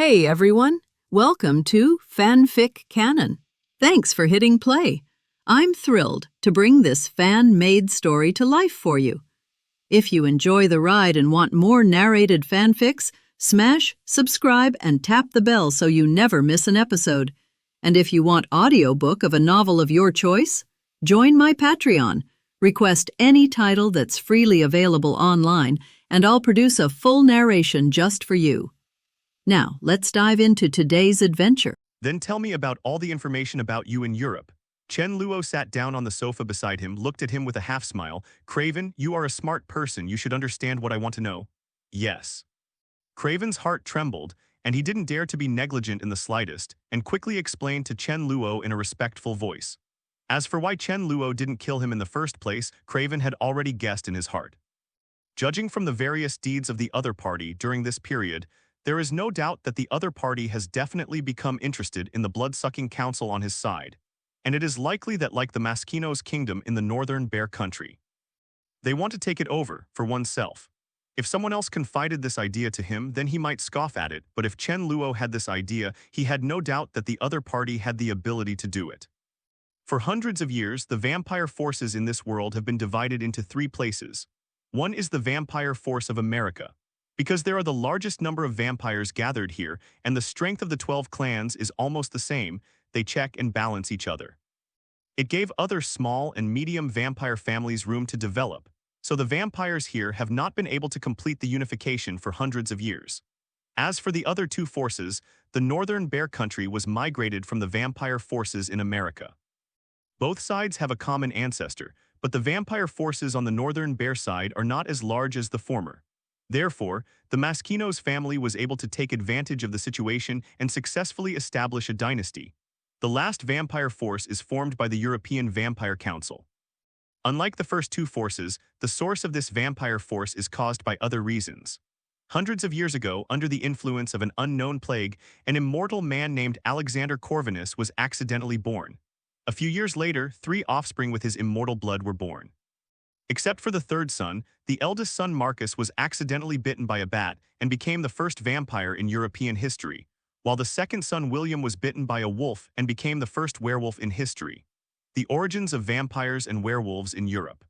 Hey everyone, welcome to FanFic Canon. Thanks for hitting play. I'm thrilled to bring this fan-made story to life for you. If you enjoy the ride and want more narrated fanfics, smash, subscribe, and tap the bell so you never miss an episode. And if you want audiobook of a novel of your choice, join my Patreon. Request any title that's freely available online, and I'll produce a full narration just for you. Now, let's dive into today's adventure. Then tell me about all the information about you in Europe. Chen Luo sat down on the sofa beside him, looked at him with a half-smile. Craven, you are a smart person. You should understand what I want to know. Yes. Craven's heart trembled, and he didn't dare to be negligent in the slightest, and quickly explained to Chen Luo in a respectful voice. As for why Chen Luo didn't kill him in the first place, Craven had already guessed in his heart. Judging from the various deeds of the other party during this period, there is no doubt that the other party has definitely become interested in the blood-sucking council on his side, and it is likely that, like the Maskino's kingdom in the northern Bear Country, they want to take it over for oneself. If someone else confided this idea to him, then he might scoff at it, but if Chen Luo had this idea, he had no doubt that the other party had the ability to do it. For hundreds of years, the vampire forces in this world have been divided into three places. One is the vampire force of America, because there are the largest number of vampires gathered here, and the strength of the 12 clans is almost the same. They check and balance each other. It gave other small and medium vampire families room to develop, so the vampires here have not been able to complete the unification for hundreds of years. As for the other two forces, the northern Bear Country was migrated from the vampire forces in America. Both sides have a common ancestor, but the vampire forces on the northern Bear side are not as large as the former. Therefore, the Maskino's family was able to take advantage of the situation and successfully establish a dynasty. The last vampire force is formed by the European Vampire Council. Unlike the first two forces, the source of this vampire force is caused by other reasons. Hundreds of years ago, under the influence of an unknown plague, an immortal man named Alexander Corvinus was accidentally born. A few years later, 3 offspring with his immortal blood were born. Except for the third son, the eldest son Marcus was accidentally bitten by a bat and became the first vampire in European history, while the second son William was bitten by a wolf and became the first werewolf in history. The origins of vampires and werewolves in Europe.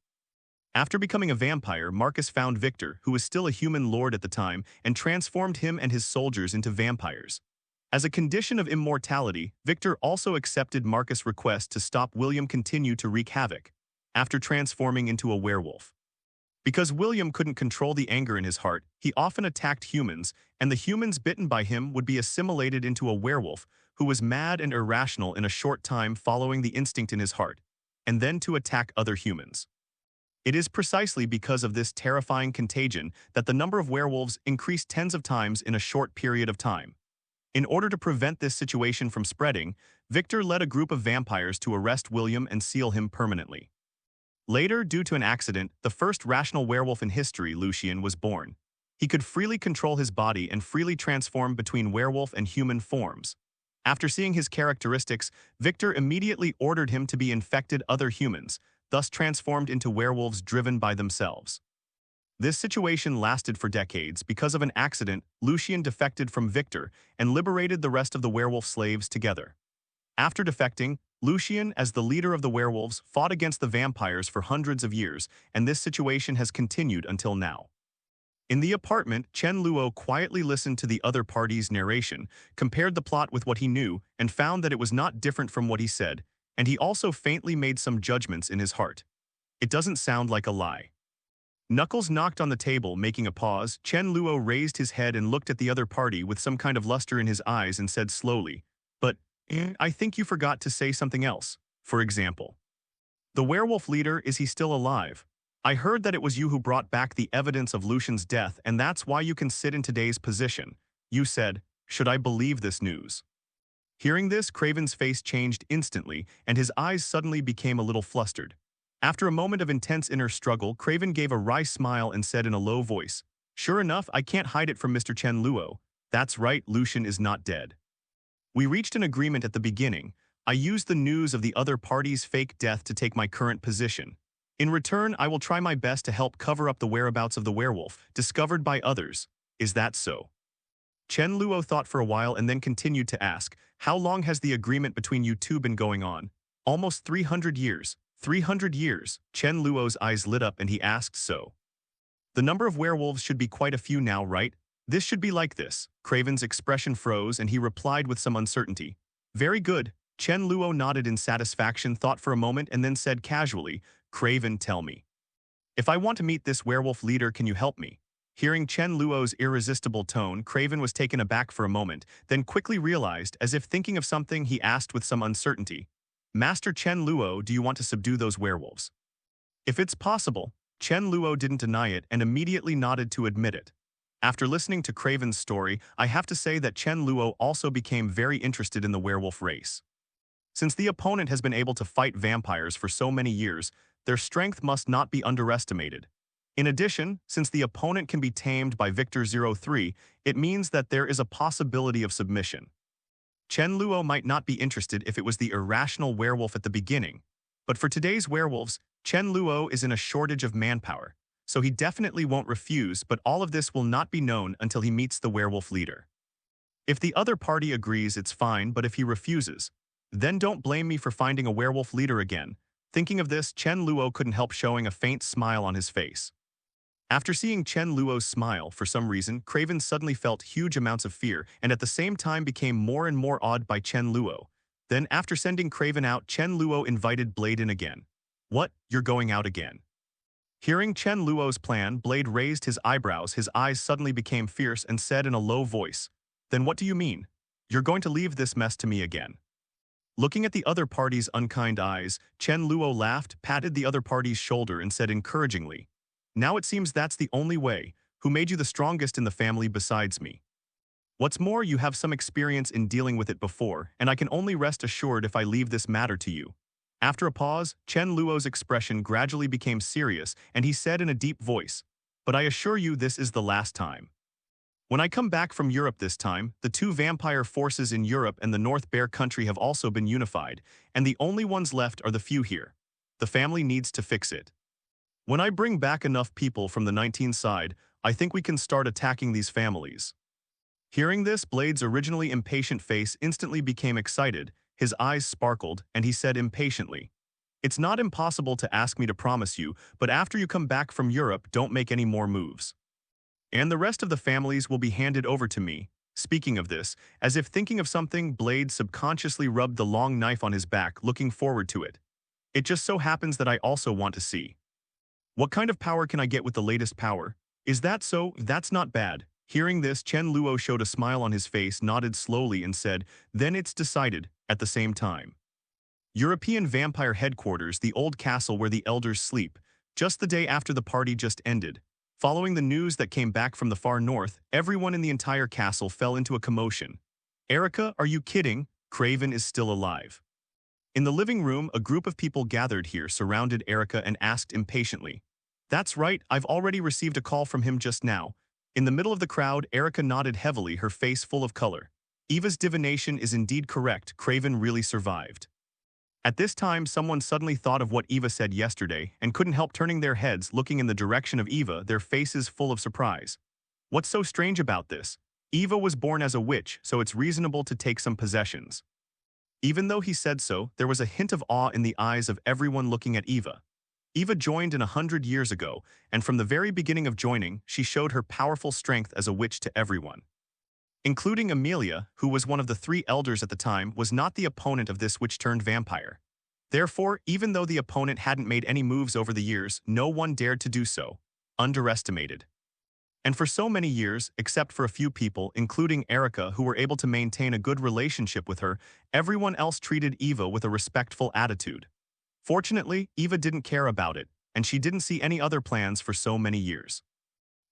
After becoming a vampire, Marcus found Victor, who was still a human lord at the time, and transformed him and his soldiers into vampires. As a condition of immortality, Victor also accepted Marcus' request to stop William continue to wreak havoc, after transforming into a werewolf. Because William couldn't control the anger in his heart, he often attacked humans, and the humans bitten by him would be assimilated into a werewolf who was mad and irrational in a short time following the instinct in his heart, and then to attack other humans. It is precisely because of this terrifying contagion that the number of werewolves increased tens of times in a short period of time. In order to prevent this situation from spreading, Victor led a group of vampires to arrest William and seal him permanently. Later, due to an accident, the first rational werewolf in history, Lucian, was born. He could freely control his body and freely transform between werewolf and human forms. After seeing his characteristics, Victor immediately ordered him to be infected other humans, thus transformed into werewolves driven by themselves. This situation lasted for decades. Because of an accident, Lucian defected from Victor and liberated the rest of the werewolf slaves together. After defecting, Lucian, as the leader of the werewolves, fought against the vampires for hundreds of years, and this situation has continued until now. In the apartment, Chen Luo quietly listened to the other party's narration, compared the plot with what he knew, and found that it was not different from what he said, and he also faintly made some judgments in his heart. It doesn't sound like a lie. Knuckles knocked on the table, making a pause. Chen Luo raised his head and looked at the other party with some kind of luster in his eyes and said slowly, "But I think you forgot to say something else. For example, the werewolf leader, is he still alive? I heard that it was you who brought back the evidence of Lucian's death, and that's why you can sit in today's position." You said, "Should I believe this news?" Hearing this, Craven's face changed instantly, and his eyes suddenly became a little flustered. After a moment of intense inner struggle, Craven gave a wry smile and said in a low voice, "Sure enough, I can't hide it from Mr. Chen Luo. That's right, Lucian is not dead. We reached an agreement at the beginning. I used the news of the other party's fake death to take my current position. In return, I will try my best to help cover up the whereabouts of the werewolf, discovered by others. Is that so?" Chen Luo thought for a while and then continued to ask, how long has the agreement between you two been going on? Almost 300 years. 300 years. Chen Luo's eyes lit up and he asked so. The number of werewolves should be quite a few now, right? This should be like this. Craven's expression froze and he replied with some uncertainty. Very good. Chen Luo nodded in satisfaction, thought for a moment, and then said casually, Craven, tell me. If I want to meet this werewolf leader, can you help me? Hearing Chen Luo's irresistible tone, Craven was taken aback for a moment, then quickly realized, as if thinking of something, he asked with some uncertainty, Master Chen Luo, do you want to subdue those werewolves? If it's possible. Chen Luo didn't deny it and immediately nodded to admit it. After listening to Craven's story, I have to say that Chen Luo also became very interested in the werewolf race. Since the opponent has been able to fight vampires for so many years, their strength must not be underestimated. In addition, since the opponent can be tamed by Victor 03, it means that there is a possibility of submission. Chen Luo might not be interested if it was the irrational werewolf at the beginning, but for today's werewolves, Chen Luo is in a shortage of manpower, so he definitely won't refuse, but all of this will not be known until he meets the werewolf leader. If the other party agrees, it's fine, but if he refuses, then don't blame me for finding a werewolf leader again. Thinking of this, Chen Luo couldn't help showing a faint smile on his face. After seeing Chen Luo's smile, for some reason, Craven suddenly felt huge amounts of fear and at the same time became more and more awed by Chen Luo. Then, after sending Craven out, Chen Luo invited Blade in again. What? You're going out again? Hearing Chen Luo's plan, Blade raised his eyebrows, his eyes suddenly became fierce and said in a low voice, Then what do you mean? You're going to leave this mess to me again? Looking at the other party's unkind eyes, Chen Luo laughed, patted the other party's shoulder and said encouragingly, Now it seems that's the only way. Who made you the strongest in the family besides me? What's more, you have some experience in dealing with it before, and I can only rest assured if I leave this matter to you. After a pause, Chen Luo's expression gradually became serious, and he said in a deep voice, But I assure you this is the last time. When I come back from Europe this time, the two vampire forces in Europe and the North Bear country have also been unified, and the only ones left are the few here. The family needs to fix it. When I bring back enough people from the 19 side, I think we can start attacking these families. Hearing this, Blade's originally impatient face instantly became excited, his eyes sparkled, and he said impatiently, It's not impossible to ask me to promise you, but after you come back from Europe, don't make any more moves. And the rest of the families will be handed over to me. Speaking of this, as if thinking of something, Blade subconsciously rubbed the long knife on his back, looking forward to it. It just so happens that I also want to see. What kind of power can I get with the latest power? Is that so? That's not bad. Hearing this, Chen Luo showed a smile on his face, nodded slowly and said, Then it's decided, at the same time. European Vampire Headquarters, the old castle where the elders sleep, just the day after the party just ended. Following the news that came back from the far north, everyone in the entire castle fell into a commotion. Erica, are you kidding? Craven is still alive. In the living room, a group of people gathered here surrounded Erica and asked impatiently, That's right, I've already received a call from him just now. In the middle of the crowd, Erica nodded heavily, her face full of color. Eva's divination is indeed correct, Craven really survived. At this time, someone suddenly thought of what Eva said yesterday and couldn't help turning their heads, looking in the direction of Eva, their faces full of surprise. What's so strange about this? Eva was born as a witch, so it's reasonable to take some possessions. Even though he said so, there was a hint of awe in the eyes of everyone looking at Eva. Eva joined in 100 years ago, and from the very beginning of joining, she showed her powerful strength as a witch to everyone. Including Amelia, who was one of the 3 elders at the time, was not the opponent of this witch-turned-vampire. Therefore, even though the opponent hadn't made any moves over the years, no one dared to do so. Underestimated. And for so many years, except for a few people, including Erica, who were able to maintain a good relationship with her, everyone else treated Eva with a respectful attitude. Fortunately, Eva didn't care about it, and she didn't see any other plans for so many years.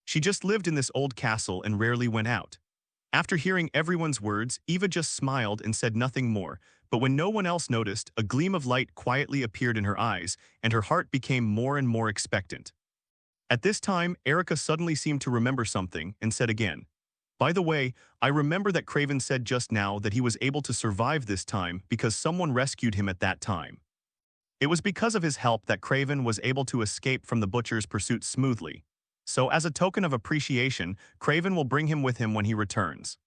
She just lived in this old castle and rarely went out. After hearing everyone's words, Eva just smiled and said nothing more, but when no one else noticed, a gleam of light quietly appeared in her eyes, and her heart became more and more expectant. At this time, Erica suddenly seemed to remember something and said again, By the way, I remember that Craven said just now that he was able to survive this time because someone rescued him at that time. It was because of his help that Craven was able to escape from the butcher's pursuit smoothly. So as a token of appreciation, Craven will bring him with him when he returns.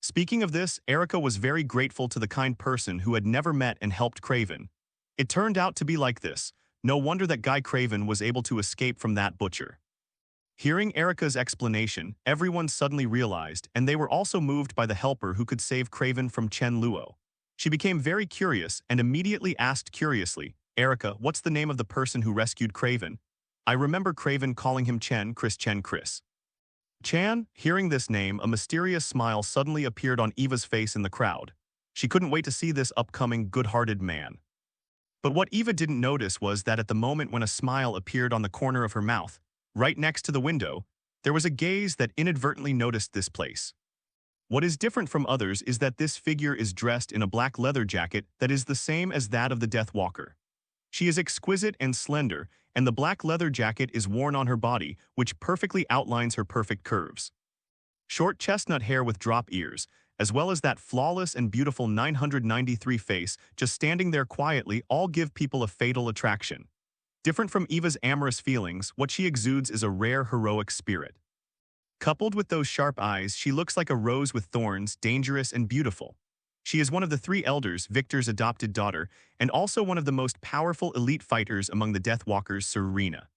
Speaking of this, Erica was very grateful to the kind person who had never met and helped Craven. It turned out to be like this. No wonder that guy Craven was able to escape from that butcher. Hearing Erica's explanation, everyone suddenly realized, and they were also moved by the helper who could save Craven from Chen Luo. She became very curious and immediately asked curiously, Erica, what's the name of the person who rescued Craven? I remember Craven calling him Chen Chris. Chan, hearing this name, a mysterious smile suddenly appeared on Eva's face in the crowd. She couldn't wait to see this upcoming good-hearted man. But what Eva didn't notice was that at the moment when a smile appeared on the corner of her mouth, right next to the window, there was a gaze that inadvertently noticed this place. What is different from others is that this figure is dressed in a black leather jacket that is the same as that of the Daywalker. She is exquisite and slender, and the black leather jacket is worn on her body, which perfectly outlines her perfect curves. Short chestnut hair with drop ears, as well as that flawless and beautiful 993 face just standing there quietly, all give people a fatal attraction. Different from Eva's amorous feelings, what she exudes is a rare heroic spirit. Coupled with those sharp eyes, she looks like a rose with thorns, dangerous and beautiful. She is one of the three elders, Victor's adopted daughter, and also one of the most powerful elite fighters among the Deathwalkers, Serena.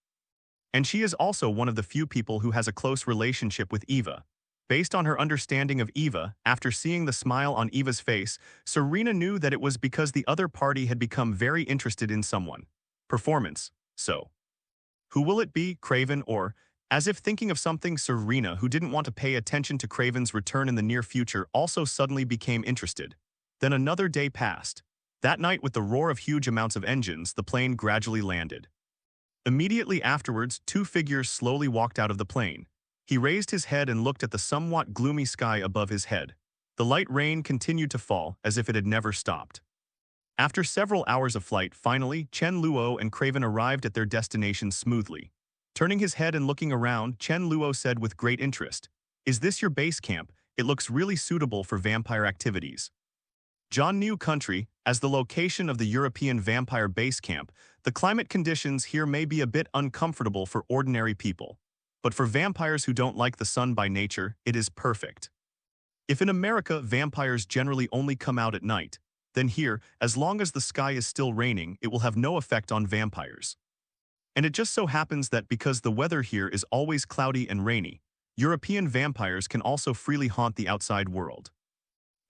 And she is also one of the few people who has a close relationship with Eva. Based on her understanding of Eva, after seeing the smile on Eva's face, Serena knew that it was because the other party had become very interested in someone. Performance. So, who will it be, Craven or, as if thinking of something, Serena, who didn't want to pay attention to Craven's return in the near future, also suddenly became interested. Then another day passed. That night, with the roar of huge amounts of engines, the plane gradually landed. Immediately afterwards, two figures slowly walked out of the plane. He raised his head and looked at the somewhat gloomy sky above his head. The light rain continued to fall, as if it had never stopped. After several hours of flight, finally, Chen Luo and Craven arrived at their destination smoothly. Turning his head and looking around, Chen Luo said with great interest, "Is this your base camp? It looks really suitable for vampire activities." Jianniu country, as the location of the European vampire base camp, the climate conditions here may be a bit uncomfortable for ordinary people. But for vampires who don't like the sun by nature, it is perfect. If in America vampires generally only come out at night, then here, as long as the sky is still raining, it will have no effect on vampires. And it just so happens that because the weather here is always cloudy and rainy, European vampires can also freely haunt the outside world.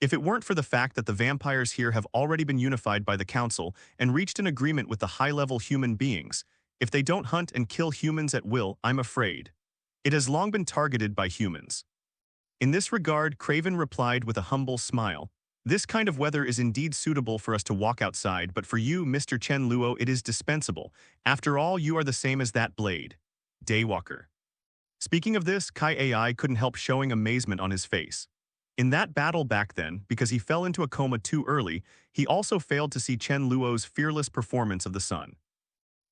If it weren't for the fact that the vampires here have already been unified by the council and reached an agreement with the high-level human beings, if they don't hunt and kill humans at will, I'm afraid. It has long been targeted by humans. In this regard, Craven replied with a humble smile, "This kind of weather is indeed suitable for us to walk outside, but for you, Mr. Chen Luo, it is dispensable. After all, you are the same as that blade. Daywalker." Speaking of this, Kai AI couldn't help showing amazement on his face. In that battle back then, because he fell into a coma too early, he also failed to see Chen Luo's fearless performance of the sun.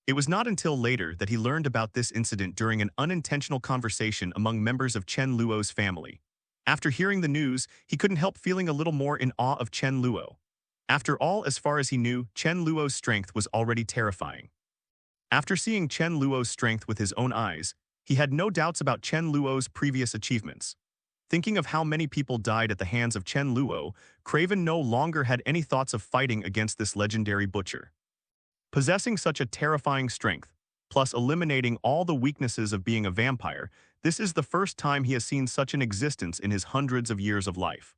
It was not until later that he learned about this incident during an unintentional conversation among members of Chen Luo's family. After hearing the news, he couldn't help feeling a little more in awe of Chen Luo. After all, as far as he knew, Chen Luo's strength was already terrifying. After seeing Chen Luo's strength with his own eyes, he had no doubts about Chen Luo's previous achievements. Thinking of how many people died at the hands of Chen Luo, Craven no longer had any thoughts of fighting against this legendary butcher. Possessing such a terrifying strength, plus eliminating all the weaknesses of being a vampire, this is the first time he has seen such an existence in his hundreds of years of life.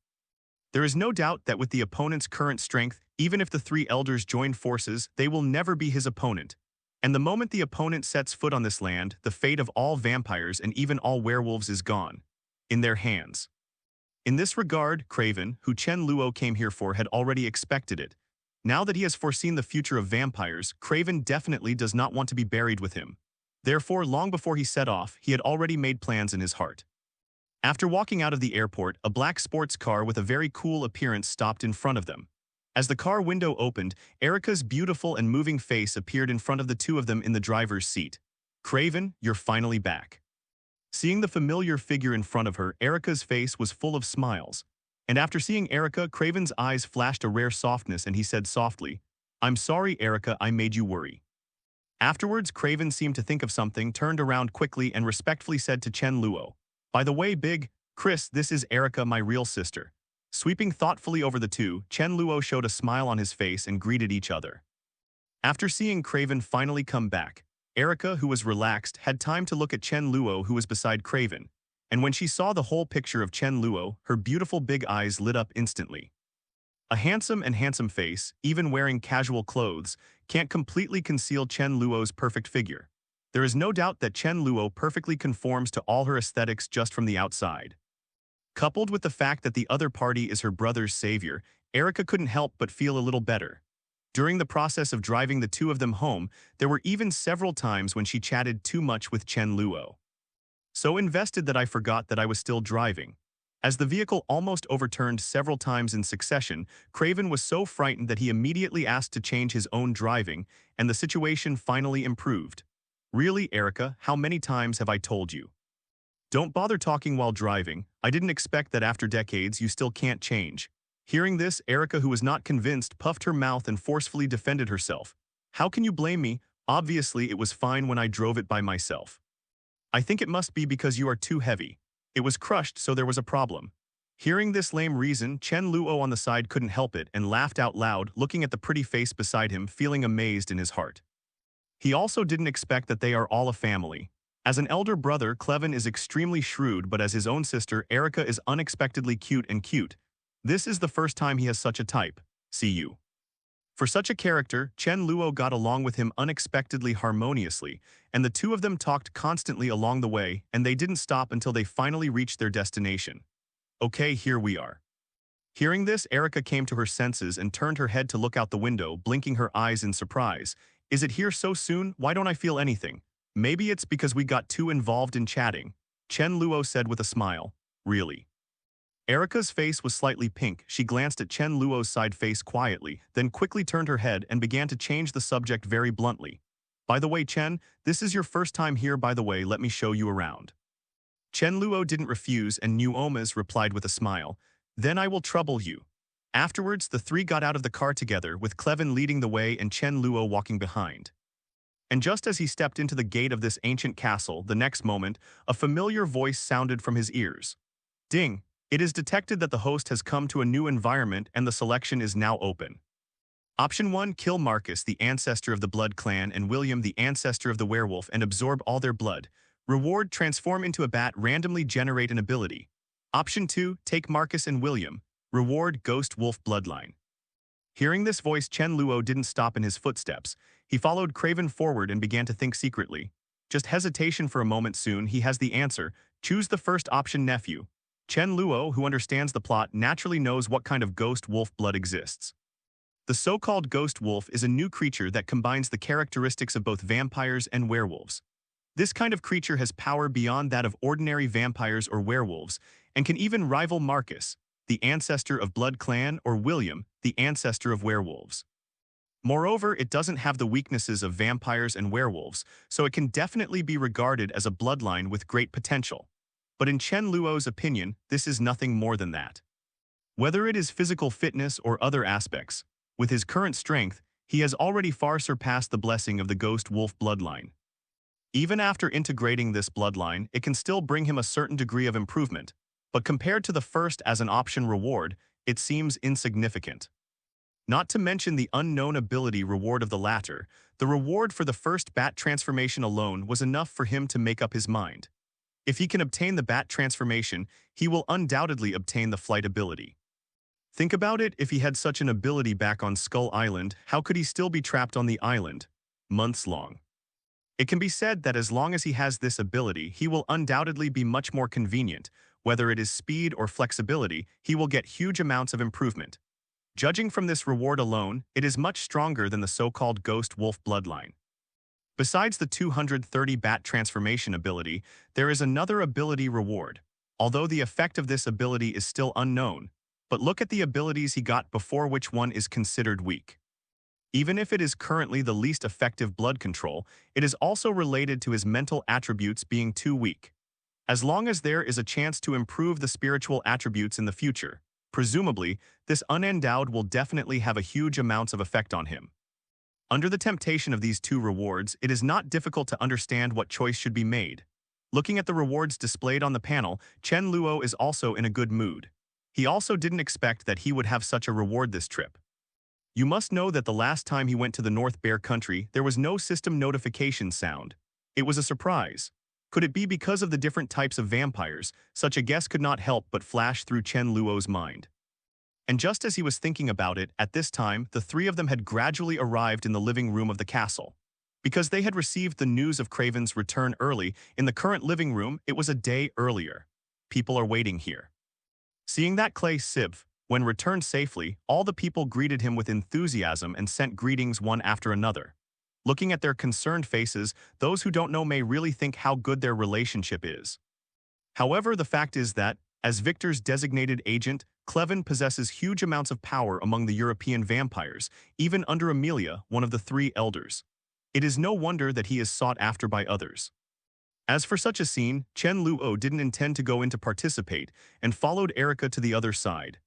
There is no doubt that with the opponent's current strength, even if the three elders join forces, they will never be his opponent. And the moment the opponent sets foot on this land, the fate of all vampires and even all werewolves is gone. In their hands. In this regard, Craven, who Chen Luo came here for, had already expected it. Now that he has foreseen the future of vampires, Craven definitely does not want to be buried with him. Therefore, long before he set off, he had already made plans in his heart. After walking out of the airport, a black sports car with a very cool appearance stopped in front of them. As the car window opened, Erica's beautiful and moving face appeared in front of the two of them in the driver's seat. "Craven, you're finally back." Seeing the familiar figure in front of her, Erica's face was full of smiles. And after seeing Erica, Craven's eyes flashed a rare softness and he said softly, "I'm sorry, Erica, I made you worry." Afterwards, Craven seemed to think of something, turned around quickly and respectfully said to Chen Luo, "By the way, Big Chris, this is Erica, my real sister. Sweeping thoughtfully over the two, Chen Luo showed a smile on his face and greeted each other. After seeing Craven finally come back, Erica, who was relaxed, had time to look at Chen Luo, who was beside Craven, and when she saw the whole picture of Chen Luo, her beautiful big eyes lit up instantly. A handsome face, even wearing casual clothes, can't completely conceal Chen Luo's perfect figure. There is no doubt that Chen Luo perfectly conforms to all her aesthetics just from the outside. Coupled with the fact that the other party is her brother's savior, Erica couldn't help but feel a little better. During the process of driving the two of them home, there were even several times when she chatted too much with Chen Luo. So invested that I forgot that I was still driving. As the vehicle almost overturned several times in succession, Craven was so frightened that he immediately asked to change his own driving, and the situation finally improved. Really, Erica, how many times have I told you? Don't bother talking while driving. I didn't expect that after decades you still can't change. Hearing this, Erica, who was not convinced, puffed her mouth and forcefully defended herself. How can you blame me? Obviously, it was fine when I drove it by myself. I think it must be because you are too heavy. It was crushed, so there was a problem. Hearing this lame reason, Chen Luo on the side couldn't help it and laughed out loud, looking at the pretty face beside him, feeling amazed in his heart. He also didn't expect that they are all a family. As an elder brother, Craven is extremely shrewd, but as his own sister, Erica is unexpectedly cute. This is the first time he has such a type. See you. For such a character, Chen Luo got along with him unexpectedly harmoniously, and the two of them talked constantly along the way, and they didn't stop until they finally reached their destination. Okay, here we are. Hearing this, Erica came to her senses and turned her head to look out the window, blinking her eyes in surprise. Is it here so soon? Why don't I feel anything? Maybe it's because we got too involved in chatting, Chen Luo said with a smile. Really? Erica's face was slightly pink. She glanced at Chen Luo's side face quietly, then quickly turned her head and began to change the subject very bluntly. By the way, Chen, this is your first time here, by the way, let me show you around. Chen Luo didn't refuse, and New Omas replied with a smile. Then I will trouble you. Afterwards, the three got out of the car together, with Craven leading the way and Chen Luo walking behind. And just as he stepped into the gate of this ancient castle, the next moment, a familiar voice sounded from his ears. Ding! It is detected that the host has come to a new environment and the selection is now open. Option 1. Kill Marcus, the ancestor of the Blood Clan, and William, the ancestor of the werewolf, and absorb all their blood. Reward: transform into a bat, randomly generate an ability. Option 2. Take Marcus and William. Reward: ghost wolf bloodline. Hearing this voice, Chen Luo didn't stop in his footsteps. He followed Craven forward and began to think secretly. Just hesitation for a moment, soon he has the answer. Choose the first option, nephew. Chen Luo, who understands the plot, naturally knows what kind of ghost wolf blood exists. The so-called ghost wolf is a new creature that combines the characteristics of both vampires and werewolves. This kind of creature has power beyond that of ordinary vampires or werewolves, and can even rival Marcus, the ancestor of Blood Clan, or William, the ancestor of werewolves. Moreover, it doesn't have the weaknesses of vampires and werewolves, so it can definitely be regarded as a bloodline with great potential. But in Chen Luo's opinion, this is nothing more than that. Whether it is physical fitness or other aspects, with his current strength, he has already far surpassed the blessing of the ghost wolf bloodline. Even after integrating this bloodline, it can still bring him a certain degree of improvement, but compared to the first as an option reward, it seems insignificant. Not to mention the unknown ability reward of the latter, the reward for the first bat transformation alone was enough for him to make up his mind. If he can obtain the bat transformation, he will undoubtedly obtain the flight ability. Think about it, if he had such an ability back on Skull Island, how could he still be trapped on the island? Months long. It can be said that as long as he has this ability, he will undoubtedly be much more convenient. Whether it is speed or flexibility, he will get huge amounts of improvement. Judging from this reward alone, it is much stronger than the so-called ghost wolf bloodline. Besides the 230 bat transformation ability, there is another ability reward, although the effect of this ability is still unknown. But look at the abilities he got before, which one is considered weak. Even if it is currently the least effective blood control, it is also related to his mental attributes being too weak. As long as there is a chance to improve the spiritual attributes in the future, presumably, this unendowed will definitely have a huge amounts of effect on him. Under the temptation of these two rewards, it is not difficult to understand what choice should be made. Looking at the rewards displayed on the panel, Chen Luo is also in a good mood. He also didn't expect that he would have such a reward this trip. You must know that the last time he went to the North Bear Country, there was no system notification sound. It was a surprise. Could it be because of the different types of vampires? Such a guess could not help but flash through Chen Luo's mind. And just as he was thinking about it, at this time, the three of them had gradually arrived in the living room of the castle. Because they had received the news of Craven's return early, in the current living room, it was a day earlier. People are waiting here. Seeing that Clay Sibf, when returned safely, all the people greeted him with enthusiasm and sent greetings one after another. Looking at their concerned faces, those who don't know may really think how good their relationship is. However, the fact is that, as Victor's designated agent, Craven possesses huge amounts of power among the European vampires, even under Amelia, one of the three elders. It is no wonder that he is sought after by others. As for such a scene, Chen Luo didn't intend to go in to participate and followed Erica to the other side.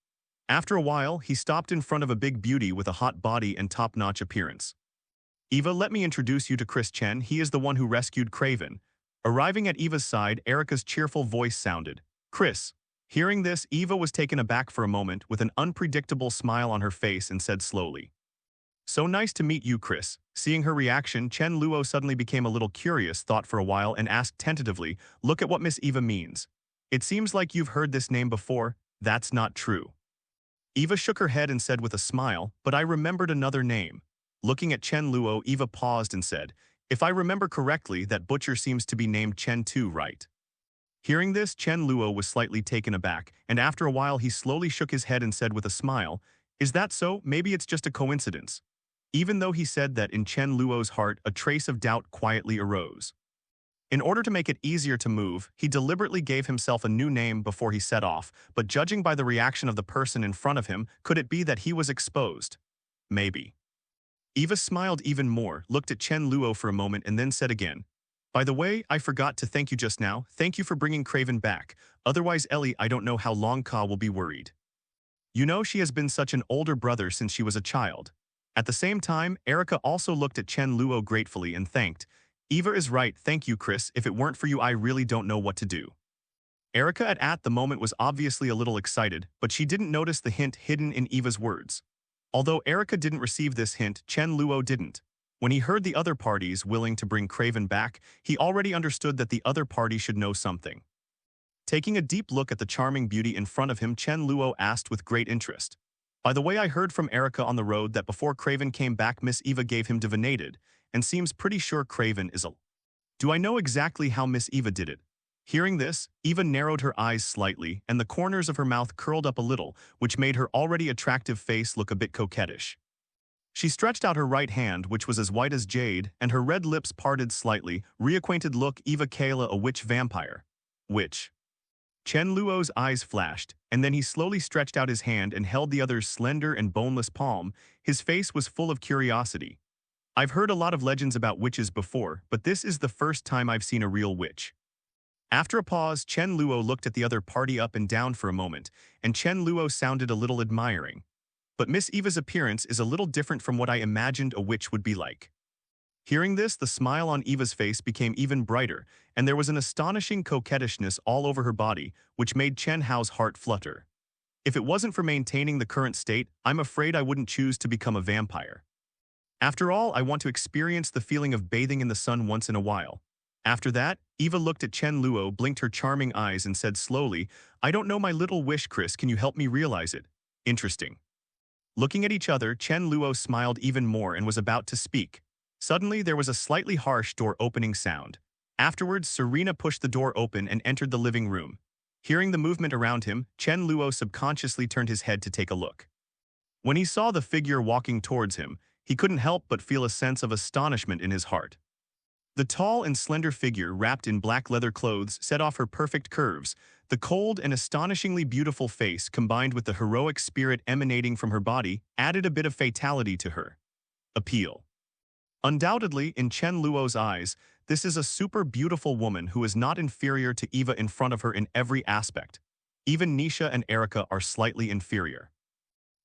After a while, he stopped in front of a big beauty with a hot body and top-notch appearance. Eva, let me introduce you to Chris Chen. He is the one who rescued Craven. Arriving at Eva's side, Erica's cheerful voice sounded. Chris. Hearing this, Eva was taken aback for a moment with an unpredictable smile on her face and said slowly, "So nice to meet you, Chris." Seeing her reaction, Chen Luo suddenly became a little curious, thought for a while, and asked tentatively, "Look at what Miss Eva means. It seems like you've heard this name before." "That's not true." Eva shook her head and said with a smile, "But I remembered another name." Looking at Chen Luo, Eva paused and said, "If I remember correctly, that butcher seems to be named Chen too, right?" Hearing this, Chen Luo was slightly taken aback, and after a while he slowly shook his head and said with a smile, "Is that so? Maybe it's just a coincidence." Even though he said that, in Chen Luo's heart, a trace of doubt quietly arose. In order to make it easier to move, he deliberately gave himself a new name before he set off, but judging by the reaction of the person in front of him, could it be that he was exposed? Maybe. Eva smiled even more, looked at Chen Luo for a moment, and then said again, "By the way, I forgot to thank you just now. Thank you for bringing Craven back. Otherwise, Ellie, I don't know how long Ka will be worried. You know, she has been such an older brother since she was a child." At the same time, Erica also looked at Chen Luo gratefully and thanked. "Eva is right, thank you, Chris. If it weren't for you, I really don't know what to do." Erica at the moment was obviously a little excited, but she didn't notice the hint hidden in Eva's words. Although Erica didn't receive this hint, Chen Luo didn't. When he heard the other parties willing to bring Craven back, he already understood that the other party should know something. Taking a deep look at the charming beauty in front of him, Chen Luo asked with great interest, "By the way, I heard from Erica on the road that before Craven came back, Miss Eva gave him divinated, and seems pretty sure Craven is a... Do I know exactly how Miss Eva did it?" Hearing this, Eva narrowed her eyes slightly, and the corners of her mouth curled up a little, which made her already attractive face look a bit coquettish. She stretched out her right hand, which was as white as jade, and her red lips parted slightly. "Reacquainted look, Eva Kayla, a witch vampire." "Witch?" Chen Luo's eyes flashed, and then he slowly stretched out his hand and held the other's slender and boneless palm. His face was full of curiosity. "I've heard a lot of legends about witches before, but this is the first time I've seen a real witch." After a pause, Chen Luo looked at the other party up and down for a moment, and Chen Luo sounded a little admiring. "But Miss Eva's appearance is a little different from what I imagined a witch would be like." Hearing this, the smile on Eva's face became even brighter, and there was an astonishing coquettishness all over her body, which made Chen Hao's heart flutter. "If it wasn't for maintaining the current state, I'm afraid I wouldn't choose to become a vampire. After all, I want to experience the feeling of bathing in the sun once in a while." After that, Eva looked at Chen Luo, blinked her charming eyes, and said slowly, "I don't know my little wish, Chris. Can you help me realize it?" "Interesting." Looking at each other, Chen Luo smiled even more and was about to speak. Suddenly, there was a slightly harsh door opening sound. Afterwards, Serena pushed the door open and entered the living room. Hearing the movement around him, Chen Luo subconsciously turned his head to take a look. When he saw the figure walking towards him, he couldn't help but feel a sense of astonishment in his heart. The tall and slender figure, wrapped in black leather clothes, set off her perfect curves. The cold and astonishingly beautiful face, combined with the heroic spirit emanating from her body, added a bit of fatality to her appeal. Undoubtedly, in Chen Luo's eyes, this is a super beautiful woman who is not inferior to Eva in front of her in every aspect. Even Nisha and Erica are slightly inferior.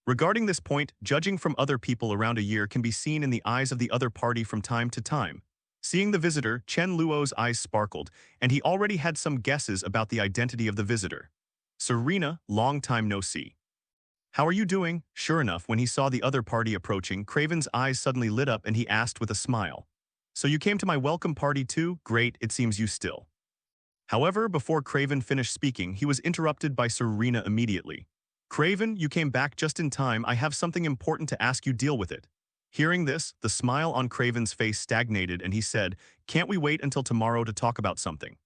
Regarding this point, judging from other people around a year can be seen in the eyes of the other party from time to time. Seeing the visitor, Chen Luo's eyes sparkled, and he already had some guesses about the identity of the visitor. Serena, long time no see. How are you doing? Sure enough, when he saw the other party approaching, Craven's eyes suddenly lit up and he asked with a smile. So you came to my welcome party too? Great, it seems you still. However, before Craven finished speaking, he was interrupted by Serena immediately. Craven, you came back just in time. I have something important to ask you, deal with it. Hearing this, the smile on Craven's face stagnated and he said, can't we wait until tomorrow to talk about something?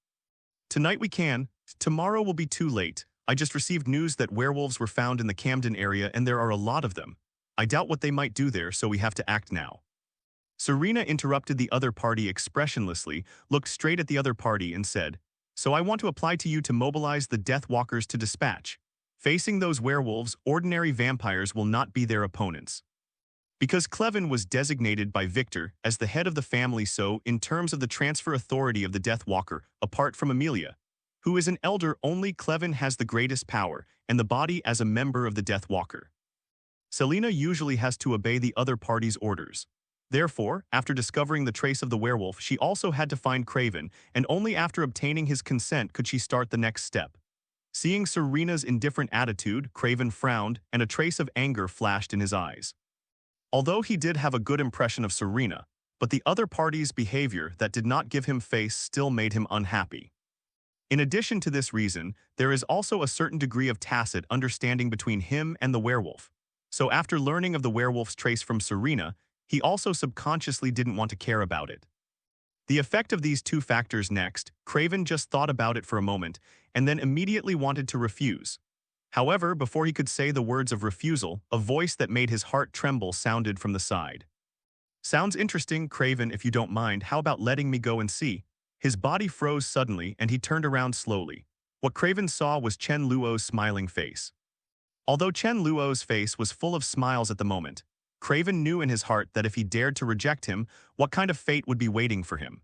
Tonight we can. Tomorrow will be too late. I just received news that werewolves were found in the Camden area and there are a lot of them. I doubt what they might do there, so we have to act now. Serena interrupted the other party expressionlessly, looked straight at the other party and said, so I want to apply to you to mobilize the Deathwalkers to dispatch. Facing those werewolves, ordinary vampires will not be their opponents. Because Craven was designated by Victor as the head of the family, so, in terms of the transfer authority of the Deathwalker, apart from Amelia, who is an elder, only Craven has the greatest power, and the body as a member of the Deathwalker. Selena usually has to obey the other party's orders. Therefore, after discovering the trace of the werewolf, she also had to find Craven, and only after obtaining his consent could she start the next step. Seeing Serena's indifferent attitude, Craven frowned, and a trace of anger flashed in his eyes. Although he did have a good impression of Serena, but the other party's behavior that did not give him face still made him unhappy. In addition to this reason, there is also a certain degree of tacit understanding between him and the werewolf. So after learning of the werewolf's trace from Serena, he also subconsciously didn't want to care about it. The effect of these two factors next, Craven just thought about it for a moment, and then immediately wanted to refuse. However, before he could say the words of refusal, a voice that made his heart tremble sounded from the side. Sounds interesting, Craven, if you don't mind, how about letting me go and see? His body froze suddenly and he turned around slowly. What Craven saw was Chen Luo's smiling face. Although Chen Luo's face was full of smiles at the moment, Craven knew in his heart that if he dared to reject him, what kind of fate would be waiting for him.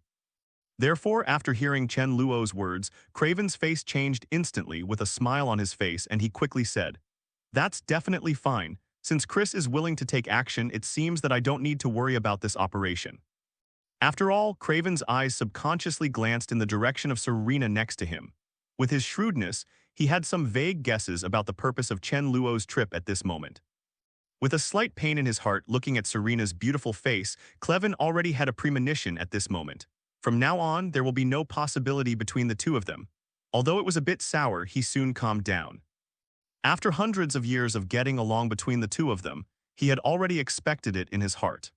Therefore, after hearing Chen Luo's words, Craven's face changed instantly with a smile on his face and he quickly said, that's definitely fine. Since Chris is willing to take action, it seems that I don't need to worry about this operation. After all, Craven's eyes subconsciously glanced in the direction of Serena next to him. With his shrewdness, he had some vague guesses about the purpose of Chen Luo's trip at this moment. With a slight pain in his heart looking at Serena's beautiful face, Craven already had a premonition at this moment. From now on, there will be no possibility between the two of them. Although it was a bit sour, he soon calmed down. After hundreds of years of getting along between the two of them, he had already expected it in his heart.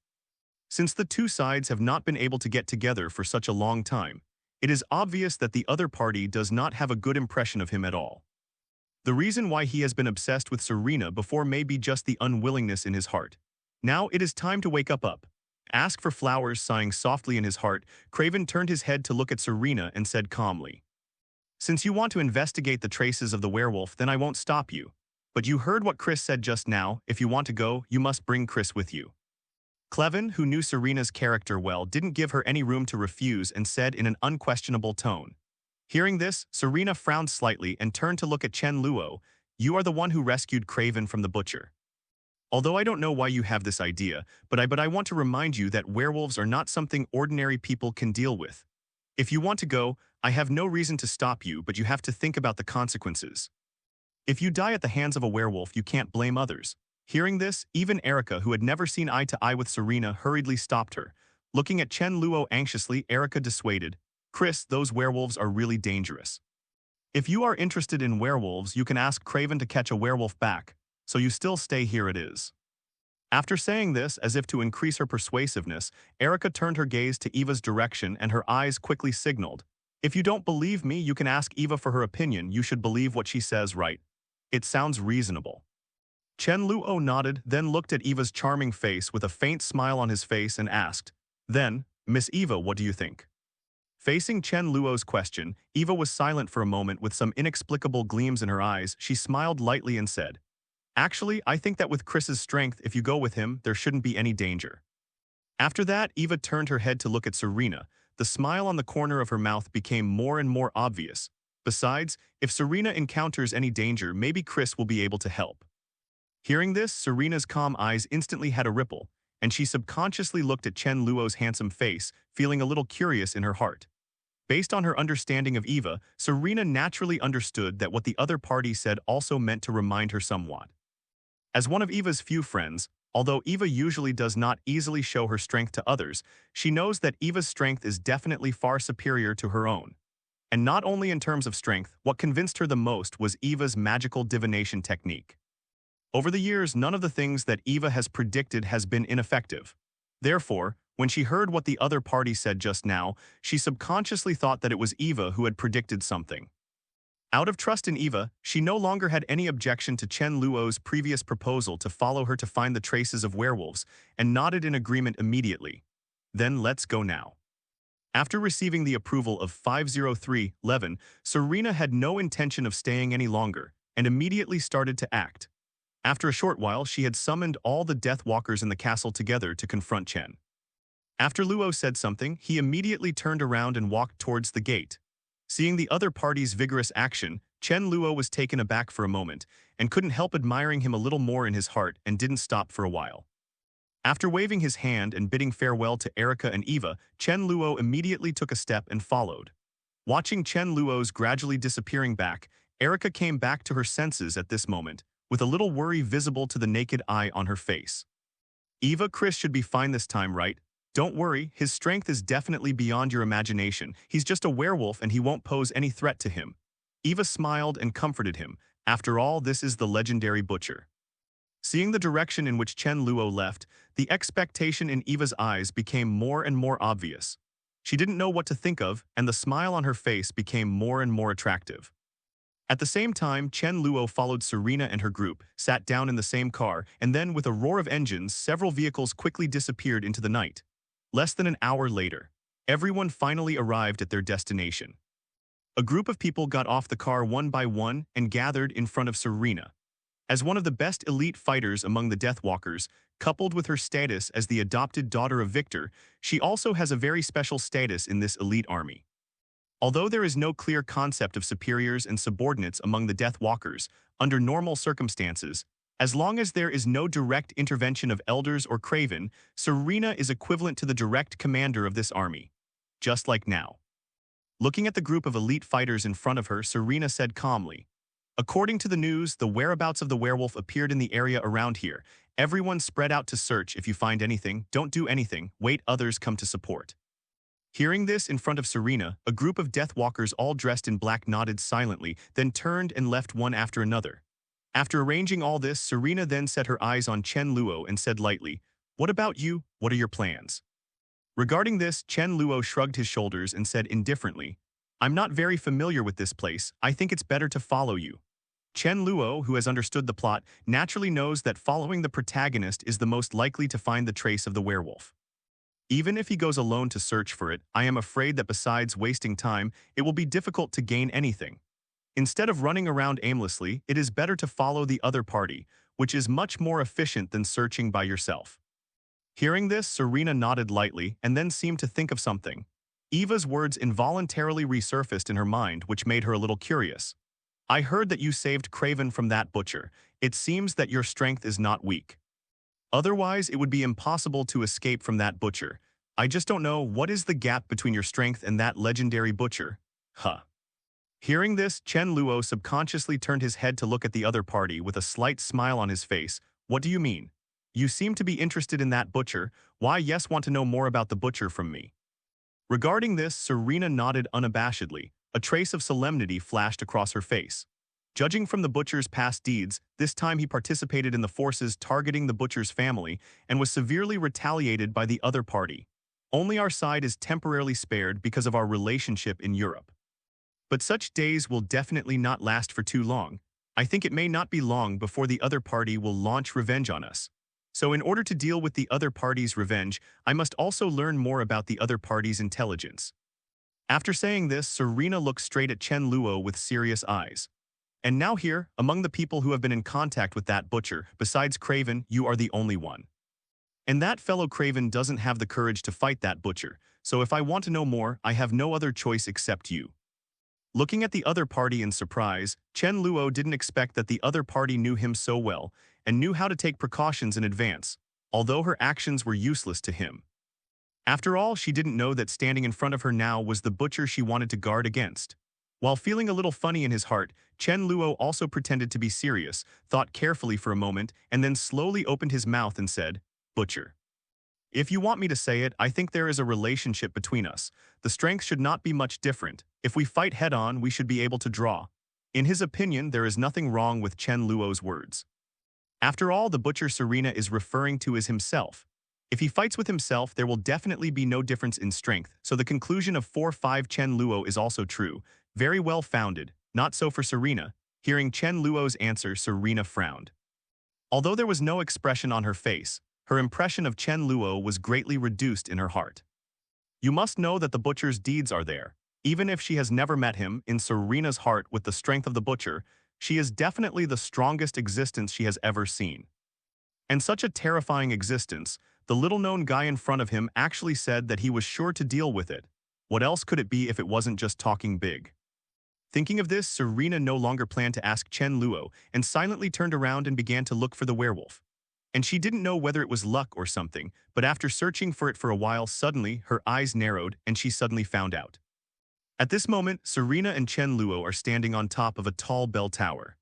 Since the two sides have not been able to get together for such a long time, it is obvious that the other party does not have a good impression of him at all. The reason why he has been obsessed with Serena before may be just the unwillingness in his heart. Now it is time to wake up. Ask for flowers, sighing softly in his heart, Craven turned his head to look at Serena and said calmly, since you want to investigate the traces of the werewolf, then I won't stop you. But you heard what Chris said just now. If you want to go, you must bring Chris with you. Craven, who knew Serena's character well, didn't give her any room to refuse and said in an unquestionable tone. Hearing this, Serena frowned slightly and turned to look at Chen Luo. You are the one who rescued Craven from the butcher. Although I don't know why you have this idea, but I want to remind you that werewolves are not something ordinary people can deal with. If you want to go, I have no reason to stop you, but you have to think about the consequences. If you die at the hands of a werewolf, you can't blame others. Hearing this, even Erica, who had never seen eye to eye with Serena, hurriedly stopped her. Looking at Chen Luo anxiously, Erica dissuaded, Chris, those werewolves are really dangerous. If you are interested in werewolves, you can ask Craven to catch a werewolf back, so you still stay here it is. After saying this, as if to increase her persuasiveness, Erica turned her gaze to Eva's direction and her eyes quickly signaled, if you don't believe me, you can ask Eva for her opinion. You should believe what she says, right? It sounds reasonable. Chen Luo nodded, then looked at Eva's charming face with a faint smile on his face and asked, then, Miss Eva, what do you think? Facing Chen Luo's question, Eva was silent for a moment with some inexplicable gleams in her eyes. She smiled lightly and said, actually, I think that with Chris's strength, if you go with him, there shouldn't be any danger. After that, Eva turned her head to look at Serena. The smile on the corner of her mouth became more and more obvious. Besides, if Serena encounters any danger, maybe Chris will be able to help. Hearing this, Serena's calm eyes instantly had a ripple, and she subconsciously looked at Chen Luo's handsome face, feeling a little curious in her heart. Based on her understanding of Eva, Serena naturally understood that what the other party said also meant to remind her somewhat. As one of Eva's few friends, although Eva usually does not easily show her strength to others, she knows that Eva's strength is definitely far superior to her own. And not only in terms of strength, what convinced her the most was Eva's magical divination technique. Over the years, none of the things that Eva has predicted has been ineffective. Therefore, when she heard what the other party said just now, she subconsciously thought that it was Eva who had predicted something. Out of trust in Eva, she no longer had any objection to Chen Luo's previous proposal to follow her to find the traces of werewolves, and nodded in agreement immediately. Then let's go now. After receiving the approval of 50311, Serena had no intention of staying any longer, and immediately started to act. After a short while, she had summoned all the Deathwalkers in the castle together to confront Chen. After Luo said something, he immediately turned around and walked towards the gate. Seeing the other party's vigorous action, Chen Luo was taken aback for a moment, and couldn't help admiring him a little more in his heart and didn't stop for a while. After waving his hand and bidding farewell to Erica and Eva, Chen Luo immediately took a step and followed. Watching Chen Luo's gradually disappearing back, Erica came back to her senses at this moment, with a little worry visible to the naked eye on her face. Eva, Chris should be fine this time, right? Don't worry, his strength is definitely beyond your imagination. He's just a werewolf and he won't pose any threat to him. Eva smiled and comforted him. After all, this is the legendary butcher. Seeing the direction in which Chen Luo left, the expectation in Eva's eyes became more and more obvious. She didn't know what to think of, and the smile on her face became more and more attractive. At the same time, Chen Luo followed Serena and her group, sat down in the same car, and then with a roar of engines, several vehicles quickly disappeared into the night. Less than an hour later, everyone finally arrived at their destination. A group of people got off the car one by one and gathered in front of Serena. As one of the best elite fighters among the Deathwalkers, coupled with her status as the adopted daughter of Victor, she also has a very special status in this elite army. Although there is no clear concept of superiors and subordinates among the Deathwalkers, under normal circumstances, as long as there is no direct intervention of elders or Craven, Serena is equivalent to the direct commander of this army. Just like now. Looking at the group of elite fighters in front of her, Serena said calmly, "According to the news, the whereabouts of the werewolf appeared in the area around here. Everyone spread out to search. If you find anything, don't do anything, wait others come to support." Hearing this in front of Serena, a group of Deathwalkers all dressed in black nodded silently, then turned and left one after another. After arranging all this, Serena then set her eyes on Chen Luo and said lightly, "What about you? What are your plans?" Regarding this, Chen Luo shrugged his shoulders and said indifferently, "I'm not very familiar with this place. I think it's better to follow you." Chen Luo, who has understood the plot, naturally knows that following the protagonist is the most likely to find the trace of the werewolf. Even if he goes alone to search for it, I am afraid that besides wasting time, it will be difficult to gain anything. Instead of running around aimlessly, it is better to follow the other party, which is much more efficient than searching by yourself. Hearing this, Serena nodded lightly and then seemed to think of something. Eva's words involuntarily resurfaced in her mind, which made her a little curious. "I heard that you saved Craven from that butcher. It seems that your strength is not weak. Otherwise, it would be impossible to escape from that butcher. I just don't know, what is the gap between your strength and that legendary butcher?" Huh. Hearing this, Chen Luo subconsciously turned his head to look at the other party with a slight smile on his face. "What do you mean? You seem to be interested in that butcher. Why, yes, want to know more about the butcher from me." Regarding this, Serena nodded unabashedly. A trace of solemnity flashed across her face. Judging from the butcher's past deeds, this time he participated in the forces targeting the butcher's family and was severely retaliated by the other party. Only our side is temporarily spared because of our relationship in Europe. But such days will definitely not last for too long. I think it may not be long before the other party will launch revenge on us. So in order to deal with the other party's revenge, I must also learn more about the other party's intelligence. After saying this, Serena looked straight at Chen Luo with serious eyes. "And now here, among the people who have been in contact with that butcher, besides Craven, you are the only one. And that fellow Craven doesn't have the courage to fight that butcher, so if I want to know more, I have no other choice except you." Looking at the other party in surprise, Chen Luo didn't expect that the other party knew him so well and knew how to take precautions in advance, although her actions were useless to him. After all, she didn't know that standing in front of her now was the butcher she wanted to guard against. While feeling a little funny in his heart, Chen Luo also pretended to be serious, thought carefully for a moment, and then slowly opened his mouth and said, "Butcher. If you want me to say it, I think there is a relationship between us. The strength should not be much different. If we fight head-on, we should be able to draw." In his opinion, there is nothing wrong with Chen Luo's words. After all, the butcher Serena is referring to is himself. If he fights with himself, there will definitely be no difference in strength, so the conclusion of 4-5 Chen Luo is also true. Very well founded. Not so for Serena. Hearing Chen Luo's answer, Serena frowned. Although there was no expression on her face, her impression of Chen Luo was greatly reduced in her heart. You must know that the butcher's deeds are there. Even if she has never met him, in Serena's heart with the strength of the butcher, she is definitely the strongest existence she has ever seen. And such a terrifying existence, the little-known guy in front of him actually said that he was sure to deal with it. What else could it be if it wasn't just talking big? Thinking of this, Serena no longer planned to ask Chen Luo and silently turned around and began to look for the werewolf. And she didn't know whether it was luck or something, but after searching for it for a while, suddenly her eyes narrowed and she suddenly found out. At this moment, Serena and Chen Luo are standing on top of a tall bell tower.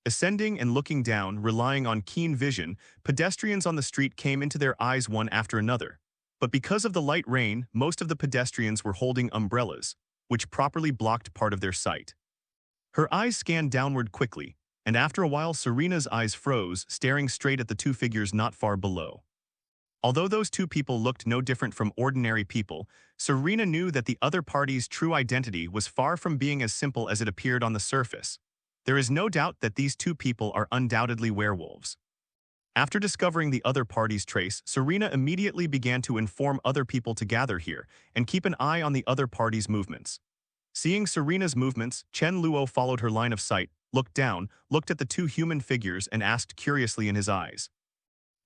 Ascending and looking down, relying on keen vision, pedestrians on the street came into their eyes one after another. But because of the light rain, most of the pedestrians were holding umbrellas, which properly blocked part of their sight. Her eyes scanned downward quickly, and after a while Serena's eyes froze, staring straight at the two figures not far below. Although those two people looked no different from ordinary people, Serena knew that the other party's true identity was far from being as simple as it appeared on the surface. There is no doubt that these two people are undoubtedly werewolves. After discovering the other party's trace, Serena immediately began to inform other people to gather here and keep an eye on the other party's movements. Seeing Serena's movements, Chen Luo followed her line of sight, looked down, looked at the two human figures and asked curiously in his eyes,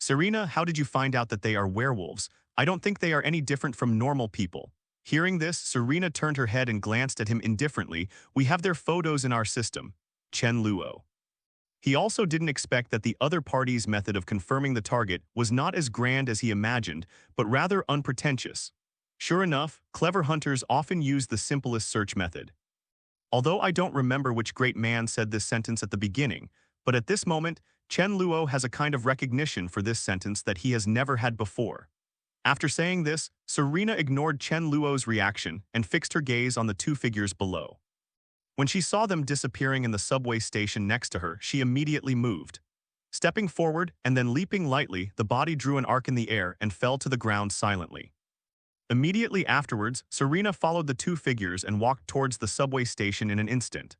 "Serena, how did you find out that they are werewolves? I don't think they are any different from normal people." Hearing this, Serena turned her head and glanced at him indifferently. "We have their photos in our system." Chen Luo. He also didn't expect that the other party's method of confirming the target was not as grand as he imagined, but rather unpretentious. Sure enough, clever hunters often use the simplest search method. Although I don't remember which great man said this sentence at the beginning, but at this moment, Chen Luo has a kind of recognition for this sentence that he has never had before. After saying this, Serena ignored Chen Luo's reaction and fixed her gaze on the two figures below. When she saw them disappearing in the subway station next to her, she immediately moved. Stepping forward and then leaping lightly, the body drew an arc in the air and fell to the ground silently. Immediately afterwards, Serena followed the two figures and walked towards the subway station in an instant.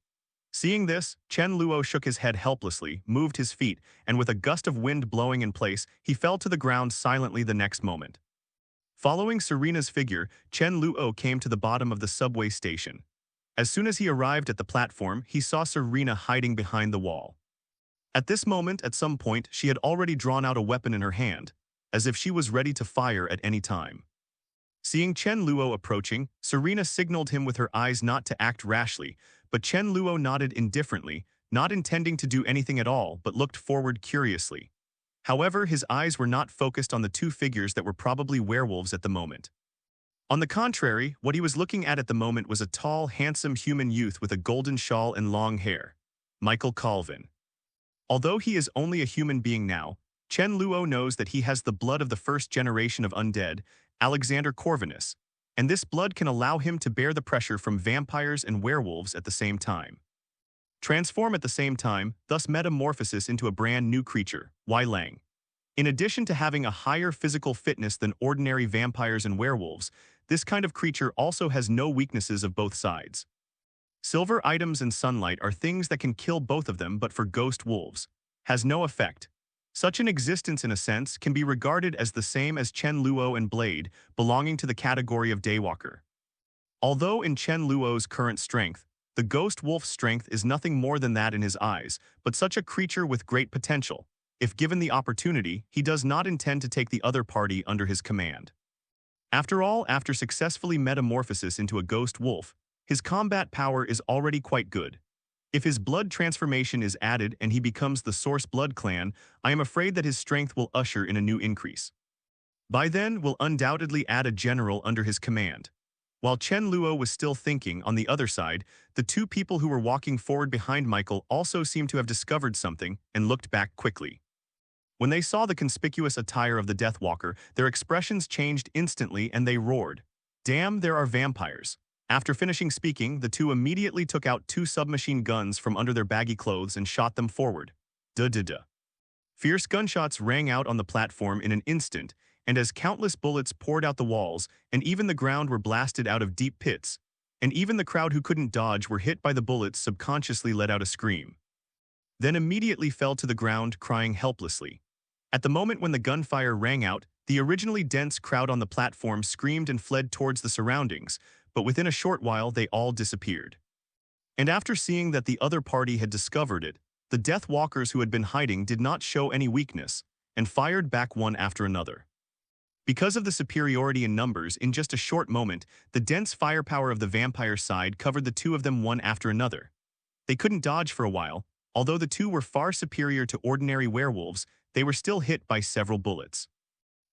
Seeing this, Chen Luo shook his head helplessly, moved his feet, and with a gust of wind blowing in place, he fell to the ground silently the next moment. Following Serena's figure, Chen Luo came to the bottom of the subway station. As soon as he arrived at the platform, he saw Serena hiding behind the wall. At this moment, at some point, she had already drawn out a weapon in her hand, as if she was ready to fire at any time. Seeing Chen Luo approaching, Serena signaled him with her eyes not to act rashly, but Chen Luo nodded indifferently, not intending to do anything at all, but looked forward curiously. However, his eyes were not focused on the two figures that were probably werewolves at the moment. On the contrary, what he was looking at the moment was a tall, handsome human youth with a golden shawl and long hair. Michael Calvin. Although he is only a human being now, Chen Luo knows that he has the blood of the first generation of undead, Alexander Corvinus, and this blood can allow him to bear the pressure from vampires and werewolves at the same time. Transform at the same time, thus metamorphosis into a brand new creature, Wei Lang. In addition to having a higher physical fitness than ordinary vampires and werewolves, this kind of creature also has no weaknesses of both sides. Silver items and sunlight are things that can kill both of them, but for ghost wolves, has no effect. Such an existence in a sense can be regarded as the same as Chen Luo and Blade, belonging to the category of Daywalker. Although in Chen Luo's current strength, the ghost wolf's strength is nothing more than that in his eyes, but such a creature with great potential. If given the opportunity, he does not intend to take the other party under his command. After all, after successfully metamorphosis into a ghost wolf, his combat power is already quite good. If his blood transformation is added and he becomes the Source Blood clan, I am afraid that his strength will usher in a new increase. By then, will undoubtedly add a general under his command. While Chen Luo was still thinking, on the other side, the two people who were walking forward behind Michael also seemed to have discovered something and looked back quickly. When they saw the conspicuous attire of the Deathwalker, their expressions changed instantly and they roared, "Damn, there are vampires." After finishing speaking, the two immediately took out two submachine guns from under their baggy clothes and shot them forward. Duh-duh-duh. Fierce gunshots rang out on the platform in an instant, and as countless bullets poured out the walls, and even the ground were blasted out of deep pits, and even the crowd who couldn't dodge were hit by the bullets subconsciously let out a scream. Then immediately fell to the ground, crying helplessly. At the moment when the gunfire rang out, the originally dense crowd on the platform screamed and fled towards the surroundings, but within a short while they all disappeared. And after seeing that the other party had discovered it, the Deathwalkers who had been hiding did not show any weakness, and fired back one after another. Because of the superiority in numbers, in just a short moment, the dense firepower of the vampire side covered the two of them one after another. They couldn't dodge for a while. Although the two were far superior to ordinary werewolves, they were still hit by several bullets.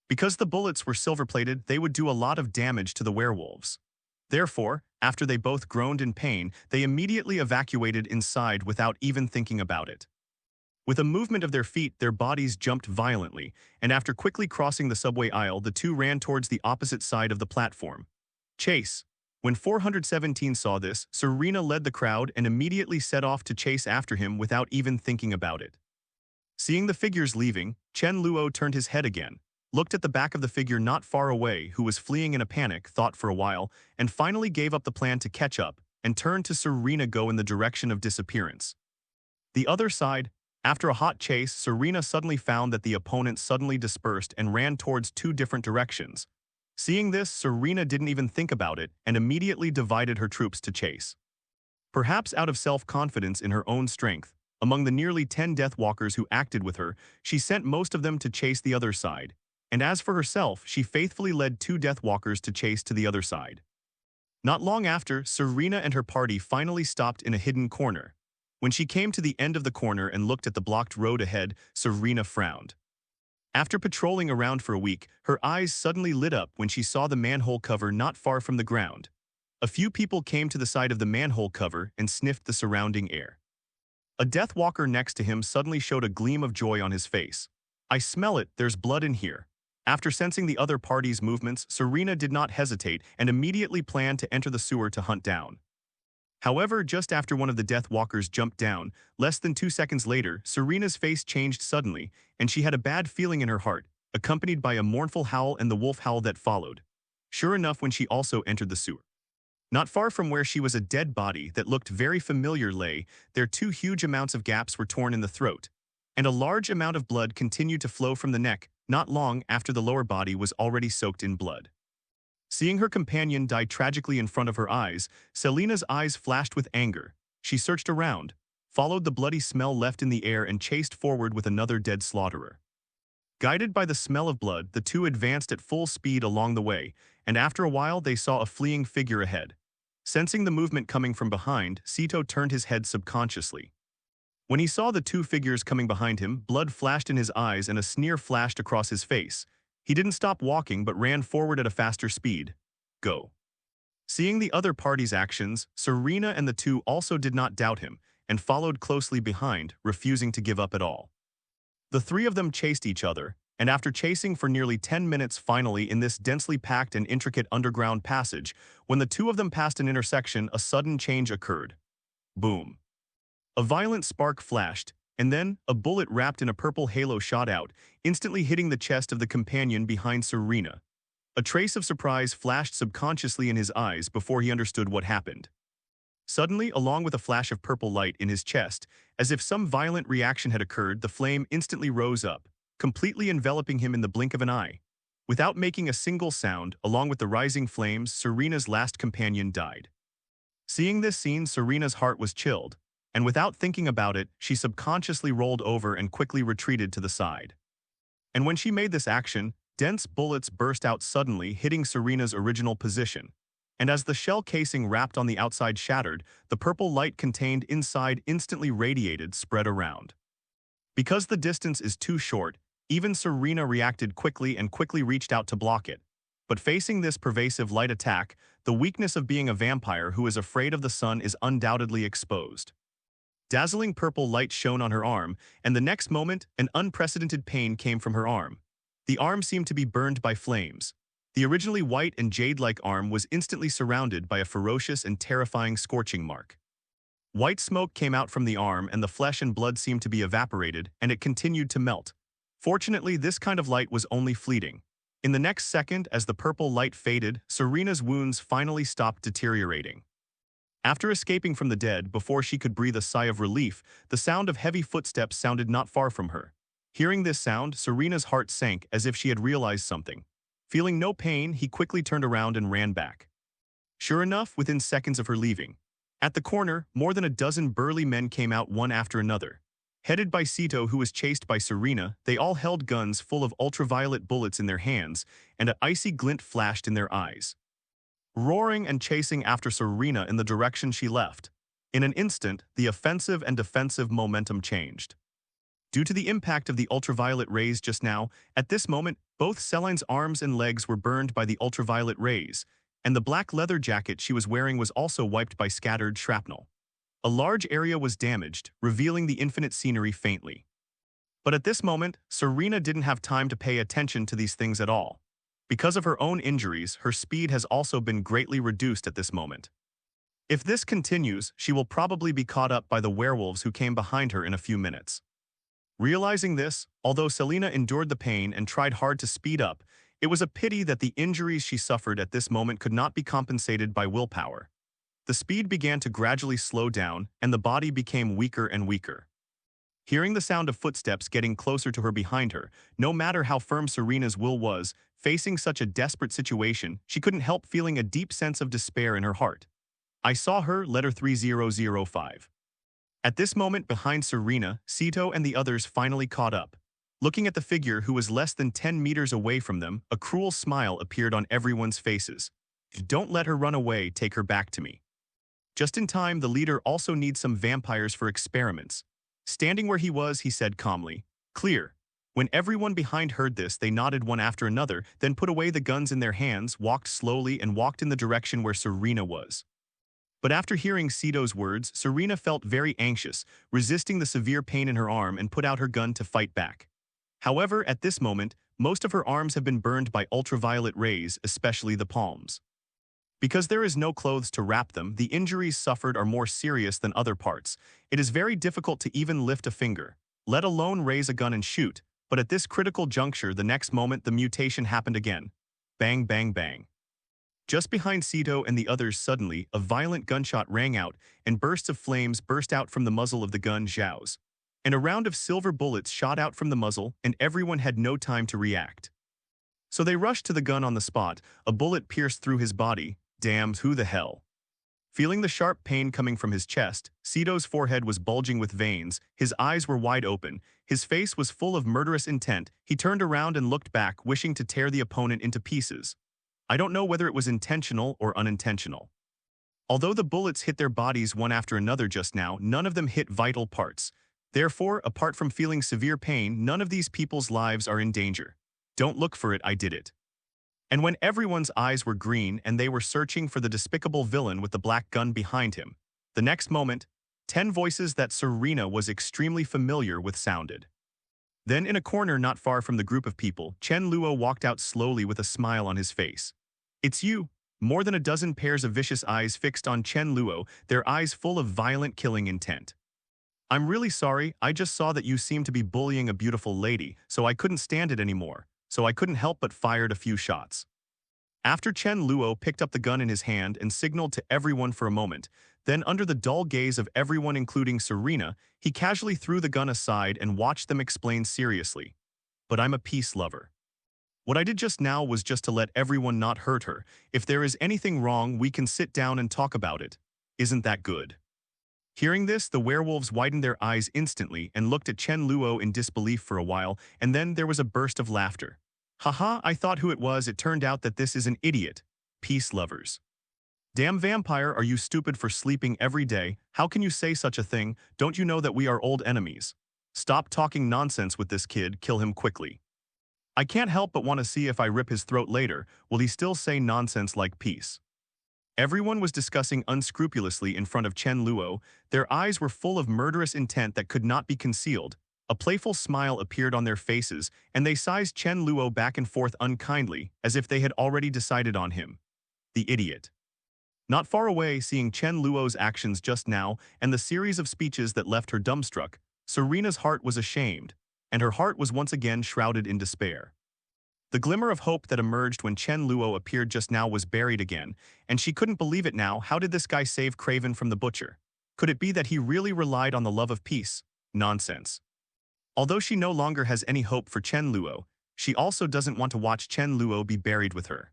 Because the bullets were silver-plated, they would do a lot of damage to the werewolves. Therefore, after they both groaned in pain, they immediately evacuated inside without even thinking about it. With a movement of their feet, their bodies jumped violently, and after quickly crossing the subway aisle, the two ran towards the opposite side of the platform. Chase. When 417 saw this, Serena led the crowd and immediately set off to chase after him without even thinking about it. Seeing the figures leaving, Chen Luo turned his head again, looked at the back of the figure not far away who was fleeing in a panic, thought for a while, and finally gave up the plan to catch up, and turned to Serena go in the direction of disappearance. The other side. After a hot chase, Serena suddenly found that the opponents suddenly dispersed and ran towards two different directions. Seeing this, Serena didn't even think about it and immediately divided her troops to chase. Perhaps out of self-confidence in her own strength, among the nearly 10 Deathwalkers who acted with her, she sent most of them to chase the other side, and as for herself, she faithfully led two Deathwalkers to chase to the other side. Not long after, Serena and her party finally stopped in a hidden corner. When she came to the end of the corner and looked at the blocked road ahead, Serena frowned. After patrolling around for a week, her eyes suddenly lit up when she saw the manhole cover not far from the ground. A few people came to the side of the manhole cover and sniffed the surrounding air. A Deathwalker next to him suddenly showed a gleam of joy on his face. "I smell it, there's blood in here." After sensing the other party's movements, Serena did not hesitate and immediately planned to enter the sewer to hunt down. However, just after one of the Deathwalkers jumped down, less than 2 seconds later, Serena's face changed suddenly, and she had a bad feeling in her heart, accompanied by a mournful howl and the wolf howl that followed. Sure enough, when she also entered the sewer. Not far from where she was a dead body that looked very familiar lay, there two huge amounts of gaps were torn in the throat, and a large amount of blood continued to flow from the neck, not long after the lower body was already soaked in blood. Seeing her companion die tragically in front of her eyes, Selena's eyes flashed with anger. She searched around, followed the bloody smell left in the air and chased forward with another dead slaughterer. Guided by the smell of blood, the two advanced at full speed along the way, and after a while they saw a fleeing figure ahead. Sensing the movement coming from behind, Sito turned his head subconsciously. When he saw the two figures coming behind him, blood flashed in his eyes and a sneer flashed across his face. He didn't stop walking but ran forward at a faster speed. Go. Seeing the other party's actions, Serena and the two also did not doubt him and followed closely behind, refusing to give up at all. The three of them chased each other, and after chasing for nearly 10 minutes finally in this densely packed and intricate underground passage, when the two of them passed an intersection, a sudden change occurred. Boom. A violent spark flashed, and then a bullet wrapped in a purple halo shot out, instantly hitting the chest of the companion behind Serena. A trace of surprise flashed subconsciously in his eyes before he understood what happened. Suddenly, along with a flash of purple light in his chest, as if some violent reaction had occurred, the flame instantly rose up, completely enveloping him in the blink of an eye. Without making a single sound, along with the rising flames, Serena's last companion died. Seeing this scene, Serena's heart was chilled, and without thinking about it, she subconsciously rolled over and quickly retreated to the side. And when she made this action, dense bullets burst out suddenly, hitting Serena's original position. And as the shell casing wrapped on the outside shattered, the purple light contained inside instantly radiated, spread around. Because the distance is too short, Even Serena reacted quickly and quickly reached out to block it. But facing this pervasive light attack, the weakness of being a vampire who is afraid of the sun is undoubtedly exposed. Dazzling purple light shone on her arm, and the next moment, an unprecedented pain came from her arm. The arm seemed to be burned by flames. The originally white and jade-like arm was instantly surrounded by a ferocious and terrifying scorching mark. White smoke came out from the arm, and the flesh and blood seemed to be evaporated, and it continued to melt. Fortunately, this kind of light was only fleeting. In the next second, as the purple light faded, Serena's wounds finally stopped deteriorating. After escaping from the dead, before she could breathe a sigh of relief, the sound of heavy footsteps sounded not far from her. Hearing this sound, Serena's heart sank as if she had realized something. Feeling no pain, he quickly turned around and ran back. Sure enough, within seconds of her leaving, at the corner, more than a dozen burly men came out one after another. Headed by Cito, who was chased by Serena, they all held guns full of ultraviolet bullets in their hands, and an icy glint flashed in their eyes. Roaring and chasing after Serena in the direction she left. In an instant, the offensive and defensive momentum changed. Due to the impact of the ultraviolet rays just now, at this moment, both Celine's arms and legs were burned by the ultraviolet rays, and the black leather jacket she was wearing was also wiped by scattered shrapnel. A large area was damaged, revealing the infinite scenery faintly. But at this moment, Serena didn't have time to pay attention to these things at all. Because of her own injuries, her speed has also been greatly reduced at this moment. If this continues, she will probably be caught up by the werewolves who came behind her in a few minutes. Realizing this, although Selena endured the pain and tried hard to speed up, it was a pity that the injuries she suffered at this moment could not be compensated by willpower. The speed began to gradually slow down, and the body became weaker and weaker. Hearing the sound of footsteps getting closer to her behind her, no matter how firm Serena's will was, facing such a desperate situation, she couldn't help feeling a deep sense of despair in her heart. I saw her, letter 3005. At this moment behind Serena, Cito and the others finally caught up. Looking at the figure who was less than 10 meters away from them, a cruel smile appeared on everyone's faces. Don't let her run away, take her back to me. Just in time, the leader also needs some vampires for experiments. Standing where he was, he said calmly, "Clear." When everyone behind heard this, they nodded one after another, then put away the guns in their hands, walked slowly, and walked in the direction where Serena was. But after hearing Cito's words, Serena felt very anxious, resisting the severe pain in her arm, and put out her gun to fight back. However, at this moment, most of her arms have been burned by ultraviolet rays, especially the palms. Because there is no clothes to wrap them, the injuries suffered are more serious than other parts. It is very difficult to even lift a finger, let alone raise a gun and shoot. But at this critical juncture, the next moment, the mutation happened again. Bang, bang, bang. Just behind Cito and the others, suddenly, a violent gunshot rang out, and bursts of flames burst out from the muzzle of the gun Zhao's. And a round of silver bullets shot out from the muzzle, and everyone had no time to react. So they rushed to the gun on the spot. A bullet pierced through his body. Damn, who the hell? Feeling the sharp pain coming from his chest, Cito's forehead was bulging with veins, his eyes were wide open, his face was full of murderous intent. He turned around and looked back, wishing to tear the opponent into pieces. I don't know whether it was intentional or unintentional. Although the bullets hit their bodies one after another just now, none of them hit vital parts. Therefore, apart from feeling severe pain, none of these people's lives are in danger. Don't look for it, I did it. And when everyone's eyes were green and they were searching for the despicable villain with the black gun behind him, the next moment, 10 voices that Serena was extremely familiar with sounded. Then in a corner not far from the group of people, Chen Luo walked out slowly with a smile on his face. It's you. More than a dozen pairs of vicious eyes fixed on Chen Luo, their eyes full of violent killing intent. I'm really sorry, I just saw that you seemed to be bullying a beautiful lady, so I couldn't stand it anymore. So I couldn't help but fired a few shots. After Chen Luo picked up the gun in his hand and signaled to everyone for a moment, then under the dull gaze of everyone including Serena, he casually threw the gun aside and watched them explain seriously. But I'm a peace lover. What I did just now was just to let everyone not hurt her. If there is anything wrong, we can sit down and talk about it. Isn't that good? Hearing this, the werewolves widened their eyes instantly and looked at Chen Luo in disbelief for a while, and then there was a burst of laughter. Haha, I thought who it was, it turned out that this is an idiot. Peace lovers. Damn vampire, are you stupid for sleeping every day? How can you say such a thing? Don't you know that we are old enemies? Stop talking nonsense with this kid, kill him quickly. I can't help but want to see if I rip his throat later, will he still say nonsense like peace? Everyone was discussing unscrupulously in front of Chen Luo. Their eyes were full of murderous intent that could not be concealed. A playful smile appeared on their faces, and they sized Chen Luo back and forth unkindly, as if they had already decided on him. The idiot. Not far away, seeing Chen Luo's actions just now and the series of speeches that left her dumbstruck, Serena's heart was ashamed, and her heart was once again shrouded in despair. The glimmer of hope that emerged when Chen Luo appeared just now was buried again, and she couldn't believe it now. How did this guy save Craven from the butcher? Could it be that he really relied on the love of peace? Nonsense. Although she no longer has any hope for Chen Luo, she also doesn't want to watch Chen Luo be buried with her.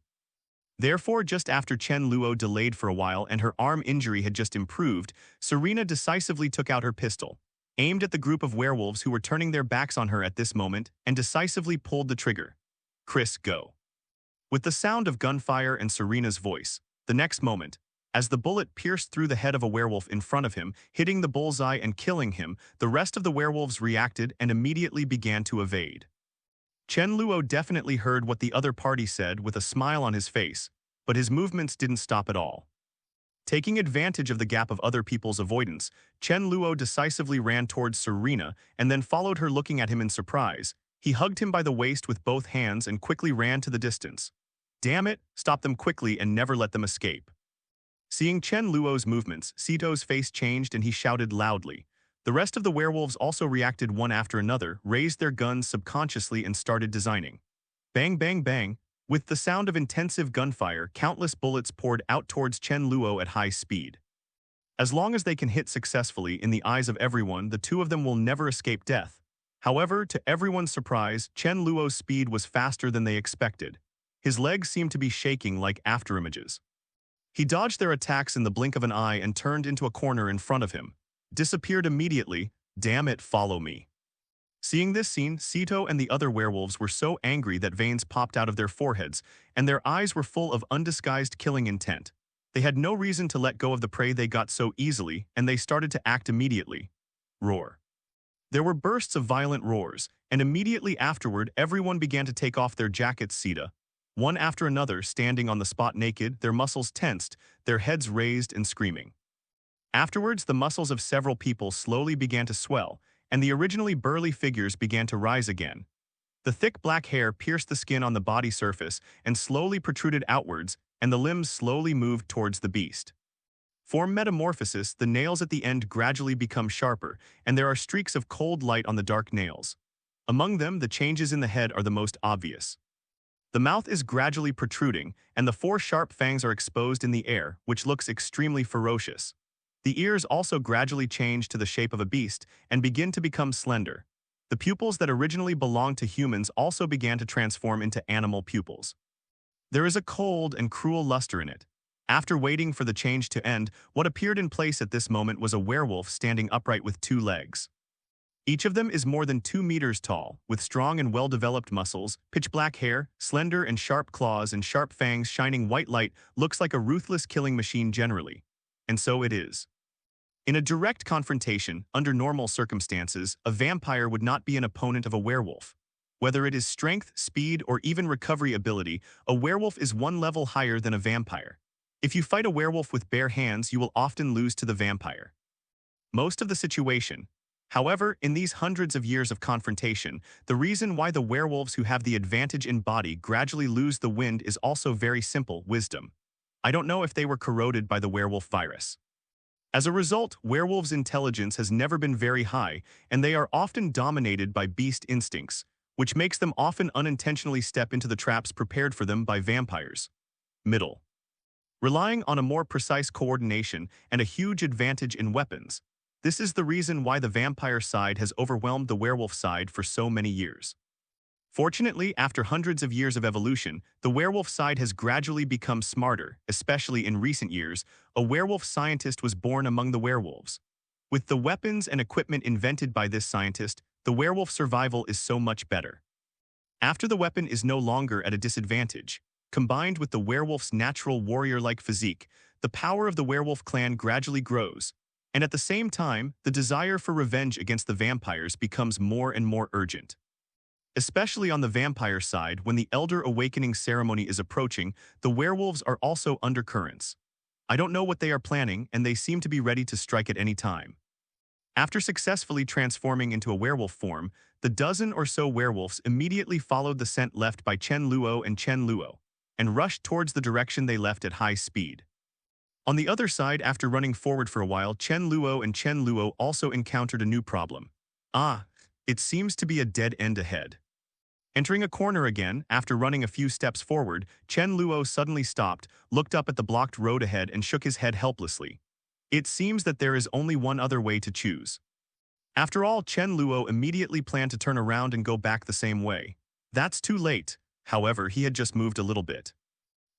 Therefore, just after Chen Luo delayed for a while and her arm injury had just improved, Serena decisively took out her pistol, aimed at the group of werewolves who were turning their backs on her at this moment, and decisively pulled the trigger. Chris, go. With the sound of gunfire and Serena's voice, the next moment, as the bullet pierced through the head of a werewolf in front of him, hitting the bullseye and killing him, the rest of the werewolves reacted and immediately began to evade. Chen Luo definitely heard what the other party said with a smile on his face, but his movements didn't stop at all. Taking advantage of the gap of other people's avoidance, Chen Luo decisively ran towards Serena and then followed her, looking at him in surprise. He hugged him by the waist with both hands and quickly ran to the distance. Damn it, stop them quickly and never let them escape. Seeing Chen Luo's movements, Sito's face changed and he shouted loudly. The rest of the werewolves also reacted one after another, raised their guns subconsciously and started designing. Bang, bang, bang. With the sound of intensive gunfire, countless bullets poured out towards Chen Luo at high speed. As long as they can hit successfully in the eyes of everyone, the two of them will never escape death. However, to everyone's surprise, Chen Luo's speed was faster than they expected. His legs seemed to be shaking like afterimages. He dodged their attacks in the blink of an eye and turned into a corner in front of him. Disappeared immediately. Damn it, follow me. Seeing this scene, Sito and the other werewolves were so angry that veins popped out of their foreheads, and their eyes were full of undisguised killing intent. They had no reason to let go of the prey they got so easily, and they started to act immediately. Roar. There were bursts of violent roars, and immediately afterward everyone began to take off their jackets. Sita, one after another, standing on the spot naked, their muscles tensed, their heads raised and screaming. Afterwards, the muscles of several people slowly began to swell, and the originally burly figures began to rise again. The thick black hair pierced the skin on the body surface and slowly protruded outwards, and the limbs slowly moved towards the beast. Form metamorphosis, the nails at the end gradually become sharper, and there are streaks of cold light on the dark nails. Among them, the changes in the head are the most obvious. The mouth is gradually protruding, and the 4 sharp fangs are exposed in the air, which looks extremely ferocious. The ears also gradually change to the shape of a beast and begin to become slender. The pupils that originally belonged to humans also began to transform into animal pupils. There is a cold and cruel luster in it. After waiting for the change to end, what appeared in place at this moment was a werewolf standing upright with 2 legs. Each of them is more than 2 meters tall, with strong and well-developed muscles, pitch black hair, slender and sharp claws and sharp fangs shining white light, looks like a ruthless killing machine generally. And so it is. In a direct confrontation, under normal circumstances, a vampire would not be an opponent of a werewolf. Whether it is strength, speed, or even recovery ability, a werewolf is one level higher than a vampire. If you fight a werewolf with bare hands, you will often lose to the vampire. Most of the situation. However, in these hundreds of years of confrontation, the reason why the werewolves who have the advantage in body gradually lose the wind is also very simple: wisdom. I don't know if they were corroded by the werewolf virus. As a result, werewolves' intelligence has never been very high, and they are often dominated by beast instincts, which makes them often unintentionally step into the traps prepared for them by vampires. Middle. Relying on a more precise coordination and a huge advantage in weapons. This is the reason why the vampire side has overwhelmed the werewolf side for so many years. Fortunately, after hundreds of years of evolution, the werewolf side has gradually become smarter, especially in recent years. A werewolf scientist was born among the werewolves. With the weapons and equipment invented by this scientist, the werewolf survival is so much better. After the weapon is no longer at a disadvantage, combined with the werewolf's natural warrior-like physique, the power of the werewolf clan gradually grows, and at the same time, the desire for revenge against the vampires becomes more and more urgent. Especially on the vampire side, when the Elder Awakening ceremony is approaching, the werewolves are also undercurrents. I don't know what they are planning, and they seem to be ready to strike at any time. After successfully transforming into a werewolf form, the dozen or so werewolves immediately followed the scent left by Chen Luo and rushed towards the direction they left at high speed. On the other side, after running forward for a while, Chen Luo also encountered a new problem. It seems to be a dead end ahead. Entering a corner again, after running a few steps forward, Chen Luo suddenly stopped, looked up at the blocked road ahead and shook his head helplessly. It seems that there is only one other way to choose. After all, Chen Luo immediately planned to turn around and go back the same way. That's too late. However, he had just moved a little bit.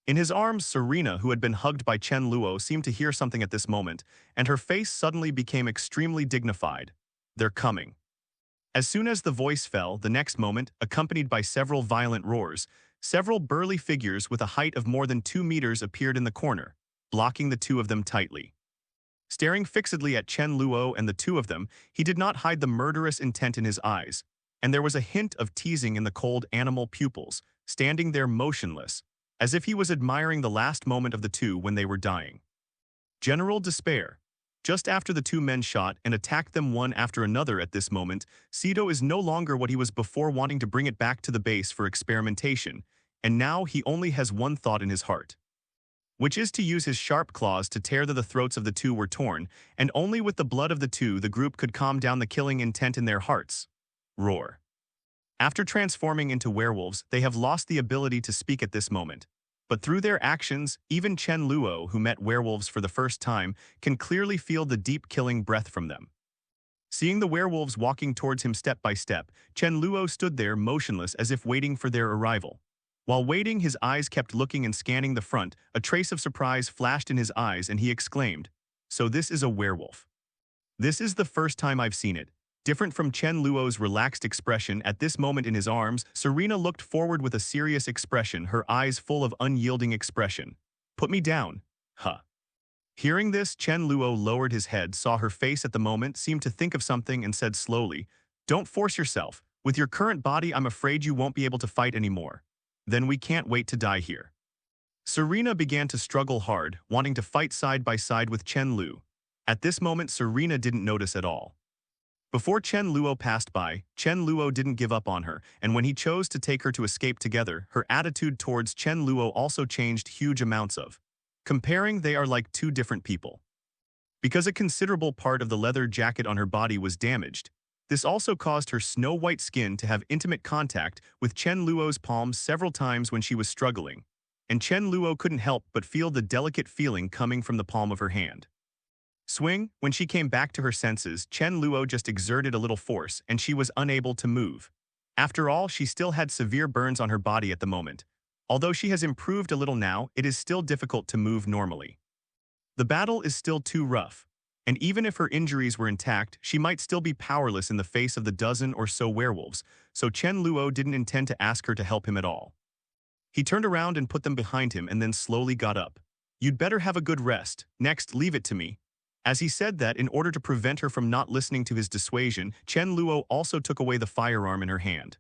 In his arms, Serena, who had been hugged by Chen Luo, seemed to hear something at this moment, and her face suddenly became extremely dignified. They're coming. As soon as the voice fell, the next moment, accompanied by several violent roars, several burly figures with a height of more than 2 meters appeared in the corner, blocking the two of them tightly. Staring fixedly at Chen Luo and the two of them, he did not hide the murderous intent in his eyes, and there was a hint of teasing in the cold animal pupils, standing there motionless, as if he was admiring the last moment of the two when they were dying. General despair. Just after the two men shot and attacked them one after another at this moment, Sito is no longer what he was before, wanting to bring it back to the base for experimentation, and now he only has one thought in his heart, which is to use his sharp claws to tear the throats of the two were torn, and only with the blood of the two the group could calm down the killing intent in their hearts. Roar. After transforming into werewolves, they have lost the ability to speak at this moment. But through their actions, even Chen Luo, who met werewolves for the first time, can clearly feel the deep killing breath from them. Seeing the werewolves walking towards him step by step, Chen Luo stood there motionless as if waiting for their arrival. While waiting, his eyes kept looking and scanning the front. A trace of surprise flashed in his eyes and he exclaimed, "So this is a werewolf. This is the first time I've seen it." Different from Chen Luo's relaxed expression at this moment in his arms, Serena looked forward with a serious expression, her eyes full of unyielding expression. "Put me down." Huh. Hearing this, Chen Luo lowered his head, saw her face at the moment, seemed to think of something and said slowly, "Don't force yourself. With your current body, I'm afraid you won't be able to fight anymore. Then we can't wait to die here." Serena began to struggle hard, wanting to fight side by side with Chen Luo. At this moment, Serena didn't notice at all. Before Chen Luo passed by, Chen Luo didn't give up on her, and when he chose to take her to escape together, her attitude towards Chen Luo also changed huge amounts of. Comparing, they are like two different people. Because a considerable part of the leather jacket on her body was damaged, this also caused her snow-white skin to have intimate contact with Chen Luo's palm several times when she was struggling, and Chen Luo couldn't help but feel the delicate feeling coming from the palm of her hand. Swing, when she came back to her senses, Chen Luo just exerted a little force and she was unable to move. After all, she still had severe burns on her body at the moment. Although she has improved a little now, it is still difficult to move normally. The battle is still too rough, and even if her injuries were intact, she might still be powerless in the face of the dozen or so werewolves, so Chen Luo didn't intend to ask her to help him at all. He turned around and put them behind him and then slowly got up. "You'd better have a good rest. Next, leave it to me." As he said that, in order to prevent her from not listening to his dissuasion, Chen Luo also took away the firearm in her hand.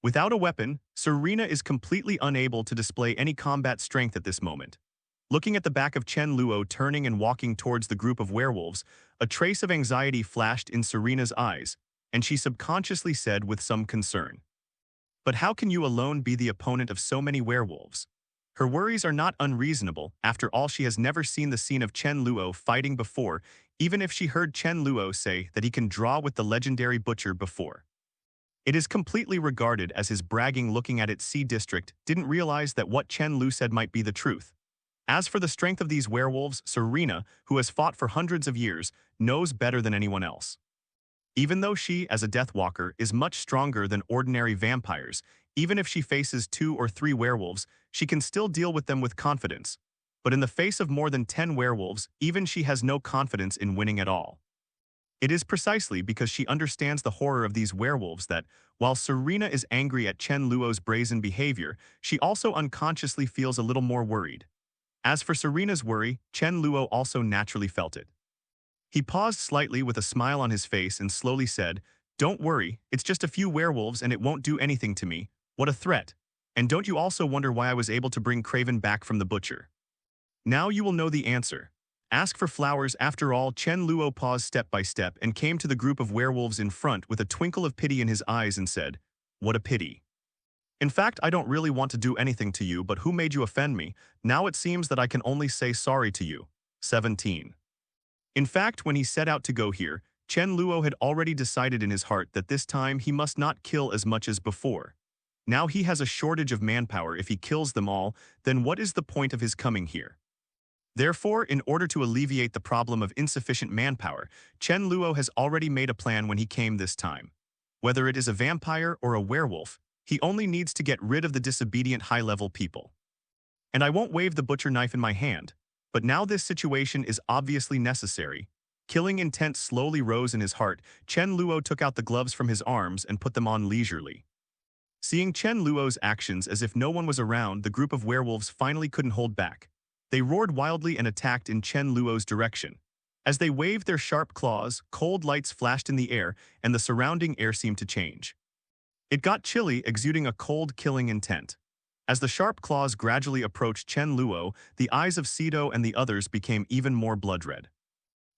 Without a weapon, Serena is completely unable to display any combat strength at this moment. Looking at the back of Chen Luo turning and walking towards the group of werewolves, a trace of anxiety flashed in Serena's eyes, and she subconsciously said with some concern, "But how can you alone be the opponent of so many werewolves?" Her worries are not unreasonable. After all, she has never seen the scene of Chen Luo fighting before, even if she heard Chen Luo say that he can draw with the legendary butcher before. It is completely regarded as his bragging. Looking at its C district, didn't realize that what Chen Luo said might be the truth. As for the strength of these werewolves, Serena, who has fought for hundreds of years, knows better than anyone else. Even though she, as a Deathwalker, is much stronger than ordinary vampires, even if she faces 2 or 3 werewolves, she can still deal with them with confidence. But in the face of more than 10 werewolves, even she has no confidence in winning at all. It is precisely because she understands the horror of these werewolves that, while Serena is angry at Chen Luo's brazen behavior, she also unconsciously feels a little more worried. As for Serena's worry, Chen Luo also naturally felt it. He paused slightly with a smile on his face and slowly said, Don't worry, it's just a few werewolves and it won't do anything to me. What a threat. And don't you also wonder why I was able to bring Craven back from the butcher? Now you will know the answer. Ask for flowers. After all, Chen Luo paused step by step and came to the group of werewolves in front with a twinkle of pity in his eyes and said, "What a pity. In fact, I don't really want to do anything to you, but who made you offend me? Now it seems that I can only say sorry to you." 17. In fact, when he set out to go here, Chen Luo had already decided in his heart that this time he must not kill as much as before. Now he has a shortage of manpower. If he kills them all, then what is the point of his coming here? Therefore, in order to alleviate the problem of insufficient manpower, Chen Luo has already made a plan when he came this time. Whether it is a vampire or a werewolf, he only needs to get rid of the disobedient high-level people. And I won't wave the butcher knife in my hand, but now this situation is obviously necessary. Killing intent slowly rose in his heart. Chen Luo took out the gloves from his arms and put them on leisurely. Seeing Chen Luo's actions as if no one was around, the group of werewolves finally couldn't hold back. They roared wildly and attacked in Chen Luo's direction. As they waved their sharp claws, cold lights flashed in the air, and the surrounding air seemed to change. It got chilly, exuding a cold, killing intent. As the sharp claws gradually approached Chen Luo, the eyes of Sito and the others became even more blood-red.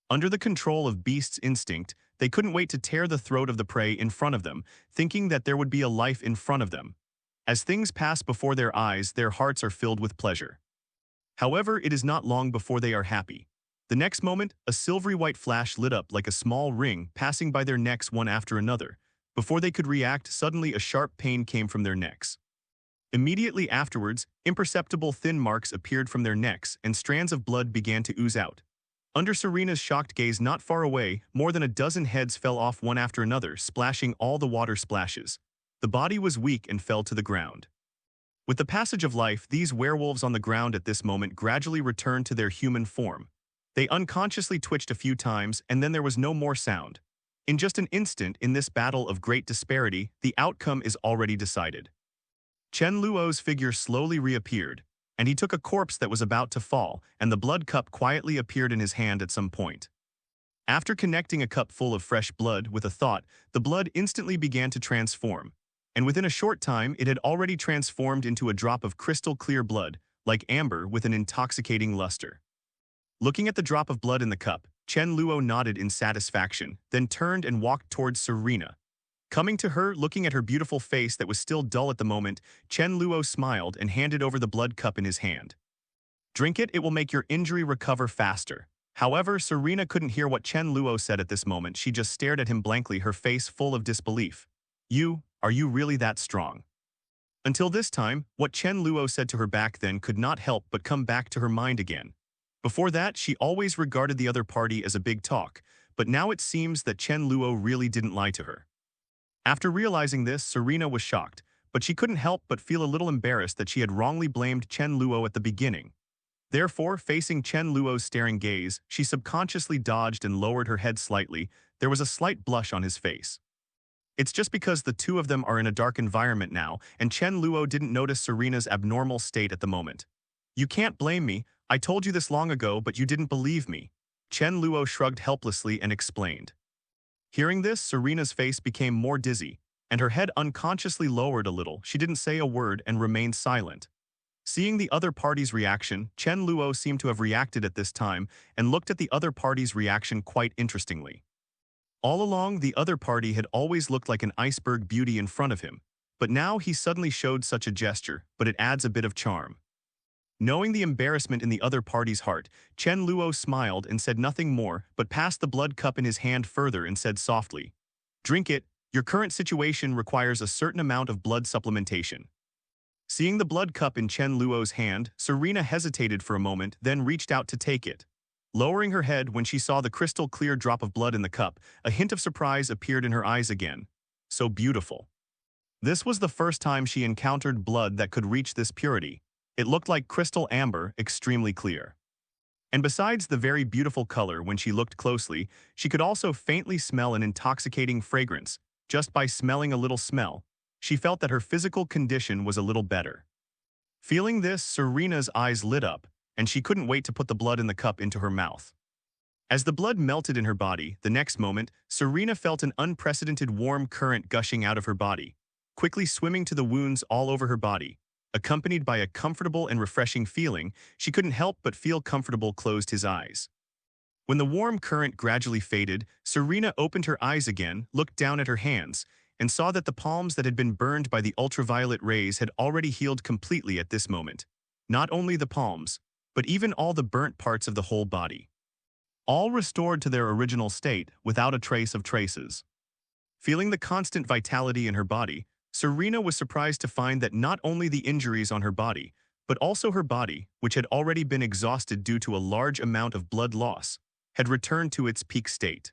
Under the control of beast's instinct, they couldn't wait to tear the throat of the prey in front of them, thinking that there would be a life in front of them. As things pass before their eyes, their hearts are filled with pleasure. However, it is not long before they are happy. The next moment, a silvery white flash lit up like a small ring, passing by their necks one after another. Before they could react, suddenly a sharp pain came from their necks. Immediately afterwards, imperceptible thin marks appeared from their necks, and strands of blood began to ooze out. Under Serena's shocked gaze not far away, more than a dozen heads fell off one after another, splashing all the water splashes. The body was weak and fell to the ground. With the passage of life, these werewolves on the ground at this moment gradually returned to their human form. They unconsciously twitched a few times, and then there was no more sound. In just an instant, in this battle of great disparity, the outcome is already decided. Chen Luo's figure slowly reappeared, and he took a corpse that was about to fall, and the blood cup quietly appeared in his hand at some point. After connecting a cup full of fresh blood with a thought, the blood instantly began to transform, and within a short time it had already transformed into a drop of crystal-clear blood, like amber with an intoxicating luster. Looking at the drop of blood in the cup, Chen Luo nodded in satisfaction, then turned and walked towards Serena. Coming to her, looking at her beautiful face that was still dull at the moment, Chen Luo smiled and handed over the blood cup in his hand. "Drink it, it will make your injury recover faster." However, Serena couldn't hear what Chen Luo said at this moment. She just stared at him blankly, her face full of disbelief. Are you really that strong?" Until this time, what Chen Luo said to her back then could not help but come back to her mind again. Before that, she always regarded the other party as a big talk, but now it seems that Chen Luo really didn't lie to her. After realizing this, Serena was shocked, but she couldn't help but feel a little embarrassed that she had wrongly blamed Chen Luo at the beginning. Therefore, facing Chen Luo's staring gaze, she subconsciously dodged and lowered her head slightly. There was a slight blush on his face. It's just because the two of them are in a dark environment now, and Chen Luo didn't notice Serena's abnormal state at the moment. "You can't blame me. I told you this long ago, but you didn't believe me." Chen Luo shrugged helplessly and explained. Hearing this, Serena's face became more dizzy, and her head unconsciously lowered a little. She didn't say a word and remained silent. Seeing the other party's reaction, Chen Luo seemed to have reacted at this time and looked at the other party's reaction quite interestingly. All along, the other party had always looked like an iceberg beauty in front of him, but now he suddenly showed such a gesture, but it adds a bit of charm. Knowing the embarrassment in the other party's heart, Chen Luo smiled and said nothing more, but passed the blood cup in his hand further and said softly, "Drink it. Your current situation requires a certain amount of blood supplementation." Seeing the blood cup in Chen Luo's hand, Serena hesitated for a moment, then reached out to take it. Lowering her head when she saw the crystal-clear drop of blood in the cup, a hint of surprise appeared in her eyes again. So beautiful. This was the first time she encountered blood that could reach this purity. It looked like crystal amber, extremely clear. And besides the very beautiful color, when she looked closely, she could also faintly smell an intoxicating fragrance. Just by smelling a little smell, she felt that her physical condition was a little better. Feeling this, Serena's eyes lit up, and she couldn't wait to put the blood in the cup into her mouth. As the blood melted in her body, the next moment, Serena felt an unprecedented warm current gushing out of her body, quickly swimming to the wounds all over her body. Accompanied by a comfortable and refreshing feeling, she couldn't help but feel comfortable closed his eyes. When the warm current gradually faded, Serena opened her eyes again, looked down at her hands, and saw that the palms that had been burned by the ultraviolet rays had already healed completely at this moment. Not only the palms, but even all the burnt parts of the whole body. All restored to their original state without a trace of traces. Feeling the constant vitality in her body, Serena was surprised to find that not only the injuries on her body, but also her body, which had already been exhausted due to a large amount of blood loss, had returned to its peak state.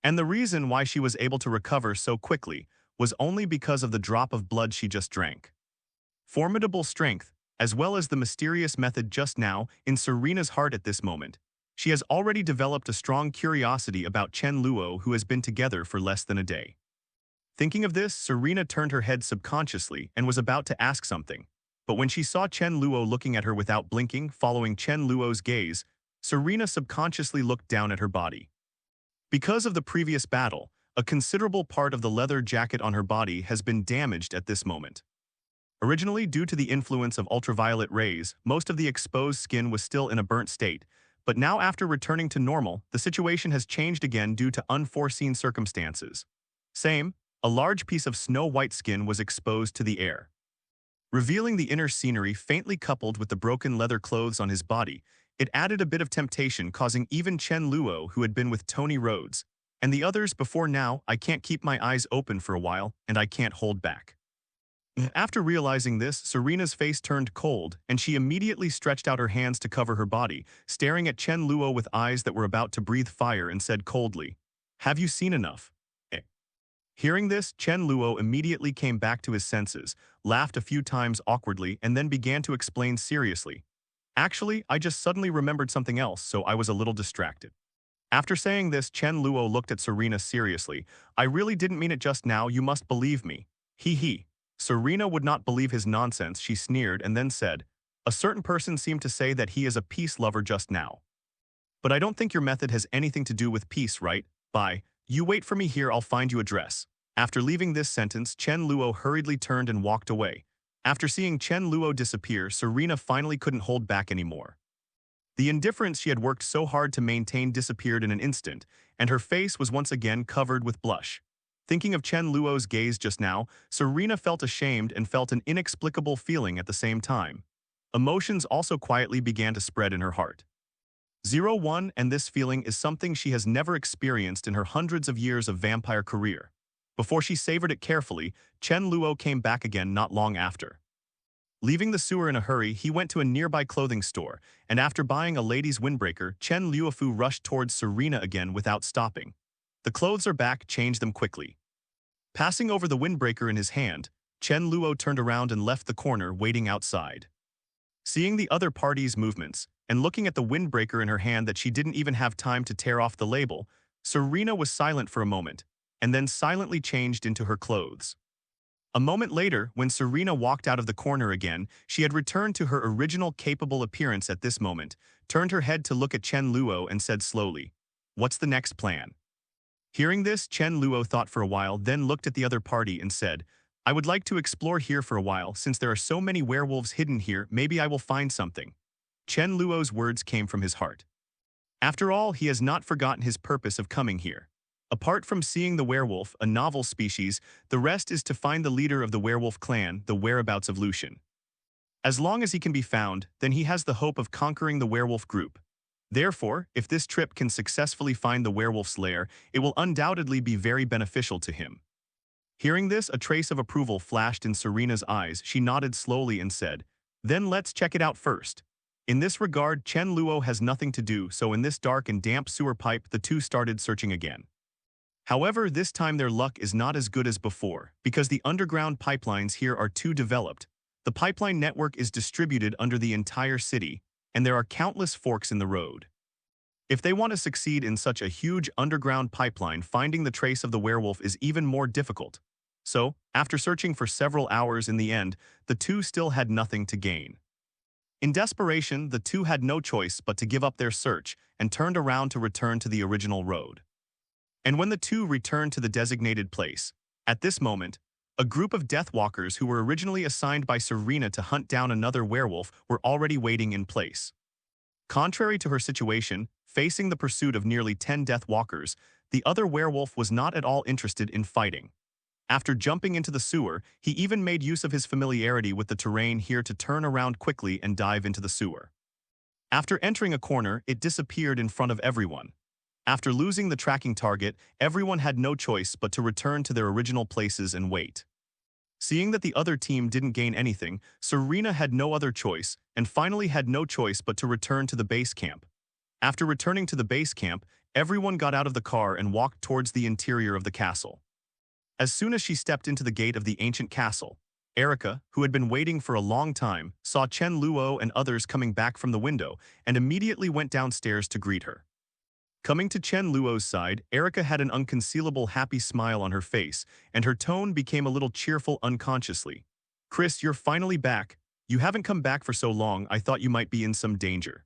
And the reason why she was able to recover so quickly was only because of the drop of blood she just drank. Formidable strength, as well as the mysterious method just now in Serena's heart at this moment. She has already developed a strong curiosity about Chen Luo, who has been together for less than a day. Thinking of this, Serena turned her head subconsciously and was about to ask something. But when she saw Chen Luo looking at her without blinking, following Chen Luo's gaze, Serena subconsciously looked down at her body. Because of the previous battle, a considerable part of the leather jacket on her body has been damaged at this moment. Originally, due to the influence of ultraviolet rays, most of the exposed skin was still in a burnt state, but now after returning to normal, the situation has changed again due to unforeseen circumstances. Same, a large piece of snow-white skin was exposed to the air, revealing the inner scenery faintly coupled with the broken leather clothes on his body. It added a bit of temptation, causing even Chen Luo, who had been with Tony Rhodes, and the others before now. I can't keep my eyes open for a while, and I can't hold back. After realizing this, Serena's face turned cold, and she immediately stretched out her hands to cover her body, staring at Chen Luo with eyes that were about to breathe fire, and said coldly, "Have you seen enough?" Hearing this, Chen Luo immediately came back to his senses, laughed a few times awkwardly, and then began to explain seriously. "Actually, I just suddenly remembered something else, so I was a little distracted." After saying this, Chen Luo looked at Serena seriously. "I really didn't mean it just now, you must believe me. He. Serena would not believe his nonsense. She sneered and then said, "A certain person seemed to say that he is a peace lover just now. But I don't think your method has anything to do with peace, right? Bye. You wait for me here, I'll find you a dress." After leaving this sentence, Chen Luo hurriedly turned and walked away. After seeing Chen Luo disappear, Serena finally couldn't hold back anymore. The indifference she had worked so hard to maintain disappeared in an instant, and her face was once again covered with blush. Thinking of Chen Luo's gaze just now, Serena felt ashamed and felt an inexplicable feeling at the same time. Emotions also quietly began to spread in her heart. 01, and this feeling is something she has never experienced in her hundreds of years of vampire career. Before she savored it carefully, Chen Luo came back again not long after. Leaving the sewer in a hurry, he went to a nearby clothing store, and after buying a lady's windbreaker, Chen Luofu rushed towards Serena again without stopping. "The clothes are back, change them quickly." Passing over the windbreaker in his hand, Chen Luo turned around and left the corner, waiting outside. Seeing the other party's movements, and looking at the windbreaker in her hand that she didn't even have time to tear off the label, Serena was silent for a moment, and then silently changed into her clothes. A moment later, when Serena walked out of the corner again, she had returned to her original capable appearance at this moment, turned her head to look at Chen Luo and said slowly, "What's the next plan?" Hearing this, Chen Luo thought for a while, then looked at the other party and said, "I would like to explore here for a while. Since there are so many werewolves hidden here, maybe I will find something." Chen Luo's words came from his heart. After all, he has not forgotten his purpose of coming here. Apart from seeing the werewolf, a novel species, the rest is to find the leader of the werewolf clan, the whereabouts of Lucian. As long as he can be found, then he has the hope of conquering the werewolf group. Therefore, if this trip can successfully find the werewolf's lair, it will undoubtedly be very beneficial to him. Hearing this, a trace of approval flashed in Serena's eyes. She nodded slowly and said, "Then let's check it out first." In this regard, Chen Luo has nothing to do, so in this dark and damp sewer pipe, the two started searching again. However, this time their luck is not as good as before, because the underground pipelines here are too developed. The pipeline network is distributed under the entire city, and there are countless forks in the road. If they want to succeed in such a huge underground pipeline, finding the trace of the werewolf is even more difficult. So, after searching for several hours in the end, the two still had nothing to gain. In desperation, the two had no choice but to give up their search and turned around to return to the original road. And when the two returned to the designated place, at this moment, a group of Deathwalkers who were originally assigned by Serena to hunt down another werewolf were already waiting in place. Contrary to her situation, facing the pursuit of nearly 10 Deathwalkers, the other werewolf was not at all interested in fighting. After jumping into the sewer, he even made use of his familiarity with the terrain here to turn around quickly and dive into the sewer. After entering a corner, it disappeared in front of everyone. After losing the tracking target, everyone had no choice but to return to their original places and wait. Seeing that the other team didn't gain anything, Serena had no other choice and finally had no choice but to return to the base camp. After returning to the base camp, everyone got out of the car and walked towards the interior of the castle. As soon as she stepped into the gate of the ancient castle, Erica, who had been waiting for a long time, saw Chen Luo and others coming back from the window and immediately went downstairs to greet her. Coming to Chen Luo's side, Erica had an unconcealable happy smile on her face, and her tone became a little cheerful unconsciously. "Chris, you're finally back. You haven't come back for so long, I thought you might be in some danger.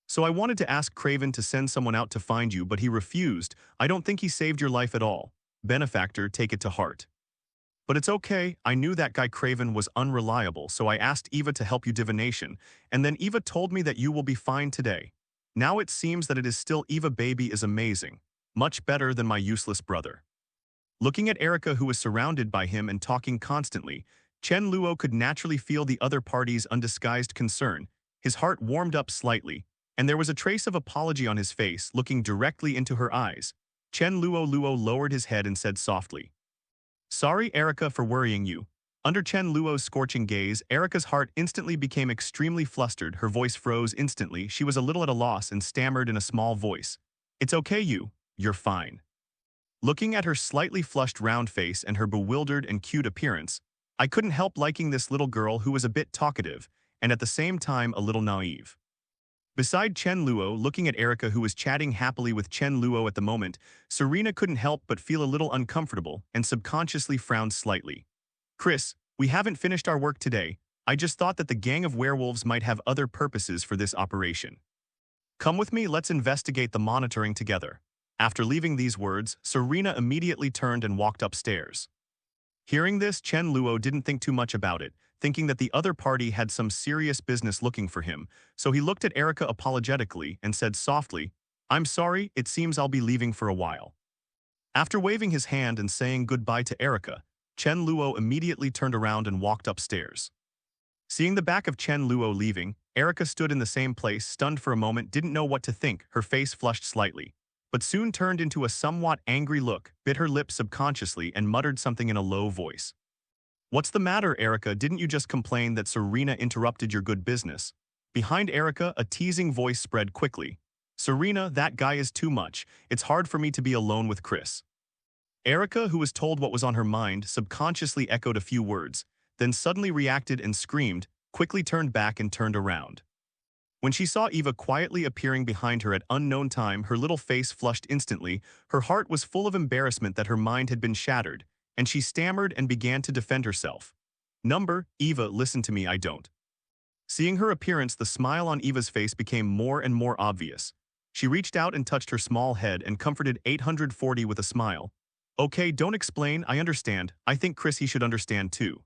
So I wanted to ask Craven to send someone out to find you, but he refused. I don't think he saved your life at all. Benefactor, take it to heart. But it's okay, I knew that guy Craven was unreliable, so I asked Eva to help you divination, and then Eva told me that you will be fine today. Now it seems that it is still Eva baby is amazing. Much better than my useless brother." Looking at Erica, who was surrounded by him and talking constantly, Chen Luo could naturally feel the other party's undisguised concern. His heart warmed up slightly, and there was a trace of apology on his face, looking directly into her eyes. Chen Luo lowered his head and said softly, "Sorry, Erica, for worrying you." Under Chen Luo's scorching gaze, Erica's heart instantly became extremely flustered. Her voice froze instantly. She was a little at a loss and stammered in a small voice, "It's okay, you're fine." Looking at her slightly flushed round face and her bewildered and cute appearance, I couldn't help liking this little girl who was a bit talkative and at the same time a little naive. Beside Chen Luo, looking at Erica, who was chatting happily with Chen Luo at the moment, Serena couldn't help but feel a little uncomfortable and subconsciously frowned slightly. "Chris, we haven't finished our work today. I just thought that the gang of werewolves might have other purposes for this operation. Come with me, let's investigate the monitoring together." After leaving these words, Serena immediately turned and walked upstairs. Hearing this, Chen Luo didn't think too much about it, thinking that the other party had some serious business looking for him, so he looked at Erica apologetically and said softly, "I'm sorry, it seems I'll be leaving for a while." After waving his hand and saying goodbye to Erica, Chen Luo immediately turned around and walked upstairs. Seeing the back of Chen Luo leaving, Erica stood in the same place, stunned for a moment, didn't know what to think, her face flushed slightly, but soon turned into a somewhat angry look, bit her lip subconsciously and muttered something in a low voice. "What's the matter, Erica? Didn't you just complain that Serena interrupted your good business?" Behind Erica, a teasing voice spread quickly. "Serena, that guy is too much. It's hard for me to be alone with Chris." Erica, who was told what was on her mind, subconsciously echoed a few words, then suddenly reacted and screamed, quickly turned back and turned around. When she saw Eva quietly appearing behind her at unknown time, her little face flushed instantly, her heart was full of embarrassment that her mind had been shattered, and she stammered and began to defend herself. "Eva, listen to me, I don't." Seeing her appearance, the smile on Eva's face became more and more obvious. She reached out and touched her small head and comforted 840 with a smile. "Okay, don't explain, I understand. I think Chris, he should understand too.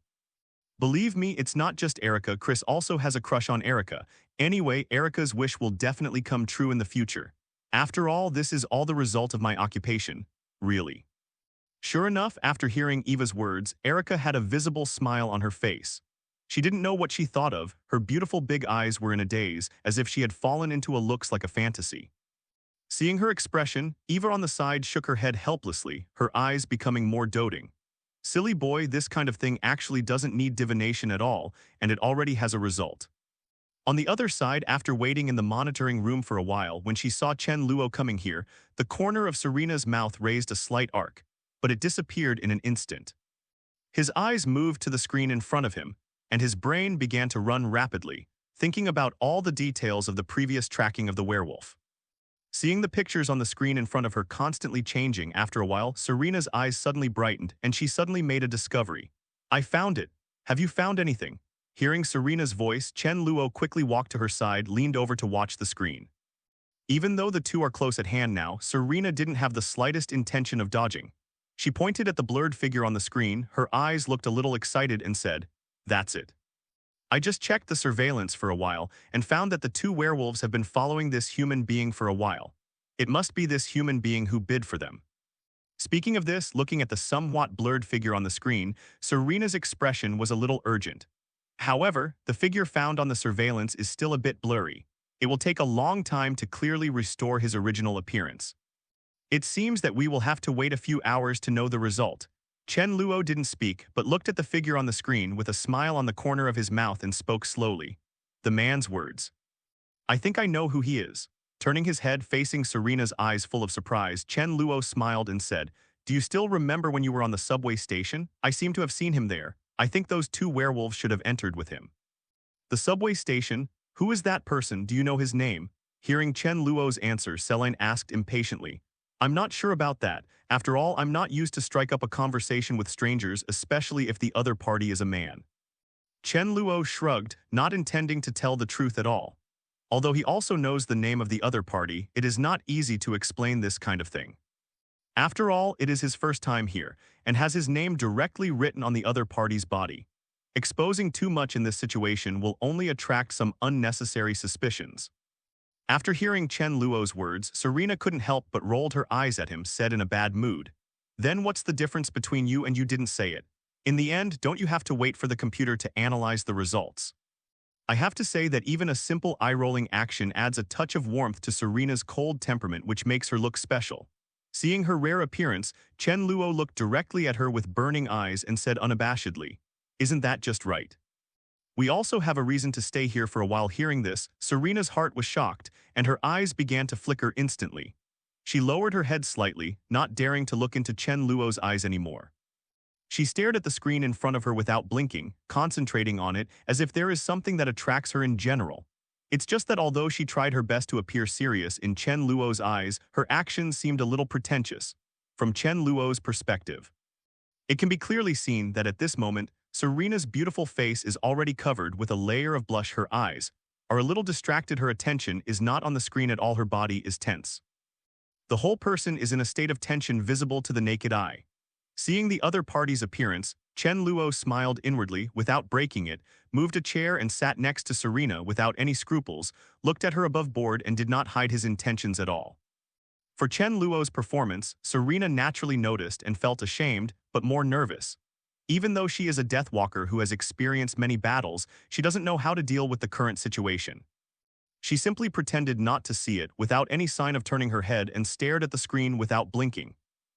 Believe me, it's not just Erica. Chris also has a crush on Erica. Anyway, Erica's wish will definitely come true in the future. After all, this is all the result of my occupation. Really." Sure enough, after hearing Eva's words, Erica had a visible smile on her face. She didn't know what she thought of. Her beautiful big eyes were in a daze, as if she had fallen into a looks like a fantasy. Seeing her expression, Eva on the side shook her head helplessly, her eyes becoming more doting. "Silly boy, this kind of thing actually doesn't need divination at all, and it already has a result." On the other side, after waiting in the monitoring room for a while, when she saw Chen Luo coming here, the corner of Serena's mouth raised a slight arc, but it disappeared in an instant. His eyes moved to the screen in front of him, and his brain began to run rapidly, thinking about all the details of the previous tracking of the werewolf. Seeing the pictures on the screen in front of her constantly changing after a while, Serena's eyes suddenly brightened, and she suddenly made a discovery. "I found it. Have you found anything?" Hearing Serena's voice, Chen Luo quickly walked to her side, leaned over to watch the screen. Even though the two are close at hand now, Serena didn't have the slightest intention of dodging. She pointed at the blurred figure on the screen, her eyes looked a little excited and said, "That's it. I just checked the surveillance for a while and found that the two werewolves have been following this human being for a while. It must be this human being who bid for them." Speaking of this, looking at the somewhat blurred figure on the screen, Serena's expression was a little urgent. However, the figure found on the surveillance is still a bit blurry. It will take a long time to clearly restore his original appearance. It seems that we will have to wait a few hours to know the result. Chen Luo didn't speak, but looked at the figure on the screen with a smile on the corner of his mouth and spoke slowly. The man's words. "I think I know who he is." Turning his head facing Serena's eyes full of surprise, Chen Luo smiled and said, "Do you still remember when you were on the subway station? I seem to have seen him there. I think those two werewolves should have entered with him." "The subway station? Who is that person? Do you know his name?" Hearing Chen Luo's answer, Celine asked impatiently. "I'm not sure about that. After all, I'm not used to strike up a conversation with strangers, especially if the other party is a man." Chen Luo shrugged, not intending to tell the truth at all. Although he also knows the name of the other party, it is not easy to explain this kind of thing. After all, it is his first time here, and has his name directly written on the other party's body. Exposing too much in this situation will only attract some unnecessary suspicions. After hearing Chen Luo's words, Serena couldn't help but rolled her eyes at him, said in a bad mood, "Then what's the difference between you and you didn't say it? In the end, don't you have to wait for the computer to analyze the results?" I have to say that even a simple eye-rolling action adds a touch of warmth to Serena's cold temperament, which makes her look special. Seeing her rare appearance, Chen Luo looked directly at her with burning eyes and said unabashedly, "Isn't that just right? We also have a reason to stay here for a while." Hearing this, Serena's heart was shocked, and her eyes began to flicker instantly. She lowered her head slightly, not daring to look into Chen Luo's eyes anymore. She stared at the screen in front of her without blinking, concentrating on it as if there is something that attracts her in general. It's just that although she tried her best to appear serious, in Chen Luo's eyes, her actions seemed a little pretentious. From Chen Luo's perspective, it can be clearly seen that at this moment, Serena's beautiful face is already covered with a layer of blush. Her eyes are a little distracted. Her attention is not on the screen at all. Her body is tense. The whole person is in a state of tension visible to the naked eye. Seeing the other party's appearance, Chen Luo smiled inwardly without breaking it, moved a chair and sat next to Serena without any scruples, looked at her above board and did not hide his intentions at all. For Chen Luo's performance, Serena naturally noticed and felt ashamed, but more nervous. Even though she is a Deathwalker who has experienced many battles, she doesn't know how to deal with the current situation. She simply pretended not to see it without any sign of turning her head and stared at the screen without blinking.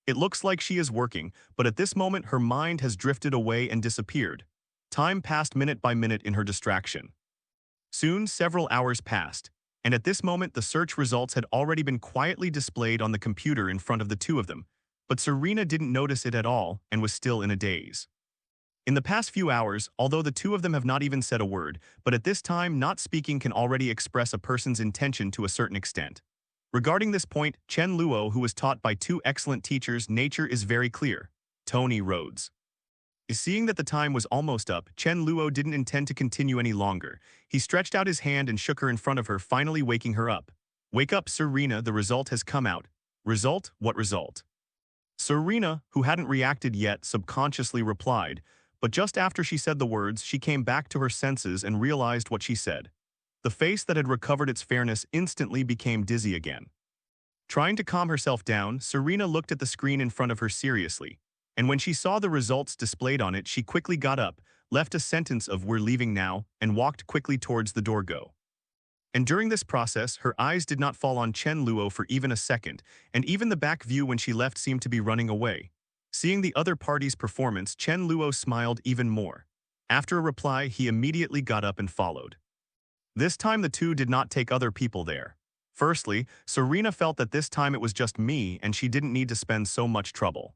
It looks like she is working, but at this moment her mind has drifted away and disappeared. Time passed minute by minute in her distraction. Soon, several hours passed, and at this moment the search results had already been quietly displayed on the computer in front of the two of them, but Serena didn't notice it at all and was still in a daze. In the past few hours, although the two of them have not even said a word, but at this time not speaking can already express a person's intention to a certain extent. Regarding this point, Chen Luo, who was taught by two excellent teachers, nature is very clear. Tony Rhodes. Seeing that the time was almost up, Chen Luo didn't intend to continue any longer. He stretched out his hand and shook her in front of her, finally waking her up. "Wake up, Serena, the result has come out." "Result? What result?" Serena, who hadn't reacted yet, subconsciously replied, but just after she said the words, she came back to her senses and realized what she said. The face that had recovered its fairness instantly became dizzy again. Trying to calm herself down, Serena looked at the screen in front of her seriously, and when she saw the results displayed on it, she quickly got up, left a sentence of "We're leaving now," and walked quickly towards the door. Go. And during this process, her eyes did not fall on Chen Luo for even a second, and even the back view when she left seemed to be running away. Seeing the other party's performance, Chen Luo smiled even more. After a reply, he immediately got up and followed. This time the two did not take other people there. Firstly, Serena felt that this time it was just me and she didn't need to spend so much trouble.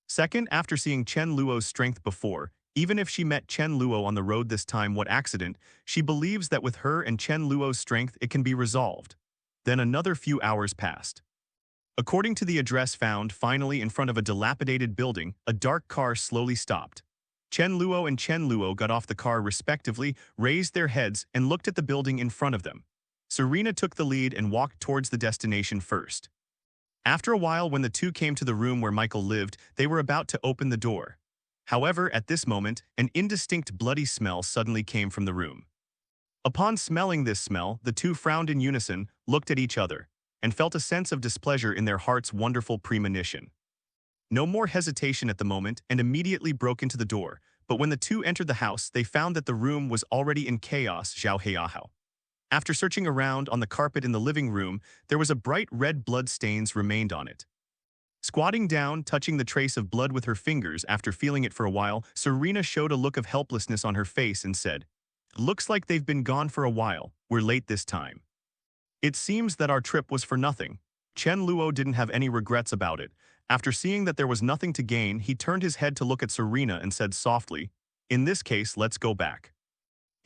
Second, after seeing Chen Luo's strength before, even if she met Chen Luo on the road this time, what accident, she believes that with her and Chen Luo's strength it can be resolved. Then another few hours passed. According to the address found finally in front of a dilapidated building, a dark car slowly stopped. Chen Luo and Chen Luo got off the car respectively, raised their heads, and looked at the building in front of them. Serena took the lead and walked towards the destination first. After a while, when the two came to the room where Michael lived, they were about to open the door. However, at this moment, an indistinct bloody smell suddenly came from the room. Upon smelling this smell, the two frowned in unison, looked at each other, and felt a sense of displeasure in their heart's wonderful premonition. No more hesitation at the moment, and immediately broke into the door, but when the two entered the house, they found that the room was already in chaos. Zhao Heihao. After searching around on the carpet in the living room, there was a bright red blood stains remained on it. Squatting down, touching the trace of blood with her fingers after feeling it for a while, Serena showed a look of helplessness on her face and said, "Looks like they've been gone for a while. We're late this time." It seems that our trip was for nothing. Chen Luo didn't have any regrets about it. After seeing that there was nothing to gain, he turned his head to look at Serena and said softly, "In this case, let's go back.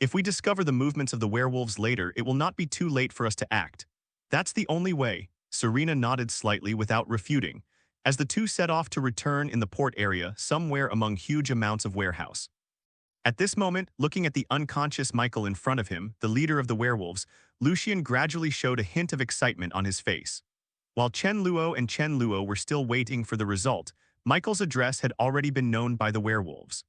If we discover the movements of the werewolves later, it will not be too late for us to act. That's the only way." Serena nodded slightly without refuting, as the two set off to return in the port area somewhere among huge amounts of warehouse. At this moment, looking at the unconscious Michael in front of him, the leader of the werewolves, Lucian gradually showed a hint of excitement on his face. While Chen Luo and Chen Luo were still waiting for the result, Michael's address had already been known by the werewolves.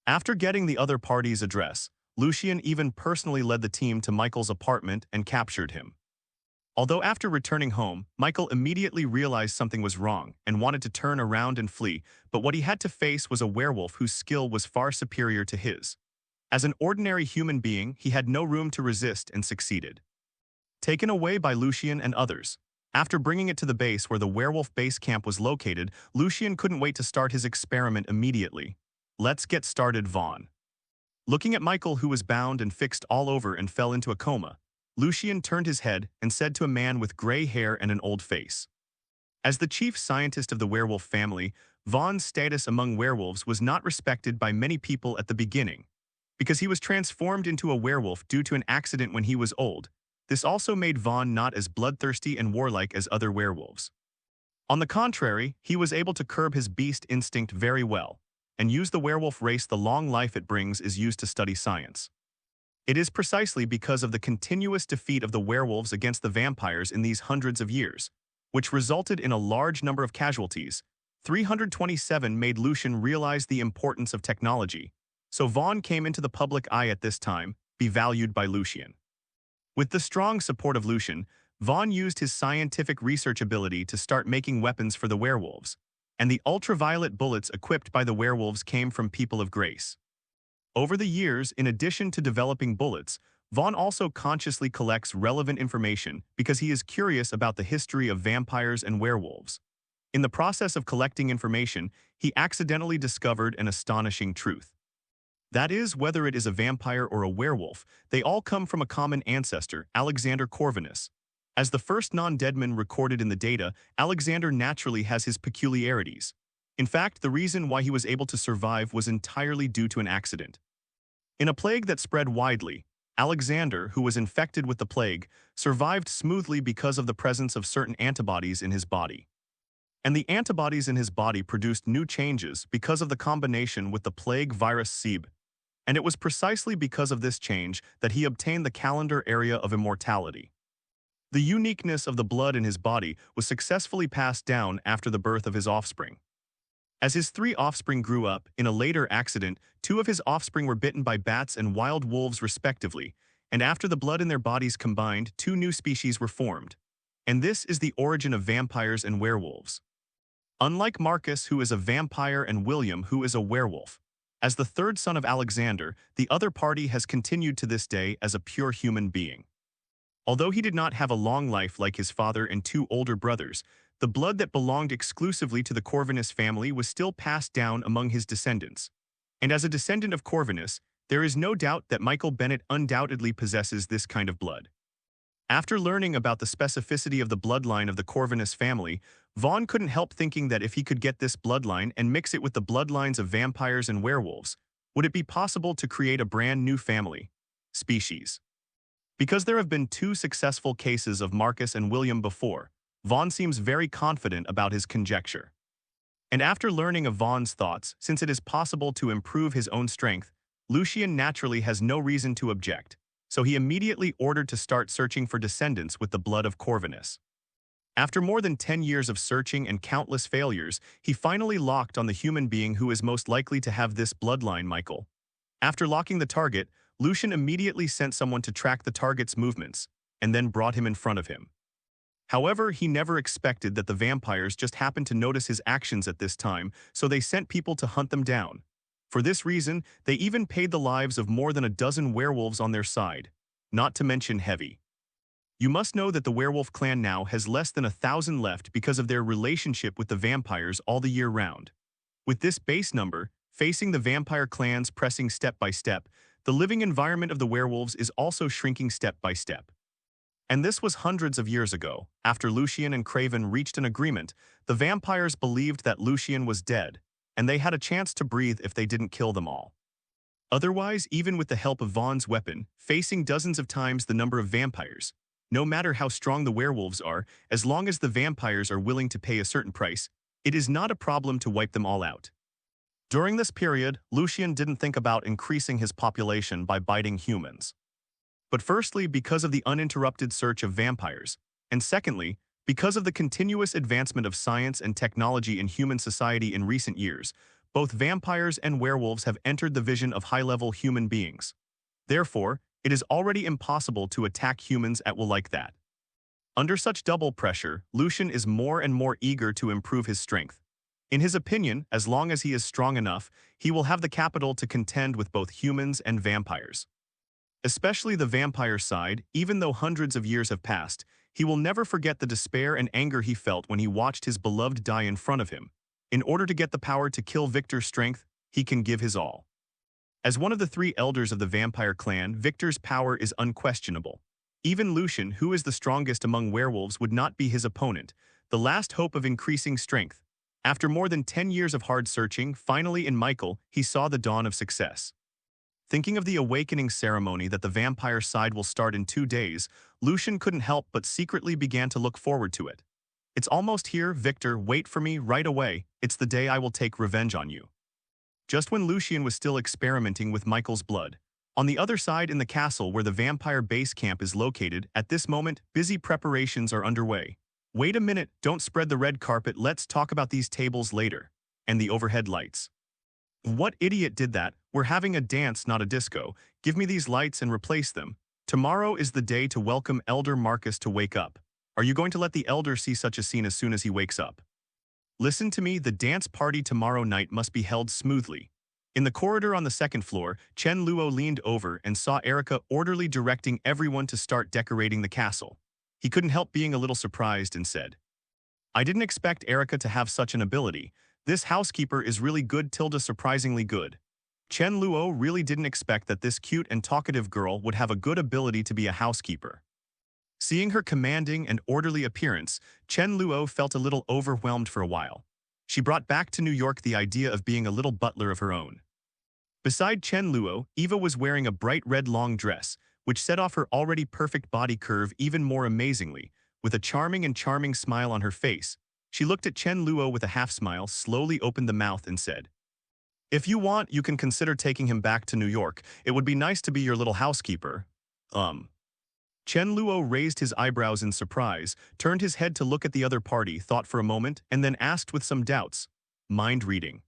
After getting the other party's address, Lucian even personally led the team to Michael's apartment and captured him. Although after returning home, Michael immediately realized something was wrong and wanted to turn around and flee, but what he had to face was a werewolf whose skill was far superior to his. As an ordinary human being, he had no room to resist and succeeded. Taken away by Lucian and others, after bringing it to the base where the werewolf base camp was located, Lucian couldn't wait to start his experiment immediately. "Let's get started, Vaughn." Looking at Michael, who was bound and fixed all over and fell into a coma, Lucian turned his head and said to a man with gray hair and an old face. As the chief scientist of the werewolf family, Vaughn's status among werewolves was not respected by many people at the beginning, because he was transformed into a werewolf due to an accident when he was old. This also made Vaughn not as bloodthirsty and warlike as other werewolves. On the contrary, he was able to curb his beast instinct very well, and use the werewolf race. The long life it brings is used to study science. It is precisely because of the continuous defeat of the werewolves against the vampires in these hundreds of years, which resulted in a large number of casualties. 327 made Lucian realize the importance of technology, so Vaughn came into the public eye at this time, be valued by Lucian. With the strong support of Lucian, Vaughn used his scientific research ability to start making weapons for the werewolves, and the ultraviolet bullets equipped by the werewolves came from people of grace. Over the years, in addition to developing bullets, Vaughn also consciously collects relevant information because he is curious about the history of vampires and werewolves. In the process of collecting information, he accidentally discovered an astonishing truth. That is, whether it is a vampire or a werewolf, they all come from a common ancestor, Alexander Corvinus. As the first non-deadman recorded in the data, Alexander naturally has his peculiarities. In fact, the reason why he was able to survive was entirely due to an accident. In a plague that spread widely, Alexander, who was infected with the plague, survived smoothly because of the presence of certain antibodies in his body. And the antibodies in his body produced new changes because of the combination with the plague virus SIB. And it was precisely because of this change that he obtained the calendar area of immortality. The uniqueness of the blood in his body was successfully passed down after the birth of his offspring. As his 3 offspring grew up, in a later accident, 2 of his offspring were bitten by bats and wild wolves respectively, and after the blood in their bodies combined, 2 new species were formed. And this is the origin of vampires and werewolves. Unlike Marcus, who is a vampire, and William, who is a werewolf, as the 3rd son of Alexander, the other party has continued to this day as a pure human being. Although he did not have a long life like his father and 2 older brothers, the blood that belonged exclusively to the Corvinus family was still passed down among his descendants. And as a descendant of Corvinus, there is no doubt that Michael Bennett undoubtedly possesses this kind of blood. After learning about the specificity of the bloodline of the Corvinus family, Vaughn couldn't help thinking that if he could get this bloodline and mix it with the bloodlines of vampires and werewolves, would it be possible to create a brand new family, species? Because there have been 2 successful cases of Marcus and William before, Vaughn seems very confident about his conjecture. And after learning of Vaughn's thoughts, since it is possible to improve his own strength, Lucian naturally has no reason to object, so he immediately ordered to start searching for descendants with the blood of Corvinus. After more than 10 years of searching and countless failures, he finally locked on the human being who is most likely to have this bloodline, Michael. After locking the target, Lucian immediately sent someone to track the target's movements, and then brought him in front of him. However, he never expected that the vampires just happened to notice his actions at this time, so they sent people to hunt them down. For this reason, they even paid the lives of more than a dozen werewolves on their side, not to mention Heavy. You must know that the werewolf clan now has less than 1,000 left because of their relationship with the vampires all the year round. With this base number, facing the vampire clans pressing step by step, the living environment of the werewolves is also shrinking step by step. And this was hundreds of years ago. After Lucian and Craven reached an agreement, the vampires believed that Lucian was dead, and they had a chance to breathe if they didn't kill them all. Otherwise, even with the help of Vaughn's weapon, facing dozens of times the number of vampires, no matter how strong the werewolves are, as long as the vampires are willing to pay a certain price, it is not a problem to wipe them all out. During this period, Lucian didn't think about increasing his population by biting humans. But firstly, because of the uninterrupted search of vampires, and secondly, because of the continuous advancement of science and technology in human society in recent years, both vampires and werewolves have entered the vision of high-level human beings. Therefore, it is already impossible to attack humans at will like that. Under such double pressure, Lucian is more and more eager to improve his strength. In his opinion, as long as he is strong enough, he will have the capital to contend with both humans and vampires. Especially the vampire side, even though hundreds of years have passed, he will never forget the despair and anger he felt when he watched his beloved die in front of him. In order to get the power to kill Victor's strength, he can give his all. As one of the 3 elders of the vampire clan, Victor's power is unquestionable. Even Lucian, who is the strongest among werewolves, would not be his opponent, the last hope of increasing strength. After more than 10 years of hard searching, finally in Michael, he saw the dawn of success. Thinking of the awakening ceremony that the vampire side will start in 2 days, Lucian couldn't help but secretly began to look forward to it. It's almost here, Victor, wait for me right away, it's the day I will take revenge on you. Just when Lucian was still experimenting with Michael's blood, on the other side in the castle where the vampire base camp is located, at this moment, busy preparations are underway. Wait a minute, don't spread the red carpet, let's talk about these tables later. And the overhead lights. What idiot did that? We're having a dance, not a disco. Give me these lights and replace them. Tomorrow is the day to welcome Elder Marcus to wake up. Are you going to let the Elder see such a scene as soon as he wakes up? Listen to me, the dance party tomorrow night must be held smoothly. In the corridor on the 2nd floor, Chen Luo leaned over and saw Erica orderly directing everyone to start decorating the castle. He couldn't help being a little surprised and said, I didn't expect Erica to have such an ability. This housekeeper is really good, surprisingly good. Chen Luo really didn't expect that this cute and talkative girl would have a good ability to be a housekeeper. Seeing her commanding and orderly appearance, Chen Luo felt a little overwhelmed for a while. She brought back to New York the idea of being a little butler of her own. Beside Chen Luo, Eva was wearing a bright red long dress, which set off her already perfect body curve even more amazingly. With a charming smile on her face, she looked at Chen Luo with a half-smile, slowly opened the mouth and said, If you want, you can consider taking him back to New York. It would be nice to be your little housekeeper. Chen Luo raised his eyebrows in surprise, turned his head to look at the other party, thought for a moment, and then asked with some doubts, mind reading.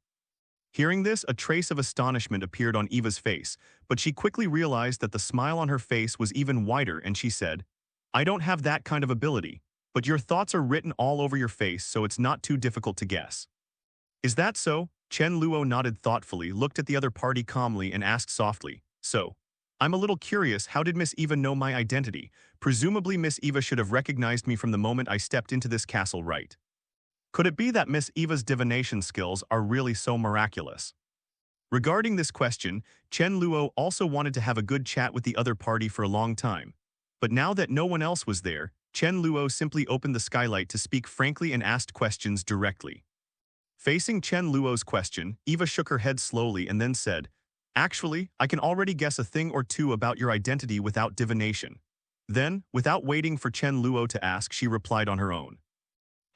Hearing this, a trace of astonishment appeared on Eva's face, but she quickly realized that the smile on her face was even wider and she said, I don't have that kind of ability, but your thoughts are written all over your face, so it's not too difficult to guess. Is that so? Chen Luo nodded thoughtfully, looked at the other party calmly and asked softly, So, I'm a little curious, how did Miss Eva know my identity? Presumably Miss Eva should have recognized me from the moment I stepped into this castle, right? Could it be that Miss Eva's divination skills are really so miraculous? Regarding this question, Chen Luo also wanted to have a good chat with the other party for a long time. But now that no one else was there, Chen Luo simply opened the skylight to speak frankly and asked questions directly. Facing Chen Luo's question, Eva shook her head slowly and then said, Actually, I can already guess a thing or two about your identity without divination. Then, without waiting for Chen Luo to ask, she replied on her own.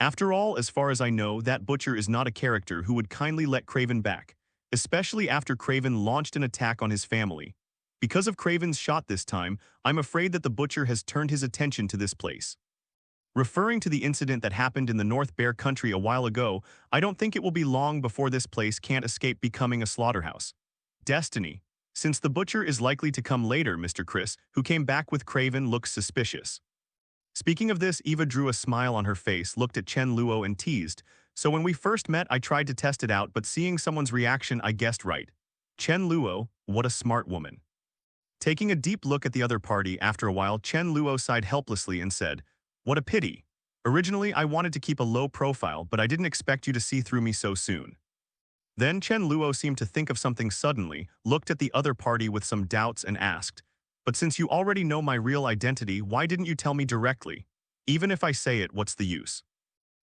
After all, as far as I know, that butcher is not a character who would kindly let Craven back, especially after Craven launched an attack on his family. Because of Craven's shot this time, I'm afraid that the butcher has turned his attention to this place. Referring to the incident that happened in the North Bear Country a while ago, I don't think it will be long before this place can't escape becoming a slaughterhouse. Destiny. Since the butcher is likely to come later, Mr. Chris, who came back with Craven, looks suspicious. Speaking of this, Eva drew a smile on her face, looked at Chen Luo and teased, "So when we first met, I tried to test it out, but seeing someone's reaction, I guessed right. Chen Luo, what a smart woman." Taking a deep look at the other party, after a while, Chen Luo sighed helplessly and said, "What a pity. Originally, I wanted to keep a low profile, but I didn't expect you to see through me so soon." Then Chen Luo seemed to think of something suddenly, looked at the other party with some doubts and asked, "But since you already know my real identity, why didn't you tell me directly? Even if I say it, what's the use?"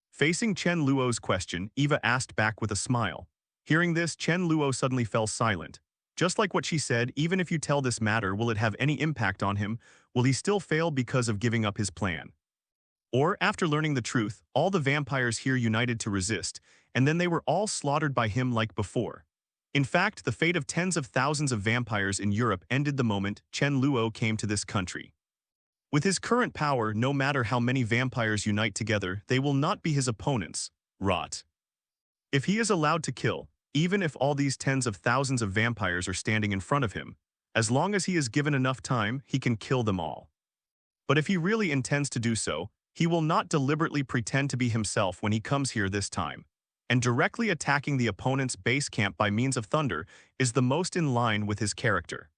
Facing Chen Luo's question, Eva asked back with a smile. Hearing this, Chen Luo suddenly fell silent. Just like what she said, even if you tell this matter, will it have any impact on him? Will he still fail because of giving up his plan? Or, after learning the truth, all the vampires here united to resist, and then they were all slaughtered by him like before. In fact, the fate of tens of thousands of vampires in Europe ended the moment Chen Luo came to this country. With his current power, no matter how many vampires unite together, they will not be his opponents. Rot. If he is allowed to kill, even if all these tens of thousands of vampires are standing in front of him, as long as he is given enough time, he can kill them all. But if he really intends to do so, he will not deliberately pretend to be himself when he comes here this time. And directly attacking the opponent's base camp by means of thunder is the most in line with his character.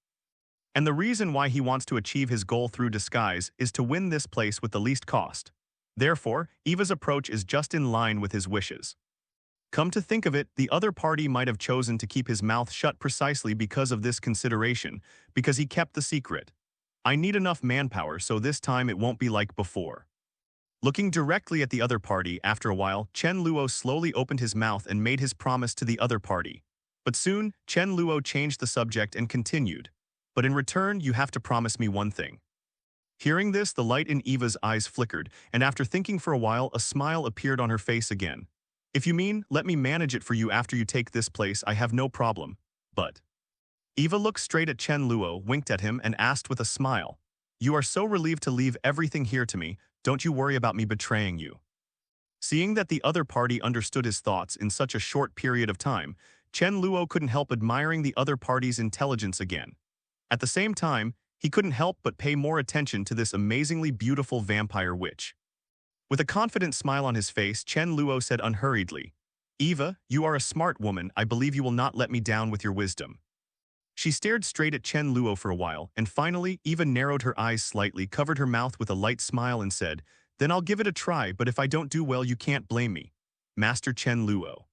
And the reason why he wants to achieve his goal through disguise is to win this place with the least cost. Therefore, Eva's approach is just in line with his wishes. Come to think of it, the other party might have chosen to keep his mouth shut precisely because of this consideration, because he kept the secret. I need enough manpower, so this time it won't be like before. Looking directly at the other party, after a while, Chen Luo slowly opened his mouth and made his promise to the other party. But soon, Chen Luo changed the subject and continued, "But in return, you have to promise me one thing." Hearing this, the light in Eva's eyes flickered, and after thinking for a while, a smile appeared on her face again. "If you mean, let me manage it for you after you take this place, I have no problem. But..." Eva looked straight at Chen Luo, winked at him, and asked with a smile, "You are so relieved to leave everything here to me, don't you worry about me betraying you." Seeing that the other party understood his thoughts in such a short period of time, Chen Luo couldn't help admiring the other party's intelligence again. At the same time, he couldn't help but pay more attention to this amazingly beautiful vampire witch. With a confident smile on his face, Chen Luo said unhurriedly, "Eva, you are a smart woman, I believe you will not let me down with your wisdom." She stared straight at Chen Luo for a while, and finally, Eva narrowed her eyes slightly, covered her mouth with a light smile and said, "Then I'll give it a try, but if I don't do well, you can't blame me. Master Chen Luo."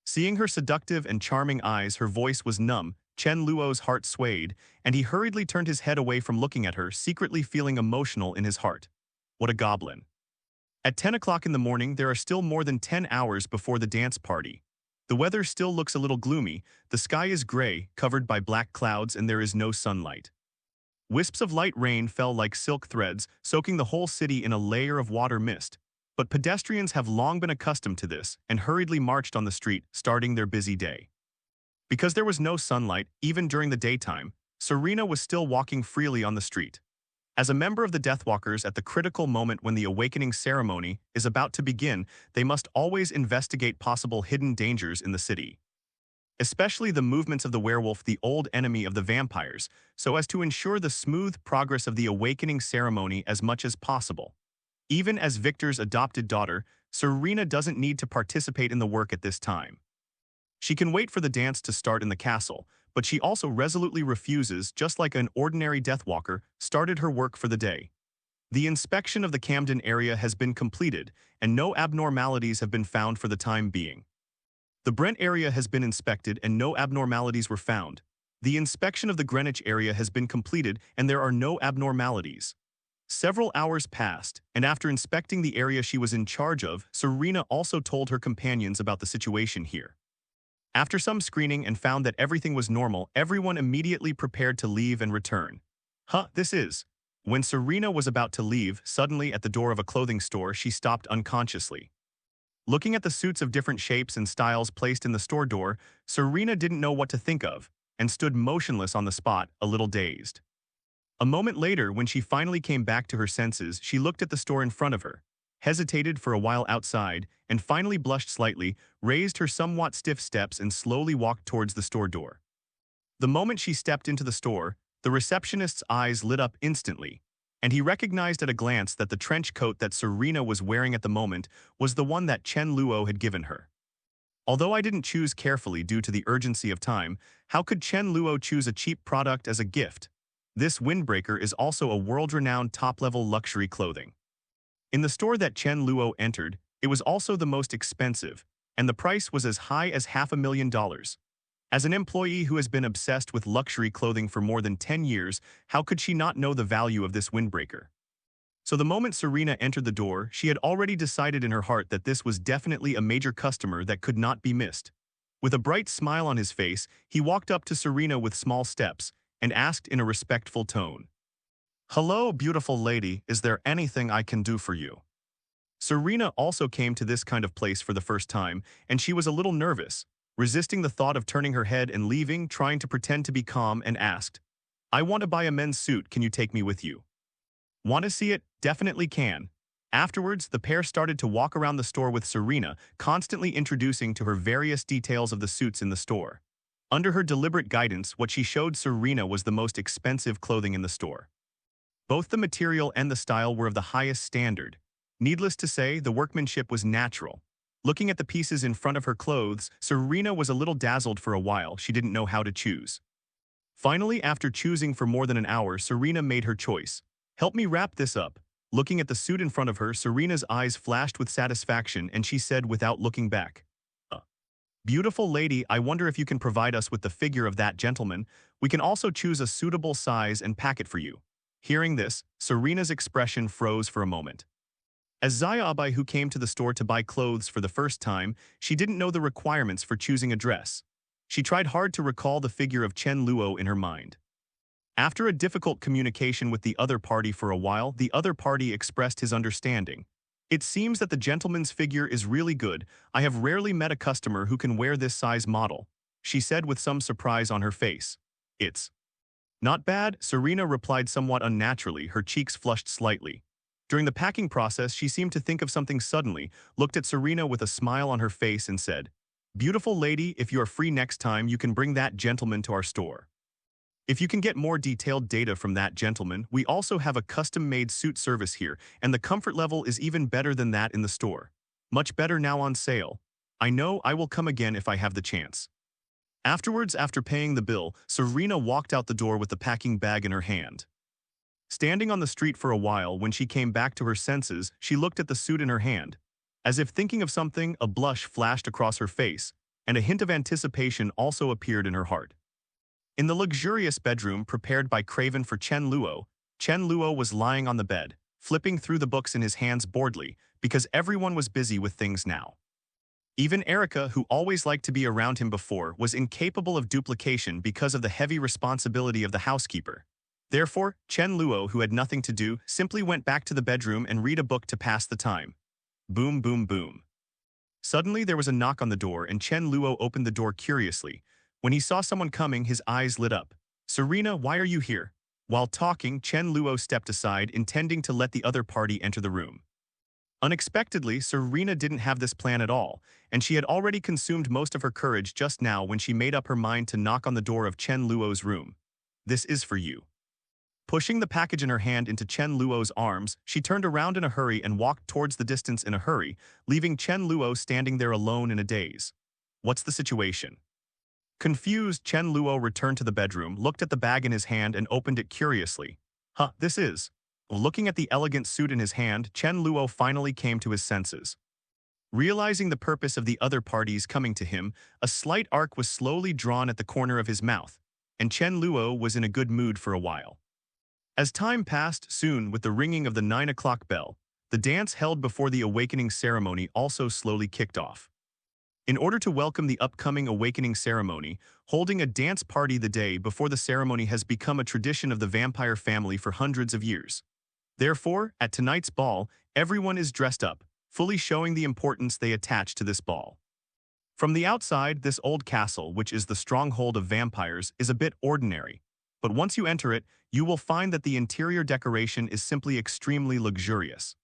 Seeing her seductive and charming eyes, her voice was numb, Chen Luo's heart swayed, and he hurriedly turned his head away from looking at her, secretly feeling emotional in his heart. What a goblin. At 10 o'clock in the morning, there are still more than 10 hours before the dance party. The weather still looks a little gloomy, the sky is gray, covered by black clouds, and there is no sunlight. Wisps of light rain fell like silk threads, soaking the whole city in a layer of water mist. But pedestrians have long been accustomed to this and hurriedly marched on the street, starting their busy day. Because there was no sunlight, even during the daytime, Serena was still walking freely on the street. As a member of the Deathwalkers, at the critical moment when the awakening ceremony is about to begin, they must always investigate possible hidden dangers in the city. Especially the movements of the werewolf, the old enemy of the vampires, so as to ensure the smooth progress of the awakening ceremony as much as possible. Even as Victor's adopted daughter, Serena doesn't need to participate in the work at this time. She can wait for the dance to start in the castle, but she also resolutely refuses, just like an ordinary Deathwalker, started her work for the day. The inspection of the Camden area has been completed, and no abnormalities have been found for the time being. The Brent area has been inspected and no abnormalities were found. The inspection of the Greenwich area has been completed and there are no abnormalities. Several hours passed, and after inspecting the area she was in charge of, Serena also told her companions about the situation here. After some screening and found that everything was normal, everyone immediately prepared to leave and return. This is. When Serena was about to leave, suddenly at the door of a clothing store, she stopped unconsciously. Looking at the suits of different shapes and styles placed in the store door, Serena didn't know what to think of and stood motionless on the spot, a little dazed. A moment later, when she finally came back to her senses, she looked at the store in front of her, hesitated for a while outside, and finally blushed slightly, raised her somewhat stiff steps and slowly walked towards the store door. The moment she stepped into the store, the receptionist's eyes lit up instantly, and he recognized at a glance that the trench coat that Serena was wearing at the moment was the one that Chen Luo had given her. Although I didn't choose carefully due to the urgency of time, how could Chen Luo choose a cheap product as a gift? This windbreaker is also a world-renowned top-level luxury clothing. In the store that Chen Luo entered, it was also the most expensive, and the price was as high as $500,000. As an employee who has been obsessed with luxury clothing for more than 10 years, how could she not know the value of this windbreaker? So the moment Serena entered the door, she had already decided in her heart that this was definitely a major customer that could not be missed. With a bright smile on his face, he walked up to Serena with small steps and asked in a respectful tone, "Hello, beautiful lady, is there anything I can do for you?" Serena also came to this kind of place for the first time, and she was a little nervous, resisting the thought of turning her head and leaving, trying to pretend to be calm, and asked, "I want to buy a men's suit, can you take me with you?" "Want to see it? Definitely can." Afterwards, the pair started to walk around the store with Serena, constantly introducing to her various details of the suits in the store. Under her deliberate guidance, what she showed Serena was the most expensive clothing in the store. Both the material and the style were of the highest standard. Needless to say, the workmanship was natural. Looking at the pieces in front of her clothes, Serena was a little dazzled for a while. She didn't know how to choose. Finally, after choosing for more than an hour, Serena made her choice. "Help me wrap this up." Looking at the suit in front of her, Serena's eyes flashed with satisfaction, and she said without looking back, "Beautiful lady, I wonder if you can provide us with the figure of that gentleman. We can also choose a suitable size and pack it for you." Hearing this, Serena's expression froze for a moment. As Zayabai, who came to the store to buy clothes for the first time, she didn't know the requirements for choosing a dress. She tried hard to recall the figure of Chen Luo in her mind. After a difficult communication with the other party for a while, the other party expressed his understanding. "It seems that the gentleman's figure is really good. I have rarely met a customer who can wear this size model," she said with some surprise on her face. "It's not bad," Serena replied somewhat unnaturally, her cheeks flushed slightly. During the packing process, she seemed to think of something suddenly, looked at Serena with a smile on her face and said, "Beautiful lady, if you are free next time, you can bring that gentleman to our store. If you can get more detailed data from that gentleman, we also have a custom-made suit service here, and the comfort level is even better than that in the store. Much better now on sale. I know I will come again if I have the chance." Afterwards, after paying the bill, Serena walked out the door with the packing bag in her hand. Standing on the street for a while, when she came back to her senses, she looked at the suit in her hand. As if thinking of something, a blush flashed across her face, and a hint of anticipation also appeared in her heart. In the luxurious bedroom prepared by Craven for Chen Luo was lying on the bed, flipping through the books in his hands boredly, because everyone was busy with things now. Even Erica, who always liked to be around him before, was incapable of duplication because of the heavy responsibility of the housekeeper. Therefore, Chen Luo, who had nothing to do, simply went back to the bedroom and read a book to pass the time. Boom, boom, boom. Suddenly, there was a knock on the door, and Chen Luo opened the door curiously. When he saw someone coming, his eyes lit up. "Serena, why are you here?" While talking, Chen Luo stepped aside, intending to let the other party enter the room. Unexpectedly, Serena didn't have this plan at all, and she had already consumed most of her courage just now when she made up her mind to knock on the door of Chen Luo's room. "This is for you." Pushing the package in her hand into Chen Luo's arms, she turned around in a hurry and walked towards the distance in a hurry, leaving Chen Luo standing there alone in a daze. "What's the situation?" Confused, Chen Luo returned to the bedroom, looked at the bag in his hand, and opened it curiously. This is..." Looking at the elegant suit in his hand, Chen Luo finally came to his senses. Realizing the purpose of the other parties coming to him, a slight arc was slowly drawn at the corner of his mouth, and Chen Luo was in a good mood for a while. As time passed, soon, with the ringing of the 9 o'clock bell, the dance held before the awakening ceremony also slowly kicked off. In order to welcome the upcoming awakening ceremony, holding a dance party the day before the ceremony has become a tradition of the vampire family for hundreds of years. Therefore, at tonight's ball, everyone is dressed up, fully showing the importance they attach to this ball. From the outside, this old castle, which is the stronghold of vampires, is a bit ordinary. But once you enter it, you will find that the interior decoration is simply extremely luxurious.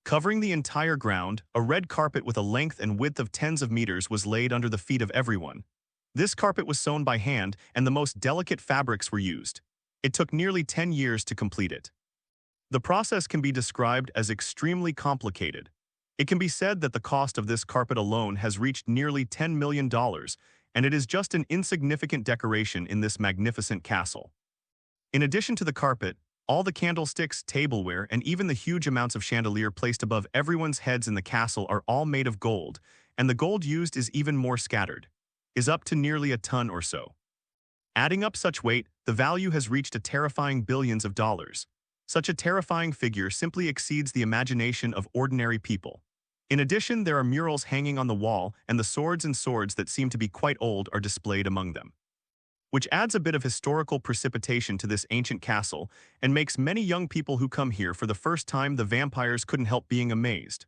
Covering the entire ground, a red carpet with a length and width of tens of meters was laid under the feet of everyone. This carpet was sewn by hand, and the most delicate fabrics were used. It took nearly 10 years to complete it. The process can be described as extremely complicated. It can be said that the cost of this carpet alone has reached nearly $10 million, and it is just an insignificant decoration in this magnificent castle. In addition to the carpet, all the candlesticks, tableware, and even the huge amounts of chandelier placed above everyone's heads in the castle are all made of gold, and the gold used is even more scattered, is up to nearly a ton or so. Adding up such weight, the value has reached a terrifying billions of dollars. Such a terrifying figure simply exceeds the imagination of ordinary people. In addition, there are murals hanging on the wall, and the swords that seem to be quite old are displayed among them, which adds a bit of historical precipitation to this ancient castle and makes many young people who come here for the first time the vampires couldn't help being amazed.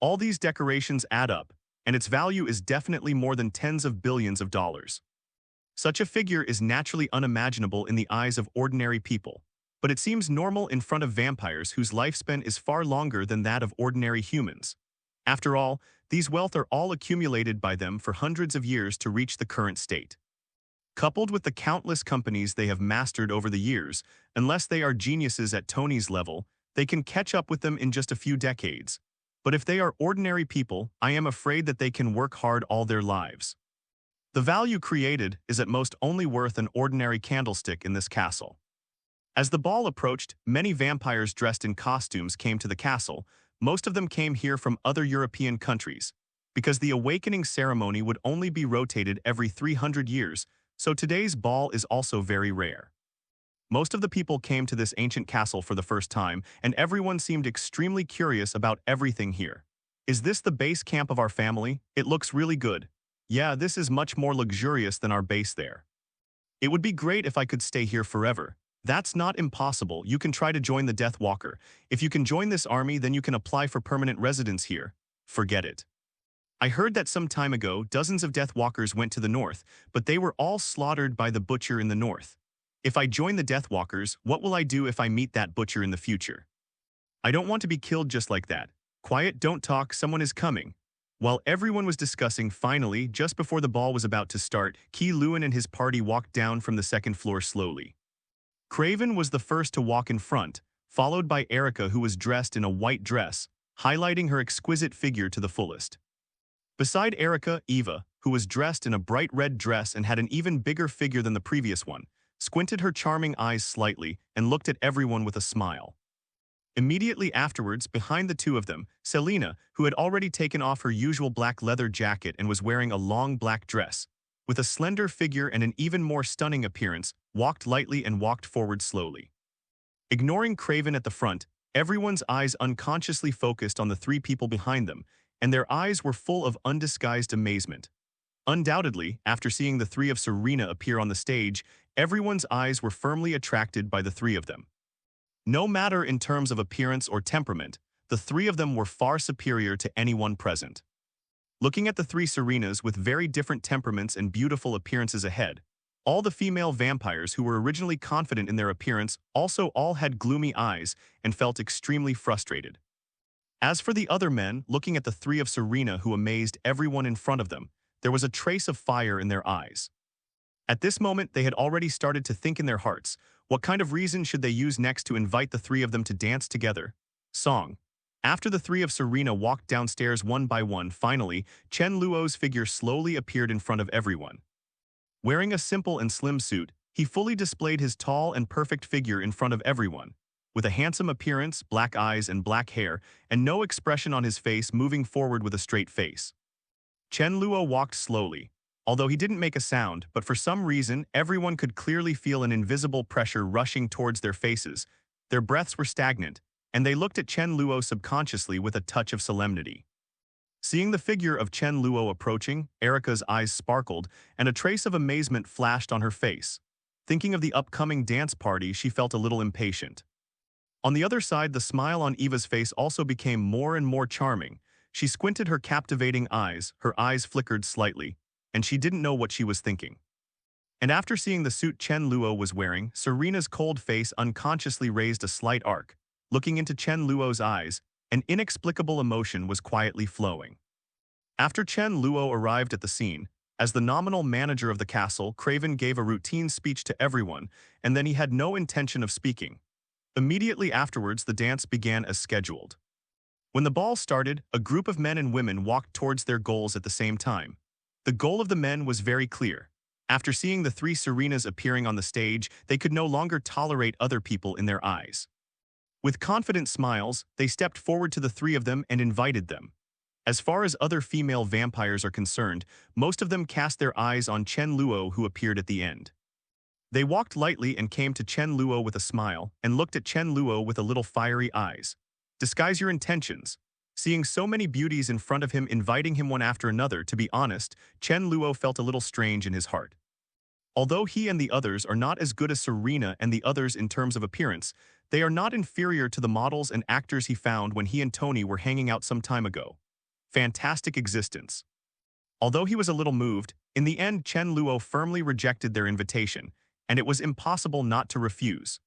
All these decorations add up, and its value is definitely more than tens of billions of dollars. Such a figure is naturally unimaginable in the eyes of ordinary people, but it seems normal in front of vampires whose lifespan is far longer than that of ordinary humans. After all, these wealth are all accumulated by them for hundreds of years to reach the current state. Coupled with the countless companies they have mastered over the years, unless they are geniuses at Tony's level, they can catch up with them in just a few decades. But if they are ordinary people, I am afraid that they can work hard all their lives. The value created is at most only worth an ordinary candlestick in this castle. As the ball approached, many vampires dressed in costumes came to the castle. Most of them came here from other European countries, because the awakening ceremony would only be rotated every 300 years, so today's ball is also very rare. Most of the people came to this ancient castle for the first time, and everyone seemed extremely curious about everything here. Is this the base camp of our family? It looks really good. Yeah, this is much more luxurious than our base there. It would be great if I could stay here forever. That's not impossible. You can try to join the Daywalker. If you can join this army, then you can apply for permanent residence here. Forget it. I heard that some time ago, dozens of Daywalkers went to the north, but they were all slaughtered by the butcher in the north. If I join the Daywalkers, what will I do if I meet that butcher in the future? I don't want to be killed just like that. Quiet, don't talk, someone is coming. While everyone was discussing, finally, just before the ball was about to start, Chen Luo and his party walked down from the second floor slowly. Craven was the first to walk in front, followed by Erica, who was dressed in a white dress, highlighting her exquisite figure to the fullest. Beside Erica, Eva, who was dressed in a bright red dress and had an even bigger figure than the previous one, squinted her charming eyes slightly and looked at everyone with a smile. Immediately afterwards, behind the two of them, Selena, who had already taken off her usual black leather jacket and was wearing a long black dress, with a slender figure and an even more stunning appearance, walked lightly and walked forward slowly. Ignoring Craven at the front, everyone's eyes unconsciously focused on the three people behind them, and their eyes were full of undisguised amazement. Undoubtedly, after seeing the three of Serena appear on the stage, everyone's eyes were firmly attracted by the three of them. No matter in terms of appearance or temperament, the three of them were far superior to anyone present. Looking at the three Serenas with very different temperaments and beautiful appearances ahead, all the female vampires who were originally confident in their appearance also all had gloomy eyes and felt extremely frustrated. As for the other men, looking at the three of Serena who amazed everyone in front of them, there was a trace of fire in their eyes. At this moment, they had already started to think in their hearts, what kind of reason should they use next to invite the three of them to dance together? Song. After the three of Serena walked downstairs one by one, finally, Chen Luo's figure slowly appeared in front of everyone. Wearing a simple and slim suit, he fully displayed his tall and perfect figure in front of everyone, with a handsome appearance, black eyes and black hair, and no expression on his face, moving forward with a straight face. Chen Luo walked slowly, although he didn't make a sound, but for some reason, everyone could clearly feel an invisible pressure rushing towards their faces. Their breaths were stagnant, and they looked at Chen Luo subconsciously with a touch of solemnity. Seeing the figure of Chen Luo approaching, Erica's eyes sparkled, and a trace of amazement flashed on her face. Thinking of the upcoming dance party, she felt a little impatient. On the other side, the smile on Eva's face also became more and more charming, She squinted her captivating eyes, her eyes flickered slightly, and she didn't know what she was thinking. And after seeing the suit Chen Luo was wearing, Serena's cold face unconsciously raised a slight arc. Looking into Chen Luo's eyes, an inexplicable emotion was quietly flowing. After Chen Luo arrived at the scene, as the nominal manager of the castle, Craven gave a routine speech to everyone, and then he had no intention of speaking. Immediately afterwards, the dance began as scheduled. When the ball started, a group of men and women walked towards their goals at the same time. The goal of the men was very clear. After seeing the three Serenas appearing on the stage, they could no longer tolerate other people in their eyes. With confident smiles, they stepped forward to the three of them and invited them. As far as other female vampires are concerned, most of them cast their eyes on Chen Luo, who appeared at the end. They walked lightly and came to Chen Luo with a smile and looked at Chen Luo with a little fiery eyes. Disguise your intentions. Seeing so many beauties in front of him inviting him one after another, to be honest, Chen Luo felt a little strange in his heart. Although he and the others are not as good as Serena and the others in terms of appearance, they are not inferior to the models and actors he found when he and Tony were hanging out some time ago. Fantastic existence. Although he was a little moved, in the end Chen Luo firmly rejected their invitation, and it was impossible not to refuse.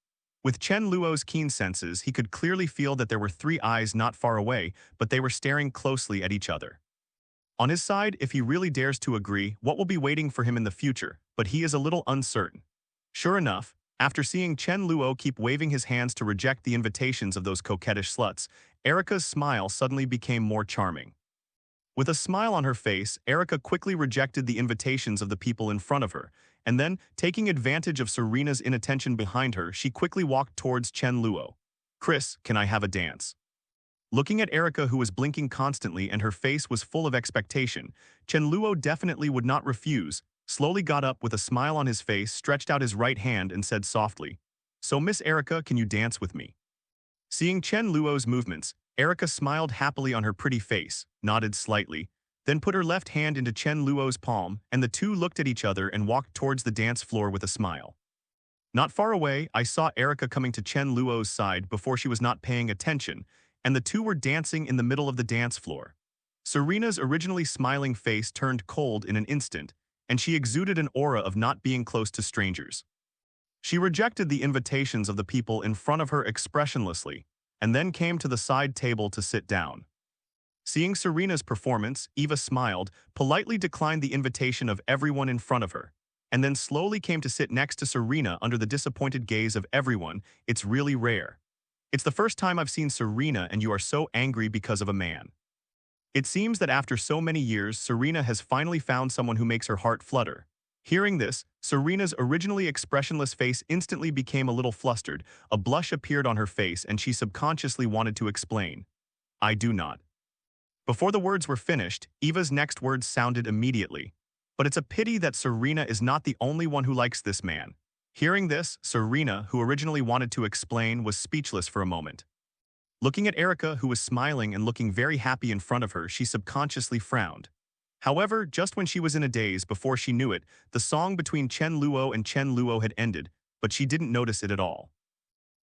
With Chen Luo's keen senses, he could clearly feel that there were three eyes not far away, but they were staring closely at each other. On his side, if he really dares to agree, what will be waiting for him in the future, but he is a little uncertain. Sure enough, after seeing Chen Luo keep waving his hands to reject the invitations of those coquettish sluts, Erica's smile suddenly became more charming. With a smile on her face, Erica quickly rejected the invitations of the people in front of her, and then, taking advantage of Serena's inattention behind her, she quickly walked towards Chen Luo. "Chris, can I have a dance?" Looking at Erica, who was blinking constantly and her face was full of expectation, Chen Luo definitely would not refuse, slowly got up with a smile on his face, stretched out his right hand and said softly, "So Miss Erica, can you dance with me?" Seeing Chen Luo's movements, Erica smiled happily on her pretty face, nodded slightly, then put her left hand into Chen Luo's palm, and the two looked at each other and walked towards the dance floor with a smile. Not far away, I saw Erica coming to Chen Luo's side before she was not paying attention, and the two were dancing in the middle of the dance floor. Serena's originally smiling face turned cold in an instant, and she exuded an aura of not being close to strangers. She rejected the invitations of the people in front of her expressionlessly, and then came to the side table to sit down. Seeing Serena's performance, Eva smiled, politely declined the invitation of everyone in front of her, and then slowly came to sit next to Serena under the disappointed gaze of everyone. "It's really rare. It's the first time I've seen Serena and you are so angry because of a man." It seems that after so many years, Serena has finally found someone who makes her heart flutter. Hearing this, Serena's originally expressionless face instantly became a little flustered, a blush appeared on her face and she subconsciously wanted to explain. "I do not." Before the words were finished, Eva's next words sounded immediately. "But it's a pity that Serena is not the only one who likes this man." Hearing this, Serena, who originally wanted to explain, was speechless for a moment. Looking at Erica, who was smiling and looking very happy in front of her, she subconsciously frowned. However, just when she was in a daze, before she knew it, the song between Chen Luo and Chen Luo had ended, but she didn't notice it at all.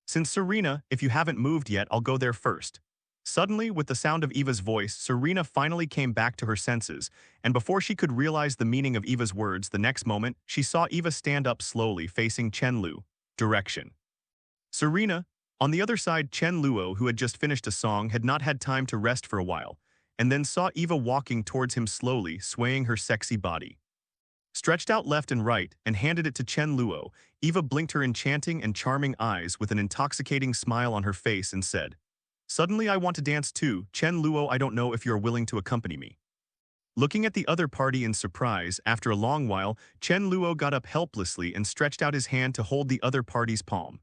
"Since Serena, if you haven't moved yet, I'll go there first." Suddenly, with the sound of Eva's voice, Serena finally came back to her senses, and before she could realize the meaning of Eva's words, the next moment, she saw Eva stand up slowly, facing Chen Lu. Direction. Serena. On the other side, Chen Luo, who had just finished a song, had not had time to rest for a while, and then saw Eva walking towards him slowly, swaying her sexy body. Stretched out left and right, and handed it to Chen Luo, Eva blinked her enchanting and charming eyes with an intoxicating smile on her face and said, "Suddenly I want to dance too, Chen Luo, I don't know if you're willing to accompany me." Looking at the other party in surprise, after a long while, Chen Luo got up helplessly and stretched out his hand to hold the other party's palm.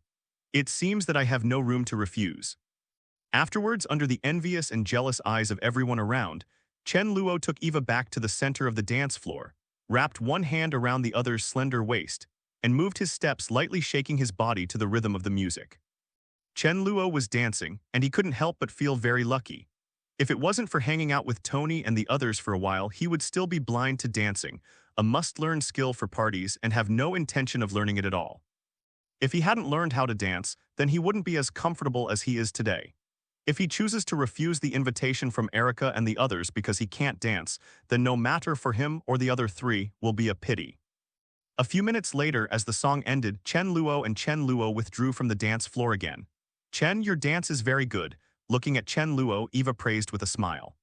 "It seems that I have no room to refuse." Afterwards, under the envious and jealous eyes of everyone around, Chen Luo took Eva back to the center of the dance floor, wrapped one hand around the other's slender waist, and moved his steps, lightly shaking his body to the rhythm of the music. Chen Luo was dancing, and he couldn't help but feel very lucky. If it wasn't for hanging out with Tony and the others for a while, he would still be blind to dancing, a must-learn skill for parties, and have no intention of learning it at all. If he hadn't learned how to dance, then he wouldn't be as comfortable as he is today. If he chooses to refuse the invitation from Erica and the others because he can't dance, then no matter for him or the other three will be a pity. A few minutes later, as the song ended, Chen Luo withdrew from the dance floor again. "Chen, your dance is very good." Looking at Chen Luo, Eva praised with a smile.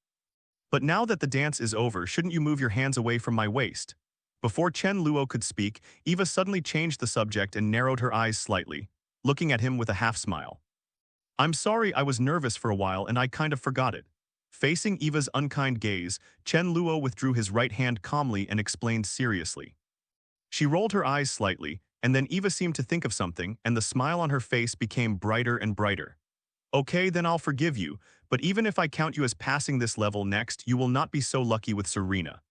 "But now that the dance is over, shouldn't you move your hands away from my waist?" Before Chen Luo could speak, Eva suddenly changed the subject and narrowed her eyes slightly, looking at him with a half-smile. "I'm sorry, I was nervous for a while and I kind of forgot it." Facing Eva's unkind gaze, Chen Luo withdrew his right hand calmly and explained seriously. She rolled her eyes slightly, and then Eva seemed to think of something, and the smile on her face became brighter and brighter. "Okay, then I'll forgive you, but even if I count you as passing this level next, you will not be so lucky with Serena."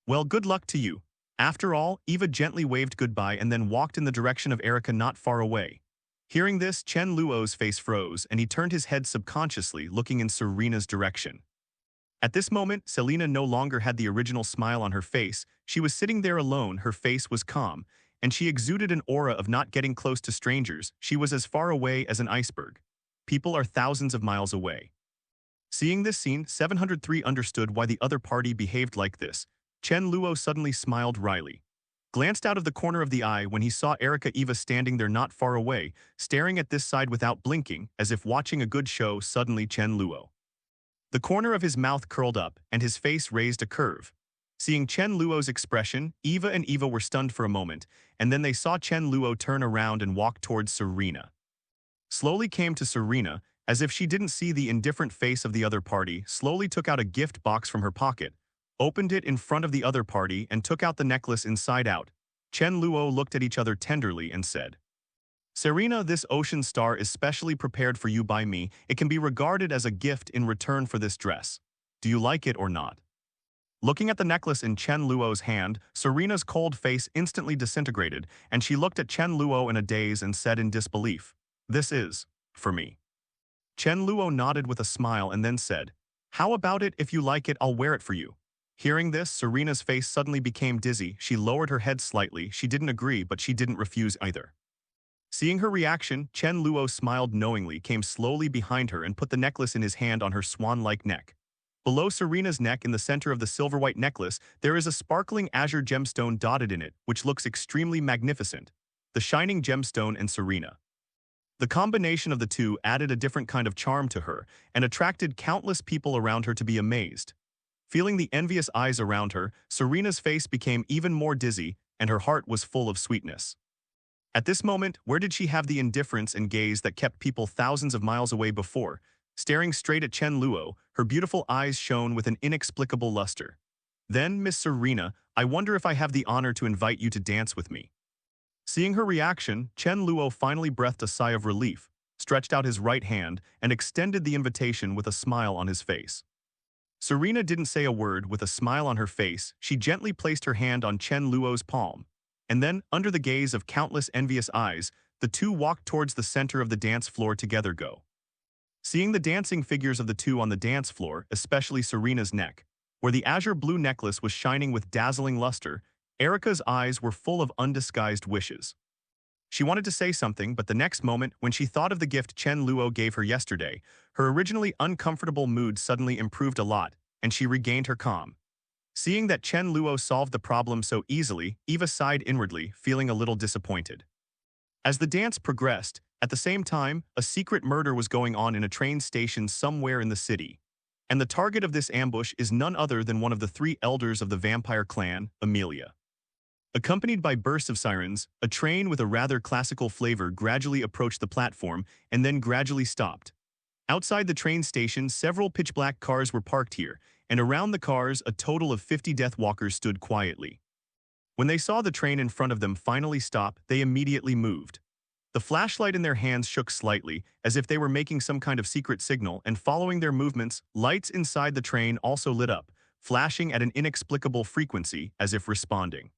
"Well, good luck to you." After all, Eva gently waved goodbye and then walked in the direction of Erica not far away. Hearing this, Chen Luo's face froze, and he turned his head subconsciously, looking in Serena's direction. At this moment, Selena no longer had the original smile on her face. She was sitting there alone, her face was calm, and she exuded an aura of not getting close to strangers. She was as far away as an iceberg. People are thousands of miles away. Seeing this scene, 703 understood why the other party behaved like this. Chen Luo suddenly smiled wryly. Glanced out of the corner of the eye when he saw Erica Eva standing there not far away, staring at this side without blinking, as if watching a good show. Suddenly Chen Luo. The corner of his mouth curled up, and his face raised a curve. Seeing Chen Luo's expression, Eva and Eva were stunned for a moment, and then they saw Chen Luo turn around and walk towards Serena. Slowly came to Serena, as if she didn't see the indifferent face of the other party, slowly took out a gift box from her pocket, opened it in front of the other party and took out the necklace inside out. Chen Luo looked at each other tenderly and said, "Serena, this ocean star is specially prepared for you by me. It can be regarded as a gift in return for this dress. Do you like it or not?" Looking at the necklace in Chen Luo's hand, Serena's cold face instantly disintegrated, and she looked at Chen Luo in a daze and said in disbelief, "This is for me." Chen Luo nodded with a smile and then said, "How about it? If you like it, I'll wear it for you." Hearing this, Serena's face suddenly became dizzy. She lowered her head slightly. She didn't agree, but she didn't refuse either. Seeing her reaction, Chen Luo smiled knowingly, came slowly behind her and put the necklace in his hand on her swan-like neck. Below Serena's neck, in the center of the silver-white necklace, there is a sparkling azure gemstone dotted in it, which looks extremely magnificent. The shining gemstone and Serena. The combination of the two added a different kind of charm to her and attracted countless people around her to be amazed. Feeling the envious eyes around her, Serena's face became even more dizzy, and her heart was full of sweetness. At this moment, where did she have the indifference and gaze that kept people thousands of miles away before? Staring straight at Chen Luo, her beautiful eyes shone with an inexplicable luster. "Then, Miss Serena, I wonder if I have the honor to invite you to dance with me." Seeing her reaction, Chen Luo finally breathed a sigh of relief, stretched out his right hand, and extended the invitation with a smile on his face. Serena didn't say a word. With a smile on her face, she gently placed her hand on Chen Luo's palm. And then, under the gaze of countless envious eyes, the two walked towards the center of the dance floor together. Seeing the dancing figures of the two on the dance floor, especially Serena's neck, where the azure blue necklace was shining with dazzling luster, Erica's eyes were full of undisguised wishes. She wanted to say something, but the next moment, when she thought of the gift Chen Luo gave her yesterday, her originally uncomfortable mood suddenly improved a lot, and she regained her calm. Seeing that Chen Luo solved the problem so easily, Eva sighed inwardly, feeling a little disappointed. As the dance progressed, at the same time, a secret murder was going on in a train station somewhere in the city. And the target of this ambush is none other than one of the three elders of the vampire clan, Amelia. Accompanied by bursts of sirens, a train with a rather classical flavor gradually approached the platform and then gradually stopped. Outside the train station, several pitch-black cars were parked here, and around the cars, a total of 50 Deathwalkers stood quietly. When they saw the train in front of them finally stop, they immediately moved. The flashlight in their hands shook slightly, as if they were making some kind of secret signal, and following their movements, lights inside the train also lit up, flashing at an inexplicable frequency, as if responding.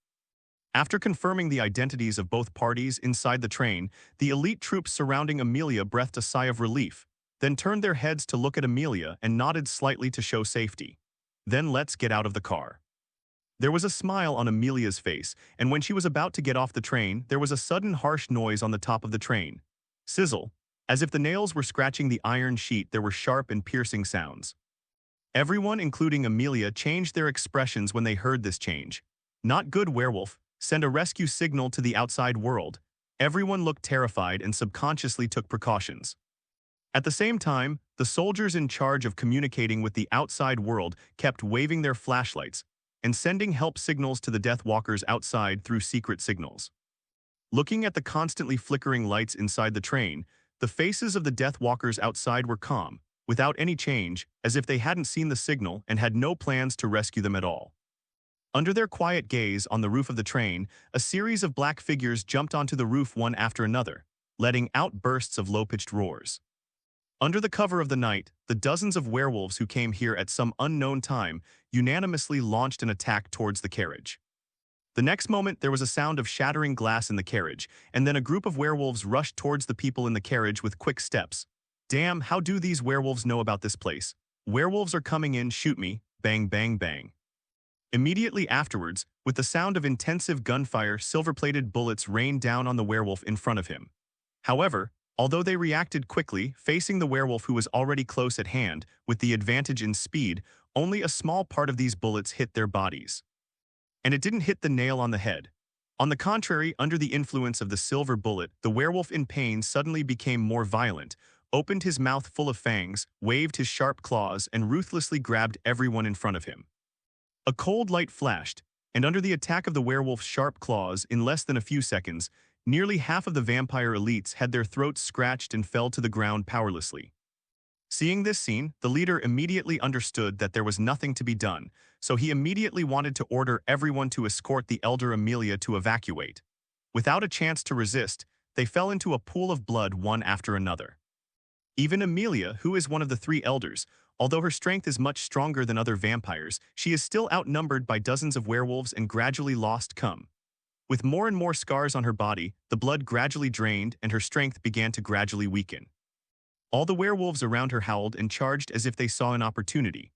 After confirming the identities of both parties inside the train, the elite troops surrounding Amelia breathed a sigh of relief, then turned their heads to look at Amelia and nodded slightly to show safety. "Then let's get out of the car." There was a smile on Amelia's face, and when she was about to get off the train, there was a sudden harsh noise on the top of the train. Sizzle. As if the nails were scratching the iron sheet, there were sharp and piercing sounds. Everyone, including Amelia, changed their expressions when they heard this change. Not good, werewolf. Send a rescue signal to the outside world. Everyone looked terrified and subconsciously took precautions. At the same time, the soldiers in charge of communicating with the outside world kept waving their flashlights and sending help signals to the Deathwalkers outside through secret signals. Looking at the constantly flickering lights inside the train, the faces of the Deathwalkers outside were calm, without any change, as if they hadn't seen the signal and had no plans to rescue them at all. Under their quiet gaze on the roof of the train, a series of black figures jumped onto the roof one after another, letting out bursts of low-pitched roars. Under the cover of the night, the dozens of werewolves who came here at some unknown time unanimously launched an attack towards the carriage. The next moment, there was a sound of shattering glass in the carriage, and then a group of werewolves rushed towards the people in the carriage with quick steps. Damn, how do these werewolves know about this place? Werewolves are coming in, shoot me, bang, bang, bang. Immediately afterwards, with the sound of intensive gunfire, silver-plated bullets rained down on the werewolf in front of him. However, although they reacted quickly, facing the werewolf who was already close at hand, with the advantage in speed, only a small part of these bullets hit their bodies. And it didn't hit the nail on the head. On the contrary, under the influence of the silver bullet, the werewolf in pain suddenly became more violent, opened his mouth full of fangs, waved his sharp claws, and ruthlessly grabbed everyone in front of him. A cold light flashed, and under the attack of the werewolf's sharp claws, in less than a few seconds, nearly half of the vampire elites had their throats scratched and fell to the ground powerlessly. Seeing this scene, the leader immediately understood that there was nothing to be done, so he immediately wanted to order everyone to escort the elder Amelia to evacuate. Without a chance to resist, they fell into a pool of blood one after another. Even Amelia, who is one of the three elders, although her strength is much stronger than other vampires, she is still outnumbered by dozens of werewolves and gradually lost come. With more and more scars on her body, the blood gradually drained and her strength began to gradually weaken. All the werewolves around her howled and charged as if they saw an opportunity.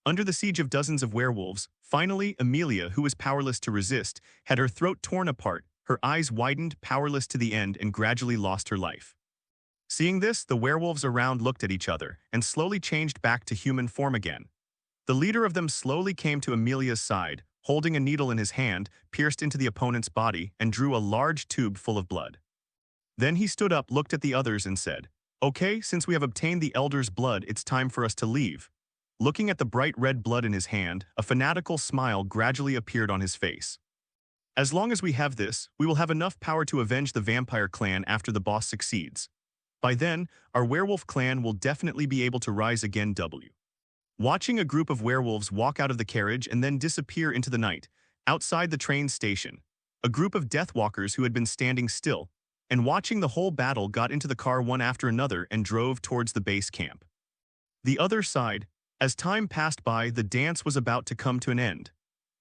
Under the siege of dozens of werewolves, finally Amelia, who was powerless to resist, had her throat torn apart, her eyes widened, powerless to the end, and gradually lost her life. Seeing this, the werewolves around looked at each other and slowly changed back to human form again. The leader of them slowly came to Amelia's side, holding a needle in his hand, pierced into the opponent's body, and drew a large tube full of blood. Then he stood up, looked at the others, and said, "Okay, since we have obtained the elder's blood, it's time for us to leave." Looking at the bright red blood in his hand, a fanatical smile gradually appeared on his face. "As long as we have this, we will have enough power to avenge the vampire clan after the boss succeeds. By then, our werewolf clan will definitely be able to rise again." Watching a group of werewolves walk out of the carriage and then disappear into the night, outside the train station, a group of Deathwalkers who had been standing still and watching the whole battle got into the car one after another and drove towards the base camp. The other side, as time passed by, the dance was about to come to an end.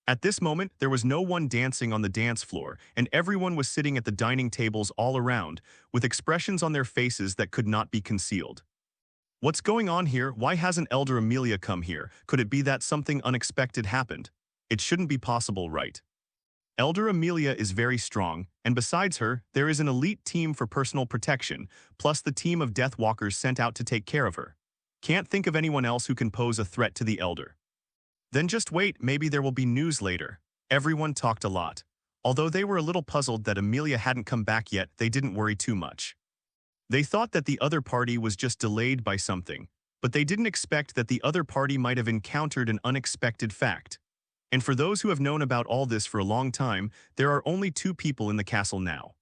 At this moment, there was no one dancing on the dance floor, and everyone was sitting at the dining tables all around, with expressions on their faces that could not be concealed. What's going on here? Why hasn't Elder Amelia come here? Could it be that something unexpected happened? It shouldn't be possible, right? Elder Amelia is very strong, and besides her, there is an elite team for personal protection, plus the team of Deathwalkers sent out to take care of her. Can't think of anyone else who can pose a threat to the Elder. Then just wait, maybe there will be news later. Everyone talked a lot. Although they were a little puzzled that Amelia hadn't come back yet, they didn't worry too much. They thought that the other party was just delayed by something, but they didn't expect that the other party might have encountered an unexpected fact. And for those who have known about all this for a long time, there are only two people in the castle now.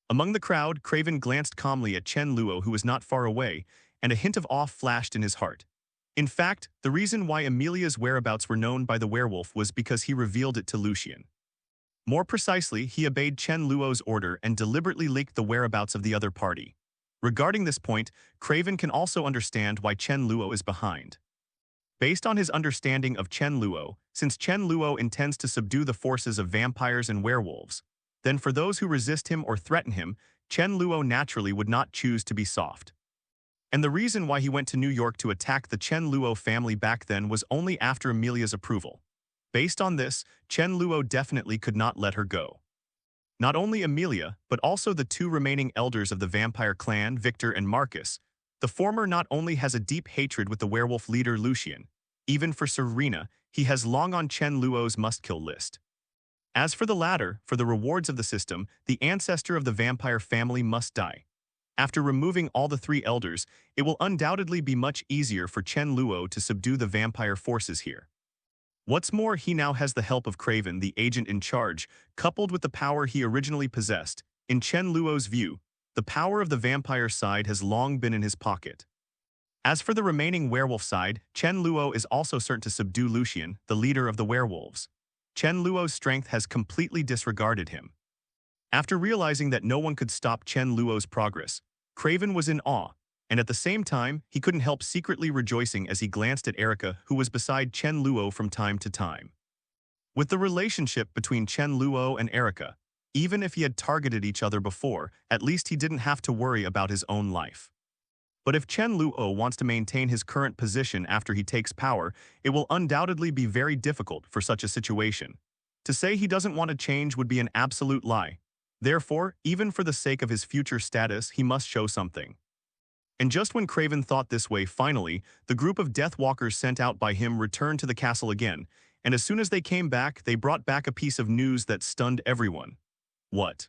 Among the crowd, Craven glanced calmly at Chen Luo, who was not far away, and a hint of awe flashed in his heart. In fact, the reason why Amelia's whereabouts were known by the werewolf was because he revealed it to Lucian. More precisely, he obeyed Chen Luo's order and deliberately leaked the whereabouts of the other party. Regarding this point, Craven can also understand why Chen Luo is behind. Based on his understanding of Chen Luo, since Chen Luo intends to subdue the forces of vampires and werewolves, then for those who resist him or threaten him, Chen Luo naturally would not choose to be soft. And the reason why he went to New York to attack the Chen Luo family back then was only after Amelia's approval. Based on this, Chen Luo definitely could not let her go. Not only Amelia, but also the two remaining elders of the vampire clan, Victor and Marcus. The former not only has a deep hatred with the werewolf leader Lucian, even for Serena, he has long on Chen Luo's must-kill list. As for the latter, for the rewards of the system, the ancestor of the vampire family must die. After removing all the three elders, it will undoubtedly be much easier for Chen Luo to subdue the vampire forces here. What's more, he now has the help of Craven, the agent in charge, coupled with the power he originally possessed. In Chen Luo's view, the power of the vampire side has long been in his pocket. As for the remaining werewolf side, Chen Luo is also certain to subdue Lucian, the leader of the werewolves. Chen Luo's strength has completely disregarded him. After realizing that no one could stop Chen Luo's progress, Craven was in awe, and at the same time, he couldn't help secretly rejoicing as he glanced at Erica, who was beside Chen Luo from time to time. With the relationship between Chen Luo and Erica, even if he had targeted each other before, at least he didn't have to worry about his own life. But if Chen Luo wants to maintain his current position after he takes power, it will undoubtedly be very difficult for such a situation. To say he doesn't want to change would be an absolute lie. Therefore, even for the sake of his future status, he must show something. And just when Craven thought this way, finally, the group of Deathwalkers sent out by him returned to the castle again, and as soon as they came back, they brought back a piece of news that stunned everyone. What?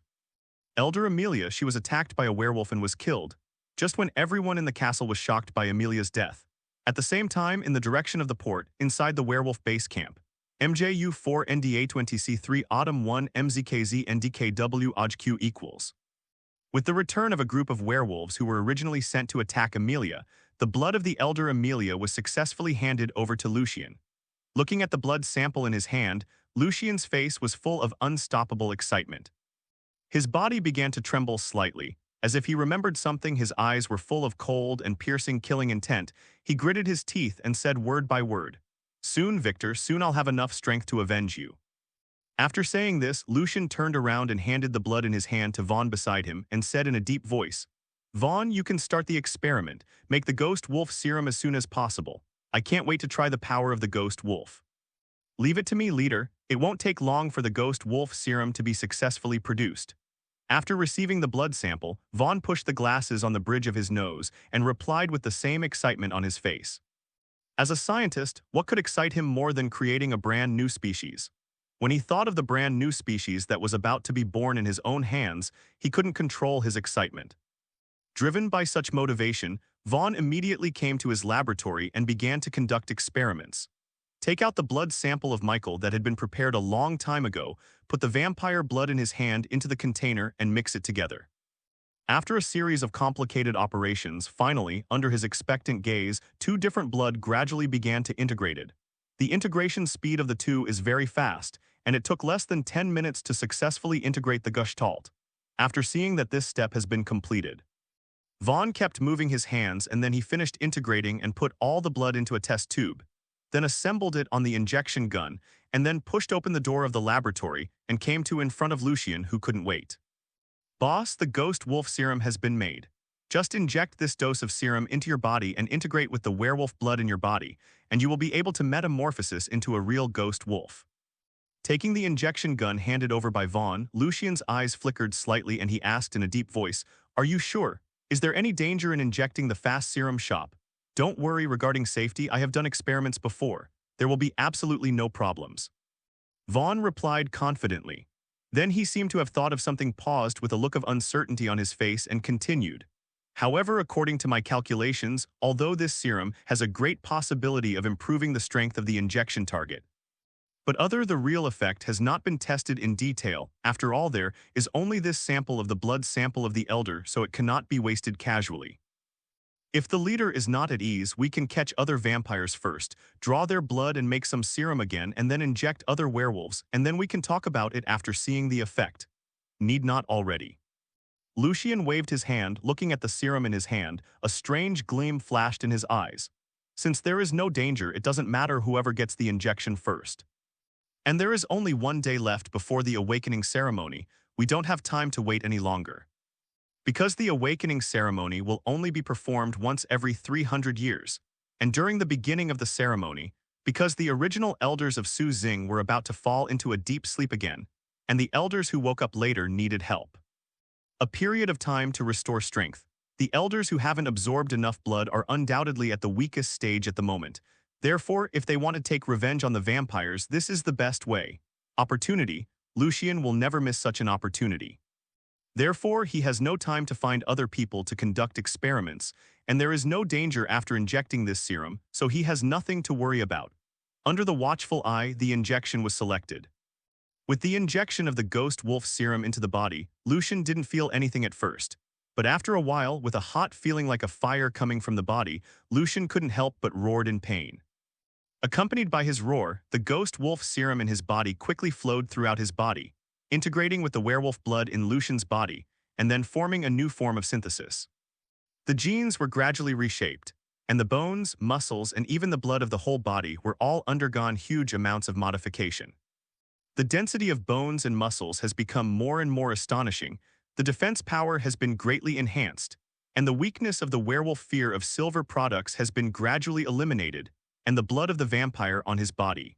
Elder Amelia, she was attacked by a werewolf and was killed, just when everyone in the castle was shocked by Amelia's death. At the same time, in the direction of the port, inside the werewolf base camp, MJU4 NDA20C3 Autumn 1 MZKZ NDKW OJQ equals. With the return of a group of werewolves who were originally sent to attack Amelia, the blood of the elder Amelia was successfully handed over to Lucian. Looking at the blood sample in his hand, Lucian's face was full of unstoppable excitement. His body began to tremble slightly. As if he remembered something, his eyes were full of cold and piercing killing intent. He gritted his teeth and said word by word, "Soon, Victor, soon I'll have enough strength to avenge you." After saying this, Lucian turned around and handed the blood in his hand to Vaughn beside him and said in a deep voice, "Vaughn, you can start the experiment. Make the ghost wolf serum as soon as possible. I can't wait to try the power of the ghost wolf." "Leave it to me, leader. It won't take long for the ghost wolf serum to be successfully produced." After receiving the blood sample, Vaughn pushed the glasses on the bridge of his nose and replied with the same excitement on his face. As a scientist, what could excite him more than creating a brand new species? When he thought of the brand new species that was about to be born in his own hands, he couldn't control his excitement. Driven by such motivation, Vaughn immediately came to his laboratory and began to conduct experiments. Take out the blood sample of Michael that had been prepared a long time ago, put the vampire blood in his hand into the container and mix it together. After a series of complicated operations, finally, under his expectant gaze, two different blood gradually began to integrate. The integration speed of the two is very fast, and it took less than 10 minutes to successfully integrate the gestalt. After seeing that this step has been completed, Vaughn kept moving his hands and then he finished integrating and put all the blood into a test tube, then assembled it on the injection gun, and then pushed open the door of the laboratory and came to in front of Lucian, who couldn't wait. "Boss, the ghost wolf serum has been made. Just inject this dose of serum into your body and integrate with the werewolf blood in your body, and you will be able to metamorphosis into a real ghost wolf." Taking the injection gun handed over by Vaughn, Lucian's eyes flickered slightly and he asked in a deep voice, "Are you sure? Is there any danger in injecting the fast serum shop?" "Don't worry regarding safety, I have done experiments before. There will be absolutely no problems." Vaughn replied confidently. Then he seemed to have thought of something, paused with a look of uncertainty on his face and continued. "However, according to my calculations, although this serum has a great possibility of improving the strength of the injection target, but the real effect has not been tested in detail. After all, there is only this sample of the blood sample of the elder, so it cannot be wasted casually. If the leader is not at ease, we can catch other vampires first, draw their blood and make some serum again, and then inject other werewolves, and then we can talk about it after seeing the effect. Need not already." Lucian waved his hand, looking at the serum in his hand. A strange gleam flashed in his eyes. Since there is no danger, it doesn't matter whoever gets the injection first. And there is only 1 day left before the awakening ceremony. We don't have time to wait any longer. Because the awakening ceremony will only be performed once every 300 years, and during the beginning of the ceremony, because the original elders of Su Xing were about to fall into a deep sleep again, and the elders who woke up later needed help. A period of time to restore strength. The elders who haven't absorbed enough blood are undoubtedly at the weakest stage at the moment. Therefore, if they want to take revenge on the vampires, this is the best way. Opportunity. Lucian will never miss such an opportunity. Therefore, he has no time to find other people to conduct experiments, and there is no danger after injecting this serum, so he has nothing to worry about. Under the watchful eye, the injection was selected. With the injection of the ghost wolf serum into the body, Lucian didn't feel anything at first. But after a while, with a hot feeling like a fire coming from the body, Lucian couldn't help but roared in pain. Accompanied by his roar, the ghost wolf serum in his body quickly flowed throughout his body, integrating with the werewolf blood in Lucian's body, and then forming a new form of synthesis. The genes were gradually reshaped, and the bones, muscles, and even the blood of the whole body were all undergone huge amounts of modification. The density of bones and muscles has become more and more astonishing, the defense power has been greatly enhanced, and the weakness of the werewolf fear of silver products has been gradually eliminated, and the blood of the vampire on his body.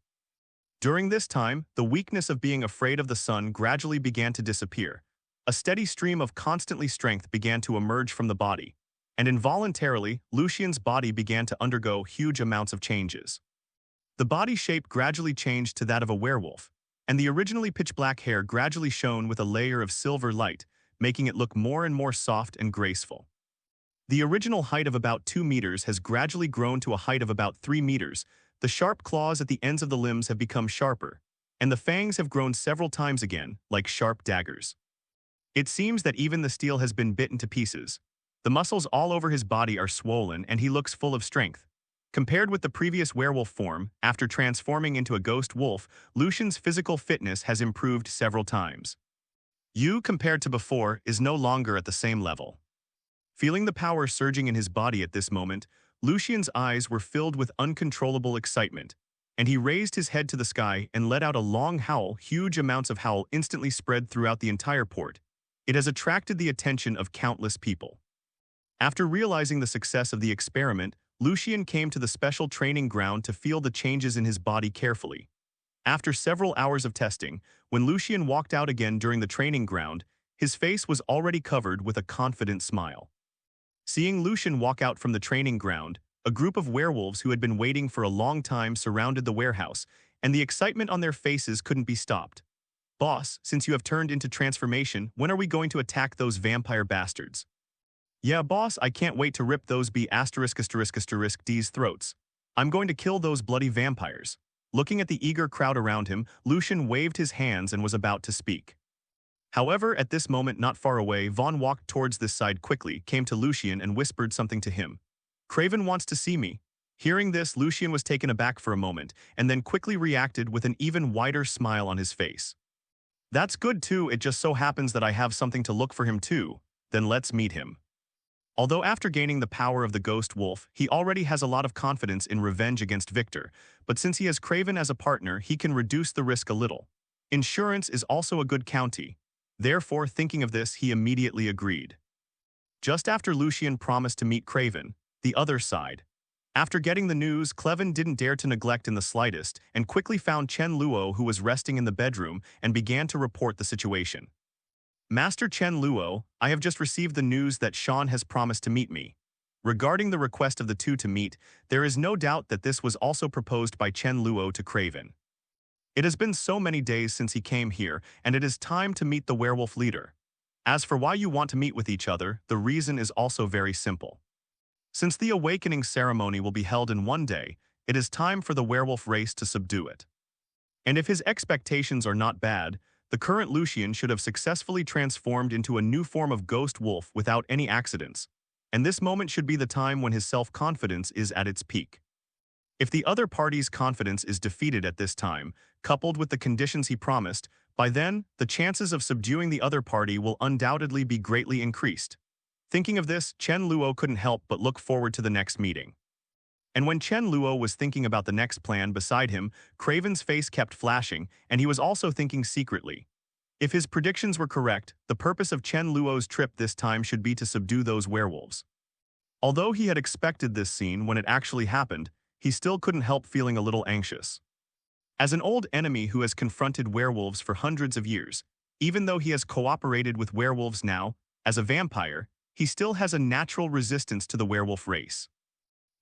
During this time, the weakness of being afraid of the sun gradually began to disappear. A steady stream of constantly strength began to emerge from the body, and involuntarily, Lucian's body began to undergo huge amounts of changes. The body shape gradually changed to that of a werewolf, and the originally pitch-black hair gradually shone with a layer of silver light, making it look more and more soft and graceful. The original height of about 2 meters has gradually grown to a height of about 3 meters. The sharp claws at the ends of the limbs have become sharper, and the fangs have grown several times again, like sharp daggers. It seems that even the steel has been bitten to pieces. The muscles all over his body are swollen and he looks full of strength. Compared with the previous werewolf form, after transforming into a ghost wolf, Lucian's physical fitness has improved several times. Compared to before, is no longer at the same level. Feeling the power surging in his body at this moment, Lucian's eyes were filled with uncontrollable excitement, and he raised his head to the sky and let out a long howl. Huge amounts of howl instantly spread throughout the entire port. It has attracted the attention of countless people. After realizing the success of the experiment, Lucian came to the special training ground to feel the changes in his body carefully. After several hours of testing, when Lucian walked out again during the training ground, his face was already covered with a confident smile. Seeing Lucian walk out from the training ground, a group of werewolves who had been waiting for a long time surrounded the warehouse, and the excitement on their faces couldn't be stopped. "Boss, since you have turned into transformation, when are we going to attack those vampire bastards?" "Yeah, boss, I can't wait to rip those D's throats. I'm going to kill those bloody vampires." Looking at the eager crowd around him, Lucian waved his hands and was about to speak. However, at this moment not far away, Vaughn walked towards this side quickly, came to Lucian and whispered something to him. "Craven wants to see me." Hearing this, Lucian was taken aback for a moment, and then quickly reacted with an even wider smile on his face. "That's good too, it just so happens that I have something to look for him too. Then let's meet him." Although after gaining the power of the ghost wolf, he already has a lot of confidence in revenge against Victor, but since he has Craven as a partner, he can reduce the risk a little. Insurance is also a good county. Therefore, thinking of this, he immediately agreed. Just after Lucian promised to meet Craven, the other side. After getting the news, Craven didn't dare to neglect in the slightest and quickly found Chen Luo, who was resting in the bedroom, and began to report the situation. "Master Chen Luo, I have just received the news that Sean has promised to meet me. Regarding the request of the two to meet, there is no doubt that this was also proposed by Chen Luo to Craven. It has been so many days since he came here, and it is time to meet the werewolf leader. As for why you want to meet with each other, the reason is also very simple. Since the awakening ceremony will be held in one day, it is time for the werewolf race to subdue it. And if his expectations are not bad, the current Lucian should have successfully transformed into a new form of ghost wolf without any accidents, and this moment should be the time when his self-confidence is at its peak. If the other party's confidence is defeated at this time, coupled with the conditions he promised, by then, the chances of subduing the other party will undoubtedly be greatly increased. Thinking of this, Chen Luo couldn't help but look forward to the next meeting. And when Chen Luo was thinking about the next plan beside him, Craven's face kept flashing, and he was also thinking secretly. If his predictions were correct, the purpose of Chen Luo's trip this time should be to subdue those werewolves. Although he had expected this scene when it actually happened, he still couldn't help feeling a little anxious. As an old enemy who has confronted werewolves for hundreds of years, even though he has cooperated with werewolves now, as a vampire, he still has a natural resistance to the werewolf race.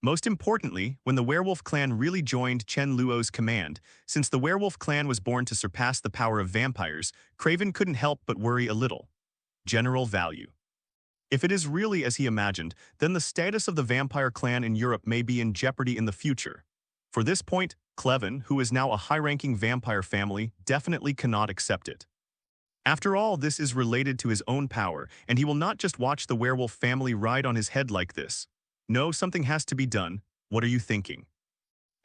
Most importantly, when the werewolf clan really joined Chen Luo's command, since the werewolf clan was born to surpass the power of vampires, Craven couldn't help but worry a little. General value. If it is really as he imagined, then the status of the vampire clan in Europe may be in jeopardy in the future. For this point, Craven, who is now a high-ranking vampire family, definitely cannot accept it. After all, this is related to his own power, and he will not just watch the werewolf family ride on his head like this. No, something has to be done. What are you thinking?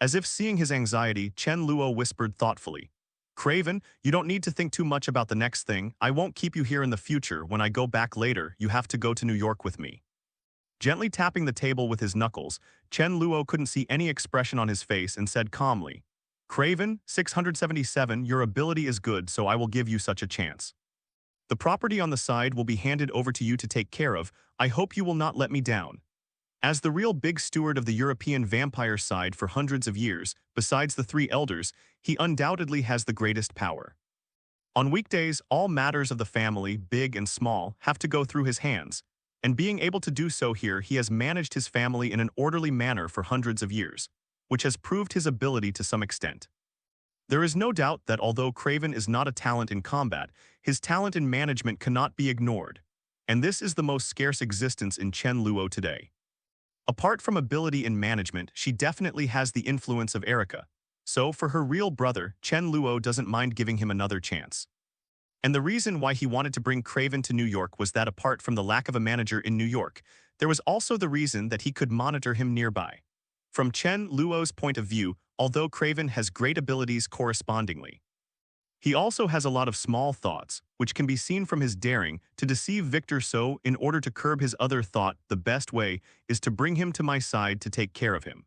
As if seeing his anxiety, Chen Luo whispered thoughtfully. Craven, you don't need to think too much about the next thing. I won't keep you here in the future. When I go back later, you have to go to New York with me. Gently tapping the table with his knuckles, Chen Luo couldn't see any expression on his face and said calmly, Craven, 677, your ability is good, so I will give you such a chance. The property on the side will be handed over to you to take care of. I hope you will not let me down. As the real big steward of the European vampire side for hundreds of years, besides the three elders, he undoubtedly has the greatest power. On weekdays, all matters of the family, big and small, have to go through his hands, and being able to do so here, he has managed his family in an orderly manner for hundreds of years, which has proved his ability to some extent. There is no doubt that although Craven is not a talent in combat, his talent in management cannot be ignored, and this is the most scarce existence in Chen Luo today. Apart from ability in management, she definitely has the influence of Erica, so for her real brother, Chen Luo doesn't mind giving him another chance. And the reason why he wanted to bring Craven to New York was that apart from the lack of a manager in New York, there was also the reason that he could monitor him nearby. From Chen Luo's point of view, although Craven has great abilities correspondingly, he also has a lot of small thoughts, which can be seen from his daring to deceive Victor. So, in order to curb his other thought, the best way is to bring him to my side to take care of him.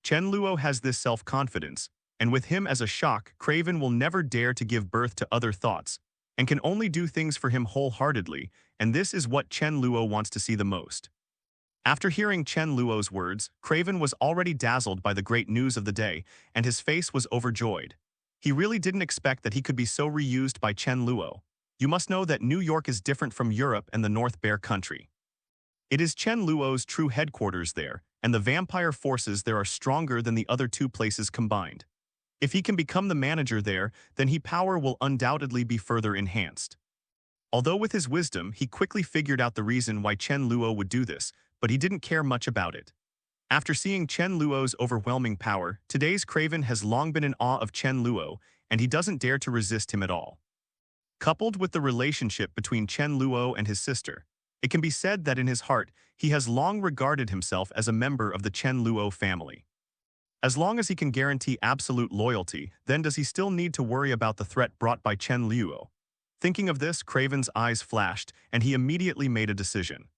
Chen Luo has this self-confidence, and with him as a shock, Craven will never dare to give birth to other thoughts, and can only do things for him wholeheartedly, and this is what Chen Luo wants to see the most. After hearing Chen Luo's words, Craven was already dazzled by the great news of the day, and his face was overjoyed. He really didn't expect that he could be so reused by Chen Luo. You must know that New York is different from Europe and the North Bear Country. It is Chen Luo's true headquarters there, and the vampire forces there are stronger than the other two places combined. If he can become the manager there, then his power will undoubtedly be further enhanced. Although with his wisdom, he quickly figured out the reason why Chen Luo would do this, but he didn't care much about it. After seeing Chen Luo's overwhelming power, today's Craven has long been in awe of Chen Luo, and he doesn't dare to resist him at all. Coupled with the relationship between Chen Luo and his sister, it can be said that in his heart, he has long regarded himself as a member of the Chen Luo family. As long as he can guarantee absolute loyalty, then does he still need to worry about the threat brought by Chen Luo? Thinking of this, Craven's eyes flashed, and he immediately made a decision.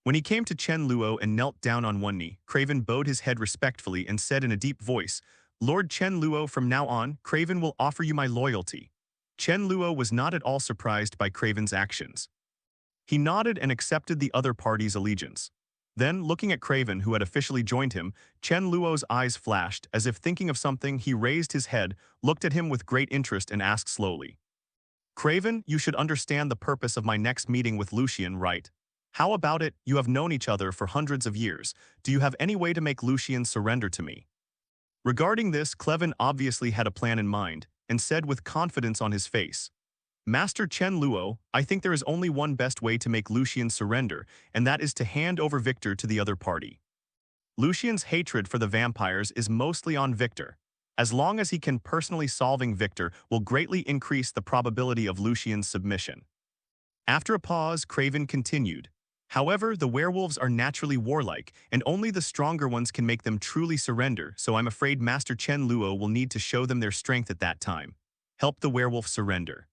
When he came to Chen Luo and knelt down on one knee, Craven bowed his head respectfully and said in a deep voice, Lord Chen Luo, from now on, Craven will offer you my loyalty. Chen Luo was not at all surprised by Craven's actions. He nodded and accepted the other party's allegiance. Then, looking at Craven, who had officially joined him, Chen Luo's eyes flashed. As if thinking of something, he raised his head, looked at him with great interest and asked slowly, Craven, you should understand the purpose of my next meeting with Lucian, right? How about it? You have known each other for hundreds of years. Do you have any way to make Lucian surrender to me? Regarding this, Craven obviously had a plan in mind, and said with confidence on his face, Master Chen Luo, I think there is only one best way to make Lucian surrender, and that is to hand over Victor to the other party. Lucian's hatred for the vampires is mostly on Victor. As long as he can personally solving Victor will greatly increase the probability of Lucian's submission. After a pause, Craven continued, However, the werewolves are naturally warlike, and only the stronger ones can make them truly surrender, so I'm afraid Master Chen Luo will need to show them their strength at that time. Help the werewolf surrender.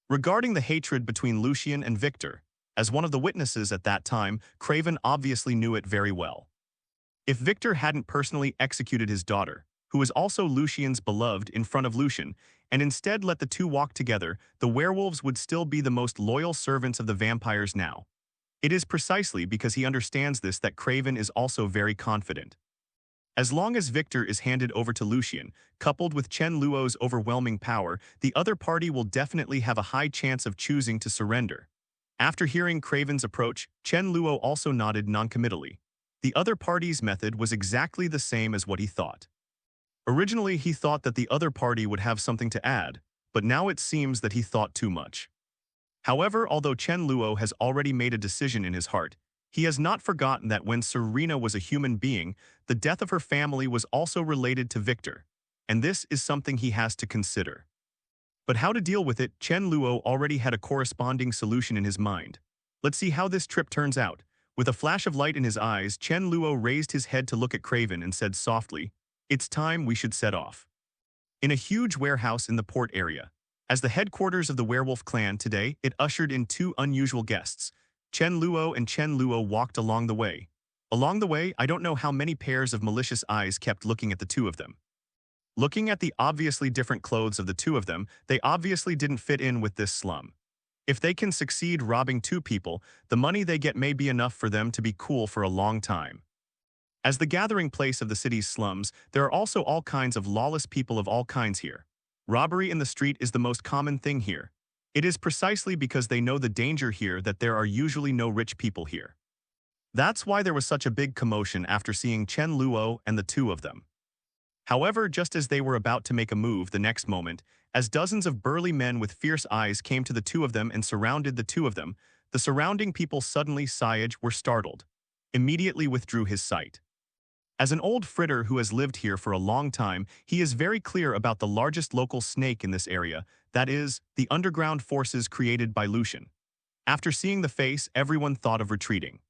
Regarding the hatred between Lucian and Victor, as one of the witnesses at that time, Craven obviously knew it very well. If Victor hadn't personally executed his daughter, who was also Lucian's beloved, in front of Lucian, and instead let the two walk together, the werewolves would still be the most loyal servants of the vampires now. It is precisely because he understands this that Craven is also very confident. As long as Victor is handed over to Lucian, coupled with Chen Luo's overwhelming power, the other party will definitely have a high chance of choosing to surrender. After hearing Craven's approach, Chen Luo also nodded noncommittally. The other party's method was exactly the same as what he thought. Originally, he thought that the other party would have something to add, but now it seems that he thought too much. However, although Chen Luo has already made a decision in his heart, he has not forgotten that when Serena was a human being, the death of her family was also related to Victor, and this is something he has to consider. But how to deal with it, Chen Luo already had a corresponding solution in his mind. Let's see how this trip turns out. With a flash of light in his eyes, Chen Luo raised his head to look at Craven and said softly, "It's time we should set off." In a huge warehouse in the port area, as the headquarters of the werewolf clan today, it ushered in two unusual guests. Chen Luo and Chen Luo walked along the way. Along the way, I don't know how many pairs of malicious eyes kept looking at the two of them. Looking at the obviously different clothes of the two of them, they obviously didn't fit in with this slum. If they can succeed robbing two people, the money they get may be enough for them to be cool for a long time. As the gathering place of the city's slums, there are also all kinds of lawless people of all kinds here. Robbery in the street is the most common thing here. It is precisely because they know the danger here that there are usually no rich people here. That's why there was such a big commotion after seeing Chen Luo and the two of them. However, just as they were about to make a move the next moment, as dozens of burly men with fierce eyes came to the two of them and surrounded the two of them, the surrounding people suddenly were startled, immediately withdrew his sight. As an old fritter who has lived here for a long time, he is very clear about the largest local snake in this area, that is, the underground forces created by Lucian. After seeing the face, everyone thought of retreating.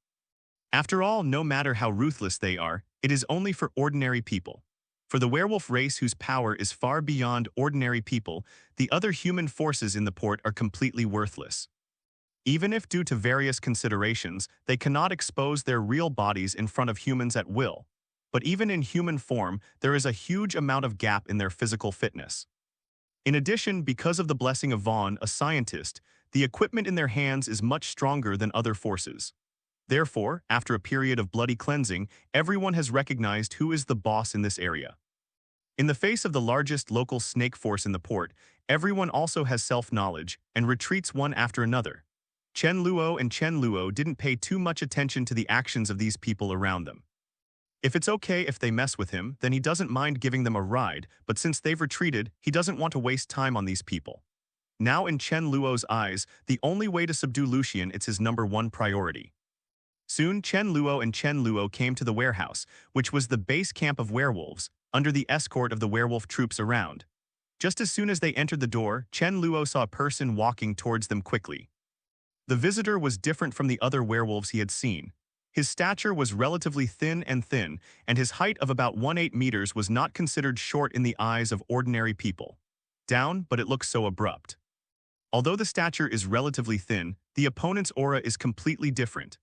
After all, no matter how ruthless they are, it is only for ordinary people. For the werewolf race whose power is far beyond ordinary people, the other human forces in the port are completely worthless. Even if due to various considerations, they cannot expose their real bodies in front of humans at will. But even in human form, there is a huge amount of gap in their physical fitness. In addition, because of the blessing of Vaughn, a scientist, the equipment in their hands is much stronger than other forces. Therefore, after a period of bloody cleansing, everyone has recognized who is the boss in this area. In the face of the largest local snake force in the port, everyone also has self-knowledge and retreats one after another. Chen Luo and Chen Luo didn't pay too much attention to the actions of these people around them. If it's okay if they mess with him, then he doesn't mind giving them a ride, but since they've retreated, he doesn't want to waste time on these people. Now in Chen Luo's eyes, the only way to subdue Lucian is his #1 priority. Soon, Chen Luo and Chen Luo came to the warehouse, which was the base camp of werewolves, under the escort of the werewolf troops around. Just as soon as they entered the door, Chen Luo saw a person walking towards them quickly. The visitor was different from the other werewolves he had seen. His stature was relatively thin, and his height of about 1.8 meters was not considered short in the eyes of ordinary people. Down, but it looks so abrupt. Although the stature is relatively thin, the opponent's aura is completely different.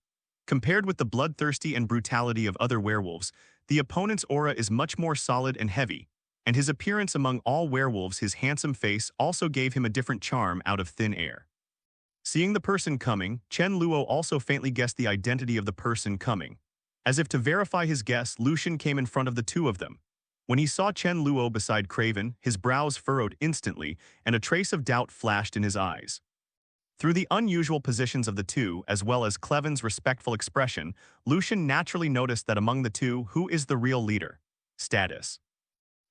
Compared with the bloodthirsty and brutality of other werewolves, the opponent's aura is much more solid and heavy, and his appearance among all werewolves, his handsome face, also gave him a different charm out of thin air. Seeing the person coming, Chen Luo also faintly guessed the identity of the person coming. As if to verify his guess, Lucian came in front of the two of them. When he saw Chen Luo beside Craven, his brows furrowed instantly, and a trace of doubt flashed in his eyes. Through the unusual positions of the two, as well as Craven's respectful expression, Lucian naturally noticed that among the two, who is the real leader? Status.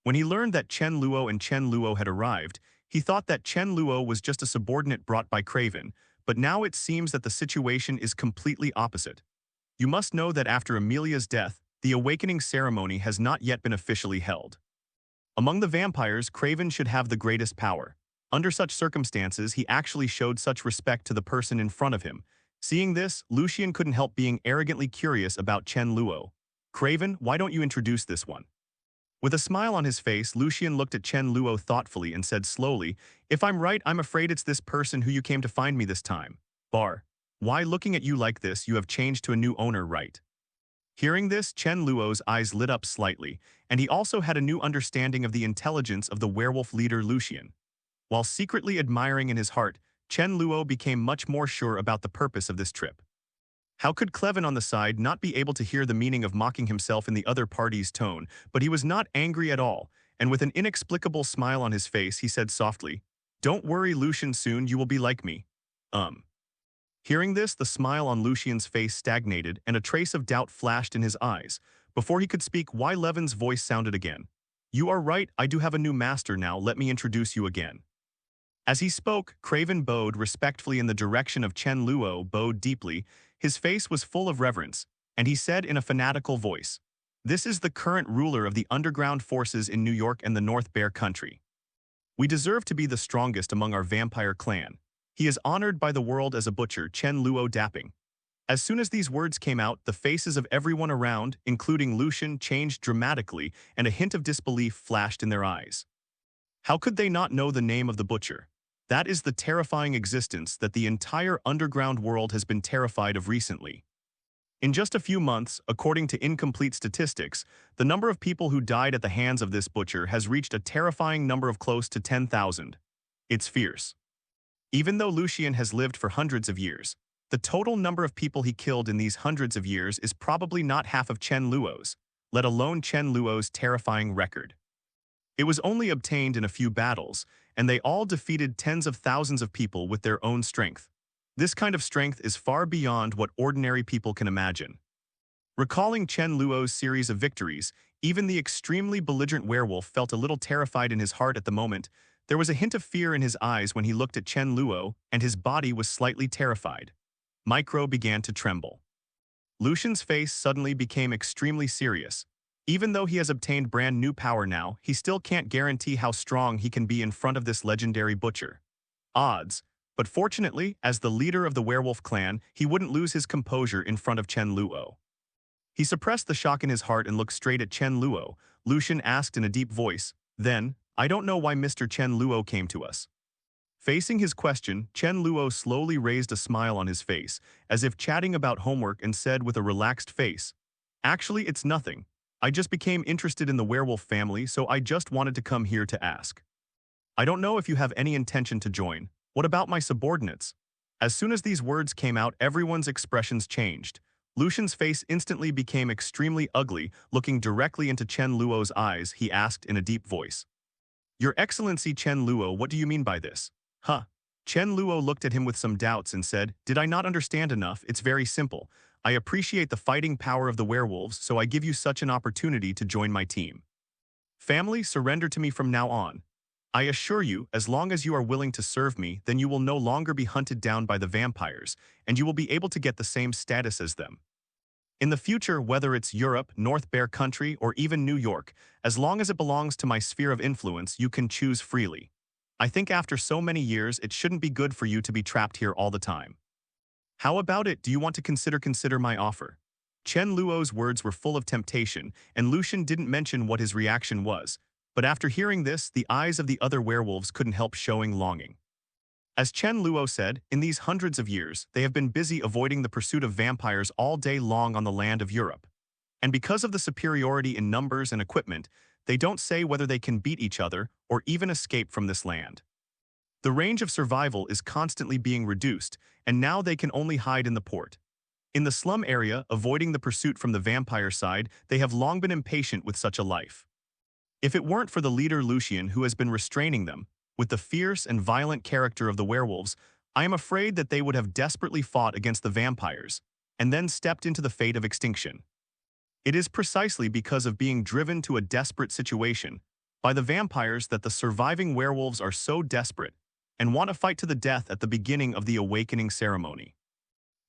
When he learned that Chen Luo and Chen Luo had arrived, he thought that Chen Luo was just a subordinate brought by Craven, but now it seems that the situation is completely opposite. You must know that after Amelia's death, the awakening ceremony has not yet been officially held. Among the vampires, Craven should have the greatest power. Under such circumstances, he actually showed such respect to the person in front of him. Seeing this, Lucian couldn't help being arrogantly curious about Chen Luo. "Craven, why don't you introduce this one?" With a smile on his face, Lucian looked at Chen Luo thoughtfully and said slowly, "If I'm right, I'm afraid it's this person who you came to find me this time. Why looking at you like this, you have changed to a new owner, right?" Hearing this, Chen Luo's eyes lit up slightly, and he also had a new understanding of the intelligence of the werewolf leader Lucian. While secretly admiring in his heart, Chen Luo became much more sure about the purpose of this trip. How could Cleven on the side not be able to hear the meaning of mocking himself in the other party's tone, but he was not angry at all, and with an inexplicable smile on his face he said softly, "Don't worry, Lucian, soon you will be like me." Hearing this, the smile on Lucian's face stagnated and a trace of doubt flashed in his eyes. Before he could speak, Levin's voice sounded again. "You are right, I do have a new master now, let me introduce you again." As he spoke, Craven bowed respectfully in the direction of Chen Luo, bowed deeply. His face was full of reverence, and he said in a fanatical voice, "This is the current ruler of the underground forces in New York and the North Bear Country. We deserve to be the strongest among our vampire clan. He is honored by the world as a butcher, Chen Luo dapping." As soon as these words came out, the faces of everyone around, including Lucian, changed dramatically, and a hint of disbelief flashed in their eyes. How could they not know the name of the butcher? That is the terrifying existence that the entire underground world has been terrified of recently. In just a few months, according to incomplete statistics, the number of people who died at the hands of this butcher has reached a terrifying number of close to 10,000. It's fierce. Even though Lucian has lived for hundreds of years, the total number of people he killed in these hundreds of years is probably not half of Chen Luo's, let alone Chen Luo's terrifying record. It was only obtained in a few battles, and they all defeated tens of thousands of people with their own strength. This kind of strength is far beyond what ordinary people can imagine. Recalling Chen Luo's series of victories, even the extremely belligerent werewolf felt a little terrified in his heart at the moment. There was a hint of fear in his eyes when he looked at Chen Luo, and his body was slightly terrified. Micro began to tremble. Lucian's face suddenly became extremely serious. Even though he has obtained brand new power now, he still can't guarantee how strong he can be in front of this legendary butcher. Odds. But fortunately, as the leader of the werewolf clan, he wouldn't lose his composure in front of Chen Luo. He suppressed the shock in his heart and looked straight at Chen Luo. Lucian asked in a deep voice, "Then, I don't know why Mr. Chen Luo came to us." Facing his question, Chen Luo slowly raised a smile on his face, as if chatting about homework, and said with a relaxed face, "Actually, it's nothing. I just became interested in the werewolf family, so I just wanted to come here to ask. I don't know if you have any intention to join. What about my subordinates?" As soon as these words came out, everyone's expressions changed. Lucian's face instantly became extremely ugly. Looking directly into Chen Luo's eyes, he asked in a deep voice, "Your Excellency Chen Luo, what do you mean by this?" Chen Luo looked at him with some doubts and said, "Did I not understand enough? It's very simple. I appreciate the fighting power of the werewolves, so I give you such an opportunity to join my team. Family, surrender to me from now on. I assure you, as long as you are willing to serve me, then you will no longer be hunted down by the vampires, and you will be able to get the same status as them. In the future, whether it's Europe, North Bear Country, or even New York, as long as it belongs to my sphere of influence, you can choose freely. I think after so many years, it shouldn't be good for you to be trapped here all the time. How about it? Do you want to consider my offer?" Chen Luo's words were full of temptation, and Lucian didn't mention what his reaction was. But after hearing this, the eyes of the other werewolves couldn't help showing longing. As Chen Luo said, in these hundreds of years, they have been busy avoiding the pursuit of vampires all day long on the land of Europe. And because of the superiority in numbers and equipment, they don't say whether they can beat each other or even escape from this land. The range of survival is constantly being reduced, and now they can only hide in the port. In the slum area, avoiding the pursuit from the vampire side, they have long been impatient with such a life. If it weren't for the leader Lucian, who has been restraining them, with the fierce and violent character of the werewolves, I am afraid that they would have desperately fought against the vampires, and then stepped into the fate of extinction. It is precisely because of being driven to a desperate situation by the vampires that the surviving werewolves are so desperate and want to fight to the death at the beginning of the awakening ceremony.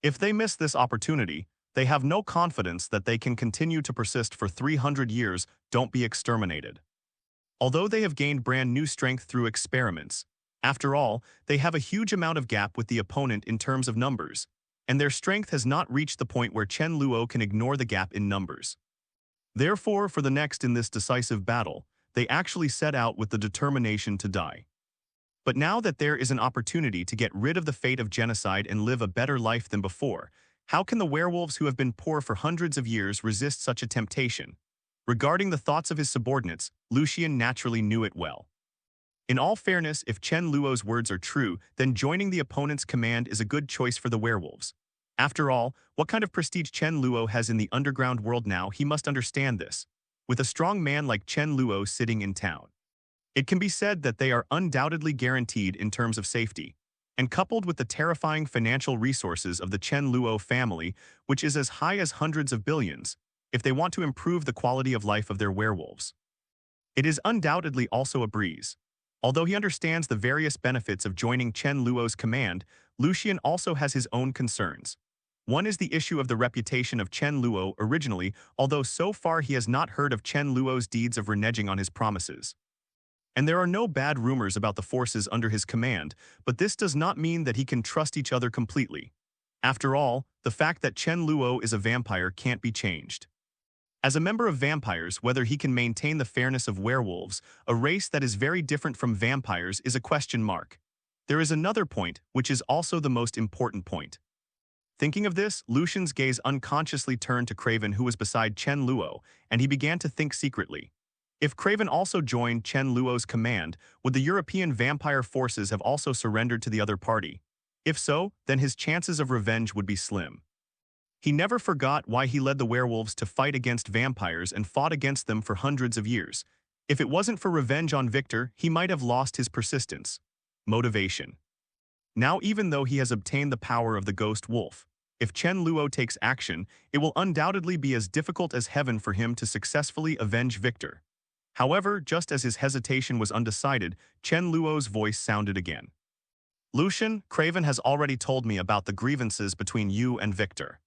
If they miss this opportunity, they have no confidence that they can continue to persist for 300 years, don't be exterminated. Although they have gained brand new strength through experiments, after all, they have a huge amount of gap with the opponent in terms of numbers, and their strength has not reached the point where Chen Luo can ignore the gap in numbers. Therefore, for the next in this decisive battle, they actually set out with the determination to die. But now that there is an opportunity to get rid of the fate of genocide and live a better life than before, how can the werewolves who have been poor for hundreds of years resist such a temptation? Regarding the thoughts of his subordinates, Lucian naturally knew it well. In all fairness, if Chen Luo's words are true, then joining the opponent's command is a good choice for the werewolves. After all, what kind of prestige Chen Luo has in the underground world now, he must understand this. With a strong man like Chen Luo sitting in town, it can be said that they are undoubtedly guaranteed in terms of safety. And coupled with the terrifying financial resources of the Chen Luo family, which is as high as hundreds of billions, if they want to improve the quality of life of their werewolves, it is undoubtedly also a breeze. Although he understands the various benefits of joining Chen Luo's command, Lucian also has his own concerns. One is the issue of the reputation of Chen Luo originally, although so far he has not heard of Chen Luo's deeds of reneging on his promises. And there are no bad rumors about the forces under his command, but this does not mean that he can trust each other completely. After all, the fact that Chen Luo is a vampire can't be changed. As a member of vampires, whether he can maintain the fairness of werewolves, a race that is very different from vampires, is a question mark. There is another point, which is also the most important point. Thinking of this, Lucian's gaze unconsciously turned to Craven, who was beside Chen Luo, and he began to think secretly. If Craven also joined Chen Luo's command, would the European vampire forces have also surrendered to the other party? If so, then his chances of revenge would be slim. He never forgot why he led the werewolves to fight against vampires and fought against them for hundreds of years. If it wasn't for revenge on Victor, he might have lost his persistence. Motivation. Now, even though he has obtained the power of the ghost wolf, if Chen Luo takes action, it will undoubtedly be as difficult as heaven for him to successfully avenge Victor. However, just as his hesitation was undecided, Chen Luo's voice sounded again. Lucian, Craven has already told me about the grievances between you and Victor.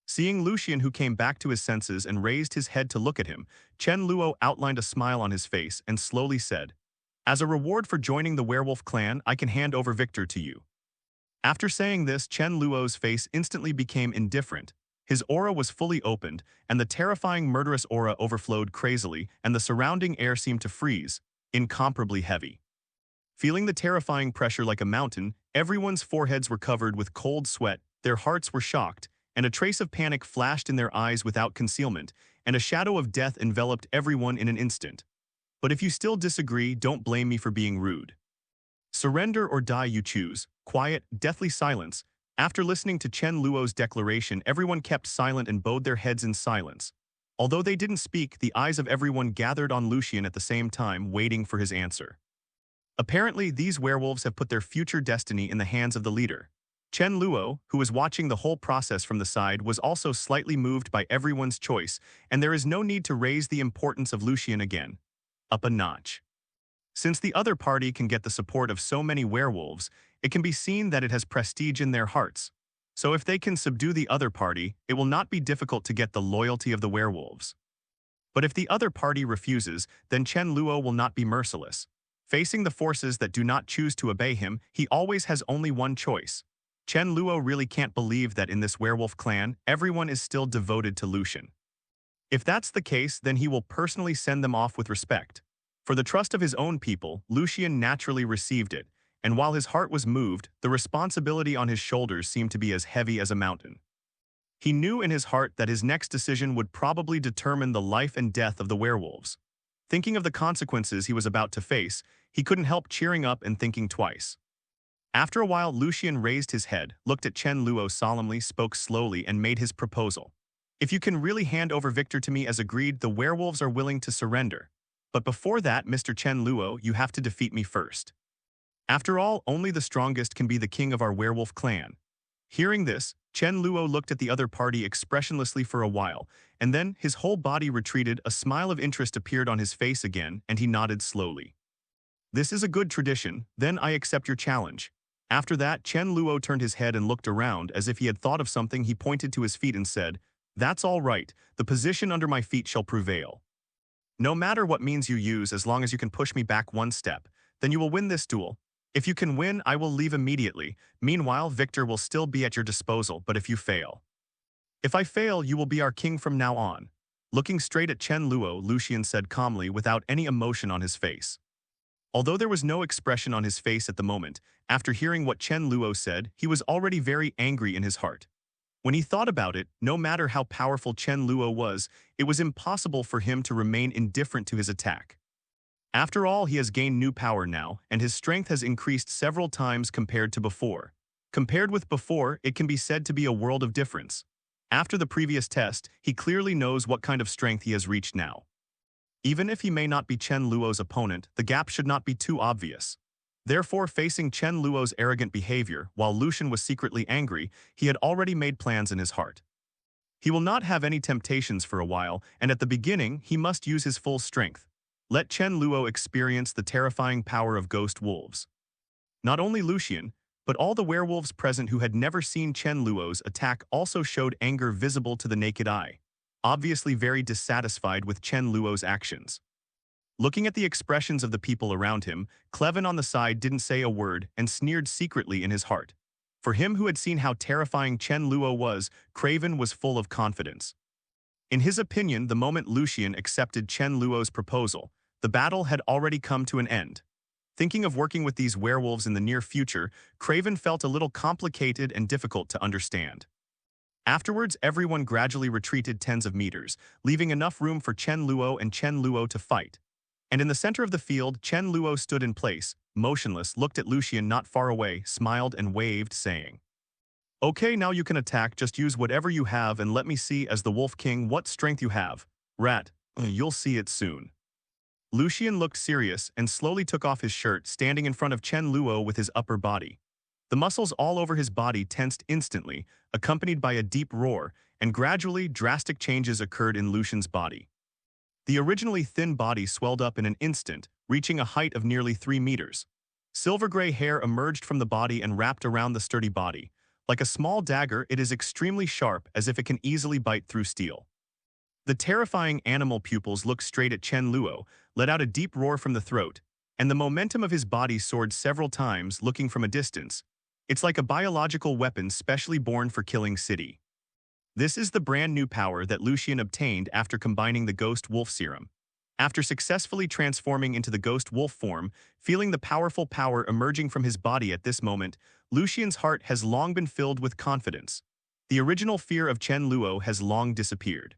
Seeing Lucian, who came back to his senses and raised his head to look at him, Chen Luo outlined a smile on his face and slowly said, "As a reward for joining the werewolf clan, I can hand over Victor to you." After saying this, Chen Luo's face instantly became indifferent. His aura was fully opened, and the terrifying murderous aura overflowed crazily, and the surrounding air seemed to freeze, incomparably heavy. Feeling the terrifying pressure like a mountain, everyone's foreheads were covered with cold sweat, their hearts were shocked, and a trace of panic flashed in their eyes without concealment, and a shadow of death enveloped everyone in an instant. But if you still disagree, don't blame me for being rude. Surrender or die, you choose. Quiet, deathly silence. After listening to Chen Luo's declaration, everyone kept silent and bowed their heads in silence. Although they didn't speak, the eyes of everyone gathered on Lucian at the same time, waiting for his answer. Apparently, these werewolves have put their future destiny in the hands of the leader. Chen Luo, who was watching the whole process from the side, was also slightly moved by everyone's choice, and there is no need to raise the importance of Lucian again. Up a notch. Since the other party can get the support of so many werewolves, it can be seen that it has prestige in their hearts. So if they can subdue the other party, it will not be difficult to get the loyalty of the werewolves. But if the other party refuses, then Chen Luo will not be merciless. Facing the forces that do not choose to obey him, he always has only one choice. Chen Luo really can't believe that in this werewolf clan, everyone is still devoted to Lucian. If that's the case, then he will personally send them off with respect. For the trust of his own people, Lucian naturally received it, and while his heart was moved, the responsibility on his shoulders seemed to be as heavy as a mountain. He knew in his heart that his next decision would probably determine the life and death of the werewolves. Thinking of the consequences he was about to face, he couldn't help cheering up and thinking twice. After a while, Lucian raised his head, looked at Chen Luo solemnly, spoke slowly, and made his proposal. "If you can really hand over Victor to me as agreed, the werewolves are willing to surrender. But before that, Mr. Chen Luo, you have to defeat me first. After all, only the strongest can be the king of our werewolf clan." Hearing this, Chen Luo looked at the other party expressionlessly for a while, and then his whole body retreated, a smile of interest appeared on his face again, and he nodded slowly. "This is a good tradition, then I accept your challenge." After that, Chen Luo turned his head and looked around as if he had thought of something. He pointed to his feet and said, "That's all right, the position under my feet shall prevail. No matter what means you use, as long as you can push me back one step, then you will win this duel. If you can win, I will leave immediately. Meanwhile, Victor will still be at your disposal, but if you fail. If I fail, you will be our king from now on." Looking straight at Chen Luo, Lucian said calmly without any emotion on his face. Although there was no expression on his face at the moment, after hearing what Chen Luo said, he was already very angry in his heart. When he thought about it, no matter how powerful Chen Luo was, it was impossible for him to remain indifferent to his attack. After all, he has gained new power now, and his strength has increased several times compared to before. Compared with before, it can be said to be a world of difference. After the previous test, he clearly knows what kind of strength he has reached now. Even if he may not be Chen Luo's opponent, the gap should not be too obvious. Therefore, facing Chen Luo's arrogant behavior, while Lucian was secretly angry, he had already made plans in his heart. He will not have any temptations for a while, and at the beginning, he must use his full strength. Let Chen Luo experience the terrifying power of ghost wolves. Not only Lucian, but all the werewolves present who had never seen Chen Luo's attack also showed anger visible to the naked eye, obviously very dissatisfied with Chen Luo's actions. Looking at the expressions of the people around him, Craven on the side didn't say a word and sneered secretly in his heart. For him who had seen how terrifying Chen Luo was, Craven was full of confidence. In his opinion, the moment Lucian accepted Chen Luo's proposal, the battle had already come to an end. Thinking of working with these werewolves in the near future, Craven felt a little complicated and difficult to understand. Afterwards, everyone gradually retreated tens of meters, leaving enough room for Chen Luo and Chen Luo to fight. And in the center of the field, Chen Luo stood in place, motionless, looked at Lucian not far away, smiled and waved, saying, "Okay, now you can attack, just use whatever you have and let me see as the Wolf King what strength you have. Rat, you'll see it soon." Lucian looked serious and slowly took off his shirt, standing in front of Chen Luo with his upper body. The muscles all over his body tensed instantly, accompanied by a deep roar, and gradually drastic changes occurred in Lucian's body. The originally thin body swelled up in an instant, reaching a height of nearly 3 meters. Silver-gray hair emerged from the body and wrapped around the sturdy body. Like a small dagger, it is extremely sharp, as if it can easily bite through steel. The terrifying animal pupils looked straight at Chen Luo, let out a deep roar from the throat, and the momentum of his body soared several times, looking from a distance. It's like a biological weapon specially born for killing city. This is the brand new power that Lucian obtained after combining the Ghost Wolf Serum. After successfully transforming into the Ghost Wolf form, feeling the powerful power emerging from his body at this moment, Lucian's heart has long been filled with confidence. The original fear of Chen Luo has long disappeared.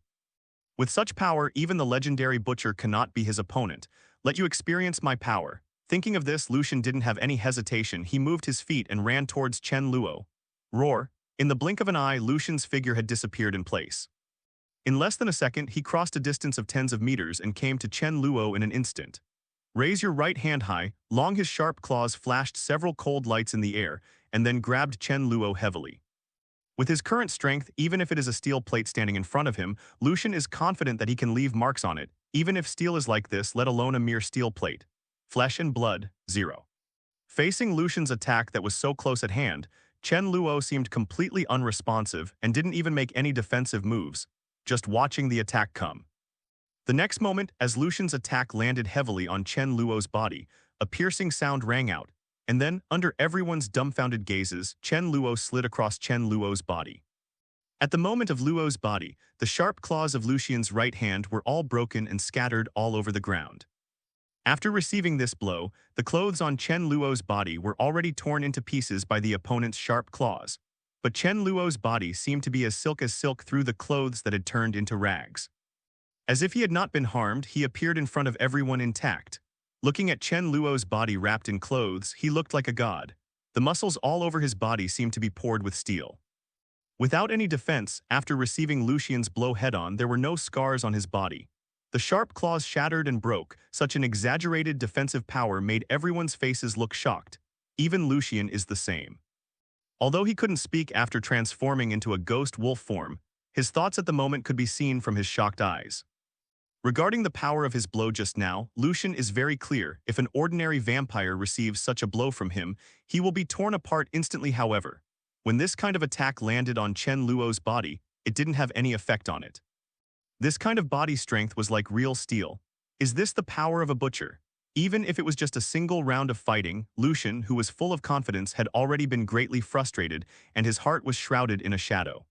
With such power, even the legendary butcher cannot be his opponent. Let you experience my power. Thinking of this, Lucian didn't have any hesitation. He moved his feet and ran towards Chen Luo. Roar! In the blink of an eye, Lucian's figure had disappeared in place. In less than a second, he crossed a distance of tens of meters and came to Chen Luo in an instant. Raise your right hand high. Long his sharp claws flashed several cold lights in the air, and then grabbed Chen Luo heavily. With his current strength, even if it is a steel plate standing in front of him, Lucian is confident that he can leave marks on it, even if steel is like this, let alone a mere steel plate. Flesh and blood, 0. Facing Lucian's attack that was so close at hand, Chen Luo seemed completely unresponsive and didn't even make any defensive moves, just watching the attack come. The next moment, as Lucian's attack landed heavily on Chen Luo's body, a piercing sound rang out, and then, under everyone's dumbfounded gazes, Chen Luo slid across Chen Luo's body. At the moment of Luo's body, the sharp claws of Lucian's right hand were all broken and scattered all over the ground. After receiving this blow, the clothes on Chen Luo's body were already torn into pieces by the opponent's sharp claws, but Chen Luo's body seemed to be as silk through the clothes that had turned into rags. As if he had not been harmed, he appeared in front of everyone intact. Looking at Chen Luo's body wrapped in clothes, he looked like a god. The muscles all over his body seemed to be poured with steel. Without any defense, after receiving Lucian's blow head-on, there were no scars on his body. The sharp claws shattered and broke. Such an exaggerated defensive power made everyone's faces look shocked. Even Lucian is the same. Although he couldn't speak after transforming into a ghost wolf form, his thoughts at the moment could be seen from his shocked eyes. Regarding the power of his blow just now, Lucian is very clear. If an ordinary vampire receives such a blow from him, he will be torn apart instantly. However, when this kind of attack landed on Chen Luo's body, it didn't have any effect on it. This kind of body strength was like real steel. Is this the power of a butcher? Even if it was just a single round of fighting, Lucian, who was full of confidence, had already been greatly frustrated, and his heart was shrouded in a shadow.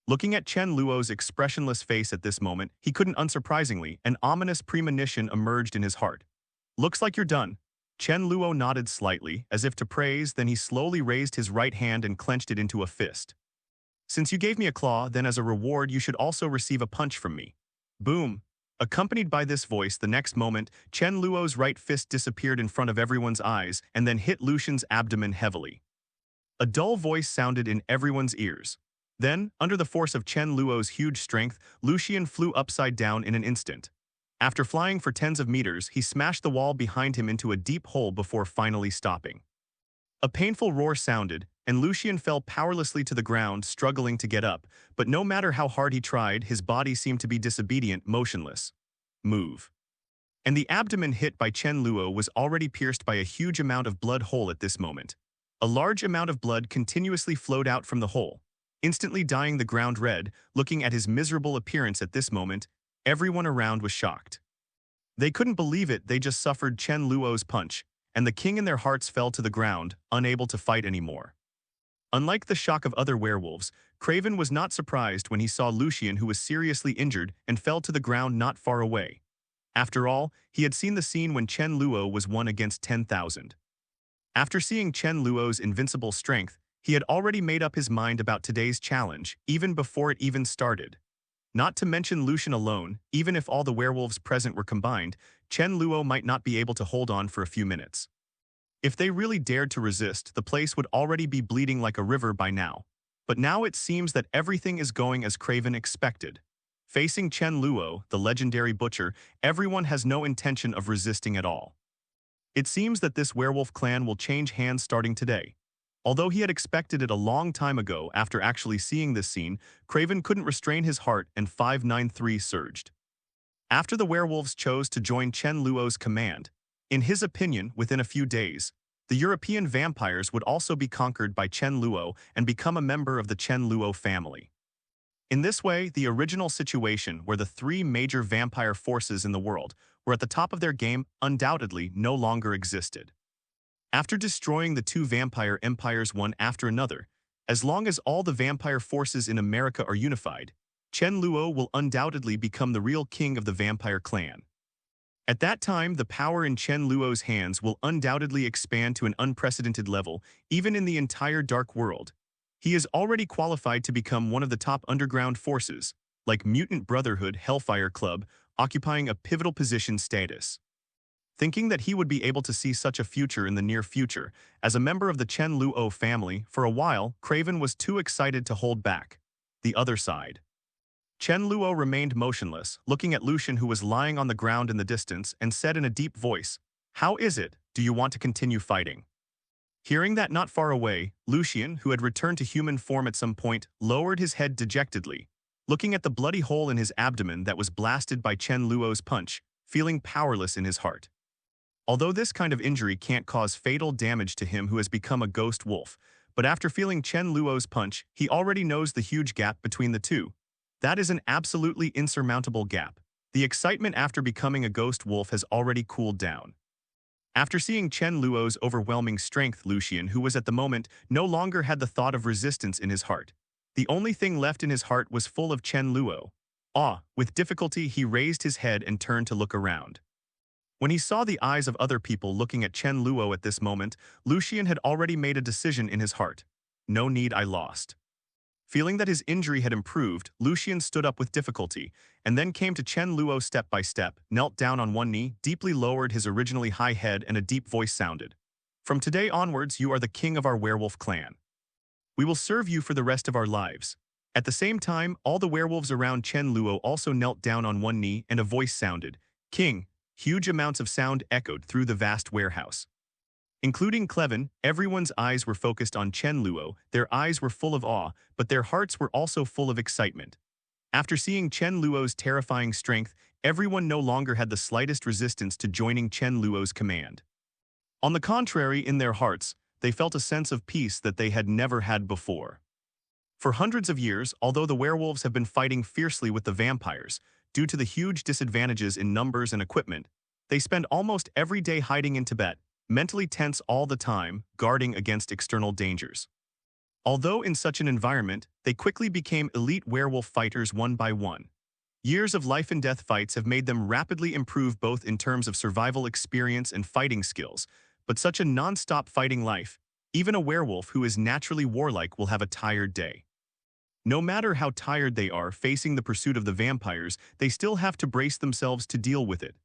Looking at Chen Luo's expressionless face at this moment, he couldn't unsurprisingly, an ominous premonition emerged in his heart. Looks like you're done. Chen Luo nodded slightly, as if to praise, then he slowly raised his right hand and clenched it into a fist. Since you gave me a claw, then as a reward you should also receive a punch from me. Boom. Accompanied by this voice, the next moment, Chen Luo's right fist disappeared in front of everyone's eyes and then hit Lucian's abdomen heavily. A dull voice sounded in everyone's ears. Then, under the force of Chen Luo's huge strength, Lucian flew upside down in an instant. After flying for tens of meters, he smashed the wall behind him into a deep hole before finally stopping. A painful roar sounded, and Lucian fell powerlessly to the ground, struggling to get up, but no matter how hard he tried, his body seemed to be disobedient, motionless. Move. And the abdomen hit by Chen Luo was already pierced by a huge amount of blood hole at this moment. A large amount of blood continuously flowed out from the hole, instantly dyeing the ground red. Looking at his miserable appearance at this moment, everyone around was shocked. They couldn't believe it. They just suffered Chen Luo's punch, and the king in their hearts fell to the ground, unable to fight anymore. Unlike the shock of other werewolves, Craven was not surprised when he saw Lucian, who was seriously injured and fell to the ground not far away. After all, he had seen the scene when Chen Luo was 1 against 10,000. After seeing Chen Luo's invincible strength, he had already made up his mind about today's challenge, even before it even started. Not to mention Lucian alone, even if all the werewolves present were combined, Chen Luo might not be able to hold on for a few minutes. If they really dared to resist, the place would already be bleeding like a river by now. But now it seems that everything is going as Craven expected. Facing Chen Luo, the legendary butcher, everyone has no intention of resisting at all. It seems that this werewolf clan will change hands starting today. Although he had expected it a long time ago, after actually seeing this scene, Craven couldn't restrain his heart and 593 surged. After the werewolves chose to join Chen Luo's command, in his opinion, within a few days, the European vampires would also be conquered by Chen Luo and become a member of the Chen Luo family. In this way, the original situation where the 3 major vampire forces in the world were at the top of their game undoubtedly no longer existed. After destroying the 2 vampire empires one after another, as long as all the vampire forces in America are unified, Chen Luo will undoubtedly become the real king of the vampire clan. At that time, the power in Chen Luo's hands will undoubtedly expand to an unprecedented level, even in the entire dark world. He is already qualified to become one of the top underground forces, like Mutant Brotherhood Hellfire Club, occupying a pivotal position status. Thinking that he would be able to see such a future in the near future, as a member of the Chen Luo family, for a while, Craven was too excited to hold back. The other side. Chen Luo remained motionless, looking at Lucian, who was lying on the ground in the distance, and said in a deep voice, "How is it? Do you want to continue fighting?" Hearing that not far away, Lucian, who had returned to human form at some point, lowered his head dejectedly, looking at the bloody hole in his abdomen that was blasted by Chen Luo's punch, feeling powerless in his heart. Although this kind of injury can't cause fatal damage to him who has become a ghost wolf, but after feeling Chen Luo's punch, he already knows the huge gap between the two. That is an absolutely insurmountable gap. The excitement after becoming a ghost wolf has already cooled down. After seeing Chen Luo's overwhelming strength, Lucian, who was at the moment, no longer had the thought of resistance in his heart. The only thing left in his heart was full of Chen Luo. With difficulty, he raised his head and turned to look around. When he saw the eyes of other people looking at Chen Luo at this moment, Lucian had already made a decision in his heart. No need, I lost. Feeling that his injury had improved, Lucian stood up with difficulty, and then came to Chen Luo step by step, knelt down on one knee, deeply lowered his originally high head, and a deep voice sounded. "From today onwards, you are the king of our werewolf clan. We will serve you for the rest of our lives." At the same time, all the werewolves around Chen Luo also knelt down on one knee, and a voice sounded, "King." Huge amounts of sound echoed through the vast warehouse. Including Craven, everyone's eyes were focused on Chen Luo. Their eyes were full of awe, but their hearts were also full of excitement. After seeing Chen Luo's terrifying strength, everyone no longer had the slightest resistance to joining Chen Luo's command. On the contrary, in their hearts, they felt a sense of peace that they had never had before. For hundreds of years, although the werewolves have been fighting fiercely with the vampires, due to the huge disadvantages in numbers and equipment, they spend almost every day hiding in Tibet, mentally tense all the time, guarding against external dangers. Although in such an environment, they quickly became elite werewolf fighters one by one. Years of life-and-death fights have made them rapidly improve both in terms of survival experience and fighting skills, but such a non-stop fighting life, even a werewolf who is naturally warlike will have a tired day. No matter how tired they are facing the pursuit of the vampires, they still have to brace themselves to deal with it.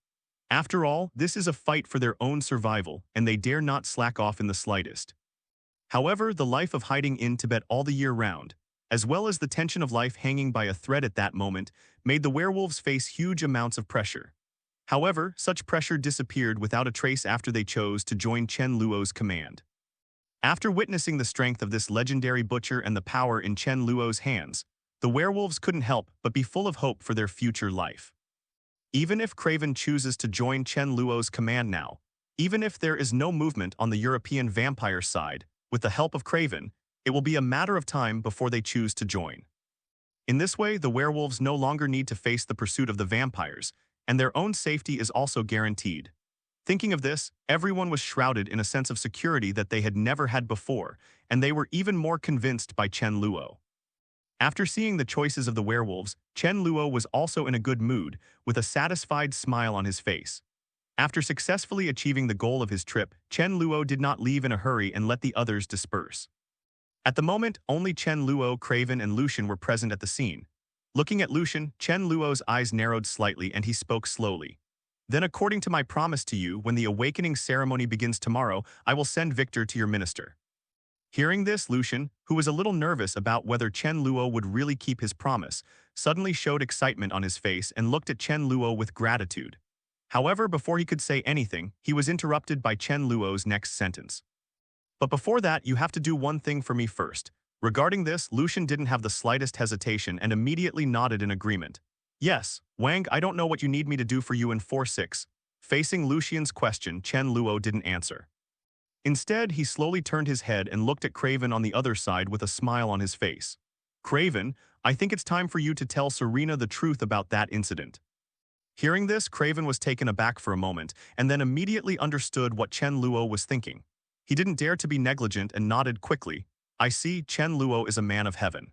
After all, this is a fight for their own survival, and they dare not slack off in the slightest. However, the life of hiding in Tibet all the year round, as well as the tension of life hanging by a thread at that moment, made the werewolves face huge amounts of pressure. However, such pressure disappeared without a trace after they chose to join Chen Luo's command. After witnessing the strength of this legendary butcher and the power in Chen Luo's hands, the werewolves couldn't help but be full of hope for their future life. Even if Craven chooses to join Chen Luo's command now, even if there is no movement on the European vampire side, with the help of Craven, it will be a matter of time before they choose to join. In this way, the werewolves no longer need to face the pursuit of the vampires, and their own safety is also guaranteed. Thinking of this, everyone was shrouded in a sense of security that they had never had before, and they were even more convinced by Chen Luo. After seeing the choices of the werewolves, Chen Luo was also in a good mood, with a satisfied smile on his face. After successfully achieving the goal of his trip, Chen Luo did not leave in a hurry and let the others disperse. At the moment, only Chen Luo, Craven, and Lucian were present at the scene. Looking at Lucian, Chen Luo's eyes narrowed slightly and he spoke slowly. Then, according to my promise to you, when the awakening ceremony begins tomorrow, I will send Victor to your minister. Hearing this, Lucian, who was a little nervous about whether Chen Luo would really keep his promise, suddenly showed excitement on his face and looked at Chen Luo with gratitude. However, before he could say anything, he was interrupted by Chen Luo's next sentence. But before that, you have to do one thing for me first. Regarding this, Lucian didn't have the slightest hesitation and immediately nodded in agreement. Yes, Wang, I don't know what you need me to do for you in 4-6. Facing Lucian's question, Chen Luo didn't answer. Instead, he slowly turned his head and looked at Craven on the other side with a smile on his face. Craven, I think it's time for you to tell Serena the truth about that incident. Hearing this, Craven was taken aback for a moment and then immediately understood what Chen Luo was thinking. He didn't dare to be negligent and nodded quickly. I see, Chen Luo is a man of heaven.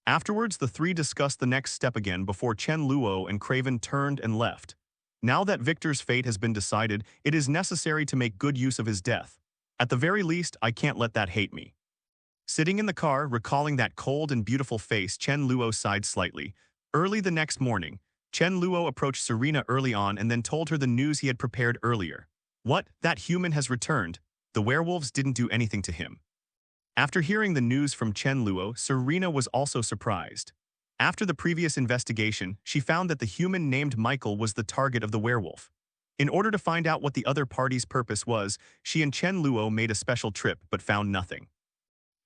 Afterwards, the three discussed the next step again before Chen Luo and Craven turned and left. Now that Victor's fate has been decided, it is necessary to make good use of his death. At the very least, I can't let that hate me. Sitting in the car, recalling that cold and beautiful face, Chen Luo sighed slightly. Early the next morning, Chen Luo approached Serena early on and then told her the news he had prepared earlier. What? That human has returned. The werewolves didn't do anything to him. After hearing the news from Chen Luo, Serena was also surprised. After the previous investigation, she found that the human named Michael was the target of the werewolf. In order to find out what the other party's purpose was, she and Chen Luo made a special trip but found nothing.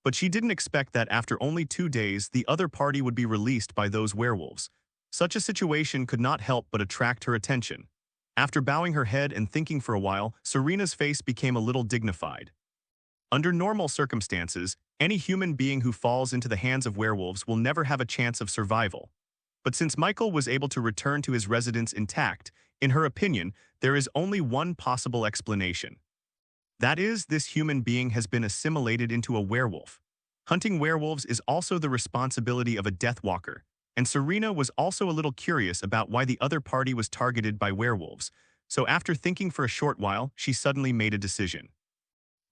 But she didn't expect that after only 2 days, the other party would be released by those werewolves. Such a situation could not help but attract her attention. After bowing her head and thinking for a while, Serena's face became a little dignified. Under normal circumstances, any human being who falls into the hands of werewolves will never have a chance of survival. But since Michael was able to return to his residence intact, in her opinion, there is only one possible explanation. That is, this human being has been assimilated into a werewolf. Hunting werewolves is also the responsibility of a Deathwalker, and Serena was also a little curious about why the other party was targeted by werewolves, so after thinking for a short while, she suddenly made a decision.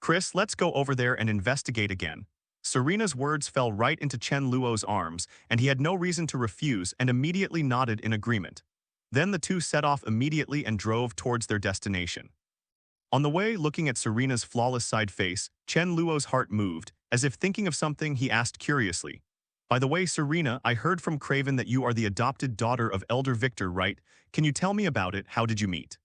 Chris, let's go over there and investigate again. Serena's words fell right into Chen Luo's arms, and he had no reason to refuse and immediately nodded in agreement. Then the two set off immediately and drove towards their destination. On the way, looking at Serena's flawless side face, Chen Luo's heart moved. As if thinking of something, he asked curiously, "By the way, Serena, I heard from Craven that you are the adopted daughter of Elder Victor, right? Can you tell me about it? How did you meet?"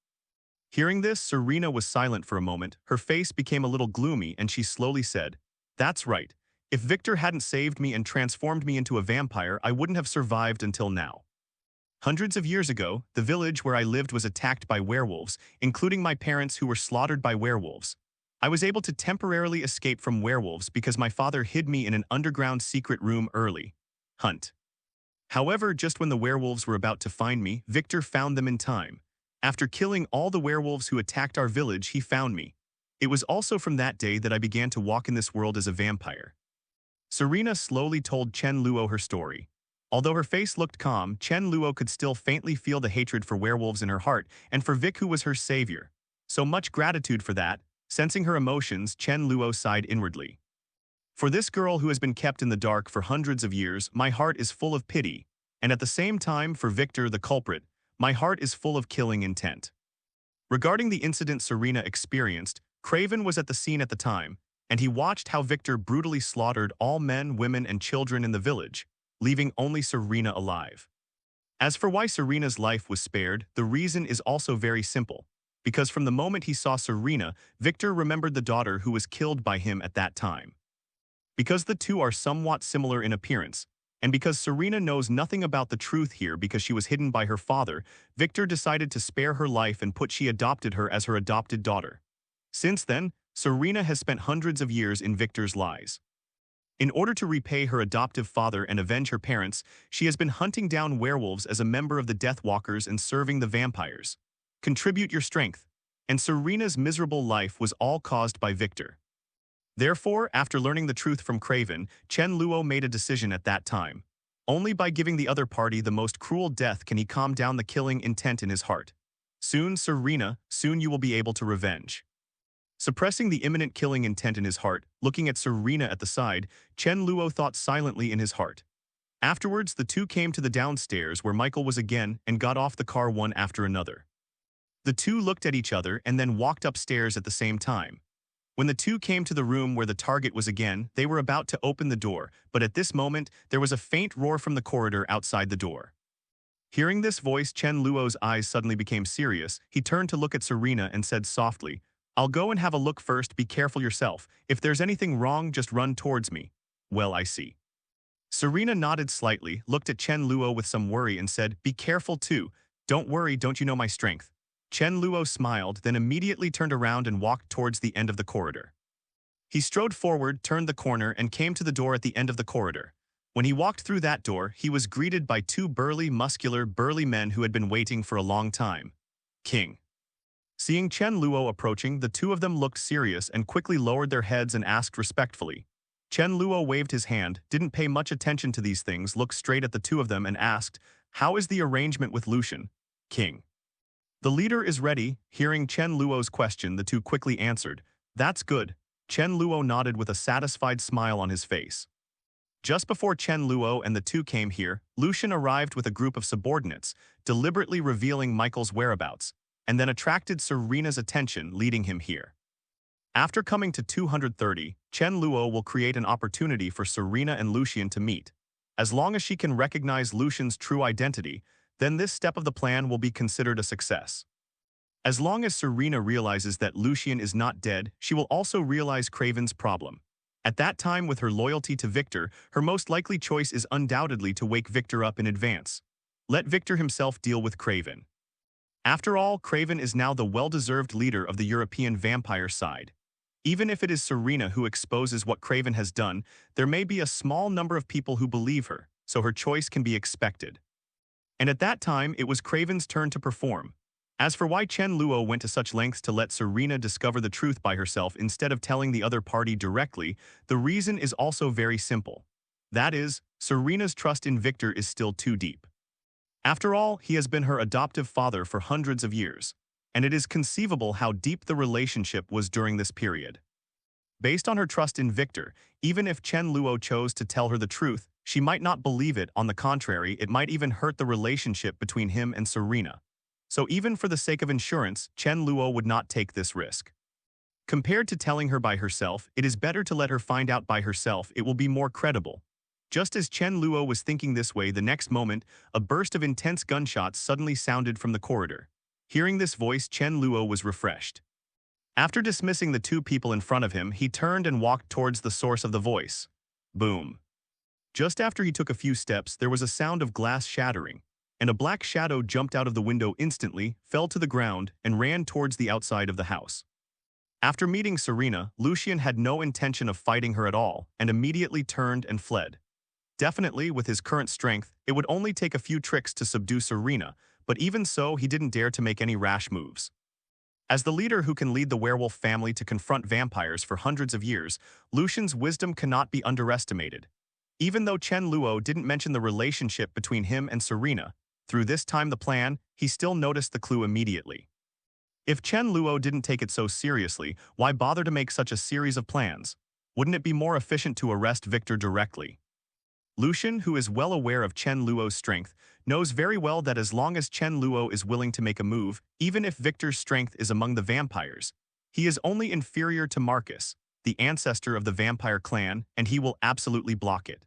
Hearing this, Serena was silent for a moment. Her face became a little gloomy and she slowly said, "That's right. If Victor hadn't saved me and transformed me into a vampire, I wouldn't have survived until now. Hundreds of years ago, the village where I lived was attacked by werewolves, including my parents who were slaughtered by werewolves. I was able to temporarily escape from werewolves because my father hid me in an underground secret room early. Hunt. However, just when the werewolves were about to find me, Victor found them in time. After killing all the werewolves who attacked our village, he found me. It was also from that day that I began to walk in this world as a vampire." Serena slowly told Chen Luo her story. Although her face looked calm, Chen Luo could still faintly feel the hatred for werewolves in her heart and for Vic, who was her savior. So much gratitude for that. Sensing her emotions, Chen Luo sighed inwardly. "For this girl who has been kept in the dark for hundreds of years, my heart is full of pity, and at the same time, for Victor, the culprit, my heart is full of killing intent." Regarding the incident Serena experienced, Craven was at the scene at the time, and he watched how Victor brutally slaughtered all men, women, and children in the village, leaving only Serena alive. As for why Serena's life was spared, the reason is also very simple. Because from the moment he saw Serena, Victor remembered the daughter who was killed by him at that time. Because the two are somewhat similar in appearance, and because Serena knows nothing about the truth here because she was hidden by her father, Victor decided to spare her life and she adopted her as her adopted daughter. Since then, Serena has spent hundreds of years in Victor's lies. In order to repay her adoptive father and avenge her parents, she has been hunting down werewolves as a member of the Daywalkers and serving the vampires. Contribute your strength. And Serena's miserable life was all caused by Victor. Therefore, after learning the truth from Craven, Chen Luo made a decision at that time. Only by giving the other party the most cruel death can he calm down the killing intent in his heart. Soon, Serena, soon you will be able to revenge. Suppressing the imminent killing intent in his heart, looking at Serena at the side, Chen Luo thought silently in his heart. Afterwards, the two came to the downstairs where Michael was again and got off the car one after another. The two looked at each other and then walked upstairs at the same time. When the two came to the room where the target was again, they were about to open the door, but at this moment, there was a faint roar from the corridor outside the door. Hearing this voice, Chen Luo's eyes suddenly became serious. He turned to look at Serena and said softly, "I'll go and have a look first, be careful yourself. If there's anything wrong, just run towards me." "Well, I see." Serena nodded slightly, looked at Chen Luo with some worry and said, "Be careful too. Don't worry, don't you know my strength?" Chen Luo smiled, then immediately turned around and walked towards the end of the corridor. He strode forward, turned the corner, and came to the door at the end of the corridor. When he walked through that door, he was greeted by two burly men who had been waiting for a long time. King. Seeing Chen Luo approaching, the two of them looked serious and quickly lowered their heads and asked respectfully. Chen Luo waved his hand, didn't pay much attention to these things, looked straight at the two of them and asked, "How is the arrangement with Lucian?" "King. The leader is ready." Hearing Chen Luo's question, the two quickly answered, "That's good." Chen Luo nodded with a satisfied smile on his face. Just before Chen Luo and the two came here, Lucian arrived with a group of subordinates, deliberately revealing Michael's whereabouts, and then attracted Serena's attention, leading him here. After coming to 230, Chen Luo will create an opportunity for Serena and Lucian to meet. As long as she can recognize Lucian's true identity, then this step of the plan will be considered a success. As long as Serena realizes that Lucian is not dead, she will also realize Craven's problem. At that time, with her loyalty to Victor, her most likely choice is undoubtedly to wake Victor up in advance. Let Victor himself deal with Craven. After all, Craven is now the well-deserved leader of the European vampire side. Even if it is Serena who exposes what Craven has done, there may be a small number of people who believe her, so her choice can be expected. And at that time, it was Craven's turn to perform. As for why Chen Luo went to such lengths to let Serena discover the truth by herself instead of telling the other party directly, the reason is also very simple. That is, Serena's trust in Victor is still too deep. After all, he has been her adoptive father for hundreds of years, and it is conceivable how deep the relationship was during this period. Based on her trust in Victor, even if Chen Luo chose to tell her the truth, she might not believe it. On the contrary, it might even hurt the relationship between him and Serena. So even for the sake of insurance, Chen Luo would not take this risk. Compared to telling her by herself, it is better to let her find out by herself. It will be more credible. Just as Chen Luo was thinking this way, the next moment, a burst of intense gunshots suddenly sounded from the corridor. Hearing this voice, Chen Luo was refreshed. After dismissing the two people in front of him, he turned and walked towards the source of the voice. Boom. Just after he took a few steps, there was a sound of glass shattering, and a black shadow jumped out of the window instantly, fell to the ground, and ran towards the outside of the house. After meeting Serena, Lucian had no intention of fighting her at all, and immediately turned and fled. Definitely, with his current strength, it would only take a few tricks to subdue Serena, but even so, he didn't dare to make any rash moves. As the leader who can lead the werewolf family to confront vampires for hundreds of years, Lucian's wisdom cannot be underestimated. Even though Chen Luo didn't mention the relationship between him and Serena, through this time the plan, he still noticed the clue immediately. If Chen Luo didn't take it so seriously, why bother to make such a series of plans? Wouldn't it be more efficient to arrest Victor directly? Lucian, who is well aware of Chen Luo's strength, knows very well that as long as Chen Luo is willing to make a move, even if Victor's strength is among the vampires, he is only inferior to Marcus, the ancestor of the vampire clan, and he will absolutely block it.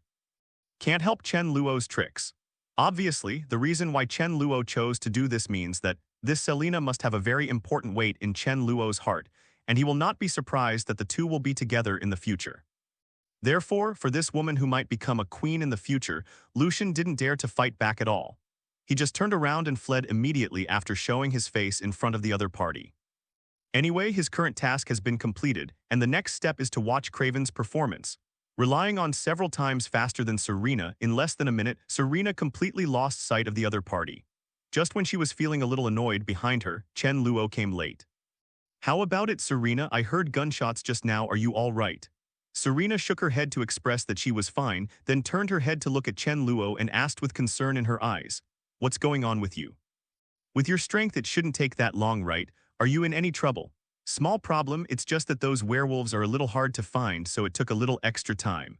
Can't help Chen Luo's tricks. Obviously, the reason why Chen Luo chose to do this means that this Selena must have a very important weight in Chen Luo's heart, and he will not be surprised that the two will be together in the future. Therefore, for this woman who might become a queen in the future, Lucian didn't dare to fight back at all. He just turned around and fled immediately after showing his face in front of the other party. Anyway, his current task has been completed, and the next step is to watch Craven's performance. Relying on several times faster than Serena, in less than a minute, Serena completely lost sight of the other party. Just when she was feeling a little annoyed behind her, Chen Luo came late. "How about it, Serena? I heard gunshots just now. Are you all right?" Serena shook her head to express that she was fine, then turned her head to look at Chen Luo and asked with concern in her eyes, "What's going on with you? With your strength, it shouldn't take that long, right? Are you in any trouble?" "Small problem, it's just that those werewolves are a little hard to find, so it took a little extra time."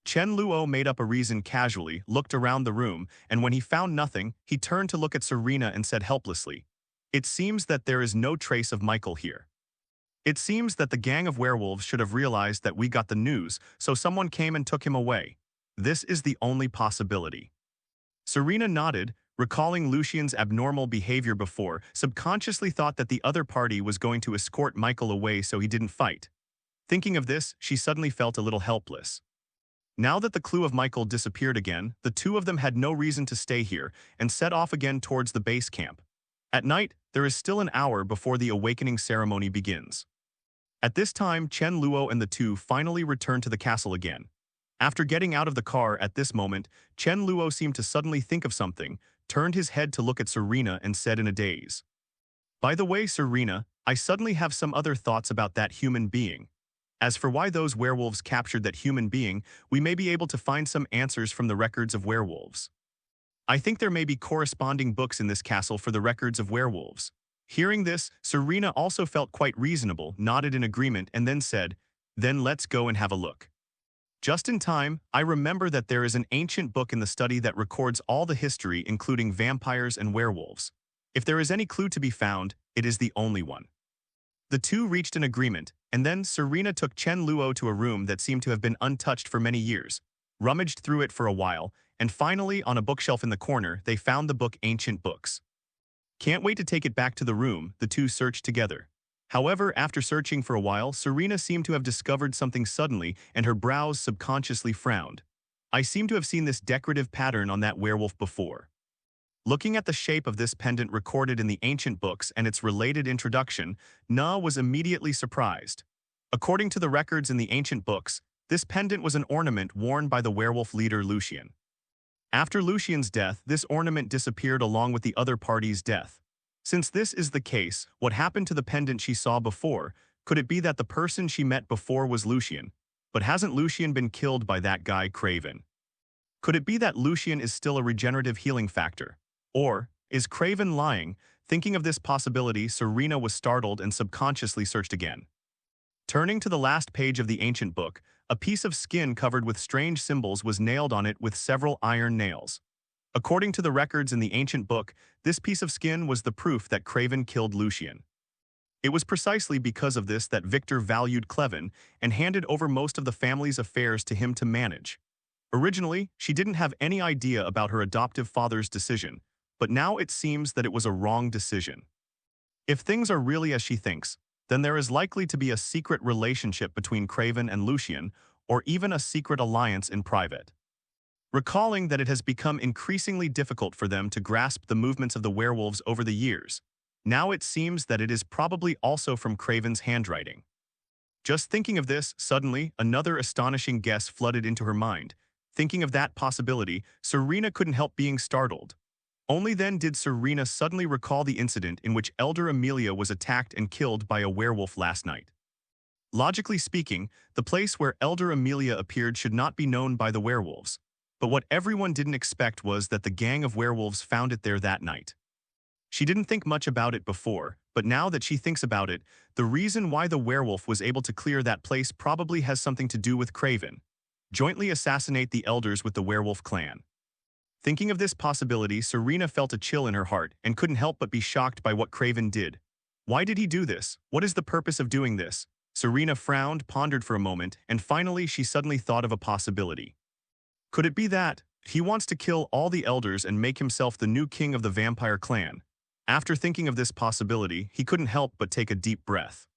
Chen Luo made up a reason casually, looked around the room, and when he found nothing, he turned to look at Serena and said helplessly, "It seems that there is no trace of Michael here. It seems that the gang of werewolves should have realized that we got the news, so someone came and took him away. This is the only possibility." Serena nodded, recalling Lucian's abnormal behavior before, subconsciously thought that the other party was going to escort Michael away so he didn't fight. Thinking of this, she suddenly felt a little helpless. Now that the clue of Michael disappeared again, the two of them had no reason to stay here and set off again towards the base camp. At night, there is still an hour before the awakening ceremony begins. At this time, Chen Luo and the two finally returned to the castle again. After getting out of the car at this moment, Chen Luo seemed to suddenly think of something, turned his head to look at Serena and said in a daze, "By the way, Serena, I suddenly have some other thoughts about that human being. As for why those werewolves captured that human being, we may be able to find some answers from the records of werewolves. I think there may be corresponding books in this castle for the records of werewolves." Hearing this, Serena also felt quite reasonable, nodded in agreement, and then said, "Then let's go and have a look." Just in time, I remember that there is an ancient book in the study that records all the history, including vampires and werewolves. If there is any clue to be found, it is the only one. The two reached an agreement, and then Serena took Chen Luo to a room that seemed to have been untouched for many years, rummaged through it for a while, and finally, on a bookshelf in the corner, they found the book Ancient Books. Can't wait to take it back to the room, the two searched together. However, after searching for a while, Serena seemed to have discovered something suddenly, and her brows subconsciously frowned. "I seem to have seen this decorative pattern on that werewolf before." Looking at the shape of this pendant recorded in the ancient books and its related introduction, Na was immediately surprised. According to the records in the ancient books, this pendant was an ornament worn by the werewolf leader Lucian. After Lucian's death, this ornament disappeared along with the other party's death. Since this is the case, what happened to the pendant she saw before? Could it be that the person she met before was Lucian? But hasn't Lucian been killed by that guy Craven? Could it be that Lucian is still a regenerative healing factor? Or, is Craven lying? Thinking of this possibility, Serena was startled and subconsciously searched again. Turning to the last page of the ancient book, a piece of skin covered with strange symbols was nailed on it with several iron nails. According to the records in the ancient book, this piece of skin was the proof that Craven killed Lucian. It was precisely because of this that Victor valued Craven and handed over most of the family's affairs to him to manage. Originally, she didn't have any idea about her adoptive father's decision, but now it seems that it was a wrong decision. If things are really as she thinks, then there is likely to be a secret relationship between Craven and Lucian, or even a secret alliance in private. Recalling that it has become increasingly difficult for them to grasp the movements of the werewolves over the years, now it seems that it is probably also from Craven's handwriting. Just thinking of this, suddenly, another astonishing guess flooded into her mind. Thinking of that possibility, Serena couldn't help being startled. Only then did Serena suddenly recall the incident in which Elder Amelia was attacked and killed by a werewolf last night. Logically speaking, the place where Elder Amelia appeared should not be known by the werewolves. But what everyone didn't expect was that the gang of werewolves found it there that night. She didn't think much about it before, but now that she thinks about it, the reason why the werewolf was able to clear that place probably has something to do with Craven. Jointly assassinate the elders with the werewolf clan. Thinking of this possibility, Serena felt a chill in her heart and couldn't help but be shocked by what Craven did. Why did he do this? What is the purpose of doing this? Serena frowned, pondered for a moment, and finally she suddenly thought of a possibility. Could it be that he wants to kill all the elders and make himself the new king of the vampire clan? After thinking of this possibility, he couldn't help but take a deep breath.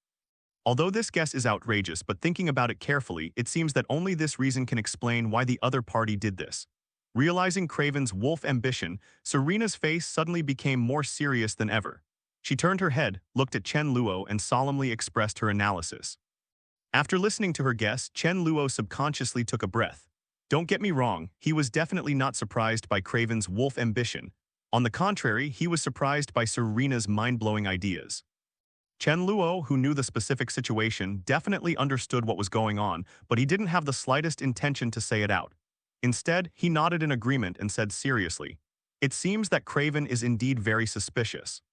Although this guess is outrageous, but thinking about it carefully, it seems that only this reason can explain why the other party did this. Realizing Craven's wolf ambition, Serena's face suddenly became more serious than ever. She turned her head, looked at Chen Luo, and solemnly expressed her analysis. After listening to her guess, Chen Luo subconsciously took a breath. Don't get me wrong, he was definitely not surprised by Craven's wolf ambition. On the contrary, he was surprised by Serena's mind-blowing ideas. Chen Luo, who knew the specific situation, definitely understood what was going on, but he didn't have the slightest intention to say it out. Instead, he nodded in agreement and said seriously, "It seems that Craven is indeed very suspicious."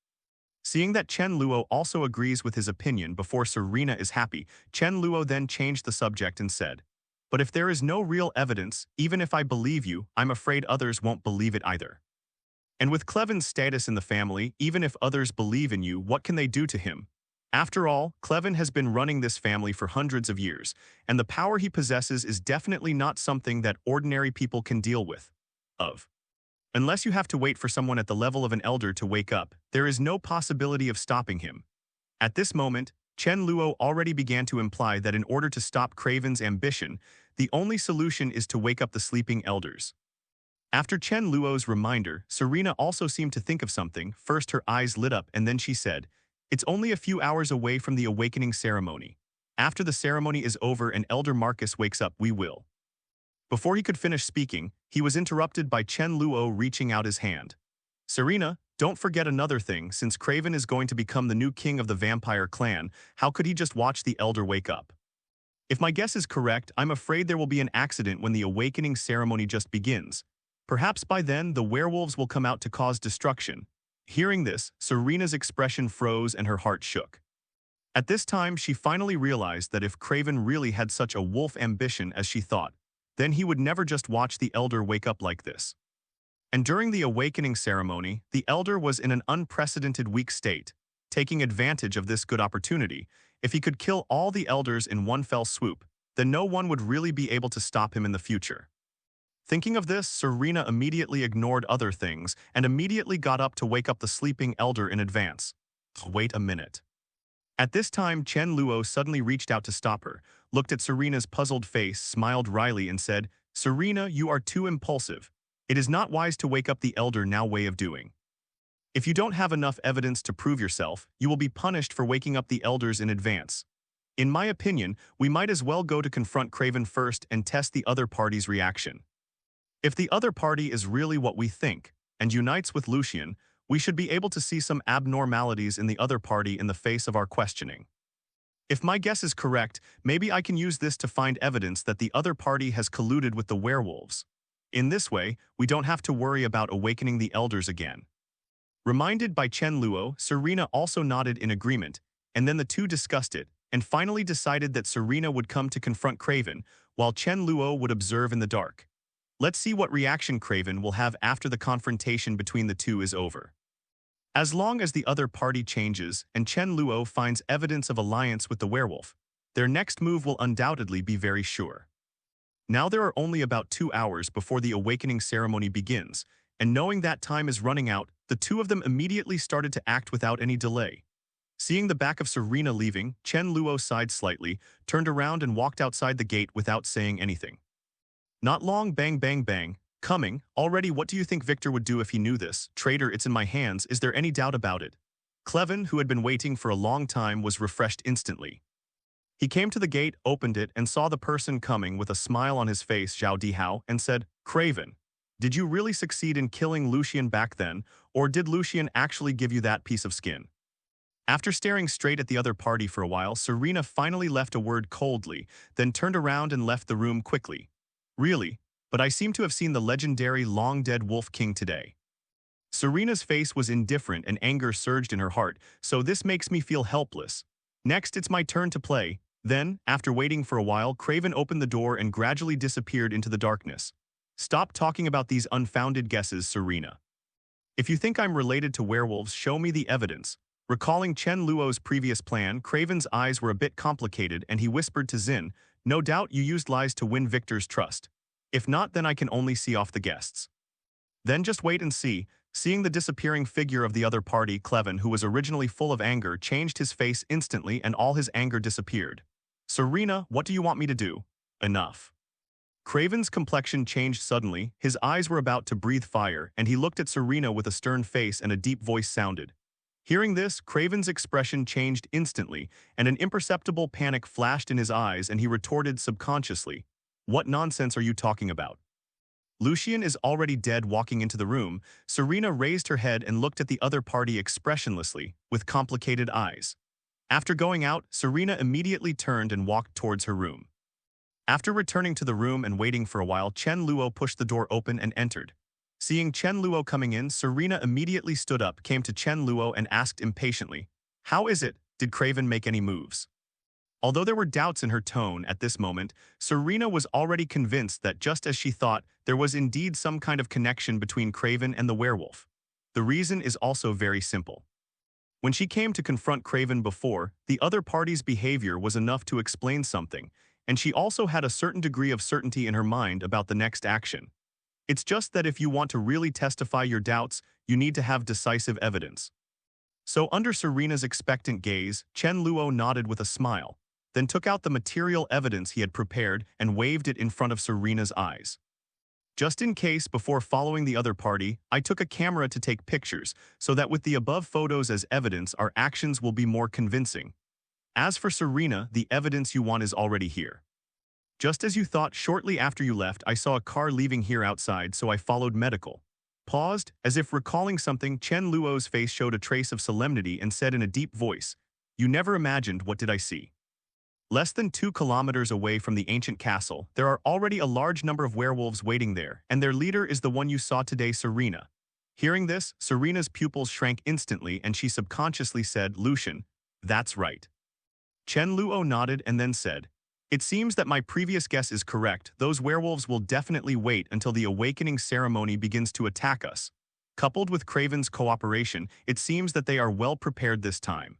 Seeing that Chen Luo also agrees with his opinion before Serena is happy, Chen Luo then changed the subject and said, "But if there is no real evidence, even if I believe you, I'm afraid others won't believe it either. And with Cleven's status in the family, even if others believe in you, what can they do to him? After all, Cleven has been running this family for hundreds of years, and the power he possesses is definitely not something that ordinary people can deal with. Unless you have to wait for someone at the level of an elder to wake up, there is no possibility of stopping him." At this moment, Chen Luo already began to imply that in order to stop Craven's ambition, the only solution is to wake up the sleeping elders. After Chen Luo's reminder, Serena also seemed to think of something. First her eyes lit up and then she said, "It's only a few hours away from the awakening ceremony. After the ceremony is over and Elder Marcus wakes up, we will." Before he could finish speaking, he was interrupted by Chen Luo reaching out his hand. "Serena, don't forget another thing. Since Craven is going to become the new king of the vampire clan, how could he just watch the elder wake up? If my guess is correct, I'm afraid there will be an accident when the awakening ceremony just begins. Perhaps by then, the werewolves will come out to cause destruction." Hearing this, Serena's expression froze and her heart shook. At this time, she finally realized that if Craven really had such a wolf ambition as she thought, then he would never just watch the elder wake up like this. And during the awakening ceremony, the elder was in an unprecedented weak state. Taking advantage of this good opportunity, if he could kill all the elders in one fell swoop, then no one would really be able to stop him in the future. Thinking of this, Serena immediately ignored other things and immediately got up to wake up the sleeping elder in advance. Wait a minute. At this time, Chen Luo suddenly reached out to stop her, looked at Serena's puzzled face, smiled wryly and said, "Serena, you are too impulsive. It is not wise to wake up the elder now way of doing. If you don't have enough evidence to prove yourself, you will be punished for waking up the elders in advance. In my opinion, we might as well go to confront Craven first and test the other party's reaction. If the other party is really what we think, and unites with Lucian, we should be able to see some abnormalities in the other party in the face of our questioning. If my guess is correct, maybe I can use this to find evidence that the other party has colluded with the werewolves. In this way, we don't have to worry about awakening the elders again." Reminded by Chen Luo, Serena also nodded in agreement, and then the two discussed it, and finally decided that Serena would come to confront Craven, while Chen Luo would observe in the dark. Let's see what reaction Craven will have after the confrontation between the two is over. As long as the other party changes and Chen Luo finds evidence of alliance with the werewolf, their next move will undoubtedly be very sure. Now there are only about 2 hours before the awakening ceremony begins, and knowing that time is running out, the two of them immediately started to act without any delay. Seeing the back of Serena leaving, Chen Luo sighed slightly, turned around and walked outside the gate without saying anything. Not long, bang bang bang, coming, already. What do you think Victor would do if he knew this? Traitor, it's in my hands, is there any doubt about it? Cleven, who had been waiting for a long time, was refreshed instantly. He came to the gate, opened it, and saw the person coming with a smile on his face, Zhao Dihao, and said, "Craven, did you really succeed in killing Lucian back then, or did Lucian actually give you that piece of skin?" After staring straight at the other party for a while, Serena finally left a word coldly, then turned around and left the room quickly. "Really? But I seem to have seen the legendary long-dead Wolf King today." Serena's face was indifferent and anger surged in her heart, "So this makes me feel helpless. Next, it's my turn to play." Then, after waiting for a while, Craven opened the door and gradually disappeared into the darkness. "Stop talking about these unfounded guesses, Serena. If you think I'm related to werewolves, show me the evidence." Recalling Chen Luo's previous plan, Craven's eyes were a bit complicated and he whispered to Xin, "No doubt you used lies to win Victor's trust. If not, then I can only see off the guests." Then just wait and see. Seeing the disappearing figure of the other party, Craven, who was originally full of anger, changed his face instantly and all his anger disappeared. "Serena, what do you want me to do?" "Enough." Craven's complexion changed suddenly, his eyes were about to breathe fire, and he looked at Serena with a stern face and a deep voice sounded. Hearing this, Craven's expression changed instantly, and an imperceptible panic flashed in his eyes and he retorted subconsciously, "What nonsense are you talking about?" Lucian is already dead. Walking into the room, Serena raised her head and looked at the other party expressionlessly, with complicated eyes. After going out, Serena immediately turned and walked towards her room. After returning to the room and waiting for a while, Chen Luo pushed the door open and entered. Seeing Chen Luo coming in, Serena immediately stood up, came to Chen Luo and asked impatiently, "How is it? Did Craven make any moves?" Although there were doubts in her tone at this moment, Serena was already convinced that just as she thought, there was indeed some kind of connection between Craven and the werewolf. The reason is also very simple. When she came to confront Craven before, the other party's behavior was enough to explain something, and she also had a certain degree of certainty in her mind about the next action. It's just that if you want to really testify your doubts, you need to have decisive evidence. So under Serena's expectant gaze, Chen Luo nodded with a smile, then took out the material evidence he had prepared and waved it in front of Serena's eyes. "Just in case, before following the other party, I took a camera to take pictures, so that with the above photos as evidence, our actions will be more convincing. As for Serena, the evidence you want is already here. Just as you thought, shortly after you left, I saw a car leaving here outside, so I followed medical." Paused, as if recalling something, Chen Luo's face showed a trace of solemnity and said in a deep voice, "You never imagined. What did I see?" Less than 2 kilometers away from the ancient castle, there are already a large number of werewolves waiting there, and their leader is the one you saw today, Serena. Hearing this, Serena's pupils shrank instantly and she subconsciously said, "Lucian, that's right." Chen Luo nodded and then said, "It seems that my previous guess is correct. Those werewolves will definitely wait until the awakening ceremony begins to attack us. Coupled with Craven's cooperation, it seems that they are well prepared this time.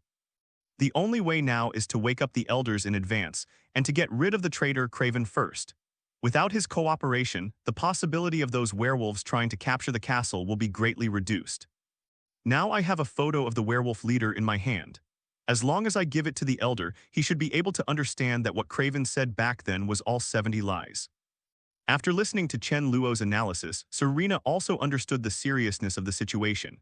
The only way now is to wake up the elders in advance, and to get rid of the traitor Craven first. Without his cooperation, the possibility of those werewolves trying to capture the castle will be greatly reduced. Now I have a photo of the werewolf leader in my hand. As long as I give it to the elder, he should be able to understand that what Craven said back then was all 70 lies." After listening to Chen Luo's analysis, Serena also understood the seriousness of the situation.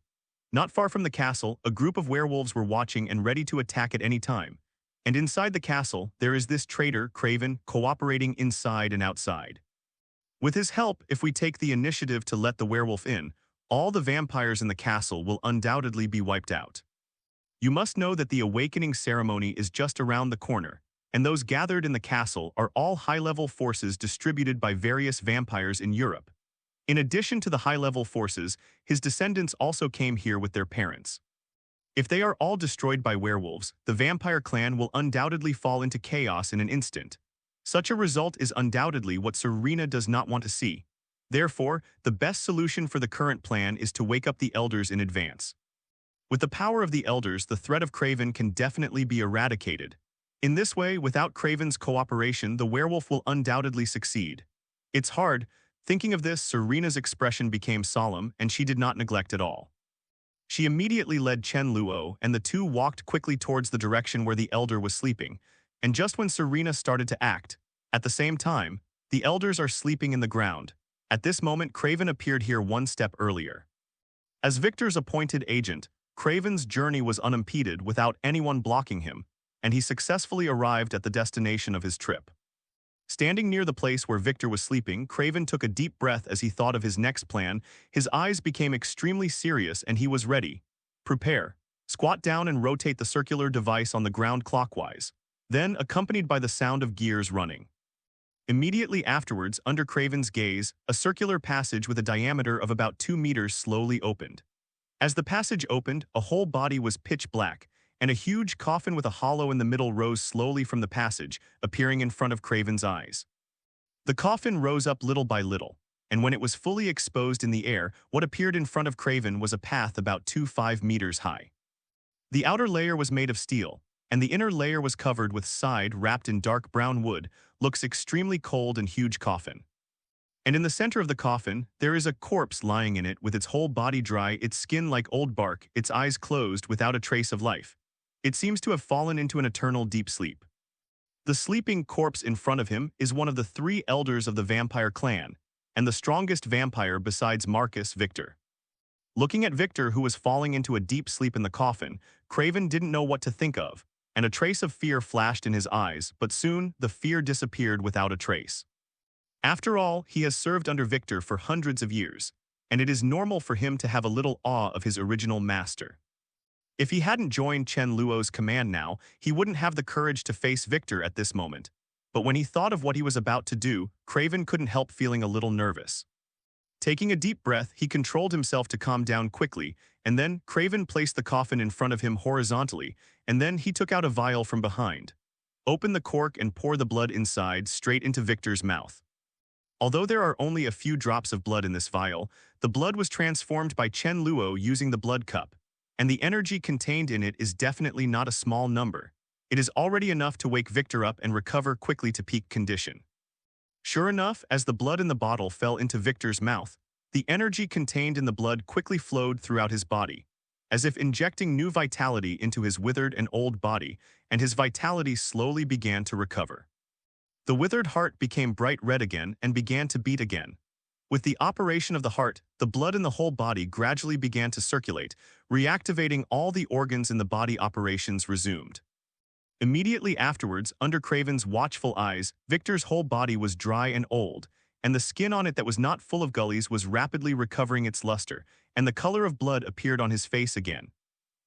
Not far from the castle, a group of werewolves were watching and ready to attack at any time. And inside the castle, there is this traitor, Craven, cooperating inside and outside. With his help, if we take the initiative to let the werewolf in, all the vampires in the castle will undoubtedly be wiped out. You must know that the awakening ceremony is just around the corner, and those gathered in the castle are all high-level forces distributed by various vampires in Europe. In addition to the high-level forces, his descendants also came here with their parents. If they are all destroyed by werewolves, the vampire clan will undoubtedly fall into chaos in an instant. Such a result is undoubtedly what Serena does not want to see. Therefore, the best solution for the current plan is to wake up the elders in advance. With the power of the elders, the threat of Craven can definitely be eradicated. In this way, without Craven's cooperation, the werewolf will undoubtedly succeed. It's hard. Thinking of this, Serena's expression became solemn, and she did not neglect at all. She immediately led Chen Luo, and the two walked quickly towards the direction where the elder was sleeping. And just when Serena started to act, at the same time, the elders are sleeping in the ground. At this moment, Craven appeared here one step earlier. As Victor's appointed agent, Craven's journey was unimpeded without anyone blocking him, and he successfully arrived at the destination of his trip. Standing near the place where Victor was sleeping, Craven took a deep breath as he thought of his next plan. His eyes became extremely serious and he was ready. Prepare. Squat down and rotate the circular device on the ground clockwise, then accompanied by the sound of gears running. Immediately afterwards, under Craven's gaze, a circular passage with a diameter of about 2 meters slowly opened. As the passage opened, a whole body was pitch black, and a huge coffin with a hollow in the middle rose slowly from the passage, appearing in front of Craven's eyes. The coffin rose up little by little, and when it was fully exposed in the air, what appeared in front of Craven was a path about 5 meters high. The outer layer was made of steel, and the inner layer was covered with side wrapped in dark brown wood, looks extremely cold and huge coffin. And in the center of the coffin, there is a corpse lying in it with its whole body dry, its skin like old bark, its eyes closed without a trace of life. It seems to have fallen into an eternal deep sleep. The sleeping corpse in front of him is one of the 3 elders of the vampire clan, and the strongest vampire besides Marcus, Victor. Looking at Victor, who was falling into a deep sleep in the coffin, Craven didn't know what to think of, and a trace of fear flashed in his eyes, but soon the fear disappeared without a trace. After all, he has served under Victor for hundreds of years, and it is normal for him to have a little awe of his original master. If he hadn't joined Chen Luo's command now, he wouldn't have the courage to face Victor at this moment. But when he thought of what he was about to do, Craven couldn't help feeling a little nervous. Taking a deep breath, he controlled himself to calm down quickly, and then Craven placed the coffin in front of him horizontally, and then he took out a vial from behind. Open the cork and pour the blood inside straight into Victor's mouth. Although there are only a few drops of blood in this vial, the blood was transformed by Chen Luo using the blood cup, and the energy contained in it is definitely not a small number. It is already enough to wake Victor up and recover quickly to peak condition. Sure enough, as the blood in the bottle fell into Victor's mouth, the energy contained in the blood quickly flowed throughout his body, as if injecting new vitality into his withered and old body, and his vitality slowly began to recover. The withered heart became bright red again and began to beat again. With the operation of the heart, the blood in the whole body gradually began to circulate, reactivating all the organs in the body. Operations resumed. Immediately afterwards, under Craven's watchful eyes, Victor's whole body was dry and old, and the skin on it that was not full of gullies was rapidly recovering its luster, and the color of blood appeared on his face again.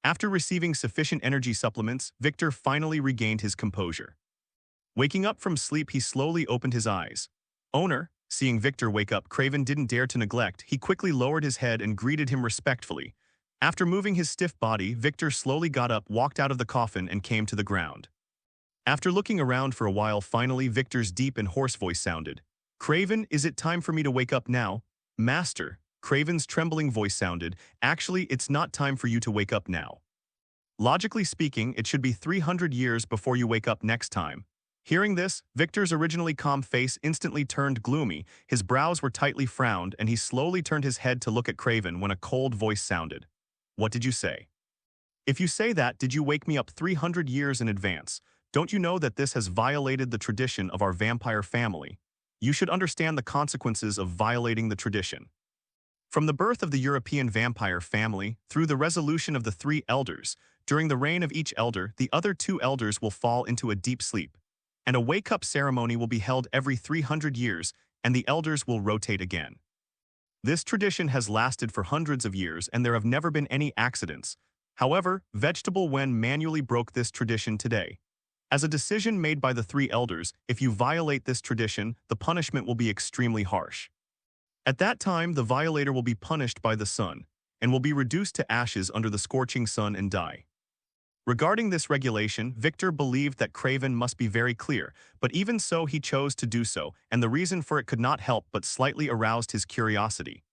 After receiving sufficient energy supplements, Victor finally regained his composure. Waking up from sleep, he slowly opened his eyes. Owner, seeing Victor wake up, Craven didn't dare to neglect. He quickly lowered his head and greeted him respectfully. After moving his stiff body, Victor slowly got up, walked out of the coffin, and came to the ground. After looking around for a while, finally Victor's deep and hoarse voice sounded. Craven, is it time for me to wake up now? Master, Craven's trembling voice sounded. Actually, it's not time for you to wake up now. Logically speaking, it should be 300 years before you wake up next time. Hearing this, Victor's originally calm face instantly turned gloomy, his brows were tightly frowned, and he slowly turned his head to look at Craven when a cold voice sounded. What did you say? If you say that, did you wake me up 300 years in advance? Don't you know that this has violated the tradition of our vampire family? You should understand the consequences of violating the tradition. From the birth of the European vampire family, through the resolution of the 3 elders, during the reign of each elder, the other 2 elders will fall into a deep sleep, and a wake-up ceremony will be held every 300 years, and the elders will rotate again. This tradition has lasted for hundreds of years, and there have never been any accidents. However, Vegetable Wen manually broke this tradition today. As a decision made by the 3 elders, if you violate this tradition, the punishment will be extremely harsh. At that time, the violator will be punished by the sun, and will be reduced to ashes under the scorching sun and die. Regarding this regulation, Victor believed that Craven must be very clear, but even so he chose to do so, and the reason for it could not help but slightly aroused his curiosity.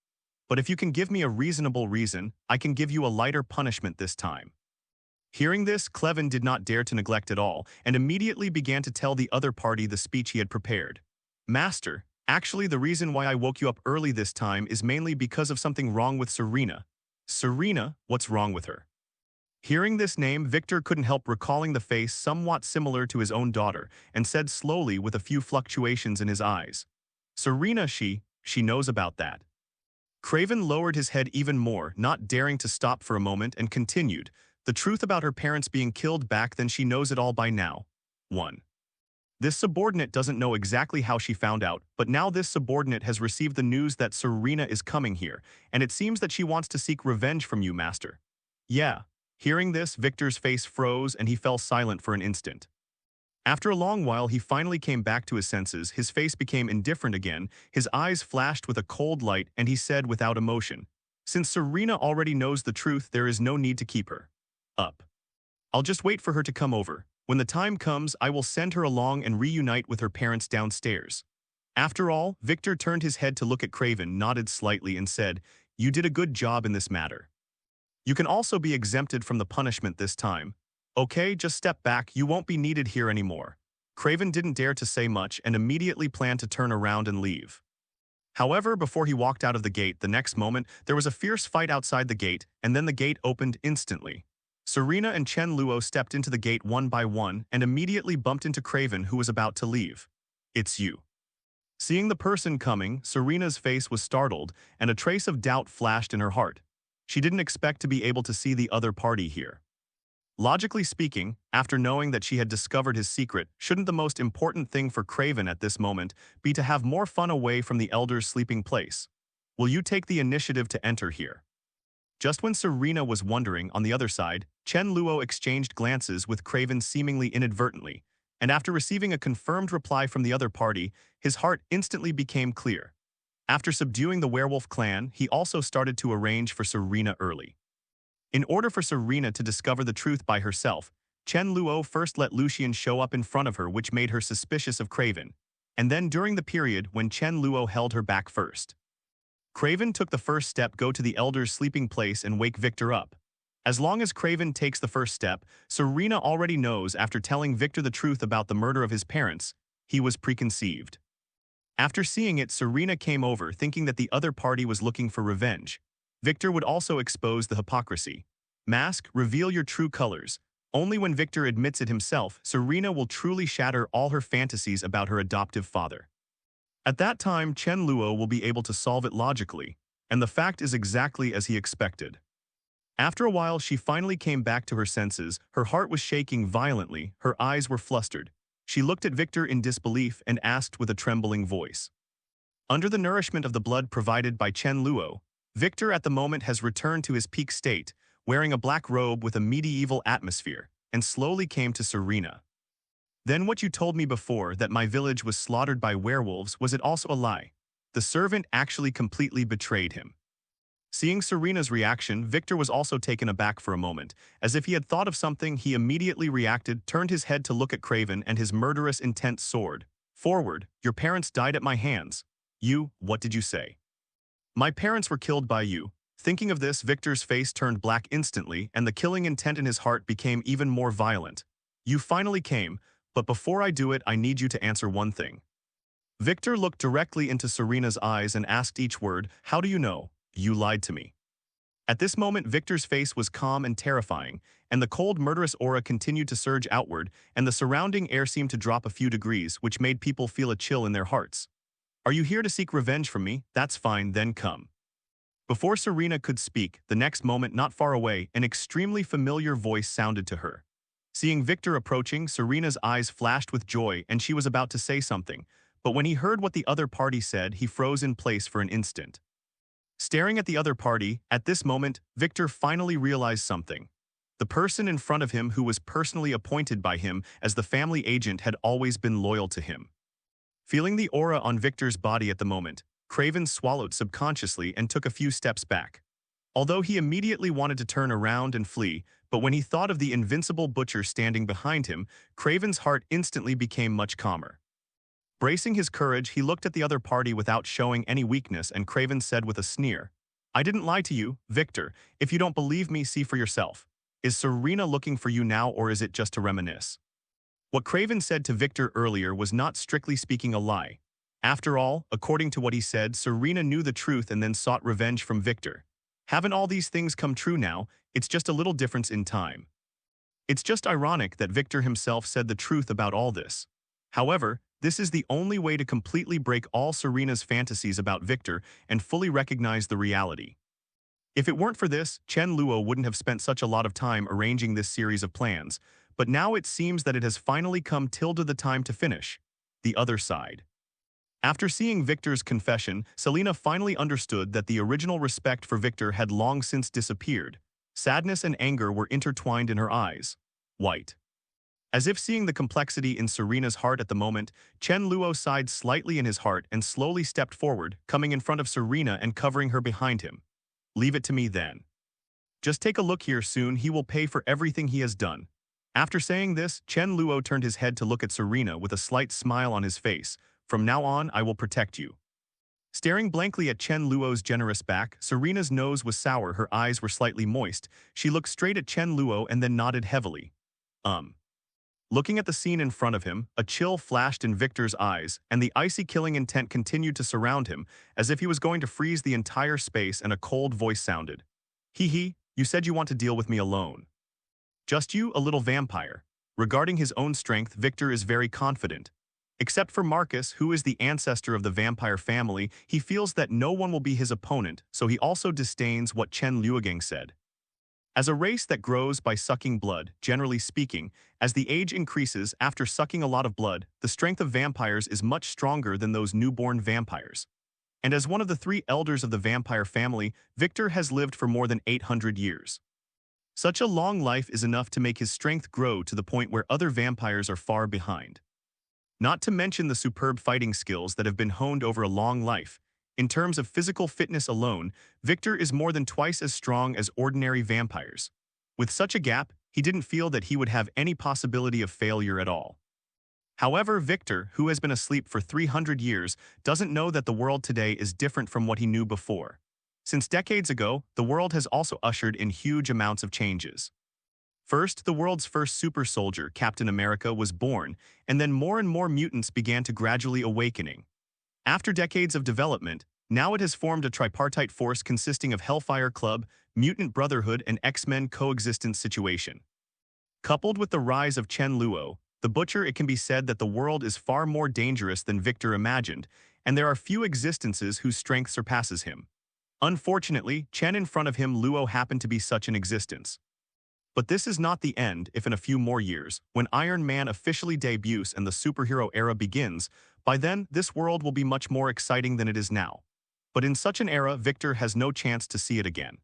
But if you can give me a reasonable reason, I can give you a lighter punishment this time. Hearing this, Craven did not dare to neglect at all, and immediately began to tell the other party the speech he had prepared. Master, actually the reason why I woke you up early this time is mainly because of something wrong with Serena. Serena, what's wrong with her? Hearing this name, Victor couldn't help recalling the face somewhat similar to his own daughter, and said slowly with a few fluctuations in his eyes. Serena, she knows about that. Craven lowered his head even more, not daring to stop for a moment, and continued. The truth about her parents being killed back then, she knows it all by now. 1. This subordinate doesn't know exactly how she found out, but now this subordinate has received the news that Serena is coming here, and it seems that she wants to seek revenge from you, Master. Yeah. Hearing this, Victor's face froze and he fell silent for an instant. After a long while, he finally came back to his senses, his face became indifferent again, his eyes flashed with a cold light, and he said without emotion, Since Serena already knows the truth, there is no need to keep her up. I'll just wait for her to come over. When the time comes, I will send her along and reunite with her parents downstairs. After all, Victor turned his head to look at Craven, nodded slightly, and said, You did a good job in this matter. You can also be exempted from the punishment this time. Okay, just step back, you won't be needed here anymore. Craven didn't dare to say much and immediately planned to turn around and leave. However, before he walked out of the gate the next moment, there was a fierce fight outside the gate, and then the gate opened instantly. Serena and Chen Luo stepped into the gate one by one and immediately bumped into Craven, who was about to leave. It's you. Seeing the person coming, Serena's face was startled, and a trace of doubt flashed in her heart. She didn't expect to be able to see the other party here. Logically speaking, after knowing that she had discovered his secret, shouldn't the most important thing for Craven at this moment be to have more fun away from the Elder's sleeping place? Will you take the initiative to enter here? Just when Serena was wondering, on the other side, Chen Luo exchanged glances with Craven seemingly inadvertently, and after receiving a confirmed reply from the other party, his heart instantly became clear. After subduing the werewolf clan, he also started to arrange for Serena early. In order for Serena to discover the truth by herself, Chen Luo first let Lucian show up in front of her, which made her suspicious of Craven, and then during the period when Chen Luo held her back first. Craven took the first step, go to the Elder's sleeping place and wake Victor up. As long as Craven takes the first step, Serena already knows after telling Victor the truth about the murder of his parents, he was preconceived. After seeing it, Serena came over thinking that the other party was looking for revenge. Victor would also expose the hypocrisy. Mask, reveal your true colors. Only when Victor admits it himself, Serena will truly shatter all her fantasies about her adoptive father. At that time, Chen Luo will be able to solve it logically, and the fact is exactly as he expected. After a while, she finally came back to her senses. Her heart was shaking violently, her eyes were flustered. She looked at Victor in disbelief and asked with a trembling voice. Under the nourishment of the blood provided by Chen Luo, Victor at the moment has returned to his peak state, wearing a black robe with a medieval atmosphere, and slowly came to Serena. Then what you told me before, that my village was slaughtered by werewolves, was it also a lie? The servant actually completely betrayed him. Seeing Serena's reaction, Victor was also taken aback for a moment. As if he had thought of something, he immediately reacted, turned his head to look at Craven, and his murderous intent soared. Forward, your parents died at my hands. You, what did you say? My parents were killed by you. Thinking of this, Victor's face turned black instantly, and the killing intent in his heart became even more violent. You finally came, but before I do it, I need you to answer one thing. Victor looked directly into Serena's eyes and asked each word, how do you know? You lied to me. At this moment, Victor's face was calm and terrifying, and the cold, murderous aura continued to surge outward, and the surrounding air seemed to drop a few degrees, which made people feel a chill in their hearts. Are you here to seek revenge from me? That's fine, then come. Before Serena could speak, the next moment, not far away, an extremely familiar voice sounded to her. Seeing Victor approaching, Serena's eyes flashed with joy, and she was about to say something, but when he heard what the other party said, he froze in place for an instant. Staring at the other party, at this moment, Victor finally realized something. The person in front of him, who was personally appointed by him as the family agent, had always been loyal to him. Feeling the aura on Victor's body at the moment, Craven swallowed subconsciously and took a few steps back. Although he immediately wanted to turn around and flee, but when he thought of the invincible butcher standing behind him, Craven's heart instantly became much calmer. Bracing his courage, he looked at the other party without showing any weakness, and Craven said with a sneer, I didn't lie to you, Victor. If you don't believe me, see for yourself. Is Serena looking for you now, or is it just to reminisce? What Craven said to Victor earlier was not strictly speaking a lie. After all, according to what he said, Serena knew the truth and then sought revenge from Victor. Haven't all these things come true now? It's just a little difference in time. It's just ironic that Victor himself said the truth about all this. However, this is the only way to completely break all Serena's fantasies about Victor and fully recognize the reality. If it weren't for this, Chen Luo wouldn't have spent such a lot of time arranging this series of plans, but now it seems that it has finally come to the time to finish. The other side. After seeing Victor's confession, Selena finally understood that the original respect for Victor had long since disappeared. Sadness and anger were intertwined in her eyes. White. As if seeing the complexity in Serena's heart at the moment, Chen Luo sighed slightly in his heart and slowly stepped forward, coming in front of Serena and covering her behind him. Leave it to me then. Just take a look here, soon he will pay for everything he has done. After saying this, Chen Luo turned his head to look at Serena with a slight smile on his face. From now on, I will protect you. Staring blankly at Chen Luo's generous back, Serena's nose was sour, her eyes were slightly moist. She looked straight at Chen Luo and then nodded heavily. Looking at the scene in front of him, a chill flashed in Victor's eyes, and the icy killing intent continued to surround him, as if he was going to freeze the entire space, and a cold voice sounded. Hee, you said you want to deal with me alone. Just you, a little vampire. Regarding his own strength, Victor is very confident. Except for Marcus, who is the ancestor of the vampire family, he feels that no one will be his opponent, so he also disdains what Chen Luo said. As a race that grows by sucking blood, generally speaking, as the age increases after sucking a lot of blood, the strength of vampires is much stronger than those newborn vampires. And as one of the 3 elders of the vampire family, Victor has lived for more than 800 years. Such a long life is enough to make his strength grow to the point where other vampires are far behind. Not to mention the superb fighting skills that have been honed over a long life. In terms of physical fitness alone, Victor is more than twice as strong as ordinary vampires. With such a gap, he didn't feel that he would have any possibility of failure at all. However, Victor, who has been asleep for 300 years, doesn't know that the world today is different from what he knew before. Since decades ago, the world has also ushered in huge amounts of changes. First, the world's first super soldier, Captain America, was born, and then more and more mutants began to gradually awakening. After decades of development, now it has formed a tripartite force consisting of Hellfire Club, Mutant Brotherhood, and X-Men coexistence situation. Coupled with the rise of Chen Luo, the Butcher, it can be said that the world is far more dangerous than Victor imagined, and there are few existences whose strength surpasses him. Unfortunately, Chen in front of him, Luo, happened to be such an existence. But this is not the end. If in a few more years, when Iron Man officially debuts and the superhero era begins, by then this world will be much more exciting than it is now. But in such an era, Victor has no chance to see it again.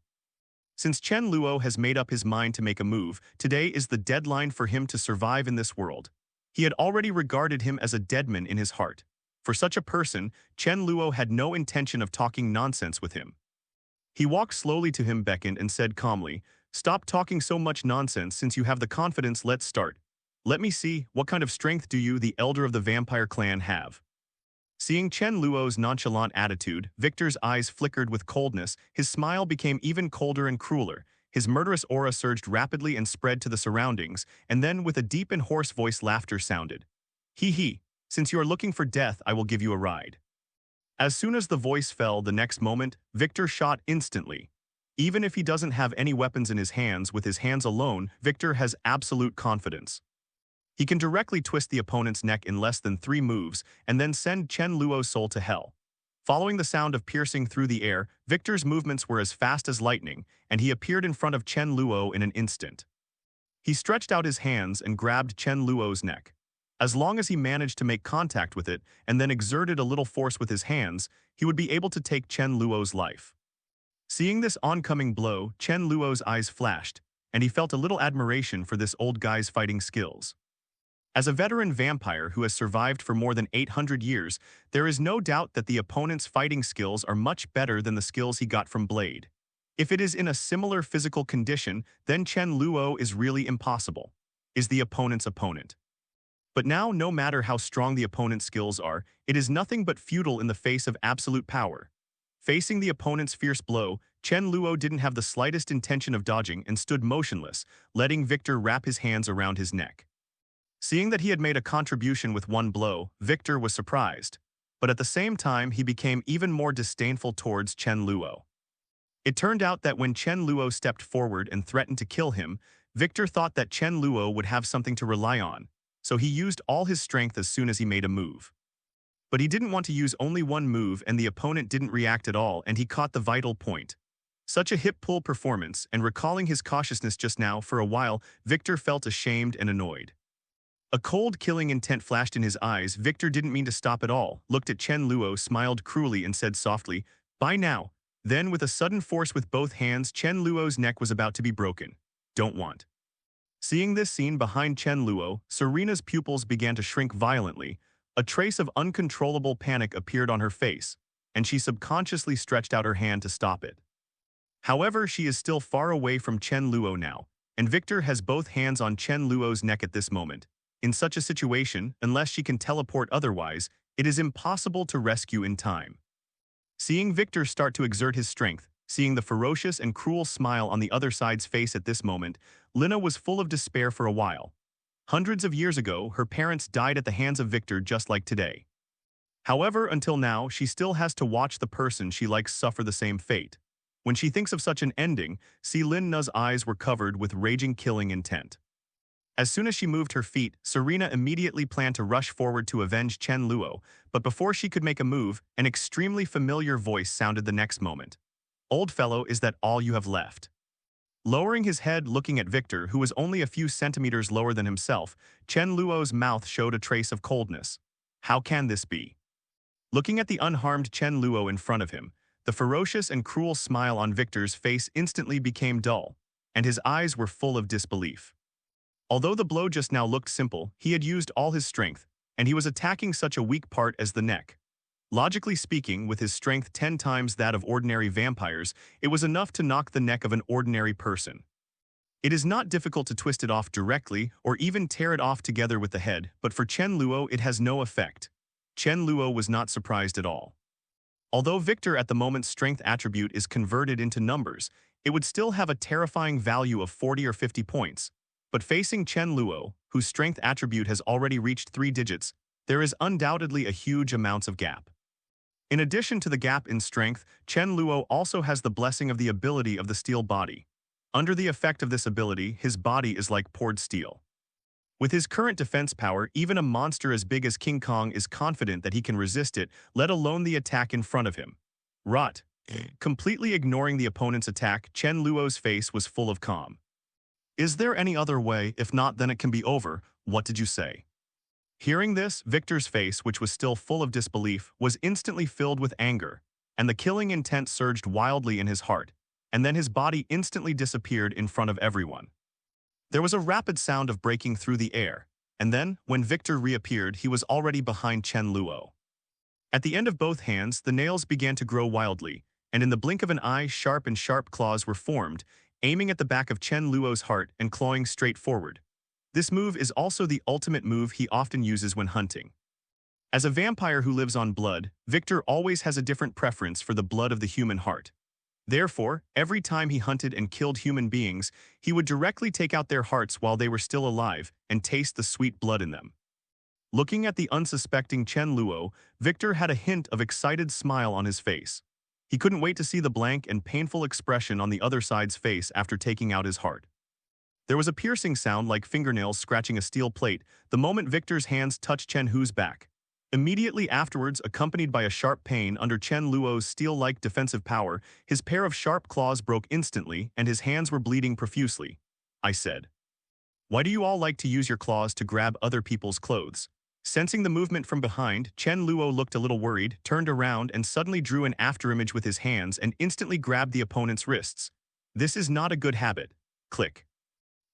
Since Chen Luo has made up his mind to make a move, today is the deadline for him to survive in this world. He had already regarded him as a deadman in his heart. For such a person, Chen Luo had no intention of talking nonsense with him. He walked slowly to him, beckoned, and said calmly, "Stop talking so much nonsense. Since you have the confidence, let's start. Let me see, what kind of strength do you, the elder of the vampire clan, have?" Seeing Chen Luo's nonchalant attitude, Victor's eyes flickered with coldness, his smile became even colder and crueler, his murderous aura surged rapidly and spread to the surroundings, and then with a deep and hoarse voice laughter sounded. Hee, since you are looking for death, I will give you a ride. As soon as the voice fell the next moment, Victor shot instantly. Even if he doesn't have any weapons in his hands, with his hands alone, Victor has absolute confidence. He can directly twist the opponent's neck in less than 3 moves and then send Chen Luo's soul to hell. Following the sound of piercing through the air, Victor's movements were as fast as lightning, and he appeared in front of Chen Luo in an instant. He stretched out his hands and grabbed Chen Luo's neck. As long as he managed to make contact with it and then exerted a little force with his hands, he would be able to take Chen Luo's life. Seeing this oncoming blow, Chen Luo's eyes flashed, and he felt a little admiration for this old guy's fighting skills. As a veteran vampire who has survived for more than 800 years, there is no doubt that the opponent's fighting skills are much better than the skills he got from Blade. If it is in a similar physical condition, then Chen Luo is really impossible, is the opponent's opponent. But now, no matter how strong the opponent's skills are, it is nothing but futile in the face of absolute power. Facing the opponent's fierce blow, Chen Luo didn't have the slightest intention of dodging and stood motionless, letting Victor wrap his hands around his neck. Seeing that he had made a contribution with one blow, Victor was surprised, but at the same time he became even more disdainful towards Chen Luo. It turned out that when Chen Luo stepped forward and threatened to kill him, Victor thought that Chen Luo would have something to rely on, so he used all his strength as soon as he made a move. But he didn't want to use only one move, and the opponent didn't react at all, and he caught the vital point. Such a hip-pull performance, and recalling his cautiousness just now, for a while, Victor felt ashamed and annoyed. A cold, killing intent flashed in his eyes. Victor didn't mean to stop at all, looked at Chen Luo, smiled cruelly, and said softly, "Bye now." Then, with a sudden force with both hands, Chen Luo's neck was about to be broken. "Don't want." Seeing this scene behind Chen Luo, Serena's pupils began to shrink violently. A trace of uncontrollable panic appeared on her face, and she subconsciously stretched out her hand to stop it. However, she is still far away from Chen Luo now, and Victor has both hands on Chen Luo's neck at this moment. In such a situation, unless she can teleport otherwise, it is impossible to rescue in time. Seeing Victor start to exert his strength, seeing the ferocious and cruel smile on the other side's face at this moment, Lina was full of despair for a while. Hundreds of years ago, her parents died at the hands of Victor just like today. However, until now, she still has to watch the person she likes suffer the same fate. When she thinks of such an ending, Lina's eyes were covered with raging killing intent. As soon as she moved her feet, Serena immediately planned to rush forward to avenge Chen Luo, but before she could make a move, an extremely familiar voice sounded the next moment. "Old fellow, is that all you have left?" Lowering his head looking at Victor, who was only a few centimeters lower than himself, Chen Luo's mouth showed a trace of coldness. How can this be? Looking at the unharmed Chen Luo in front of him, the ferocious and cruel smile on Victor's face instantly became dull, and his eyes were full of disbelief. Although the blow just now looked simple, he had used all his strength, and he was attacking such a weak part as the neck. Logically speaking, with his strength 10 times that of ordinary vampires, it was enough to knock the neck of an ordinary person. It is not difficult to twist it off directly or even tear it off together with the head, but for Chen Luo it has no effect. Chen Luo was not surprised at all. Although Victor at the moment's strength attribute is converted into numbers, it would still have a terrifying value of 40 or 50 points. But facing Chen Luo, whose strength attribute has already reached 3 digits, there is undoubtedly a huge amount of gap. In addition to the gap in strength, Chen Luo also has the blessing of the ability of the steel body. Under the effect of this ability, his body is like poured steel. With his current defense power, even a monster as big as King Kong is confident that he can resist it, let alone the attack in front of him. Rot. Completely ignoring the opponent's attack, Chen Luo's face was full of calm. "Is there any other way? If not, then it can be over. What did you say?" Hearing this, Victor's face, which was still full of disbelief, was instantly filled with anger, and the killing intent surged wildly in his heart, and then his body instantly disappeared in front of everyone. There was a rapid sound of breaking through the air, and then, when Victor reappeared, he was already behind Chen Luo. At the end of both hands, the nails began to grow wildly, and in the blink of an eye, sharp claws were formed, aiming at the back of Chen Luo's heart and clawing straight forward. This move is also the ultimate move he often uses when hunting. As a vampire who lives on blood, Victor always has a different preference for the blood of the human heart. Therefore, every time he hunted and killed human beings, he would directly take out their hearts while they were still alive and taste the sweet blood in them. Looking at the unsuspecting Chen Luo, Victor had a hint of excited smile on his face. He couldn't wait to see the blank and painful expression on the other side's face after taking out his heart. There was a piercing sound like fingernails scratching a steel plate the moment Victor's hands touched Chen Hu's back. Immediately afterwards, accompanied by a sharp pain under Chen Luo's steel-like defensive power, his pair of sharp claws broke instantly and his hands were bleeding profusely. I said, "Why do you all like to use your claws to grab other people's clothes?" Sensing the movement from behind, Chen Luo looked a little worried, turned around and suddenly drew an afterimage with his hands and instantly grabbed the opponent's wrists. This is not a good habit. Click.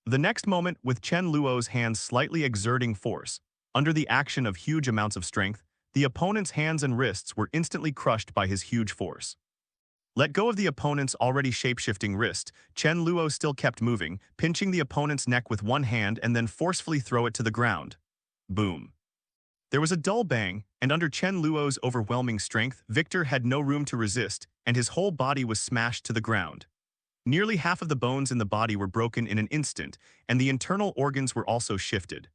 The next moment, with Chen Luo's hands slightly exerting force, under the action of huge amounts of strength, the opponent's hands and wrists were instantly crushed by his huge force. Let go of the opponent's already shape-shifting wrist, Chen Luo still kept moving, pinching the opponent's neck with one hand and then forcefully throw it to the ground. Boom. There was a dull bang, and under Chen Luo's overwhelming strength, Victor had no room to resist, and his whole body was smashed to the ground. Nearly half of the bones in the body were broken in an instant, and the internal organs were also shifted.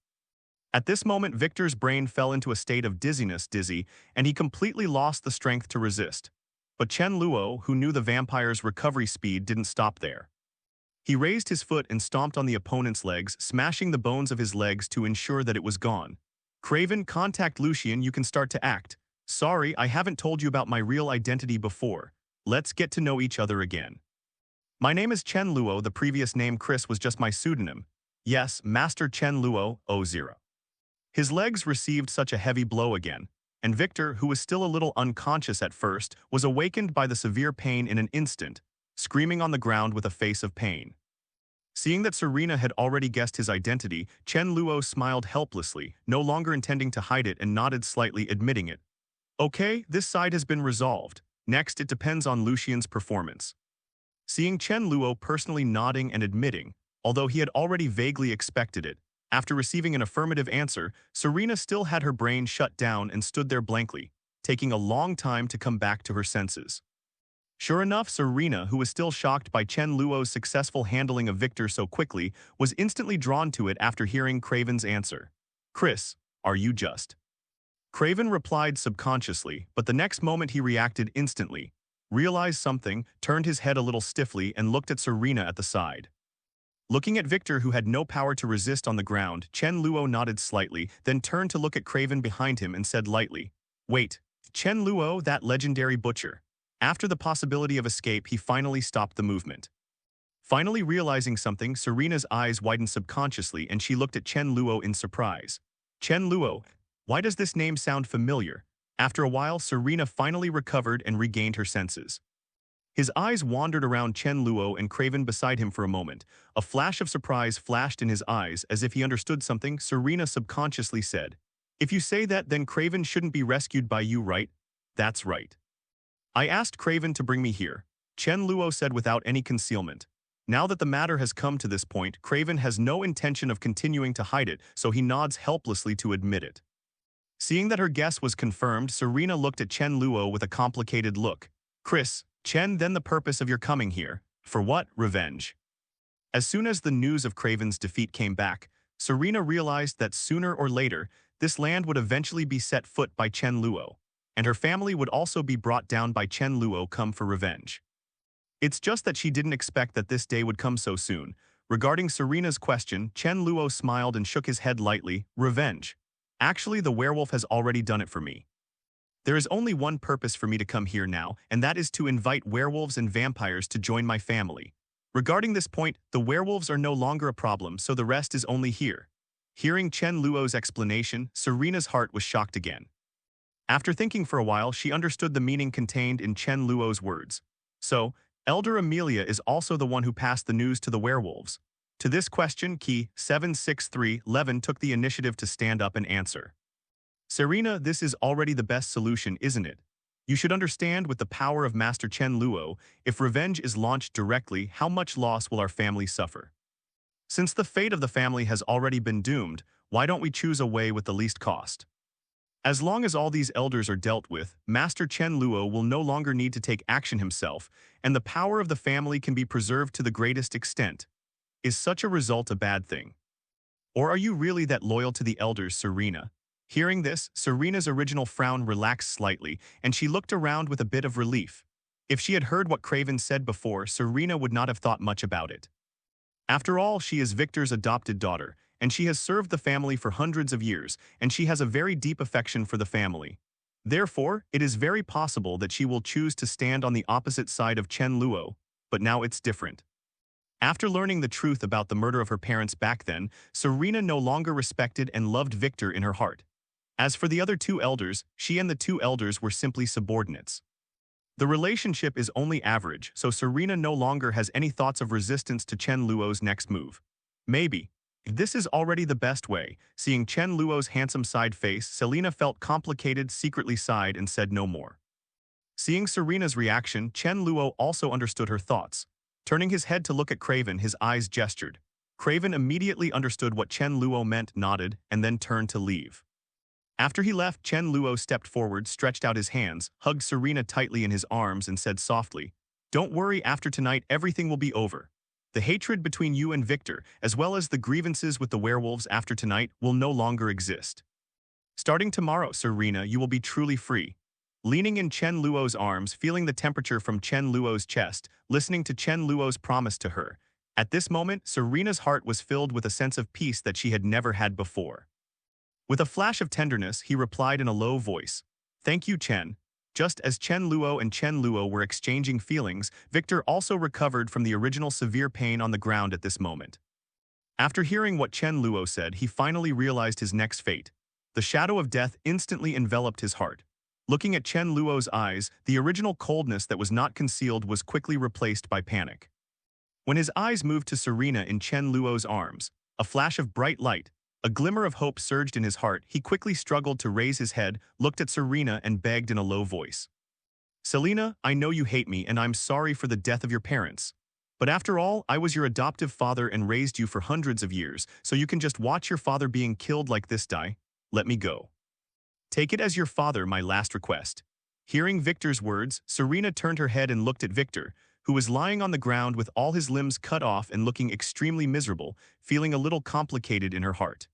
At this moment, Victor's brain fell into a state of dizzy, and he completely lost the strength to resist. But Chen Luo, who knew the vampire's recovery speed, didn't stop there. He raised his foot and stomped on the opponent's legs, smashing the bones of his legs to ensure that it was gone. "Craven, contact Lucian, you can start to act. Sorry, I haven't told you about my real identity before. Let's get to know each other again. My name is Chen Luo, the previous name Chris was just my pseudonym. Yes, Master Chen Luo, 0. His legs received such a heavy blow again, and Victor, who was still a little unconscious at first, was awakened by the severe pain in an instant, screaming on the ground with a face of pain. Seeing that Serena had already guessed his identity, Chen Luo smiled helplessly, no longer intending to hide it, and nodded slightly, admitting it. "Okay, this side has been resolved. Next, it depends on Lucian's performance." Seeing Chen Luo personally nodding and admitting, although he had already vaguely expected it, after receiving an affirmative answer, Serena still had her brain shut down and stood there blankly, taking a long time to come back to her senses. Sure enough, Serena, who was still shocked by Chen Luo's successful handling of Victor so quickly, was instantly drawn to it after hearing Craven's answer. "Chris, are you just?" Craven replied subconsciously, but the next moment he reacted instantly, realized something, turned his head a little stiffly, and looked at Serena at the side. Looking at Victor, who had no power to resist on the ground, Chen Luo nodded slightly, then turned to look at Craven behind him and said lightly, "Wait, Chen Luo, that legendary butcher." After the possibility of escape, he finally stopped the movement. Finally realizing something, Serena's eyes widened subconsciously and she looked at Chen Luo in surprise. "Chen Luo, why does this name sound familiar?" After a while, Serena finally recovered and regained her senses. His eyes wandered around Chen Luo and Craven beside him for a moment. A flash of surprise flashed in his eyes as if he understood something. Serena subconsciously said, "If you say that, then Craven shouldn't be rescued by you, right?" "That's right. I asked Craven to bring me here," Chen Luo said without any concealment. Now that the matter has come to this point, Craven has no intention of continuing to hide it, so he nods helplessly to admit it. Seeing that her guess was confirmed, Serena looked at Chen Luo with a complicated look. "Chris, Chen, then the purpose of your coming here. For what? Revenge?" As soon as the news of Craven's defeat came back, Serena realized that sooner or later, this land would eventually be set foot by Chen Luo, and her family would also be brought down by Chen Luo come for revenge. It's just that she didn't expect that this day would come so soon. Regarding Serena's question, Chen Luo smiled and shook his head lightly. "Revenge. Actually, the werewolf has already done it for me. There is only one purpose for me to come here now, and that is to invite werewolves and vampires to join my family. Regarding this point, the werewolves are no longer a problem, so the rest is only here." Hearing Chen Luo's explanation, Serena's heart was shocked again. After thinking for a while, she understood the meaning contained in Chen Luo's words. So, Elder Amelia is also the one who passed the news to the werewolves. To this question, Key 76311 took the initiative to stand up and answer. "Serena, this is already the best solution, isn't it? You should understand with the power of Master Chen Luo, if revenge is launched directly, how much loss will our family suffer? Since the fate of the family has already been doomed, why don't we choose a way with the least cost? As long as all these elders are dealt with, Master Chen Luo will no longer need to take action himself, and the power of the family can be preserved to the greatest extent. Is such a result a bad thing? Or are you really that loyal to the elders, Serena?" Hearing this, Serena's original frown relaxed slightly, and she looked around with a bit of relief. If she had heard what Craven said before, Serena would not have thought much about it. After all, she is Victor's adopted daughter, and she has served the family for hundreds of years, and she has a very deep affection for the family. Therefore, it is very possible that she will choose to stand on the opposite side of Chen Luo, but now it's different. After learning the truth about the murder of her parents back then, Serena no longer respected and loved Victor in her heart. As for the other two elders, she and the two elders were simply subordinates. The relationship is only average, so Serena no longer has any thoughts of resistance to Chen Luo's next move. Maybe. This is already the best way. Seeing Chen Luo's handsome side face, Selena felt complicated, secretly sighed, and said no more. Seeing Serena's reaction, Chen Luo also understood her thoughts. Turning his head to look at Craven, his eyes gestured. Craven immediately understood what Chen Luo meant, nodded, and then turned to leave. After he left, Chen Luo stepped forward, stretched out his hands, hugged Serena tightly in his arms, and said softly, "Don't worry, after tonight everything will be over. The hatred between you and Victor, as well as the grievances with the werewolves after tonight, will no longer exist. Starting tomorrow, Serena, you will be truly free." Leaning in Chen Luo's arms, feeling the temperature from Chen Luo's chest, listening to Chen Luo's promise to her. At this moment, Serena's heart was filled with a sense of peace that she had never had before. With a flash of tenderness, he replied in a low voice, "Thank you, Chen." Just as Chen Luo and Chen Luo were exchanging feelings, Victor also recovered from the original severe pain on the ground at this moment. After hearing what Chen Luo said, he finally realized his next fate. The shadow of death instantly enveloped his heart. Looking at Chen Luo's eyes, the original coldness that was not concealed was quickly replaced by panic. When his eyes moved to Serena in Chen Luo's arms, a flash of bright light, a glimmer of hope surged in his heart. He quickly struggled to raise his head, looked at Serena, and begged in a low voice. "Selena, I know you hate me, and I'm sorry for the death of your parents. But after all, I was your adoptive father and raised you for hundreds of years, so you can just watch your father being killed like this die. Let me go." Take it as your father, my last request. Hearing Victor's words, Serena turned her head and looked at Victor, who was lying on the ground with all his limbs cut off and looking extremely miserable, feeling a little complicated in her heart.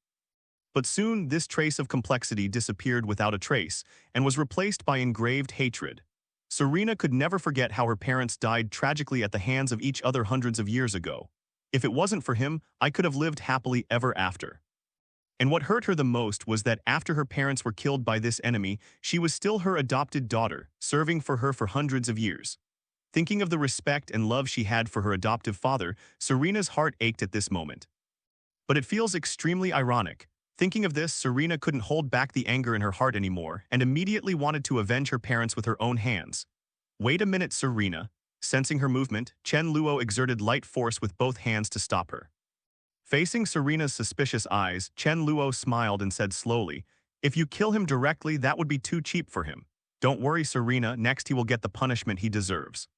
But soon this trace of complexity disappeared without a trace and was replaced by engraved hatred. Serena could never forget how her parents died tragically at the hands of each other hundreds of years ago. If it wasn't for him, I could have lived happily ever after. And what hurt her the most was that after her parents were killed by this enemy, she was still her adopted daughter, serving for her for hundreds of years. Thinking of the respect and love she had for her adoptive father, Serena's heart ached at this moment. But it feels extremely ironic. Thinking of this, Serena couldn't hold back the anger in her heart anymore and immediately wanted to avenge her parents with her own hands. Wait a minute, Serena. Sensing her movement, Chen Luo exerted light force with both hands to stop her. Facing Serena's suspicious eyes, Chen Luo smiled and said slowly, "If you kill him directly, that would be too cheap for him. Don't worry, Serena, next he will get the punishment he deserves.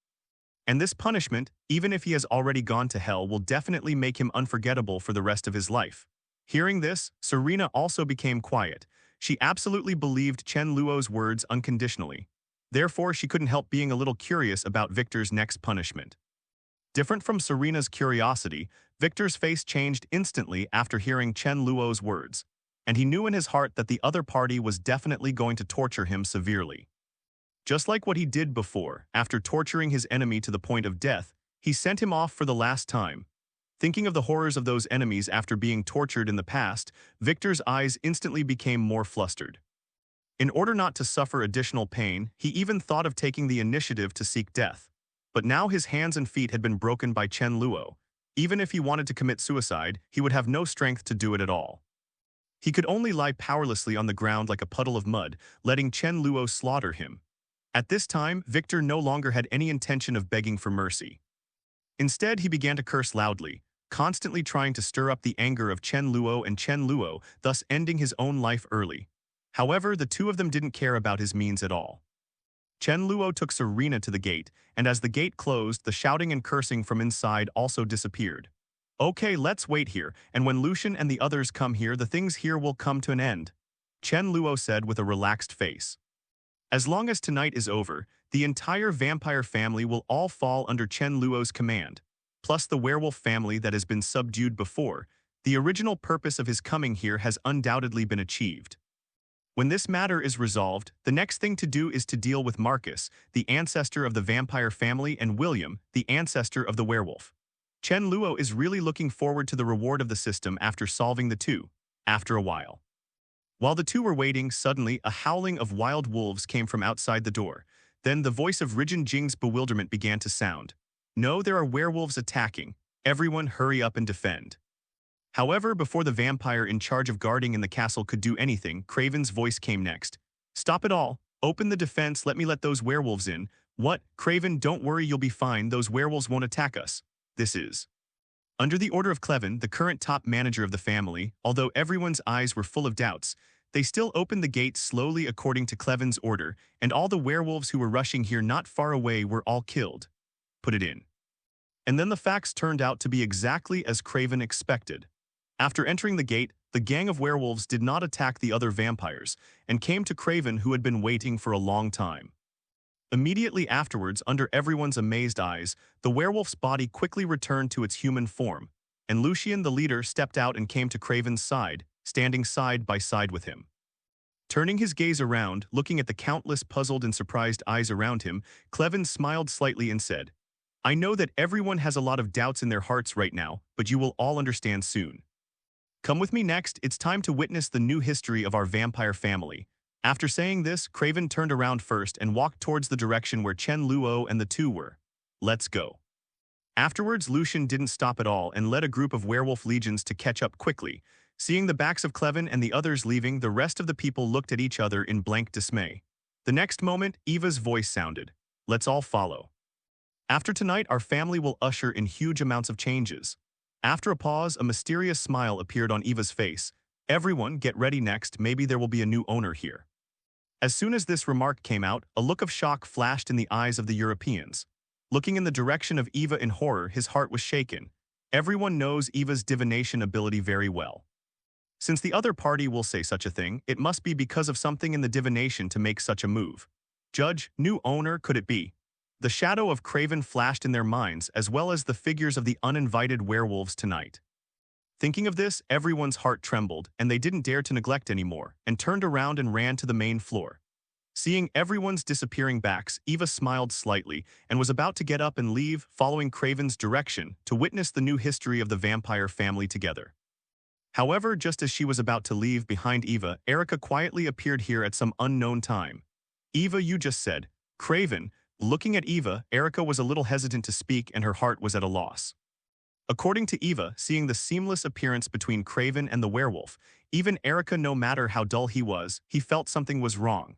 And this punishment, even if he has already gone to hell, will definitely make him unforgettable for the rest of his life." Hearing this, Serena also became quiet. She absolutely believed Chen Luo's words unconditionally. Therefore, she couldn't help being a little curious about Victor's next punishment. Different from Serena's curiosity, Victor's face changed instantly after hearing Chen Luo's words, and he knew in his heart that the other party was definitely going to torture him severely. Just like what he did before, after torturing his enemy to the point of death, he sent him off for the last time. Thinking of the horrors of those enemies after being tortured in the past, Victor's eyes instantly became more flustered. In order not to suffer additional pain, he even thought of taking the initiative to seek death. But now his hands and feet had been broken by Chen Luo. Even if he wanted to commit suicide, he would have no strength to do it at all. He could only lie powerlessly on the ground like a puddle of mud, letting Chen Luo slaughter him. At this time, Victor no longer had any intention of begging for mercy. Instead, he began to curse loudly, constantly trying to stir up the anger of Chen Luo and Chen Luo, thus ending his own life early. However, the two of them didn't care about his means at all. Chen Luo took Serena to the gate, and as the gate closed, the shouting and cursing from inside also disappeared. "Okay, let's wait here, and when Lucian and the others come here, the things here will come to an end," Chen Luo said with a relaxed face. As long as tonight is over, the entire vampire family will all fall under Chen Luo's command, plus the werewolf family that has been subdued before. The original purpose of his coming here has undoubtedly been achieved. When this matter is resolved, the next thing to do is to deal with Marcus, the ancestor of the vampire family, and William, the ancestor of the werewolf. Chen Luo is really looking forward to the reward of the system after solving the two, after a while. While the two were waiting, suddenly a howling of wild wolves came from outside the door. Then the voice of Rijin Jing's bewilderment began to sound. "No, there are werewolves attacking. Everyone hurry up and defend." However, before the vampire in charge of guarding in the castle could do anything, Craven's voice came next. "Stop it all. Open the defense, let those werewolves in." "What? Craven, don't worry, you'll be fine. Those werewolves won't attack us." This is under the order of Craven, the current top manager of the family. Although everyone's eyes were full of doubts, they still opened the gate slowly according to Craven's order, and all the werewolves who were rushing here not far away were all killed. Put it in. And then the facts turned out to be exactly as Craven expected. After entering the gate, the gang of werewolves did not attack the other vampires, and came to Craven, who had been waiting for a long time. Immediately afterwards, under everyone's amazed eyes, the werewolf's body quickly returned to its human form, and Lucian, the leader, stepped out and came to Craven's side, standing side by side with him. Turning his gaze around, looking at the countless puzzled and surprised eyes around him, Craven smiled slightly and said, "I know that everyone has a lot of doubts in their hearts right now, but you will all understand soon. Come with me next, it's time to witness the new history of our vampire family." After saying this, Craven turned around first and walked towards the direction where Chen Luo and the two were. "Let's go." Afterwards, Lucian didn't stop at all and led a group of werewolf legions to catch up quickly. Seeing the backs of Craven and the others leaving, the rest of the people looked at each other in blank dismay. The next moment, Eva's voice sounded. "Let's all follow. After tonight, our family will usher in huge amounts of changes." After a pause, a mysterious smile appeared on Eva's face. "Everyone, get ready next, maybe there will be a new owner here." As soon as this remark came out, a look of shock flashed in the eyes of the Europeans. Looking in the direction of Eva in horror, his heart was shaken. Everyone knows Eva's divination ability very well. Since the other party will say such a thing, it must be because of something in the divination to make such a move. Judge, new owner, could it be? The shadow of Craven flashed in their minds, as well as the figures of the uninvited werewolves tonight. Thinking of this, everyone's heart trembled, and they didn't dare to neglect anymore, and turned around and ran to the main floor. Seeing everyone's disappearing backs, Eva smiled slightly and was about to get up and leave, following Craven's direction to witness the new history of the vampire family together. However, just as she was about to leave behind Eva, Erica quietly appeared here at some unknown time. Eva, you just said. Craven. Looking at Eva, Erica was a little hesitant to speak and her heart was at a loss. According to Eva, seeing the seamless appearance between Craven and the werewolf, even Erica, no matter how dull he was, he felt something was wrong.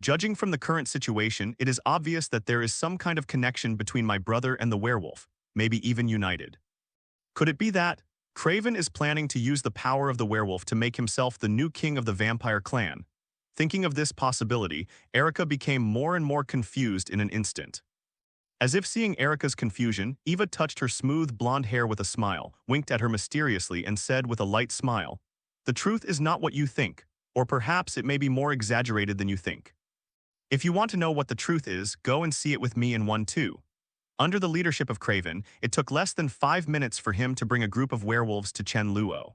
Judging from the current situation, it is obvious that there is some kind of connection between my brother and the werewolf, maybe even united. Could it be that Craven is planning to use the power of the werewolf to make himself the new king of the vampire clan? Thinking of this possibility, Erica became more and more confused in an instant. As if seeing Erica's confusion, Eva touched her smooth blonde hair with a smile, winked at her mysteriously and said with a light smile, "The truth is not what you think, or perhaps it may be more exaggerated than you think. If you want to know what the truth is, go and see it with me in 1-2. Under the leadership of Craven, it took less than 5 minutes for him to bring a group of werewolves to Chen Luo.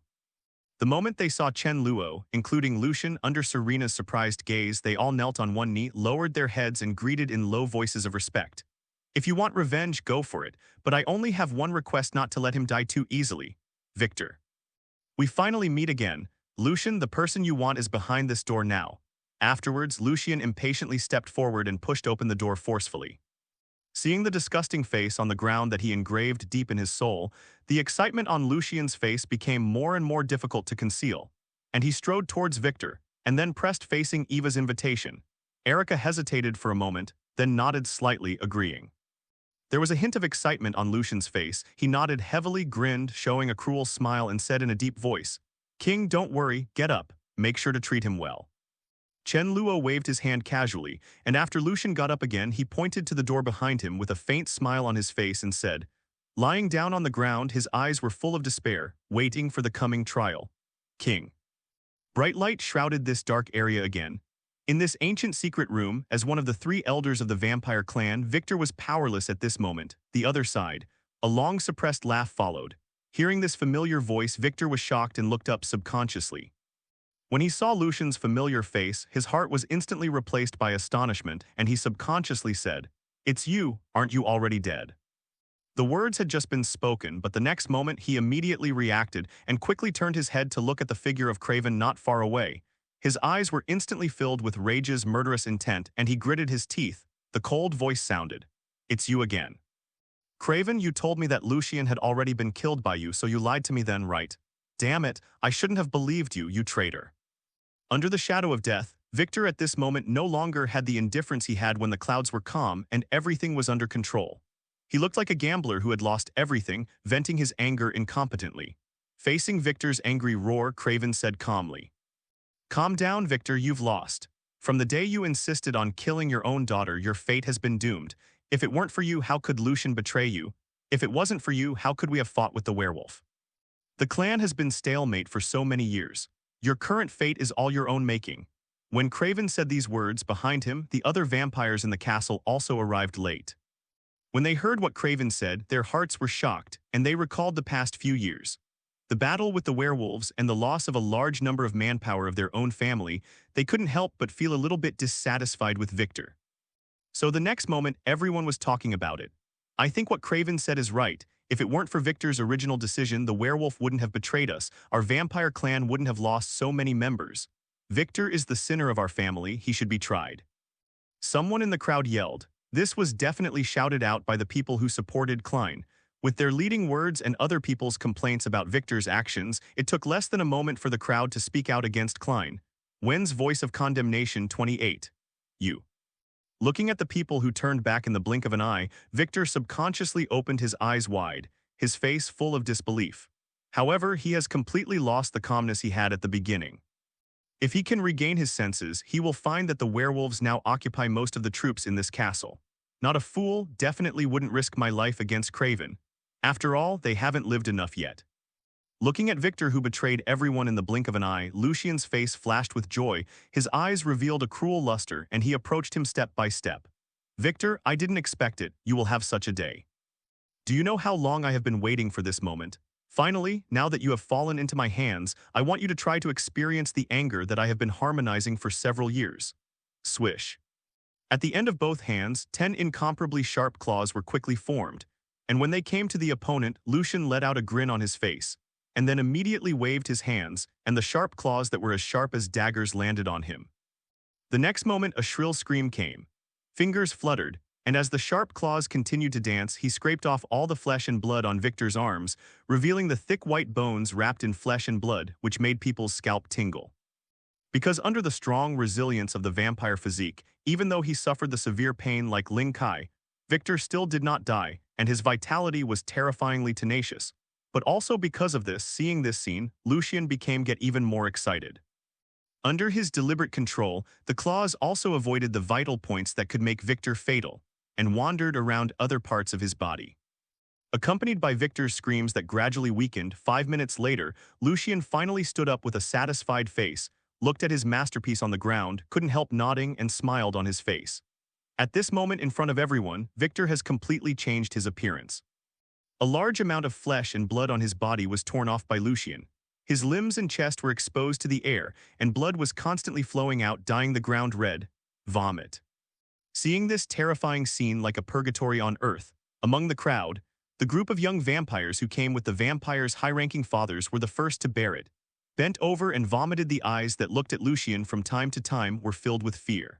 The moment they saw Chen Luo, including Lucian, under Serena's surprised gaze, they all knelt on one knee, lowered their heads and greeted in low voices of respect. If you want revenge, go for it, but I only have one request: not to let him die too easily. Victor. We finally meet again. Lucian, the person you want is behind this door now. Afterwards, Lucian impatiently stepped forward and pushed open the door forcefully. Seeing the disgusting face on the ground that he engraved deep in his soul, the excitement on Lucian's face became more and more difficult to conceal, and he strode towards Victor, and then pressed facing Eva's invitation. Erica hesitated for a moment, then nodded slightly, agreeing. There was a hint of excitement on Lucian's face. He nodded heavily, grinned, showing a cruel smile, and said in a deep voice, "King, don't worry, get up, make sure to treat him well." Chen Luo waved his hand casually, and after Lucian got up again, he pointed to the door behind him with a faint smile on his face and said, lying down on the ground, his eyes were full of despair, waiting for the coming trial. "King." Bright light shrouded this dark area again. In this ancient secret room, as one of the 3 elders of the vampire clan, Victor was powerless at this moment. The other side, a long suppressed laugh followed. Hearing this familiar voice, Victor was shocked and looked up subconsciously. When he saw Lucian's familiar face, his heart was instantly replaced by astonishment, and he subconsciously said, "It's you, aren't you already dead?" The words had just been spoken, but the next moment he immediately reacted and quickly turned his head to look at the figure of Craven not far away. His eyes were instantly filled with rage's murderous intent, and he gritted his teeth. The cold voice sounded, "It's you again. Craven, you told me that Lucian had already been killed by you, so you lied to me then, right? Damn it, I shouldn't have believed you, you traitor." Under the shadow of death, Victor at this moment no longer had the indifference he had when the clouds were calm and everything was under control. He looked like a gambler who had lost everything, venting his anger incompetently. Facing Victor's angry roar, Craven said calmly, "Calm down, Victor, you've lost. From the day you insisted on killing your own daughter, your fate has been doomed. If it weren't for you, how could Lucian betray you? If it wasn't for you, how could we have fought with the werewolf? The clan has been stalemate for so many years. Your current fate is all your own making." When Craven said these words, behind him, the other vampires in the castle also arrived late. When they heard what Craven said, their hearts were shocked, and they recalled the past few years. The battle with the werewolves and the loss of a large number of manpower of their own family, they couldn't help but feel a little bit dissatisfied with Victor. So the next moment, everyone was talking about it. "I think what Craven said is right. If it weren't for Victor's original decision, the werewolf wouldn't have betrayed us. Our vampire clan wouldn't have lost so many members. Victor is the sinner of our family. He should be tried." Someone in the crowd yelled. This was definitely shouted out by the people who supported Klein. With their leading words and other people's complaints about Victor's actions, it took less than a moment for the crowd to speak out against Klein. Wen's voice of condemnation, 28. You. Looking at the people who turned back in the blink of an eye, Victor subconsciously opened his eyes wide, his face full of disbelief. However, he has completely lost the calmness he had at the beginning. If he can regain his senses, he will find that the werewolves now occupy most of the troops in this castle. Not a fool definitely wouldn't risk my life against Craven. After all, they haven't lived enough yet. Looking at Victor, who betrayed everyone in the blink of an eye, Lucian's face flashed with joy, his eyes revealed a cruel luster, and he approached him step by step. "Victor, I didn't expect it, you will have such a day. Do you know how long I have been waiting for this moment? Finally, now that you have fallen into my hands, I want you to try to experience the anger that I have been harmonizing for several years." Swish. At the end of both hands, 10 incomparably sharp claws were quickly formed, and when they came to the opponent, Lucian let out a grin on his face, and then immediately waved his hands, and the sharp claws that were as sharp as daggers landed on him. The next moment, a shrill scream came. Fingers fluttered, and as the sharp claws continued to dance, he scraped off all the flesh and blood on Victor's arms, revealing the thick white bones wrapped in flesh and blood, which made people's scalp tingle. Because under the strong resilience of the vampire physique, even though he suffered the severe pain like Ling Kai, Victor still did not die, and his vitality was terrifyingly tenacious. But also because of this, seeing this scene, Lucian became get even more excited. Under his deliberate control, the claws also avoided the vital points that could make Victor fatal, and wandered around other parts of his body. Accompanied by Victor's screams that gradually weakened, 5 minutes later, Lucian finally stood up with a satisfied face, looked at his masterpiece on the ground, couldn't help nodding, and smiled on his face. At this moment in front of everyone, Victor has completely changed his appearance. A large amount of flesh and blood on his body was torn off by Lucian. His limbs and chest were exposed to the air, and blood was constantly flowing out, dyeing the ground red. Vomit. Seeing this terrifying scene like a purgatory on Earth, among the crowd, the group of young vampires who came with the vampire's high-ranking fathers were the first to bear it. Bent over and vomited, the eyes that looked at Lucian from time to time were filled with fear.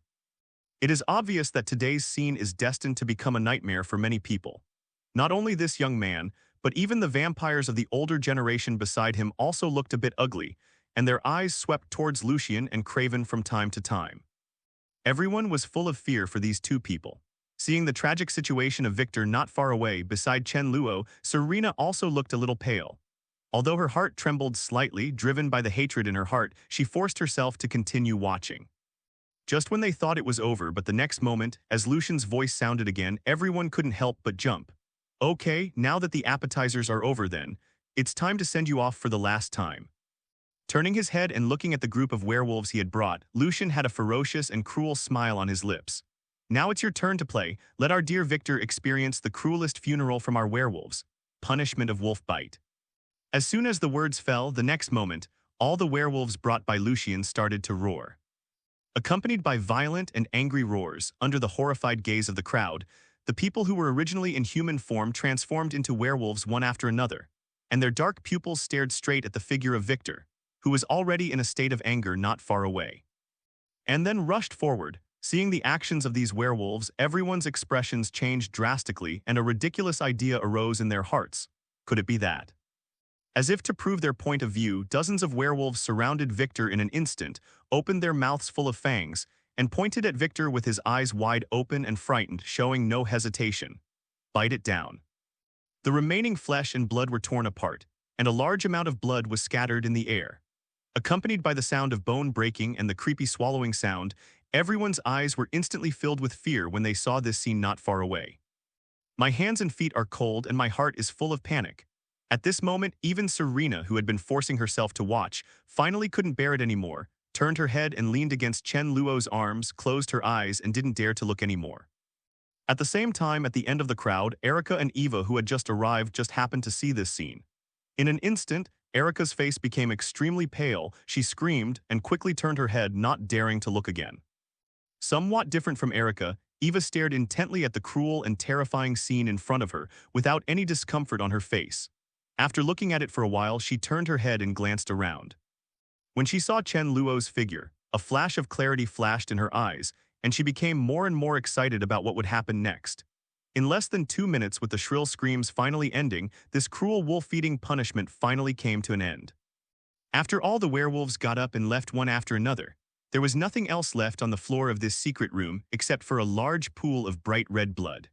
It is obvious that today's scene is destined to become a nightmare for many people. Not only this young man, but even the vampires of the older generation beside him also looked a bit ugly, and their eyes swept towards Lucian and Craven from time to time. Everyone was full of fear for these two people. Seeing the tragic situation of Victor not far away beside Chen Luo, Serena also looked a little pale. Although her heart trembled slightly, driven by the hatred in her heart, she forced herself to continue watching. Just when they thought it was over, but the next moment, as Lucian's voice sounded again, everyone couldn't help but jump. "Okay, now that the appetizers are over then, it's time to send you off for the last time." Turning his head and looking at the group of werewolves he had brought, Lucian had a ferocious and cruel smile on his lips. "Now it's your turn to play. Let our dear Victor experience the cruelest funeral from our werewolves. Punishment of wolf bite." As soon as the words fell, the next moment, all the werewolves brought by Lucian started to roar. Accompanied by violent and angry roars, under the horrified gaze of the crowd, the people who were originally in human form transformed into werewolves one after another, and their dark pupils stared straight at the figure of Victor, who was already in a state of anger not far away. And then rushed forward. Seeing the actions of these werewolves, everyone's expressions changed drastically, and a ridiculous idea arose in their hearts. Could it be that? As if to prove their point of view, dozens of werewolves surrounded Victor in an instant, opened their mouths full of fangs, and pointed at Victor with his eyes wide open and frightened, showing no hesitation. "Bite it down." The remaining flesh and blood were torn apart, and a large amount of blood was scattered in the air. Accompanied by the sound of bone breaking and the creepy swallowing sound, everyone's eyes were instantly filled with fear when they saw this scene not far away. "My hands and feet are cold and my heart is full of panic." At this moment, even Serena, who had been forcing herself to watch, finally couldn't bear it anymore, turned her head and leaned against Chen Luo's arms, closed her eyes, and didn't dare to look anymore. At the same time, at the end of the crowd, Erica and Eva, who had just arrived, just happened to see this scene. In an instant, Erica's face became extremely pale, she screamed, and quickly turned her head, not daring to look again. Somewhat different from Erica, Eva stared intently at the cruel and terrifying scene in front of her, without any discomfort on her face. After looking at it for a while, she turned her head and glanced around. When she saw Chen Luo's figure, a flash of clarity flashed in her eyes, and she became more and more excited about what would happen next. In less than 2 minutes, with the shrill screams finally ending, this cruel wolf-eating punishment finally came to an end. After all the werewolves got up and left one after another, there was nothing else left on the floor of this secret room except for a large pool of bright red blood.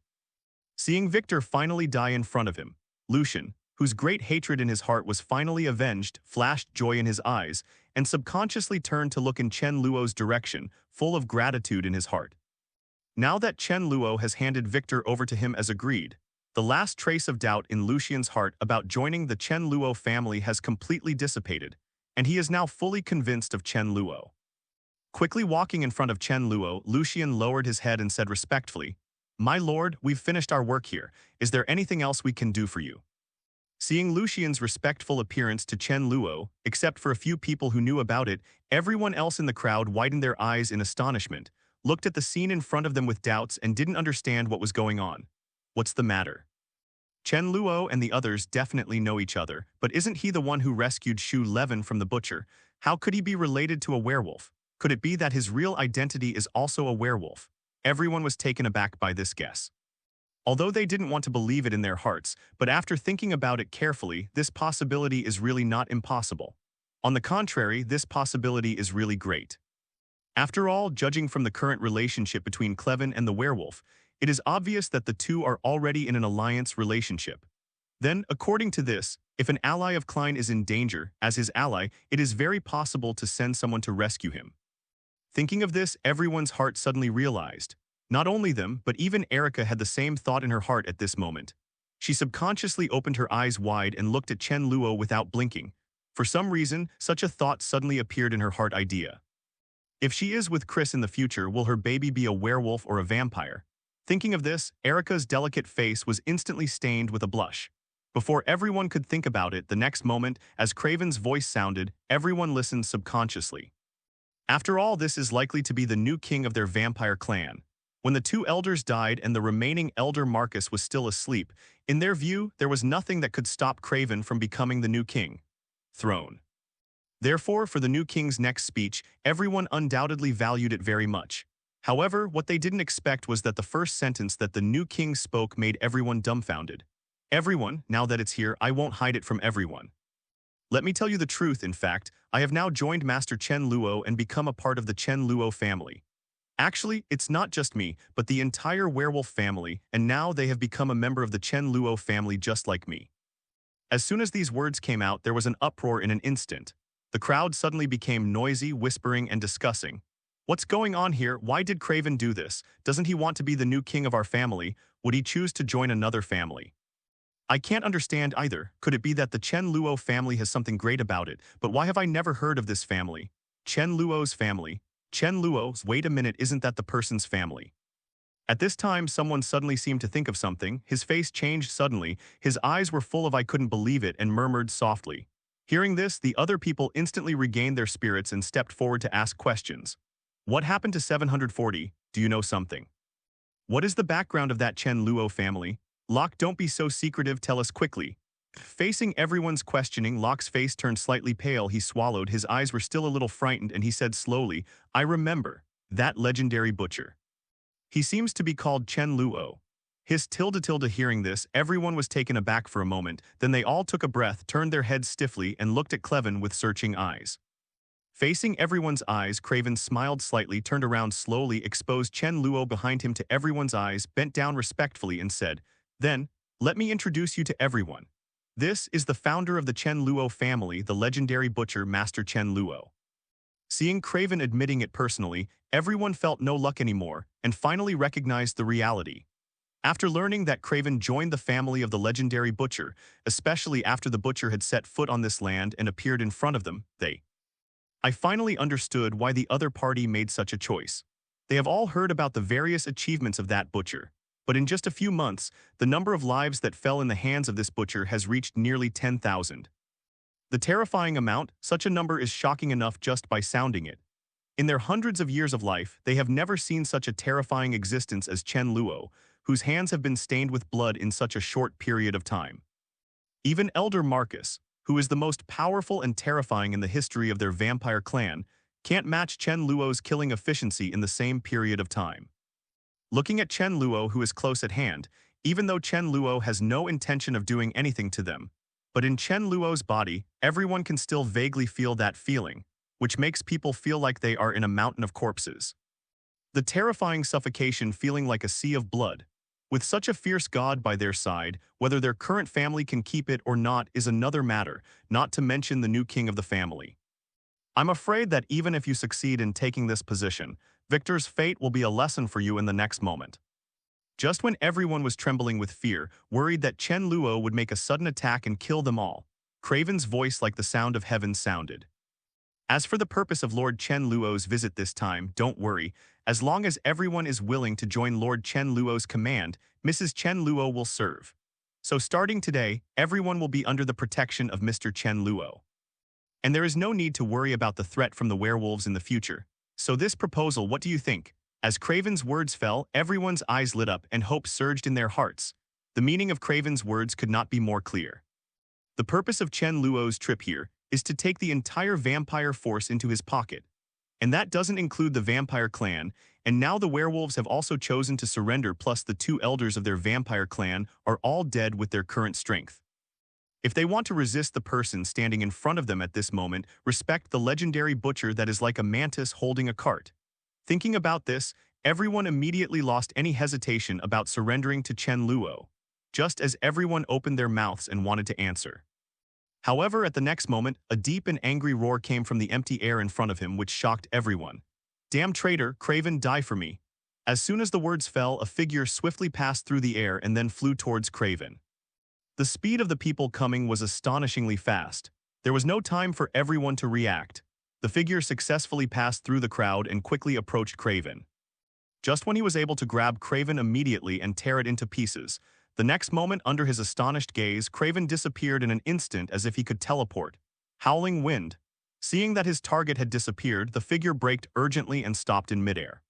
Seeing Victor finally die in front of him, Lucian, whose great hatred in his heart was finally avenged, flashed joy in his eyes, and subconsciously turned to look in Chen Luo's direction, full of gratitude in his heart. Now that Chen Luo has handed Victor over to him as agreed, The last trace of doubt in Lucian's heart about joining the Chen Luo family has completely dissipated, and he is now fully convinced of Chen Luo. Quickly walking in front of Chen Luo, Lucian lowered his head and said respectfully, "My lord, we've finished our work here. Is there anything else we can do for you?" Seeing Lucian's respectful appearance to Chen Luo, except for a few people who knew about it, everyone else in the crowd widened their eyes in astonishment, looked at the scene in front of them with doubts and didn't understand what was going on. What's the matter? Chen Luo and the others definitely know each other, but isn't he the one who rescued Shu Levin from the butcher? How could he be related to a werewolf? Could it be that his real identity is also a werewolf? Everyone was taken aback by this guess. Although they didn't want to believe it in their hearts, but after thinking about it carefully, this possibility is really not impossible. On the contrary, this possibility is really great. After all, judging from the current relationship between Craven and the werewolf, it is obvious that the two are already in an alliance relationship. Then, according to this, if an ally of Klein is in danger, as his ally, it is very possible to send someone to rescue him. Thinking of this, everyone's heart suddenly realized. Not only them, but even Erica had the same thought in her heart at this moment. She subconsciously opened her eyes wide and looked at Chen Luo without blinking. For some reason, such a thought suddenly appeared in her heart idea. If she is with Chris in the future, will her baby be a werewolf or a vampire? Thinking of this, Erica's delicate face was instantly stained with a blush. Before everyone could think about it, the next moment, as Craven's voice sounded, everyone listened subconsciously. After all, this is likely to be the new king of their vampire clan. When the two elders died and the remaining elder Marcus was still asleep, in their view, there was nothing that could stop Craven from becoming the new king. Throne. Therefore, for the new king's next speech, everyone undoubtedly valued it very much. However, what they didn't expect was that the first sentence that the new king spoke made everyone dumbfounded. Everyone, now that it's here, I won't hide it from everyone. Let me tell you the truth, in fact, I have now joined Master Chen Luo and become a part of the Chen Luo family. Actually, it's not just me, but the entire werewolf family, and now they have become a member of the Chen Luo family just like me. As soon as these words came out, there was an uproar in an instant. The crowd suddenly became noisy, whispering, and discussing. What's going on here? Why did Craven do this? Doesn't he want to be the new king of our family? Would he choose to join another family? I can't understand either. Could it be that the Chen Luo family has something great about it? But why have I never heard of this family? Chen Luo's family. Chen Luo's, wait a minute, isn't that the person's family? At this time, someone suddenly seemed to think of something. His face changed suddenly. His eyes were full of I couldn't believe it and murmured softly. Hearing this, the other people instantly regained their spirits and stepped forward to ask questions. What happened to 740? Do you know something? What is the background of that Chen Luo family? Locke, don't be so secretive, tell us quickly. Facing everyone's questioning, Locke's face turned slightly pale. He swallowed, his eyes were still a little frightened, and he said slowly, I remember, that legendary butcher. He seems to be called Chen Luo. His tilde hearing this, everyone was taken aback for a moment, then they all took a breath, turned their heads stiffly, and looked at Craven with searching eyes. Facing everyone's eyes, Craven smiled slightly, turned around slowly, exposed Chen Luo behind him to everyone's eyes, bent down respectfully and said, Then, let me introduce you to everyone. This is the founder of the Chen Luo family, the legendary butcher, Master Chen Luo. Seeing Craven admitting it personally, everyone felt no luck anymore, and finally recognized the reality. After learning that Craven joined the family of the legendary butcher, especially after the butcher had set foot on this land and appeared in front of them, I finally understood why the other party made such a choice. They have all heard about the various achievements of that butcher. But in just a few months, the number of lives that fell in the hands of this butcher has reached nearly 10,000. The terrifying amount, such a number is shocking enough just by sounding it. In their hundreds of years of life, they have never seen such a terrifying existence as Chen Luo, whose hands have been stained with blood in such a short period of time. Even Elder Marcus, who is the most powerful and terrifying in the history of their vampire clan, can't match Chen Luo's killing efficiency in the same period of time. Looking at Chen Luo, who is close at hand, even though Chen Luo has no intention of doing anything to them, but in Chen Luo's body, everyone can still vaguely feel that feeling, which makes people feel like they are in a mountain of corpses. The terrifying suffocation feeling like a sea of blood. With such a fierce god by their side, whether their current family can keep it or not is another matter, not to mention the new king of the family. I'm afraid that even if you succeed in taking this position, Victor's fate will be a lesson for you in the next moment. Just when everyone was trembling with fear, worried that Chen Luo would make a sudden attack and kill them all, Craven's voice like the sound of heaven sounded. As for the purpose of Lord Chen Luo's visit this time, don't worry. As long as everyone is willing to join Lord Chen Luo's command, Mrs. Chen Luo will serve. So starting today, everyone will be under the protection of Mr. Chen Luo. And there is no need to worry about the threat from the werewolves in the future. So this proposal, what do you think? As Craven's words fell, everyone's eyes lit up and hope surged in their hearts. The meaning of Craven's words could not be more clear. The purpose of Chen Luo's trip here is to take the entire vampire force into his pocket. And that doesn't include the vampire clan, and now the werewolves have also chosen to surrender, plus the 2 elders of their vampire clan are all dead with their current strength. If they want to resist the person standing in front of them at this moment, respect the legendary butcher that is like a mantis holding a cart. Thinking about this, everyone immediately lost any hesitation about surrendering to Chen Luo, just as everyone opened their mouths and wanted to answer. However, at the next moment, a deep and angry roar came from the empty air in front of him, which shocked everyone. "Damn traitor, Craven, die for me." As soon as the words fell, a figure swiftly passed through the air and then flew towards Craven. The speed of the people coming was astonishingly fast. There was no time for everyone to react. The figure successfully passed through the crowd and quickly approached Craven. Just when he was able to grab Craven immediately and tear it into pieces, the next moment, under his astonished gaze, Craven disappeared in an instant as if he could teleport. Howling wind. Seeing that his target had disappeared, the figure braked urgently and stopped in midair.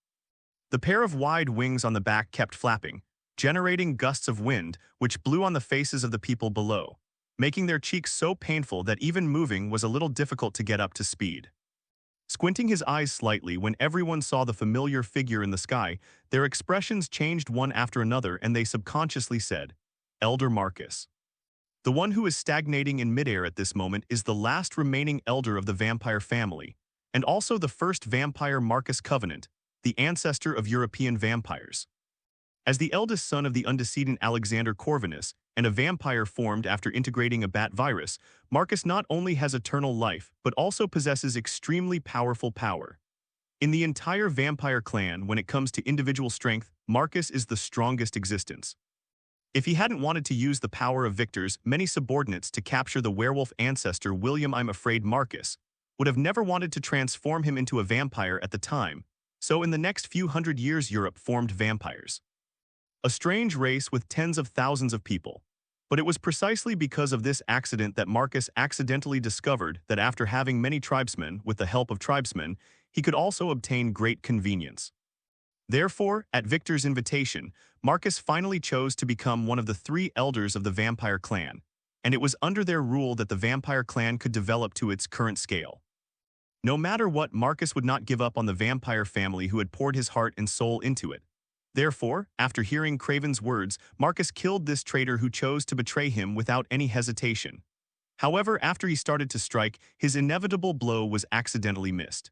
The pair of wide wings on the back kept flapping, generating gusts of wind which blew on the faces of the people below, making their cheeks so painful that even moving was a little difficult to get up to speed. Squinting his eyes slightly when everyone saw the familiar figure in the sky, their expressions changed one after another and they subconsciously said, "Elder Marcus." The one who is stagnating in midair at this moment is the last remaining elder of the vampire family, and also the first vampire Marcus Covenant, the ancestor of European vampires. As the eldest son of the undecedent Alexander Corvinus and a vampire formed after integrating a bat virus, Marcus not only has eternal life, but also possesses extremely powerful power. In the entire vampire clan, when it comes to individual strength, Marcus is the strongest existence. If he hadn't wanted to use the power of Victor's many subordinates to capture the werewolf ancestor William, I'm afraid Marcus would have never wanted to transform him into a vampire at the time. So in the next few hundred years, Europe formed vampires. A strange race with tens of thousands of people. But it was precisely because of this accident that Marcus accidentally discovered that after having many tribesmen, with the help of tribesmen, he could also obtain great convenience. Therefore, at Victor's invitation, Marcus finally chose to become one of the 3 elders of the vampire clan, and it was under their rule that the vampire clan could develop to its current scale. No matter what, Marcus would not give up on the vampire family who had poured his heart and soul into it. Therefore, after hearing Craven's words, Marcus killed this traitor who chose to betray him without any hesitation. However, after he started to strike, his inevitable blow was accidentally missed.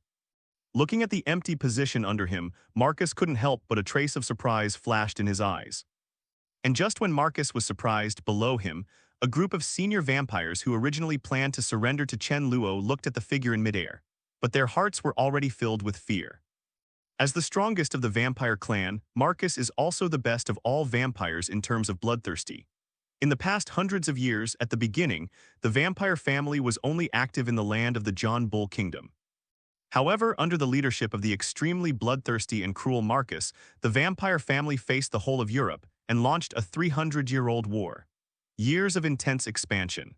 Looking at the empty position under him, Marcus couldn't help but a trace of surprise flashed in his eyes. And just when Marcus was surprised, below him, a group of senior vampires who originally planned to surrender to Chen Luo looked at the figure in midair, but their hearts were already filled with fear. As the strongest of the vampire clan, Marcus is also the best of all vampires in terms of bloodthirsty. In the past hundreds of years, at the beginning, the vampire family was only active in the land of the John Bull Kingdom. However, under the leadership of the extremely bloodthirsty and cruel Marcus, the vampire family faced the whole of Europe and launched a 300-year-old war. Years of intense expansion.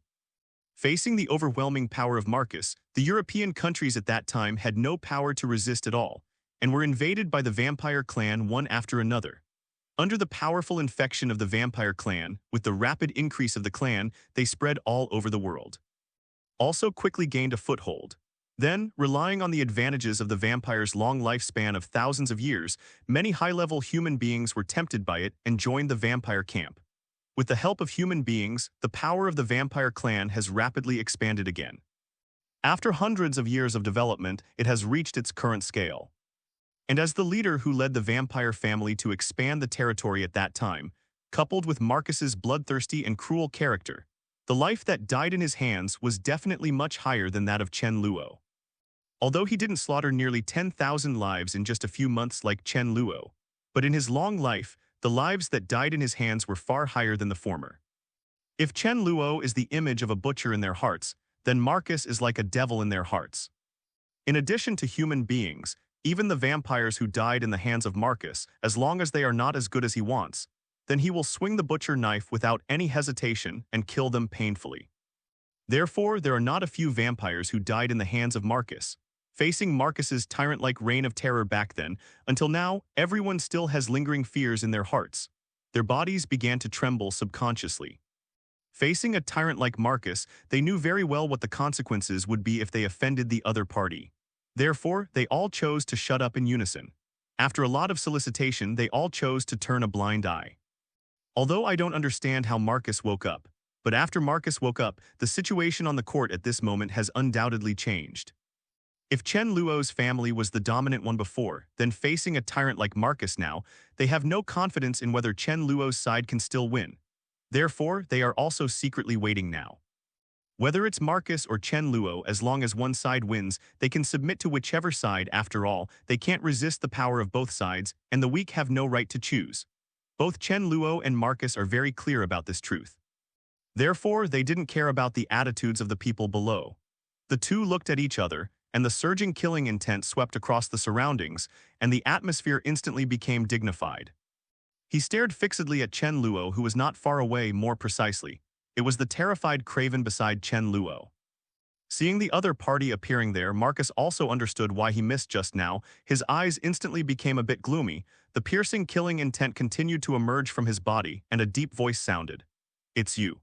Facing the overwhelming power of Marcus, the European countries at that time had no power to resist at all, and were invaded by the vampire clan one after another. Under the powerful infection of the vampire clan, with the rapid increase of the clan, they spread all over the world. Also quickly gained a foothold. Then, relying on the advantages of the vampire's long lifespan of thousands of years, many high-level human beings were tempted by it and joined the vampire camp. With the help of human beings, the power of the vampire clan has rapidly expanded again. After hundreds of years of development, it has reached its current scale. And as the leader who led the vampire family to expand the territory at that time, coupled with Marcus's bloodthirsty and cruel character, the life that died in his hands was definitely much higher than that of Chen Luo. Although he didn't slaughter nearly 10,000 lives in just a few months like Chen Luo, but in his long life, the lives that died in his hands were far higher than the former. If Chen Luo is the image of a butcher in their hearts, then Marcus is like a devil in their hearts. In addition to human beings, even the vampires who died in the hands of Marcus, as long as they are not as good as he wants, then he will swing the butcher knife without any hesitation and kill them painfully. Therefore, there are not a few vampires who died in the hands of Marcus. Facing Marcus's tyrant-like reign of terror back then, until now, everyone still has lingering fears in their hearts. Their bodies began to tremble subconsciously. Facing a tyrant like Marcus, they knew very well what the consequences would be if they offended the other party. Therefore, they all chose to shut up in unison. After a lot of solicitation, they all chose to turn a blind eye. Although I don't understand how Marcus woke up, but after Marcus woke up, the situation on the court at this moment has undoubtedly changed. If Chen Luo's family was the dominant one before, then facing a tyrant like Marcus now, they have no confidence in whether Chen Luo's side can still win. Therefore, they are also secretly waiting now. Whether it's Marcus or Chen Luo, as long as one side wins, they can submit to whichever side. After all, they can't resist the power of both sides, and the weak have no right to choose. Both Chen Luo and Marcus are very clear about this truth. Therefore, they didn't care about the attitudes of the people below. The two looked at each other, and the surging killing intent swept across the surroundings, and the atmosphere instantly became dignified. He stared fixedly at Chen Luo, who was not far away. More precisely, it was the terrified Craven beside Chen Luo. Seeing the other party appearing there, Marcus also understood why he missed just now. His eyes instantly became a bit gloomy. The piercing killing intent continued to emerge from his body, and a deep voice sounded. "It's you."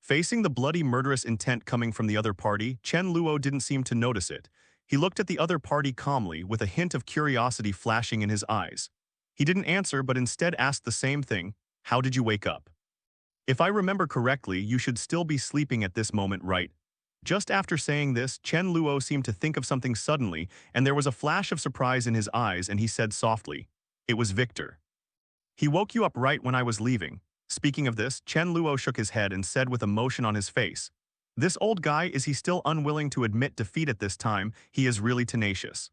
Facing the bloody murderous intent coming from the other party, Chen Luo didn't seem to notice it. He looked at the other party calmly, with a hint of curiosity flashing in his eyes. He didn't answer, but instead asked the same thing. "How did you wake up?" "If I remember correctly, you should still be sleeping at this moment, right?" Just after saying this, Chen Luo seemed to think of something suddenly, and there was a flash of surprise in his eyes, and he said softly, "It was Victor. He woke you up right when I was leaving." Speaking of this, Chen Luo shook his head and said with emotion on his face, "This old guy, is he still unwilling to admit defeat at this time? He is really tenacious."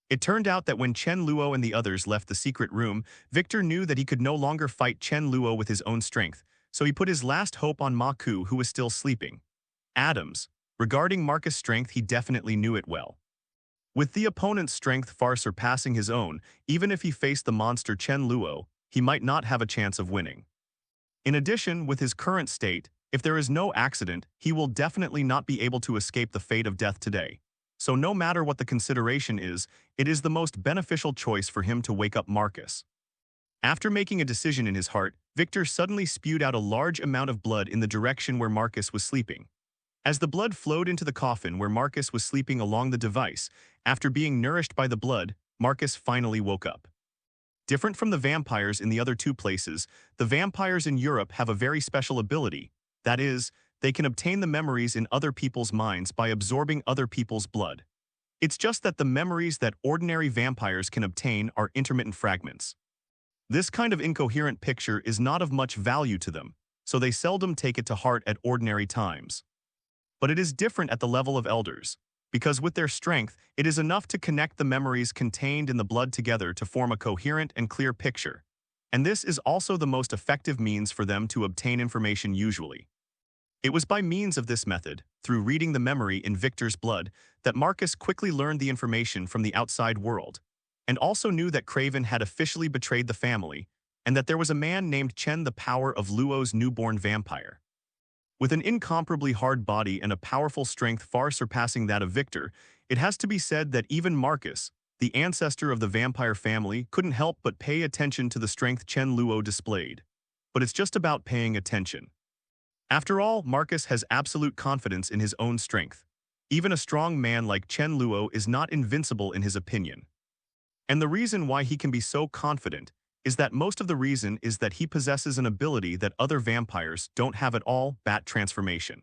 It turned out that when Chen Luo and the others left the secret room, Victor knew that he could no longer fight Chen Luo with his own strength, so he put his last hope on Ma Ku, who was still sleeping. Adams. Regarding Marcus' strength, he definitely knew it well. With the opponent's strength far surpassing his own, even if he faced the monster Chen Luo, he might not have a chance of winning. In addition, with his current state, if there is no accident, he will definitely not be able to escape the fate of death today. So no matter what the consideration is, it is the most beneficial choice for him to wake up Marcus. After making a decision in his heart, Victor suddenly spewed out a large amount of blood in the direction where Marcus was sleeping. As the blood flowed into the coffin where Marcus was sleeping along the device, after being nourished by the blood, Marcus finally woke up. Different from the vampires in the other two places, the vampires in Europe have a very special ability. That is, they can obtain the memories in other people's minds by absorbing other people's blood. It's just that the memories that ordinary vampires can obtain are intermittent fragments. This kind of incoherent picture is not of much value to them, so they seldom take it to heart at ordinary times. But it is different at the level of elders, because with their strength, it is enough to connect the memories contained in the blood together to form a coherent and clear picture. And this is also the most effective means for them to obtain information usually. It was by means of this method, through reading the memory in Victor's blood, that Marcus quickly learned the information from the outside world, and also knew that Craven had officially betrayed the family, and that there was a man named Chen, the power of Luo's newborn vampire. With an incomparably hard body and a powerful strength far surpassing that of Victor, it has to be said that even Marcus, the ancestor of the vampire family, couldn't help but pay attention to the strength Chen Luo displayed. But it's just about paying attention. After all, Marcus has absolute confidence in his own strength. Even a strong man like Chen Luo is not invincible in his opinion. And the reason why he can be so confident is that most of the reason is that he possesses an ability that other vampires don't have at all: bat transformation.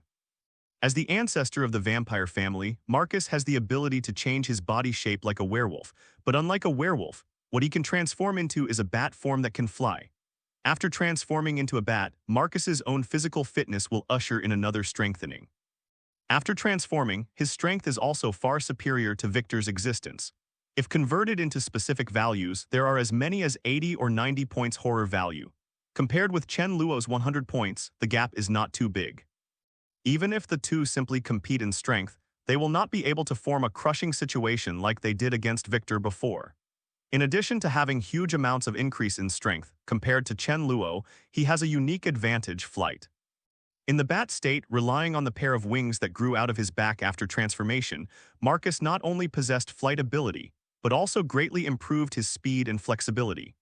As the ancestor of the vampire family, Marcus has the ability to change his body shape like a werewolf, but unlike a werewolf, what he can transform into is a bat form that can fly. After transforming into a bat, Marcus's own physical fitness will usher in another strengthening. After transforming, his strength is also far superior to Victor's existence. If converted into specific values, there are as many as 80 or 90 points horror value. Compared with Chen Luo's 100 points, the gap is not too big. Even if the two simply compete in strength, they will not be able to form a crushing situation like they did against Victor before. In addition to having huge amounts of increase in strength, compared to Chen Luo, he has a unique advantage: flight. In the bat state, relying on the pair of wings that grew out of his back after transformation, Marcus not only possessed flight ability, but also greatly improved his speed and flexibility.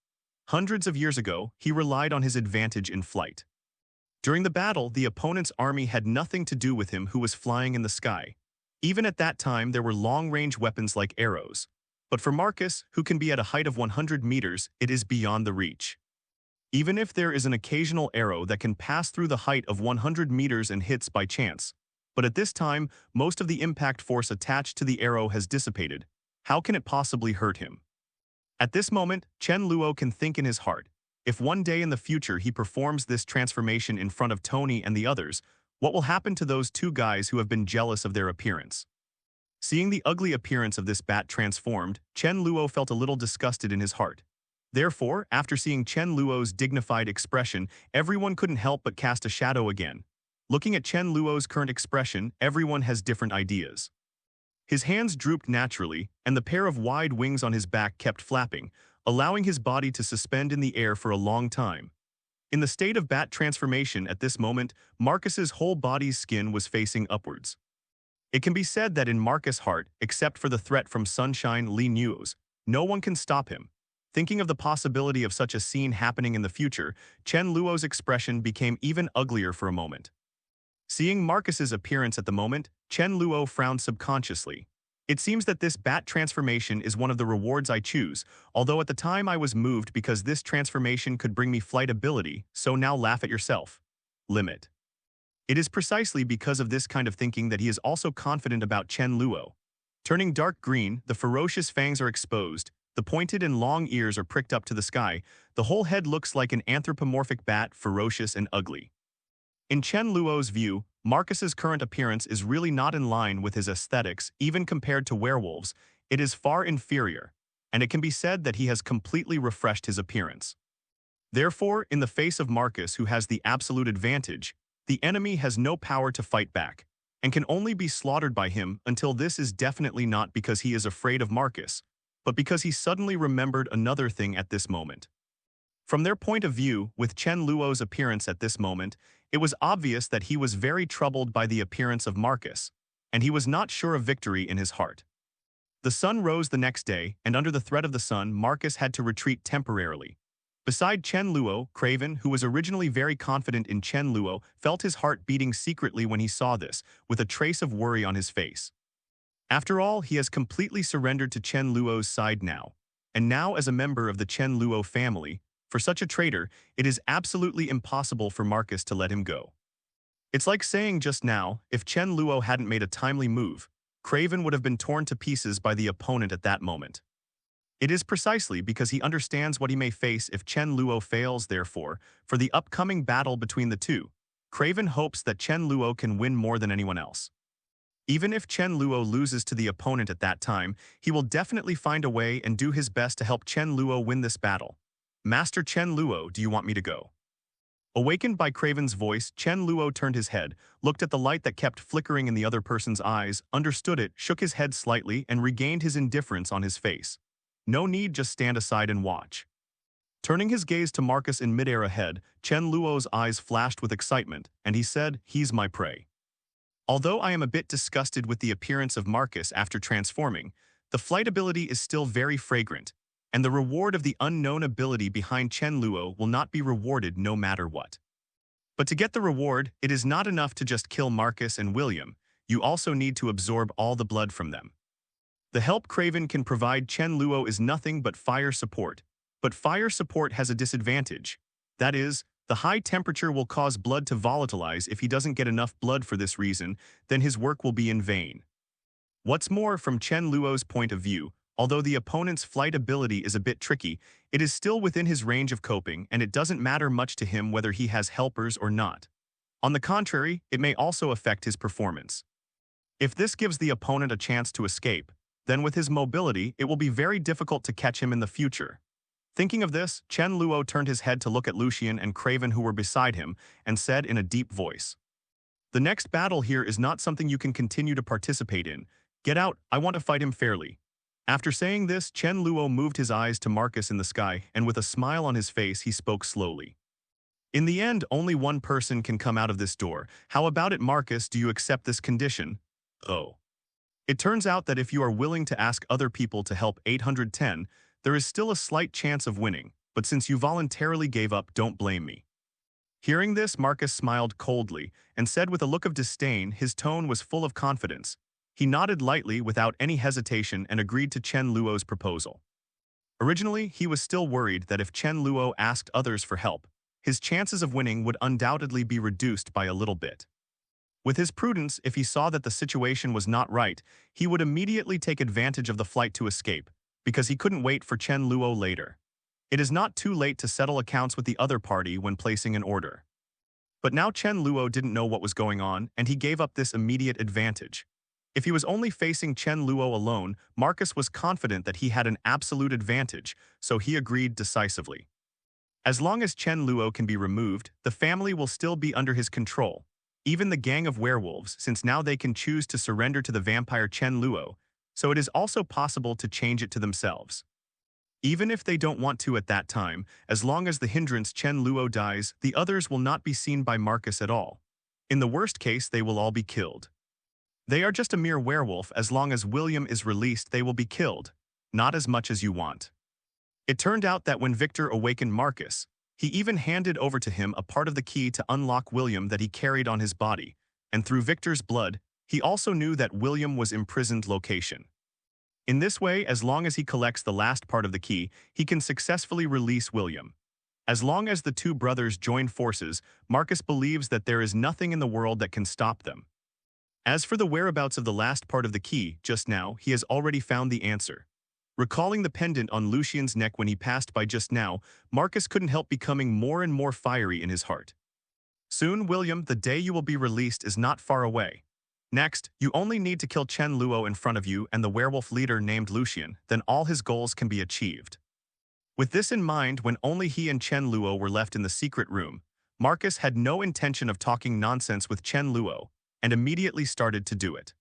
Hundreds of years ago, he relied on his advantage in flight. During the battle, the opponent's army had nothing to do with him who was flying in the sky. Even at that time, there were long-range weapons like arrows. But for Marcus, who can be at a height of 100 meters, it is beyond the reach. Even if there is an occasional arrow that can pass through the height of 100 meters and hits by chance, but at this time, most of the impact force attached to the arrow has dissipated, how can it possibly hurt him? At this moment, Chen Luo can think in his heart, if one day in the future he performs this transformation in front of Tony and the others, what will happen to those two guys who have been jealous of their appearance? Seeing the ugly appearance of this bat transformed, Chen Luo felt a little disgusted in his heart. Therefore, after seeing Chen Luo's dignified expression, everyone couldn't help but cast a shadow again. Looking at Chen Luo's current expression, everyone has different ideas. His hands drooped naturally, and the pair of wide wings on his back kept flapping, allowing his body to suspend in the air for a long time. In the state of bat transformation at this moment, Marcus's whole body's skin was facing upwards. It can be said that in Marcus' heart, except for the threat from Sunshine Li Nuo's, no one can stop him. Thinking of the possibility of such a scene happening in the future, Chen Luo's expression became even uglier for a moment. Seeing Marcus's appearance at the moment, Chen Luo frowned subconsciously. It seems that this bat transformation is one of the rewards I choose, although at the time I was moved because this transformation could bring me flight ability, so now laugh at yourself. Limit. It is precisely because of this kind of thinking that he is also confident about Chen Luo. Turning dark green, the ferocious fangs are exposed, the pointed and long ears are pricked up to the sky, the whole head looks like an anthropomorphic bat, ferocious and ugly. In Chen Luo's view, Marcus's current appearance is really not in line with his aesthetics, even compared to werewolves. It is far inferior, and it can be said that he has completely refreshed his appearance. Therefore, in the face of Marcus, who has the absolute advantage, the enemy has no power to fight back, and can only be slaughtered by him until this is definitely not because he is afraid of Marcus, but because he suddenly remembered another thing at this moment. From their point of view, with Chen Luo's appearance at this moment, it was obvious that he was very troubled by the appearance of Marcus, and he was not sure of victory in his heart. The sun rose the next day, and under the threat of the sun, Marcus had to retreat temporarily. Beside Chen Luo, Craven, who was originally very confident in Chen Luo, felt his heart beating secretly when he saw this, with a trace of worry on his face. After all, he has completely surrendered to Chen Luo's side now, and now as a member of the Chen Luo family, for such a traitor, it is absolutely impossible for Marcus to let him go. It's like saying just now, if Chen Luo hadn't made a timely move, Craven would have been torn to pieces by the opponent at that moment. It is precisely because he understands what he may face if Chen Luo fails. Therefore, for the upcoming battle between the two, Craven hopes that Chen Luo can win more than anyone else. Even if Chen Luo loses to the opponent at that time, he will definitely find a way and do his best to help Chen Luo win this battle. Master Chen Luo, do you want me to go? Awakened by Craven's voice, Chen Luo turned his head, looked at the light that kept flickering in the other person's eyes, understood it, shook his head slightly, and regained his indifference on his face. No need, just stand aside and watch. Turning his gaze to Marcus in midair ahead, Chen Luo's eyes flashed with excitement, and he said, "He's my prey." Although I am a bit disgusted with the appearance of Marcus after transforming, the flight ability is still very fragrant, and the reward of the unknown ability behind Chen Luo will not be rewarded no matter what. But to get the reward, it is not enough to just kill Marcus and William, you also need to absorb all the blood from them. The help Craven can provide Chen Luo is nothing but fire support, but fire support has a disadvantage. That is, the high temperature will cause blood to volatilize. If he doesn't get enough blood for this reason, then his work will be in vain. What's more, from Chen Luo's point of view, although the opponent's flight ability is a bit tricky, it is still within his range of coping, and it doesn't matter much to him whether he has helpers or not. On the contrary, it may also affect his performance. If this gives the opponent a chance to escape, then with his mobility, it will be very difficult to catch him in the future. Thinking of this, Chen Luo turned his head to look at Lucian and Craven who were beside him and said in a deep voice, "The next battle here is not something you can continue to participate in. Get out, I want to fight him fairly." After saying this, Chen Luo moved his eyes to Marcus in the sky, and with a smile on his face, he spoke slowly. "In the end, only one person can come out of this door. How about it, Marcus? Do you accept this condition?" "Oh. It turns out that if you are willing to ask other people to help 810, there is still a slight chance of winning, but since you voluntarily gave up, don't blame me." Hearing this, Marcus smiled coldly and said with a look of disdain. His tone was full of confidence. He nodded lightly without any hesitation and agreed to Chen Luo's proposal. Originally, he was still worried that if Chen Luo asked others for help, his chances of winning would undoubtedly be reduced by a little bit. With his prudence, if he saw that the situation was not right, he would immediately take advantage of the flight to escape, because he couldn't wait for Chen Luo later. It is not too late to settle accounts with the other party when placing an order. But now Chen Luo didn't know what was going on, and he gave up this immediate advantage. If he was only facing Chen Luo alone, Marcus was confident that he had an absolute advantage, so he agreed decisively. As long as Chen Luo can be removed, the family will still be under his control, even the gang of werewolves, since now they can choose to surrender to the vampire Chen Luo, so it is also possible to change it to themselves. Even if they don't want to at that time, as long as the hindrance Chen Luo dies, the others will not be seen by Marcus at all. In the worst case, they will all be killed. They are just a mere werewolf. As long as William is released, they will be killed, not as much as you want. It turned out that when Victor awakened Marcus, he even handed over to him a part of the key to unlock William that he carried on his body, and through Victor's blood, he also knew that William was imprisoned location. In this way, as long as he collects the last part of the key, he can successfully release William. As long as the two brothers join forces, Marcus believes that there is nothing in the world that can stop them. As for the whereabouts of the last part of the key, just now, he has already found the answer. Recalling the pendant on Lucian's neck when he passed by just now, Marcus couldn't help becoming more and more fiery in his heart. Soon, William, the day you will be released is not far away. Next, you only need to kill Chen Luo in front of you and the werewolf leader named Lucian, then all his goals can be achieved. With this in mind, when only he and Chen Luo were left in the secret room, Marcus had no intention of talking nonsense with Chen Luo, and immediately started to do it.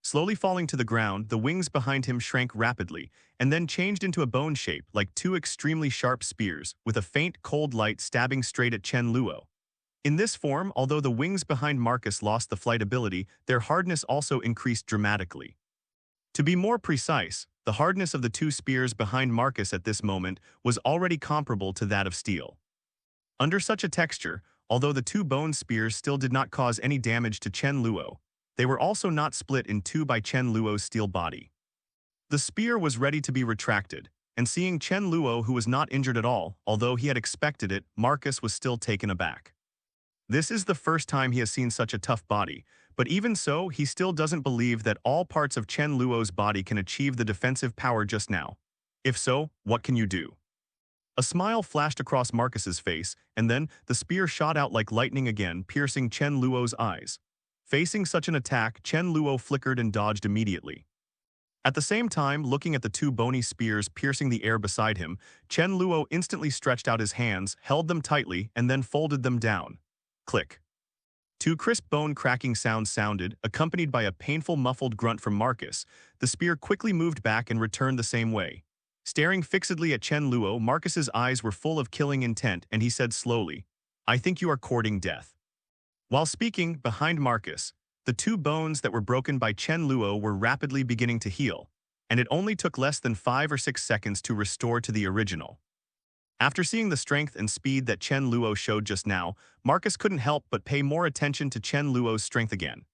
Slowly falling to the ground, the wings behind him shrank rapidly, and then changed into a bone shape like two extremely sharp spears, with a faint cold light stabbing straight at Chen Luo. In this form, although the wings behind Marcus lost the flight ability, their hardness also increased dramatically. To be more precise, the hardness of the two spears behind Marcus at this moment was already comparable to that of steel. Under such a texture, although the two bone spears still did not cause any damage to Chen Luo, they were also not split in two by Chen Luo's steel body. The spear was ready to be retracted, and seeing Chen Luo, who was not injured at all, although he had expected it, Marcus was still taken aback. This is the first time he has seen such a tough body, but even so, he still doesn't believe that all parts of Chen Luo's body can achieve the defensive power just now. If so, what can you do? A smile flashed across Marcus's face, and then the spear shot out like lightning again, piercing Chen Luo's eyes. Facing such an attack, Chen Luo flickered and dodged immediately. At the same time, looking at the two bony spears piercing the air beside him, Chen Luo instantly stretched out his hands, held them tightly, and then folded them down. Click. Two crisp bone-cracking sounds sounded, accompanied by a painful muffled grunt from Marcus. The spear quickly moved back and returned the same way. Staring fixedly at Chen Luo, Marcus's eyes were full of killing intent, and he said slowly, "I think you are courting death." While speaking, behind Marcus, the two bones that were broken by Chen Luo were rapidly beginning to heal, and it only took less than 5 or 6 seconds to restore to the original. After seeing the strength and speed that Chen Luo showed just now, Marcus couldn't help but pay more attention to Chen Luo's strength again.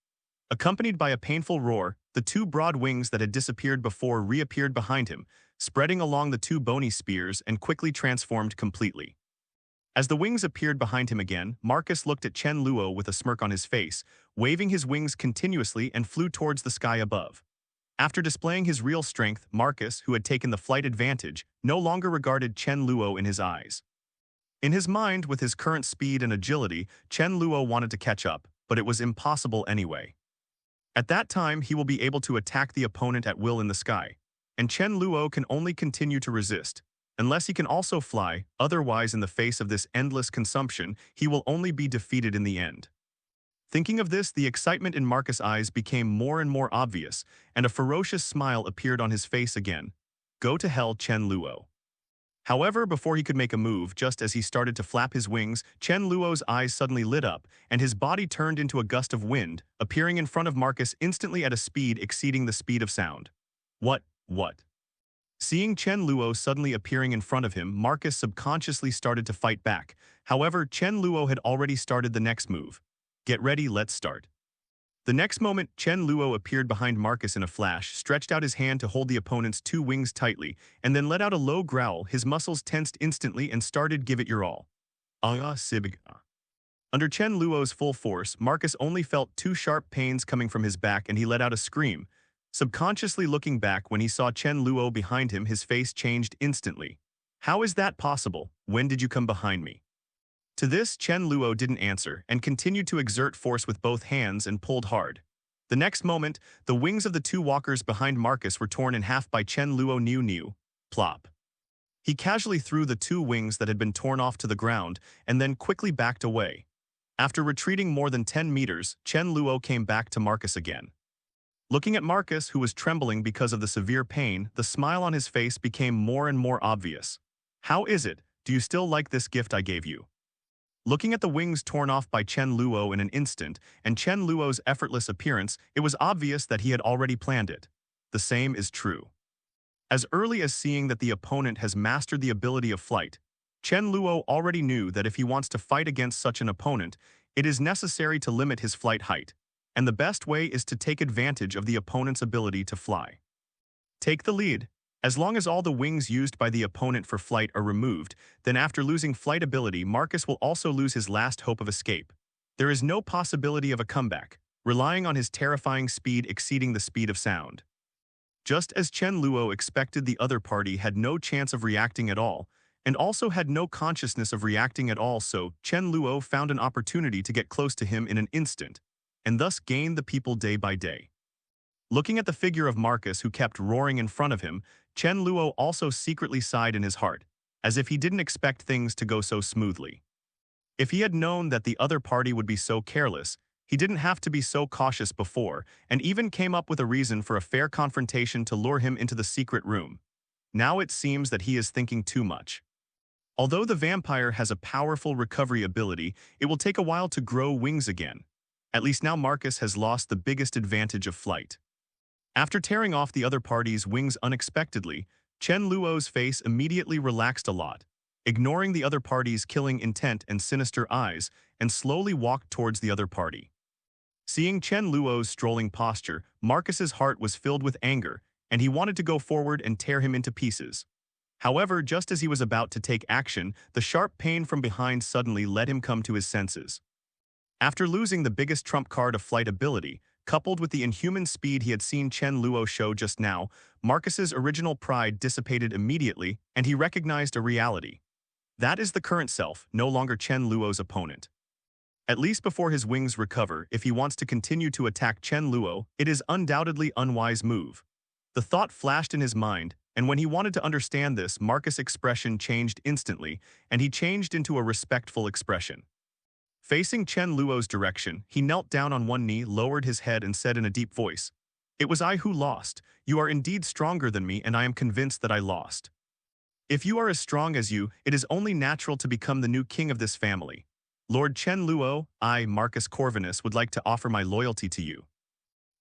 Accompanied by a painful roar, the two broad wings that had disappeared before reappeared behind him, spreading along the two bony spears and quickly transformed completely. As the wings appeared behind him again, Marcus looked at Chen Luo with a smirk on his face, waving his wings continuously and flew towards the sky above. After displaying his real strength, Marcus, who had taken the flight advantage, no longer regarded Chen Luo in his eyes. In his mind, with his current speed and agility, Chen Luo wanted to catch up, but it was impossible anyway. At that time, he will be able to attack the opponent at will in the sky, and Chen Luo can only continue to resist, unless he can also fly. Otherwise, in the face of this endless consumption, he will only be defeated in the end. Thinking of this, the excitement in Marcus' eyes became more and more obvious, and a ferocious smile appeared on his face again. Go to hell, Chen Luo. However, before he could make a move, just as he started to flap his wings, Chen Luo's eyes suddenly lit up, and his body turned into a gust of wind, appearing in front of Marcus instantly at a speed exceeding the speed of sound. What? Seeing Chen Luo suddenly appearing in front of him, Marcus subconsciously started to fight back. However, Chen Luo had already started the next move. Get ready, let's start. The next moment, Chen Luo appeared behind Marcus in a flash, stretched out his hand to hold the opponent's two wings tightly, and then let out a low growl. His muscles tensed instantly and started give it your all. Sibga. Under Chen Luo's full force, Marcus only felt two sharp pains coming from his back and he let out a scream. Subconsciously looking back when he saw Chen Luo behind him, his face changed instantly. How is that possible? When did you come behind me? To this, Chen Luo didn't answer and continued to exert force with both hands and pulled hard. The next moment, the wings of the two walkers behind Marcus were torn in half by Chen Luo. New. Plop. He casually threw the two wings that had been torn off to the ground and then quickly backed away. After retreating more than 10 meters, Chen Luo came back to Marcus again. Looking at Marcus, who was trembling because of the severe pain, the smile on his face became more and more obvious. How is it? Do you still like this gift I gave you? Looking at the wings torn off by Chen Luo in an instant, and Chen Luo's effortless appearance, it was obvious that he had already planned it. The same is true. As early as seeing that the opponent has mastered the ability of flight, Chen Luo already knew that if he wants to fight against such an opponent, it is necessary to limit his flight height, and the best way is to take advantage of the opponent's ability to fly. Take the lead. As long as all the wings used by the opponent for flight are removed, then after losing flight ability, Marcus will also lose his last hope of escape. There is no possibility of a comeback, relying on his terrifying speed exceeding the speed of sound. Just as Chen Luo expected, the other party had no chance of reacting at all, and also had no consciousness of reacting at all, so Chen Luo found an opportunity to get close to him in an instant, and thus gain the people day by day. Looking at the figure of Marcus, who kept roaring in front of him, Chen Luo also secretly sighed in his heart, as if he didn't expect things to go so smoothly. If he had known that the other party would be so careless, he didn't have to be so cautious before, and even came up with a reason for a fair confrontation to lure him into the secret room. Now it seems that he is thinking too much. Although the vampire has a powerful recovery ability, it will take a while to grow wings again. At least now Marcus has lost the biggest advantage of flight. After tearing off the other party's wings unexpectedly, Chen Luo's face immediately relaxed a lot, ignoring the other party's killing intent and sinister eyes, and slowly walked towards the other party. Seeing Chen Luo's strolling posture, Marcus's heart was filled with anger, and he wanted to go forward and tear him into pieces. However, just as he was about to take action, the sharp pain from behind suddenly let him come to his senses. After losing the biggest trump card of flight ability, coupled with the inhuman speed he had seen Chen Luo show just now, Marcus's original pride dissipated immediately, and he recognized a reality. That is the current self, no longer Chen Luo's opponent. At least before his wings recover, if he wants to continue to attack Chen Luo, it is undoubtedly an unwise move. The thought flashed in his mind, and when he wanted to understand this, Marcus' expression changed instantly, and he changed into a respectful expression. Facing Chen Luo's direction, he knelt down on one knee, lowered his head, and said in a deep voice, "It was I who lost. You are indeed stronger than me, and I am convinced that I lost. If you are as strong as you, it is only natural to become the new king of this family. Lord Chen Luo, I, Marcus Corvinus, would like to offer my loyalty to you."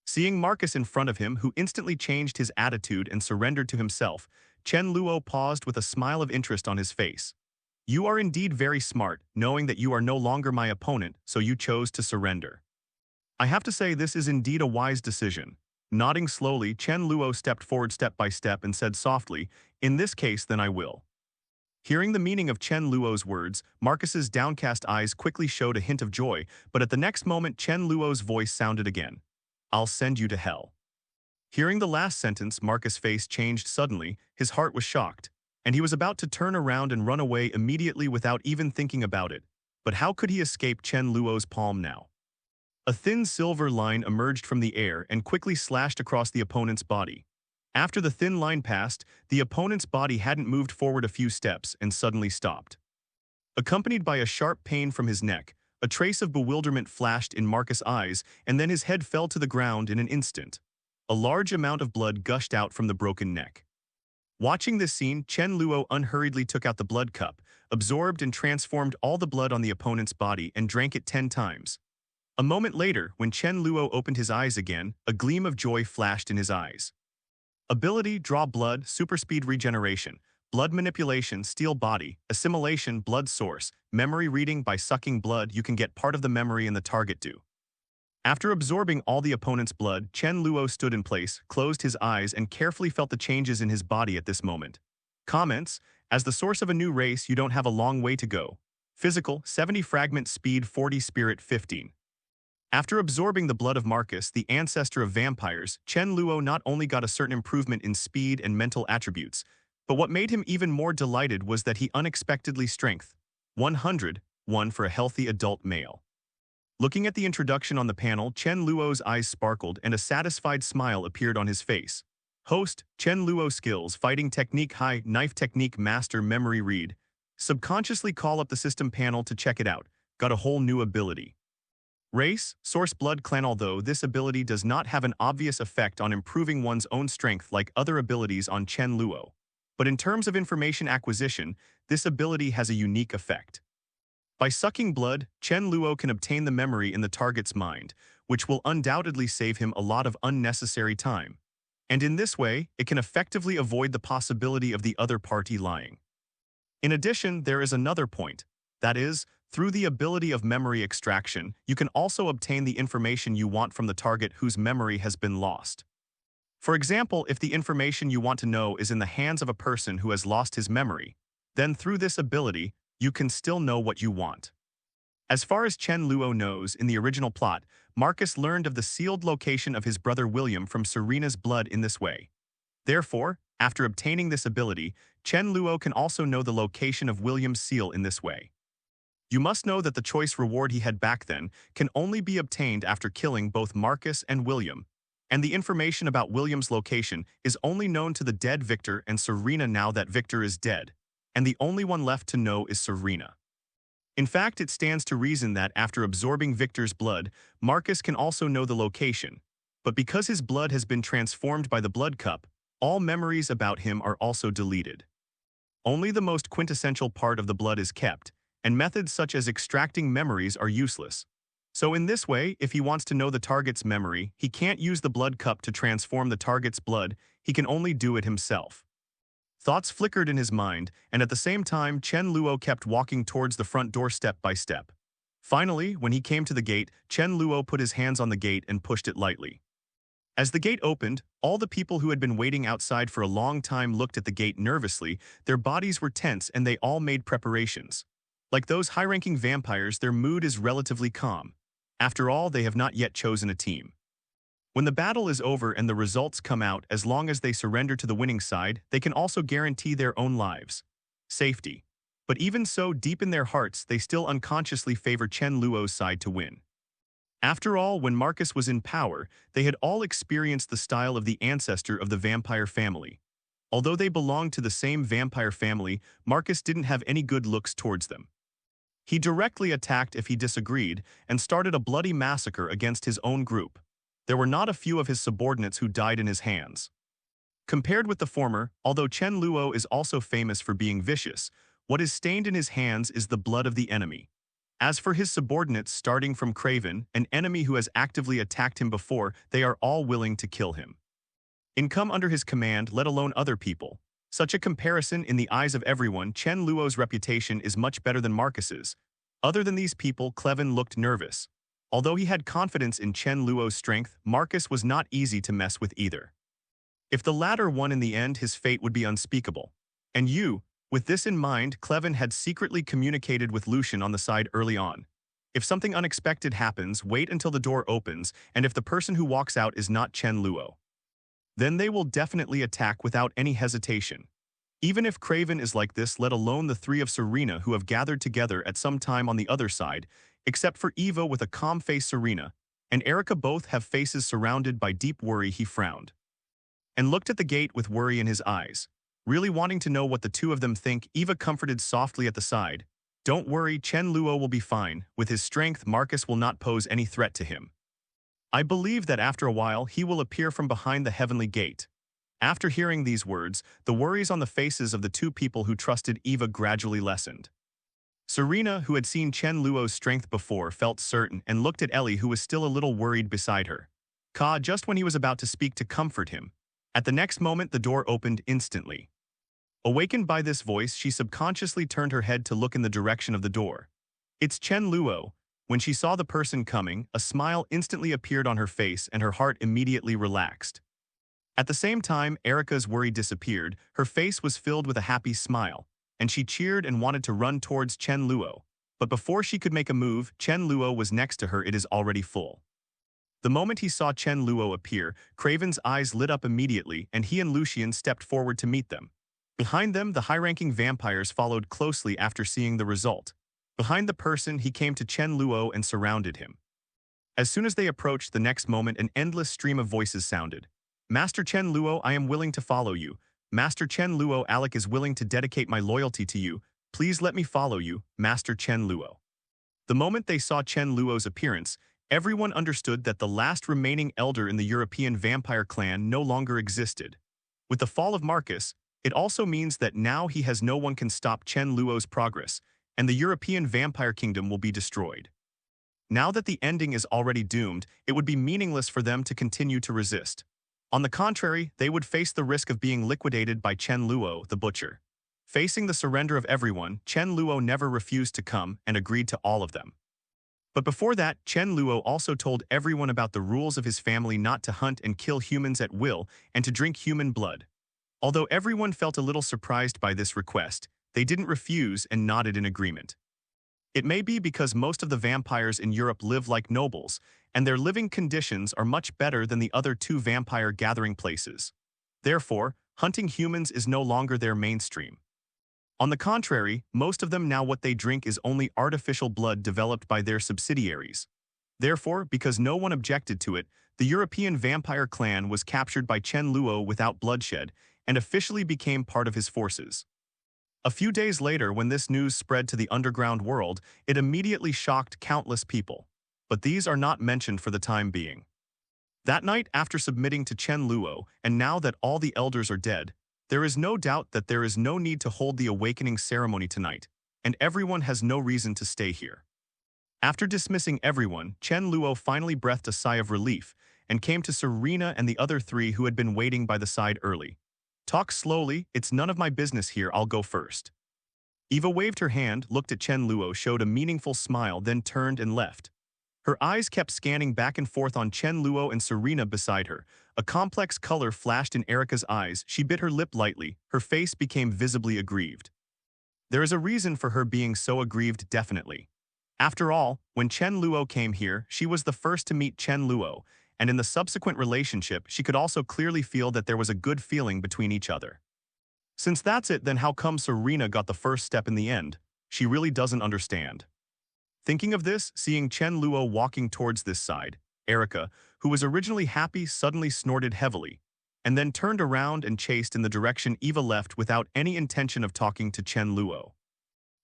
Seeing Marcus in front of him, who instantly changed his attitude and surrendered to himself, Chen Luo paused with a smile of interest on his face. "You are indeed very smart, knowing that you are no longer my opponent, so you chose to surrender. I have to say this is indeed a wise decision." Nodding slowly, Chen Luo stepped forward step by step and said softly, "In this case, then I will." Hearing the meaning of Chen Luo's words, Marcus's downcast eyes quickly showed a hint of joy, but at the next moment Chen Luo's voice sounded again. "I'll send you to hell." Hearing the last sentence, Marcus' face changed suddenly, his heart was shocked, and he was about to turn around and run away immediately without even thinking about it. But how could he escape Chen Luo's palm now? A thin silver line emerged from the air and quickly slashed across the opponent's body. After the thin line passed, the opponent's body hadn't moved forward a few steps and suddenly stopped. Accompanied by a sharp pain from his neck, a trace of bewilderment flashed in Marcus' eyes, and then his head fell to the ground in an instant. A large amount of blood gushed out from the broken neck. Watching this scene, Chen Luo unhurriedly took out the blood cup, absorbed and transformed all the blood on the opponent's body and drank it 10 times. A moment later, when Chen Luo opened his eyes again, a gleam of joy flashed in his eyes. Ability: Draw Blood, Super Speed Regeneration, Blood Manipulation, Steel Body, Assimilation, Blood Source, Memory Reading. By sucking blood, you can get part of the memory in the target do. After absorbing all the opponent's blood, Chen Luo stood in place, closed his eyes, and carefully felt the changes in his body at this moment. Comments: As the source of a new race, you don't have a long way to go. Physical: 70 Fragment Speed, 40 Spirit, 15. After absorbing the blood of Marcus, the ancestor of vampires, Chen Luo not only got a certain improvement in speed and mental attributes, but what made him even more delighted was that he unexpectedly strength 101 for a healthy adult male. Looking at the introduction on the panel, Chen Luo's eyes sparkled and a satisfied smile appeared on his face. Host: Chen Luo Skills, Fighting Technique High, Knife Technique Master, Memory Read. Subconsciously call up the system panel to check it out. Got a whole new ability. Race: Source Blood Clan. Although this ability does not have an obvious effect on improving one's own strength like other abilities on Chen Luo, but in terms of information acquisition, this ability has a unique effect. By sucking blood, Chen Luo can obtain the memory in the target's mind, which will undoubtedly save him a lot of unnecessary time. And in this way, it can effectively avoid the possibility of the other party lying. In addition, there is another point. That is, through the ability of memory extraction, you can also obtain the information you want from the target whose memory has been lost. For example, if the information you want to know is in the hands of a person who has lost his memory, then through this ability, you can still know what you want. As far as Chen Luo knows, in the original plot, Marcus learned of the sealed location of his brother William from Serena's blood in this way. Therefore, after obtaining this ability, Chen Luo can also know the location of William's seal in this way. You must know that the choice reward he had back then can only be obtained after killing both Marcus and William, and the information about William's location is only known to the dead Victor and Serena now that Victor is dead, and the only one left to know is Serena. In fact, it stands to reason that after absorbing Victor's blood, Marcus can also know the location, but because his blood has been transformed by the blood cup, all memories about him are also deleted. Only the most quintessential part of the blood is kept, and methods such as extracting memories are useless. So in this way, if he wants to know the target's memory, he can't use the blood cup to transform the target's blood, he can only do it himself. Thoughts flickered in his mind, and at the same time, Chen Luo kept walking towards the front door step by step. Finally, when he came to the gate, Chen Luo put his hands on the gate and pushed it lightly. As the gate opened, all the people who had been waiting outside for a long time looked at the gate nervously. Their bodies were tense and they all made preparations. Like those high-ranking vampires, their mood is relatively calm. After all, they have not yet chosen a team. When the battle is over and the results come out, as long as they surrender to the winning side, they can also guarantee their own lives. Safety. But even so, deep in their hearts, they still unconsciously favor Chen Luo's side to win. After all, when Marcus was in power, they had all experienced the style of the ancestor of the vampire family. Although they belonged to the same vampire family, Marcus didn't have any good looks towards them. He directly attacked if he disagreed and started a bloody massacre against his own group. There were not a few of his subordinates who died in his hands. Compared with the former, although Chen Luo is also famous for being vicious, what is stained in his hands is the blood of the enemy. As for his subordinates, starting from Craven, an enemy who has actively attacked him before, they are all willing to kill him. Come under his command, let alone other people. Such a comparison, in the eyes of everyone, Chen Luo's reputation is much better than Marcus's. Other than these people, Craven looked nervous. Although he had confidence in Chen Luo's strength, Marcus was not easy to mess with either. If the latter won in the end, his fate would be unspeakable. And with this in mind, Craven had secretly communicated with Lucian on the side early on. If something unexpected happens, wait until the door opens, and if the person who walks out is not Chen Luo, then they will definitely attack without any hesitation. Even if Craven is like this, let alone the three of Serena who have gathered together at some time on the other side, except for Eva with a calm face. Serena, and Erica both have faces surrounded by deep worry. He frowned and looked at the gate with worry in his eyes, really wanting to know what the two of them think. Eva comforted softly at the side. Don't worry, Chen Luo will be fine. With his strength, Marcus will not pose any threat to him. I believe that after a while he will appear from behind the heavenly gate. After hearing these words, the worries on the faces of the two people who trusted Eva gradually lessened. Serena, who had seen Chen Luo's strength before, felt certain and looked at Ellie, who was still a little worried beside her. Just when he was about to speak to comfort him. At the next moment, the door opened instantly. Awakened by this voice, she subconsciously turned her head to look in the direction of the door. It's Chen Luo. When she saw the person coming, a smile instantly appeared on her face and her heart immediately relaxed. At the same time, Erica's worry disappeared. Her face was filled with a happy smile, and she cheered and wanted to run towards Chen Luo. But before she could make a move, Chen Luo was next to her. It is already full. The moment he saw Chen Luo appear, Craven's eyes lit up immediately, and he and Lucian stepped forward to meet them. Behind them, the high-ranking vampires followed closely after seeing the result. Behind the person, he came to Chen Luo and surrounded him. As soon as they approached, the next moment, an endless stream of voices sounded. Master Chen Luo, I am willing to follow you. Master Chen Luo, Alec is willing to dedicate my loyalty to you. Please let me follow you, Master Chen Luo. The moment they saw Chen Luo's appearance, everyone understood that the last remaining elder in the European vampire clan no longer existed. With the fall of Marcus, it also means that now he has no one can stop Chen Luo's progress, and the European vampire kingdom will be destroyed. Now that the ending is already doomed, it would be meaningless for them to continue to resist. On the contrary, they would face the risk of being liquidated by Chen Luo, the butcher. Facing the surrender of everyone, Chen Luo never refused to come and agreed to all of them. But before that, Chen Luo also told everyone about the rules of his family not to hunt and kill humans at will and to drink human blood. Although everyone felt a little surprised by this request, they didn't refuse and nodded in agreement. It may be because most of the vampires in Europe live like nobles, and their living conditions are much better than the other two vampire gathering places. Therefore, hunting humans is no longer their mainstream. On the contrary, most of them now what they drink is only artificial blood developed by their subsidiaries. Therefore, because no one objected to it, the European vampire clan was captured by Chen Luo without bloodshed and officially became part of his forces. A few days later, when this news spread to the underground world, it immediately shocked countless people. But these are not mentioned for the time being. That night, after submitting to Chen Luo, and now that all the elders are dead, there is no doubt that there is no need to hold the awakening ceremony tonight, and everyone has no reason to stay here. After dismissing everyone, Chen Luo finally breathed a sigh of relief and came to Serena and the other three who had been waiting by the side early. Talk slowly, it's none of my business here, I'll go first. Eva waved her hand, looked at Chen Luo, showed a meaningful smile, then turned and left. Her eyes kept scanning back and forth on Chen Luo and Serena beside her. A complex color flashed in Erica's eyes. She bit her lip lightly. Her face became visibly aggrieved. There is a reason for her being so aggrieved, definitely. After all, when Chen Luo came here, she was the first to meet Chen Luo, and in the subsequent relationship, she could also clearly feel that there was a good feeling between each other. Since that's it, then how come Serena got the first step in the end? She really doesn't understand. Thinking of this, seeing Chen Luo walking towards this side, Erica, who was originally happy, suddenly snorted heavily, and then turned around and chased in the direction Eva left without any intention of talking to Chen Luo.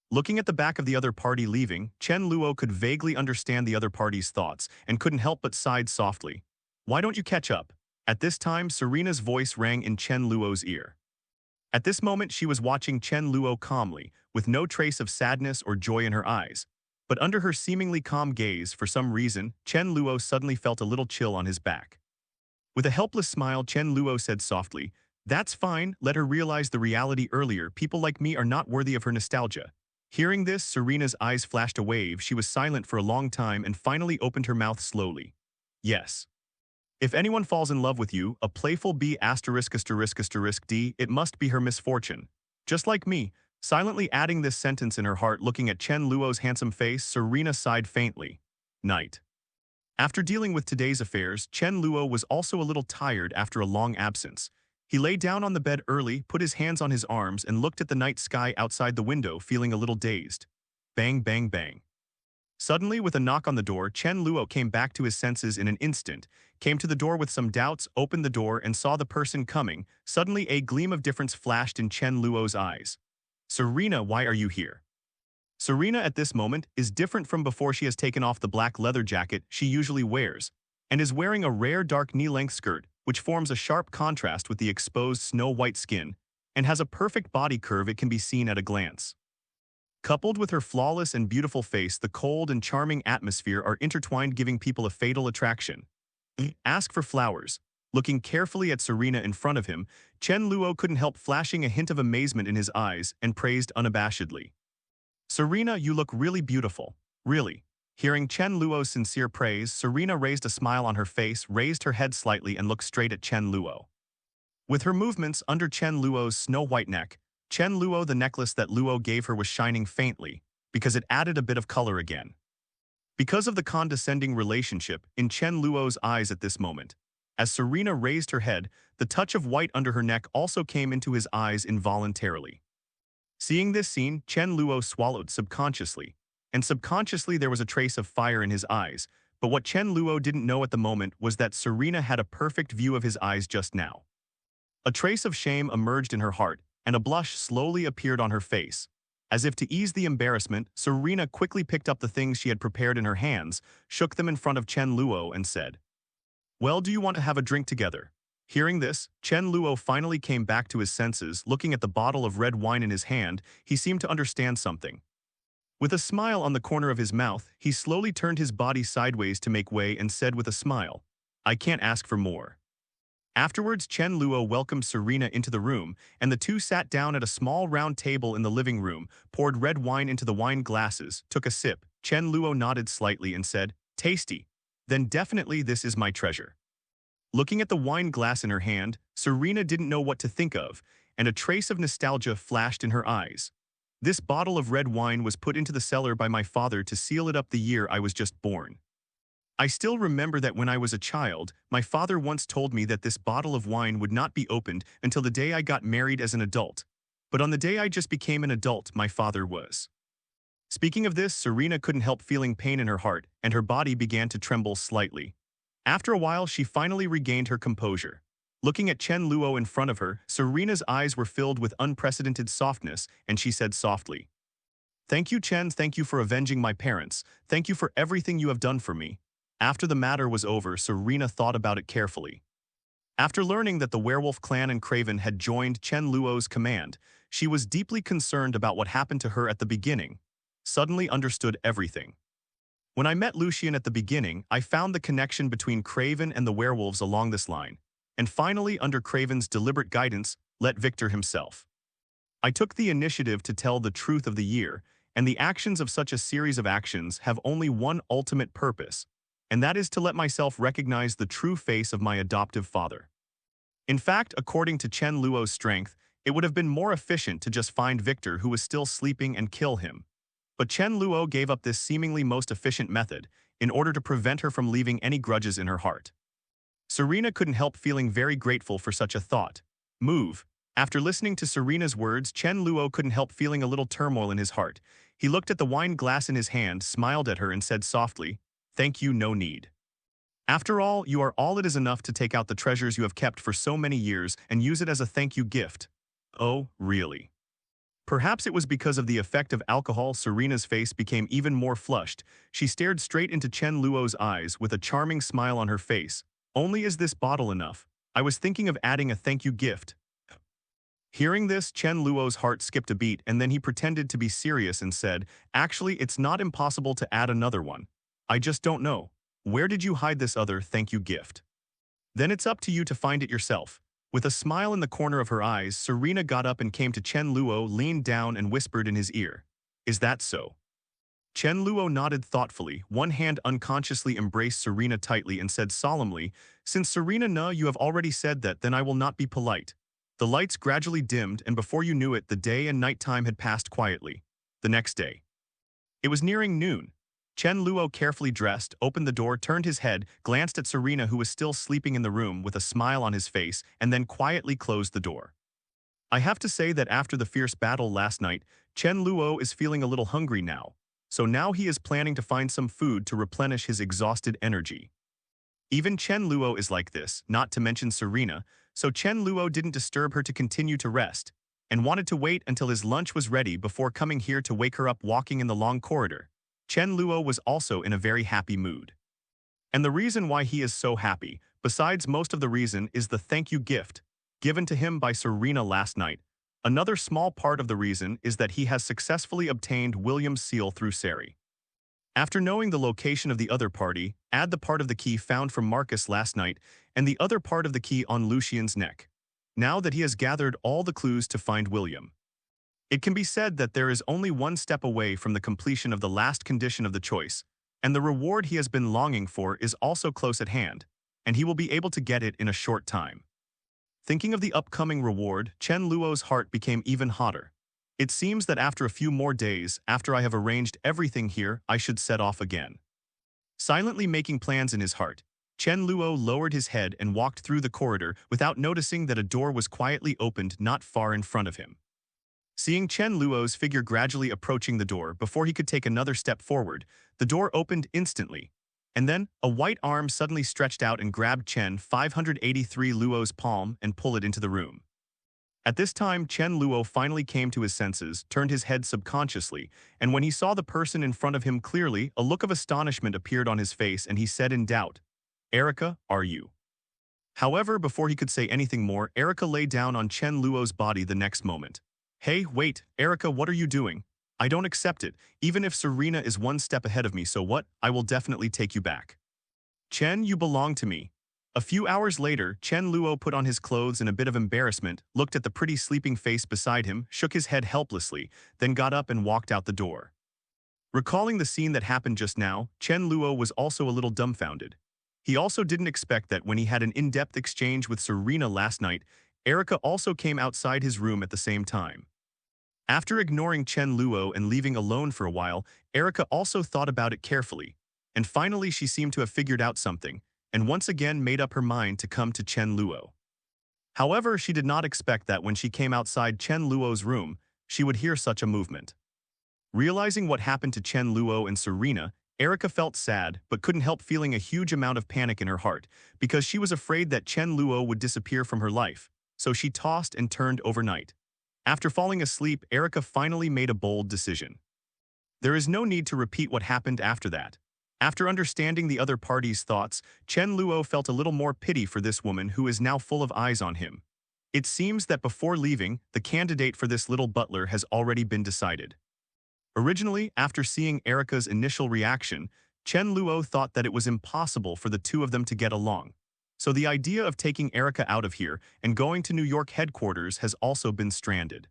Looking at the back of the other party leaving, Chen Luo could vaguely understand the other party's thoughts and couldn't help but sighed softly. Why don't you catch up? At this time, Serena's voice rang in Chen Luo's ear. At this moment, she was watching Chen Luo calmly, with no trace of sadness or joy in her eyes. But under her seemingly calm gaze, for some reason, Chen Luo suddenly felt a little chill on his back. With a helpless smile, Chen Luo said softly, "That's fine, let her realize the reality earlier. People like me are not worthy of her nostalgia." Hearing this, Serena's eyes flashed a wave. She was silent for a long time and finally opened her mouth slowly. "Yes. If anyone falls in love with you, a playful B*******, it must be her misfortune. Just like me." Silently adding this sentence in her heart, looking at Chen Luo's handsome face, Serena sighed faintly. Night. After dealing with today's affairs, Chen Luo was also a little tired after a long absence. He lay down on the bed early, put his hands on his arms, and looked at the night sky outside the window, feeling a little dazed. Bang, bang, bang. Suddenly, with a knock on the door, Chen Luo came back to his senses in an instant, came to the door with some doubts, opened the door and saw the person coming. Suddenly, a gleam of difference flashed in Chen Luo's eyes. "Serena, why are you here?" Serena at this moment is different from before. She has taken off the black leather jacket she usually wears, and is wearing a rare dark knee-length skirt, which forms a sharp contrast with the exposed snow-white skin, and has a perfect body curve it can be seen at a glance. Coupled with her flawless and beautiful face, the cold and charming atmosphere are intertwined, giving people a fatal attraction. Ask for flowers. Looking carefully at Serena in front of him, Chen Luo couldn't help flashing a hint of amazement in his eyes and praised unabashedly. "Serena, you look really beautiful. Really." Hearing Chen Luo's sincere praise, Serena raised a smile on her face, raised her head slightly and looked straight at Chen Luo. With her movements under Chen Luo's snow-white neck, Chen Luo, the necklace that Luo gave her, was shining faintly, because it added a bit of color again. Because of the condescending relationship in Chen Luo's eyes at this moment, as Serena raised her head, the touch of white under her neck also came into his eyes involuntarily. Seeing this scene, Chen Luo swallowed subconsciously, and subconsciously there was a trace of fire in his eyes, but what Chen Luo didn't know at the moment was that Serena had a perfect view of his eyes just now. A trace of shame emerged in her heart, and a blush slowly appeared on her face. As if to ease the embarrassment, Serena quickly picked up the things she had prepared in her hands, shook them in front of Chen Luo and said, "Well, do you want to have a drink together?" Hearing this, Chen Luo finally came back to his senses. Looking at the bottle of red wine in his hand, he seemed to understand something. With a smile on the corner of his mouth, he slowly turned his body sideways to make way and said with a smile, "I can't ask for more." Afterwards, Chen Luo welcomed Serena into the room, and the two sat down at a small round table in the living room, poured red wine into the wine glasses, took a sip. Chen Luo nodded slightly and said, "Tasty. Then definitely this is my treasure." Looking at the wine glass in her hand, Serena didn't know what to think of, and a trace of nostalgia flashed in her eyes. "This bottle of red wine was put into the cellar by my father to seal it up the year I was just born. I still remember that when I was a child, my father once told me that this bottle of wine would not be opened until the day I got married as an adult. But on the day I just became an adult, my father was." Speaking of this, Serena couldn't help feeling pain in her heart, and her body began to tremble slightly. After a while, she finally regained her composure. Looking at Chen Luo in front of her, Serena's eyes were filled with unprecedented softness, and she said softly, "Thank you, Chen, thank you for avenging my parents. Thank you for everything you have done for me." After the matter was over, Serena thought about it carefully. After learning that the werewolf clan and Craven had joined Chen Luo's command, she was deeply concerned about what happened to her at the beginning. Suddenly understood everything. "When I met Lucian at the beginning, I found the connection between Craven and the werewolves along this line, and finally, under Craven's deliberate guidance, let Victor himself. I took the initiative to tell the truth of the year, and the actions of such a series of actions have only one ultimate purpose, and that is to let myself recognize the true face of my adoptive father. In fact, according to Chen Luo's strength, it would have been more efficient to just find Victor, who was still sleeping, and kill him. But Chen Luo gave up this seemingly most efficient method in order to prevent her from leaving any grudges in her heart." Serena couldn't help feeling very grateful for such a thought. Move. After listening to Serena's words, Chen Luo couldn't help feeling a little turmoil in his heart. He looked at the wine glass in his hand, smiled at her, and said softly, "Thank you, no need. After all, you are all it is enough to take out the treasures you have kept for so many years and use it as a thank you gift." "Oh, really?" Perhaps it was because of the effect of alcohol, Serena's face became even more flushed. She stared straight into Chen Luo's eyes with a charming smile on her face. "Only is this bottle enough? I was thinking of adding a thank you gift." Hearing this, Chen Luo's heart skipped a beat, and then he pretended to be serious and said, "Actually, it's not impossible to add another one. I just don't know. Where did you hide this other thank you gift? Then it's up to you to find it yourself." With a smile in the corner of her eyes, Serena got up and came to Chen Luo, leaned down and whispered in his ear, "Is that so?" Chen Luo nodded thoughtfully. One hand unconsciously embraced Serena tightly and said solemnly, "Since Serena, no, you have already said that, then I will not be polite." The lights gradually dimmed, and before you knew it, the day and night time had passed quietly. The next day. It was nearing noon. Chen Luo carefully dressed, opened the door, turned his head, glanced at Serena, who was still sleeping in the room, with a smile on his face, and then quietly closed the door. I have to say that after the fierce battle last night, Chen Luo is feeling a little hungry now. so now he is planning to find some food to replenish his exhausted energy. Even Chen Luo is like this, not to mention Serena, so Chen Luo didn't disturb her to continue to rest, and wanted to wait until his lunch was ready before coming here to wake her up walking in the long corridor. Chen Luo was also in a very happy mood. And the reason why he is so happy, besides most of the reason, is the thank you gift given to him by Serena last night. Another small part of the reason is that he has successfully obtained William's seal through Sari. After knowing the location of the other party, add the part of the key found from Marcus last night and the other part of the key on Lucian's neck. Now that he has gathered all the clues to find William, it can be said that there is only one step away from the completion of the last condition of the choice, and the reward he has been longing for is also close at hand, and he will be able to get it in a short time. Thinking of the upcoming reward, Chen Luo's heart became even hotter. It seems that after a few more days, after I have arranged everything here, I should set off again. Silently making plans in his heart, Chen Luo lowered his head and walked through the corridor without noticing that a door was quietly opened not far in front of him. Seeing Chen Luo's figure gradually approaching the door before he could take another step forward, the door opened instantly, and then a white arm suddenly stretched out and grabbed Chen 583 Luo's palm and pulled it into the room. At this time, Chen Luo finally came to his senses, turned his head subconsciously, and when he saw the person in front of him clearly, a look of astonishment appeared on his face and he said in doubt, "Erica, are you?" However, before he could say anything more, Erica lay down on Chen Luo's body the next moment. "Hey, wait, Erica, what are you doing? I don't accept it, even if Serena is one step ahead of me, so what? I will definitely take you back. Chen, you belong to me." A few hours later, Chen Luo put on his clothes in a bit of embarrassment, looked at the pretty sleeping face beside him, shook his head helplessly, then got up and walked out the door. Recalling the scene that happened just now, Chen Luo was also a little dumbfounded. He also didn't expect that when he had an in-depth exchange with Serena last night, Erica also came outside his room at the same time. After ignoring Chen Luo and leaving alone for a while, Erica also thought about it carefully, and finally she seemed to have figured out something, and once again made up her mind to come to Chen Luo. However, she did not expect that when she came outside Chen Luo's room, she would hear such a movement. Realizing what happened to Chen Luo and Serena, Erica felt sad but couldn't help feeling a huge amount of panic in her heart because she was afraid that Chen Luo would disappear from her life, so she tossed and turned overnight. After falling asleep, Erica finally made a bold decision. There is no need to repeat what happened after that. After understanding the other party's thoughts, Chen Luo felt a little more pity for this woman who is now full of eyes on him. It seems that before leaving, the candidate for this little butler has already been decided. Originally, after seeing Erica's initial reaction, Chen Luo thought that it was impossible for the two of them to get along. So the idea of taking Erica out of here and going to New York headquarters has also been stranded.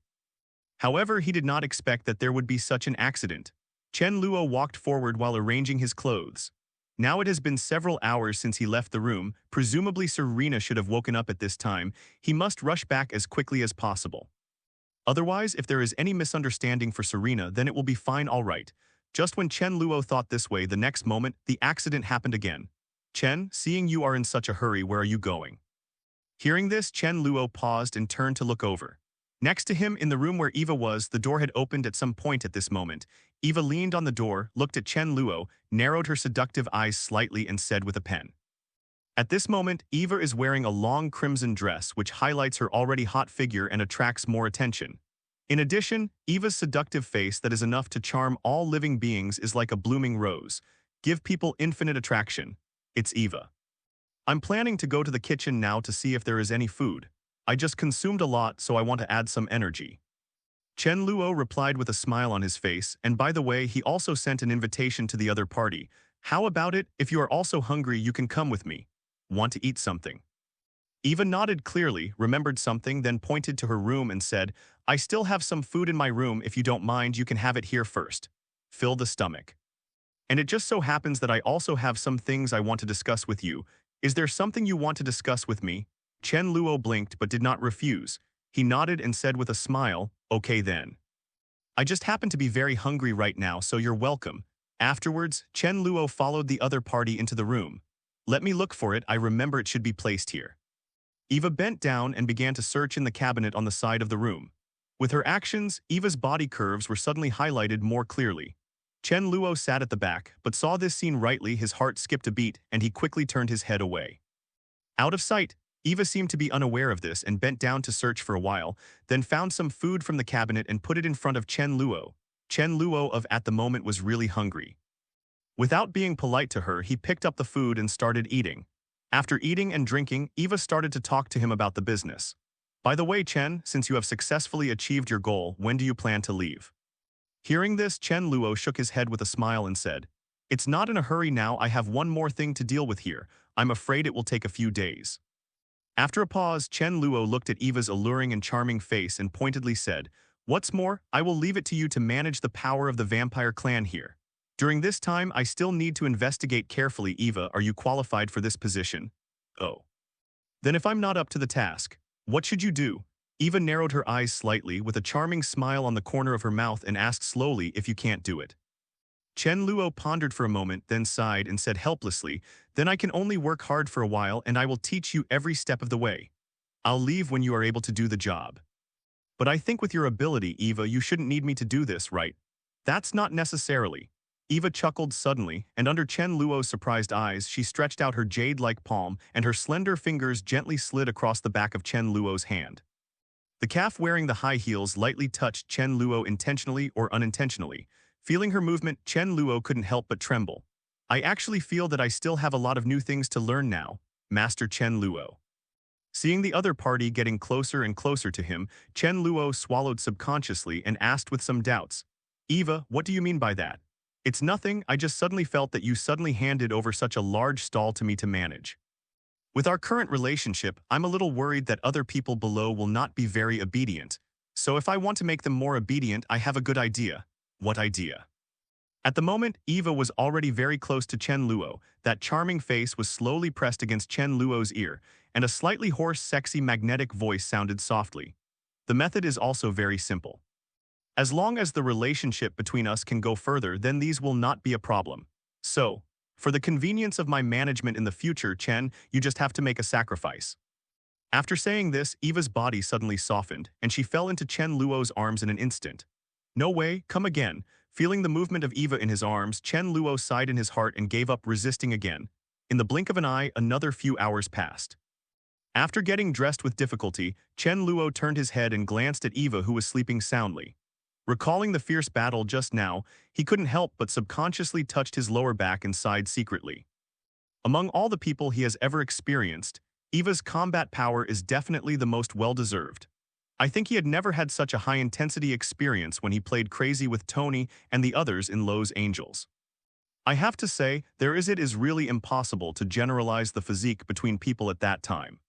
However, he did not expect that there would be such an accident. Chen Luo walked forward while arranging his clothes. Now it has been several hours since he left the room, presumably Serena should have woken up at this time. He must rush back as quickly as possible. Otherwise, if there is any misunderstanding for Serena, then it will be fine, all right. Just when Chen Luo thought this way, the next moment, the accident happened again. "Chen, seeing you are in such a hurry, where are you going?" Hearing this, Chen Luo paused and turned to look over. Next to him, in the room where Eva was, the door had opened at some point at this moment. Eva leaned on the door, looked at Chen Luo, narrowed her seductive eyes slightly and said with a pen. At this moment, Eva is wearing a long crimson dress which highlights her already hot figure and attracts more attention. In addition, Eva's seductive face that is enough to charm all living beings is like a blooming rose. Give people infinite attraction. It's Eva. "I'm planning to go to the kitchen now to see if there is any food. I just consumed a lot, so I want to add some energy." Chen Luo replied with a smile on his face, and by the way, he also sent an invitation to the other party. "How about it? If you are also hungry, you can come with me. Want to eat something?" Eva nodded clearly, remembered something, then pointed to her room and said, "I still have some food in my room. If you don't mind, you can have it here first. Fill the stomach. And it just so happens that I also have some things I want to discuss with you. Is there something you want to discuss with me?" Chen Luo blinked but did not refuse. He nodded and said with a smile, "Okay then. I just happen to be very hungry right now, so you're welcome." Afterwards, Chen Luo followed the other party into the room. "Let me look for it. I remember it should be placed here." Eva bent down and began to search in the cabinet on the side of the room. With her actions, Eva's body curves were suddenly highlighted more clearly. Chen Luo sat at the back, but saw this scene rightly, his heart skipped a beat, and he quickly turned his head away. Out of sight, Eva seemed to be unaware of this and bent down to search for a while, then found some food from the cabinet and put it in front of Chen Luo. Chen Luo at the moment was really hungry. Without being polite to her, he picked up the food and started eating. After eating and drinking, Eva started to talk to him about the business. By the way, Chen, since you have successfully achieved your goal, when do you plan to leave? Hearing this, Chen Luo shook his head with a smile and said, "It's not in a hurry now, I have one more thing to deal with here. I'm afraid it will take a few days." After a pause, Chen Luo looked at Eva's alluring and charming face and pointedly said, "What's more, I will leave it to you to manage the power of the vampire clan here. During this time, I still need to investigate carefully. Eva, are you qualified for this position?" "Oh. Then if I'm not up to the task, what should you do?" Eva narrowed her eyes slightly with a charming smile on the corner of her mouth and asked slowly, "If you can't do it." Chen Luo pondered for a moment, then sighed and said helplessly, "Then I can only work hard for a while and I will teach you every step of the way. I'll leave when you are able to do the job." "But I think with your ability, Eva, you shouldn't need me to do this, right?" "That's not necessarily." Eva chuckled suddenly, and under Chen Luo's surprised eyes, she stretched out her jade-like palm and her slender fingers gently slid across the back of Chen Luo's hand. The calf wearing the high heels lightly touched Chen Luo intentionally or unintentionally. Feeling her movement, Chen Luo couldn't help but tremble. "I actually feel that I still have a lot of new things to learn now, Master Chen Luo." Seeing the other party getting closer and closer to him, Chen Luo swallowed subconsciously and asked with some doubts, "Eva, what do you mean by that?" "It's nothing, I just suddenly felt that you suddenly handed over such a large stall to me to manage. With our current relationship, I'm a little worried that other people below will not be very obedient. So if I want to make them more obedient, I have a good idea." "What idea?" At the moment, Eva was already very close to Chen Luo. That charming face was slowly pressed against Chen Luo's ear, and a slightly hoarse, sexy, magnetic voice sounded softly. "The method is also very simple. As long as the relationship between us can go further, then these will not be a problem. So, for the convenience of my management in the future, Chen, you just have to make a sacrifice." After saying this, Eva's body suddenly softened, and she fell into Chen Luo's arms in an instant. "No way, come again." Feeling the movement of Eva in his arms, Chen Luo sighed in his heart and gave up resisting again. In the blink of an eye, another few hours passed. After getting dressed with difficulty, Chen Luo turned his head and glanced at Eva, who was sleeping soundly. Recalling the fierce battle just now, he couldn't help but subconsciously touched his lower back and sighed secretly. Among all the people he has ever experienced, Eva's combat power is definitely the most well-deserved. I think he had never had such a high-intensity experience when he played crazy with Tony and the others in Lowe's Angels. I have to say, it is really impossible to generalize the physique between people at that time.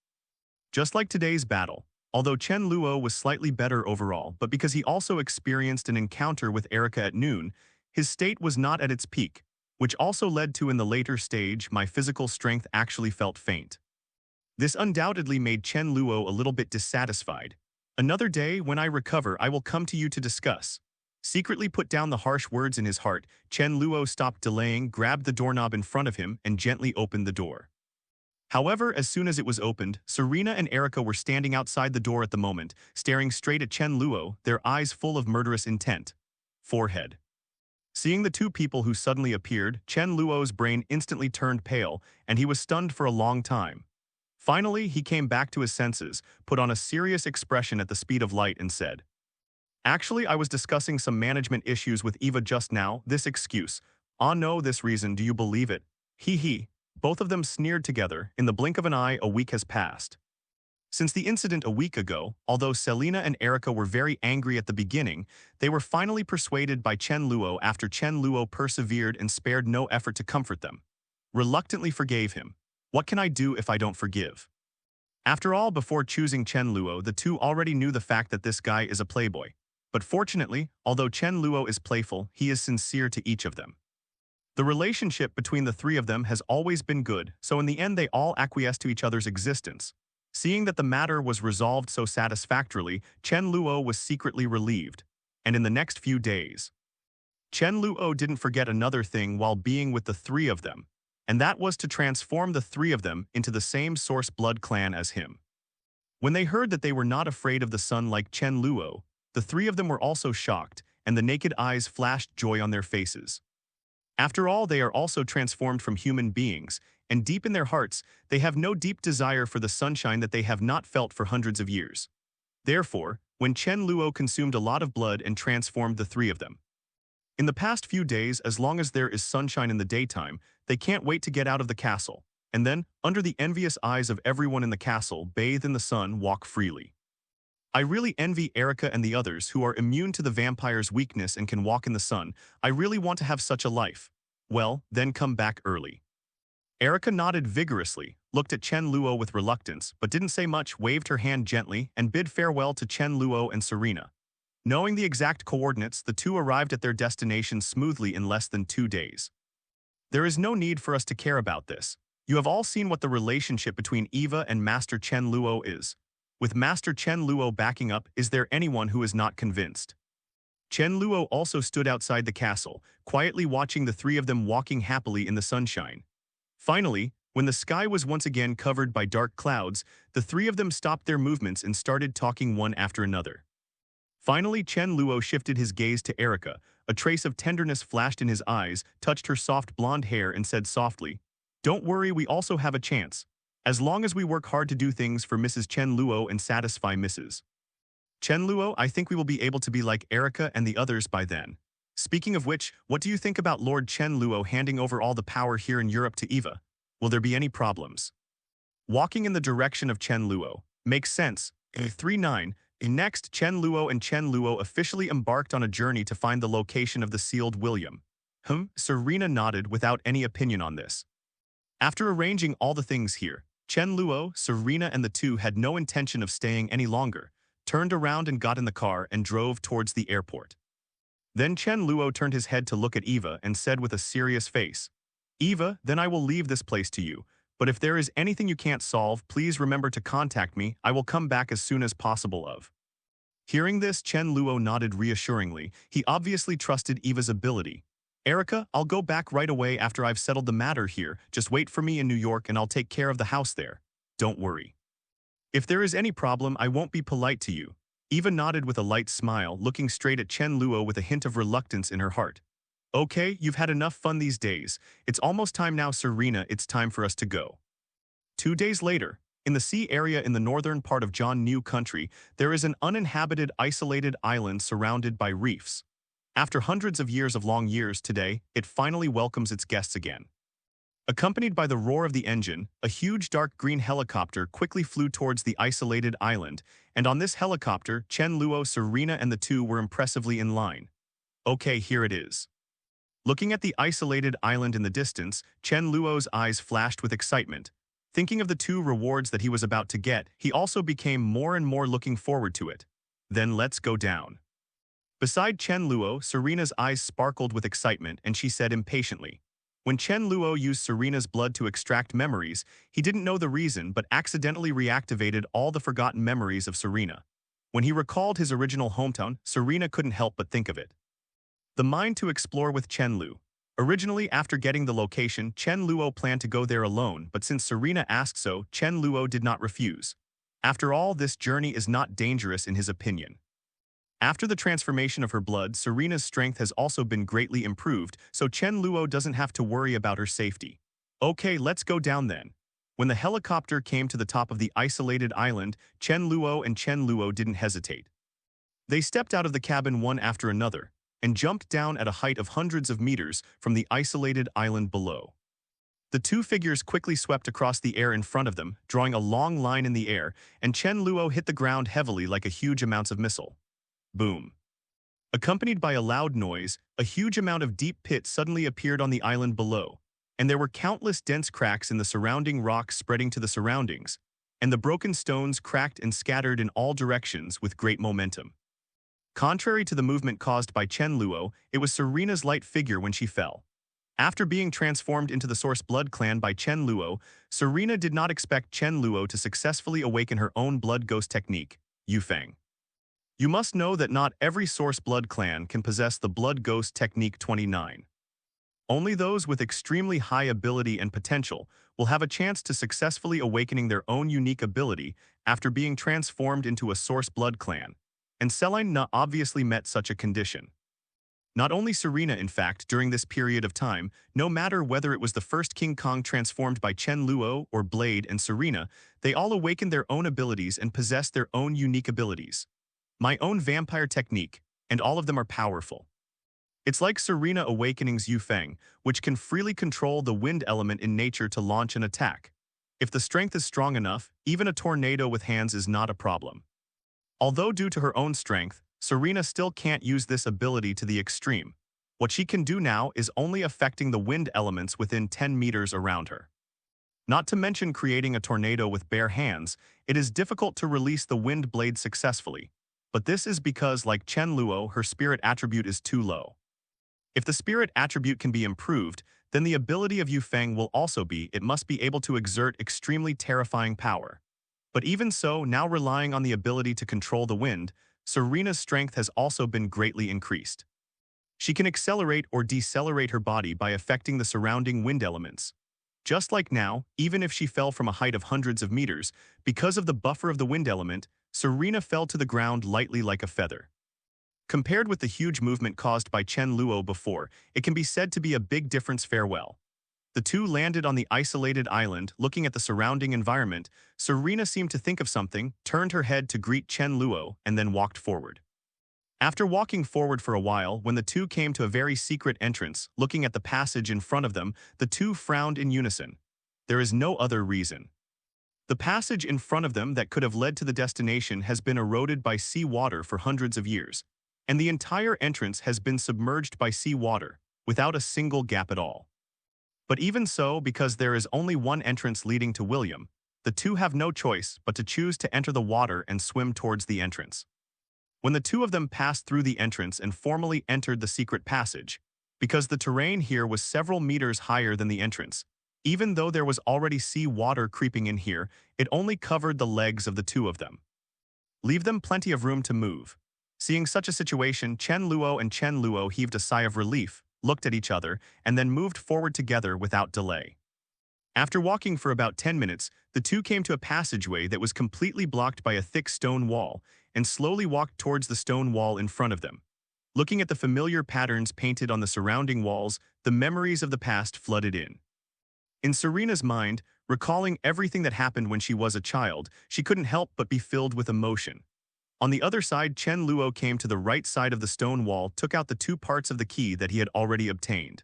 Just like today's battle, although Chen Luo was slightly better overall, but because he also experienced an encounter with Erica at noon, his state was not at its peak, which also led to in the later stage my physical strength actually felt faint. This undoubtedly made Chen Luo a little bit dissatisfied. "Another day, when I recover, I will come to you to discuss." Secretly put down the harsh words in his heart, Chen Luo stopped delaying, grabbed the doorknob in front of him, and gently opened the door. However, as soon as it was opened, Serena and Erica were standing outside the door at the moment, staring straight at Chen Luo, their eyes full of murderous intent. Forehead. Seeing the two people who suddenly appeared, Chen Luo's brain instantly turned pale, and he was stunned for a long time. Finally, he came back to his senses, put on a serious expression at the speed of light, and said, "Actually, I was discussing some management issues with Eva just now. This excuse. Ah no, this reason, do you believe it? Hee hee." Both of them sneered together. In the blink of an eye, a week has passed. Since the incident a week ago, although Selena and Erica were very angry at the beginning, they were finally persuaded by Chen Luo after Chen Luo persevered and spared no effort to comfort them. Reluctantly forgave him. What can I do if I don't forgive? After all, before choosing Chen Luo, the two already knew the fact that this guy is a playboy. But fortunately, although Chen Luo is playful, he is sincere to each of them. The relationship between the three of them has always been good, so in the end they all acquiesced to each other's existence. Seeing that the matter was resolved so satisfactorily, Chen Luo was secretly relieved. And in the next few days, Chen Luo didn't forget another thing while being with the three of them, and that was to transform the three of them into the same source blood clan as him. When they heard that they were not afraid of the sun like Chen Luo, the three of them were also shocked, and the naked eyes flashed joy on their faces. After all, they are also transformed from human beings, and deep in their hearts, they have no deep desire for the sunshine that they have not felt for hundreds of years. Therefore, when Chen Luo consumed a lot of blood and transformed the three of them. In the past few days, as long as there is sunshine in the daytime, they can't wait to get out of the castle, and then, under the envious eyes of everyone in the castle, bathe in the sun, walk freely. I really envy Erica and the others who are immune to the vampire's weakness and can walk in the sun. I really want to have such a life. Well, then come back early. Erica nodded vigorously, looked at Chen Luo with reluctance, but didn't say much, waved her hand gently, and bid farewell to Chen Luo and Serena. Knowing the exact coordinates, the two arrived at their destination smoothly in less than 2 days. There is no need for us to care about this. You have all seen what the relationship between Eva and Master Chen Luo is. With Master Chen Luo backing up, is there anyone who is not convinced? Chen Luo also stood outside the castle, quietly watching the three of them walking happily in the sunshine. Finally, when the sky was once again covered by dark clouds, the three of them stopped their movements and started talking one after another. Finally, Chen Luo shifted his gaze to Erica. A trace of tenderness flashed in his eyes, touched her soft blonde hair and said softly, "Don't worry, we also have a chance. As long as we work hard to do things for Mrs. Chen Luo and satisfy Mrs. Chen Luo, I think we will be able to be like Erica and the others by then. Speaking of which, what do you think about Lord Chen Luo handing over all the power here in Europe to Eva? Will there be any problems?" Walking in the direction of Chen Luo. Makes sense. 3-9. Next, Chen Luo and Chen Luo officially embarked on a journey to find the location of the sealed William. Serena nodded without any opinion on this. After arranging all the things here, Chen Luo, Serena and the two had no intention of staying any longer, turned around and got in the car and drove towards the airport. Then Chen Luo turned his head to look at Eva and said with a serious face, "Eva, then I will leave this place to you, but if there is anything you can't solve, please remember to contact me. I will come back as soon as possible of." Hearing this, Chen Luo nodded reassuringly. He obviously trusted Eva's ability. "Erica, I'll go back right away after I've settled the matter here. Just wait for me in New York and I'll take care of the house there. Don't worry. If there is any problem, I won't be polite to you." Eva nodded with a light smile, looking straight at Chen Luo with a hint of reluctance in her heart. "Okay, you've had enough fun these days. It's almost time now, Serena. It's time for us to go." 2 days later, in the sea area in the northern part of John New Country, there is an uninhabited, isolated island surrounded by reefs. After hundreds of years of long years today, it finally welcomes its guests again. Accompanied by the roar of the engine, a huge dark green helicopter quickly flew towards the isolated island, and on this helicopter, Chen Luo, Serena and the two were impressively in line. Okay, here it is. Looking at the isolated island in the distance, Chen Luo's eyes flashed with excitement. Thinking of the 2 rewards that he was about to get, he also became more and more looking forward to it. Then let's go down. Beside Chen Luo, Serena's eyes sparkled with excitement and she said impatiently. When Chen Luo used Serena's blood to extract memories, he didn't know the reason but accidentally reactivated all the forgotten memories of Serena. When he recalled his original hometown, Serena couldn't help but think of it. The mind to explore with Chen Luo. Originally, after getting the location, Chen Luo planned to go there alone, but since Serena asked so, Chen Luo did not refuse. After all, this journey is not dangerous in his opinion. After the transformation of her blood, Serena's strength has also been greatly improved, so Chen Luo doesn't have to worry about her safety. Okay, let's go down then. When the helicopter came to the top of the isolated island, Chen Luo and Chen Luo didn't hesitate. They stepped out of the cabin one after another, and jumped down at a height of hundreds of meters from the isolated island below. The 2 figures quickly swept across the air in front of them, drawing a long line in the air, and Chen Luo hit the ground heavily like a huge amount of missile. Boom. Accompanied by a loud noise, a huge amount of deep pit suddenly appeared on the island below, and there were countless dense cracks in the surrounding rocks spreading to the surroundings, and the broken stones cracked and scattered in all directions with great momentum. Contrary to the movement caused by Chen Luo, it was Serena's light figure when she fell. After being transformed into the Source Blood Clan by Chen Luo, Serena did not expect Chen Luo to successfully awaken her own blood ghost technique, Yufeng. You must know that not every Source Blood Clan can possess the Blood Ghost Technique 29. Only those with extremely high ability and potential will have a chance to successfully awakening their own unique ability after being transformed into a Source Blood Clan, and Celine Na obviously met such a condition. Not only Serena, in fact, during this period of time, no matter whether it was the first King Kong transformed by Chen Luo or Blade and Serena, they all awakened their own abilities and possessed their own unique abilities. My own vampire technique, and all of them are powerful. It's like Serena Awakening's Yu Feng, which can freely control the wind element in nature to launch an attack. If the strength is strong enough, even a tornado with hands is not a problem. Although due to her own strength, Serena still can't use this ability to the extreme. What she can do now is only affecting the wind elements within 10 meters around her. Not to mention creating a tornado with bare hands, it is difficult to release the wind blade successfully. But this is because, like Chen Luo, her spirit attribute is too low. If the spirit attribute can be improved, then the ability of Yu Feng will also be it must be able to exert extremely terrifying power. But even so, now relying on the ability to control the wind, Serena's strength has also been greatly increased. She can accelerate or decelerate her body by affecting the surrounding wind elements. Just like now, even if she fell from a height of hundreds of meters, because of the buffer of the wind element, Serena fell to the ground lightly like a feather. Compared with the huge movement caused by Chen Luo before, it can be said to be a big difference. Farewell. The two landed on the isolated island, looking at the surrounding environment. Serena seemed to think of something, turned her head to greet Chen Luo, and then walked forward. After walking forward for a while, when the two came to a very secret entrance, looking at the passage in front of them, the two frowned in unison. There is no other reason. The passage in front of them that could have led to the destination has been eroded by sea water for hundreds of years, and the entire entrance has been submerged by sea water, without a single gap at all. But even so, because there is only one entrance leading to William, the two have no choice but to choose to enter the water and swim towards the entrance. When the two of them passed through the entrance and formally entered the secret passage, because the terrain here was several meters higher than the entrance, even though there was already sea water creeping in here, it only covered the legs of the two of them. Leave them plenty of room to move. Seeing such a situation, Chen Luo heaved a sigh of relief, looked at each other, and then moved forward together without delay. After walking for about 10 minutes, the two came to a passageway that was completely blocked by a thick stone wall, and slowly walked towards the stone wall in front of them. Looking at the familiar patterns painted on the surrounding walls, the memories of the past flooded in. In Serena's mind, recalling everything that happened when she was a child, she couldn't help but be filled with emotion. On the other side, Chen Luo came to the right side of the stone wall, took out the two parts of the key that he had already obtained.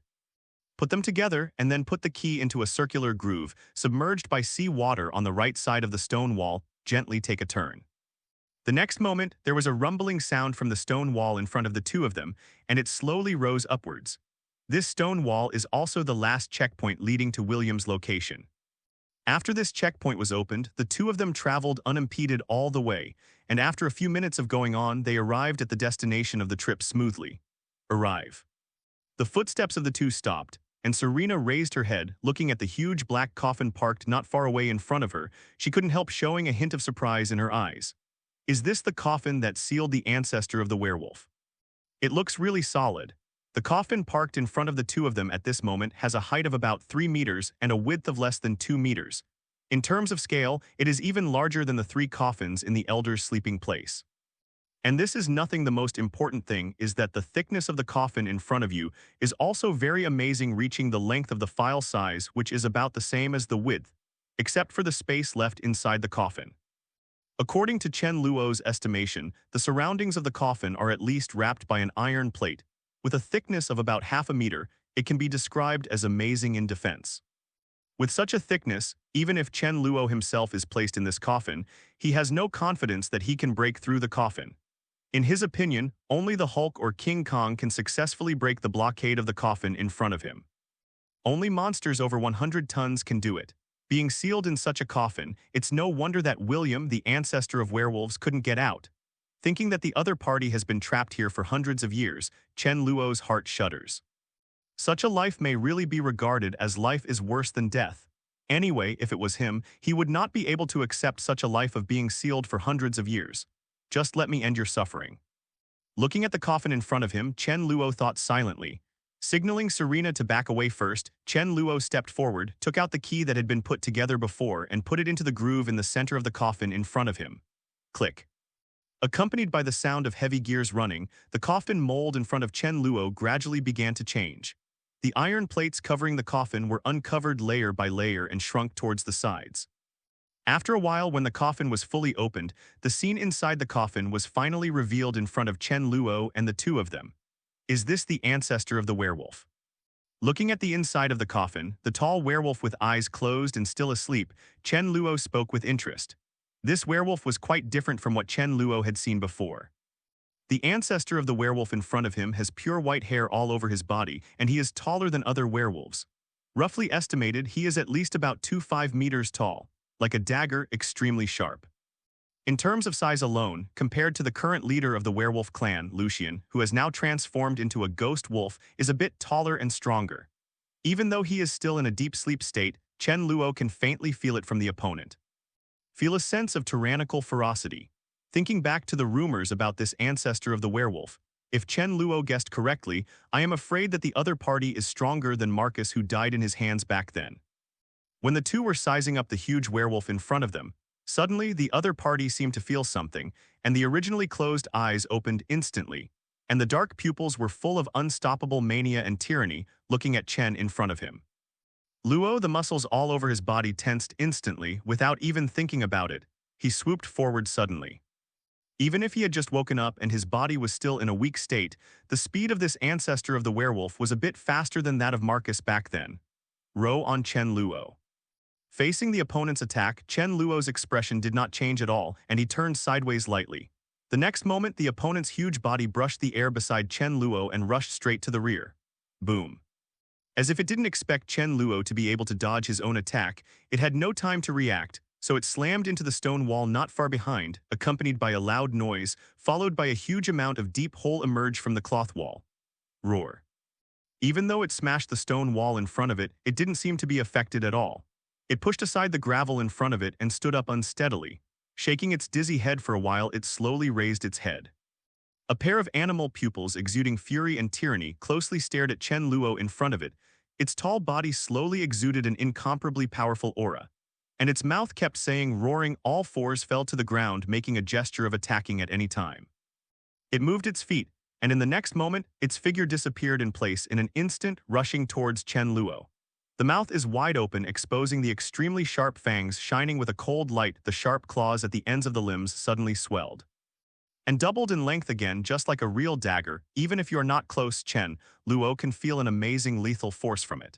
Put them together, and then put the key into a circular groove, submerged by sea water on the right side of the stone wall. Gently take a turn. The next moment, there was a rumbling sound from the stone wall in front of the two of them, and it slowly rose upwards. This stone wall is also the last checkpoint leading to William's location. After this checkpoint was opened, the two of them traveled unimpeded all the way, and after a few minutes of going on, they arrived at the destination of the trip smoothly. Arrive. The footsteps of the two stopped, and Serena raised her head, looking at the huge black coffin parked not far away in front of her. She couldn't help showing a hint of surprise in her eyes. Is this the coffin that sealed the ancestor of the werewolf? It looks really solid. The coffin parked in front of the two of them at this moment has a height of about 3 meters and a width of less than 2 meters. In terms of scale, it is even larger than the 3 coffins in the elder's sleeping place. And this is nothing. The most important thing is that the thickness of the coffin in front of you is also very amazing, reaching the length of the file size, which is about the same as the width, except for the space left inside the coffin. According to Chen Luo's estimation, the surroundings of the coffin are at least wrapped by an iron plate. With a thickness of about half a meter, it can be described as amazing in defense. With such a thickness, even if Chen Luo himself is placed in this coffin, he has no confidence that he can break through the coffin. In his opinion, only the Hulk or King Kong can successfully break the blockade of the coffin in front of him. Only monsters over 100 tons can do it. Being sealed in such a coffin, it's no wonder that William, the ancestor of werewolves, couldn't get out. Thinking that the other party has been trapped here for hundreds of years, Chen Luo's heart shudders. Such a life may really be regarded as life is worse than death. Anyway, if it was him, he would not be able to accept such a life of being sealed for hundreds of years. Just let me end your suffering. Looking at the coffin in front of him, Chen Luo thought silently. Signaling Serena to back away first, Chen Luo stepped forward, took out the key that had been put together before, and put it into the groove in the center of the coffin in front of him. Click. Accompanied by the sound of heavy gears running, the coffin mold in front of Chen Luo gradually began to change. The iron plates covering the coffin were uncovered layer by layer and shrunk towards the sides. After a while, when the coffin was fully opened, the scene inside the coffin was finally revealed in front of Chen Luo and the two of them. Is this the ancestor of the werewolf? Looking at the inside of the coffin, the tall werewolf with eyes closed and still asleep, Chen Luo spoke with interest. This werewolf was quite different from what Chen Luo had seen before. The ancestor of the werewolf in front of him has pure white hair all over his body, and he is taller than other werewolves. Roughly estimated, he is at least about 2-5 meters tall, like a dagger, extremely sharp. In terms of size alone, compared to the current leader of the werewolf clan, Lucian, who has now transformed into a ghost wolf, is a bit taller and stronger. Even though he is still in a deep sleep state, Chen Luo can faintly feel it from the opponent. Feel a sense of tyrannical ferocity. Thinking back to the rumors about this ancestor of the werewolf, if Chen Luo guessed correctly, I am afraid that the other party is stronger than Marcus, who died in his hands back then. When the two were sizing up the huge werewolf in front of them, suddenly the other party seemed to feel something, and the originally closed eyes opened instantly, and the dark pupils were full of unstoppable mania and tyranny, looking at Chen in front of him. Luo, the muscles all over his body tensed instantly, without even thinking about it. He swooped forward suddenly. Even if he had just woken up and his body was still in a weak state, the speed of this ancestor of the werewolf was a bit faster than that of Marcus back then. Row on Chen Luo. Facing the opponent's attack, Chen Luo's expression did not change at all, and he turned sideways lightly. The next moment, the opponent's huge body brushed the air beside Chen Luo and rushed straight to the rear. Boom. As if it didn't expect Chen Luo to be able to dodge his own attack, it had no time to react, so it slammed into the stone wall not far behind, accompanied by a loud noise, followed by a huge amount of deep hole emerge from the cloth wall. Roar. Even though it smashed the stone wall in front of it, it didn't seem to be affected at all. It pushed aside the gravel in front of it and stood up unsteadily. Shaking its dizzy head for a while, it slowly raised its head. A pair of animal pupils exuding fury and tyranny closely stared at Chen Luo in front of it. Its tall body slowly exuded an incomparably powerful aura, and its mouth kept saying, roaring. All fours fell to the ground, making a gesture of attacking at any time. It moved its feet, and in the next moment, its figure disappeared in place in an instant, rushing towards Chen Luo. The mouth is wide open, exposing the extremely sharp fangs shining with a cold light. The sharp claws at the ends of the limbs suddenly swelled and doubled in length again, just like a real dagger. Even if you're not close, Chen Luo can feel an amazing lethal force from it.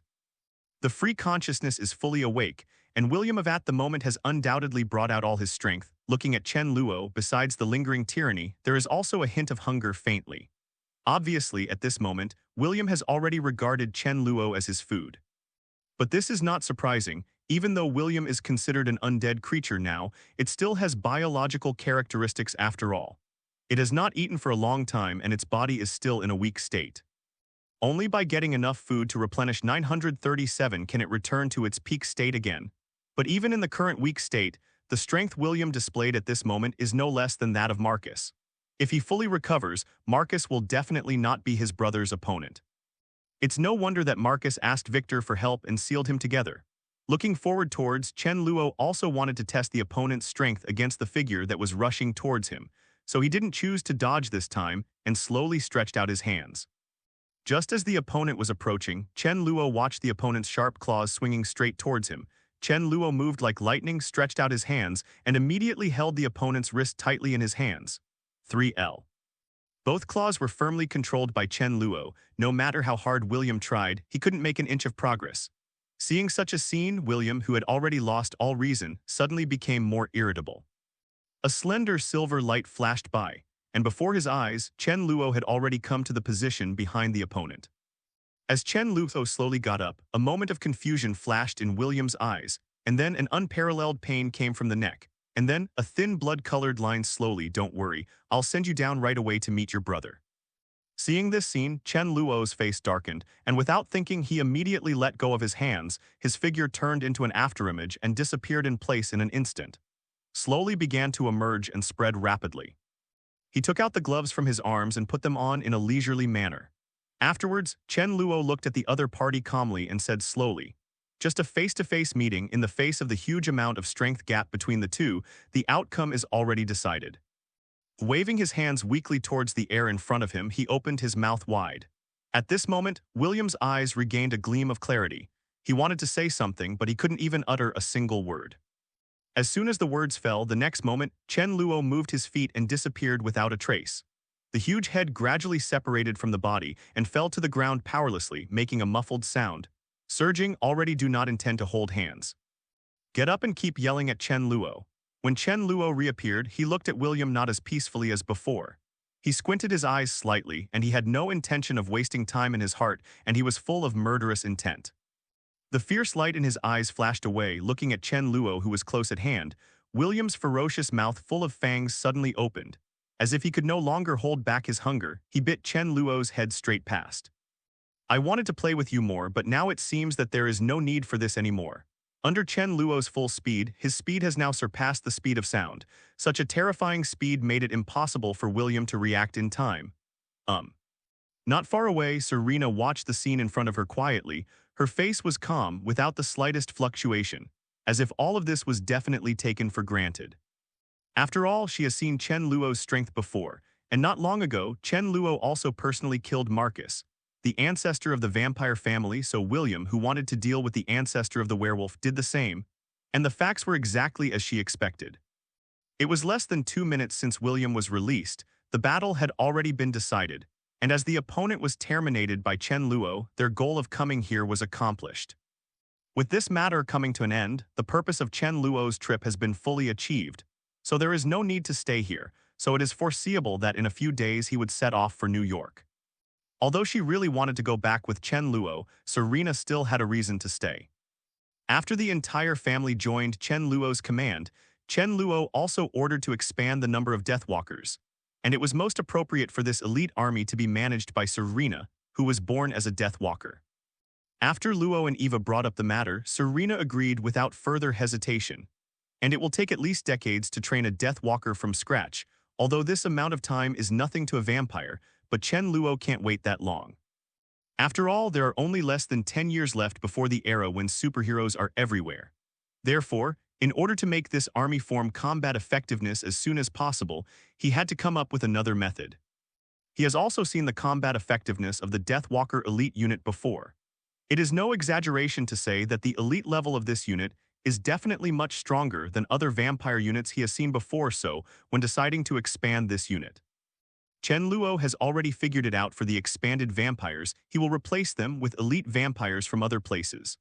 The free consciousness is fully awake, and William of at the moment has undoubtedly brought out all his strength. Looking at Chen Luo, besides the lingering tyranny, there is also a hint of hunger faintly. Obviously, at this moment, William has already regarded Chen Luo as his food. But this is not surprising. Even though William is considered an undead creature now, it still has biological characteristics after all. It has not eaten for a long time, and its body is still in a weak state. Only by getting enough food to replenish 937 can it return to its peak state again. But even in the current weak state, the strength William displayed at this moment is no less than that of Marcus. If he fully recovers, Marcus will definitely not be his brother's opponent. It's no wonder that Marcus asked Victor for help and sealed him together. Looking forward towards, Chen Luo also wanted to test the opponent's strength against the figure that was rushing towards him, so he didn't choose to dodge this time and slowly stretched out his hands. Just as the opponent was approaching, Chen Luo watched the opponent's sharp claws swinging straight towards him. Chen Luo moved like lightning, stretched out his hands, and immediately held the opponent's wrist tightly in his hands. 3L. Both claws were firmly controlled by Chen Luo. No matter how hard William tried, he couldn't make an inch of progress. Seeing such a scene, William, who had already lost all reason, suddenly became more irritable. A slender silver light flashed by, and before his eyes, Chen Luo had already come to the position behind the opponent. As Chen Luo slowly got up, a moment of confusion flashed in William's eyes, and then an unparalleled pain came from the neck, and then a thin blood-colored line slowly. Don't worry, I'll send you down right away to meet your brother. Seeing this scene, Chen Luo's face darkened, and without thinking, he immediately let go of his hands. His figure turned into an afterimage and disappeared in place in an instant. Slowly began to emerge and spread rapidly. He took out the gloves from his arms and put them on in a leisurely manner. Afterwards, Chen Luo looked at the other party calmly and said slowly, "Just a face-to-face meeting. In the face of the huge amount of strength gap between the two, the outcome is already decided. Waving his hands weakly towards the air in front of him, he opened his mouth wide. At this moment, William's eyes regained a gleam of clarity. He wanted to say something, but he couldn't even utter a single word. As soon as the words fell, the next moment, Chen Luo moved his feet and disappeared without a trace. The huge head gradually separated from the body and fell to the ground powerlessly, making a muffled sound. Surging, already do not intend to hold hands. Get up and keep yelling at Chen Luo. When Chen Luo reappeared, he looked at William not as peacefully as before. He squinted his eyes slightly, and he had no intention of wasting time in his heart, and he was full of murderous intent. The fierce light in his eyes flashed away, looking at Chen Luo, who was close at hand. William's ferocious mouth full of fangs suddenly opened. As if he could no longer hold back his hunger, he bit Chen Luo's head straight past. I wanted to play with you more, but now it seems that there is no need for this anymore. Under Chen Luo's full speed, his speed has now surpassed the speed of sound. Such a terrifying speed made it impossible for William to react in time. Not far away, Serena watched the scene in front of her quietly. Her face was calm, without the slightest fluctuation, as if all of this was definitely taken for granted. After all, she has seen Chen Luo's strength before, and not long ago, Chen Luo also personally killed Marcus, the ancestor of the vampire family, so William, who wanted to deal with the ancestor of the werewolf, did the same, and the facts were exactly as she expected. It was less than 2 minutes since William was released. The battle had already been decided, and as the opponent was terminated by Chen Luo, their goal of coming here was accomplished. With this matter coming to an end, the purpose of Chen Luo's trip has been fully achieved, so there is no need to stay here, so it is foreseeable that in a few days he would set off for New York. Although she really wanted to go back with Chen Luo, Serena still had a reason to stay. After the entire family joined Chen Luo's command, Chen Luo also ordered to expand the number of Deathwalkers, and it was most appropriate for this elite army to be managed by Serena, who was born as a Deathwalker. After Luo and Eva brought up the matter, Serena agreed without further hesitation, and it will take at least decades to train a Deathwalker from scratch. Although this amount of time is nothing to a vampire, but Chen Luo can't wait that long. After all, there are only less than 10 years left before the era when superheroes are everywhere. Therefore, in order to make this army form combat effectiveness as soon as possible, he had to come up with another method. He has also seen the combat effectiveness of the Deathwalker elite unit before. It is no exaggeration to say that the elite level of this unit is definitely much stronger than other vampire units he has seen before, so when deciding to expand this unit, Chen Luo has already figured it out. For the expanded vampires, he will replace them with elite vampires from other places.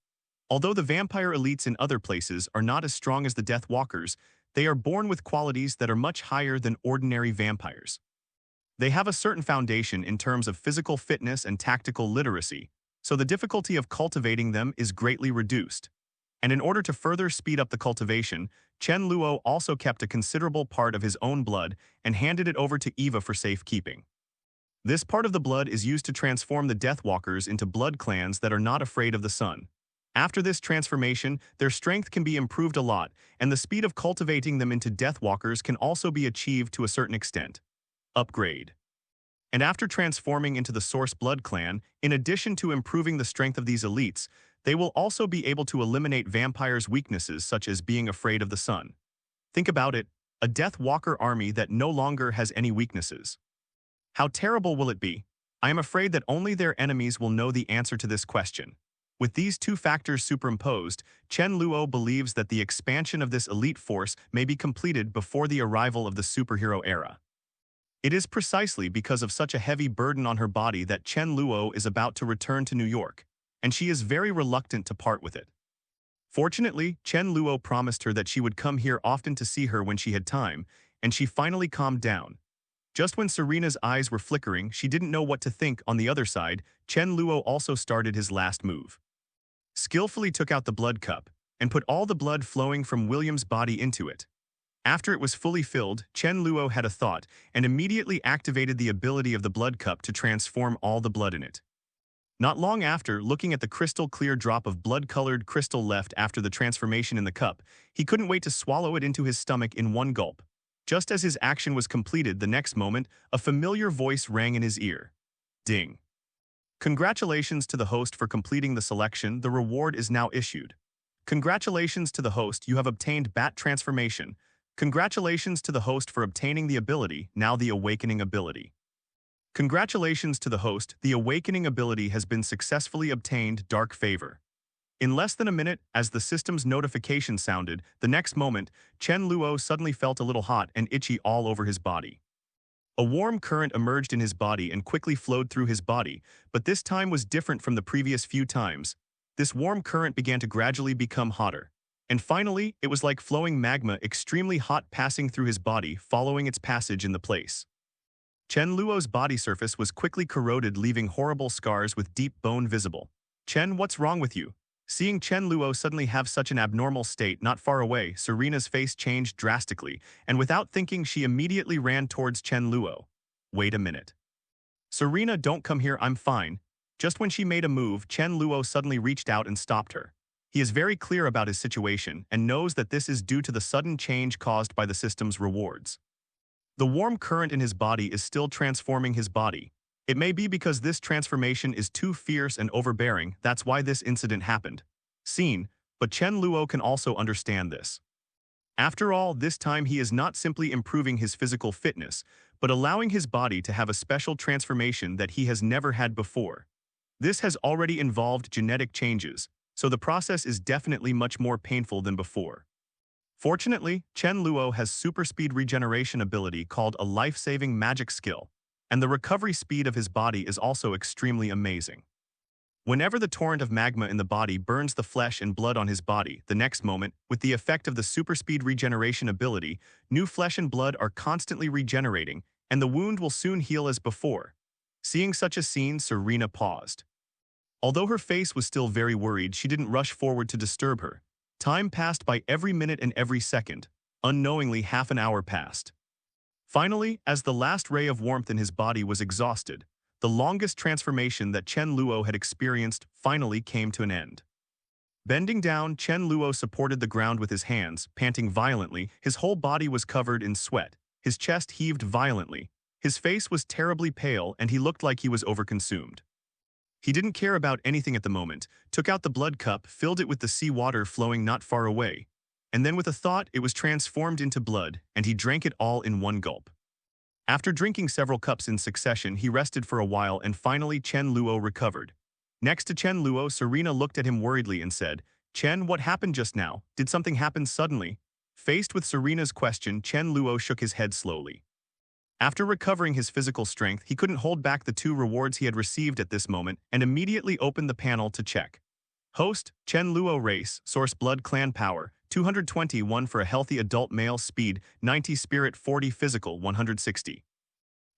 Although the vampire elites in other places are not as strong as the Deathwalkers, they are born with qualities that are much higher than ordinary vampires. They have a certain foundation in terms of physical fitness and tactical literacy, so the difficulty of cultivating them is greatly reduced. And in order to further speed up the cultivation, Chen Luo also kept a considerable part of his own blood and handed it over to Eva for safekeeping. This part of the blood is used to transform the Deathwalkers into blood clans that are not afraid of the sun. After this transformation, their strength can be improved a lot, and the speed of cultivating them into Deathwalkers can also be achieved to a certain extent. Upgrade. And after transforming into the Source Blood Clan, in addition to improving the strength of these elites, they will also be able to eliminate vampires' weaknesses such as being afraid of the sun. Think about it, a Deathwalker army that no longer has any weaknesses. How terrible will it be? I am afraid that only their enemies will know the answer to this question. With these two factors superimposed, Chen Luo believes that the expansion of this elite force may be completed before the arrival of the superhero era. It is precisely because of such a heavy burden on her body that Chen Luo is about to return to New York, and she is very reluctant to part with it. Fortunately, Chen Luo promised her that she would come here often to see her when she had time, and she finally calmed down. Just when Serena's eyes were flickering, she didn't know what to think. On the other side, Chen Luo also started his last move. Skillfully took out the blood cup, and put all the blood flowing from William's body into it. After it was fully filled, Chen Luo had a thought, and immediately activated the ability of the blood cup to transform all the blood in it. Not long after, looking at the crystal-clear drop of blood-colored crystal left after the transformation in the cup, he couldn't wait to swallow it into his stomach in one gulp. Just as his action was completed, the next moment, a familiar voice rang in his ear. Ding. Congratulations to the host for completing the selection. The reward is now issued. Congratulations to the host, you have obtained Bat Transformation. Congratulations to the host for obtaining the ability, now the awakening ability. Congratulations to the host, the awakening ability has been successfully obtained, Dark Favor. In less than a minute, as the system's notification sounded, the next moment, Chen Luo suddenly felt a little hot and itchy all over his body. A warm current emerged in his body and quickly flowed through his body, but this time was different from the previous few times. This warm current began to gradually become hotter. And finally, it was like flowing magma, extremely hot, passing through his body, following its passage in the place. Chen Luo's body surface was quickly corroded, leaving horrible scars with deep bone visible. Chen, what's wrong with you? Seeing Chen Luo suddenly have such an abnormal state not far away, Serena's face changed drastically, and without thinking she immediately ran towards Chen Luo. Wait a minute. Serena, don't come here, I'm fine. Just when she made a move, Chen Luo suddenly reached out and stopped her. He is very clear about his situation and knows that this is due to the sudden change caused by the system's rewards. The warm current in his body is still transforming his body. It may be because this transformation is too fierce and overbearing, that's why this incident happened. Seen, but Chen Luo can also understand this. After all, this time he is not simply improving his physical fitness, but allowing his body to have a special transformation that he has never had before. This has already involved genetic changes, so the process is definitely much more painful than before. Fortunately, Chen Luo has super speed regeneration ability called a life-saving magic skill, and the recovery speed of his body is also extremely amazing. Whenever the torrent of magma in the body burns the flesh and blood on his body, the next moment, with the effect of the super speed regeneration ability, new flesh and blood are constantly regenerating, and the wound will soon heal as before. Seeing such a scene, Serena paused. Although her face was still very worried, she didn't rush forward to disturb her. Time passed by every minute and every second. Unknowingly, half an hour passed. Finally, as the last ray of warmth in his body was exhausted, the longest transformation that Chen Luo had experienced finally came to an end. Bending down, Chen Luo supported the ground with his hands, panting violently. His whole body was covered in sweat. His chest heaved violently. His face was terribly pale, and he looked like he was overconsumed. He didn't care about anything at the moment, took out the blood cup, filled it with the sea water flowing not far away, and then with a thought it was transformed into blood, and he drank it all in one gulp. After drinking several cups in succession, he rested for a while and finally Chen Luo recovered. Next to Chen Luo, Serena looked at him worriedly and said, "Chen, what happened just now? Did something happen suddenly?" Faced with Serena's question, Chen Luo shook his head slowly. After recovering his physical strength, he couldn't hold back the 2 rewards he had received at this moment and immediately opened the panel to check. Host, Chen Luo race, source blood clan power, 221 for a healthy adult male, speed, 90 spirit, 40 physical, 160.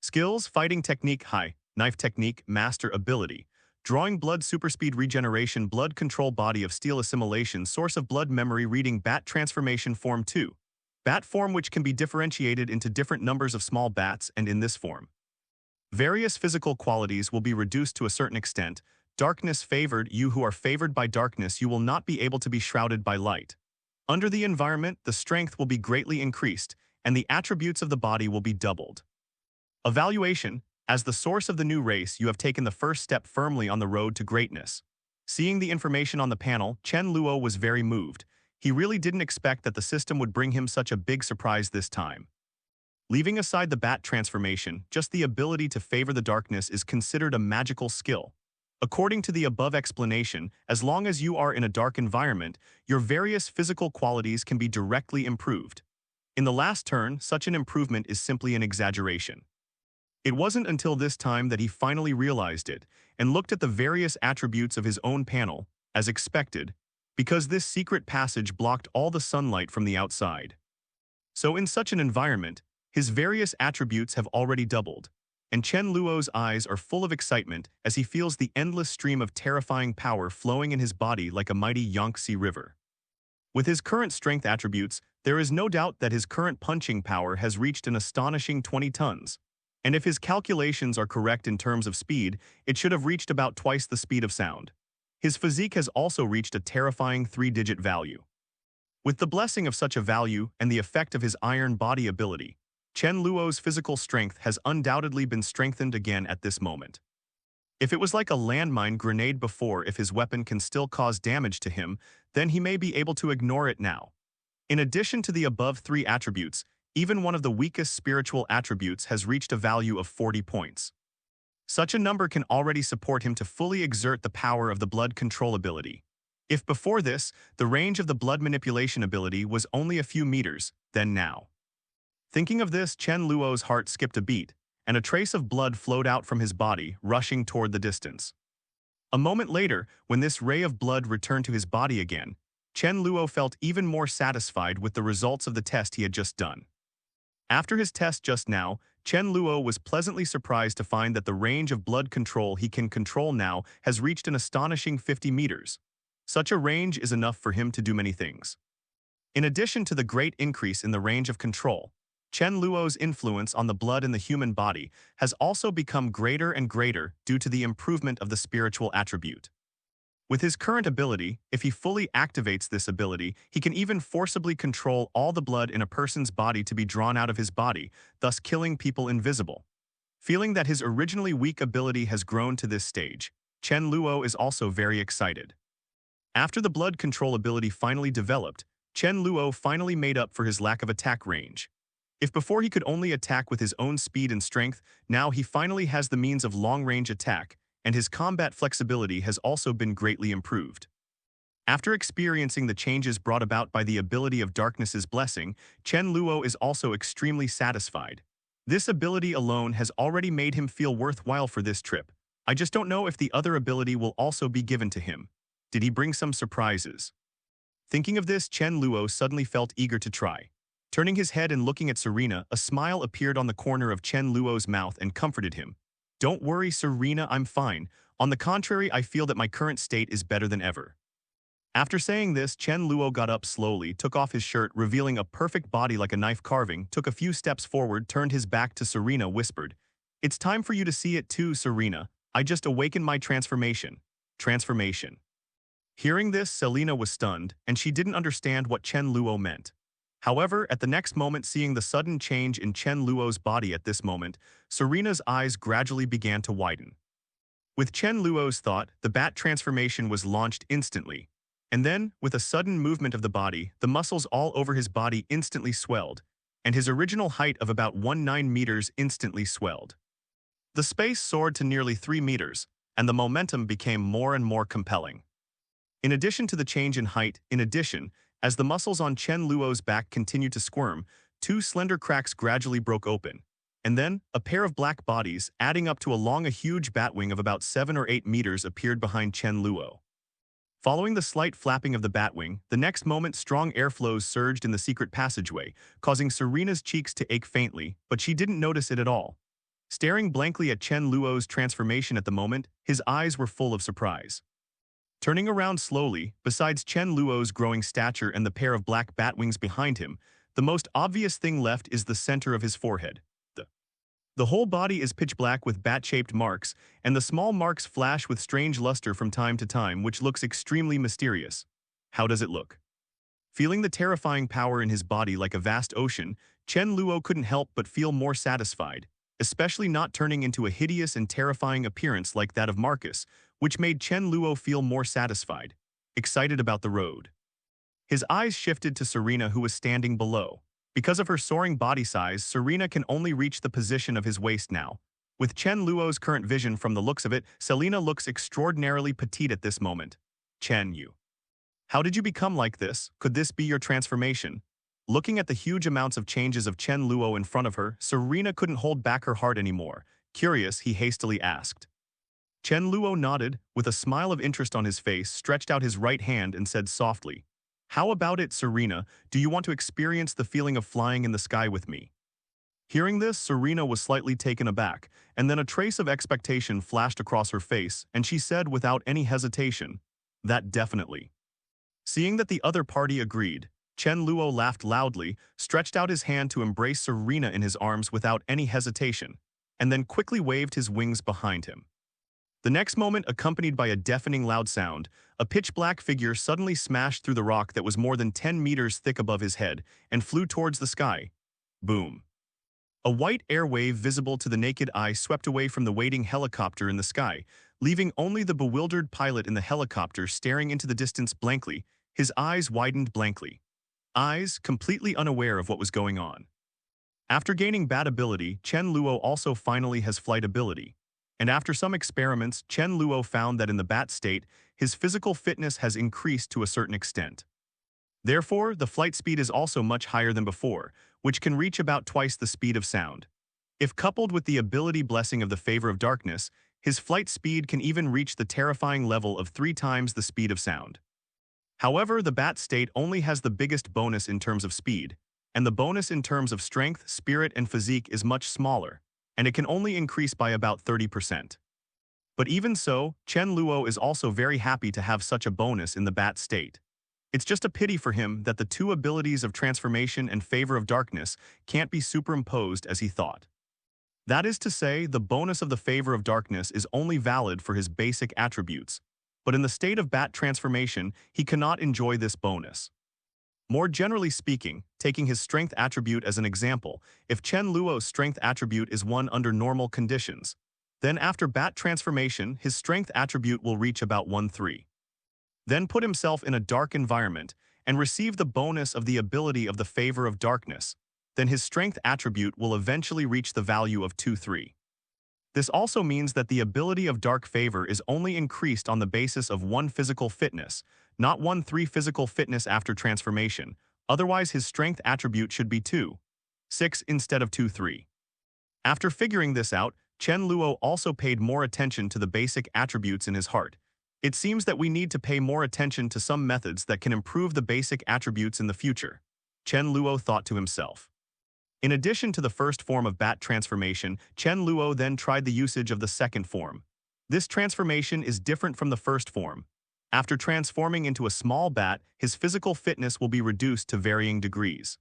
Skills, fighting technique, high, knife technique, master ability. Drawing blood, super speed regeneration, blood control, body of steel, assimilation, source of blood, memory, reading, bat transformation, form 2. Bat form, which can be differentiated into different numbers of small bats, and in this form, various physical qualities will be reduced to a certain extent. Darkness favored, you who are favored by darkness, you will not be able to be shrouded by light. Under the environment, the strength will be greatly increased, and the attributes of the body will be doubled. Evaluation, as the source of the new race, you have taken the first step firmly on the road to greatness. Seeing the information on the panel, Chen Luo was very moved. He really didn't expect that the system would bring him such a big surprise this time. Leaving aside the bat transformation, just the ability to favor the darkness is considered a magical skill. According to the above explanation, as long as you are in a dark environment, your various physical qualities can be directly improved. In the last turn, such an improvement is simply an exaggeration. It wasn't until this time that he finally realized it and looked at the various attributes of his own panel, as expected, because this secret passage blocked all the sunlight from the outside. So in such an environment, his various attributes have already doubled, and Chen Luo's eyes are full of excitement as he feels the endless stream of terrifying power flowing in his body like a mighty Yangtze River. With his current strength attributes, there is no doubt that his current punching power has reached an astonishing 20 tons, and if his calculations are correct in terms of speed, it should have reached about twice the speed of sound. His physique has also reached a terrifying 3-digit value. With the blessing of such a value and the effect of his iron body ability, Chen Luo's physical strength has undoubtedly been strengthened again at this moment. If it was like a landmine grenade before, if his weapon can still cause damage to him, then he may be able to ignore it now. In addition to the above three attributes, even one of the weakest spiritual attributes has reached a value of 40 points. Such a number can already support him to fully exert the power of the blood control ability. If before this, the range of the blood manipulation ability was only a few meters, then now. Thinking of this, Chen Luo's heart skipped a beat, and a trace of blood flowed out from his body, rushing toward the distance. A moment later, when this ray of blood returned to his body again, Chen Luo felt even more satisfied with the results of the test he had just done. After his test just now, Chen Luo was pleasantly surprised to find that the range of blood control he can control now has reached an astonishing 50 meters. Such a range is enough for him to do many things. In addition to the great increase in the range of control, Chen Luo's influence on the blood in the human body has also become greater and greater due to the improvement of the spiritual attribute. With his current ability, if he fully activates this ability, he can even forcibly control all the blood in a person's body to be drawn out of his body, thus killing people invisible. Feeling that his originally weak ability has grown to this stage, Chen Luo is also very excited. After the blood control ability finally developed, Chen Luo finally made up for his lack of attack range. If before he could only attack with his own speed and strength, now he finally has the means of long-range attack, and his combat flexibility has also been greatly improved. After experiencing the changes brought about by the ability of Darkness's Blessing, Chen Luo is also extremely satisfied. This ability alone has already made him feel worthwhile for this trip. I just don't know if the other ability will also be given to him. Did he bring some surprises? Thinking of this, Chen Luo suddenly felt eager to try. Turning his head and looking at Serena, a smile appeared on the corner of Chen Luo's mouth and comforted him. Don't worry, Serena, I'm fine. On the contrary, I feel that my current state is better than ever. After saying this, Chen Luo got up slowly, took off his shirt, revealing a perfect body like a knife carving, took a few steps forward, turned his back to Serena, whispered, "It's time for you to see it too, Serena. I just awakened my transformation." Transformation. Hearing this, Selena was stunned, and she didn't understand what Chen Luo meant. However, at the next moment, seeing the sudden change in Chen Luo's body at this moment, Serena's eyes gradually began to widen. With Chen Luo's thought, the bat transformation was launched instantly. And then, with a sudden movement of the body, the muscles all over his body instantly swelled, and his original height of about 19 meters instantly swelled. The space soared to nearly 3 meters, and the momentum became more and more compelling. In addition to the change in height, as the muscles on Chen Luo's back continued to squirm, 2 slender cracks gradually broke open, and then a pair of black bodies, adding up to a huge batwing of about 7 or 8 meters, appeared behind Chen Luo. Following the slight flapping of the batwing, the next moment strong airflows surged in the secret passageway, causing Serena's cheeks to ache faintly, but she didn't notice it at all. Staring blankly at Chen Luo's transformation at the moment, his eyes were full of surprise. Turning around slowly, besides Chen Luo's growing stature and the pair of black batwings behind him, the most obvious thing left is the center of his forehead. The whole body is pitch black with bat-shaped marks, and the small marks flash with strange luster from time to time, which looks extremely mysterious. How does it look? Feeling the terrifying power in his body like a vast ocean, Chen Luo couldn't help but feel more satisfied, especially not turning into a hideous and terrifying appearance like that of Marcus, which made Chen Luo feel more satisfied, excited about the road. His eyes shifted to Serena, who was standing below. Because of her soaring body size, Serena can only reach the position of his waist now. With Chen Luo's current vision, from the looks of it, Selena looks extraordinarily petite at this moment. Chen Yu. How did you become like this? Could this be your transformation? Looking at the huge amounts of changes of Chen Luo in front of her, Serena couldn't hold back her heart anymore. Curious, he hastily asked. Chen Luo nodded, with a smile of interest on his face, stretched out his right hand and said softly, "How about it, Serena? Do you want to experience the feeling of flying in the sky with me?" Hearing this, Serena was slightly taken aback, and then a trace of expectation flashed across her face, and she said without any hesitation, "That definitely." Seeing that the other party agreed, Chen Luo laughed loudly, stretched out his hand to embrace Serena in his arms without any hesitation, and then quickly waved his wings behind him. The next moment, accompanied by a deafening loud sound, a pitch-black figure suddenly smashed through the rock that was more than 10 meters thick above his head and flew towards the sky. Boom. A white air wave visible to the naked eye swept away from the waiting helicopter in the sky, leaving only the bewildered pilot in the helicopter staring into the distance blankly, his eyes widened blankly. eyes completely unaware of what was going on. After gaining bat ability, Chen Luo also finally has flight ability. And after some experiments, Chen Luo found that in the bat state, his physical fitness has increased to a certain extent. Therefore, the flight speed is also much higher than before, which can reach about twice the speed of sound. If coupled with the ability blessing of the favor of darkness, his flight speed can even reach the terrifying level of 3 times the speed of sound. However, the bat state only has the biggest bonus in terms of speed, and the bonus in terms of strength, spirit, and physique is much smaller, and it can only increase by about 30%. But even so, Chen Luo is also very happy to have such a bonus in the bat state. It's just a pity for him that the two abilities of transformation and favor of darkness can't be superimposed as he thought. That is to say, the bonus of the favor of darkness is only valid for his basic attributes, but in the state of bat transformation, he cannot enjoy this bonus. More generally speaking, taking his strength attribute as an example, if Chen Luo's strength attribute is 1 under normal conditions, then after bat transformation, his strength attribute will reach about 1/3. Then put himself in a dark environment and receive the bonus of the ability of the favor of darkness, then his strength attribute will eventually reach the value of 2/3. This also means that the ability of dark favor is only increased on the basis of 1 physical fitness, not 1/3 physical fitness after transformation, otherwise his strength attribute should be 2/6 instead of 2/3. After figuring this out, Chen Luo also paid more attention to the basic attributes in his heart. It seems that we need to pay more attention to some methods that can improve the basic attributes in the future, Chen Luo thought to himself. In addition to the first form of bat transformation, Chen Luo then tried the usage of the second form. This transformation is different from the first form. After transforming into a small bat, his physical fitness will be reduced to varying degrees.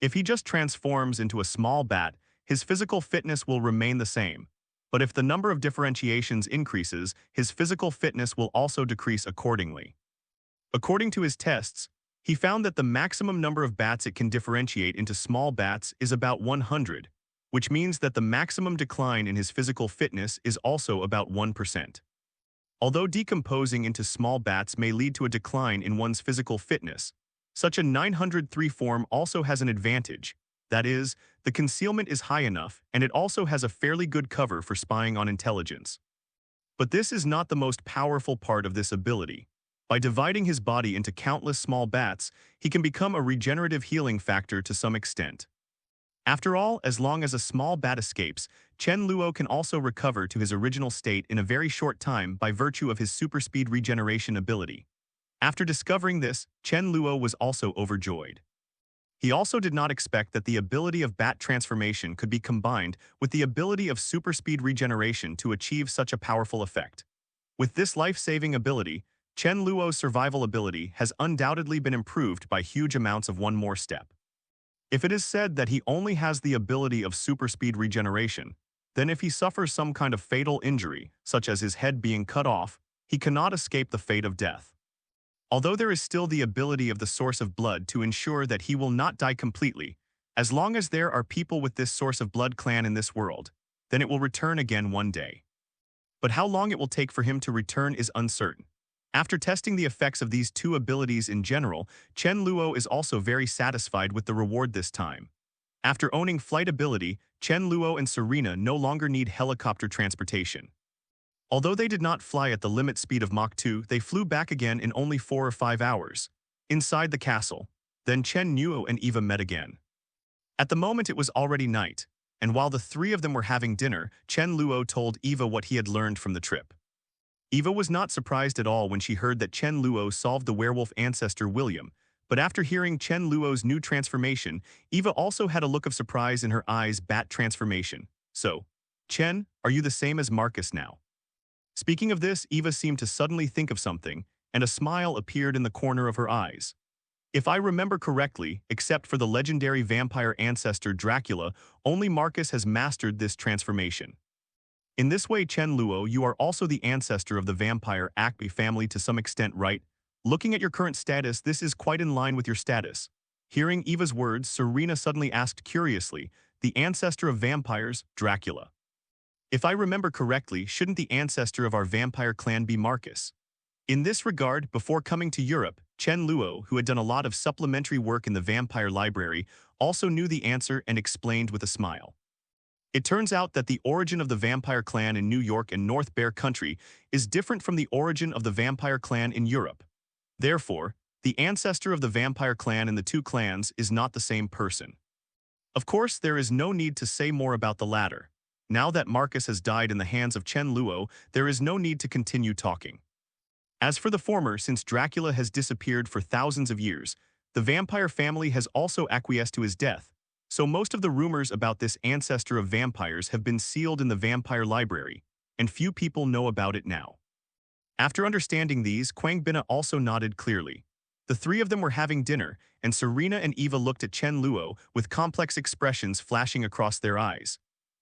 If he just transforms into a small bat, his physical fitness will remain the same. But if the number of differentiations increases, his physical fitness will also decrease accordingly. According to his tests, he found that the maximum number of bats it can differentiate into small bats is about 100, which means that the maximum decline in his physical fitness is also about 1%. Although decomposing into small bats may lead to a decline in one's physical fitness, such a 903 form also has an advantage. That is, the concealment is high enough, and it also has a fairly good cover for spying on intelligence. But this is not the most powerful part of this ability. By dividing his body into countless small bats, he can become a regenerative healing factor to some extent. After all, as long as a small bat escapes, Chen Luo can also recover to his original state in a very short time by virtue of his super speed regeneration ability. After discovering this, Chen Luo was also overjoyed. He also did not expect that the ability of bat transformation could be combined with the ability of super speed regeneration to achieve such a powerful effect. With this life-saving ability, Chen Luo's survival ability has undoubtedly been improved by huge amounts of one more step. If it is said that he only has the ability of super speed regeneration, then if he suffers some kind of fatal injury, such as his head being cut off, he cannot escape the fate of death. Although there is still the ability of the source of blood to ensure that he will not die completely, as long as there are people with this source of blood clan in this world, then it will return again one day. But how long it will take for him to return is uncertain. After testing the effects of these two abilities in general, Chen Luo is also very satisfied with the reward this time. After owning flight ability, Chen Luo and Serena no longer need helicopter transportation. Although they did not fly at the limit speed of Mach 2, they flew back again in only 4 or 5 hours. Inside the castle, then Chen Luo and Eva met again. At the moment it was already night, and while the three of them were having dinner, Chen Luo told Eva what he had learned from the trip. Eva was not surprised at all when she heard that Chen Luo solved the werewolf ancestor William, but after hearing Chen Luo's new transformation, Eva also had a look of surprise in her eyes. Bat transformation. So, Chen, are you the same as Marcus now? Speaking of this, Eva seemed to suddenly think of something, and a smile appeared in the corner of her eyes. If I remember correctly, except for the legendary vampire ancestor Dracula, only Marcus has mastered this transformation. In this way, Chen Luo, you are also the ancestor of the vampire Acme family to some extent, right? Looking at your current status, this is quite in line with your status. Hearing Eva's words, Serena suddenly asked curiously, the ancestor of vampires, Dracula. If I remember correctly, shouldn't the ancestor of our vampire clan be Marcus? In this regard, before coming to Europe, Chen Luo, who had done a lot of supplementary work in the vampire library, also knew the answer and explained with a smile. It turns out that the origin of the vampire clan in New York and North Bear Country is different from the origin of the vampire clan in Europe. Therefore, the ancestor of the vampire clan in the two clans is not the same person. Of course, there is no need to say more about the latter. Now that Marcus has died in the hands of Chen Luo, there is no need to continue talking. As for the former, since Dracula has disappeared for thousands of years, the vampire family has also acquiesced to his death, so most of the rumors about this ancestor of vampires have been sealed in the vampire library, and few people know about it now. After understanding these, Quang Bina also nodded clearly. The three of them were having dinner, and Serena and Eva looked at Chen Luo with complex expressions flashing across their eyes.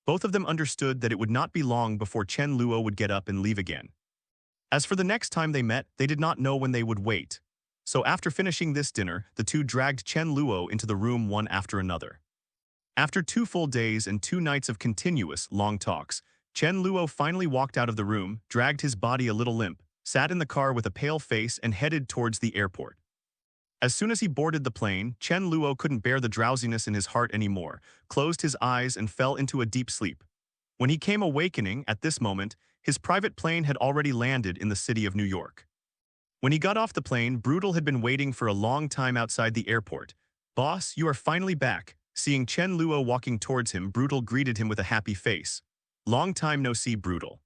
Both of them understood that it would not be long before Chen Luo would get up and leave again. As for the next time they met, they did not know when they would wait. So after finishing this dinner, the two dragged Chen Luo into the room one after another. After 2 full days and 2 nights of continuous, long talks, Chen Luo finally walked out of the room, dragged his body a little limp, sat in the car with a pale face and headed towards the airport. As soon as he boarded the plane, Chen Luo couldn't bear the drowsiness in his heart anymore, closed his eyes and fell into a deep sleep. When he came awakening at this moment, his private plane had already landed in the city of New York. When he got off the plane, Brutal had been waiting for a long time outside the airport. "Boss, you are finally back." Seeing Chen Luo walking towards him, Brutal greeted him with a happy face. "Long time no see, Brutal."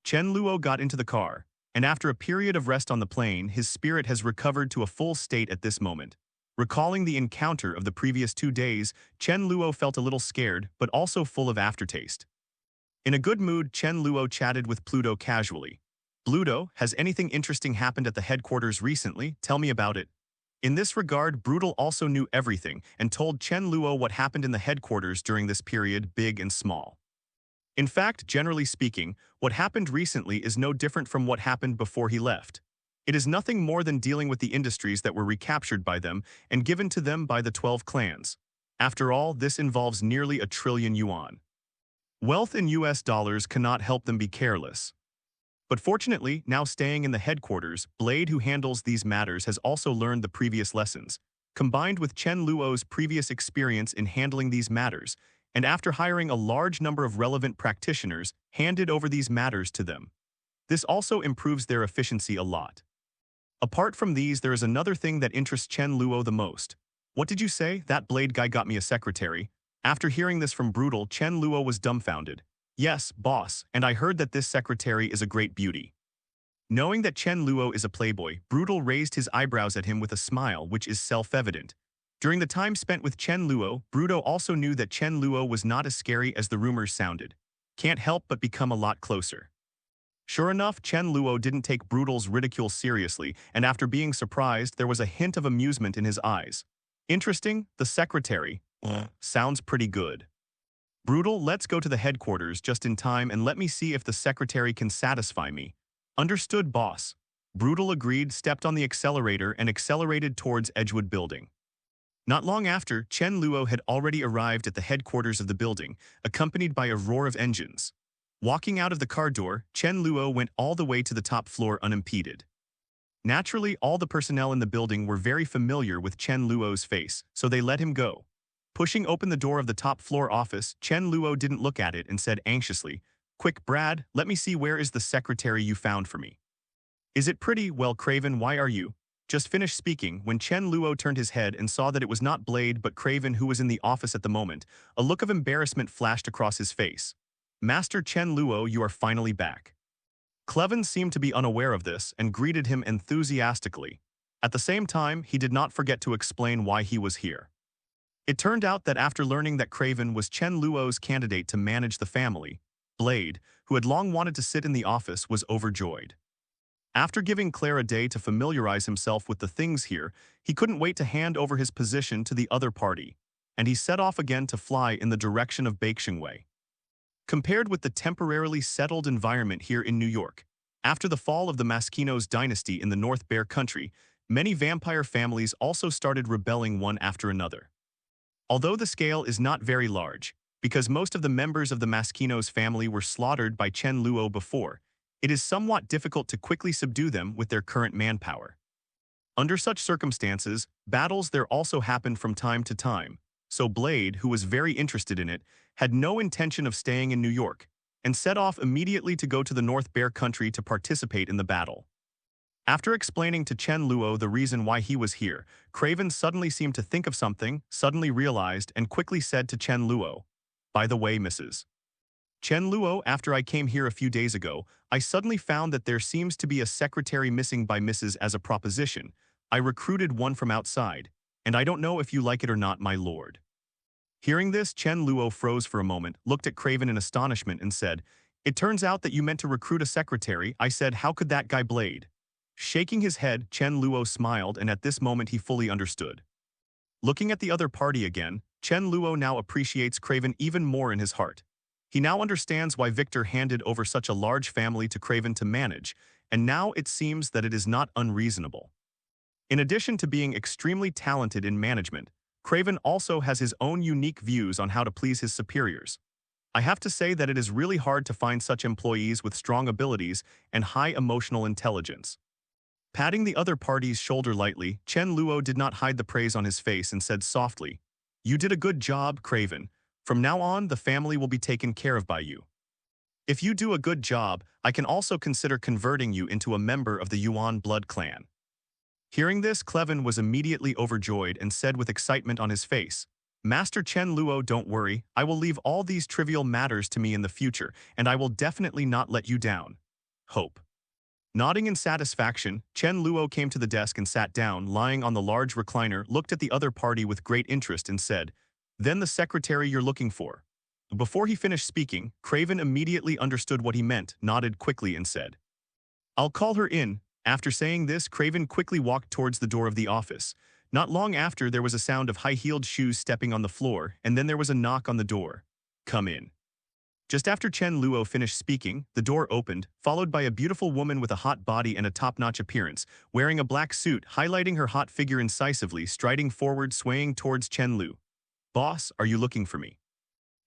Chen Luo got into the car, and after a period of rest on the plane, his spirit has recovered to a full state at this moment. Recalling the encounter of the previous 2 days, Chen Luo felt a little scared, but also full of aftertaste. In a good mood, Chen Luo chatted with Pluto casually. "Pluto, has anything interesting happened at the headquarters recently? Tell me about it." In this regard, Brutal also knew everything and told Chen Luo what happened in the headquarters during this period, big and small. In fact, generally speaking, what happened recently is no different from what happened before he left. It is nothing more than dealing with the industries that were recaptured by them and given to them by the 12 clans. After all, this involves nearly $1 trillion yuan. Wealth in US dollars cannot help them be careless. But fortunately, now staying in the headquarters, Blade, who handles these matters, has also learned the previous lessons. Combined with Chen Luo's previous experience in handling these matters, and after hiring a large number of relevant practitioners, handed over these matters to them. This also improves their efficiency a lot. Apart from these, there is another thing that interests Chen Luo the most. "What did you say? That Blade guy got me a secretary." After hearing this from Brutal, Chen Luo was dumbfounded. "Yes, boss, and I heard that this secretary is a great beauty." Knowing that Chen Luo is a playboy, Brutal raised his eyebrows at him with a smile, which is self-evident. During the time spent with Chen Luo, Bruto also knew that Chen Luo was not as scary as the rumors sounded. Can't help but become a lot closer. Sure enough, Chen Luo didn't take Brutal's ridicule seriously, and after being surprised, there was a hint of amusement in his eyes. "Interesting, the secretary. Sounds pretty good. Brutal, let's go to the headquarters just in time and let me see if the secretary can satisfy me." "Understood, boss." Brutal agreed, stepped on the accelerator, and accelerated towards Edgewood Building. Not long after, Chen Luo had already arrived at the headquarters of the building, accompanied by a roar of engines. Walking out of the car door, Chen Luo went all the way to the top floor unimpeded. Naturally, all the personnel in the building were very familiar with Chen Luo's face, so they let him go. Pushing open the door of the top floor office, Chen Luo didn't look at it and said anxiously, "Quick, Brad, let me see where is the secretary you found for me." "Is it pretty? Well, Craven, why are you?" Just finished speaking when Chen Luo turned his head and saw that it was not Blade but Craven who was in the office at the moment. A look of embarrassment flashed across his face. "Master Chen Luo, you are finally back." Cleven seemed to be unaware of this and greeted him enthusiastically. At the same time, he did not forget to explain why he was here. It turned out that after learning that Craven was Chen Luo's candidate to manage the family, Blade, who had long wanted to sit in the office, was overjoyed. After giving Claire a day to familiarize himself with the things here, he couldn't wait to hand over his position to the other party, and he set off again to fly in the direction of Baixingway. Compared with the temporarily settled environment here in New York, after the fall of the Maskinos dynasty in the North Bear Country, many vampire families also started rebelling one after another. Although the scale is not very large, because most of the members of the Maskinos family were slaughtered by Chen Luo before, it is somewhat difficult to quickly subdue them with their current manpower. Under such circumstances, battles there also happened from time to time, so Blade, who was very interested in it, had no intention of staying in New York, and set off immediately to go to the North Bear Country to participate in the battle. After explaining to Chen Luo the reason why he was here, Craven suddenly seemed to think of something, suddenly realized, and quickly said to Chen Luo, "By the way, Mrs. Chen Luo, after I came here a few days ago, I suddenly found that there seems to be a secretary missing by Mrs. as a proposition. I recruited one from outside, and I don't know if you like it or not, my lord." Hearing this, Chen Luo froze for a moment, looked at Craven in astonishment, and said, "It turns out that you meant to recruit a secretary." I said, "How could that guy Blade?" Shaking his head, Chen Luo smiled, and at this moment he fully understood. Looking at the other party again, Chen Luo now appreciates Craven even more in his heart. He now understands why Victor handed over such a large family to Craven to manage, and now it seems that it is not unreasonable. In addition to being extremely talented in management, Craven also has his own unique views on how to please his superiors. I have to say that it is really hard to find such employees with strong abilities and high emotional intelligence. Patting the other party's shoulder lightly, Chen Luo did not hide the praise on his face and said softly, "You did a good job, Craven. From now on, the family will be taken care of by you. If you do a good job, I can also consider converting you into a member of the Yuan blood clan." Hearing this, Craven was immediately overjoyed and said with excitement on his face, "Master Chen Luo, don't worry. I will leave all these trivial matters to me in the future, and I will definitely not let you down. Hope." Nodding in satisfaction, Chen Luo came to the desk and sat down, lying on the large recliner, looked at the other party with great interest and said, "Then the secretary you're looking for." Before he finished speaking, Craven immediately understood what he meant, nodded quickly and said, "I'll call her in." After saying this, Craven quickly walked towards the door of the office. Not long after, there was a sound of high-heeled shoes stepping on the floor, and then there was a knock on the door. "Come in." Just after Chen Luo finished speaking, the door opened, followed by a beautiful woman with a hot body and a top-notch appearance, wearing a black suit, highlighting her hot figure incisively, striding forward, swaying towards Chen Lu. "Boss, are you looking for me?"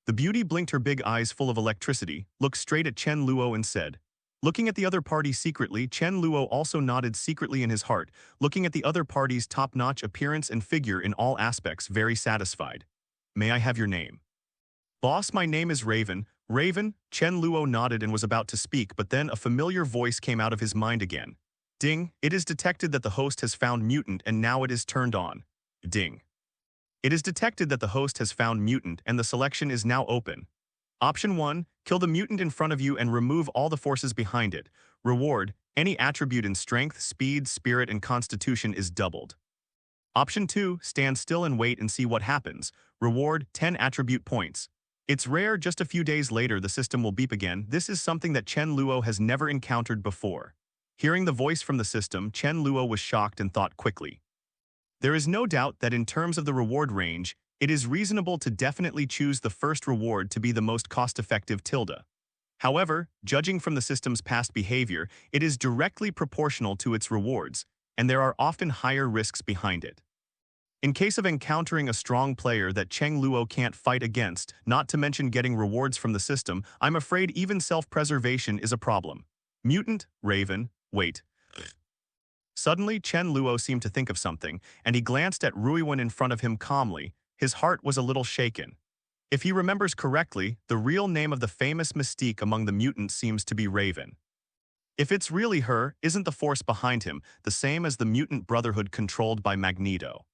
The beauty blinked her big eyes full of electricity, looked straight at Chen Luo and said. Looking at the other party secretly, Chen Luo also nodded secretly in his heart, looking at the other party's top-notch appearance and figure in all aspects, very satisfied. "May I have your name?" "Boss, my name is Raven." Raven, Chen Luo nodded and was about to speak, but then a familiar voice came out of his mind again. "Ding, it is detected that the host has found mutant and now it is turned on." Ding. It is detected that the host has found mutant and the selection is now open. Option 1, kill the mutant in front of you and remove all the forces behind it. Reward, any attribute in strength, speed, spirit, and constitution is doubled. Option 2, stand still and wait and see what happens. Reward, 10 attribute points. It's rare, just a few days later the system will beep again. This is something that Chen Luo has never encountered before. Hearing the voice from the system, Chen Luo was shocked and thought quickly. There is no doubt that in terms of the reward range, it is reasonable to definitely choose the first reward to be the most cost-effective tilde. However, judging from the system's past behavior, it is directly proportional to its rewards, and there are often higher risks behind it. In case of encountering a strong player that Chen Luo can't fight against, not to mention getting rewards from the system, I'm afraid even self-preservation is a problem. Mutant, Raven, wait. Suddenly, Chen Luo seemed to think of something, and he glanced at Ruiwen in front of him calmly. His heart was a little shaken. If he remembers correctly, the real name of the famous mystique among the mutants seems to be Raven. If it's really her, isn't the force behind him the same as the mutant brotherhood controlled by Magneto?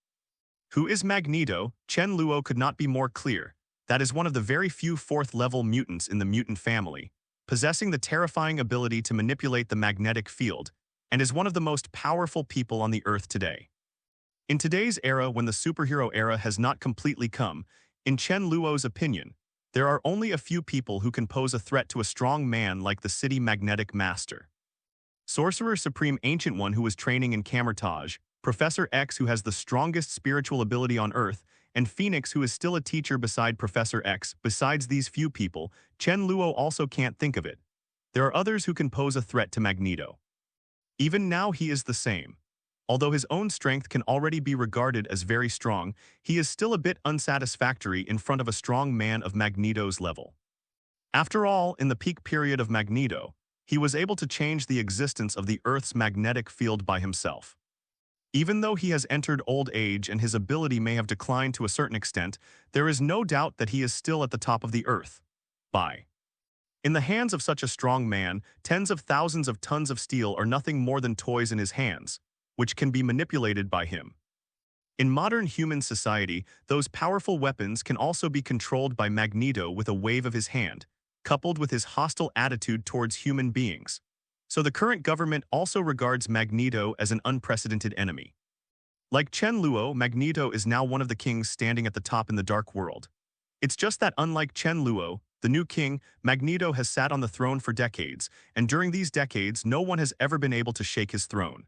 Who is Magneto? Chen Luo could not be more clear. That is one of the very few fourth-level mutants in the mutant family, possessing the terrifying ability to manipulate the magnetic field, and is one of the most powerful people on the Earth today. In today's era, when the superhero era has not completely come, in Chen Luo's opinion, there are only a few people who can pose a threat to a strong man like the City Magnetic Master. Sorcerer Supreme Ancient One, who was training in Camertage, Professor X, who has the strongest spiritual ability on Earth, and Phoenix, who is still a teacher beside Professor X. Besides these few people, Chen Luo also can't think of it. There are others who can pose a threat to Magneto. Even now he is the same. Although his own strength can already be regarded as very strong, he is still a bit unsatisfactory in front of a strong man of Magneto's level. After all, in the peak period of Magneto, he was able to change the existence of the Earth's magnetic field by himself. Even though he has entered old age and his ability may have declined to a certain extent, there is no doubt that he is still at the top of the earth. Bye. In the hands of such a strong man, tens of thousands of tons of steel are nothing more than toys in his hands, which can be manipulated by him. In modern human society, those powerful weapons can also be controlled by Magneto with a wave of his hand, coupled with his hostile attitude towards human beings. So the current government also regards Magneto as an unprecedented enemy. Like Chen Luo, Magneto is now one of the kings standing at the top in the dark world. It's just that unlike Chen Luo, the new king, Magneto has sat on the throne for decades, and during these decades, no one has ever been able to shake his throne.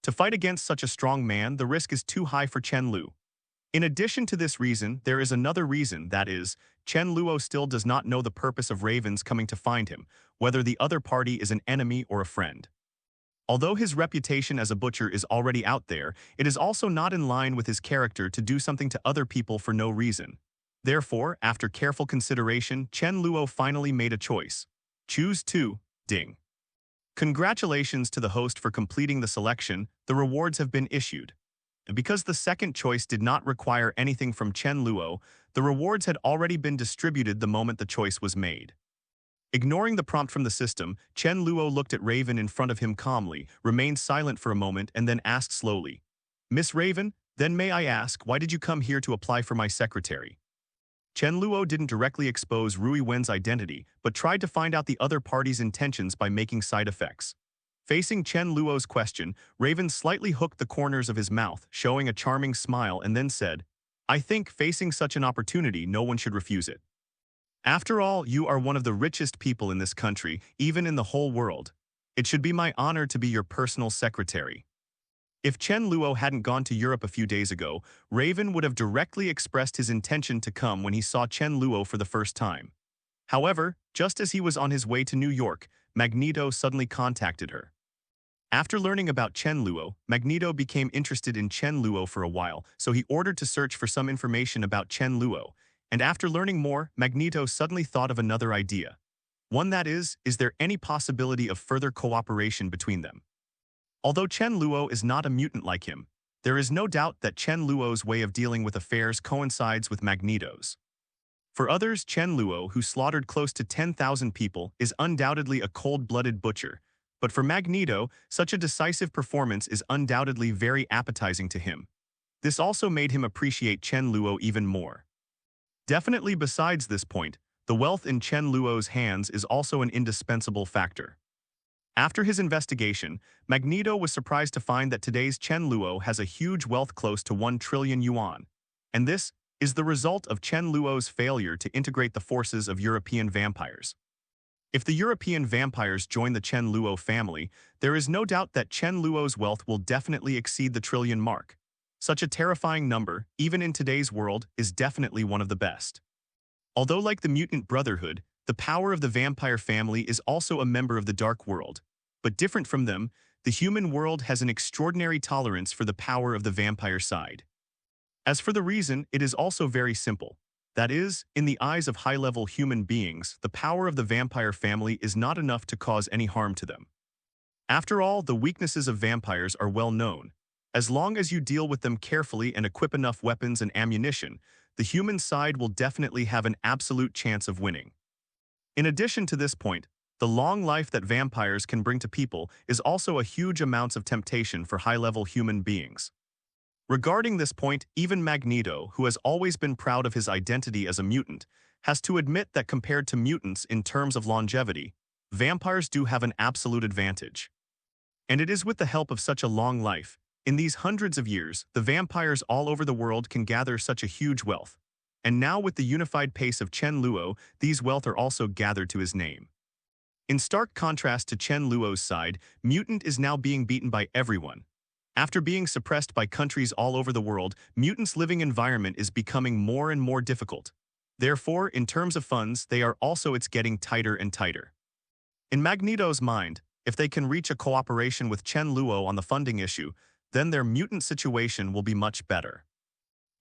To fight against such a strong man, the risk is too high for Chen Luo. In addition to this reason, there is another reason, that is, Chen Luo still does not know the purpose of ravens coming to find him, whether the other party is an enemy or a friend. Although his reputation as a butcher is already out there, it is also not in line with his character to do something to other people for no reason. Therefore, after careful consideration, Chen Luo finally made a choice. Choose to, ding. Congratulations to the host for completing the selection, the rewards have been issued. Because the second choice did not require anything from Chen Luo, the rewards had already been distributed the moment the choice was made. Ignoring the prompt from the system, Chen Luo looked at Raven in front of him calmly, remained silent for a moment, and then asked slowly, "Miss Raven, then may I ask, why did you come here to apply for my secretary?" Chen Luo didn't directly expose Rui Wen's identity, but tried to find out the other party's intentions by making side effects. Facing Chen Luo's question, Raven slightly hooked the corners of his mouth, showing a charming smile, and then said, "I think facing such an opportunity, no one should refuse it. After all, you are one of the richest people in this country, even in the whole world. It should be my honor to be your personal secretary." If Chen Luo hadn't gone to Europe a few days ago, Raven would have directly expressed his intention to come when he saw Chen Luo for the first time. However, just as he was on his way to New York, Magneto suddenly contacted her. After learning about Chen Luo, Magneto became interested in Chen Luo for a while, so he ordered to search for some information about Chen Luo, and after learning more, Magneto suddenly thought of another idea. One that is there any possibility of further cooperation between them? Although Chen Luo is not a mutant like him, there is no doubt that Chen Luo's way of dealing with affairs coincides with Magneto's. For others, Chen Luo, who slaughtered close to 10,000 people, is undoubtedly a cold-blooded butcher, but for Magneto, such a decisive performance is undoubtedly very appetizing to him. This also made him appreciate Chen Luo even more. Definitely besides this point, the wealth in Chen Luo's hands is also an indispensable factor. After his investigation, Magneto was surprised to find that today's Chen Luo has a huge wealth close to 1 trillion yuan, and this is the result of Chen Luo's failure to integrate the forces of European vampires. If the European vampires join the Chen Luo family, there is no doubt that Chen Luo's wealth will definitely exceed the trillion mark. Such a terrifying number, even in today's world, is definitely one of the best. Although like the Mutant Brotherhood, the power of the vampire family is also a member of the Dark World. But different from them, the human world has an extraordinary tolerance for the power of the vampire side. As for the reason, it is also very simple. That is, in the eyes of high-level human beings, the power of the vampire family is not enough to cause any harm to them. After all, the weaknesses of vampires are well known. As long as you deal with them carefully and equip enough weapons and ammunition, the human side will definitely have an absolute chance of winning. In addition to this point, the long life that vampires can bring to people is also a huge amount of temptation for high-level human beings. Regarding this point, even Magneto, who has always been proud of his identity as a mutant, has to admit that compared to mutants in terms of longevity, vampires do have an absolute advantage. And it is with the help of such a long life, in these hundreds of years, the vampires all over the world can gather such a huge wealth. And now with the unified pace of Chen Luo, these wealth are also gathered to his name. In stark contrast to Chen Luo's side, mutant is now being beaten by everyone. After being suppressed by countries all over the world, mutants' living environment is becoming more and more difficult. Therefore, in terms of funds, it's getting tighter and tighter. In Magneto's mind, if they can reach a cooperation with Chen Luo on the funding issue, then their mutant situation will be much better.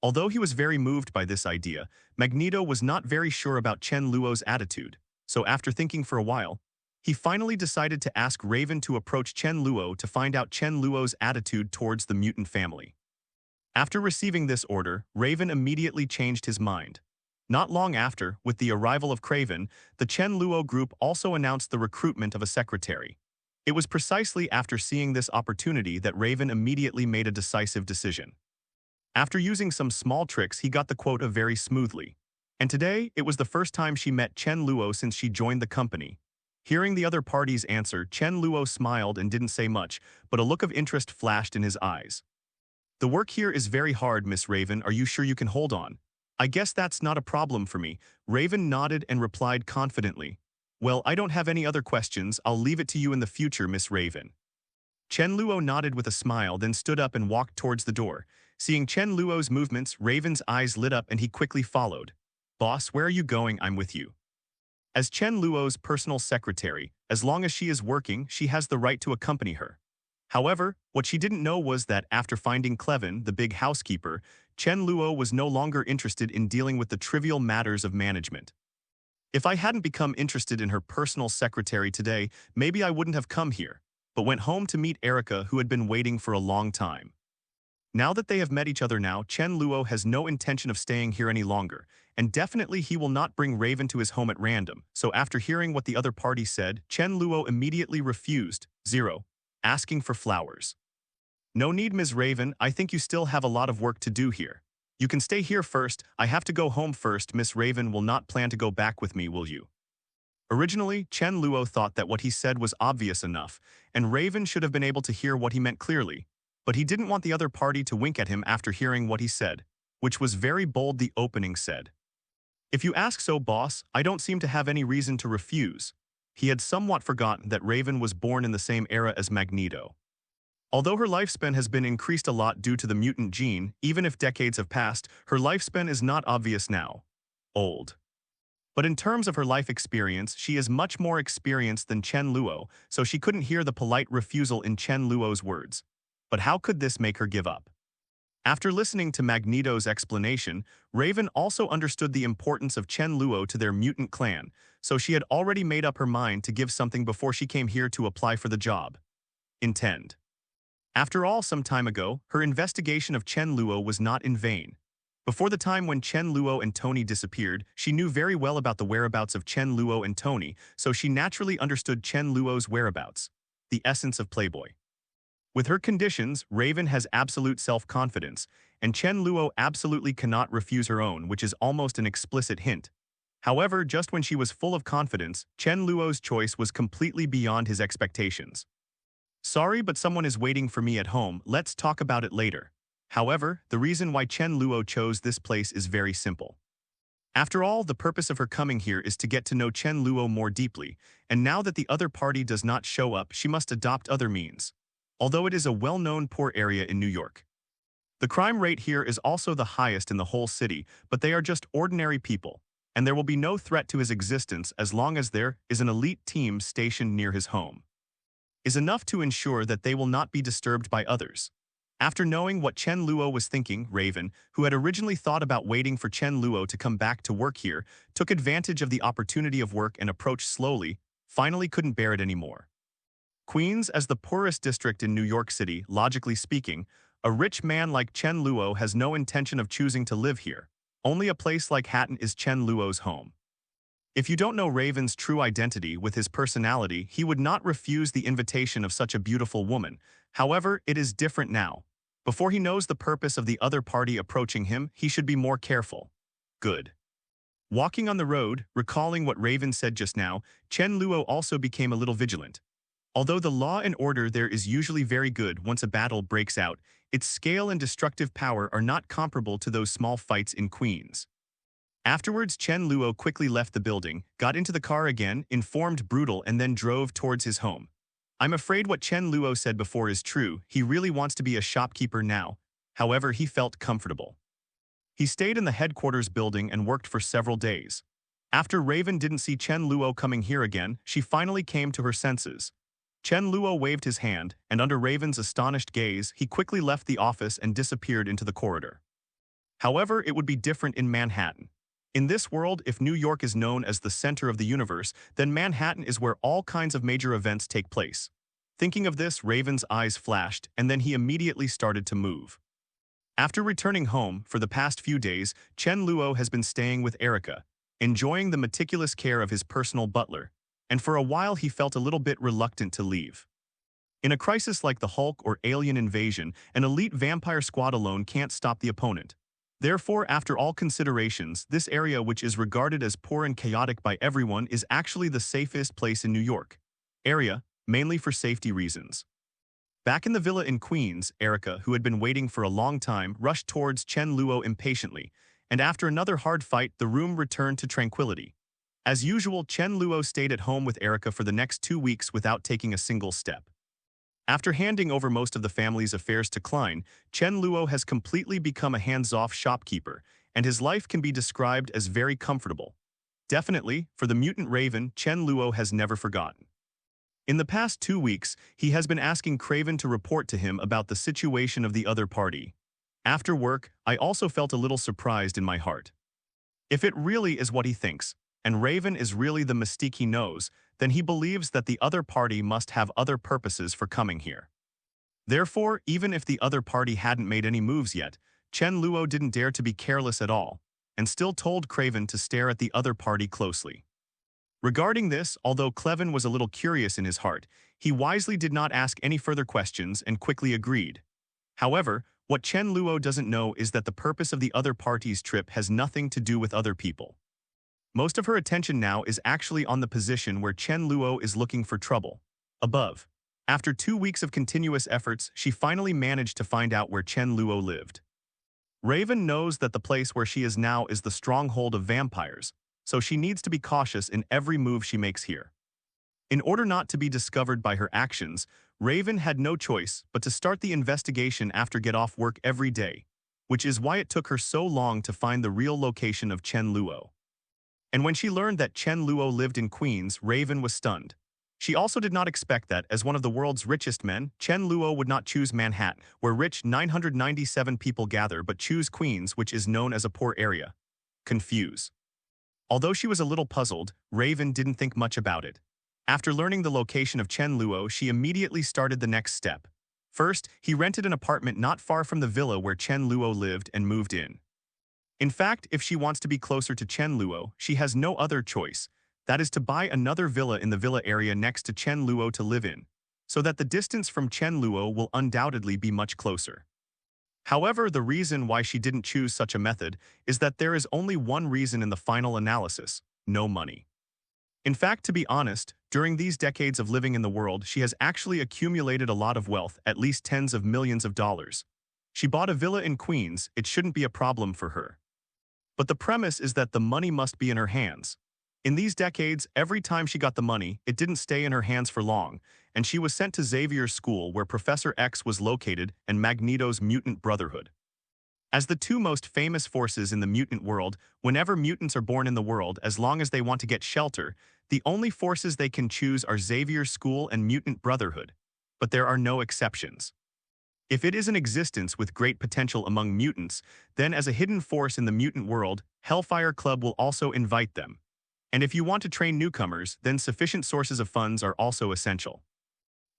Although he was very moved by this idea, Magneto was not very sure about Chen Luo's attitude, so after thinking for a while, He finally decided to ask Raven to approach Chen Luo to find out Chen Luo's attitude towards the mutant family. After receiving this order, Raven immediately changed his mind. Not long after, with the arrival of Craven, the Chen Luo group also announced the recruitment of a secretary. It was precisely after seeing this opportunity that Raven immediately made a decisive decision. After using some small tricks, he got the quota very smoothly. And today, it was the first time she met Chen Luo since she joined the company. Hearing the other party's answer, Chen Luo smiled and didn't say much, but a look of interest flashed in his eyes. "The work here is very hard, Miss Raven. Are you sure you can hold on?" "I guess that's not a problem for me." Raven nodded and replied confidently. "Well, I don't have any other questions. I'll leave it to you in the future, Miss Raven." Chen Luo nodded with a smile, then stood up and walked towards the door. Seeing Chen Luo's movements, Raven's eyes lit up and he quickly followed. "Boss, where are you going? I'm with you." As Chen Luo's personal secretary, as long as she is working, she has the right to accompany her. However, what she didn't know was that after finding Craven, the big housekeeper, Chen Luo was no longer interested in dealing with the trivial matters of management. "If I hadn't become interested in her personal secretary today, maybe I wouldn't have come here, but went home to meet Erica, who had been waiting for a long time." Now that they have met each other now, Chen Luo has no intention of staying here any longer, and definitely he will not bring Raven to his home at random, so after hearing what the other party said, Chen Luo immediately refused, asking for flowers. "No need, Ms. Raven. I think you still have a lot of work to do here. You can stay here first. I have to go home first. Miss Raven will not plan to go back with me, will you?" Originally, Chen Luo thought that what he said was obvious enough, and Raven should have been able to hear what he meant clearly, but he didn't want the other party to wink at him after hearing what he said, which was very bold. The opening said, "If you ask so, boss, I don't seem to have any reason to refuse." He had somewhat forgotten that Raven was born in the same era as Magneto. Although her lifespan has been increased a lot due to the mutant gene, even if decades have passed, her lifespan is not obvious now. Old. But in terms of her life experience, she is much more experienced than Chen Luo, so she couldn't hear the polite refusal in Chen Luo's words. But how could this make her give up? After listening to Magneto's explanation, Raven also understood the importance of Chen Luo to their mutant clan, so she had already made up her mind to give something before she came here to apply for the job. Intend. After all, some time ago, her investigation of Chen Luo was not in vain. Before the time when Chen Luo and Tony disappeared, she knew very well about the whereabouts of Chen Luo and Tony, so she naturally understood Chen Luo's whereabouts, the essence of Playboy. With her conditions, Raven has absolute self-confidence, and Chen Luo absolutely cannot refuse her own, which is almost an explicit hint. However, just when she was full of confidence, Chen Luo's choice was completely beyond his expectations. "Sorry, but someone is waiting for me at home. Let's talk about it later." However, the reason why Chen Luo chose this place is very simple. After all, the purpose of her coming here is to get to know Chen Luo more deeply, and now that the other party does not show up, she must adopt other means. Although it is a well-known poor area in New York. The crime rate here is also the highest in the whole city, but they are just ordinary people, and there will be no threat to his existence as long as there is an elite team stationed near his home. Is enough to ensure that they will not be disturbed by others. After knowing what Chen Luo was thinking, Raven, who had originally thought about waiting for Chen Luo to come back to work here, took advantage of the opportunity of work and approached slowly, finally couldn't bear it anymore. Queens, as the poorest district in New York City, logically speaking, a rich man like Chen Luo has no intention of choosing to live here. Only a place like Hatton is Chen Luo's home. If you don't know Raven's true identity with his personality, he would not refuse the invitation of such a beautiful woman. However, it is different now. Before he knows the purpose of the other party approaching him, he should be more careful. Good. Walking on the road, recalling what Raven said just now, Chen Luo also became a little vigilant. Although the law and order there is usually very good once a battle breaks out, its scale and destructive power are not comparable to those small fights in Queens. Afterwards, Chen Luo quickly left the building, got into the car again, informed Brutal, and then drove towards his home. I'm afraid what Chen Luo said before is true. He really wants to be a shopkeeper now. However, he felt comfortable. He stayed in the headquarters building and worked for several days. After Raven didn't see Chen Luo coming here again, she finally came to her senses. Chen Luo waved his hand, and under Raven's astonished gaze, he quickly left the office and disappeared into the corridor. However, it would be different in Manhattan. In this world, if New York is known as the center of the universe, then Manhattan is where all kinds of major events take place. Thinking of this, Raven's eyes flashed, and then he immediately started to move. After returning home, for the past few days, Chen Luo has been staying with Erica, enjoying the meticulous care of his personal butler, and for a while he felt a little bit reluctant to leave. In a crisis like the Hulk or alien invasion, an elite vampire squad alone can't stop the opponent. Therefore, after all considerations, this area, which is regarded as poor and chaotic by everyone, is actually the safest place in New York. Area, mainly for safety reasons. Back in the villa in Queens, Erica, who had been waiting for a long time, rushed towards Chen Luo impatiently, and after another hard fight, the room returned to tranquility. As usual, Chen Luo stayed at home with Erica for the next 2 weeks without taking a single step. After handing over most of the family's affairs to Klein, Chen Luo has completely become a hands-off shopkeeper, and his life can be described as very comfortable. Definitely, for the mutant Raven, Chen Luo has never forgotten. In the past 2 weeks, he has been asking Craven to report to him about the situation of the other party. After work, I also felt a little surprised in my heart. If it really is what he thinks, and Raven is really the mystique he knows, then he believes that the other party must have other purposes for coming here. Therefore, even if the other party hadn't made any moves yet, Chen Luo didn't dare to be careless at all, and still told Craven to stare at the other party closely. Regarding this, although Craven was a little curious in his heart, he wisely did not ask any further questions and quickly agreed. However, what Chen Luo doesn't know is that the purpose of the other party's trip has nothing to do with other people. Most of her attention now is actually on the position where Chen Luo is looking for trouble. Above. After 2 weeks of continuous efforts, she finally managed to find out where Chen Luo lived. Raven knows that the place where she is now is the stronghold of vampires, so she needs to be cautious in every move she makes here. In order not to be discovered by her actions, Raven had no choice but to start the investigation after get off work every day, which is why it took her so long to find the real location of Chen Luo. And when she learned that Chen Luo lived in Queens, Raven was stunned. She also did not expect that, as one of the world's richest men, Chen Luo would not choose Manhattan, where rich 997 people gather, but choose Queens, which is known as a poor area. Confuse. Although she was a little puzzled, Raven didn't think much about it. After learning the location of Chen Luo, she immediately started the next step. First, he rented an apartment not far from the villa where Chen Luo lived and moved in. In fact, if she wants to be closer to Chen Luo, she has no other choice. That is to buy another villa in the villa area next to Chen Luo to live in, so that the distance from Chen Luo will undoubtedly be much closer. However, the reason why she didn't choose such a method is that there is only one reason in the final analysis: no money. In fact, to be honest, during these decades of living in the world, she has actually accumulated a lot of wealth, at least tens of millions of dollars. She bought a villa in Queens, it shouldn't be a problem for her. But the premise is that the money must be in her hands. In these decades, every time she got the money, it didn't stay in her hands for long, and she was sent to Xavier's school where Professor X was located and Magneto's mutant brotherhood. As the two most famous forces in the mutant world, whenever mutants are born in the world, as long as they want to get shelter, the only forces they can choose are Xavier's school and mutant brotherhood. But there are no exceptions. If it is in existence with great potential among mutants, then as a hidden force in the mutant world, Hellfire Club will also invite them. And if you want to train newcomers, then sufficient sources of funds are also essential.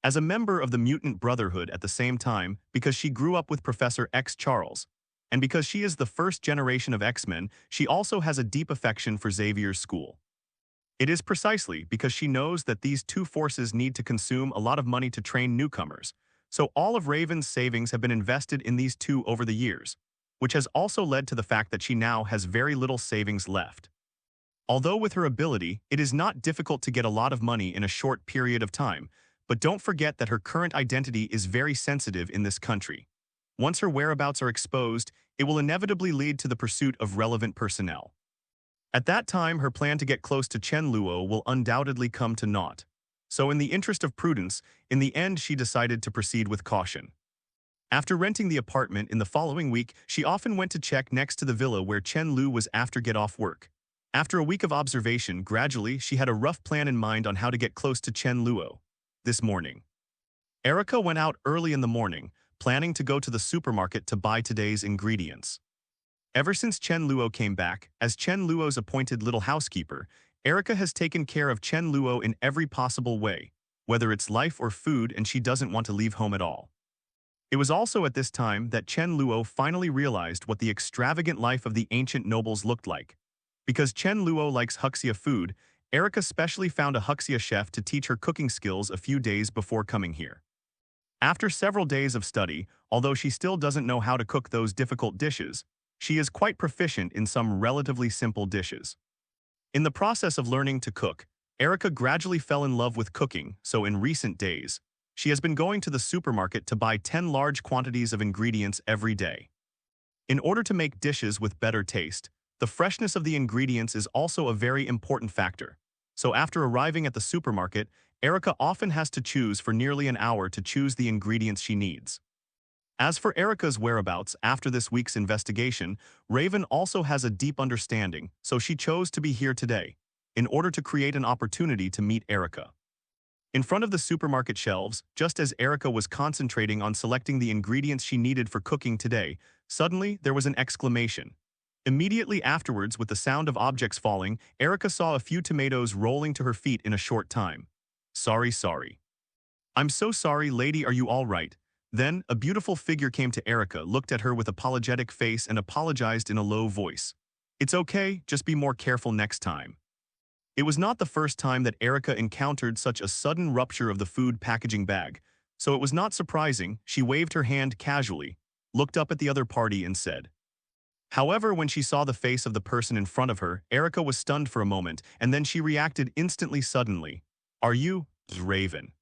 As a member of the Mutant Brotherhood at the same time, because she grew up with Professor X Charles, and because she is the first generation of X-Men, she also has a deep affection for Xavier's school. It is precisely because she knows that these two forces need to consume a lot of money to train newcomers, so all of Raven's savings have been invested in these two over the years, which has also led to the fact that she now has very little savings left. Although with her ability, it is not difficult to get a lot of money in a short period of time, but don't forget that her current identity is very sensitive in this country. Once her whereabouts are exposed, it will inevitably lead to the pursuit of relevant personnel. At that time, her plan to get close to Chen Luo will undoubtedly come to naught. So in the interest of prudence, in the end she decided to proceed with caution. After renting the apartment in the following week, she often went to check next to the villa where Chen Lu was after get off work. After a week of observation, gradually she had a rough plan in mind on how to get close to Chen Luo. This morning, Erica went out early in the morning, planning to go to the supermarket to buy today's ingredients. Ever since Chen Luo came back, as Chen Luo's appointed little housekeeper, Erica has taken care of Chen Luo in every possible way, whether it's life or food, and she doesn't want to leave home at all. It was also at this time that Chen Luo finally realized what the extravagant life of the ancient nobles looked like. Because Chen Luo likes Huxia food, Erica specially found a Huxia chef to teach her cooking skills a few days before coming here. After several days of study, although she still doesn't know how to cook those difficult dishes, she is quite proficient in some relatively simple dishes. In the process of learning to cook, Erica gradually fell in love with cooking, so in recent days, she has been going to the supermarket to buy 10 large quantities of ingredients every day. In order to make dishes with better taste, the freshness of the ingredients is also a very important factor. So after arriving at the supermarket, Erica often has to choose for nearly an hour to choose the ingredients she needs. As for Erica's whereabouts after this week's investigation, Raven also has a deep understanding, so she chose to be here today, in order to create an opportunity to meet Erica. In front of the supermarket shelves, just as Erica was concentrating on selecting the ingredients she needed for cooking today, suddenly there was an exclamation. Immediately afterwards, with the sound of objects falling, Erica saw a few tomatoes rolling to her feet in a short time. Sorry. I'm so sorry, lady, are you all right? Then, a beautiful figure came to Erica, looked at her with apologetic face and apologized in a low voice. It's okay, just be more careful next time. It was not the first time that Erica encountered such a sudden rupture of the food packaging bag, so it was not surprising. She waved her hand casually, looked up at the other party and said. However, when she saw the face of the person in front of her, Erica was stunned for a moment, and then she reacted instantly suddenly. Are you Raven?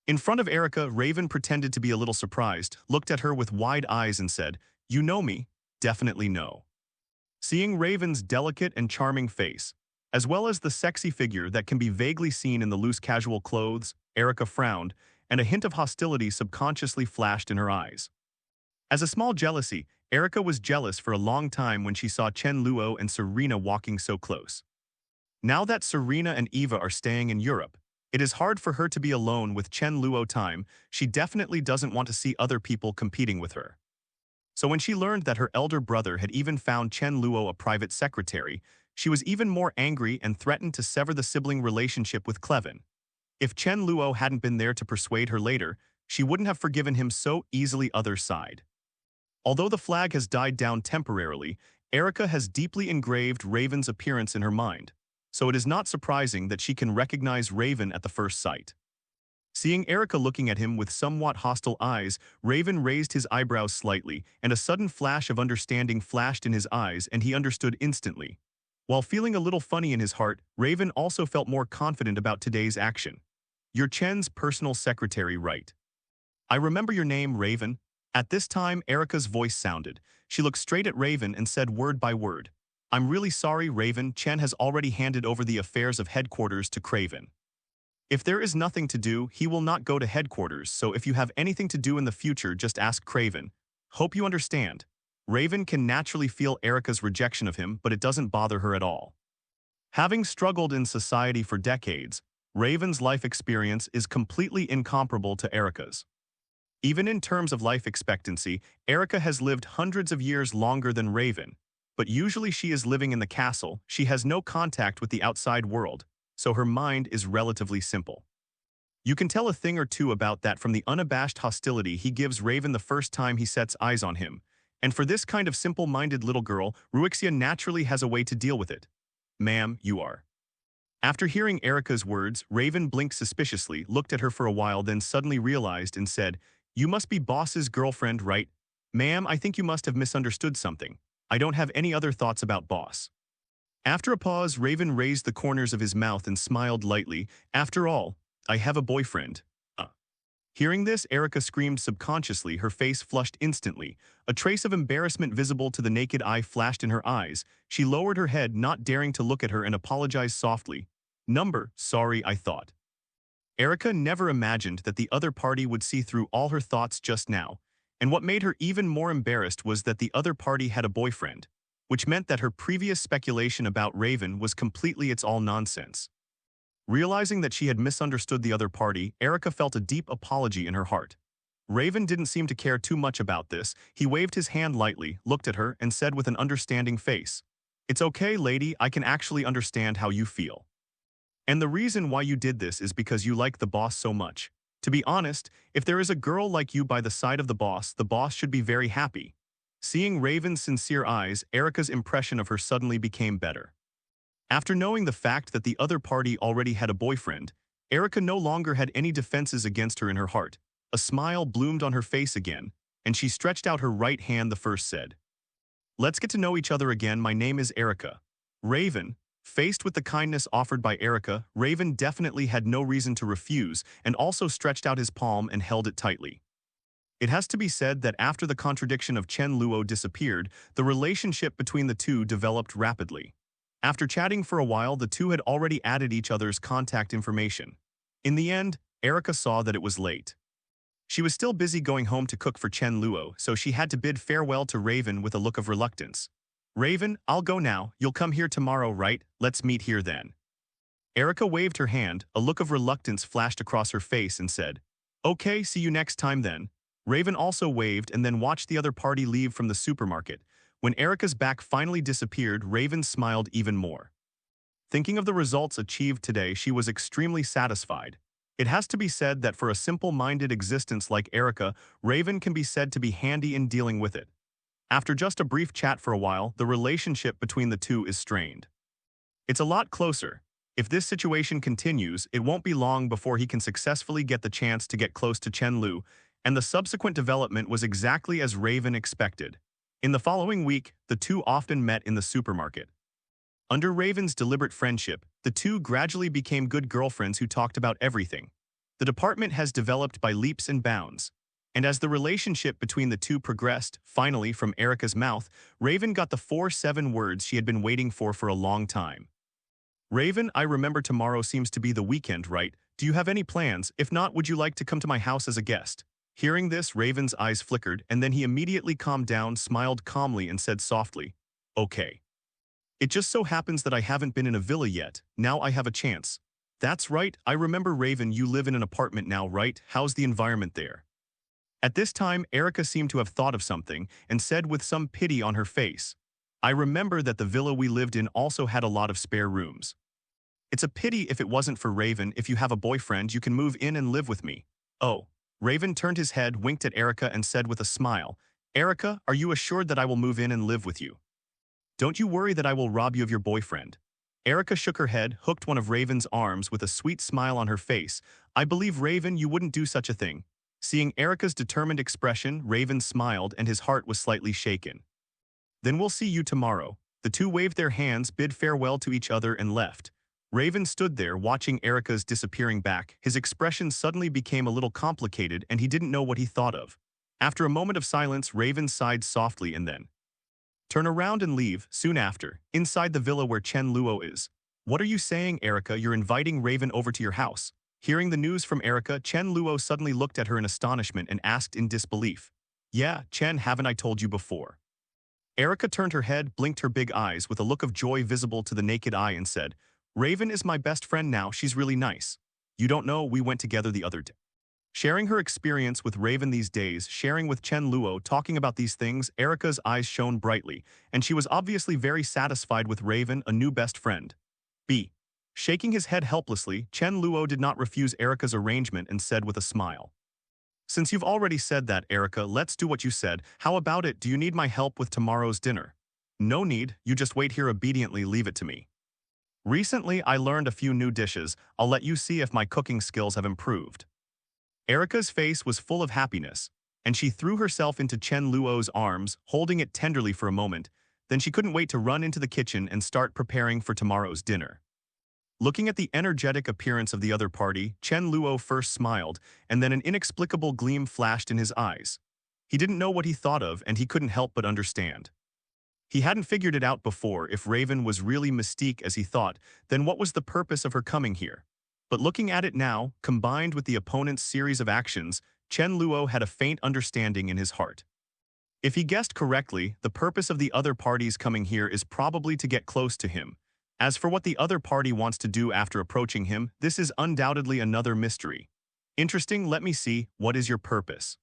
In front of Erica, Raven pretended to be a little surprised, looked at her with wide eyes and said, You know me? Definitely no. Seeing Raven's delicate and charming face, as well as the sexy figure that can be vaguely seen in the loose casual clothes, Erica frowned, and a hint of hostility subconsciously flashed in her eyes. As a small jealousy, Erica was jealous for a long time when she saw Chen Luo and Serena walking so close. Now that Serena and Eva are staying in Europe, it is hard for her to be alone with Chen Luo time. She definitely doesn't want to see other people competing with her. So when she learned that her elder brother had even found Chen Luo a private secretary, she was even more angry and threatened to sever the sibling relationship with Craven. If Chen Luo hadn't been there to persuade her later, she wouldn't have forgiven him so easily. Other side. Although the flag has died down temporarily, Erica has deeply engraved Raven's appearance in her mind, so it is not surprising that she can recognize Raven at the first sight. Seeing Erica looking at him with somewhat hostile eyes, Raven raised his eyebrows slightly, and a sudden flash of understanding flashed in his eyes, and he understood instantly. While feeling a little funny in his heart, Raven also felt more confident about today's action. You're Chen's personal secretary, right? I remember your name, Raven. At this time, Erica's voice sounded. She looked straight at Raven and said word by word. I'm really sorry, Raven. Chen has already handed over the affairs of headquarters to Craven. If there is nothing to do, he will not go to headquarters, so if you have anything to do in the future, just ask Craven. Hope you understand. Raven can naturally feel Erica's rejection of him, but it doesn't bother her at all. Having struggled in society for decades, Raven's life experience is completely incomparable to Erica's. Even in terms of life expectancy, Erica has lived hundreds of years longer than Raven, but usually she is living in the castle. She has no contact with the outside world, so her mind is relatively simple. You can tell a thing or two about that from the unabashed hostility he gives Raven the first time he sets eyes on him. And for this kind of simple-minded little girl, Ruixia naturally has a way to deal with it. Ma'am, you are. After hearing Erica's words, Raven blinked suspiciously, looked at her for a while, then suddenly realized and said, You must be boss's girlfriend, right? Ma'am, I think you must have misunderstood something. I don't have any other thoughts about boss. After a pause, Raven raised the corners of his mouth and smiled lightly. After all, I have a boyfriend. Hearing this, Erica screamed subconsciously, her face flushed instantly. A trace of embarrassment visible to the naked eye flashed in her eyes. She lowered her head, not daring to look at her, and apologized softly. Sorry, I thought. Erica never imagined that the other party would see through all her thoughts just now, and what made her even more embarrassed was that the other party had a boyfriend, which meant that her previous speculation about Raven was completely it's all nonsense. Realizing that she had misunderstood the other party, Erica felt a deep apology in her heart. Raven didn't seem to care too much about this. He waved his hand lightly, looked at her, and said with an understanding face, "It's okay, lady, I can actually understand how you feel. And the reason why you did this is because you like the boss so much. To be honest, if there is a girl like you by the side of the boss should be very happy." Seeing Raven's sincere eyes, Erica's impression of her suddenly became better. After knowing the fact that the other party already had a boyfriend, Erica no longer had any defenses against her in her heart. A smile bloomed on her face again, and she stretched out her right hand. The first said, "Let's get to know each other again. My name is Erica." Raven, faced with the kindness offered by Erica, Raven definitely had no reason to refuse and also stretched out his palm and held it tightly. It has to be said that after the contradiction of Chen Luo disappeared, the relationship between the two developed rapidly. After chatting for a while, the two had already added each other's contact information. In the end, Erica saw that it was late. She was still busy going home to cook for Chen Luo, so she had to bid farewell to Raven with a look of reluctance. "Raven, I'll go now. You'll come here tomorrow, right? Let's meet here then." Erica waved her hand, a look of reluctance flashed across her face and said, "Okay, see you next time then." Raven also waved and then watched the other party leave from the supermarket. When Erica's back finally disappeared, Raven smiled even more. Thinking of the results achieved today, she was extremely satisfied. It has to be said that for a simple-minded existence like Erica, Raven can be said to be handy in dealing with it. After just a brief chat for a while, the relationship between the two is strained. It's a lot closer. If this situation continues, it won't be long before he can successfully get the chance to get close to Chen Luo, and the subsequent development was exactly as Raven expected. In the following week, the two often met in the supermarket. Under Raven's deliberate friendship, the two gradually became good girlfriends who talked about everything. The department has developed by leaps and bounds. And as the relationship between the two progressed, finally, from Erica's mouth, Raven got the 4-7 words she had been waiting for a long time. "Raven, I remember tomorrow seems to be the weekend, right? Do you have any plans? If not, would you like to come to my house as a guest?" Hearing this, Raven's eyes flickered, and then he immediately calmed down, smiled calmly, and said softly, "Okay. It just so happens that I haven't been in a villa yet. Now I have a chance." "That's right, I remember, Raven, you live in an apartment now, right? How's the environment there?" At this time, Erica seemed to have thought of something and said with some pity on her face, "I remember that the villa we lived in also had a lot of spare rooms. It's a pity if it wasn't for Raven. If you have a boyfriend, you can move in and live with me." "Oh." Raven turned his head, winked at Erica, and said with a smile, "Erica, are you assured that I will move in and live with you? Don't you worry that I will rob you of your boyfriend." Erica shook her head, hooked one of Raven's arms with a sweet smile on her face. "I believe, Raven, you wouldn't do such a thing." Seeing Erica's determined expression, Raven smiled and his heart was slightly shaken. "Then we'll see you tomorrow." The two waved their hands, bid farewell to each other, and left. Raven stood there watching Erica's disappearing back. His expression suddenly became a little complicated and he didn't know what he thought of. After a moment of silence, Raven sighed softly and then, "Turn around and leave." Soon after, inside the villa where Chen Luo is. "What are you saying, Erica? You're inviting Raven over to your house?" Hearing the news from Erica, Chen Luo suddenly looked at her in astonishment and asked in disbelief, "Yeah, Chen, haven't I told you before?" Erica turned her head, blinked her big eyes with a look of joy visible to the naked eye and said, "Raven is my best friend now. She's really nice. You don't know, we went together the other day." Sharing her experience with Raven these days, sharing with Chen Luo, talking about these things, Erica's eyes shone brightly, and she was obviously very satisfied with Raven, a new best friend. B. Shaking his head helplessly, Chen Luo did not refuse Erica's arrangement and said with a smile, "Since you've already said that, Erica, let's do what you said. How about it? Do you need my help with tomorrow's dinner?" "No need, you just wait here obediently, leave it to me. Recently, I learned a few new dishes. I'll let you see if my cooking skills have improved." Erica's face was full of happiness, and she threw herself into Chen Luo's arms, holding it tenderly for a moment. Then she couldn't wait to run into the kitchen and start preparing for tomorrow's dinner. Looking at the energetic appearance of the other party, Chen Luo first smiled, and then an inexplicable gleam flashed in his eyes. He didn't know what he thought of, and he couldn't help but understand. He hadn't figured it out before. If Raven was really Mystique as he thought, then what was the purpose of her coming here? But looking at it now, combined with the opponent's series of actions, Chen Luo had a faint understanding in his heart. If he guessed correctly, the purpose of the other party's coming here is probably to get close to him. As for what the other party wants to do after approaching him, this is undoubtedly another mystery. Interesting, let me see, what is your purpose?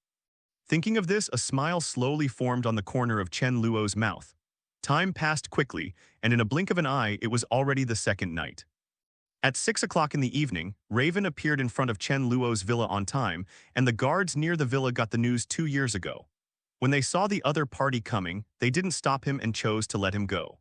Thinking of this, a smile slowly formed on the corner of Chen Luo's mouth. Time passed quickly, and in a blink of an eye, it was already the second night. At 6 o'clock in the evening, Raven appeared in front of Chen Luo's villa on time, and the guards near the villa got the news 2 years ago. When they saw the other party coming, they didn't stop him and chose to let him go.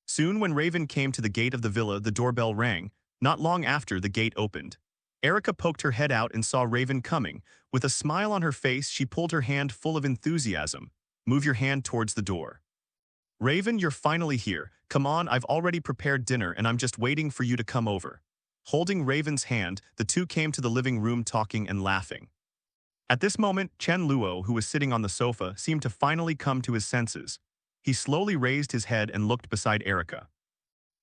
Soon when Raven came to the gate of the villa, the doorbell rang. Not long after, the gate opened. Erica poked her head out and saw Raven coming. With a smile on her face, she pulled her hand full of enthusiasm. "Move your hand towards the door." "Raven, you're finally here. Come on, I've already prepared dinner and I'm just waiting for you to come over." Holding Raven's hand, the two came to the living room talking and laughing. At this moment, Chen Luo, who was sitting on the sofa, seemed to finally come to his senses. He slowly raised his head and looked beside Erica.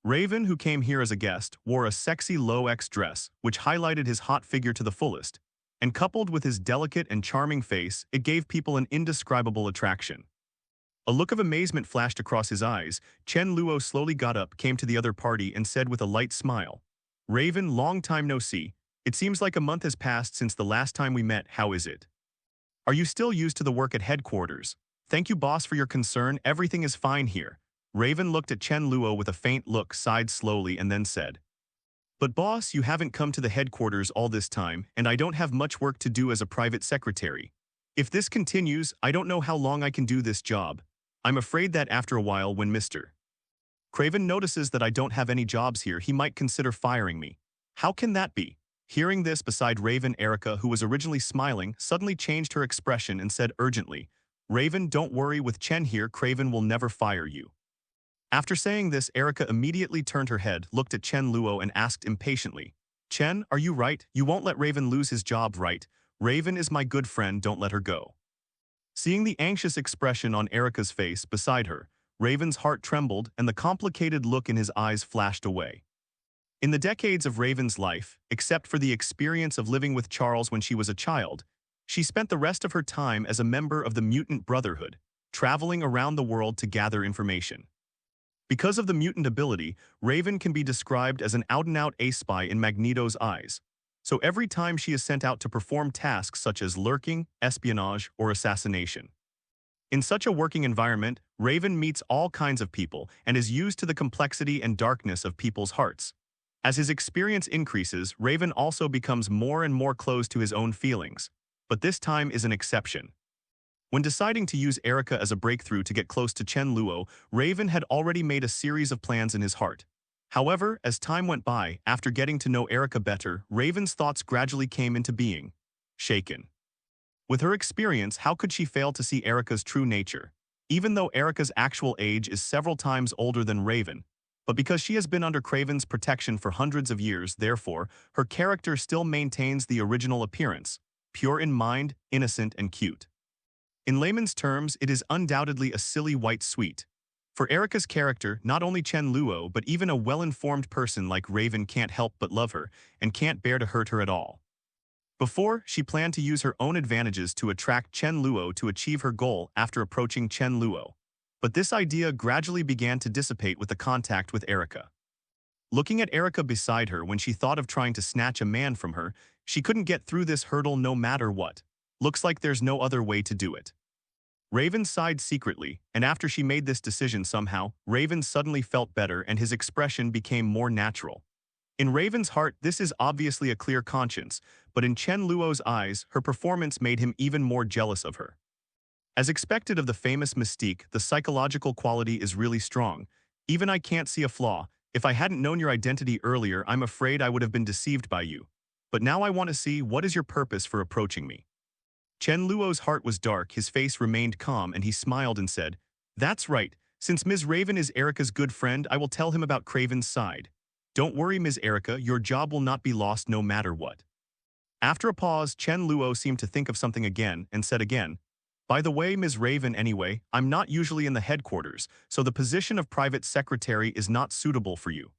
Raven, who came here as a guest, wore a sexy low-X dress, which highlighted his hot figure to the fullest, and coupled with his delicate and charming face, it gave people an indescribable attraction. A look of amazement flashed across his eyes. Chen Luo slowly got up, came to the other party, and said with a light smile, "Raven, long time no see. It seems like a month has passed since the last time we met. How is it? Are you still used to the work at headquarters?" "Thank you, boss, for your concern. Everything is fine here." Raven looked at Chen Luo with a faint look, sighed slowly, and then said, "But boss, you haven't come to the headquarters all this time, and I don't have much work to do as a private secretary. If this continues, I don't know how long I can do this job. I'm afraid that after a while, when Mr. Craven notices that I don't have any jobs here, he might consider firing me." "How can that be?" Hearing this, beside Raven, Erica, who was originally smiling, suddenly changed her expression and said urgently, "Raven, don't worry, with Chen here, Craven will never fire you." After saying this, Erica immediately turned her head, looked at Chen Luo, and asked impatiently, "Chen, are you right? You won't let Raven lose his job, right? Raven is my good friend, don't let her go." Seeing the anxious expression on Erica's face beside her, Raven's heart trembled and the complicated look in his eyes flashed away. In the decades of Raven's life, except for the experience of living with Charles when she was a child, she spent the rest of her time as a member of the Mutant Brotherhood, traveling around the world to gather information. Because of the mutant ability, Raven can be described as an out-and-out ace-spy in Magneto's eyes. So every time she is sent out to perform tasks such as lurking, espionage, or assassination. In such a working environment, Raven meets all kinds of people and is used to the complexity and darkness of people's hearts. As his experience increases, Raven also becomes more and more close to his own feelings. But this time is an exception. When deciding to use Erica as a breakthrough to get close to Chen Luo, Raven had already made a series of plans in his heart. However, as time went by, after getting to know Erica better, Raven's thoughts gradually came into being. Shaken. With her experience, how could she fail to see Erica's true nature? Even though Erica's actual age is several times older than Raven, but because she has been under Craven's protection for hundreds of years, therefore, her character still maintains the original appearance, pure in mind, innocent, and cute. In layman's terms, it is undoubtedly a silly white sweet. For Erica's character, not only Chen Luo, but even a well-informed person like Raven can't help but love her and can't bear to hurt her at all. Before, she planned to use her own advantages to attract Chen Luo to achieve her goal after approaching Chen Luo. But this idea gradually began to dissipate with the contact with Erica. Looking at Erica beside her when she thought of trying to snatch a man from her, she couldn't get through this hurdle no matter what. Looks like there's no other way to do it. Raven sighed secretly, and after she made this decision somehow, Raven suddenly felt better and his expression became more natural. In Raven's heart, this is obviously a clear conscience, but in Chen Luo's eyes, her performance made him even more jealous of her. As expected of the famous Mystique, the psychological quality is really strong. Even I can't see a flaw. If I hadn't known your identity earlier, I'm afraid I would have been deceived by you. But now I want to see, what is your purpose for approaching me? Chen Luo's heart was dark, his face remained calm, and he smiled and said, "That's right. Since Ms. Raven is Erica's good friend, I will tell him about Craven's side. Don't worry, Ms. Erica, your job will not be lost no matter what." After a pause, Chen Luo seemed to think of something again and said again, "By the way, Ms. Raven, anyway, I'm not usually in the headquarters, so the position of private secretary is not suitable for you.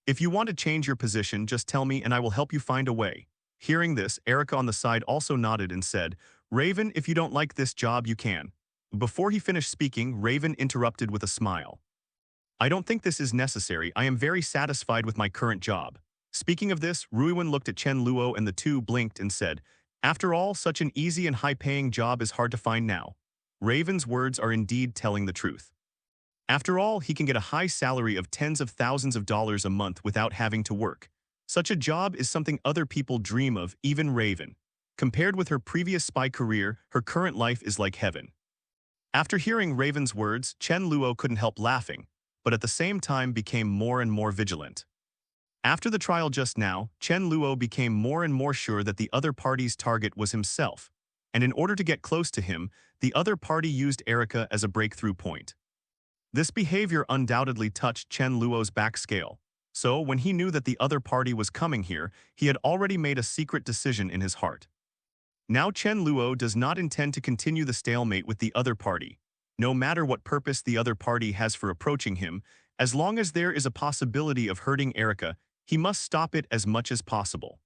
If you want to change your position, just tell me and I will help you find a way." Hearing this, Erica on the side also nodded and said, "Raven, if you don't like this job, you can." Before he finished speaking, Raven interrupted with a smile. "I don't think this is necessary. I am very satisfied with my current job." Speaking of this, Ruiwen looked at Chen Luo and the two blinked and said, After all, such an easy and high-paying job is hard to find now. Raven's words are indeed telling the truth. After all, he can get a high salary of tens of thousands of dollars a month without having to work. Such a job is something other people dream of, even Raven. Compared with her previous spy career, her current life is like heaven. After hearing Raven's words, Chen Luo couldn't help laughing, but at the same time became more and more vigilant. After the trial just now, Chen Luo became more and more sure that the other party's target was himself, and in order to get close to him, the other party used Erica as a breakthrough point. This behavior undoubtedly touched Chen Luo's back scale, so when he knew that the other party was coming here, he had already made a secret decision in his heart. Now Chen Luo does not intend to continue the stalemate with the other party, no matter what purpose the other party has for approaching him. As long as there is a possibility of hurting Erica, he must stop it as much as possible.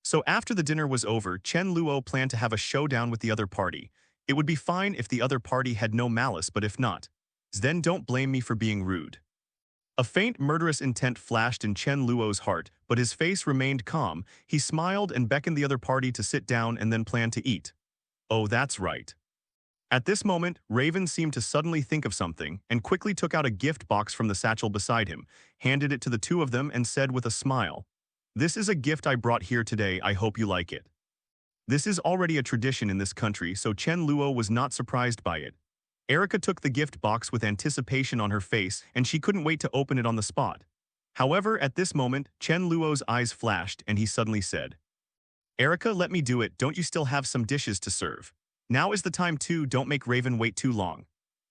So after the dinner was over, Chen Luo planned to have a showdown with the other party. It would be fine if the other party had no malice, but if not, then don't blame me for being rude. A faint murderous intent flashed in Chen Luo's heart, but his face remained calm. He smiled and beckoned the other party to sit down and then planned to eat. Oh, that's right. At this moment, Raven seemed to suddenly think of something and quickly took out a gift box from the satchel beside him, handed it to the two of them and said with a smile, "This is a gift I brought here today, I hope you like it." This is already a tradition in this country, so Chen Luo was not surprised by it. Erica took the gift box with anticipation on her face and she couldn't wait to open it on the spot. However, at this moment, Chen Luo's eyes flashed and he suddenly said, "Erica, let me do it, don't you still have some dishes to serve? Now is the time too, don't make Raven wait too long."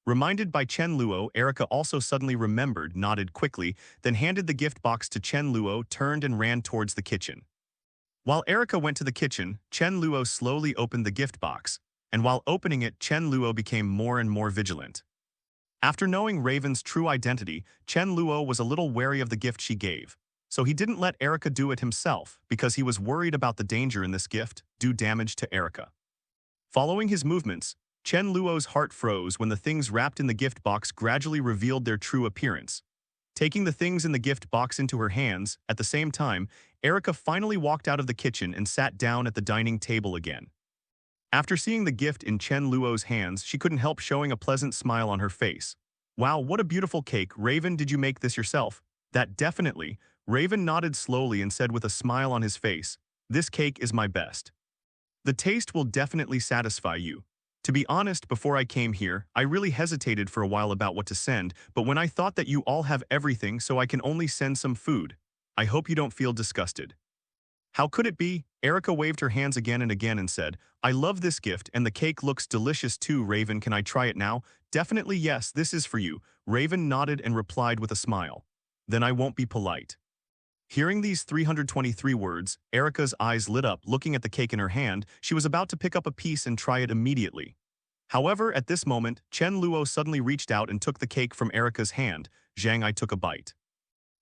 Reminded by Chen Luo, Erica also suddenly remembered, nodded quickly, then handed the gift box to Chen Luo, turned and ran towards the kitchen. While Erica went to the kitchen, Chen Luo slowly opened the gift box, and while opening it, Chen Luo became more and more vigilant. After knowing Raven's true identity, Chen Luo was a little wary of the gift she gave, so he didn't let Erica do it himself because he was worried about the danger in this gift, do damage to Erica. Following his movements, Chen Luo's heart froze when the things wrapped in the gift box gradually revealed their true appearance. Taking the things in the gift box into her hands, at the same time, Erica finally walked out of the kitchen and sat down at the dining table again. After seeing the gift in Chen Luo's hands, she couldn't help showing a pleasant smile on her face. "Wow, what a beautiful cake. Raven, did you make this yourself?" "That definitely." Raven nodded slowly and said with a smile on his face, "This cake is my best. The taste will definitely satisfy you. To be honest, before I came here, I really hesitated for a while about what to send, but when I thought that you all have everything, so I can only send some food. I hope you don't feel disgusted." "How could it be?" Erica waved her hands again and again and said, "I love this gift and the cake looks delicious too. Raven, can I try it now?" "Definitely yes, this is for you." Raven nodded and replied with a smile, "Then I won't be polite." Hearing these 323 words, Erica's eyes lit up. Looking at the cake in her hand, she was about to pick up a piece and try it immediately. However, at this moment, Chen Luo suddenly reached out and took the cake from Erica's hand. "Zhang, I took a bite.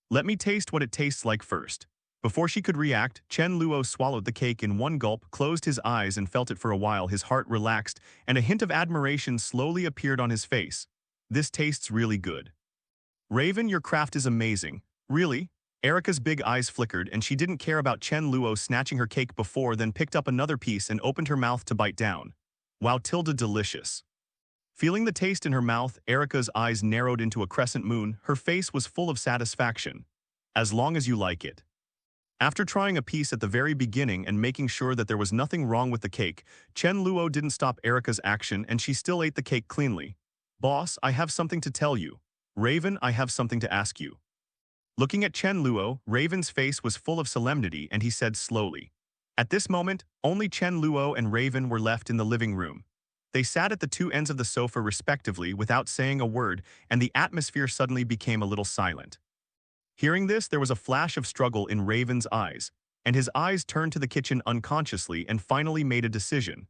Let me taste what it tastes like first." Before she could react, Chen Luo swallowed the cake in one gulp, closed his eyes and felt it for a while. His heart relaxed, and a hint of admiration slowly appeared on his face. "This tastes really good. Raven, your craft is amazing." "Really?" Erica's big eyes flickered, and she didn't care about Chen Luo snatching her cake before, then picked up another piece and opened her mouth to bite down. "Wow, delicious." Feeling the taste in her mouth, Erica's eyes narrowed into a crescent moon. Her face was full of satisfaction. "As long as you like it." After trying a piece at the very beginning and making sure that there was nothing wrong with the cake, Chen Luo didn't stop Erica's action and she still ate the cake cleanly. "Boss, I have something to tell you." "Raven, I have something to ask you." Looking at Chen Luo, Raven's face was full of solemnity and he said slowly. At this moment, only Chen Luo and Raven were left in the living room. They sat at the two ends of the sofa respectively without saying a word, and the atmosphere suddenly became a little silent. Hearing this, there was a flash of struggle in Raven's eyes, and his eyes turned to the kitchen unconsciously and finally made a decision.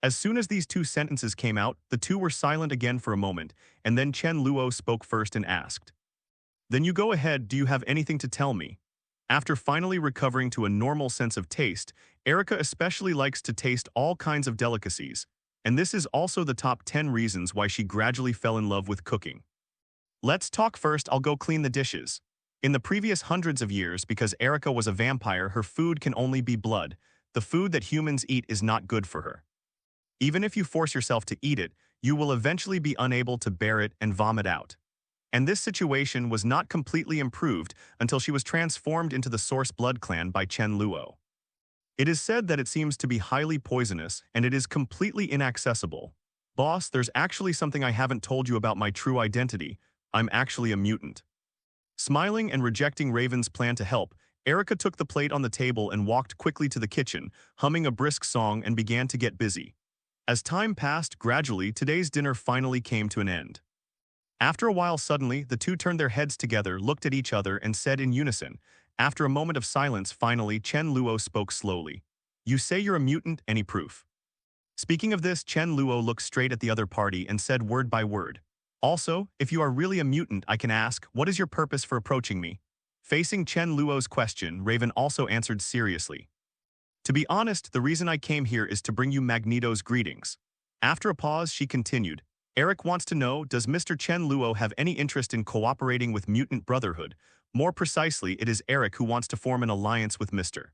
As soon as these two sentences came out, the two were silent again for a moment, and then Chen Luo spoke first and asked, "Then you go ahead, do you have anything to tell me?" After finally recovering to a normal sense of taste, Erica especially likes to taste all kinds of delicacies, and this is also the top 10 reasons why she gradually fell in love with cooking. "Let's talk first, I'll go clean the dishes." In the previous hundreds of years, because Erica was a vampire, her food can only be blood. the food that humans eat is not good for her. Even if you force yourself to eat it, you will eventually be unable to bear it and vomit out. And this situation was not completely improved until she was transformed into the Source Blood Clan by Chen Luo. It is said that it seems to be highly poisonous and it is completely inaccessible. Boss, there's actually something I haven't told you about my true identity. I'm actually a mutant. Smiling and rejecting Raven's plan to help, Erica took the plate on the table and walked quickly to the kitchen, humming a brisk song and began to get busy. As time passed, gradually, today's dinner finally came to an end. After a while, suddenly, the two turned their heads together, looked at each other, and said in unison. After a moment of silence, finally, Chen Luo spoke slowly. You say you're a mutant, any proof? Speaking of this, Chen Luo looked straight at the other party and said word by word. Also, if you are really a mutant, I can ask, what is your purpose for approaching me? Facing Chen Luo's question, Raven also answered seriously. To be honest, the reason I came here is to bring you Magneto's greetings. After a pause, she continued. Eric wants to know, does Mr. Chen Luo have any interest in cooperating with Mutant Brotherhood? More precisely, it is Eric who wants to form an alliance with Mr.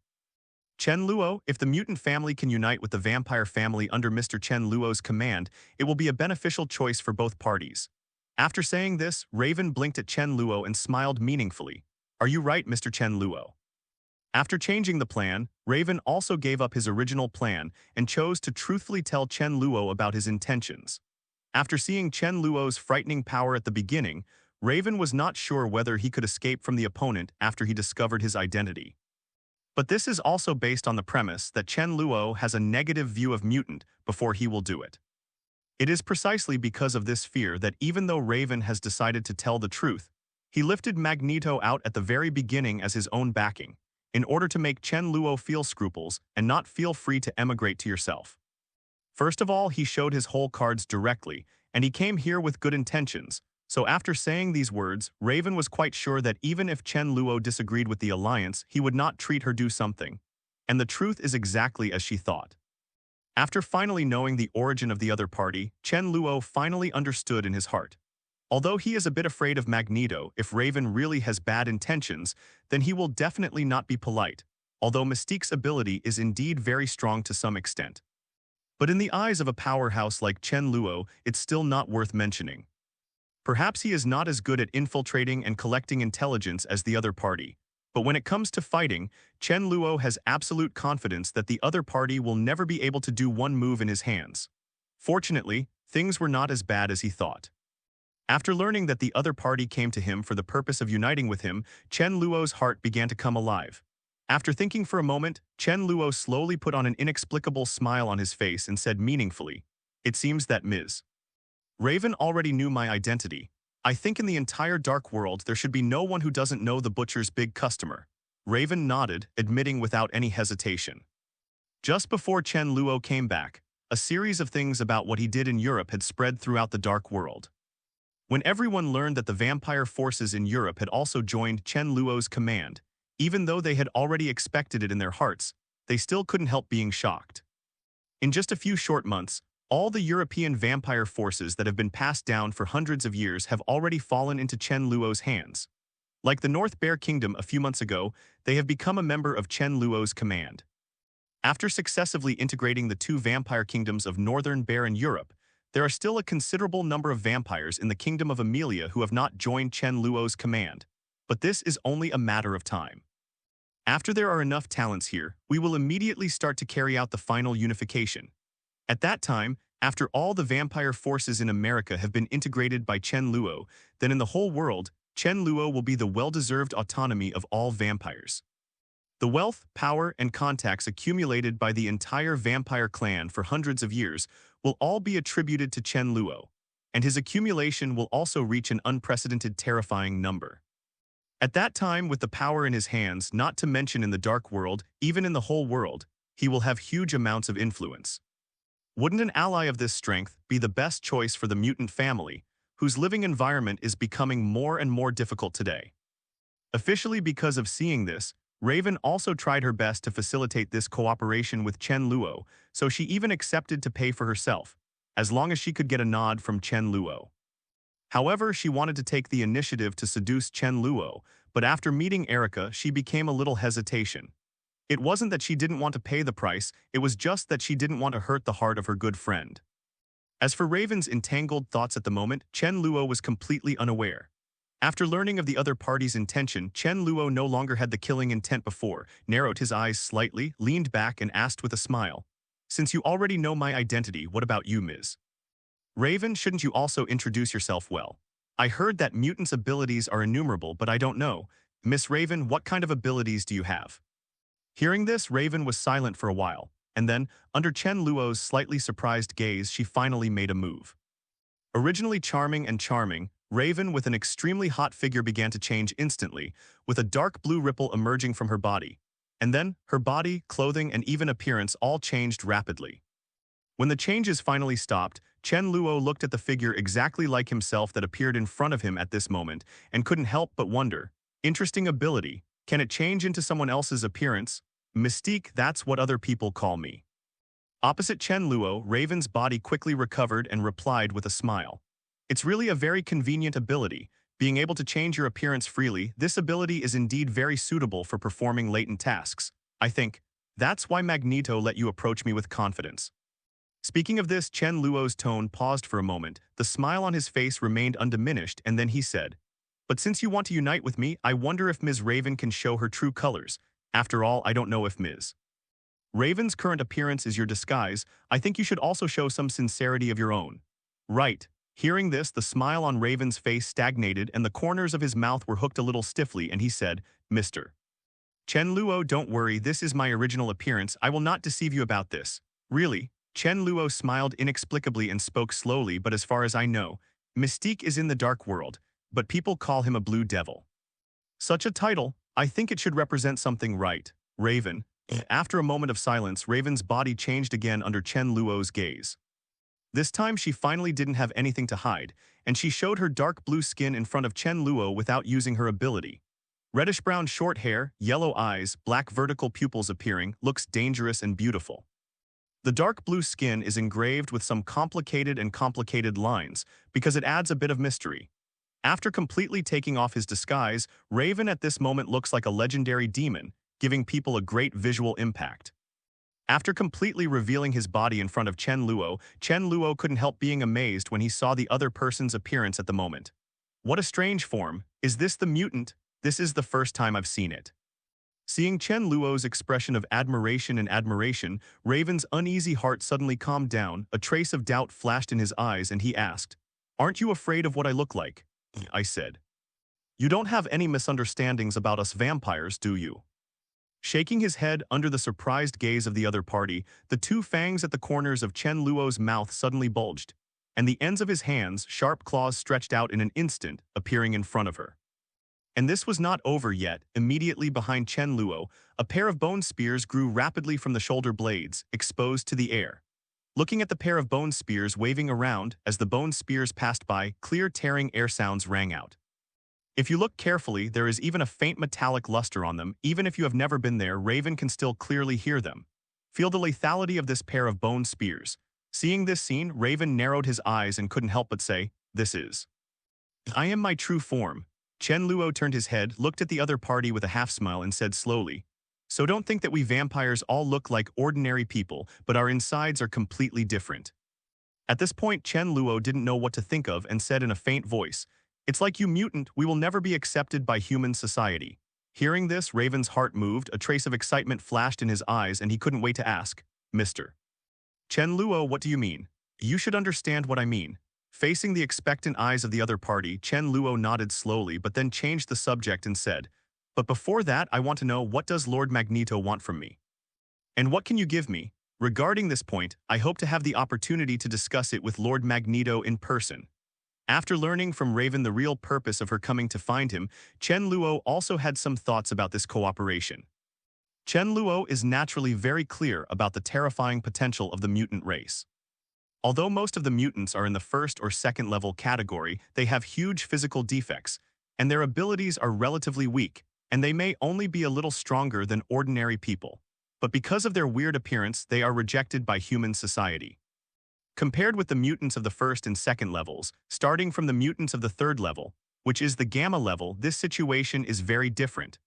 Chen Luo. If the mutant family can unite with the vampire family under Mr. Chen Luo's command, it will be a beneficial choice for both parties. After saying this, Raven blinked at Chen Luo and smiled meaningfully. Are you right, Mr. Chen Luo? After changing the plan, Raven also gave up his original plan and chose to truthfully tell Chen Luo about his intentions. After seeing Chen Luo's frightening power at the beginning, Raven was not sure whether he could escape from the opponent after he discovered his identity. But this is also based on the premise that Chen Luo has a negative view of mutant before he will do it. It is precisely because of this fear that even though Raven has decided to tell the truth, he lifted Magneto out at the very beginning as his own backing, in order to make Chen Luo feel scruples and not feel free to emigrate to yourself. First of all, he showed his whole cards directly, and he came here with good intentions. So after saying these words, Raven was quite sure that even if Chen Luo disagreed with the alliance, he would not treat her do something. And the truth is exactly as she thought. After finally knowing the origin of the other party, Chen Luo finally understood in his heart. Although he is a bit afraid of Magneto, if Raven really has bad intentions, then he will definitely not be polite, although Mystique's ability is indeed very strong to some extent. But in the eyes of a powerhouse like Chen Luo, it's still not worth mentioning. Perhaps he is not as good at infiltrating and collecting intelligence as the other party, but when it comes to fighting, Chen Luo has absolute confidence that the other party will never be able to do one move in his hands. Fortunately, things were not as bad as he thought. After learning that the other party came to him for the purpose of uniting with him, Chen Luo's heart began to come alive. After thinking for a moment, Chen Luo slowly put on an inexplicable smile on his face and said meaningfully, "It seems that Ms. Raven already knew my identity. I think in the entire dark world there should be no one who doesn't know the butcher's big customer." Raven nodded, admitting without any hesitation. Just before Chen Luo came back, a series of things about what he did in Europe had spread throughout the dark world. When everyone learned that the vampire forces in Europe had also joined Chen Luo's command, even though they had already expected it in their hearts, they still couldn't help being shocked. In just a few short months, all the European vampire forces that have been passed down for hundreds of years have already fallen into Chen Luo's hands. Like the North Bear Kingdom a few months ago, they have become a member of Chen Luo's command. After successively integrating the two vampire kingdoms of Northern Bear and Europe, there are still a considerable number of vampires in the Kingdom of Amelia who have not joined Chen Luo's command, but this is only a matter of time. After there are enough talents here, we will immediately start to carry out the final unification. At that time, after all the vampire forces in America have been integrated by Chen Luo, then in the whole world, Chen Luo will be the well-deserved autonomy of all vampires. The wealth, power, and contacts accumulated by the entire vampire clan for hundreds of years will all be attributed to Chen Luo, and his accumulation will also reach an unprecedented terrifying number. At that time, with the power in his hands, not to mention in the dark world, even in the whole world, he will have huge amounts of influence. Wouldn't an ally of this strength be the best choice for the mutant family, whose living environment is becoming more and more difficult today? Officially, because of seeing this, Raven also tried her best to facilitate this cooperation with Chen Luo, so she even accepted to pay for herself, as long as she could get a nod from Chen Luo. However, she wanted to take the initiative to seduce Chen Luo, but after meeting Erica, she became a little hesitation. It wasn't that she didn't want to pay the price, it was just that she didn't want to hurt the heart of her good friend. As for Raven's entangled thoughts at the moment, Chen Luo was completely unaware. After learning of the other party's intention, Chen Luo no longer had the killing intent before, narrowed his eyes slightly, leaned back and asked with a smile, "Since you already know my identity, what about you, Ms. Raven, shouldn't you also introduce yourself well? I heard that mutants' abilities are innumerable, but I don't know. Miss Raven, what kind of abilities do you have?" Hearing this, Raven was silent for a while, and then, under Chen Luo's slightly surprised gaze, she finally made a move. Originally charming, Raven with an extremely hot figure began to change instantly, with a dark blue ripple emerging from her body. And then, her body, clothing, and even appearance all changed rapidly. When the changes finally stopped, Chen Luo looked at the figure exactly like himself that appeared in front of him at this moment, and couldn't help but wonder, interesting ability, can it change into someone else's appearance? Mystique, that's what other people call me. Opposite Chen Luo, Raven's body quickly recovered and replied with a smile. It's really a very convenient ability. Being able to change your appearance freely, this ability is indeed very suitable for performing latent tasks. I think that's why Magneto let you approach me with confidence. Speaking of this, Chen Luo's tone paused for a moment. The smile on his face remained undiminished, and then he said, "But since you want to unite with me, I wonder if Ms. Raven can show her true colors. After all, I don't know if Ms. Raven's current appearance is your disguise. I think you should also show some sincerity of your own." Right. Hearing this, the smile on Raven's face stagnated and the corners of his mouth were hooked a little stiffly, and he said, "Mr. Chen Luo, don't worry, this is my original appearance. I will not deceive you about this. Really?" Chen Luo smiled inexplicably and spoke slowly, "But as far as I know, Mystique is in the dark world, but people call him a blue devil. Such a title, I think it should represent something, right, Raven?" After a moment of silence, Raven's body changed again under Chen Luo's gaze. This time she finally didn't have anything to hide, and she showed her dark blue skin in front of Chen Luo without using her ability. Reddish-brown short hair, yellow eyes, black vertical pupils appearing, looks dangerous and beautiful. The dark blue skin is engraved with some complicated lines because it adds a bit of mystery. After completely taking off his disguise, Raven at this moment looks like a legendary demon, giving people a great visual impact. After completely revealing his body in front of Chen Luo couldn't help being amazed when he saw the other person's appearance at the moment. What a strange form. Is this the mutant? This is the first time I've seen it. Seeing Chen Luo's expression of admiration, Raven's uneasy heart suddenly calmed down, a trace of doubt flashed in his eyes, and he asked, "Aren't you afraid of what I look like?" I said, "You don't have any misunderstandings about us vampires, do you?" Shaking his head under the surprised gaze of the other party, the two fangs at the corners of Chen Luo's mouth suddenly bulged, and the ends of his hands, sharp claws stretched out in an instant, appearing in front of her. And this was not over yet. Immediately behind Chen Luo, a pair of bone spears grew rapidly from the shoulder blades, exposed to the air. Looking at the pair of bone spears waving around, as the bone spears passed by, clear tearing air sounds rang out. If you look carefully, there is even a faint metallic luster on them. Even if you have never been there, Raven can still clearly hear them. Feel the lethality of this pair of bone spears. Seeing this scene, Raven narrowed his eyes and couldn't help but say, "This is. I am my true form." Chen Luo turned his head, looked at the other party with a half-smile and said slowly, "So don't think that we vampires all look like ordinary people, but our insides are completely different." At this point, Chen Luo didn't know what to think of and said in a faint voice, "It's like you mutant, we will never be accepted by human society." Hearing this, Raven's heart moved, a trace of excitement flashed in his eyes, and he couldn't wait to ask, "Mr. Chen Luo, what do you mean?" "You should understand what I mean." Facing the expectant eyes of the other party, Chen Luo nodded slowly but then changed the subject and said, "But before that, I want to know, what does Lord Magneto want from me? And what can you give me?" Regarding this point, I hope to have the opportunity to discuss it with Lord Magneto in person. After learning from Raven the real purpose of her coming to find him, Chen Luo also had some thoughts about this cooperation. Chen Luo is naturally very clear about the terrifying potential of the mutant race. Although most of the mutants are in the first or second level category, they have huge physical defects, and their abilities are relatively weak, and they may only be a little stronger than ordinary people. But because of their weird appearance, they are rejected by human society. Compared with the mutants of the first and second levels, starting from the mutants of the third level, which is the gamma level, this situation is very different.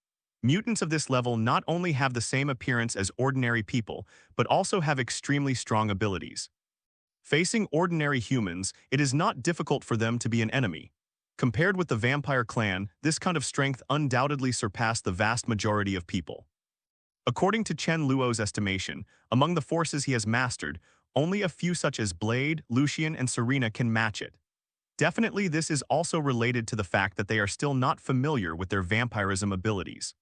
Mutants of this level not only have the same appearance as ordinary people, but also have extremely strong abilities. Facing ordinary humans, it is not difficult for them to be an enemy. Compared with the vampire clan, this kind of strength undoubtedly surpassed the vast majority of people. According to Chen Luo's estimation, among the forces he has mastered, only a few such as Blade, Lucian, and Serena can match it. Definitely this is also related to the fact that they are still not familiar with their vampirism abilities.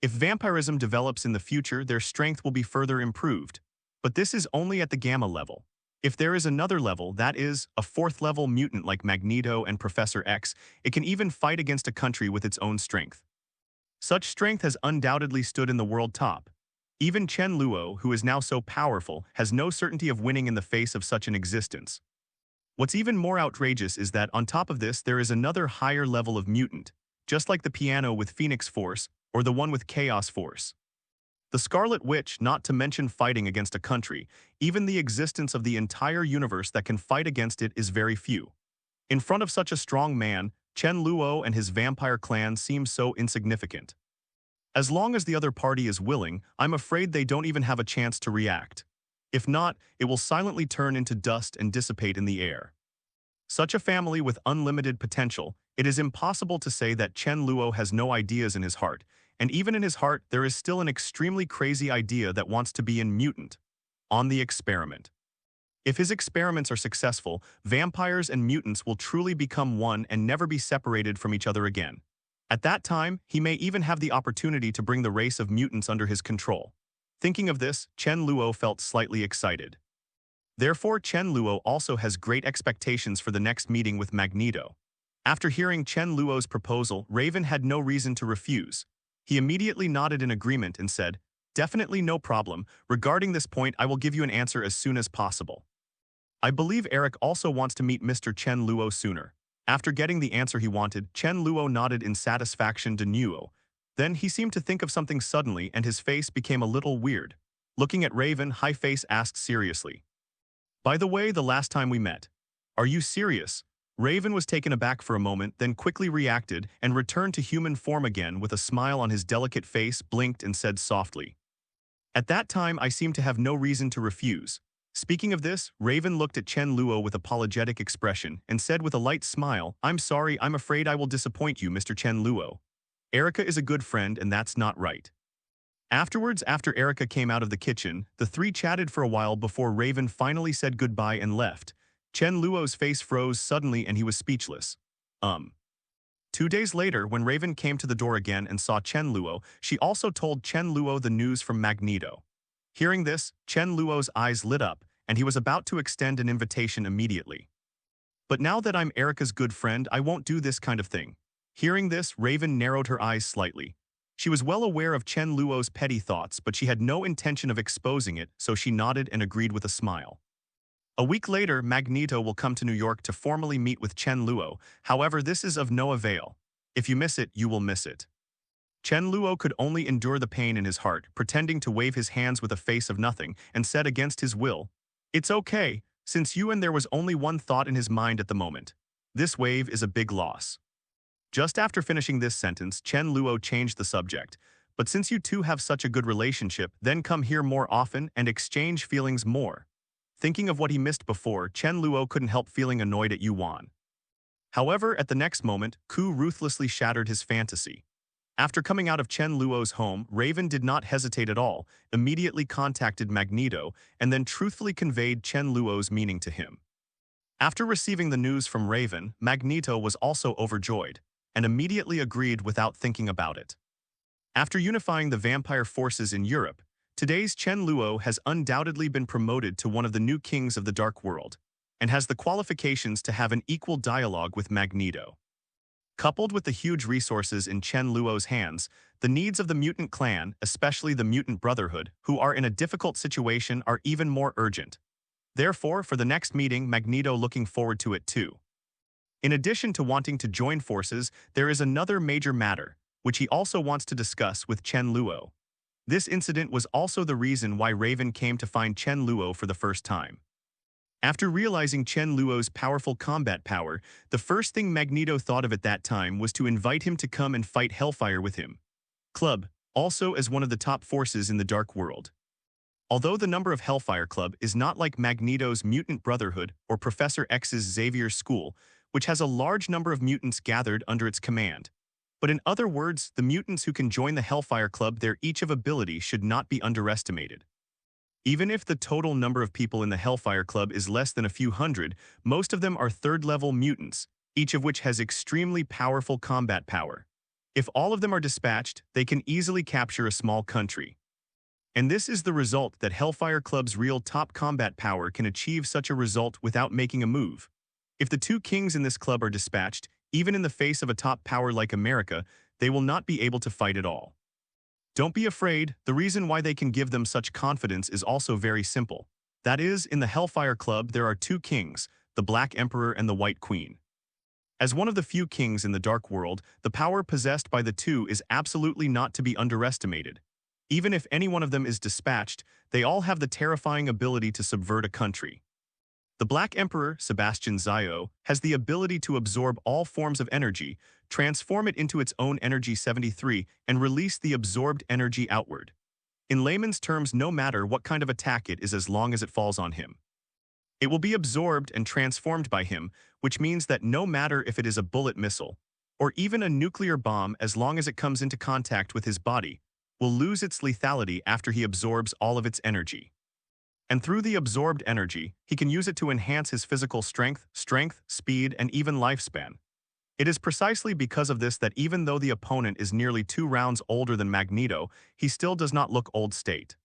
If vampirism develops in the future, their strength will be further improved. But this is only at the Gamma level. If there is another level, that is, a fourth-level mutant like Magneto and Professor X, it can even fight against a country with its own strength. Such strength has undoubtedly stood in the world top. Even Chen Luo, who is now so powerful, has no certainty of winning in the face of such an existence. What's even more outrageous is that on top of this there is another higher level of mutant, just like the piano with Phoenix Force or the one with Chaos Force. The Scarlet Witch, not to mention fighting against a country, even the existence of the entire universe that can fight against it is very few. In front of such a strong man, Chen Luo and his vampire clan seem so insignificant. As long as the other party is willing, I'm afraid they don't even have a chance to react. If not, it will silently turn into dust and dissipate in the air. Such a family with unlimited potential, it is impossible to say that Chen Luo has no ideas in his heart, and even in his heart there is still an extremely crazy idea that wants to be in mutant. On the experiment. If his experiments are successful, vampires and mutants will truly become one and never be separated from each other again. At that time, he may even have the opportunity to bring the race of mutants under his control. Thinking of this, Chen Luo felt slightly excited. Therefore, Chen Luo also has great expectations for the next meeting with Magneto. After hearing Chen Luo's proposal, Raven had no reason to refuse. He immediately nodded in agreement and said, "Definitely no problem. Regarding this point, I will give you an answer as soon as possible." I believe Eric also wants to meet Mr. Chen Luo sooner. After getting the answer he wanted, Chen Luo nodded in satisfaction to Nuo. Then he seemed to think of something suddenly and his face became a little weird. Looking at Raven, High-Face asked seriously, "By the way, the last time we met, are you serious?" Raven was taken aback for a moment, then quickly reacted and returned to human form again with a smile on his delicate face, blinked and said softly, "At that time I seemed to have no reason to refuse." Speaking of this, Raven looked at Chen Luo with apologetic expression and said with a light smile, "I'm sorry, I'm afraid I will disappoint you, Mr. Chen Luo. Erica is a good friend and that's not right." Afterwards, after Erica came out of the kitchen, the three chatted for a while before Raven finally said goodbye and left. Chen Luo's face froze suddenly and he was speechless. 2 days later, when Raven came to the door again and saw Chen Luo, she also told Chen Luo the news from Magneto. Hearing this, Chen Luo's eyes lit up, and he was about to extend an invitation immediately. "But now that I'm Erica's good friend, I won't do this kind of thing." Hearing this, Raven narrowed her eyes slightly. She was well aware of Chen Luo's petty thoughts, but she had no intention of exposing it, so she nodded and agreed with a smile. A week later, Magneto will come to New York to formally meet with Chen Luo. However, this is of no avail. If you miss it, you will miss it. Chen Luo could only endure the pain in his heart, pretending to wave his hands with a face of nothing, and said against his will, "It's okay, since you and there was only one thought in his mind at the moment. This wave is a big loss." Just after finishing this sentence, Chen Luo changed the subject. "But since you two have such a good relationship, then come here more often and exchange feelings more." Thinking of what he missed before, Chen Luo couldn't help feeling annoyed at Yuan. However, at the next moment, Ku ruthlessly shattered his fantasy. After coming out of Chen Luo's home, Raven did not hesitate at all, immediately contacted Magneto, and then truthfully conveyed Chen Luo's meaning to him. After receiving the news from Raven, Magneto was also overjoyed, and immediately agreed without thinking about it. After unifying the vampire forces in Europe, today's Chen Luo has undoubtedly been promoted to one of the new kings of the Dark World, and has the qualifications to have an equal dialogue with Magneto. Coupled with the huge resources in Chen Luo's hands, the needs of the mutant clan, especially the mutant brotherhood, who are in a difficult situation, are even more urgent. Therefore, for the next meeting, Magneto looking forward to it too. In addition to wanting to join forces, there is another major matter, which he also wants to discuss with Chen Luo. This incident was also the reason why Raven came to find Chen Luo for the first time. After realizing Chen Luo's powerful combat power, the first thing Magneto thought of at that time was to invite him to come and fight Hellfire with him. Club, also as one of the top forces in the Dark World. Although the number of Hellfire Club is not like Magneto's Mutant Brotherhood or Professor X's Xavier School, which has a large number of mutants gathered under its command. But in other words, the mutants who can join the Hellfire Club, their each of ability should not be underestimated. Even if the total number of people in the Hellfire Club is less than a few hundred, most of them are third-level mutants, each of which has extremely powerful combat power. If all of them are dispatched, they can easily capture a small country. And this is the result that Hellfire Club's real top combat power can achieve such a result without making a move. If the two kings in this club are dispatched, even in the face of a top power like America, they will not be able to fight at all. Don't be afraid, the reason why they can give them such confidence is also very simple. That is, in the Hellfire Club there are two kings, the Black Emperor and the White Queen. As one of the few kings in the Dark World, the power possessed by the two is absolutely not to be underestimated. Even if any one of them is dispatched, they all have the terrifying ability to subvert a country. The Black Emperor, Sebastian Zio, has the ability to absorb all forms of energy, transform it into its own energy 73, and release the absorbed energy outward. In layman's terms, no matter what kind of attack it is as long as it falls on him, it will be absorbed and transformed by him, which means that no matter if it is a bullet missile, or even a nuclear bomb, as long as it comes into contact with his body, will lose its lethality after he absorbs all of its energy. And through the absorbed energy, he can use it to enhance his physical strength, speed, and even lifespan. It is precisely because of this that even though the opponent is nearly 2 rounds older than Magneto, he still does not look old state.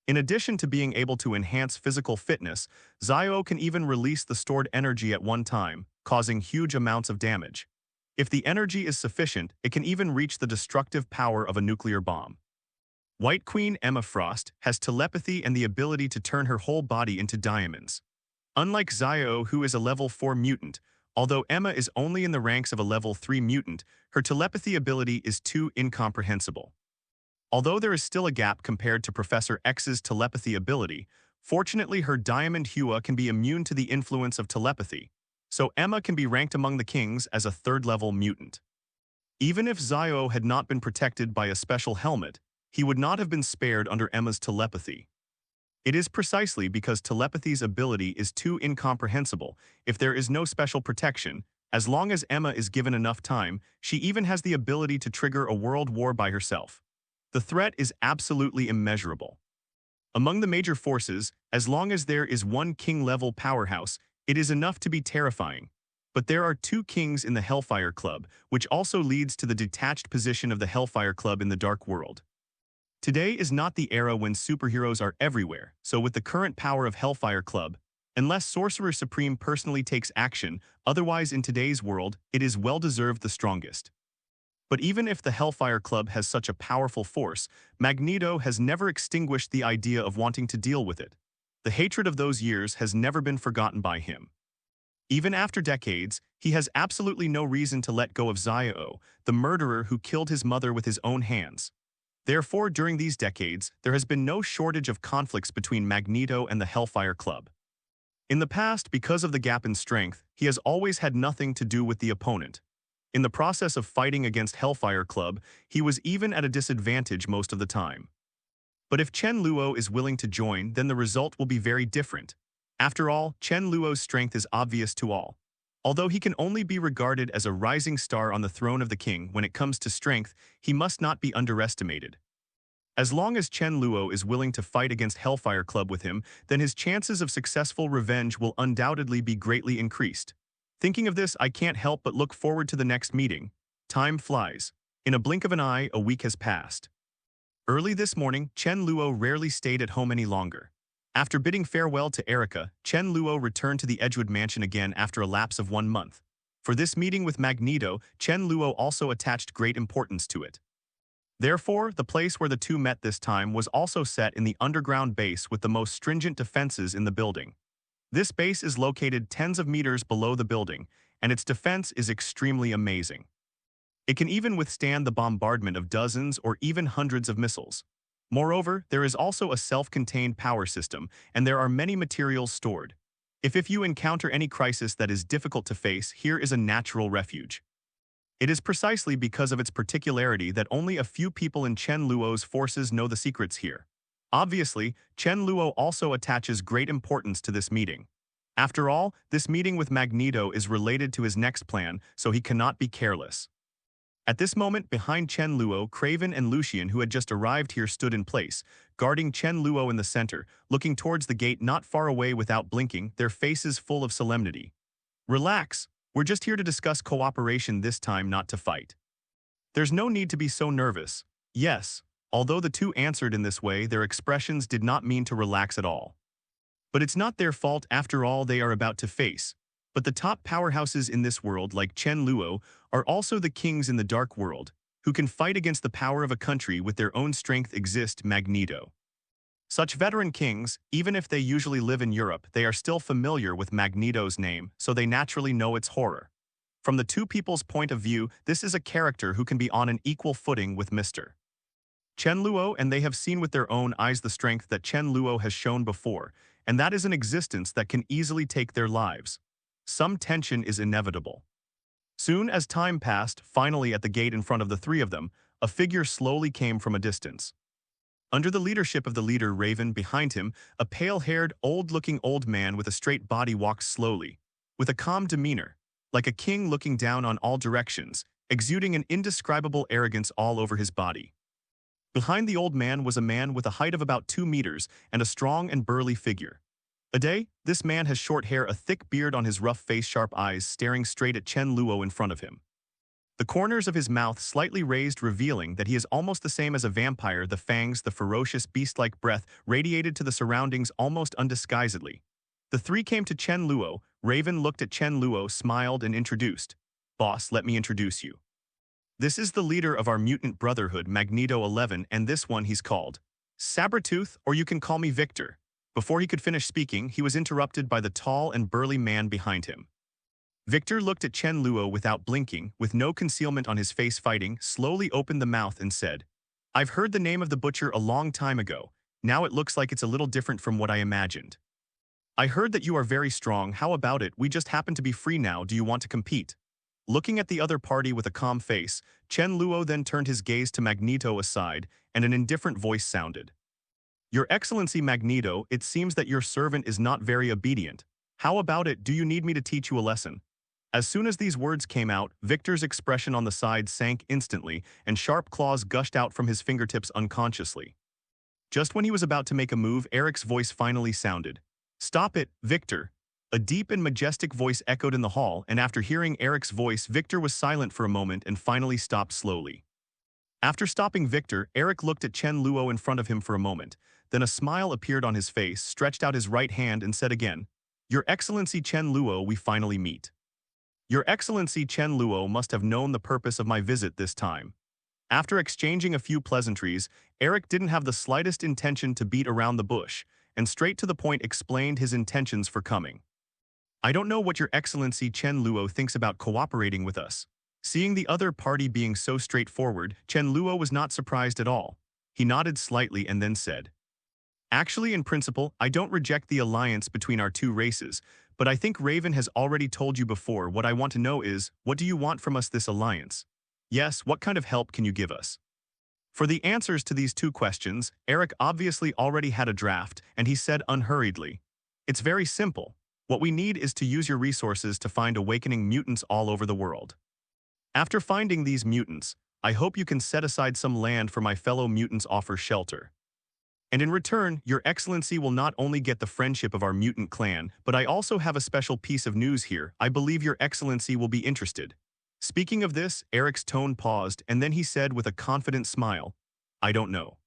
In addition to being able to enhance physical fitness, Zio can even release the stored energy at one time, causing huge amounts of damage. If the energy is sufficient, it can even reach the destructive power of a nuclear bomb. White Queen Emma Frost has telepathy and the ability to turn her whole body into diamonds. Unlike Zio, who is a level 4 mutant, although Emma is only in the ranks of a level 3 mutant, her telepathy ability is too incomprehensible. Although there is still a gap compared to Professor X's telepathy ability, fortunately her Diamond Hua can be immune to the influence of telepathy, so Emma can be ranked among the kings as a third-level mutant. Even if Zio had not been protected by a special helmet, he would not have been spared under Emma's telepathy. It is precisely because telepathy's ability is too incomprehensible. If there is no special protection, as long as Emma is given enough time, she even has the ability to trigger a world war by herself. The threat is absolutely immeasurable. Among the major forces, as long as there is one king-level powerhouse, it is enough to be terrifying. But there are two kings in the Hellfire Club, which also leads to the detached position of the Hellfire Club in the Dark World. Today is not the era when superheroes are everywhere, so with the current power of Hellfire Club, unless Sorcerer Supreme personally takes action, otherwise in today's world, it is well-deserved the strongest. But even if the Hellfire Club has such a powerful force, Magneto has never extinguished the idea of wanting to deal with it. The hatred of those years has never been forgotten by him. Even after decades, he has absolutely no reason to let go of Zio, the murderer who killed his mother with his own hands. Therefore, during these decades, there has been no shortage of conflicts between Magneto and the Hellfire Club. In the past, because of the gap in strength, he has always had nothing to do with the opponent. In the process of fighting against Hellfire Club, he was even at a disadvantage most of the time. But if Chen Luo is willing to join, then the result will be very different. After all, Chen Luo's strength is obvious to all. Although he can only be regarded as a rising star on the throne of the king when it comes to strength, he must not be underestimated. As long as Chen Luo is willing to fight against Hellfire Club with him, then his chances of successful revenge will undoubtedly be greatly increased. Thinking of this, I can't help but look forward to the next meeting. Time flies. In a blink of an eye, a week has passed. Early this morning, Chen Luo rarely stayed at home any longer. After bidding farewell to Erica, Chen Luo returned to the Edgewood mansion again after a lapse of 1 month. For this meeting with Magneto, Chen Luo also attached great importance to it. Therefore, the place where the two met this time was also set in the underground base with the most stringent defenses in the building. This base is located tens of meters below the building, and its defense is extremely amazing. It can even withstand the bombardment of dozens or even hundreds of missiles. Moreover, there is also a self-contained power system, and there are many materials stored. If you encounter any crisis that is difficult to face, here is a natural refuge. It is precisely because of its particularity that only a few people in Chen Luo's forces know the secrets here. Obviously, Chen Luo also attaches great importance to this meeting. After all, this meeting with Magneto is related to his next plan, so he cannot be careless. At this moment, behind Chen Luo, Craven and Lucian, who had just arrived here, stood in place, guarding Chen Luo in the center, looking towards the gate not far away without blinking, their faces full of solemnity. Relax, we're just here to discuss cooperation this time, not to fight. There's no need to be so nervous. Yes, although the two answered in this way, their expressions did not mean to relax at all. But it's not their fault after all they are about to face. But the top powerhouses in this world, like Chen Luo, are also the kings in the dark world, who can fight against the power of a country with their own strength. Exist Magneto. Such veteran kings, even if they usually live in Europe, they are still familiar with Magneto's name, so they naturally know its horror. From the two people's point of view, this is a character who can be on an equal footing with Mr. Chen Luo, and they have seen with their own eyes the strength that Chen Luo has shown before, and that is an existence that can easily take their lives. Some tension is inevitable. Soon as time passed, finally at the gate in front of the three of them, a figure slowly came from a distance. Under the leadership of the leader Raven, behind him, a pale-haired, old-looking old man with a straight body walks slowly, with a calm demeanor, like a king looking down on all directions, exuding an indescribable arrogance all over his body. Behind the old man was a man with a height of about 2 meters and a strong and burly figure. This man has short hair, a thick beard on his rough face, sharp eyes staring straight at Chen Luo in front of him. The corners of his mouth slightly raised, revealing that he is almost the same as a vampire. The fangs, the ferocious beast-like breath, radiated to the surroundings almost undisguisedly. The three came to Chen Luo. Raven looked at Chen Luo, smiled, and introduced. "Boss, let me introduce you. This is the leader of our mutant brotherhood, Magneto 11, and this one he's called Sabretooth, or you can call me Victor." Before he could finish speaking, he was interrupted by the tall and burly man behind him. Victor looked at Chen Luo without blinking, with no concealment on his face, fighting, slowly opened the mouth and said, "I've heard the name of the butcher a long time ago. Now it looks like it's a little different from what I imagined. I heard that you are very strong. How about it? We just happen to be free now. Do you want to compete?" Looking at the other party with a calm face, Chen Luo then turned his gaze to Magneto aside, and an indifferent voice sounded. "Your Excellency Magneto, it seems that your servant is not very obedient. How about it? Do you need me to teach you a lesson?" As soon as these words came out, Victor's expression on the side sank instantly, and sharp claws gushed out from his fingertips unconsciously. Just when he was about to make a move, Eric's voice finally sounded. "Stop it, Victor." A deep and majestic voice echoed in the hall, and after hearing Eric's voice, Victor was silent for a moment and finally stopped slowly. After stopping Victor, Eric looked at Chen Luo in front of him for a moment. Then a smile appeared on his face, stretched out his right hand, and said again, "Your Excellency Chen Luo, we finally meet." Your Excellency Chen Luo must have known the purpose of my visit this time. After exchanging a few pleasantries, Eric didn't have the slightest intention to beat around the bush, and straight to the point explained his intentions for coming. "I don't know what Your Excellency Chen Luo thinks about cooperating with us." Seeing the other party being so straightforward, Chen Luo was not surprised at all. He nodded slightly and then said, "Actually, in principle, I don't reject the alliance between our two races, but I think Raven has already told you before. What I want to know is, what do you want from us, this alliance? Yes, what kind of help can you give us?" For the answers to these two questions, Eric obviously already had a draft, and he said unhurriedly, "It's very simple. What we need is to use your resources to find awakening mutants all over the world. After finding these mutants, I hope you can set aside some land for my fellow mutants, offer shelter. And in return, Your Excellency will not only get the friendship of our mutant clan, but I also have a special piece of news here. I believe Your Excellency will be interested." Speaking of this, Eric's tone paused, and then he said with a confident smile, "I don't know.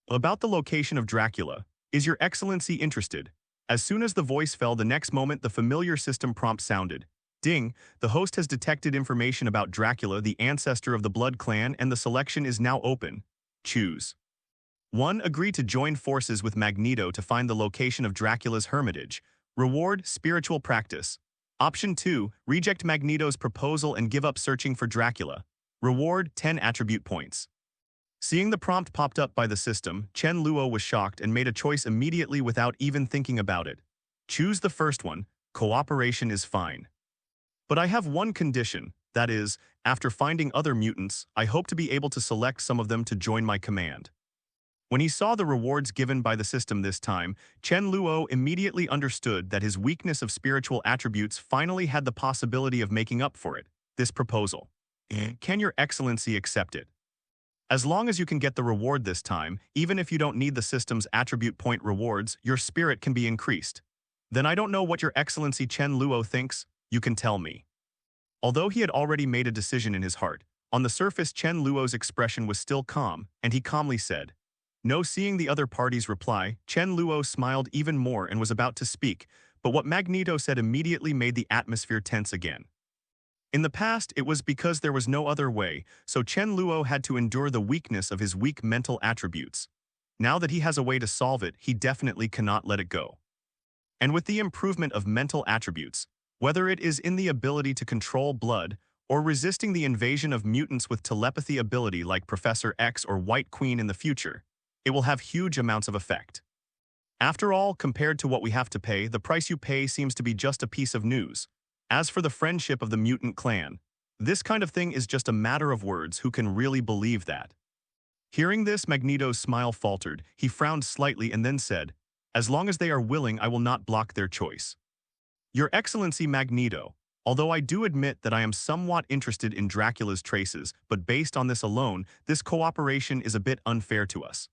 About the location of Dracula, is Your Excellency interested?" As soon as the voice fell, the next moment the familiar system prompt sounded. Ding, the host has detected information about Dracula, the ancestor of the Blood Clan, and the selection is now open. Choose. 1. Agree to join forces with Magneto to find the location of Dracula's hermitage. Reward, spiritual practice. Option 2. Reject Magneto's proposal and give up searching for Dracula. Reward, 10 attribute points. Seeing the prompt popped up by the system, Chen Luo was shocked and made a choice immediately without even thinking about it. Choose the first one. Cooperation is fine. But I have one condition. That is, after finding other mutants, I hope to be able to select some of them to join my command. When he saw the rewards given by the system this time, Chen Luo immediately understood that his weakness of spiritual attributes finally had the possibility of making up for it. This proposal. Can Your Excellency accept it? As long as you can get the reward this time, even if you don't need the system's attribute point rewards, your spirit can be increased. Then I don't know what Your Excellency Chen Luo thinks, you can tell me. Although he had already made a decision in his heart, on the surface Chen Luo's expression was still calm, and he calmly said, no. Seeing the other party's reply, Chen Luo smiled even more and was about to speak, but what Magneto said immediately made the atmosphere tense again. In the past, it was because there was no other way, so Chen Luo had to endure the weakness of his weak mental attributes. Now that he has a way to solve it, he definitely cannot let it go. And with the improvement of mental attributes, whether it is in the ability to control blood, or resisting the invasion of mutants with telepathy ability like Professor X or White Queen in the future, it will have huge amounts of effect. After all, compared to what we have to pay, the price you pay seems to be just a piece of news. As for the friendship of the mutant clan, this kind of thing is just a matter of words. Who can really believe that? Hearing this, Magneto's smile faltered. He frowned slightly and then said, as long as they are willing, I will not block their choice. Your Excellency Magneto, although I do admit that I am somewhat interested in Dracula's traces, but based on this alone, this cooperation is a bit unfair to us.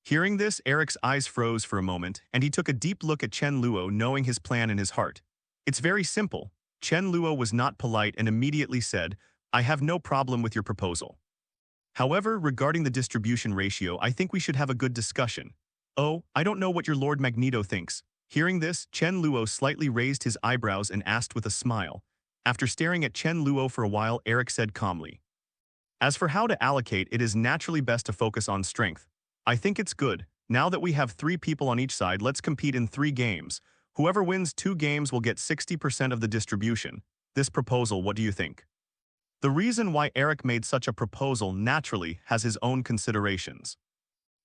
Hearing this, Eric's eyes froze for a moment, and he took a deep look at Chen Luo, knowing his plan in his heart. It's very simple. Chen Luo was not polite and immediately said, I have no problem with your proposal. However, regarding the distribution ratio, I think we should have a good discussion. Oh, I don't know what your Lord Magneto thinks. Hearing this, Chen Luo slightly raised his eyebrows and asked with a smile. After staring at Chen Luo for a while, Eric said calmly, as for how to allocate, it is naturally best to focus on strength. I think it's good. Now that we have 3 people on each side, let's compete in 3 games. Whoever wins 2 games will get 60% of the distribution. This proposal, what do you think? The reason why Eric made such a proposal naturally has his own considerations.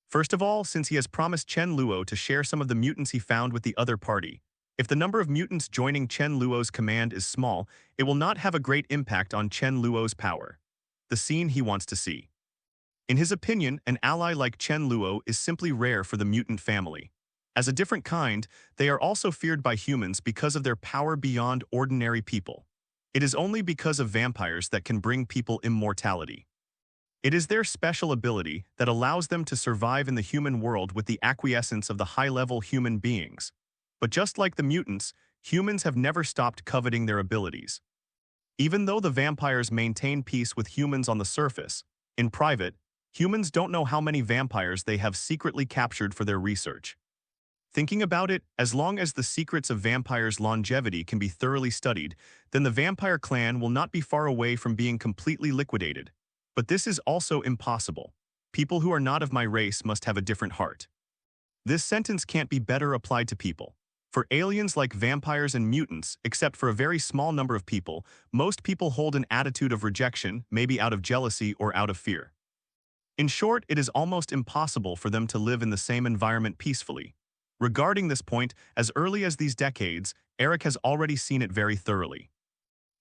First of all, since he has promised Chen Luo to share some of the mutants he found with the other party, if the number of mutants joining Chen Luo's command is small, it will not have a great impact on Chen Luo's power. The scene he wants to see. In his opinion, an ally like Chen Luo is simply rare for the mutant family. As a different kind, they are also feared by humans because of their power beyond ordinary people. It is only because of vampires that can bring people immortality. It is their special ability that allows them to survive in the human world with the acquiescence of the high-level human beings. But just like the mutants, humans have never stopped coveting their abilities. Even though the vampires maintain peace with humans on the surface, in private, humans don't know how many vampires they have secretly captured for their research. Thinking about it, as long as the secrets of vampires' longevity can be thoroughly studied, then the vampire clan will not be far away from being completely liquidated. But this is also impossible. People who are not of my race must have a different heart. This sentence can't be better applied to people. For aliens like vampires and mutants, except for a very small number of people, most people hold an attitude of rejection, maybe out of jealousy or out of fear. In short, it is almost impossible for them to live in the same environment peacefully. Regarding this point, as early as these decades, Eric has already seen it very thoroughly.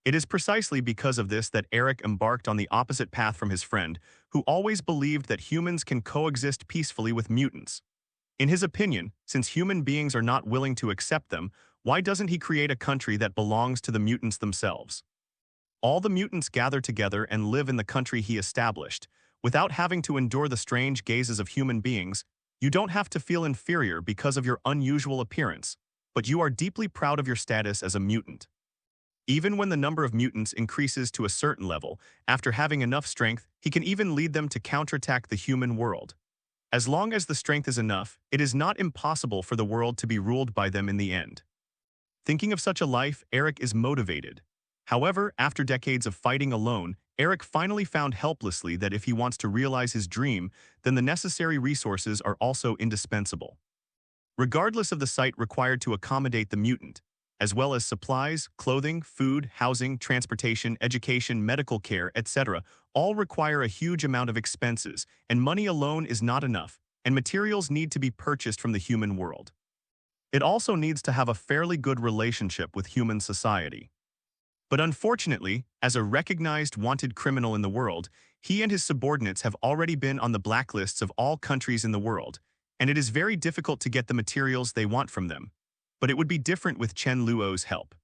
It is precisely because of this that Eric embarked on the opposite path from his friend, who always believed that humans can coexist peacefully with mutants. In his opinion, since human beings are not willing to accept them, why doesn't he create a country that belongs to the mutants themselves? All the mutants gather together and live in the country he established. Without having to endure the strange gazes of human beings, you don't have to feel inferior because of your unusual appearance, but you are deeply proud of your status as a mutant. Even when the number of mutants increases to a certain level, after having enough strength, he can even lead them to counterattack the human world. As long as the strength is enough, it is not impossible for the world to be ruled by them in the end. Thinking of such a life, Eric is motivated. However, after decades of fighting alone, Eric finally found helplessly that if he wants to realize his dream, then the necessary resources are also indispensable. Regardless of the site required to accommodate the mutant, as well as supplies, clothing, food, housing, transportation, education, medical care, etc., all require a huge amount of expenses, and money alone is not enough, and materials need to be purchased from the human world. It also needs to have a fairly good relationship with human society. But unfortunately, as a recognized wanted criminal in the world, he and his subordinates have already been on the blacklists of all countries in the world, and it is very difficult to get the materials they want from them. But it would be different with Chen Luo's help.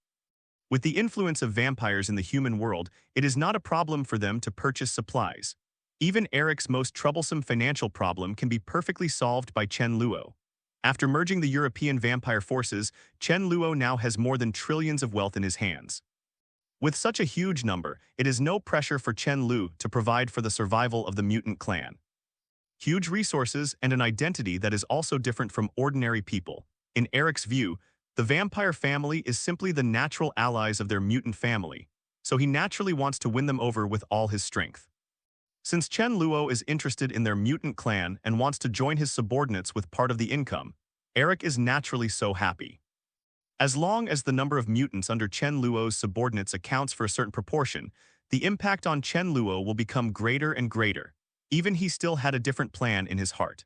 With the influence of vampires in the human world, it is not a problem for them to purchase supplies. Even Eric's most troublesome financial problem can be perfectly solved by Chen Luo. After merging the European vampire forces, Chen Luo now has more than trillions of wealth in his hands. With such a huge number, it is no pressure for Chen Luo to provide for the survival of the mutant clan. Huge resources and an identity that is also different from ordinary people. In Eric's view, the vampire family is simply the natural allies of their mutant family, so he naturally wants to win them over with all his strength. Since Chen Luo is interested in their mutant clan and wants to join his subordinates with part of the income, Eric is naturally so happy. As long as the number of mutants under Chen Luo's subordinates accounts for a certain proportion, the impact on Chen Luo will become greater and greater. Even he still had a different plan in his heart.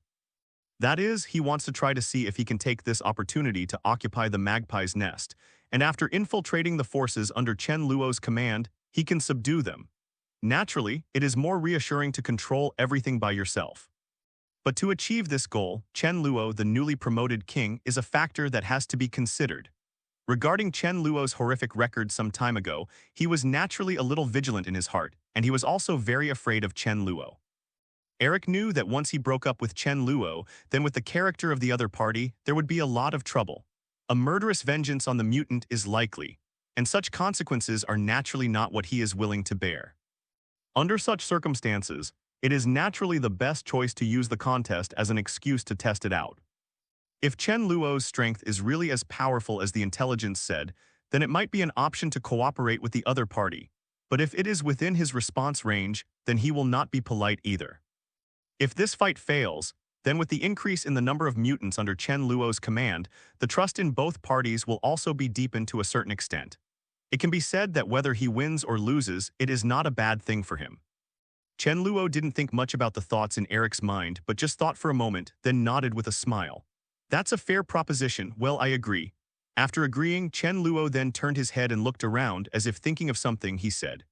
That is, he wants to try to see if he can take this opportunity to occupy the magpie's nest, and after infiltrating the forces under Chen Luo's command, he can subdue them. Naturally, it is more reassuring to control everything by yourself. But to achieve this goal, Chen Luo, the newly promoted king, is a factor that has to be considered. Regarding Chen Luo's horrific record some time ago, he was naturally a little vigilant in his heart, and he was also very afraid of Chen Luo. Eric knew that once he broke up with Chen Luo, then with the character of the other party, there would be a lot of trouble. A murderous vengeance on the mutant is likely, and such consequences are naturally not what he is willing to bear. Under such circumstances, it is naturally the best choice to use the contest as an excuse to test it out. If Chen Luo's strength is really as powerful as the intelligence said, then it might be an option to cooperate with the other party. But if it is within his response range, then he will not be polite either. If this fight fails, then with the increase in the number of mutants under Chen Luo's command, the trust in both parties will also be deepened to a certain extent. It can be said that whether he wins or loses, it is not a bad thing for him. Chen Luo didn't think much about the thoughts in Eric's mind, but just thought for a moment, then nodded with a smile. That's a fair proposition, well, I agree. After agreeing, Chen Luo then turned his head and looked around as if thinking of something. He said,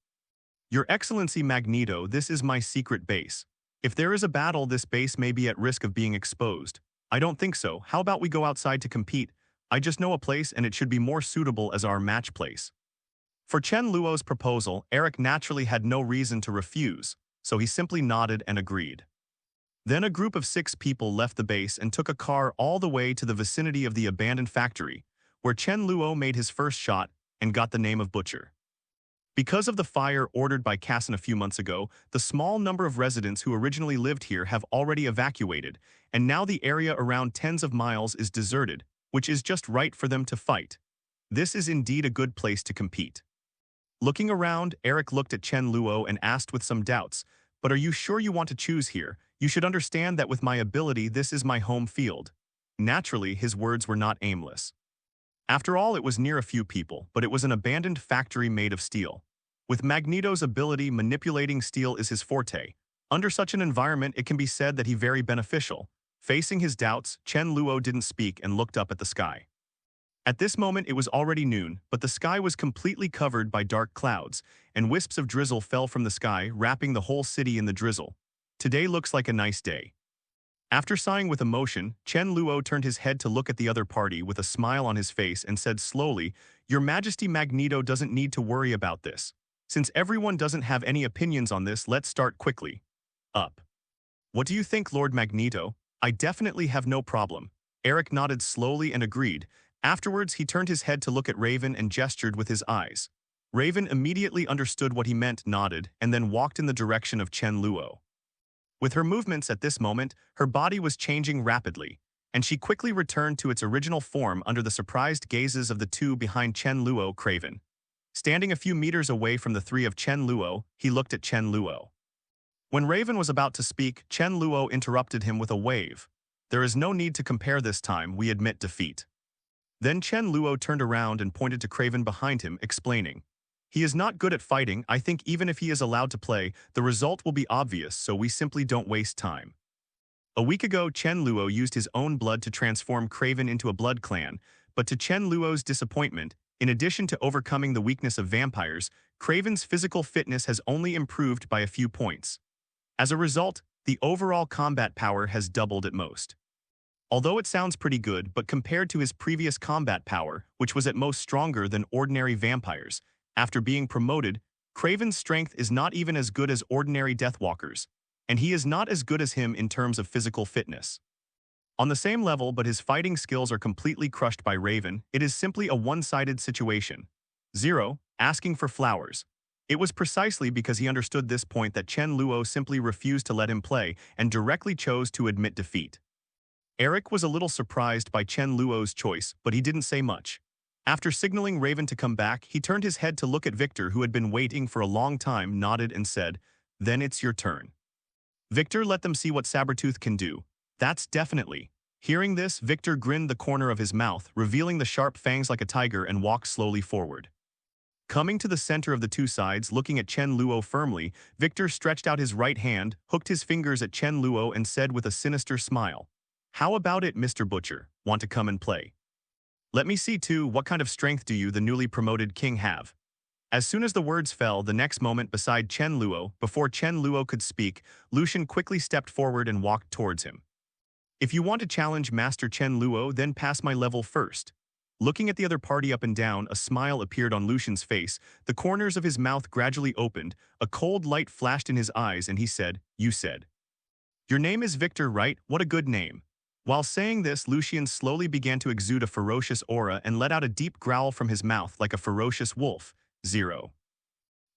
"Your Excellency Magneto, this is my secret base. If there is a battle, this base may be at risk of being exposed. I don't think so. How about we go outside to compete? I just know a place and it should be more suitable as our match place." For Chen Luo's proposal, Eric naturally had no reason to refuse, so he simply nodded and agreed. Then a group of 6 people left the base and took a car all the way to the vicinity of the abandoned factory, where Chen Luo made his first shot and got the name of Butcher. Because of the fire ordered by Casson a few months ago, the small number of residents who originally lived here have already evacuated, and now the area around tens of miles is deserted, which is just right for them to fight. This is indeed a good place to compete. Looking around, Eric looked at Chen Luo and asked with some doubts, "But are you sure you want to choose here? You should understand that with my ability, this is my home field." Naturally, his words were not aimless. After all, it was near a few people, but it was an abandoned factory made of steel. With Magneto's ability, manipulating steel is his forte. Under such an environment, it can be said that he very beneficial. Facing his doubts, Chen Luo didn't speak and looked up at the sky. At this moment, it was already noon, but the sky was completely covered by dark clouds, and wisps of drizzle fell from the sky, wrapping the whole city in the drizzle. Today looks like a nice day. After sighing with emotion, Chen Luo turned his head to look at the other party with a smile on his face and said slowly, "Your Majesty, Magneto doesn't need to worry about this. Since everyone doesn't have any opinions on this, let's start quickly. Up. What do you think, Lord Magneto? I definitely have no problem." Eric nodded slowly and agreed. Afterwards, he turned his head to look at Raven and gestured with his eyes. Raven immediately understood what he meant, nodded, and then walked in the direction of Chen Luo. With her movements at this moment, her body was changing rapidly, and she quickly returned to its original form under the surprised gazes of the two behind Chen Luo, Craven. Standing a few meters away from the 3 of Chen Luo, he looked at Chen Luo. When Raven was about to speak, Chen Luo interrupted him with a wave. "There is no need to compare this time, we admit defeat." Then Chen Luo turned around and pointed to Craven behind him, explaining, "He is not good at fighting. I think even if he is allowed to play, the result will be obvious, so we simply don't waste time." A week ago, Chen Luo used his own blood to transform Craven into a blood clan, but to Chen Luo's disappointment, In addition to overcoming the weakness of vampires, Craven's physical fitness has only improved by a few points. As a result, the overall combat power has doubled at most. Although it sounds pretty good, but compared to his previous combat power, which was at most stronger than ordinary vampires, after being promoted, Craven's strength is not even as good as ordinary Deathwalkers, and he is not as good as him in terms of physical fitness. On the same level, but his fighting skills are completely crushed by Raven, it is simply a one-sided situation. 0. Asking for flowers. It was precisely because he understood this point that Chen Luo simply refused to let him play and directly chose to admit defeat. Eric was a little surprised by Chen Luo's choice, but he didn't say much. After signaling Raven to come back, he turned his head to look at Victor, who had been waiting for a long time, nodded and said, "Then it's your turn." Victor let them see what Sabertooth can do. That's definitely. Hearing this, Victor grinned the corner of his mouth, revealing the sharp fangs like a tiger, and walked slowly forward. Coming to the center of the two sides, looking at Chen Luo firmly, Victor stretched out his right hand, hooked his fingers at Chen Luo and said with a sinister smile, "How about it, Mr. Butcher? Want to come and play? Let me see too, what kind of strength do you, the newly promoted king, have?" As soon as the words fell, the next moment beside Chen Luo, before Chen Luo could speak, Lucian quickly stepped forward and walked towards him. "If you want to challenge Master Chen Luo, then pass my level first." Looking at the other party up and down, a smile appeared on Lucian's face, the corners of his mouth gradually opened, a cold light flashed in his eyes, and he said, "You said. Your name is Victor, right? What a good name." While saying this, Lucian slowly began to exude a ferocious aura and let out a deep growl from his mouth like a ferocious wolf. 0.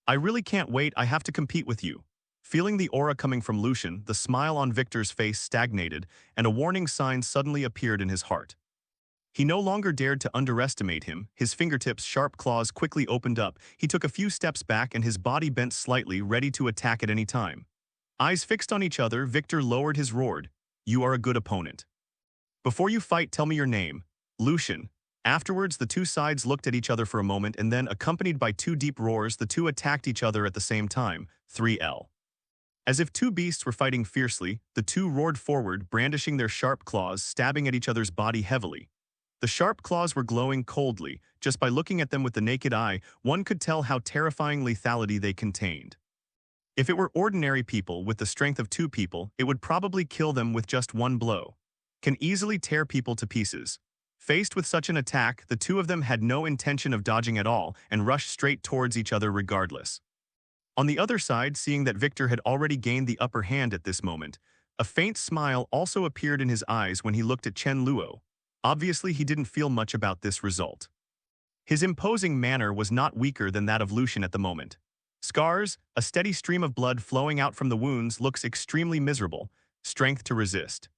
"I really can't wait, I have to compete with you." Feeling the aura coming from Lucian, the smile on Victor's face stagnated, and a warning sign suddenly appeared in his heart. He no longer dared to underestimate him. His fingertips' sharp claws quickly opened up. He took a few steps back and his body bent slightly, ready to attack at any time. Eyes fixed on each other, Victor lowered his roar. "You are a good opponent. Before you fight, tell me your name." "Lucian." Afterwards, the two sides looked at each other for a moment, and then, accompanied by two deep roars, the two attacked each other at the same time. 3L. As if two beasts were fighting fiercely, the two roared forward, brandishing their sharp claws, stabbing at each other's body heavily. The sharp claws were glowing coldly. Just by looking at them with the naked eye, one could tell how terrifying lethality they contained. If it were ordinary people with the strength of two people, it would probably kill them with just one blow. Can easily tear people to pieces. Faced with such an attack, the two of them had no intention of dodging at all and rushed straight towards each other regardless. On the other side, seeing that Victor had already gained the upper hand at this moment, a faint smile also appeared in his eyes when he looked at Chen Luo. Obviously, he didn't feel much about this result. His imposing manner was not weaker than that of Lucian at the moment. Scars, a steady stream of blood flowing out from the wounds, looks extremely miserable. Strength to resist.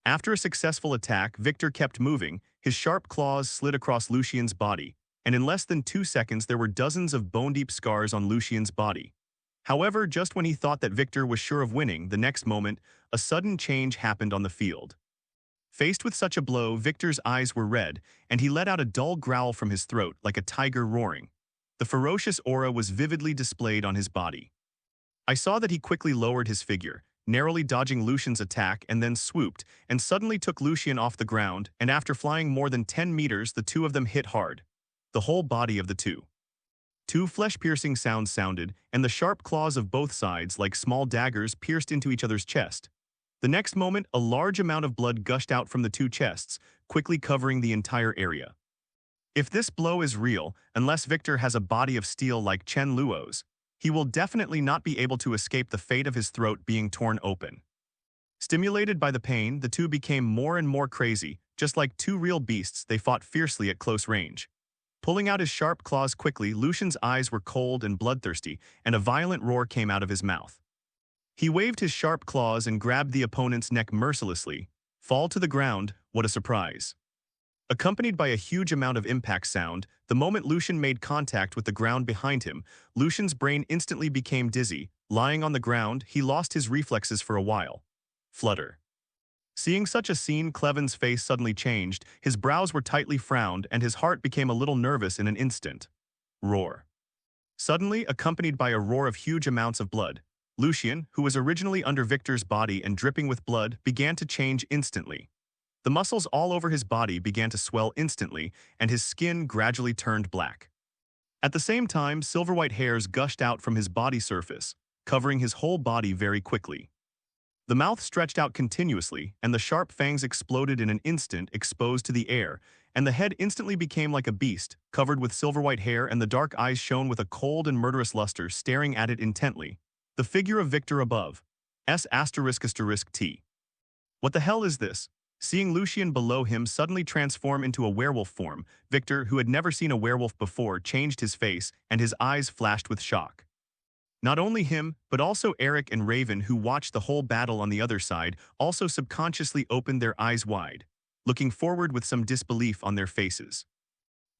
After a successful attack, Victor kept moving. His sharp claws slid across Lucian's body, and in less than 2 seconds there were dozens of bone-deep scars on Lucian's body. However, just when he thought that Victor was sure of winning, the next moment, a sudden change happened on the field. Faced with such a blow, Victor's eyes were red, and he let out a dull growl from his throat like a tiger roaring. The ferocious aura was vividly displayed on his body. I saw that he quickly lowered his figure, narrowly dodging Lucian's attack, and then swooped, and suddenly took Lucian off the ground, and after flying more than 10 meters, the two of them hit hard. The whole body of the two. Two flesh-piercing sounds sounded, and the sharp claws of both sides, like small daggers, pierced into each other's chest. The next moment, a large amount of blood gushed out from the two chests, quickly covering the entire area. If this blow is real, unless Victor has a body of steel like Chen Luo's, he will definitely not be able to escape the fate of his throat being torn open. Stimulated by the pain, the two became more and more crazy. Just like two real beasts, they fought fiercely at close range. Pulling out his sharp claws quickly, Lucian's eyes were cold and bloodthirsty, and a violent roar came out of his mouth. He waved his sharp claws and grabbed the opponent's neck mercilessly. Fall to the ground, what a surprise. Accompanied by a huge amount of impact sound, the moment Lucian made contact with the ground behind him, Lucian's brain instantly became dizzy. Lying on the ground, he lost his reflexes for a while. Flutter. Seeing such a scene, Craven's face suddenly changed, his brows were tightly frowned, and his heart became a little nervous in an instant. Roar. Suddenly, accompanied by a roar of huge amounts of blood, Lucian, who was originally under Victor's body and dripping with blood, began to change instantly. The muscles all over his body began to swell instantly, and his skin gradually turned black. At the same time, silver-white hairs gushed out from his body surface, covering his whole body very quickly. The mouth stretched out continuously, and the sharp fangs exploded in an instant, exposed to the air, and the head instantly became like a beast, covered with silver-white hair, and the dark eyes shone with a cold and murderous luster, staring at it intently. The figure of Victor above. S***T. What the hell is this? Seeing Lucian below him suddenly transform into a werewolf form, Victor, who had never seen a werewolf before, changed his face, and his eyes flashed with shock. Not only him, but also Eric and Raven, who watched the whole battle on the other side, also subconsciously opened their eyes wide, looking forward with some disbelief on their faces.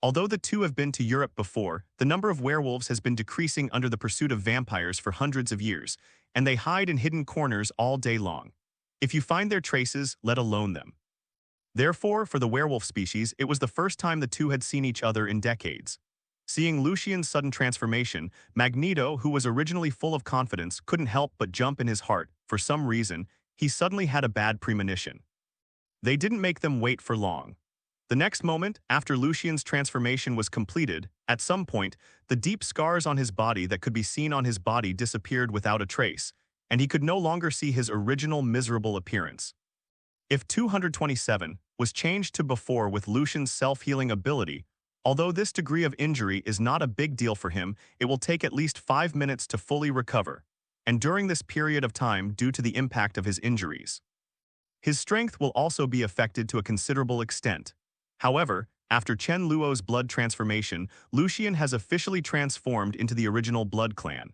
Although the two have been to Europe before, the number of werewolves has been decreasing under the pursuit of vampires for hundreds of years, and they hide in hidden corners all day long. If you find their traces, let alone them. Therefore, for the werewolf species, it was the first time the two had seen each other in decades. Seeing Lucian's sudden transformation, Magneto, who was originally full of confidence, couldn't help but jump in his heart. For some reason, he suddenly had a bad premonition. They didn't make them wait for long. The next moment, after Lucian's transformation was completed, at some point, the deep scars on his body that could be seen on his body disappeared without a trace, and he could no longer see his original miserable appearance. If 227 was changed to before with Lucian's self-healing ability, although this degree of injury is not a big deal for him, it will take at least 5 minutes to fully recover, and during this period of time due to the impact of his injuries. His strength will also be affected to a considerable extent. However, after Chen Luo's blood transformation, Lucian has officially transformed into the original Blood Clan.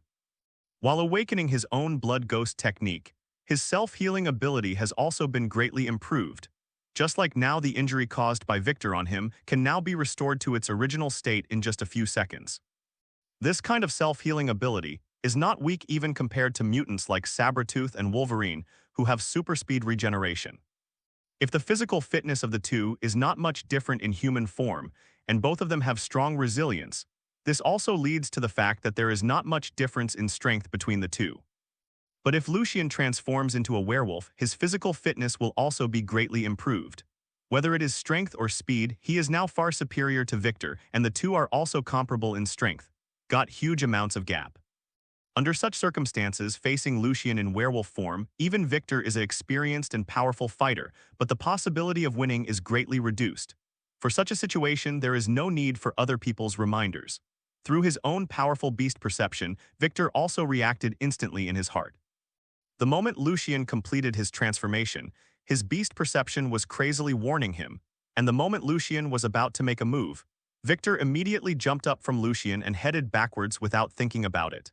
While awakening his own blood ghost technique, his self-healing ability has also been greatly improved. Just like now, the injury caused by Victor on him can now be restored to its original state in just a few seconds. This kind of self-healing ability is not weak even compared to mutants like Sabretooth and Wolverine, who have super speed regeneration. If the physical fitness of the two is not much different in human form, and both of them have strong resilience, this also leads to the fact that there is not much difference in strength between the two. But if Lucian transforms into a werewolf, his physical fitness will also be greatly improved. Whether it is strength or speed, he is now far superior to Victor, and the two are also comparable in strength. Got huge amounts of gap. Under such circumstances, facing Lucian in werewolf form, even Victor is an experienced and powerful fighter, but the possibility of winning is greatly reduced. For such a situation, there is no need for other people's reminders. Through his own powerful beast perception, Victor also reacted instantly in his heart. The moment Lucian completed his transformation, his beast perception was crazily warning him, and the moment Lucian was about to make a move, Victor immediately jumped up from Lucian and headed backwards without thinking about it.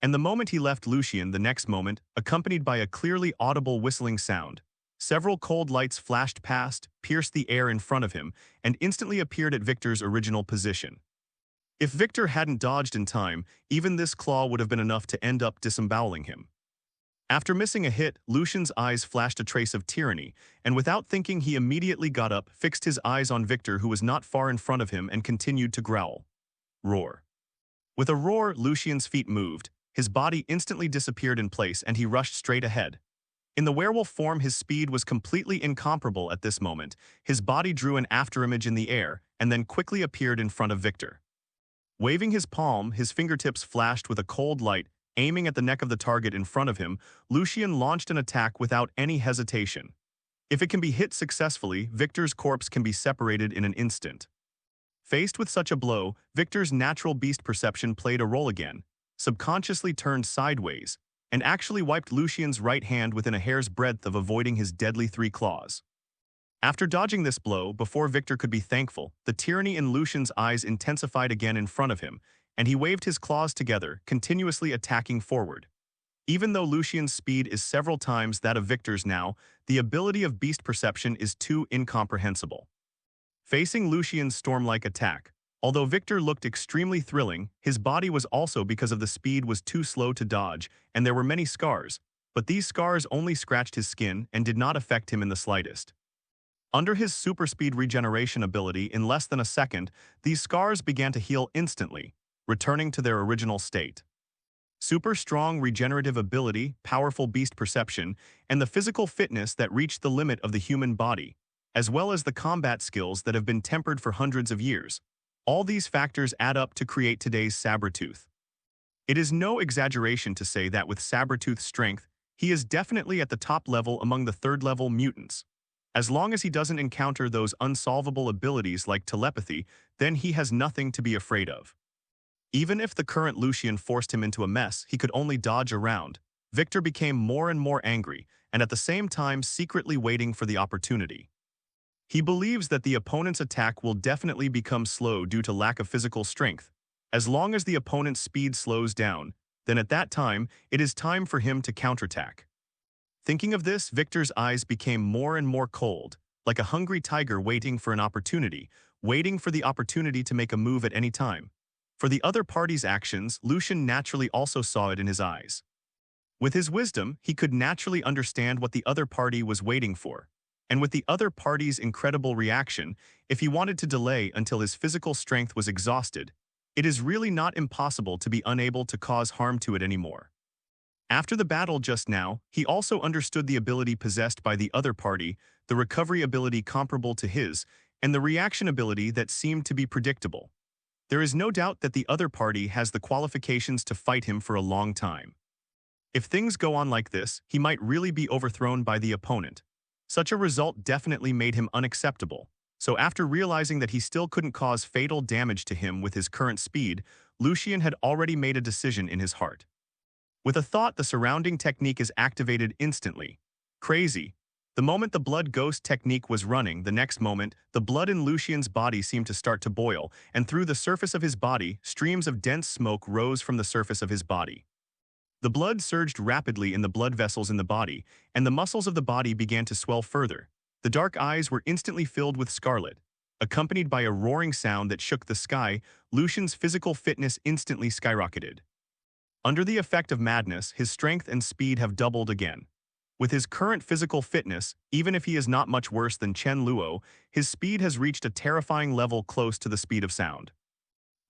And the moment he left Lucian, the next moment, accompanied by a clearly audible whistling sound, several cold lights flashed past, pierced the air in front of him, and instantly appeared at Victor's original position. If Victor hadn't dodged in time, even this claw would have been enough to end up disemboweling him. After missing a hit, Lucian's eyes flashed a trace of tyranny, and without thinking he immediately got up, fixed his eyes on Victor, who was not far in front of him, and continued to growl. Roar. With a roar, Lucian's feet moved, his body instantly disappeared in place, and he rushed straight ahead. In the werewolf form, his speed was completely incomparable at this moment. His body drew an afterimage in the air, and then quickly appeared in front of Victor. Waving his palm, his fingertips flashed with a cold light. Aiming at the neck of the target in front of him, Lucian launched an attack without any hesitation. If it can be hit successfully, Victor's corpse can be separated in an instant. Faced with such a blow, Victor's natural beast perception played a role again, subconsciously turned sideways, and actually wiped Lucian's right hand within a hair's breadth of avoiding his deadly 3 claws. After dodging this blow, before Victor could be thankful, the tyranny in Lucian's eyes intensified again in front of him, and he waved his claws together, continuously attacking forward. Even though Lucian's speed is several times that of Victor's now, the ability of beast perception is too incomprehensible. Facing Lucian's storm-like attack, although Victor looked extremely thrilling, his body was also, because of the speed, was too slow to dodge, and there were many scars, but these scars only scratched his skin and did not affect him in the slightest. Under his super speed regeneration ability, in less than a second, these scars began to heal instantly, returning to their original state. Super strong regenerative ability, powerful beast perception, and the physical fitness that reached the limit of the human body, as well as the combat skills that have been tempered for hundreds of years. All these factors add up to create today's Sabretooth. It is no exaggeration to say that with Sabretooth's strength, he is definitely at the top level among the third-level mutants. As long as he doesn't encounter those unsolvable abilities like telepathy, then he has nothing to be afraid of. Even if the current Lucian forced him into a mess he could only dodge around, Victor became more and more angry, and at the same time secretly waiting for the opportunity. He believes that the opponent's attack will definitely become slow due to lack of physical strength. As long as the opponent's speed slows down, then at that time, it is time for him to counterattack. Thinking of this, Victor's eyes became more and more cold, like a hungry tiger waiting for an opportunity, waiting for the opportunity to make a move at any time. For the other party's actions, Lucian naturally also saw it in his eyes. With his wisdom, he could naturally understand what the other party was waiting for. And with the other party's incredible reaction, if he wanted to delay until his physical strength was exhausted, it is really not impossible to be unable to cause harm to it anymore. After the battle just now, he also understood the ability possessed by the other party, the recovery ability comparable to his, and the reaction ability that seemed to be predictable. There is no doubt that the other party has the qualifications to fight him for a long time. If things go on like this, he might really be overthrown by the opponent. Such a result definitely made him unacceptable. So after realizing that he still couldn't cause fatal damage to him with his current speed, Lucian had already made a decision in his heart. With a thought, the surrounding technique is activated instantly. Crazy. The moment the blood ghost technique was running, the next moment, the blood in Lucian's body seemed to start to boil, and through the surface of his body, streams of dense smoke rose from the surface of his body. The blood surged rapidly in the blood vessels in the body, and the muscles of the body began to swell further. The dark eyes were instantly filled with scarlet. Accompanied by a roaring sound that shook the sky, Lucian's physical fitness instantly skyrocketed. Under the effect of madness, his strength and speed have doubled again. With his current physical fitness, even if he is not much worse than Chen Luo, his speed has reached a terrifying level close to the speed of sound.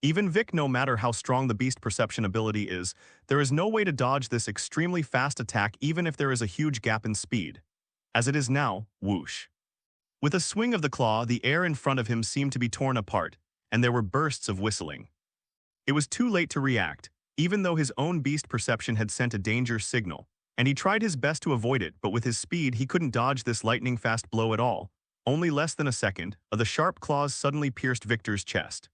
Even Vic, no matter how strong the beast perception ability is, there is no way to dodge this extremely fast attack even if there is a huge gap in speed. As it is now, whoosh. With a swing of the claw, the air in front of him seemed to be torn apart, and there were bursts of whistling. It was too late to react, even though his own beast perception had sent a danger signal, and he tried his best to avoid it, but with his speed he couldn't dodge this lightning-fast blow at all. Only less than a second, the sharp claws suddenly pierced Victor's chest.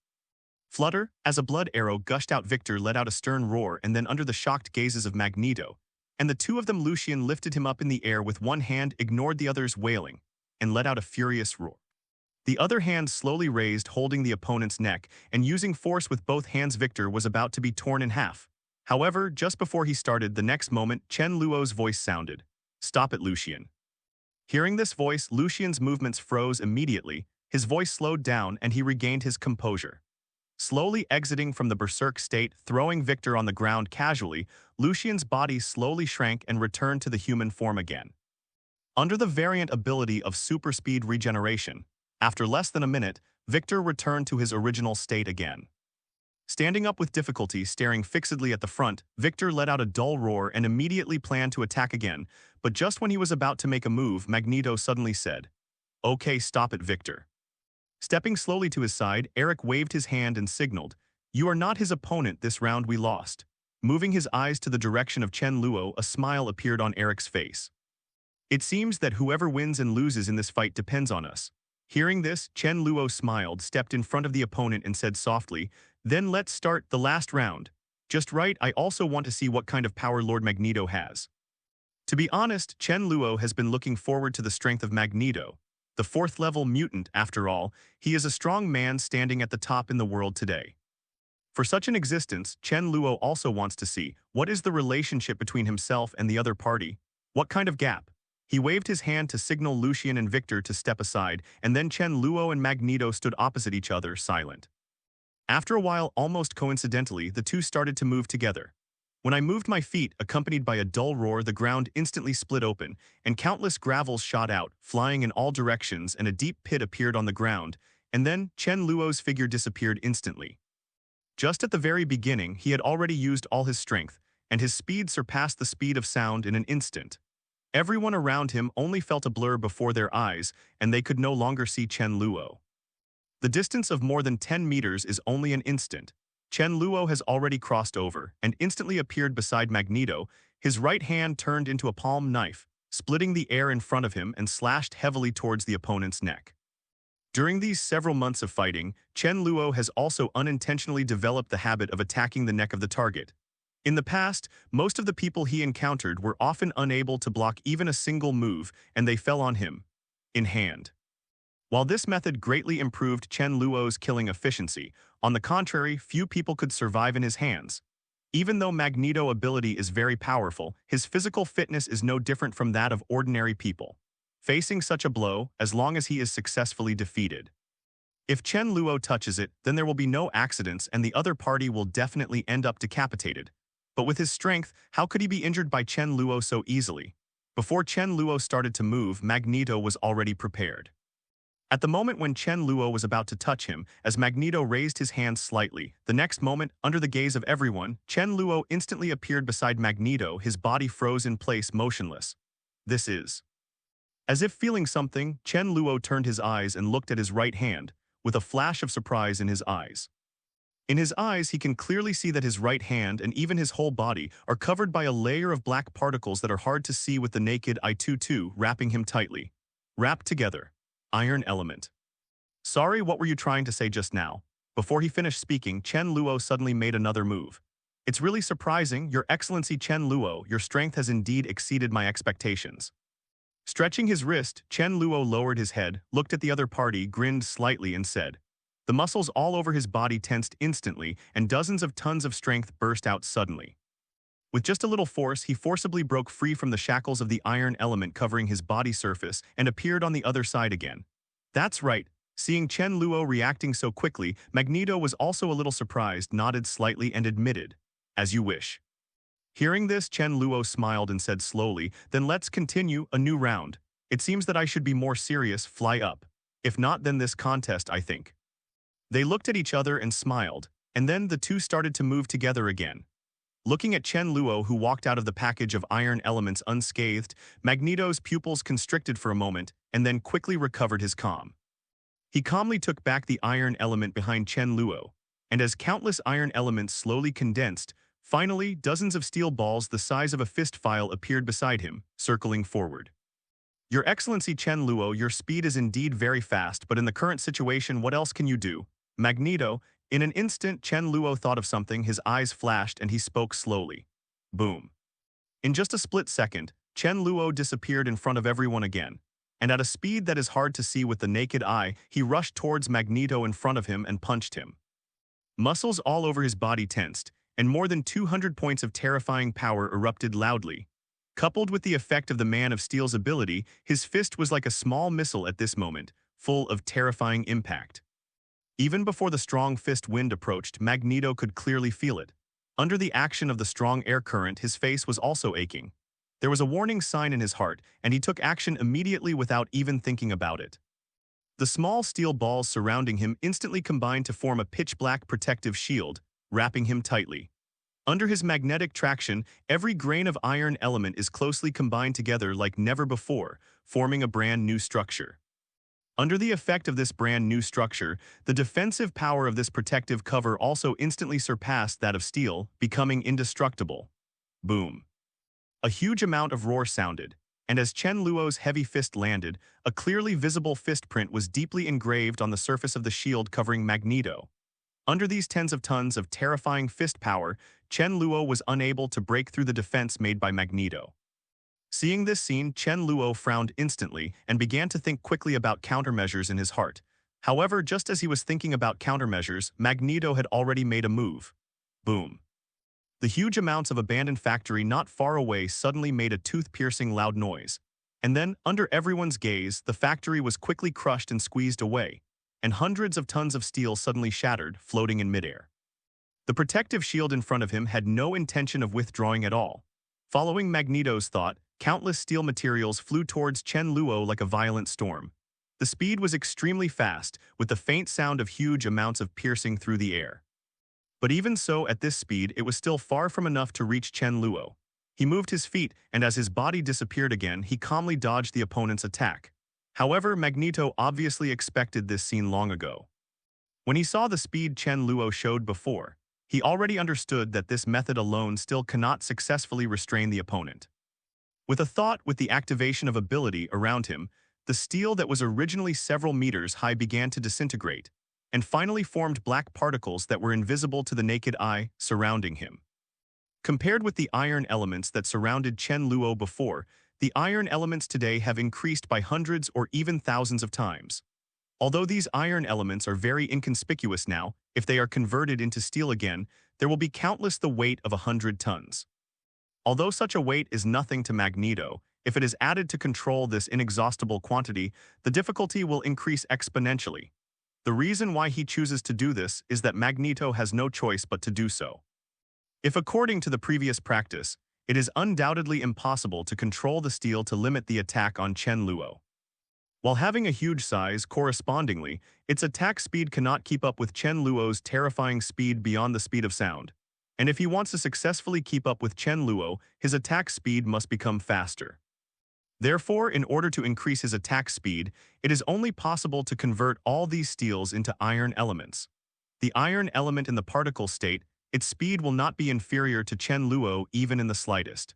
Flutter, as a blood arrow gushed out, Victor let out a stern roar, and then under the shocked gazes of Magneto, and the two of them, Lucian lifted him up in the air with one hand, ignored the other's wailing, and let out a furious roar. The other hand slowly raised, holding the opponent's neck, and using force with both hands, Victor was about to be torn in half. However, just before he started, the next moment, Chen Luo's voice sounded. "Stop it, Lucian." Hearing this voice, Lucian's movements froze immediately, his voice slowed down, and he regained his composure. Slowly exiting from the berserk state, throwing Victor on the ground casually, Lucian's body slowly shrank and returned to the human form again. Under the variant ability of super speed regeneration, after less than a minute, Victor returned to his original state again. Standing up with difficulty, staring fixedly at the front, Victor let out a dull roar and immediately planned to attack again, but just when he was about to make a move, Magneto suddenly said, "Okay, stop it, Victor." Stepping slowly to his side, Eric waved his hand and signaled, "You are not his opponent, this round we lost." Moving his eyes to the direction of Chen Luo, a smile appeared on Eric's face. "It seems that whoever wins and loses in this fight depends on us." Hearing this, Chen Luo smiled, stepped in front of the opponent and said softly, "Then let's start the last round. Just right, I also want to see what kind of power Lord Magneto has." To be honest, Chen Luo has been looking forward to the strength of Magneto. The fourth-level mutant, after all, he is a strong man standing at the top in the world today. For such an existence, Chen Luo also wants to see what is the relationship between himself and the other party. What kind of gap? He waved his hand to signal Lucian and Victor to step aside, and then Chen Luo and Magneto stood opposite each other, silent. After a while, almost coincidentally, the two started to move together. When I moved my feet, accompanied by a dull roar, the ground instantly split open, and countless gravels shot out, flying in all directions, and a deep pit appeared on the ground, and then Chen Luo's figure disappeared instantly. Just at the very beginning, he had already used all his strength, and his speed surpassed the speed of sound in an instant. Everyone around him only felt a blur before their eyes, and they could no longer see Chen Luo. The distance of more than 10 meters is only an instant. Chen Luo has already crossed over and instantly appeared beside Magneto, his right hand turned into a palm knife, splitting the air in front of him and slashed heavily towards the opponent's neck. During these several months of fighting, Chen Luo has also unintentionally developed the habit of attacking the neck of the target. In the past, most of the people he encountered were often unable to block even a single move, and they fell on him, in hand. While this method greatly improved Chen Luo's killing efficiency, on the contrary, few people could survive in his hands. Even though Magneto ability is very powerful, his physical fitness is no different from that of ordinary people, facing such a blow as long as he is successfully defeated. If Chen Luo touches it, then there will be no accidents and the other party will definitely end up decapitated. But with his strength, how could he be injured by Chen Luo so easily? Before Chen Luo started to move, Magneto was already prepared. At the moment when Chen Luo was about to touch him, as Magneto raised his hand slightly, the next moment, under the gaze of everyone, Chen Luo instantly appeared beside Magneto, his body froze in place motionless. This is. As if feeling something, Chen Luo turned his eyes and looked at his right hand, with a flash of surprise in his eyes. In his eyes, he can clearly see that his right hand and even his whole body are covered by a layer of black particles that are hard to see with the naked eye, wrapping him tightly. Wrapped together. Iron element. Sorry, what were you trying to say just now? Before he finished speaking, Chen Luo suddenly made another move. It's really surprising, Your Excellency Chen Luo, your strength has indeed exceeded my expectations. Stretching his wrist, Chen Luo lowered his head, looked at the other party, grinned slightly and said. The muscles all over his body tensed instantly, and dozens of tons of strength burst out suddenly. With just a little force, he forcibly broke free from the shackles of the iron element covering his body surface and appeared on the other side again. That's right. Seeing Chen Luo reacting so quickly, Magneto was also a little surprised, nodded slightly and admitted, As you wish. Hearing this, Chen Luo smiled and said slowly, Then let's continue, a new round. It seems that I should be more serious, fly up. If not, then this contest, I think. They looked at each other and smiled, and then the two started to move together again. Looking at Chen Luo, who walked out of the package of iron elements unscathed, Magneto's pupils constricted for a moment and then quickly recovered his calm. He calmly took back the iron element behind Chen Luo, and as countless iron elements slowly condensed, finally dozens of steel balls the size of a fist file appeared beside him, circling forward. Your Excellency Chen Luo, your speed is indeed very fast, but in the current situation, what else can you do? Magneto. In an instant, Chen Luo thought of something, his eyes flashed, and he spoke slowly. Boom. In just a split second, Chen Luo disappeared in front of everyone again, and at a speed that is hard to see with the naked eye, he rushed towards Magneto in front of him and punched him. Muscles all over his body tensed, and more than 200 points of terrifying power erupted loudly. Coupled with the effect of the Man of Steel's ability, his fist was like a small missile at this moment, full of terrifying impact. Even before the strong fist wind approached, Magneto could clearly feel it. Under the action of the strong air current, his face was also aching. There was a warning sign in his heart, and he took action immediately without even thinking about it. The small steel balls surrounding him instantly combined to form a pitch-black protective shield, wrapping him tightly. Under his magnetic traction, every grain of iron element is closely combined together like never before, forming a brand new structure. Under the effect of this brand new structure, the defensive power of this protective cover also instantly surpassed that of steel, becoming indestructible. Boom. A huge amount of roar sounded, and as Chen Luo's heavy fist landed, a clearly visible fist print was deeply engraved on the surface of the shield covering Magneto. Under these tens of tons of terrifying fist power, Chen Luo was unable to break through the defense made by Magneto. Seeing this scene, Chen Luo frowned instantly and began to think quickly about countermeasures in his heart. However, just as he was thinking about countermeasures, Magneto had already made a move. Boom. The huge amounts of abandoned factory not far away suddenly made a tooth-piercing loud noise. And then, under everyone's gaze, the factory was quickly crushed and squeezed away, and hundreds of tons of steel suddenly shattered, floating in midair. The protective shield in front of him had no intention of withdrawing at all. Following Magneto's thought, countless steel materials flew towards Chen Luo like a violent storm. The speed was extremely fast, with the faint sound of huge amounts of piercing through the air. But even so, at this speed, it was still far from enough to reach Chen Luo. He moved his feet, and as his body disappeared again, he calmly dodged the opponent's attack. However, Magneto obviously expected this scene long ago. When he saw the speed Chen Luo showed before, he already understood that this method alone still cannot successfully restrain the opponent. With the activation of ability around him, the steel that was originally several meters high began to disintegrate, and finally formed black particles that were invisible to the naked eye surrounding him. Compared with the iron elements that surrounded Chen Luo before, the iron elements today have increased by hundreds or even thousands of times. Although these iron elements are very inconspicuous now, if they are converted into steel again, there will be countless the weight of 100 tons. Although such a weight is nothing to Magneto, if it is added to control this inexhaustible quantity, the difficulty will increase exponentially. The reason why he chooses to do this is that Magneto has no choice but to do so. If according to the previous practice, it is undoubtedly impossible to control the steel to limit the attack on Chen Luo. While having a huge size, correspondingly, its attack speed cannot keep up with Chen Luo's terrifying speed beyond the speed of sound. And if he wants to successfully keep up with Chen Luo, his attack speed must become faster. Therefore, in order to increase his attack speed, it is only possible to convert all these steels into iron elements. The iron element in the particle state, its speed will not be inferior to Chen Luo even in the slightest.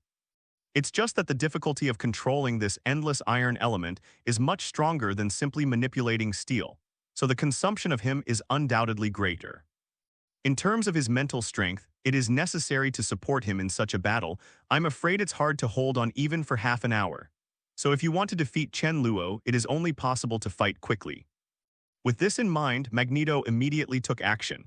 It's just that the difficulty of controlling this endless iron element is much stronger than simply manipulating steel, so the consumption of him is undoubtedly greater. In terms of his mental strength, it is necessary to support him in such a battle. I'm afraid it's hard to hold on even for half an hour. So if you want to defeat Chen Luo, it is only possible to fight quickly. With this in mind, Magneto immediately took action.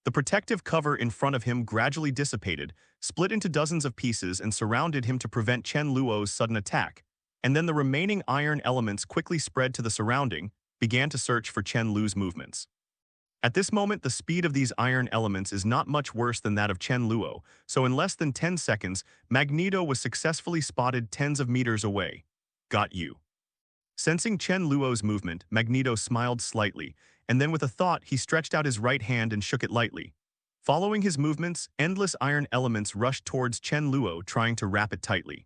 The protective cover in front of him gradually dissipated, split into dozens of pieces and surrounded him to prevent Chen Luo's sudden attack, and then the remaining iron elements quickly spread to the surrounding, began to search for Chen Luo's movements. At this moment, the speed of these iron elements is not much worse than that of Chen Luo, so in less than 10 seconds, Magneto was successfully spotted tens of meters away. Got you. Sensing Chen Luo's movement, Magneto smiled slightly, and then with a thought, he stretched out his right hand and shook it lightly. Following his movements, endless iron elements rushed towards Chen Luo, trying to wrap it tightly.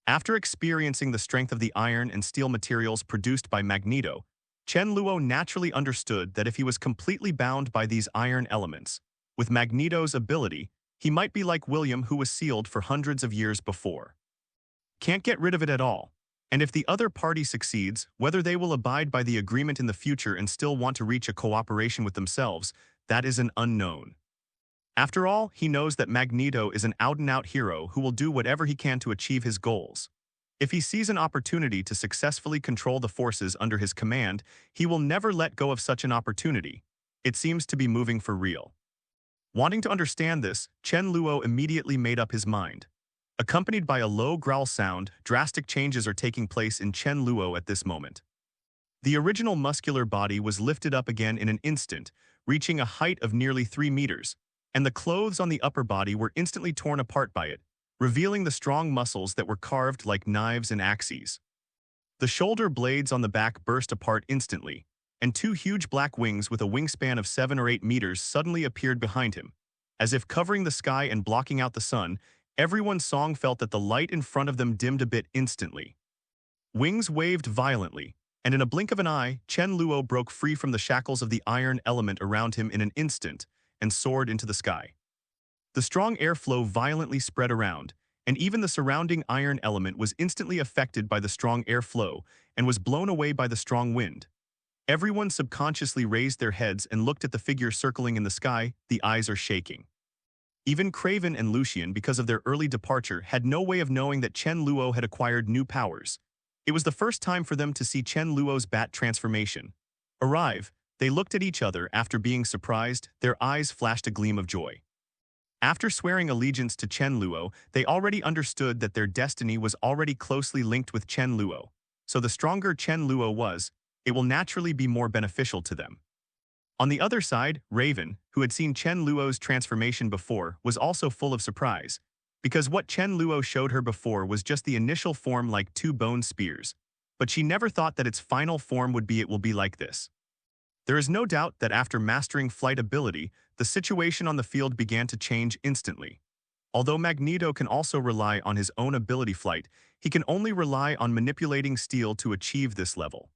After experiencing the strength of the iron and steel materials produced by Magneto, Chen Luo naturally understood that if he was completely bound by these iron elements, with Magneto's ability, he might be like William, who was sealed for hundreds of years before. Can't get rid of it at all. And if the other party succeeds, whether they will abide by the agreement in the future and still want to reach a cooperation with themselves, that is an unknown. After all, he knows that Magneto is an out-and-out hero who will do whatever he can to achieve his goals. If he sees an opportunity to successfully control the forces under his command, he will never let go of such an opportunity. It seems to be moving for real. Wanting to understand this, Chen Luo immediately made up his mind. Accompanied by a low growl sound, drastic changes are taking place in Chen Luo at this moment. The original muscular body was lifted up again in an instant, reaching a height of nearly 3 meters, and the clothes on the upper body were instantly torn apart by it, revealing the strong muscles that were carved like knives and axes. The shoulder blades on the back burst apart instantly, and 2 huge black wings with a wingspan of 7 or 8 meters suddenly appeared behind him. As if covering the sky and blocking out the sun, everyone's song felt that the light in front of them dimmed a bit instantly. Wings waved violently, and in a blink of an eye, Chen Luo broke free from the shackles of the iron element around him in an instant and soared into the sky. The strong airflow violently spread around, and even the surrounding iron element was instantly affected by the strong airflow and was blown away by the strong wind. Everyone subconsciously raised their heads and looked at the figure circling in the sky. The eyes are shaking. Even Craven and Lucian, because of their early departure, had no way of knowing that Chen Luo had acquired new powers. It was the first time for them to see Chen Luo's bat transformation arrive. They looked at each other after being surprised. Their eyes flashed a gleam of joy. After swearing allegiance to Chen Luo, they already understood that their destiny was already closely linked with Chen Luo. So the stronger Chen Luo was, it will naturally be more beneficial to them. On the other side, Raven, who had seen Chen Luo's transformation before, was also full of surprise, because what Chen Luo showed her before was just the initial form like 2 bone spears, but she never thought that its final form would be like this. There is no doubt that after mastering flight ability, the situation on the field began to change instantly. Although Magneto can also rely on his own ability flight, he can only rely on manipulating steel to achieve this level.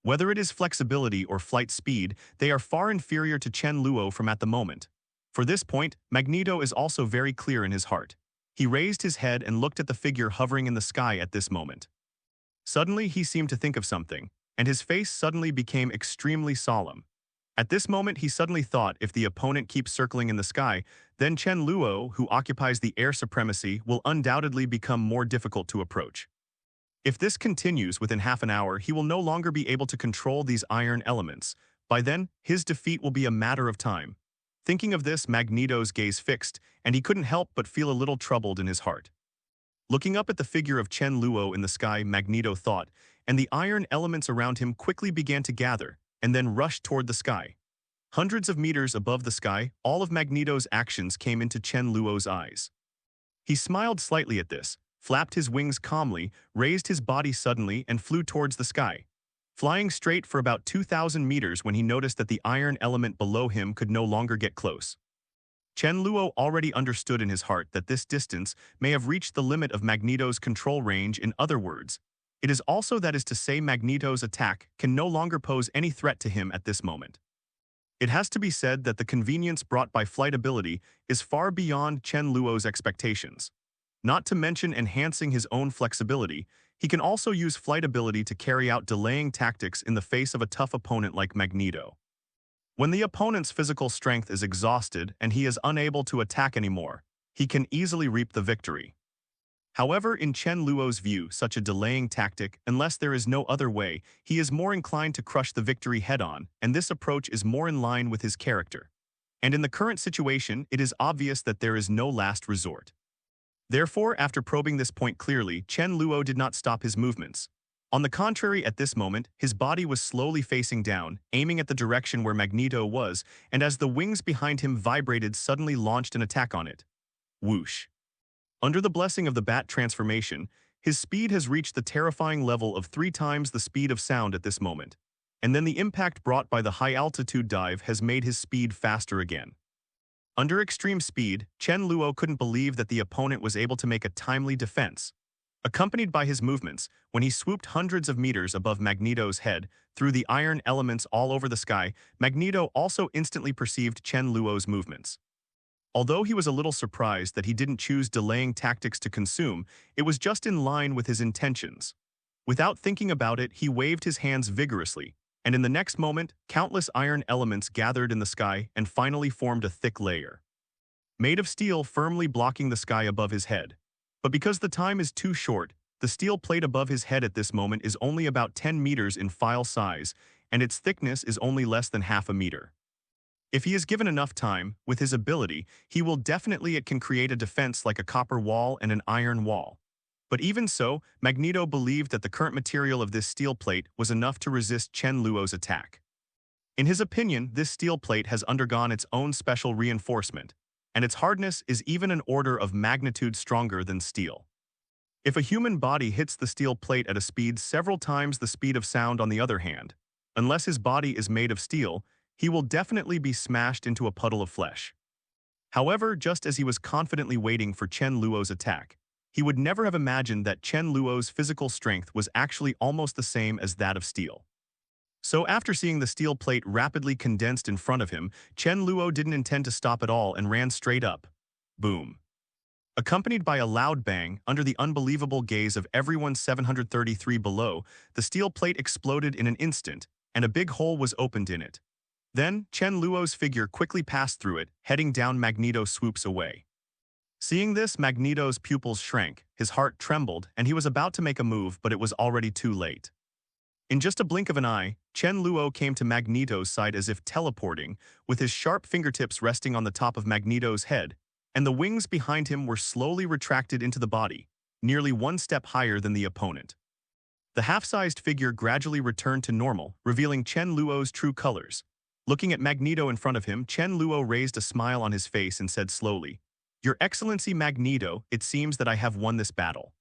Whether it is flexibility or flight speed, they are far inferior to Chen Luo from at the moment. For this point, Magneto is also very clear in his heart. He raised his head and looked at the figure hovering in the sky at this moment. Suddenly, he seemed to think of something, and his face suddenly became extremely solemn. At this moment, he suddenly thought if the opponent keeps circling in the sky, then Chen Luo, who occupies the air supremacy, will undoubtedly become more difficult to approach. If this continues within half an hour, he will no longer be able to control these iron elements. By then, his defeat will be a matter of time. Thinking of this, Magneto's gaze fixed, and he couldn't help but feel a little troubled in his heart. Looking up at the figure of Chen Luo in the sky, Magneto thought, and the iron elements around him quickly began to gather, and then rushed toward the sky. Hundreds of meters above the sky, all of Magneto's actions came into Chen Luo's eyes. He smiled slightly at this, flapped his wings calmly, raised his body suddenly, and flew towards the sky, flying straight for about 2,000 meters when he noticed that the iron element below him could no longer get close. Chen Luo already understood in his heart that this distance may have reached the limit of Magneto's control range. In other words, it is also that is to say Magneto's attack can no longer pose any threat to him at this moment. It has to be said that the convenience brought by flight ability is far beyond Chen Luo's expectations. Not to mention enhancing his own flexibility, he can also use flight ability to carry out delaying tactics in the face of a tough opponent like Magneto. When the opponent's physical strength is exhausted and he is unable to attack anymore, he can easily reap the victory. However, in Chen Luo's view, such a delaying tactic, unless there is no other way, he is more inclined to crush the victory head-on, and this approach is more in line with his character. And in the current situation, it is obvious that there is no last resort. Therefore, after probing this point clearly, Chen Luo did not stop his movements. On the contrary, at this moment, his body was slowly facing down, aiming at the direction where Magneto was, and as the wings behind him vibrated, suddenly launched an attack on it. Whoosh. Under the blessing of the bat transformation, his speed has reached the terrifying level of 3 times the speed of sound at this moment. And then the impact brought by the high-altitude dive has made his speed faster again. Under extreme speed, Chen Luo couldn't believe that the opponent was able to make a timely defense. Accompanied by his movements, when he swooped hundreds of meters above Magneto's head, through the iron elements all over the sky, Magneto also instantly perceived Chen Luo's movements. Although he was a little surprised that he didn't choose delaying tactics to consume, it was just in line with his intentions. Without thinking about it, he waved his hands vigorously, and in the next moment, countless iron elements gathered in the sky and finally formed a thick layer, made of steel, firmly blocking the sky above his head. But because the time is too short, the steel plate above his head at this moment is only about 10 meters in file size, and its thickness is only less than half a meter. If he is given enough time, with his ability, he will definitely it can create a defense like a copper wall and an iron wall. But even so, Magneto believed that the current material of this steel plate was enough to resist Chen Luo's attack. In his opinion, this steel plate has undergone its own special reinforcement, and its hardness is even an order of magnitude stronger than steel. If a human body hits the steel plate at a speed several times the speed of sound on the other hand, unless his body is made of steel, he will definitely be smashed into a puddle of flesh. However, just as he was confidently waiting for Chen Luo's attack, he would never have imagined that Chen Luo's physical strength was actually almost the same as that of steel. So after seeing the steel plate rapidly condensed in front of him, Chen Luo didn't intend to stop at all and ran straight up. Boom. Accompanied by a loud bang, under the unbelievable gaze of everyone 733 below, the steel plate exploded in an instant, and a big hole was opened in it. Then, Chen Luo's figure quickly passed through it, heading down. Magneto swoops away. Seeing this, Magneto's pupils shrank, his heart trembled, and he was about to make a move, but it was already too late. In just a blink of an eye, Chen Luo came to Magneto's side as if teleporting, with his sharp fingertips resting on the top of Magneto's head, and the wings behind him were slowly retracted into the body, nearly 1 step higher than the opponent. The half-sized figure gradually returned to normal, revealing Chen Luo's true colors. Looking at Magneto in front of him, Chen Luo raised a smile on his face and said slowly, "Your Excellency Magneto, it seems that I have won this battle."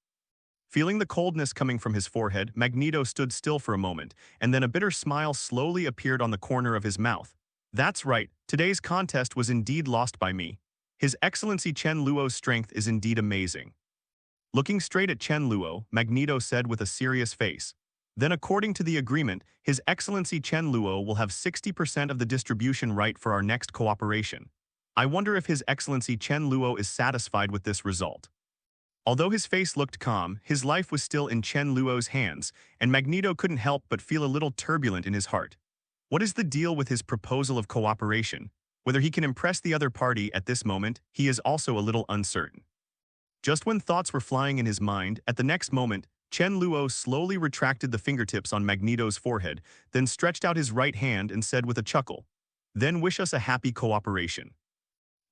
Feeling the coldness coming from his forehead, Magneto stood still for a moment, and then a bitter smile slowly appeared on the corner of his mouth. "That's right, today's contest was indeed lost by me. His Excellency Chen Luo's strength is indeed amazing. Looking straight at Chen Luo, Magneto said with a serious face. Then according to the agreement, His Excellency Chen Luo will have 60% of the distribution right for our next cooperation. I wonder if His Excellency Chen Luo is satisfied with this result. Although his face looked calm, his life was still in Chen Luo's hands, and Magneto couldn't help but feel a little turbulent in his heart. What is the deal with his proposal of cooperation? Whether he can impress the other party at this moment, he is also a little uncertain. Just when thoughts were flying in his mind, at the next moment, Chen Luo slowly retracted the fingertips on Magneto's forehead, then stretched out his right hand and said with a chuckle, "Then wish us a happy cooperation."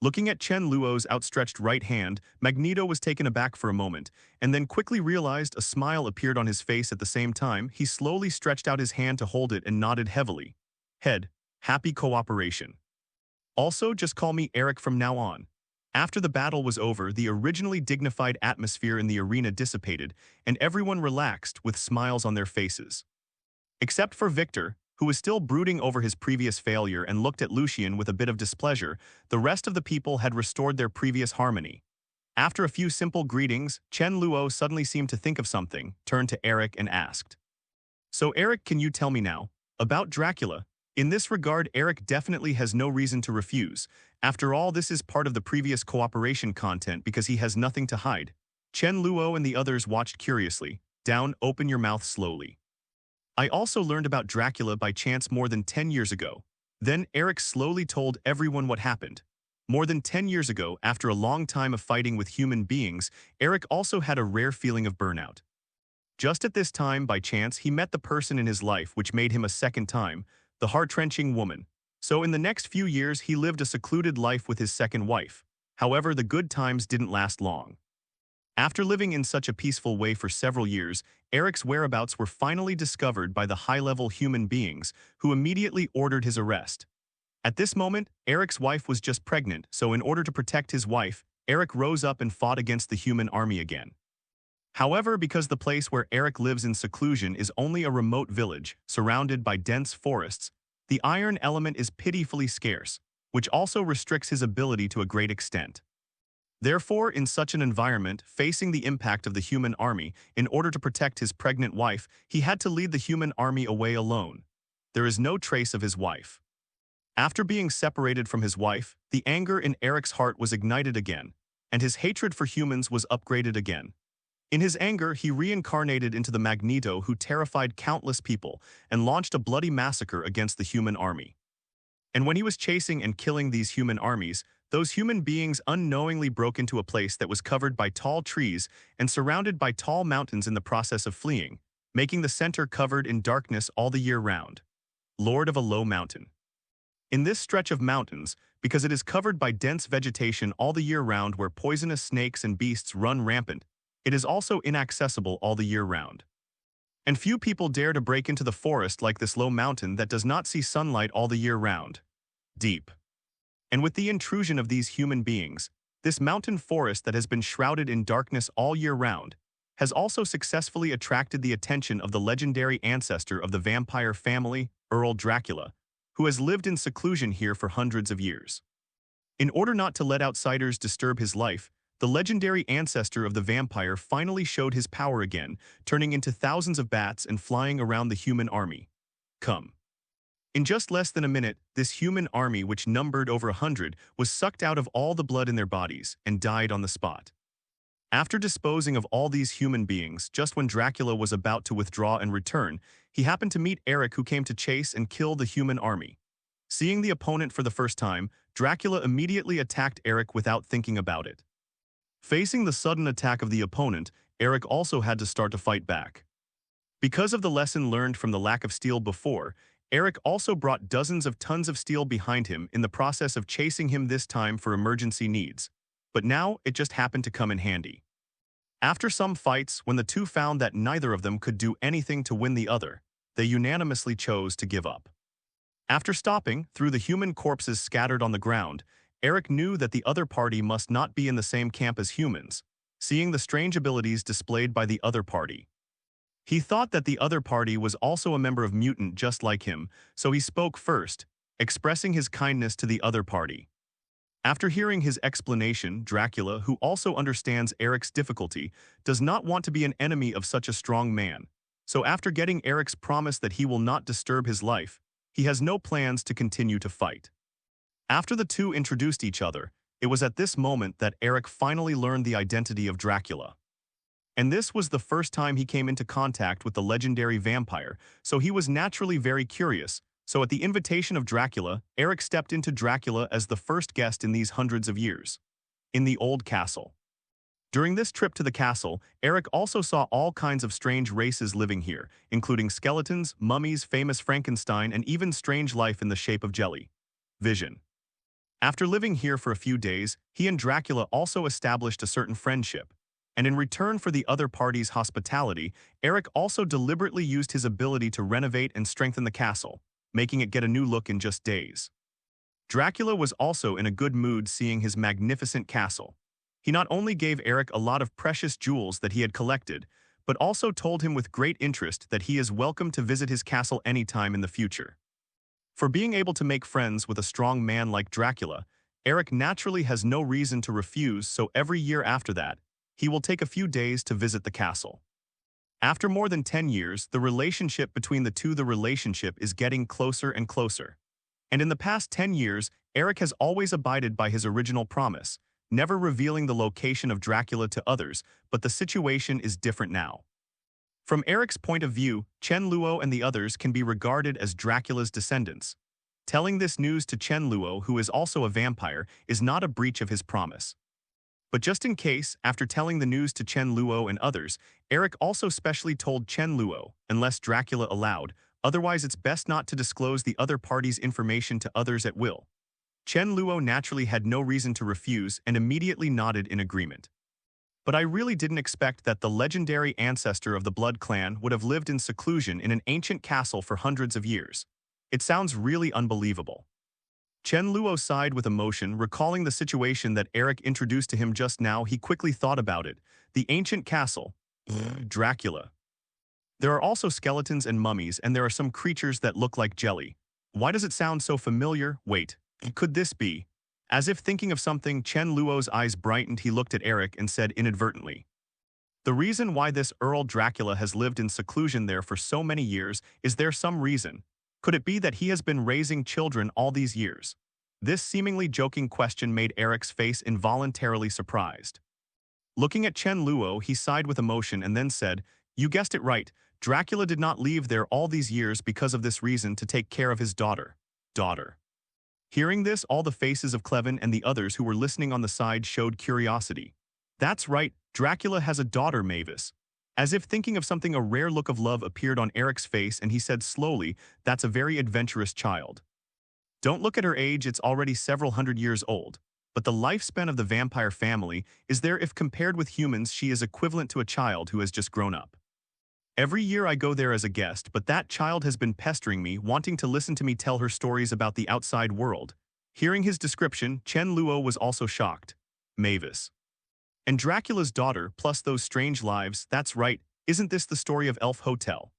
Looking at Chen Luo's outstretched right hand, Magneto was taken aback for a moment, and then quickly realized a smile appeared on his face at the same time. He slowly stretched out his hand to hold it and nodded heavily. Head, happy cooperation. Also, just call me Eric from now on. After the battle was over, the originally dignified atmosphere in the arena dissipated, and everyone relaxed with smiles on their faces. Except for Victor, who was still brooding over his previous failure and looked at Lucian with a bit of displeasure, the rest of the people had restored their previous harmony. After a few simple greetings, Chen Luo suddenly seemed to think of something, turned to Eric and asked, "So Eric, can you tell me now about Dracula?" In this regard, Eric definitely has no reason to refuse. After all, this is part of the previous cooperation content because he has nothing to hide. Chen Luo and the others watched curiously. Down, open your mouth slowly. I also learned about Dracula by chance more than 10 years ago. Then Eric slowly told everyone what happened. More than 10 years ago, after a long time of fighting with human beings, Eric also had a rare feeling of burnout. Just at this time, by chance, he met the person in his life which made him a second time, the heart-wrenching woman. So in the next few years, he lived a secluded life with his second wife. However, the good times didn't last long. After living in such a peaceful way for several years, Eric's whereabouts were finally discovered by the high-level human beings, who immediately ordered his arrest. At this moment, Eric's wife was just pregnant, so in order to protect his wife, Eric rose up and fought against the human army again. However, because the place where Eric lives in seclusion is only a remote village, surrounded by dense forests, the iron element is pitifully scarce, which also restricts his ability to a great extent. Therefore, in such an environment, facing the impact of the human army, in order to protect his pregnant wife, he had to lead the human army away alone. There is no trace of his wife. After being separated from his wife, the anger in Eric's heart was ignited again, and his hatred for humans was upgraded again. In his anger, he reincarnated into the Magneto who terrified countless people and launched a bloody massacre against the human army. And when he was chasing and killing these human armies, those human beings unknowingly broke into a place that was covered by tall trees and surrounded by tall mountains in the process of fleeing, making the center covered in darkness all the year round. Lord of a low mountain. In this stretch of mountains, because it is covered by dense vegetation all the year round where poisonous snakes and beasts run rampant, it is also inaccessible all the year round. And few people dare to break into the forest like this low mountain that does not see sunlight all the year round. Deep. And with the intrusion of these human beings, this mountain forest that has been shrouded in darkness all year round has also successfully attracted the attention of the legendary ancestor of the vampire family, Earl Dracula, who has lived in seclusion here for hundreds of years. In order not to let outsiders disturb his life, the legendary ancestor of the vampire finally showed his power again, turning into thousands of bats and flying around the human army. Come. In just less than a minute, this human army, which numbered over 100, was sucked out of all the blood in their bodies and died on the spot. After disposing of all these human beings, just when Dracula was about to withdraw and return, he happened to meet Eric, who came to chase and kill the human army. Seeing the opponent for the first time, Dracula immediately attacked Eric without thinking about it. Facing the sudden attack of the opponent, Eric also had to start to fight back. Because of the lesson learned from the lack of steel before, Eric also brought dozens of tons of steel behind him in the process of chasing him this time for emergency needs. But now, it just happened to come in handy. After some fights, when the two found that neither of them could do anything to win the other, they unanimously chose to give up. After stopping, through the human corpses scattered on the ground, Eric knew that the other party must not be in the same camp as humans, seeing the strange abilities displayed by the other party. He thought that the other party was also a member of mutant just like him, so he spoke first, expressing his kindness to the other party. After hearing his explanation, Dracula, who also understands Eric's difficulty, does not want to be an enemy of such a strong man. So after getting Eric's promise that he will not disturb his life, he has no plans to continue to fight. After the two introduced each other, it was at this moment that Eric finally learned the identity of Dracula. And this was the first time he came into contact with the legendary vampire, so he was naturally very curious. So at the invitation of Dracula, Eric stepped into Dracula as the first guest in these hundreds of years. In the old castle. During this trip to the castle, Eric also saw all kinds of strange races living here, including skeletons, mummies, famous Frankenstein, and even strange life in the shape of jelly. Vision. After living here for a few days, he and Dracula also established a certain friendship. And in return for the other party's hospitality, Eric also deliberately used his ability to renovate and strengthen the castle, making it get a new look in just days. Dracula was also in a good mood seeing his magnificent castle. He not only gave Eric a lot of precious jewels that he had collected, but also told him with great interest that he is welcome to visit his castle anytime in the future. For being able to make friends with a strong man like Dracula, Eric naturally has no reason to refuse, so every year after that, he will take a few days to visit the castle. After more than 10 years, the relationship between the relationship is getting closer and closer. And in the past 10 years, Eric has always abided by his original promise, never revealing the location of Dracula to others, but the situation is different now. From Eric's point of view, Chen Luo and the others can be regarded as Dracula's descendants. Telling this news to Chen Luo, who is also a vampire, is not a breach of his promise. But just in case, after telling the news to Chen Luo and others, Eric also specially told Chen Luo, unless Dracula allowed, otherwise it's best not to disclose the other party's information to others at will. Chen Luo naturally had no reason to refuse and immediately nodded in agreement. But I really didn't expect that the legendary ancestor of the Blood Clan would have lived in seclusion in an ancient castle for hundreds of years. It sounds really unbelievable. Chen Luo sighed with emotion, recalling the situation that Eric introduced to him just now. He quickly thought about it. The ancient castle. Dracula. There are also skeletons and mummies, and there are some creatures that look like jelly. Why does it sound so familiar? Wait, could this be? As if thinking of something, Chen Luo's eyes brightened. He looked at Eric and said inadvertently, "The reason why this Earl Dracula has lived in seclusion there for so many years, is there some reason? Could it be that he has been raising children all these years?" This seemingly joking question made Eric's face involuntarily surprised. Looking at Chen Luo, he sighed with emotion and then said, "You guessed it right. Dracula did not leave there all these years because of this reason, to take care of his daughter." Hearing this, all the faces of Craven and the others who were listening on the side showed curiosity. "That's right, Dracula has a daughter, Mavis." As if thinking of something, a rare look of love appeared on Eric's face and he said slowly, "That's a very adventurous child. Don't look at her age, it's already several hundred years old. But the lifespan of the vampire family is there. If compared with humans, she is equivalent to a child who has just grown up. Every year I go there as a guest, but that child has been pestering me, wanting to listen to me tell her stories about the outside world." Hearing his description, Chen Luo was also shocked. Mavis. And Dracula's daughter, plus those strange lives, that's right, isn't this the story of Elf Hotel?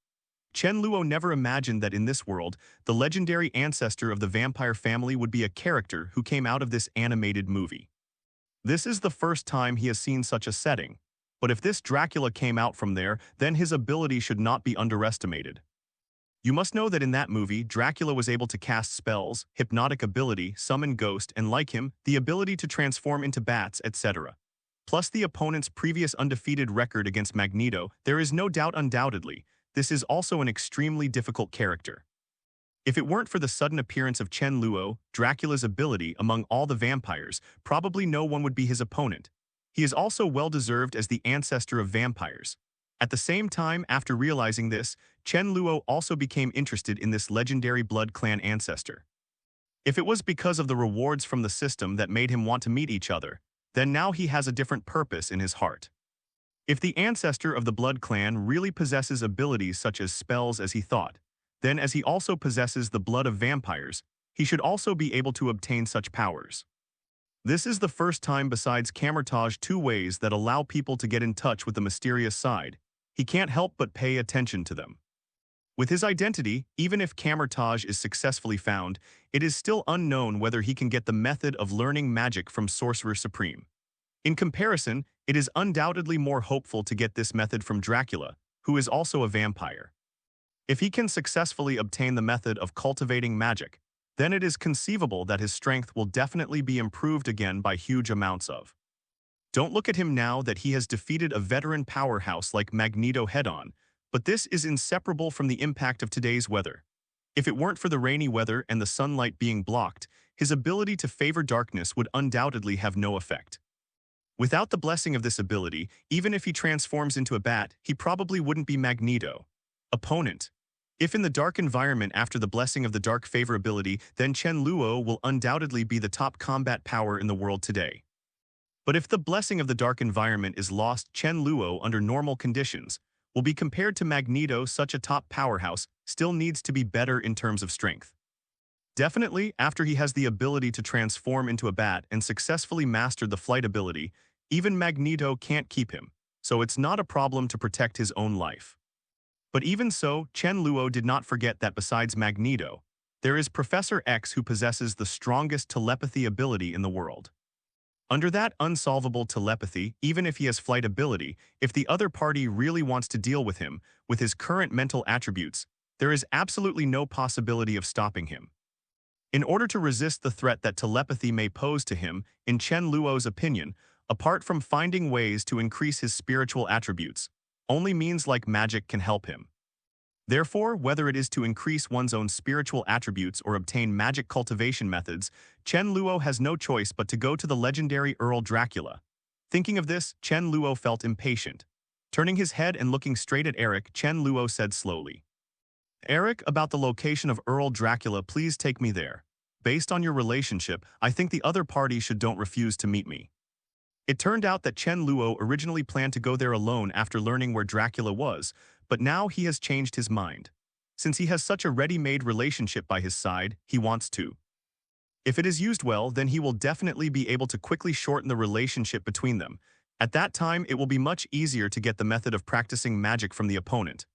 Chen Luo never imagined that in this world, the legendary ancestor of the vampire family would be a character who came out of this animated movie. This is the first time he has seen such a setting. But if this Dracula came out from there, then his ability should not be underestimated. You must know that in that movie, Dracula was able to cast spells, hypnotic ability, summon ghost, and like him, the ability to transform into bats, etc. Plus the opponent's previous undefeated record against Magneto, there is no doubt undoubtedly, this is also an extremely difficult character. If it weren't for the sudden appearance of Chen Luo, Dracula's ability among all the vampires, probably no one would be his opponent. He is also well-deserved as the ancestor of vampires. At the same time, after realizing this, Chen Luo also became interested in this legendary Blood Clan ancestor. If it was because of the rewards from the system that made him want to meet each other, then now he has a different purpose in his heart. If the ancestor of the Blood Clan really possesses abilities such as spells as he thought, then as he also possesses the blood of vampires, he should also be able to obtain such powers. This is the first time besides camouflage 2 ways that allow people to get in touch with the mysterious side. He can't help but pay attention to them. With his identity, even if camouflage is successfully found, it is still unknown whether he can get the method of learning magic from Sorcerer Supreme. In comparison, it is undoubtedly more hopeful to get this method from Dracula, who is also a vampire. If he can successfully obtain the method of cultivating magic, then it is conceivable that his strength will definitely be improved again by huge amounts of. Don't look at him now that he has defeated a veteran powerhouse like Magneto head-on, but this is inseparable from the impact of today's weather. If it weren't for the rainy weather and the sunlight being blocked, his ability to favor darkness would undoubtedly have no effect. Without the blessing of this ability, even if he transforms into a bat, he probably wouldn't be Magneto. Opponent. If in the dark environment after the blessing of the dark favor ability, then Chen Luo will undoubtedly be the top combat power in the world today. But if the blessing of the dark environment is lost, Chen Luo, under normal conditions, will be compared to Magneto. Such a top powerhouse still needs to be better in terms of strength. Definitely, after he has the ability to transform into a bat and successfully mastered the flight ability, even Magneto can't keep him, so it's not a problem to protect his own life. But even so, Chen Luo did not forget that besides Magneto, there is Professor X who possesses the strongest telepathy ability in the world. Under that unsolvable telepathy, even if he has flight ability, if the other party really wants to deal with him, with his current mental attributes, there is absolutely no possibility of stopping him. In order to resist the threat that telepathy may pose to him, in Chen Luo's opinion, apart from finding ways to increase his spiritual attributes, only means like magic can help him. Therefore, whether it is to increase one's own spiritual attributes or obtain magic cultivation methods, Chen Luo has no choice but to go to the legendary Earl Dracula. Thinking of this, Chen Luo felt impatient. Turning his head and looking straight at Eric, Chen Luo said slowly, "Eric, about the location of Earl Dracula, please take me there. Based on your relationship, I think the other party don't refuse to meet me." It turned out that Chen Luo originally planned to go there alone after learning where Dracula was, but now he has changed his mind. Since he has such a ready-made relationship by his side, he wants to. If it is used well, then he will definitely be able to quickly shorten the relationship between them. At that time, it will be much easier to get the method of practicing magic from the opponent.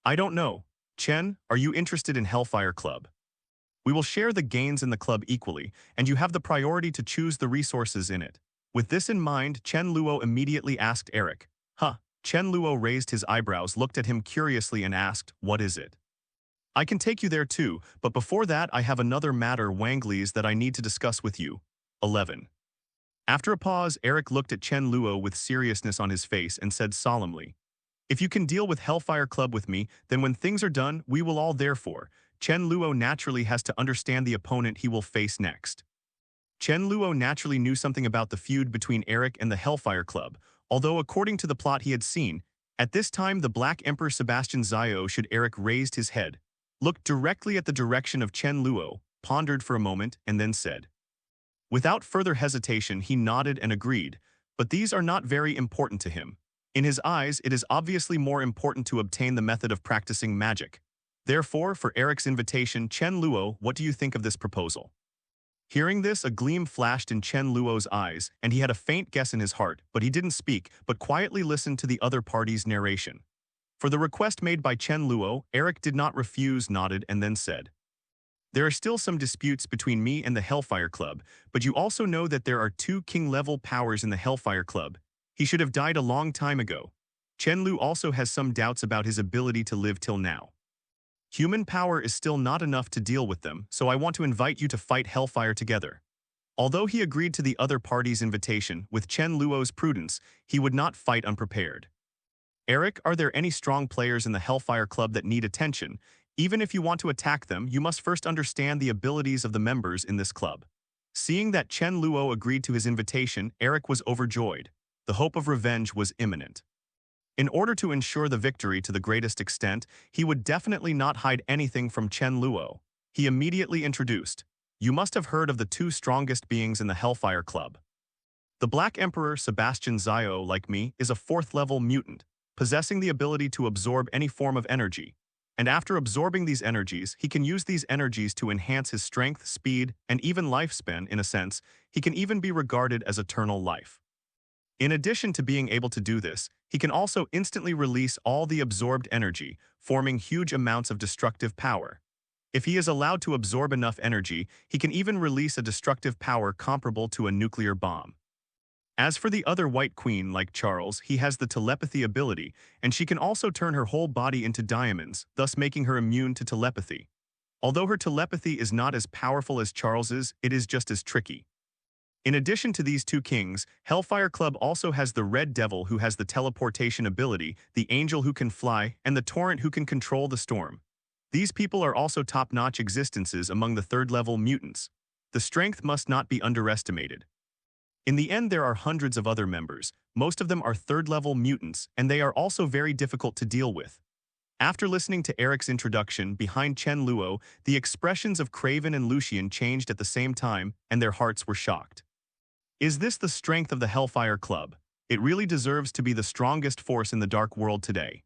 I don't know. Chen, are you interested in Hellfire Club? We will share the gains in the club equally, and you have the priority to choose the resources in it. With this in mind, Chen Luo immediately asked Eric. Chen Luo raised his eyebrows, looked at him curiously and asked, "What is it?" "I can take you there too, but before that I have another matter, Wanglies, that I need to discuss with you." 11. After a pause, Eric looked at Chen Luo with seriousness on his face and said solemnly, "If you can deal with Hellfire Club with me, then when things are done, we will all therefore." Chen Luo naturally has to understand the opponent he will face next. Chen Luo naturally knew something about the feud between Eric and the Hellfire Club, although according to the plot he had seen, at this time the Black Emperor Sebastian Zio should Eric raised his head, looked directly at the direction of Chen Luo, pondered for a moment, and then said. Without further hesitation he nodded and agreed, but these are not very important to him. In his eyes, it is obviously more important to obtain the method of practicing magic. Therefore, for Eric's invitation, Chen Luo, what do you think of this proposal? Hearing this, a gleam flashed in Chen Luo's eyes, and he had a faint guess in his heart, but he didn't speak, but quietly listened to the other party's narration. For the request made by Chen Luo, Eric did not refuse, nodded, and then said, "There are still some disputes between me and the Hellfire Club, but you also know that there are 2 king-level powers in the Hellfire Club. He should have died a long time ago. Chen Lu also has some doubts about his ability to live till now. Human power is still not enough to deal with them, so I want to invite you to fight Hellfire together." Although he agreed to the other party's invitation, with Chen Luo's prudence, he would not fight unprepared. "Eric, are there any strong players in the Hellfire Club that need attention? Even if you want to attack them, you must first understand the abilities of the members in this club." Seeing that Chen Luo agreed to his invitation, Eric was overjoyed. The hope of revenge was imminent. In order to ensure the victory to the greatest extent, he would definitely not hide anything from Chen Luo. He immediately introduced, "You must have heard of the 2 strongest beings in the Hellfire Club. The Black Emperor Sebastian Zio, like me, is a 4th-level mutant, possessing the ability to absorb any form of energy. And after absorbing these energies, he can use these energies to enhance his strength, speed, and even lifespan. In a sense, he can even be regarded as eternal life. In addition to being able to do this, he can also instantly release all the absorbed energy, forming huge amounts of destructive power. If he is allowed to absorb enough energy, he can even release a destructive power comparable to a nuclear bomb. As for the other White Queen, like Charles, he has the telepathy ability, and she can also turn her whole body into diamonds, thus making her immune to telepathy. Although her telepathy is not as powerful as Charles's, it is just as tricky. In addition to these two kings, Hellfire Club also has the Red Devil who has the teleportation ability, the Angel who can fly, and the Torrent who can control the storm. These people are also top-notch existences among the third-level mutants. The strength must not be underestimated. In the end, there are hundreds of other members. Most of them are third-level mutants, and they are also very difficult to deal with. After listening to Eric's introduction, behind Chen Luo, the expressions of Craven and Lucian changed at the same time, and their hearts were shocked. Is this the strength of the Hellfire Club? It really deserves to be the strongest force in the dark world today.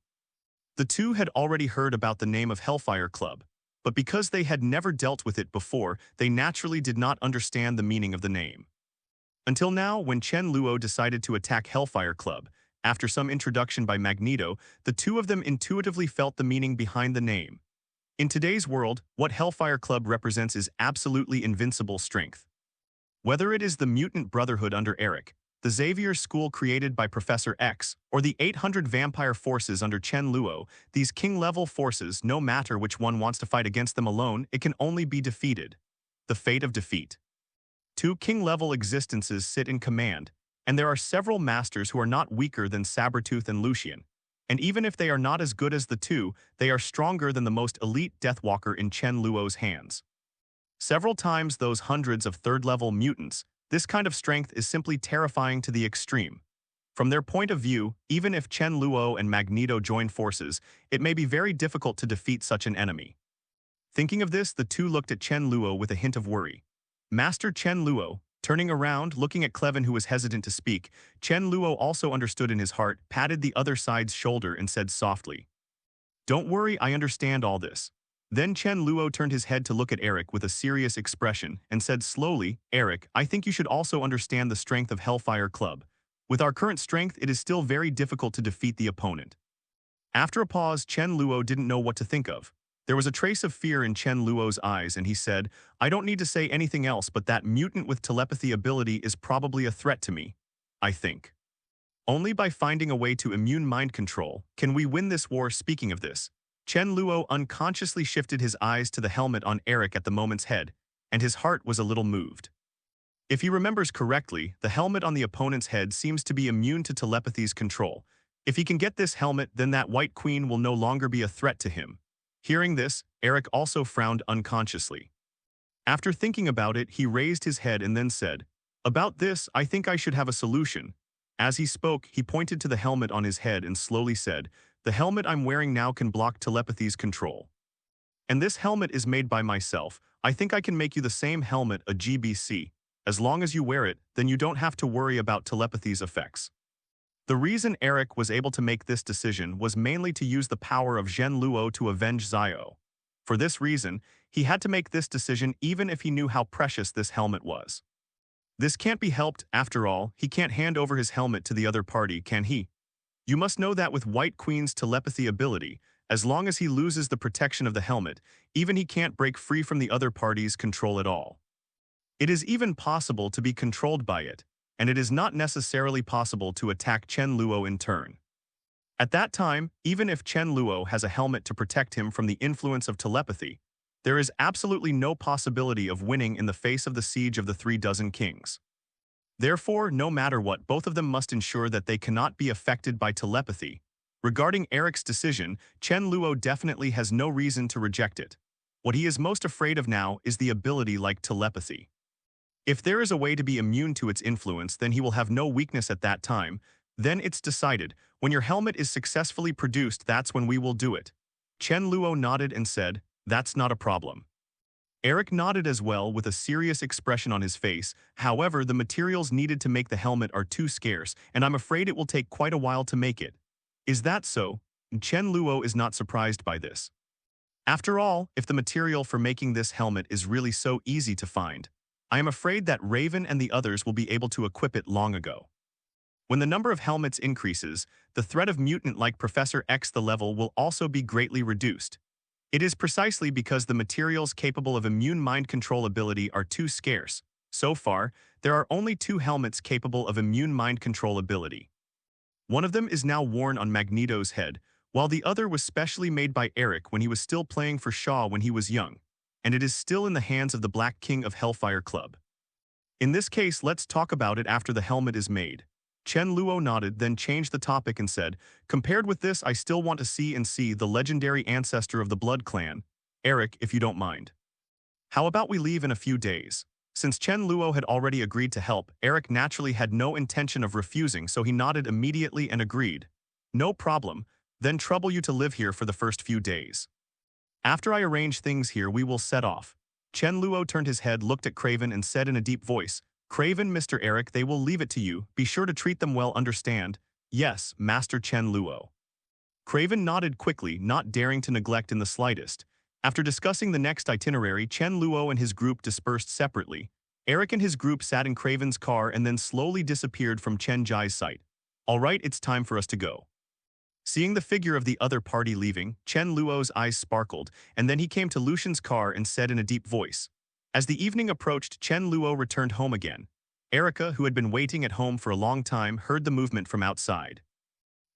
The two had already heard about the name of Hellfire Club, but because they had never dealt with it before, they naturally did not understand the meaning of the name. Until now, when Chen Luo decided to attack Hellfire Club, after some introduction by Magneto, the two of them intuitively felt the meaning behind the name. In today's world, what Hellfire Club represents is absolutely invincible strength. Whether it is the Mutant Brotherhood under Eric, the Xavier School created by Professor X, or the 800 vampire forces under Chen Luo, these king-level forces, no matter which one wants to fight against them alone, it can only be defeated. The fate of defeat. Two king-level existences sit in command, and there are several masters who are not weaker than Sabretooth and Lucian. And even if they are not as good as the two, they are stronger than the most elite Deathwalker in Chen Luo's hands. Several times those hundreds of third-level mutants, this kind of strength is simply terrifying to the extreme. From their point of view, even if Chen Luo and Magneto join forces, it may be very difficult to defeat such an enemy. Thinking of this, the two looked at Chen Luo with a hint of worry. Master Chen Luo, turning around, looking at Craven who was hesitant to speak, Chen Luo also understood in his heart, patted the other side's shoulder and said softly, "Don't worry, I understand all this." Then Chen Luo turned his head to look at Eric with a serious expression and said slowly, "Eric, I think you should also understand the strength of Hellfire Club. With our current strength, it is still very difficult to defeat the opponent." After a pause, Chen Luo didn't know what to think of. There was a trace of fear in Chen Luo's eyes, and he said, "I don't need to say anything else, but that mutant with telepathy ability is probably a threat to me, I think. Only by finding a way to immune mind control can we win this war." Speaking of this, Chen Luo unconsciously shifted his eyes to the helmet on Eric at the moment's head, and his heart was a little moved. If he remembers correctly, the helmet on the opponent's head seems to be immune to telepathy's control. If he can get this helmet, then that White Queen will no longer be a threat to him. Hearing this, Eric also frowned unconsciously. After thinking about it, he raised his head and then said, "About this, I think I should have a solution." As he spoke, he pointed to the helmet on his head and slowly said, "The helmet I'm wearing now can block telepathy's control. And this helmet is made by myself. I think I can make you the same helmet, a GBC. As long as you wear it, then you don't have to worry about telepathy's effects." The reason Eric was able to make this decision was mainly to use the power of Chen Luo to avenge Zio. For this reason, he had to make this decision even if he knew how precious this helmet was. This can't be helped, after all, he can't hand over his helmet to the other party, can he? You must know that with White Queen's telepathy ability, as long as he loses the protection of the helmet, even he can't break free from the other party's control at all. It is even possible to be controlled by it, and it is not necessarily possible to attack Chen Luo in turn. At that time, even if Chen Luo has a helmet to protect him from the influence of telepathy, there is absolutely no possibility of winning in the face of the siege of the 36 kings. Therefore, no matter what, both of them must ensure that they cannot be affected by telepathy. Regarding Eric's decision, Chen Luo definitely has no reason to reject it. What he is most afraid of now is the ability like telepathy. If there is a way to be immune to its influence, then he will have no weakness at that time. Then it's decided. When your helmet is successfully produced, that's when we will do it. Chen Luo nodded and said, "That's not a problem." Eric nodded as well with a serious expression on his face. However, the materials needed to make the helmet are too scarce, and I'm afraid it will take quite a while to make it. Is that so? Chen Luo is not surprised by this. After all, if the material for making this helmet is really so easy to find, I am afraid that Raven and the others will be able to equip it long ago. When the number of helmets increases, the threat of mutant like Professor X the level will also be greatly reduced. It is precisely because the materials capable of immune mind control ability are too scarce. So far, there are only 2 helmets capable of immune mind control ability. One of them is now worn on Magneto's head, while the other was specially made by Eric when he was still playing for Shaw when he was young, and it is still in the hands of the Black King of Hellfire Club. In this case, let's talk about it after the helmet is made. Chen Luo nodded, then changed the topic and said, compared with this, I still want to see the legendary ancestor of the Blood Clan, Eric, if you don't mind. How about we leave in a few days? Since Chen Luo had already agreed to help, Eric naturally had no intention of refusing, so he nodded immediately and agreed. No problem, then trouble you to live here for the first few days. After I arrange things here, we will set off. Chen Luo turned his head, looked at Craven and said in a deep voice, Craven, Mr. Eric, they will leave it to you. Be sure to treat them well, understand? Yes, Master Chen Luo. Craven nodded quickly, not daring to neglect in the slightest. After discussing the next itinerary, Chen Luo and his group dispersed separately. Eric and his group sat in Craven's car and then slowly disappeared from Chen Jai's sight. All right, it's time for us to go. Seeing the figure of the other party leaving, Chen Luo's eyes sparkled, and then he came to Lucian's car and said in a deep voice. As the evening approached, Chen Luo returned home again. Erica, who had been waiting at home for a long time, heard the movement from outside.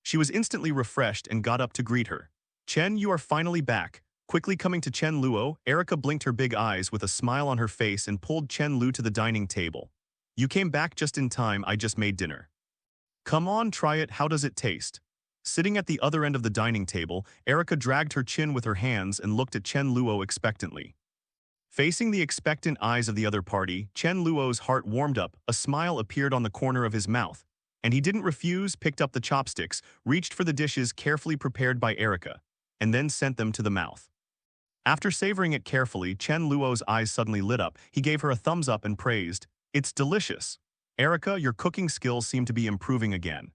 She was instantly refreshed and got up to greet her. Chen, you are finally back. Quickly coming to Chen Luo, Erica blinked her big eyes with a smile on her face and pulled Chen Luo to the dining table. You came back just in time, I just made dinner. Come on, try it, how does it taste? Sitting at the other end of the dining table, Erica dragged her chin with her hands and looked at Chen Luo expectantly. Facing the expectant eyes of the other party, Chen Luo's heart warmed up, a smile appeared on the corner of his mouth, and he didn't refuse, picked up the chopsticks, reached for the dishes carefully prepared by Erica, and then sent them to the mouth. After savoring it carefully, Chen Luo's eyes suddenly lit up. He gave her a thumbs up and praised, It's delicious. Erica, your cooking skills seem to be improving again.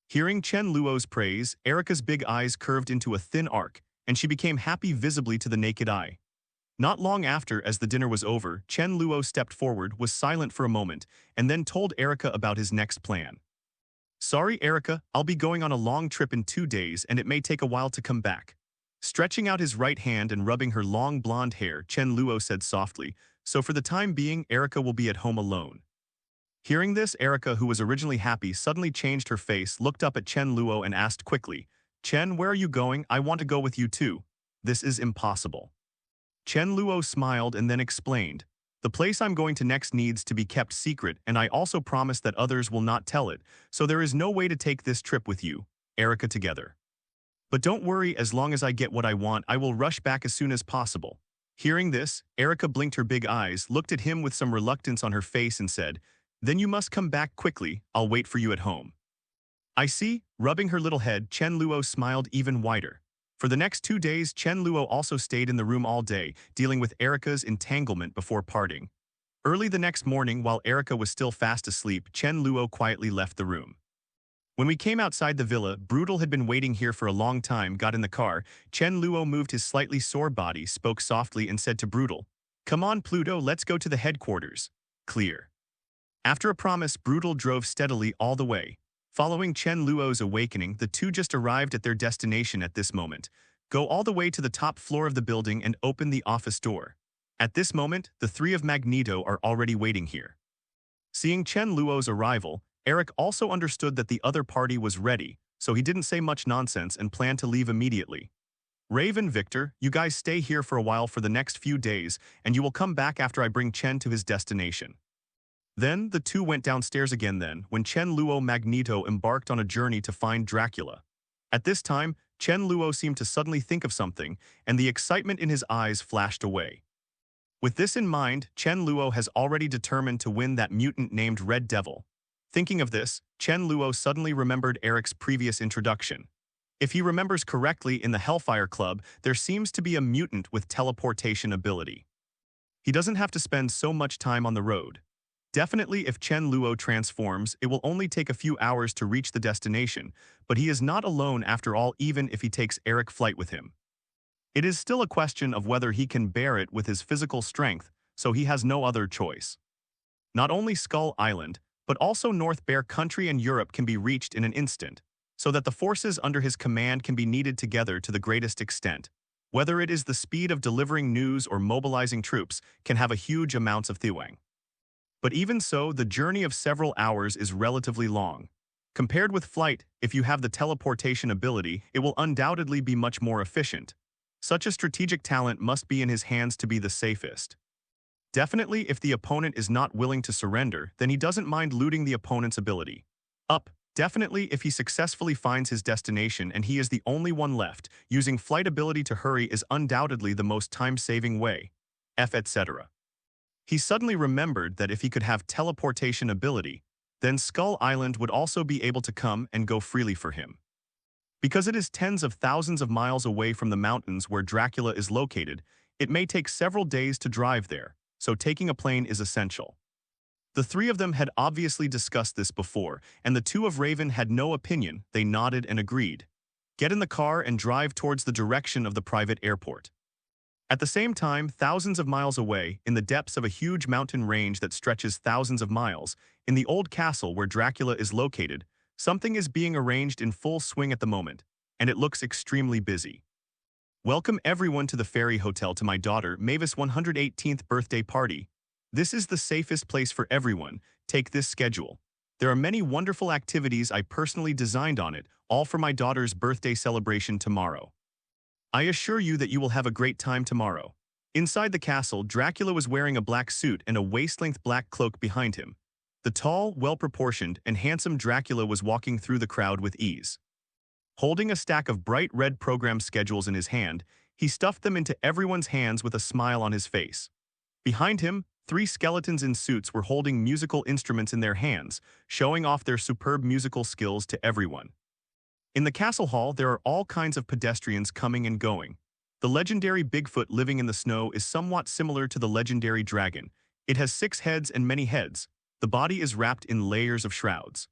Hearing Chen Luo's praise, Erica's big eyes curved into a thin arc, and she became happy visibly to the naked eye. Not long after, as the dinner was over, Chen Luo stepped forward, was silent for a moment, and then told Erica about his next plan. Sorry, Erica, I'll be going on a long trip in 2 days and it may take a while to come back. Stretching out his right hand and rubbing her long blonde hair, Chen Luo said softly, so for the time being, Erica will be at home alone. Hearing this, Erica, who was originally happy, suddenly changed her face, looked up at Chen Luo and asked quickly, Chen, where are you going? I want to go with you too. This is impossible. Chen Luo smiled and then explained, the place I'm going to next needs to be kept secret, and I also promise that others will not tell it, so there is no way to take this trip with you, Erica, together. But don't worry, as long as I get what I want, I will rush back as soon as possible. Hearing this, Erica blinked her big eyes, looked at him with some reluctance on her face and said, Then you must come back quickly, I'll wait for you at home. I see, rubbing her little head, Chen Luo smiled even wider. For the next 2 days, Chen Luo also stayed in the room all day, dealing with Erica's entanglement before parting. Early the next morning, while Erica was still fast asleep, Chen Luo quietly left the room. When we came outside the villa, Brutal had been waiting here for a long time, got in the car. Chen Luo moved his slightly sore body, spoke softly and said to Brutal, Come on, Pluto, let's go to the headquarters. Clear. After a promise, Brutal drove steadily all the way. Following Chen Luo's awakening, the two just arrived at their destination at this moment. Go all the way to the top floor of the building and open the office door. At this moment, the 3 of Magneto are already waiting here. Seeing Chen Luo's arrival, Eric also understood that the other party was ready, so he didn't say much nonsense and planned to leave immediately. Raven, Victor, you guys stay here for a while for the next few days, and you will come back after I bring Chen to his destination. Then, the two went downstairs again when Chen Luo Magneto embarked on a journey to find Dracula. At this time, Chen Luo seemed to suddenly think of something, and the excitement in his eyes flashed away. With this in mind, Chen Luo has already determined to win that mutant named Red Devil. Thinking of this, Chen Luo suddenly remembered Eric's previous introduction. If he remembers correctly, in the Hellfire Club, there seems to be a mutant with teleportation ability. He doesn't have to spend so much time on the road. Definitely, if Chen Luo transforms, it will only take a few hours to reach the destination, but he is not alone after all, even if he takes Eric flight with him. It is still a question of whether he can bear it with his physical strength, so he has no other choice. Not only Skull Island, but also North Bear Country and Europe can be reached in an instant, so that the forces under his command can be kneaded together to the greatest extent. Whether it is the speed of delivering news or mobilizing troops, can have a huge amounts of thuang. But even so, the journey of several hours is relatively long. Compared with flight, if you have the teleportation ability, it will undoubtedly be much more efficient. Such a strategic talent must be in his hands to be the safest. Definitely, if the opponent is not willing to surrender, then he doesn't mind looting the opponent's ability. Up. Definitely, if he successfully finds his destination and he is the only one left, using flight ability to hurry is undoubtedly the most time-saving way. Etc. He suddenly remembered that if he could have teleportation ability, then Skull Island would also be able to come and go freely for him. Because it is tens of thousands of miles away from the mountains where Dracula is located, it may take several days to drive there, so taking a plane is essential. The three of them had obviously discussed this before, and the two of Raven had no opinion. They nodded and agreed. Get in the car and drive towards the direction of the private airport. At the same time, thousands of miles away, in the depths of a huge mountain range that stretches thousands of miles, in the old castle where Dracula is located, something is being arranged in full swing at the moment, and it looks extremely busy. Welcome everyone to the Fairy Hotel to my daughter Mavis' 118th birthday party. This is the safest place for everyone. Take this schedule. There are many wonderful activities I personally designed on it, all for my daughter's birthday celebration tomorrow. I assure you that you will have a great time tomorrow. Inside the castle, Dracula was wearing a black suit and a waist-length black cloak behind him. The tall, well-proportioned, and handsome Dracula was walking through the crowd with ease. Holding a stack of bright red program schedules in his hand, he stuffed them into everyone's hands with a smile on his face. Behind him, three skeletons in suits were holding musical instruments in their hands, showing off their superb musical skills to everyone. In the castle hall, there are all kinds of pedestrians coming and going. The legendary Bigfoot living in the snow is somewhat similar to the legendary dragon. It has 6 heads and many heads. The body is wrapped in layers of shrouds.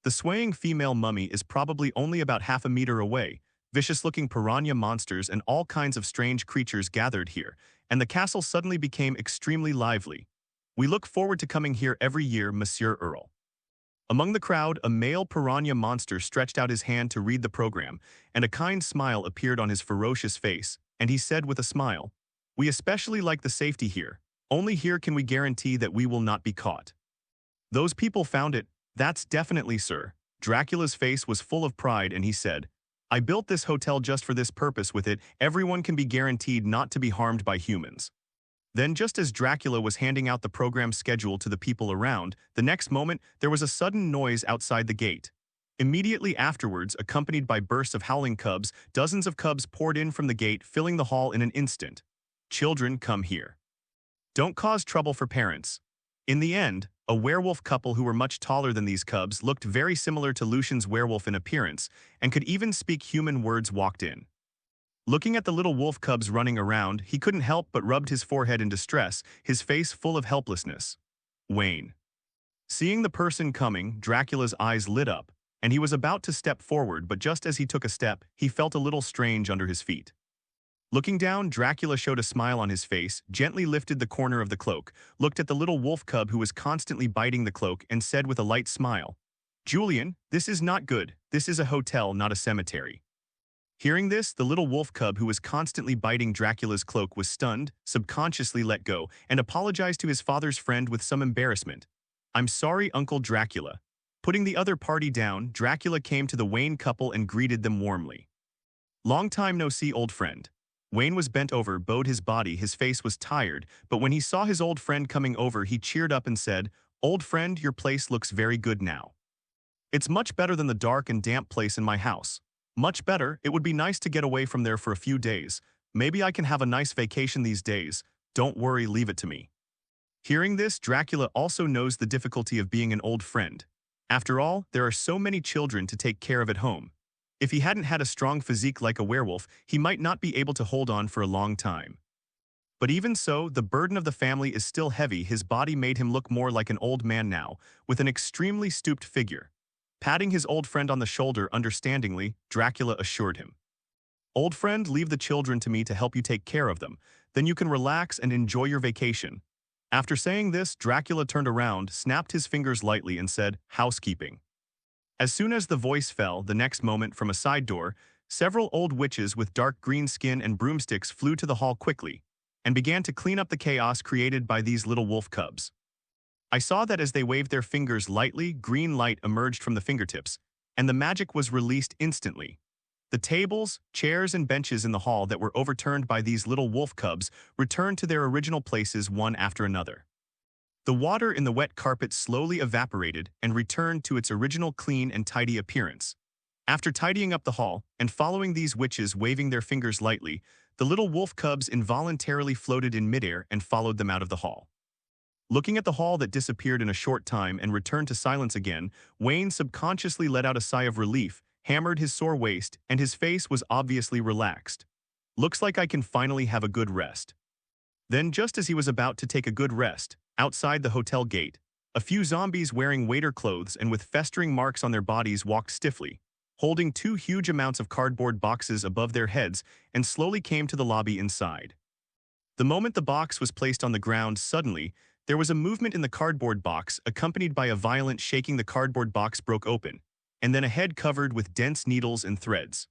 The swaying female mummy is probably only about half a meter away. Vicious-looking piranha monsters and all kinds of strange creatures gathered here, and the castle suddenly became extremely lively. We look forward to coming here every year, Monsieur Earl. Among the crowd, a male piranha monster stretched out his hand to read the program, and a kind smile appeared on his ferocious face, and he said with a smile, "We especially like the safety here. Only here can we guarantee that we will not be caught." Those people found it. That's definitely, sir. Dracula's face was full of pride, and he said, "I built this hotel just for this purpose. With it, everyone can be guaranteed not to be harmed by humans." Then, just as Dracula was handing out the program schedule to the people around, the next moment, there was a sudden noise outside the gate. Immediately afterwards, accompanied by bursts of howling cubs, dozens of cubs poured in from the gate, filling the hall in an instant. Children, come here. Don't cause trouble for parents. In the end, a werewolf couple who were much taller than these cubs looked very similar to Lucian's werewolf in appearance, and could even speak human words walked in. Looking at the little wolf cubs running around, he couldn't help but rubbed his forehead in distress, his face full of helplessness. Wayne. Seeing the person coming, Dracula's eyes lit up, and he was about to step forward, but just as he took a step, he felt a little strange under his feet. Looking down, Dracula showed a smile on his face, gently lifted the corner of the cloak, looked at the little wolf cub who was constantly biting the cloak, and said with a light smile, "Julian, this is not good. This is a hotel, not a cemetery." Hearing this, the little wolf cub who was constantly biting Dracula's cloak was stunned, subconsciously let go, and apologized to his father's friend with some embarrassment. "I'm sorry, Uncle Dracula." Putting the other party down, Dracula came to the Wayne couple and greeted them warmly. "Long time no see, old friend." Wayne was bent over, bowed his body, his face was tired, but when he saw his old friend coming over, he cheered up and said, "Old friend, your place looks very good now. It's much better than the dark and damp place in my house. Much better. It would be nice to get away from there for a few days. Maybe I can have a nice vacation these days. Don't worry, leave it to me." Hearing this, Dracula also knows the difficulty of being an old friend. After all, there are so many children to take care of at home. If he hadn't had a strong physique like a werewolf, he might not be able to hold on for a long time. But even so, the burden of the family is still heavy. His body made him look more like an old man now, with an extremely stooped figure. Patting his old friend on the shoulder understandingly, Dracula assured him, "Old friend, leave the children to me to help you take care of them. Then you can relax and enjoy your vacation." After saying this, Dracula turned around, snapped his fingers lightly and said, "Housekeeping." As soon as the voice fell, the next moment from a side door, several old witches with dark green skin and broomsticks flew to the hall quickly and began to clean up the chaos created by these little wolf cubs. I saw that as they waved their fingers lightly, green light emerged from the fingertips, and the magic was released instantly. The tables, chairs, and benches in the hall that were overturned by these little wolf cubs returned to their original places one after another. The water in the wet carpet slowly evaporated and returned to its original clean and tidy appearance. After tidying up the hall and following these witches waving their fingers lightly, the little wolf cubs involuntarily floated in midair and followed them out of the hall. Looking at the hall that disappeared in a short time and returned to silence again, Wayne subconsciously let out a sigh of relief, hammered his sore waist, and his face was obviously relaxed. Looks like I can finally have a good rest. Then, just as he was about to take a good rest, outside the hotel gate, a few zombies wearing waiter clothes and with festering marks on their bodies walked stiffly, holding two huge amounts of cardboard boxes above their heads, and slowly came to the lobby inside. The moment the box was placed on the ground, suddenly, there was a movement in the cardboard box, accompanied by a violent shaking. The cardboard box broke open, and then a head covered with dense needles and threads,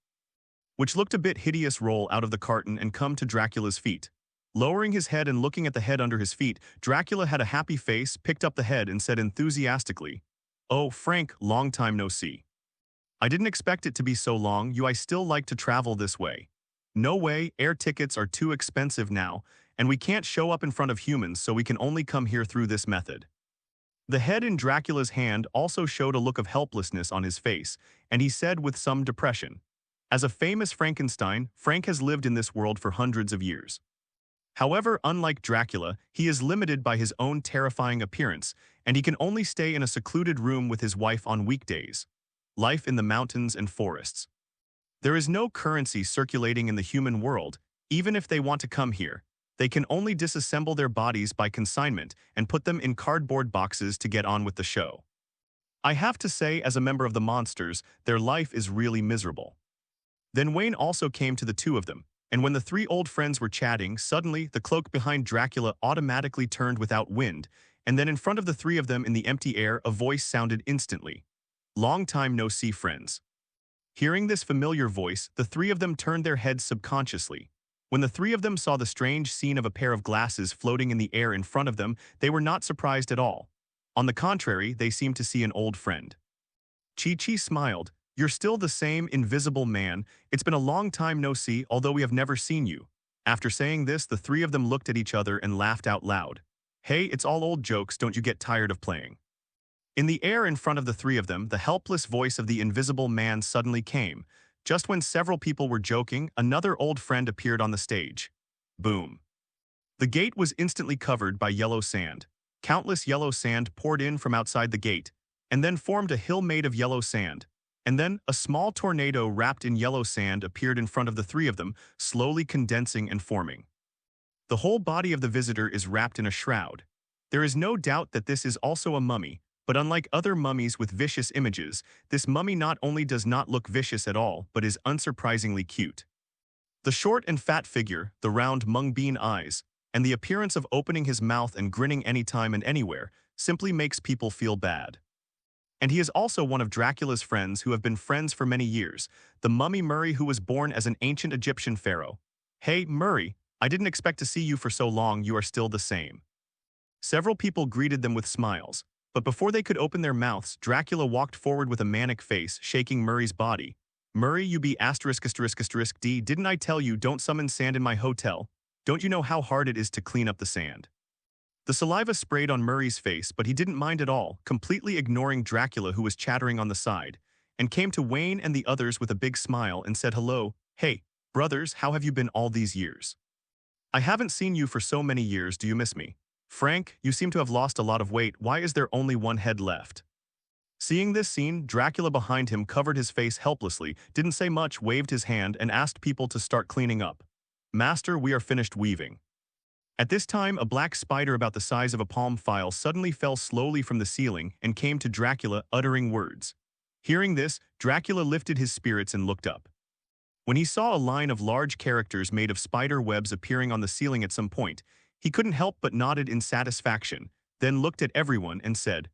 which looked a bit hideous, roll out of the carton and come to Dracula's feet. Lowering his head and looking at the head under his feet, Dracula had a happy face, picked up the head and said enthusiastically, "Oh, Frank, long time no see. I didn't expect it to be so long. I still like to travel this way. No way, air tickets are too expensive now, and we can't show up in front of humans, so we can only come here through this method." The head in Dracula's hand also showed a look of helplessness on his face, and he said with some depression, "As a famous Frankenstein, Frank has lived in this world for hundreds of years. However, unlike Dracula, he is limited by his own terrifying appearance, and he can only stay in a secluded room with his wife on weekdays. Life in the mountains and forests. There is no currency circulating in the human world. Even if they want to come here, they can only disassemble their bodies by consignment and put them in cardboard boxes to get on with the show. I have to say, as a member of the monsters, their life is really miserable." Then Wayne also came to the two of them, and when the three old friends were chatting, suddenly the cloak behind Dracula automatically turned without wind, and then in front of the three of them in the empty air, a voice sounded instantly. "Long time no see, friends." Hearing this familiar voice, the three of them turned their heads subconsciously. When the three of them saw the strange scene of a pair of glasses floating in the air in front of them, they were not surprised at all. On the contrary, they seemed to see an old friend. Chi-Chi smiled. "You're still the same invisible man. It's been a long time no see, although we have never seen you." After saying this, the three of them looked at each other and laughed out loud. "Hey, it's all old jokes, don't you get tired of playing?" In the air in front of the three of them, the helpless voice of the invisible man suddenly came. Just when several people were joking, another old friend appeared on the stage. Boom. The gate was instantly covered by yellow sand. Countless yellow sand poured in from outside the gate, and then formed a hill made of yellow sand. And then, a small tornado wrapped in yellow sand appeared in front of the three of them, slowly condensing and forming. The whole body of the visitor is wrapped in a shroud. There is no doubt that this is also a mummy, but unlike other mummies with vicious images, this mummy not only does not look vicious at all, but is unsurprisingly cute. The short and fat figure, the round mung-bean eyes, and the appearance of opening his mouth and grinning anytime and anywhere, simply makes people feel bad. And he is also one of Dracula's friends who have been friends for many years, the mummy Murray, who was born as an ancient Egyptian pharaoh. "Hey, Murray, I didn't expect to see you for so long. You are still the same." Several people greeted them with smiles, but before they could open their mouths, Dracula walked forward with a manic face, shaking Murray's body. "Murray, you be *****D, didn't I tell you don't summon sand in my hotel? Don't you know how hard it is to clean up the sand?" The saliva sprayed on Murray's face, but he didn't mind at all, completely ignoring Dracula, who was chattering on the side, and came to Wayne and the others with a big smile and said hello. "Hey, brothers, how have you been all these years? I haven't seen you for so many years. Do you miss me? Frank, you seem to have lost a lot of weight. Why is there only one head left?" Seeing this scene, Dracula behind him covered his face helplessly, didn't say much, waved his hand, and asked people to start cleaning up. "Master, we are finished weaving." At this time, a black spider about the size of a palm file suddenly fell slowly from the ceiling and came to Dracula, uttering words. Hearing this, Dracula lifted his spirits and looked up. When he saw a line of large characters made of spider webs appearing on the ceiling at some point, He couldn't help but nodded in satisfaction, then looked at everyone and said,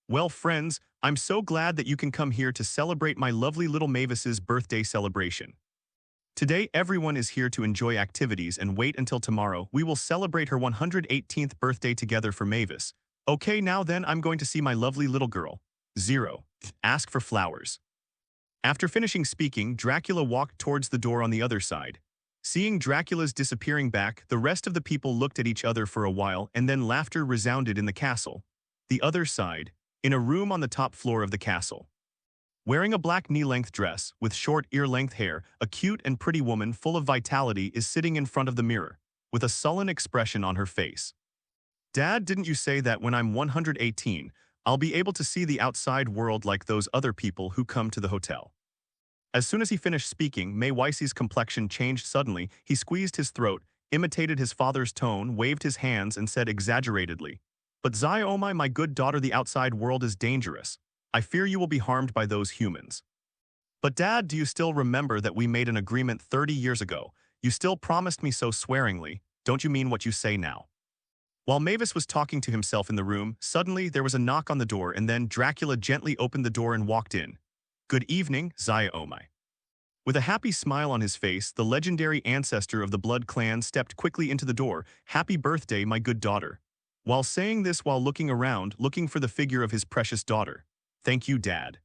"Well, friends, I'm so glad that you can come here to celebrate my lovely little Mavis's birthday celebration. Today, everyone is here to enjoy activities and wait until tomorrow. We will celebrate her 118th birthday together for Mavis. Okay, now then, I'm going to see my lovely little girl. 0. Ask for flowers." After finishing speaking, Dracula walked towards the door on the other side. Seeing Dracula's disappearing back, the rest of the people looked at each other for a while and then laughter resounded in the castle. The other side, in a room on the top floor of the castle. Wearing a black knee-length dress with short ear-length hair, a cute and pretty woman full of vitality is sitting in front of the mirror, with a sullen expression on her face. "Dad, didn't you say that when I'm 118, I'll be able to see the outside world like those other people who come to the hotel?" As soon as he finished speaking, May Weiss's complexion changed suddenly. He squeezed his throat, imitated his father's tone, waved his hands, and said exaggeratedly, "But Xiaomai, my good daughter, the outside world is dangerous. I fear you will be harmed by those humans." "But Dad, do you still remember that we made an agreement 30 years ago? You still promised me so swearingly. Don't you mean what you say now?" While Mavis was talking to himself in the room, suddenly there was a knock on the door and then Dracula gently opened the door and walked in. "Good evening, Xiaomai." With a happy smile on his face, the legendary ancestor of the Blood clan stepped quickly into the door. "Happy birthday, my good daughter." While saying this while looking around, looking for the figure of his precious daughter. "Thank you, Dad."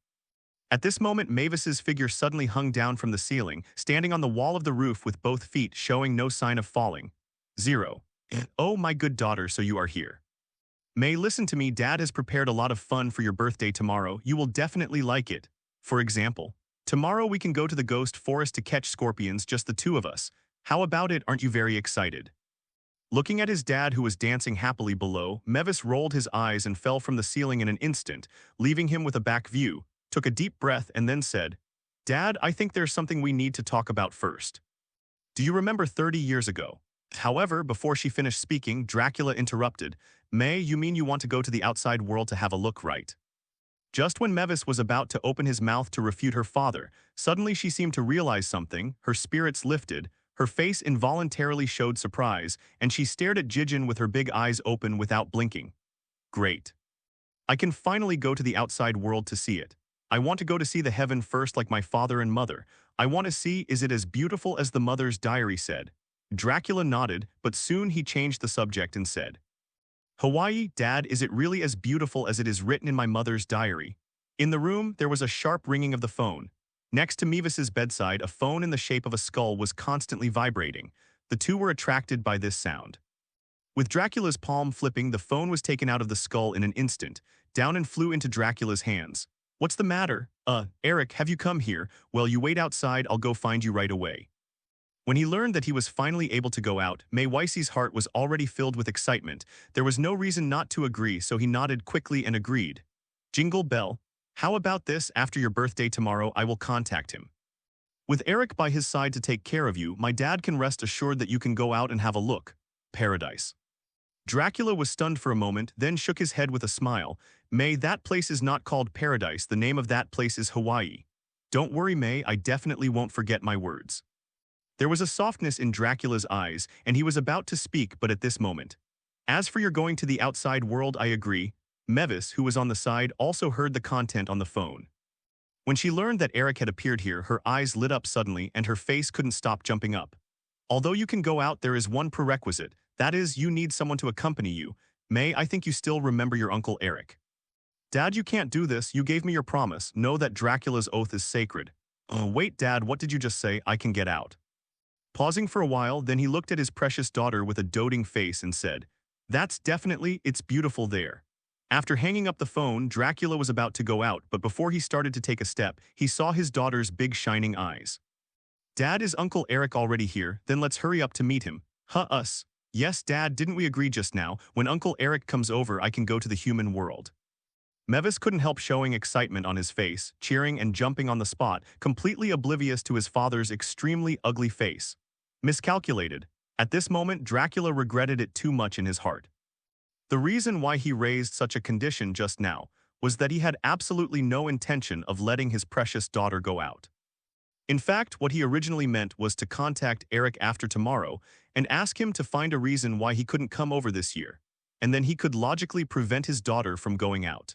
At this moment, Mavis's figure suddenly hung down from the ceiling, standing on the wall of the roof with both feet showing no sign of falling. 0. "Oh, my good daughter, so you are here. May, listen to me. Dad has prepared a lot of fun for your birthday tomorrow. You will definitely like it. For example, tomorrow we can go to the ghost forest to catch scorpions, just the two of us. How about it? Aren't you very excited?" Looking at his dad who was dancing happily below, Mavis rolled his eyes and fell from the ceiling in an instant, leaving him with a back view, took a deep breath and then said, "Dad, I think there's something we need to talk about first. Do you remember 30 years ago?" However, before she finished speaking, Dracula interrupted. "May, you mean you want to go to the outside world to have a look, right?" Just when Mavis was about to open his mouth to refute her father, suddenly she seemed to realize something, her spirits lifted, her face involuntarily showed surprise, and she stared at Jijin with her big eyes open without blinking. "Great. I can finally go to the outside world to see it. I want to go to see the heaven first like my father and mother. I want to see, is it as beautiful as the mother's diary said?" Dracula nodded, but soon he changed the subject and said, "Hawaii, Dad, is it really as beautiful as it is written in my mother's diary?" In the room, there was a sharp ringing of the phone. Next to Mavis's bedside, a phone in the shape of a skull was constantly vibrating. The two were attracted by this sound. With Dracula's palm flipping, the phone was taken out of the skull in an instant, down and flew into Dracula's hands. "What's the matter? Eric, have you come here? Well, you wait outside, I'll go find you right away." When he learned that he was finally able to go out, May Weiss's heart was already filled with excitement. There was no reason not to agree, so he nodded quickly and agreed. "Jingle bell. How about this? After your birthday tomorrow, I will contact him. With Eric by his side to take care of you, my dad can rest assured that you can go out and have a look. Paradise." Dracula was stunned for a moment, then shook his head with a smile. "May, that place is not called Paradise. The name of that place is Hawaii. Don't worry, May, I definitely won't forget my words." There was a softness in Dracula's eyes, and he was about to speak, but at this moment. "As for your going to the outside world, I agree." Mavis, who was on the side, also heard the content on the phone. When she learned that Eric had appeared here, her eyes lit up suddenly and her face couldn't stop jumping up. "Although you can go out, there is one prerequisite. That is, you need someone to accompany you. May, I think you still remember your Uncle Eric." "Dad, you can't do this. You gave me your promise. Know that Dracula's oath is sacred." Wait, Dad, what did you just say? I can get out." Pausing for a while, then he looked at his precious daughter with a doting face and said, "That's definitely, it's beautiful there." After hanging up the phone, Dracula was about to go out, but before he started to take a step, he saw his daughter's big shining eyes. "Dad, is Uncle Eric already here? Then let's hurry up to meet him." Us. "Yes, Dad, didn't we agree just now? When Uncle Eric comes over, I can go to the human world." Mavis couldn't help showing excitement on his face, cheering and jumping on the spot, completely oblivious to his father's extremely ugly face. Miscalculated. At this moment, Dracula regretted it too much in his heart. The reason why he raised such a condition just now was that he had absolutely no intention of letting his precious daughter go out. In fact, what he originally meant was to contact Eric after tomorrow and ask him to find a reason why he couldn't come over this year, and then he could logically prevent his daughter from going out.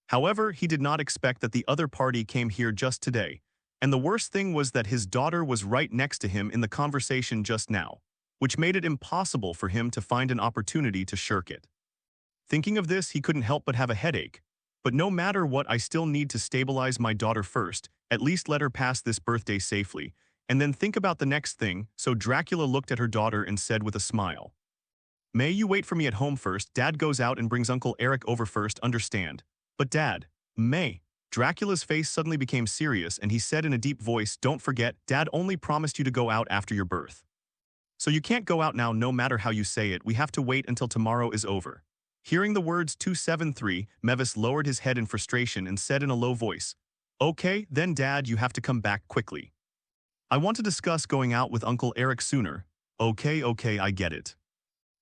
However, he did not expect that the other party came here just today, and the worst thing was that his daughter was right next to him in the conversation just now, which made it impossible for him to find an opportunity to shirk it. Thinking of this, he couldn't help but have a headache. But no matter what, I still need to stabilize my daughter first, at least let her pass this birthday safely, and then think about the next thing. So Dracula looked at her daughter and said with a smile, "May you wait for me at home first. Dad goes out and brings Uncle Eric over first, understand?" "But Dad, May." Dracula's face suddenly became serious and he said in a deep voice, "Don't forget, Dad only promised you to go out after your birth. So you can't go out now no matter how you say it. We have to wait until tomorrow is over." Hearing the words 273, Mavis lowered his head in frustration and said in a low voice, "Okay, then Dad, you have to come back quickly. I want to discuss going out with Uncle Eric sooner." Okay, I get it."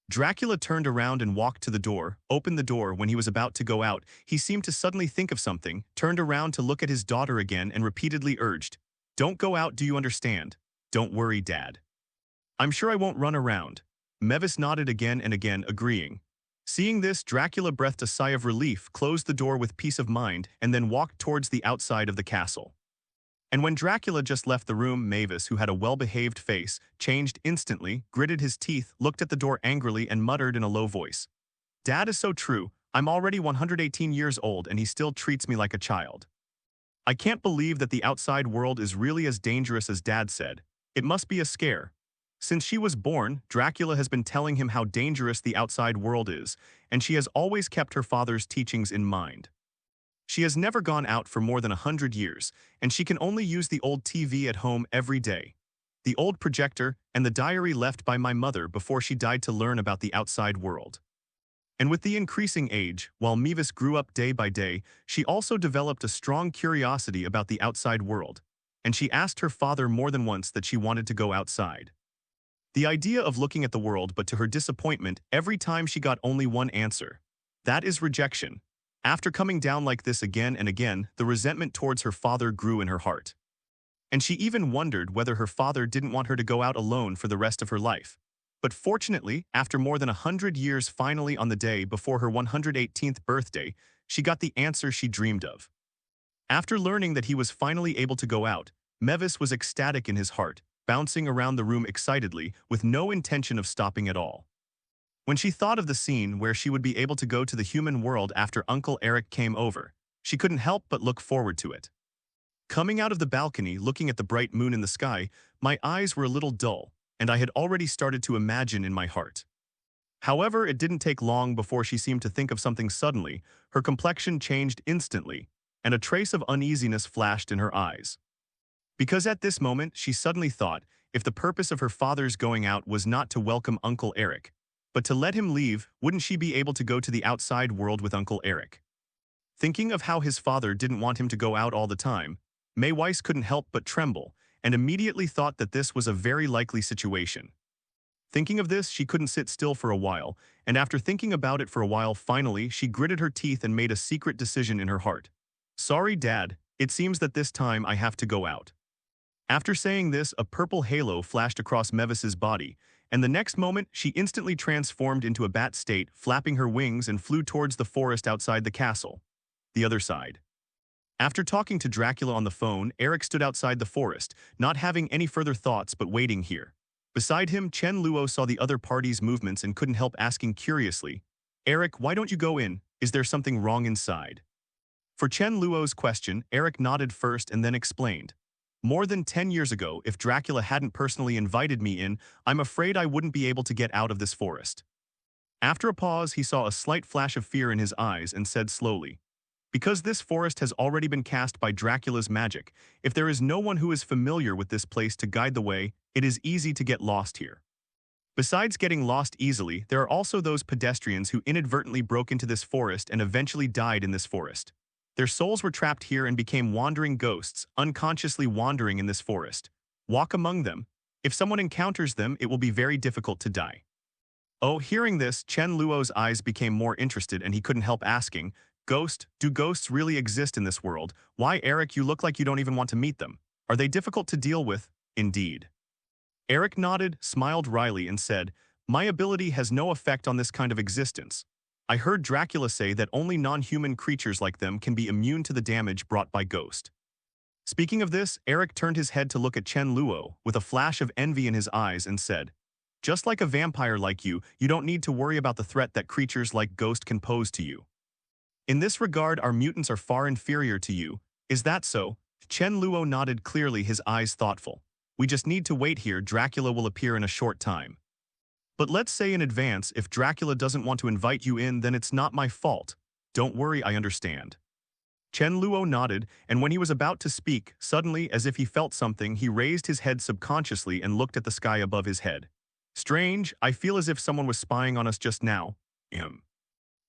Dracula turned around and walked to the door, opened the door. When he was about to go out, he seemed to suddenly think of something, turned around to look at his daughter again and repeatedly urged, "Don't go out, do you understand? Don't worry, Dad. I'm sure I won't run around." Mavis nodded again and again, agreeing. Seeing this, Dracula breathed a sigh of relief, closed the door with peace of mind, and then walked towards the outside of the castle. And when Dracula just left the room, Mavis, who had a well-behaved face, changed instantly, gritted his teeth, looked at the door angrily, and muttered in a low voice, "Dad is so true. I'm already 118 years old and he still treats me like a child. I can't believe that the outside world is really as dangerous as Dad said. It must be a scare." Since she was born, Dracula has been telling him how dangerous the outside world is, and she has always kept her father's teachings in mind. She has never gone out for more than 100 years, and she can only use the old TV at home every day, the old projector, and the diary left by my mother before she died to learn about the outside world. And with the increasing age, while Mavis grew up day by day, she also developed a strong curiosity about the outside world, and she asked her father more than once that she wanted to go outside. The idea of looking at the world, but to her disappointment, every time she got only one answer. That is rejection. After coming down like this again and again, the resentment towards her father grew in her heart. And she even wondered whether her father didn't want her to go out alone for the rest of her life. But fortunately, after more than 100 years, finally on the day before her 118th birthday, she got the answer she dreamed of. After learning that he was finally able to go out, Mavis was ecstatic in his heart, bouncing around the room excitedly with no intention of stopping at all. When she thought of the scene where she would be able to go to the human world after Uncle Eric came over, she couldn't help but look forward to it. Coming out of the balcony, looking at the bright moon in the sky, my eyes were a little dull, and I had already started to imagine in my heart. However, it didn't take long before she seemed to think of something suddenly. Her complexion changed instantly, and a trace of uneasiness flashed in her eyes. Because at this moment, she suddenly thought, if the purpose of her father's going out was not to welcome Uncle Eric, but to let him leave, wouldn't she be able to go to the outside world with Uncle Eric? Thinking of how his father didn't want him to go out all the time, May Weiss couldn't help but tremble, and immediately thought that this was a very likely situation. Thinking of this, she couldn't sit still for a while, and after thinking about it for a while, finally, she gritted her teeth and made a secret decision in her heart. "Sorry, Dad, it seems that this time I have to go out." After saying this, a purple halo flashed across Mavis's body, and the next moment, she instantly transformed into a bat state, flapping her wings and flew towards the forest outside the castle. The other side. After talking to Dracula on the phone, Eric stood outside the forest, not having any further thoughts but waiting here. Beside him, Chen Luo saw the other party's movements and couldn't help asking curiously, "Eric, why don't you go in? Is there something wrong inside?" For Chen Luo's question, Eric nodded first and then explained, "More than 10 years ago, if Dracula hadn't personally invited me in, I'm afraid I wouldn't be able to get out of this forest." After a pause, he saw a slight flash of fear in his eyes and said slowly, "Because this forest has already been cast by Dracula's magic, if there is no one who is familiar with this place to guide the way, it is easy to get lost here. Besides getting lost easily, there are also those pedestrians who inadvertently broke into this forest and eventually died in this forest. Their souls were trapped here and became wandering ghosts, unconsciously wandering in this forest. Walk among them. If someone encounters them, it will be very difficult to die." Oh, hearing this, Chen Luo's eyes became more interested and he couldn't help asking, "Ghost, do ghosts really exist in this world? Why, Eric, you look like you don't even want to meet them. Are they difficult to deal with? Indeed. Eric nodded, smiled wryly, and said, My ability has no effect on this kind of existence. I heard Dracula say that only non-human creatures like them can be immune to the damage brought by ghost. Speaking of this, Eric turned his head to look at Chen Luo, with a flash of envy in his eyes, and said, Just like a vampire like you, you don't need to worry about the threat that creatures like Ghost can pose to you. In this regard, our mutants are far inferior to you. Is that so? Chen Luo nodded, clearly, his eyes thoughtful. We just need to wait here. Dracula will appear in a short time. But let's say in advance, if Dracula doesn't want to invite you in, then it's not my fault. Don't worry, I understand. Chen Luo nodded, and when he was about to speak, suddenly, as if he felt something, he raised his head subconsciously and looked at the sky above his head. Strange, I feel as if someone was spying on us just now.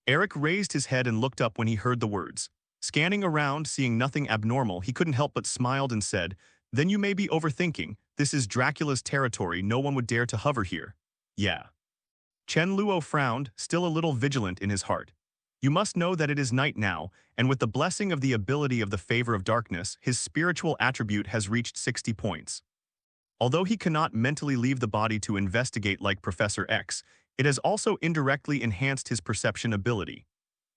Eric raised his head and looked up when he heard the words. Scanning around, seeing nothing abnormal, he couldn't help but smiled and said, Then you may be overthinking. This is Dracula's territory. No one would dare to hover here. Yeah. Chen Luo frowned, still a little vigilant in his heart. You must know that it is night now, and with the blessing of the ability of the favor of darkness, his spiritual attribute has reached 60 points. Although he cannot mentally leave the body to investigate like Professor X, it has also indirectly enhanced his perception ability.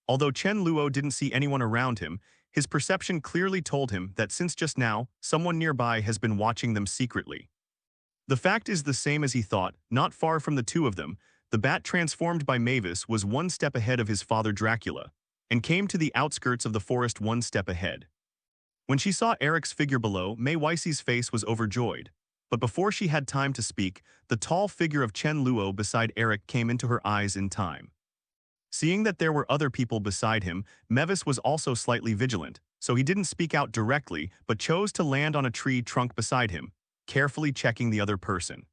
Although Chen Luo didn't see anyone around him, his perception clearly told him that since just now, someone nearby has been watching them secretly. The fact is the same as he thought. Not far from the two of them, the bat transformed by Mavis was one step ahead of his father Dracula, and came to the outskirts of the forest one step ahead. When she saw Eric's figure below, Mei Weissy's face was overjoyed. But before she had time to speak, the tall figure of Chen Luo beside Eric came into her eyes in time. Seeing that there were other people beside him, Mavis was also slightly vigilant, so he didn't speak out directly but chose to land on a tree trunk beside him, carefully checking the other person.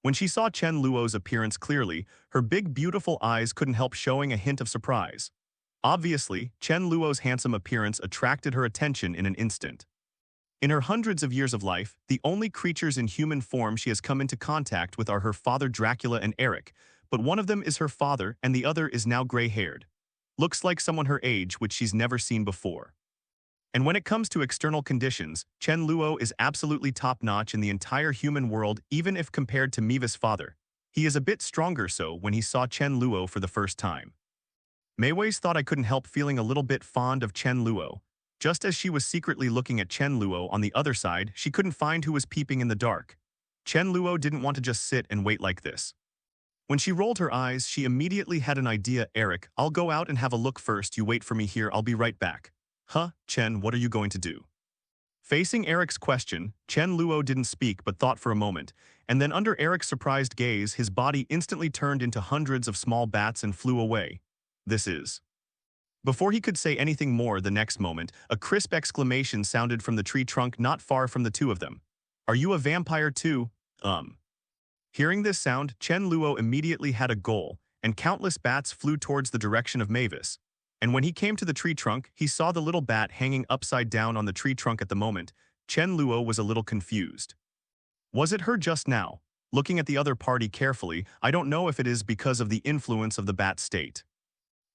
When she saw Chen Luo's appearance clearly, her big beautiful eyes couldn't help showing a hint of surprise. Obviously, Chen Luo's handsome appearance attracted her attention in an instant. In her hundreds of years of life, the only creatures in human form she has come into contact with are her father Dracula and Eric, but one of them is her father and the other is now gray-haired. Looks like someone her age, which she's never seen before. And when it comes to external conditions, Chen Luo is absolutely top-notch in the entire human world, even if compared to Mavis' father. He is a bit stronger so when he saw Chen Luo for the first time. Mei Weiss thought I couldn't help feeling a little bit fond of Chen Luo. Just as she was secretly looking at Chen Luo on the other side, she couldn't find who was peeping in the dark. Chen Luo didn't want to just sit and wait like this. When she rolled her eyes, she immediately had an idea. Eric, I'll go out and have a look first. You wait for me here. I'll be right back. Huh, Chen, what are you going to do? Facing Eric's question, Chen Luo didn't speak but thought for a moment, and then under Eric's surprised gaze, his body instantly turned into hundreds of small bats and flew away. This is. Before he could say anything more the next moment, a crisp exclamation sounded from the tree trunk not far from the two of them. Are you a vampire too? Hearing this sound, Chen Luo immediately had a goal, and countless bats flew towards the direction of Mavis. And when he came to the tree trunk, he saw the little bat hanging upside down on the tree trunk at the moment. Chen Luo was a little confused. Was it her just now? Looking at the other party carefully, I don't know if it is because of the influence of the bat state.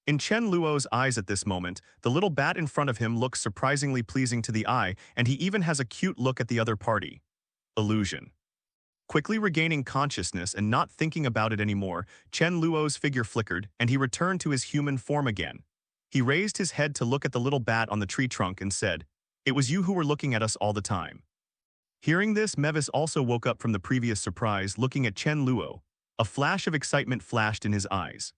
In Chen Luo's eyes at this moment, the little bat in front of him looks surprisingly pleasing to the eye, and he even has a cute look at the other party. Illusion. Quickly regaining consciousness and not thinking about it anymore, Chen Luo's figure flickered, and he returned to his human form again. He raised his head to look at the little bat on the tree trunk and said, It was you who were looking at us all the time. Hearing this, Mavis also woke up from the previous surprise, looking at Chen Luo. A flash of excitement flashed in his eyes.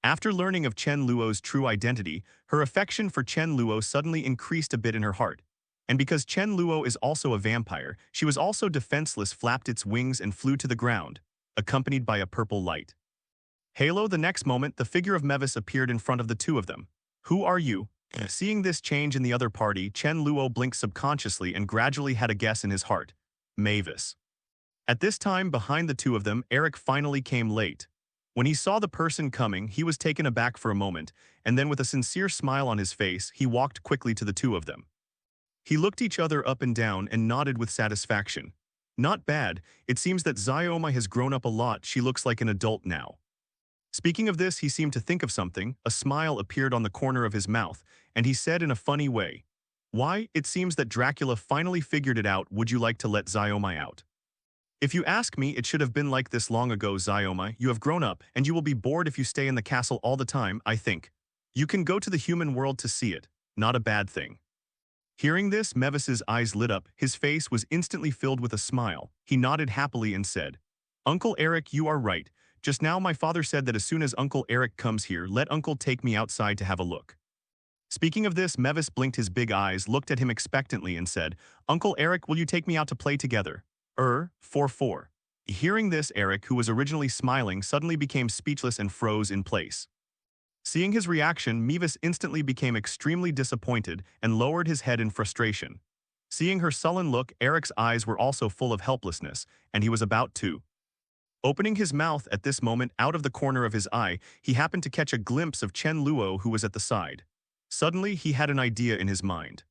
After learning of Chen Luo's true identity, her affection for Chen Luo suddenly increased a bit in her heart. And because Chen Luo is also a vampire, she was also defenseless, flapped its wings and flew to the ground, accompanied by a purple light. Halo, the next moment, the figure of Mavis appeared in front of the two of them. Who are you? Seeing this change in the other party, Chen Luo blinked subconsciously and gradually had a guess in his heart. Mavis. At this time, behind the two of them, Eric finally came late. When he saw the person coming, he was taken aback for a moment, and then with a sincere smile on his face, he walked quickly to the two of them. He looked each other up and down and nodded with satisfaction. Not bad, it seems that Xiaoma has grown up a lot. She looks like an adult now. Speaking of this, he seemed to think of something. A smile appeared on the corner of his mouth, and he said in a funny way, Why, it seems that Dracula finally figured it out. Would you like to let Xioma out? If you ask me, it should have been like this long ago, Xioma. You have grown up, and you will be bored if you stay in the castle all the time, I think. You can go to the human world to see it. Not a bad thing. Hearing this, Mevis's eyes lit up. His face was instantly filled with a smile. He nodded happily and said, Uncle Eric, you are right. Just now my father said that as soon as Uncle Eric comes here, let Uncle take me outside to have a look. Speaking of this, Mevis blinked his big eyes, looked at him expectantly and said, Uncle Eric, will you take me out to play together? 4. Hearing this, Eric, who was originally smiling, suddenly became speechless and froze in place. Seeing his reaction, Mevis instantly became extremely disappointed and lowered his head in frustration. Seeing her sullen look, Eric's eyes were also full of helplessness, and he was about to. Opening his mouth at this moment, out of the corner of his eye, he happened to catch a glimpse of Chen Luo, who was at the side. Suddenly, he had an idea in his mind.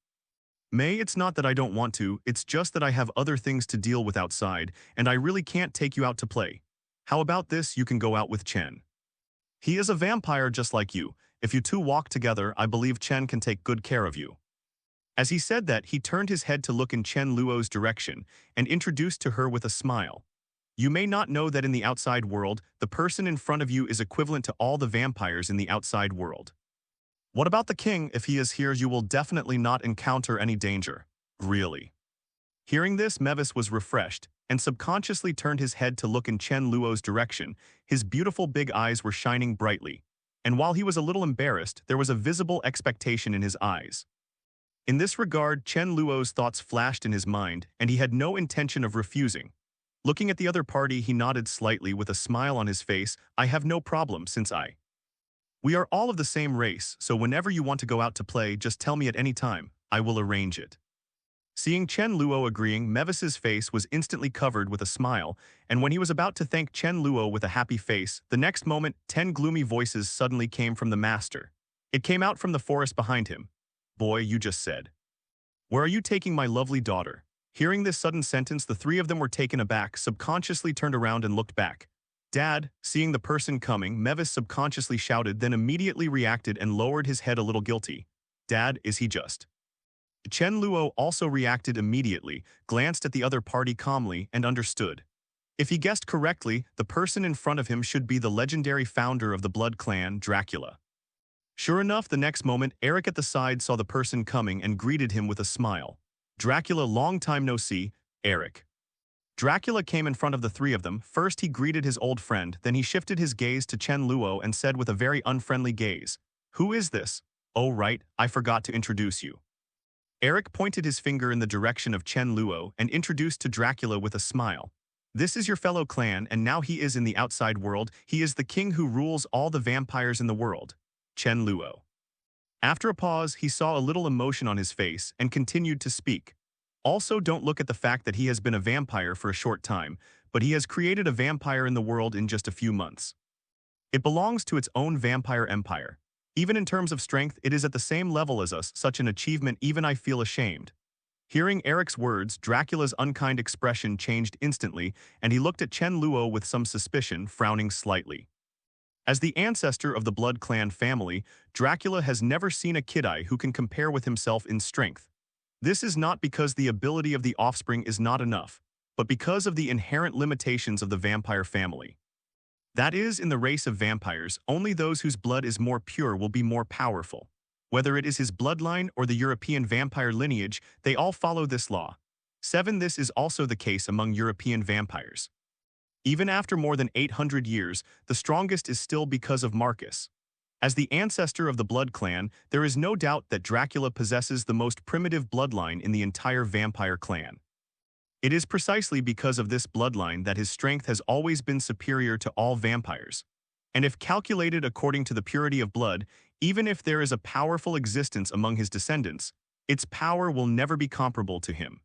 May, it's not that I don't want to, it's just that I have other things to deal with outside, and I really can't take you out to play. How about this, you can go out with Chen. He is a vampire just like you. If you two walk together, I believe Chen can take good care of you. As he said that, he turned his head to look in Chen Luo's direction and introduced to her with a smile. You may not know that in the outside world, the person in front of you is equivalent to all the vampires in the outside world. What about the king? If he is here, you will definitely not encounter any danger. Really. Hearing this, Mevis was refreshed and subconsciously turned his head to look in Chen Luo's direction. His beautiful big eyes were shining brightly, and while he was a little embarrassed, there was a visible expectation in his eyes. In this regard, Chen Luo's thoughts flashed in his mind, and he had no intention of refusing. Looking at the other party, he nodded slightly with a smile on his face. I have no problem since we are all of the same race, so whenever you want to go out to play, just tell me at any time. I will arrange it. Seeing Chen Luo agreeing, Mevis's face was instantly covered with a smile, and when he was about to thank Chen Luo with a happy face, the next moment, 10 gloomy voices suddenly came from the master. It came out from the forest behind him. Boy, you just said. Where are you taking my lovely daughter? Hearing this sudden sentence, the three of them were taken aback, subconsciously turned around and looked back. Dad, seeing the person coming, Mevis subconsciously shouted, then immediately reacted and lowered his head a little guilty. Dad, is he just? Chen Luo also reacted immediately, glanced at the other party calmly, and understood. If he guessed correctly, the person in front of him should be the legendary founder of the Blood Clan, Dracula. Sure enough, the next moment, Eric at the side saw the person coming and greeted him with a smile. Dracula, long time no see, Eric. Dracula came in front of the three of them. First, he greeted his old friend, then he shifted his gaze to Chen Luo and said with a very unfriendly gaze, Who is this? Oh right, I forgot to introduce you. Eric pointed his finger in the direction of Chen Luo and introduced to Dracula with a smile. This is your fellow clan, and now he is in the outside world. He is the king who rules all the vampires in the world, Chen Luo. After a pause, he saw a little emotion on his face and continued to speak. Also, don't look at the fact that he has been a vampire for a short time, but he has created a vampire in the world in just a few months. It belongs to its own vampire empire. Even in terms of strength, it is at the same level as us. Such an achievement, even I feel ashamed. Hearing Eric's words, Dracula's unkind expression changed instantly, and he looked at Chen Luo with some suspicion, frowning slightly. As the ancestor of the Blood Clan family, Dracula has never seen a kid-eye who can compare with himself in strength. This is not because the ability of the offspring is not enough, but because of the inherent limitations of the vampire family. That is, in the race of vampires, only those whose blood is more pure will be more powerful. Whether it is his bloodline or the European vampire lineage, they all follow this law. 7. This is also the case among European vampires. Even after more than 800 years, the strongest is still because of Marcus. As the ancestor of the Blood Clan, there is no doubt that Dracula possesses the most primitive bloodline in the entire vampire clan. It is precisely because of this bloodline that his strength has always been superior to all vampires. And if calculated according to the purity of blood, even if there is a powerful existence among his descendants, its power will never be comparable to him.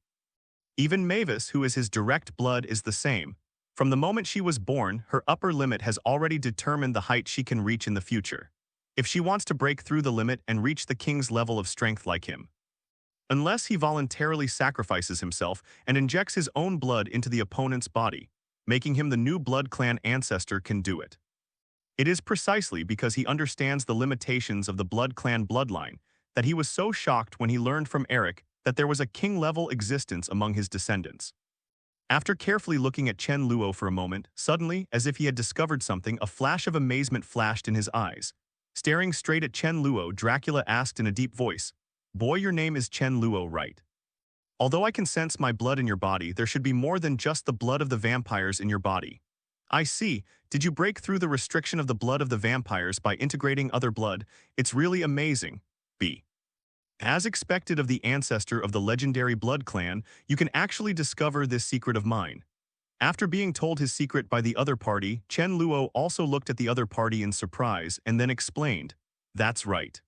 Even Mavis, who is his direct blood, is the same. From the moment she was born, her upper limit has already determined the height she can reach in the future. If she wants to break through the limit and reach the king's level of strength like him. Unless he voluntarily sacrifices himself and injects his own blood into the opponent's body, making him the new Blood Clan ancestor can do it. It is precisely because he understands the limitations of the Blood Clan bloodline that he was so shocked when he learned from Eric that there was a king-level existence among his descendants. After carefully looking at Chen Luo for a moment, suddenly, as if he had discovered something, a flash of amazement flashed in his eyes. Staring straight at Chen Luo, Dracula asked in a deep voice, "Boy, your name is Chen Luo, right? Although I can sense my blood in your body, there should be more than just the blood of the vampires in your body. I see. Did you break through the restriction of the blood of the vampires by integrating other blood? It's really amazing. B. As expected of the ancestor of the legendary blood clan, you can actually discover this secret of mine." After being told his secret by the other party, Chen Luo also looked at the other party in surprise and then explained, "That's right.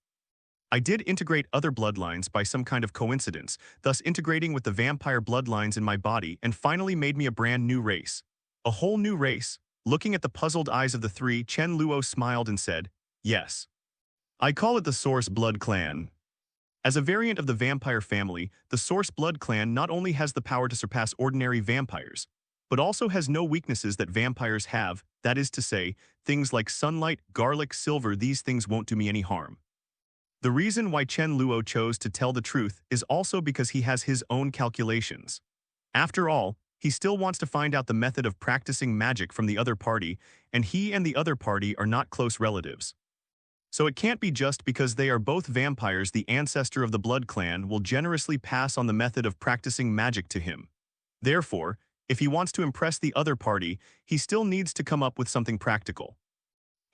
I did integrate other bloodlines by some kind of coincidence, thus integrating with the vampire bloodlines in my body and finally made me a brand new race. A whole new race." Looking at the puzzled eyes of the three, Chen Luo smiled and said, "Yes. I call it the Source Blood Clan." As a variant of the vampire family, the Source Blood Clan not only has the power to surpass ordinary vampires, but also has no weaknesses that vampires have, that is to say, things like sunlight, garlic, silver. These things won't do me any harm. The reason why Chen Luo chose to tell the truth is also because he has his own calculations. After all, he still wants to find out the method of practicing magic from the other party, and he and the other party are not close relatives. So it can't be just because they are both vampires the ancestor of the blood clan will generously pass on the method of practicing magic to him. Therefore, if he wants to impress the other party, he still needs to come up with something practical.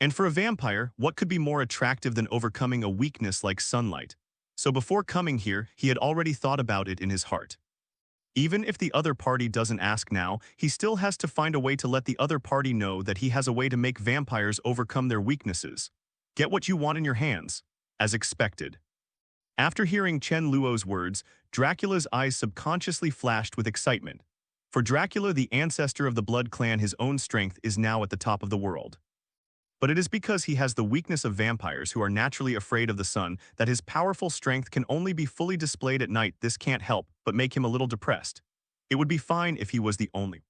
And for a vampire, what could be more attractive than overcoming a weakness like sunlight? So before coming here, he had already thought about it in his heart. Even if the other party doesn't ask now, he still has to find a way to let the other party know that he has a way to make vampires overcome their weaknesses. Get what you want in your hands, as expected. After hearing Chen Luo's words, Dracula's eyes subconsciously flashed with excitement. For Dracula, the ancestor of the blood clan, his own strength is now at the top of the world. But it is because he has the weakness of vampires who are naturally afraid of the sun that his powerful strength can only be fully displayed at night. This can't help but make him a little depressed. It would be fine if he was the only.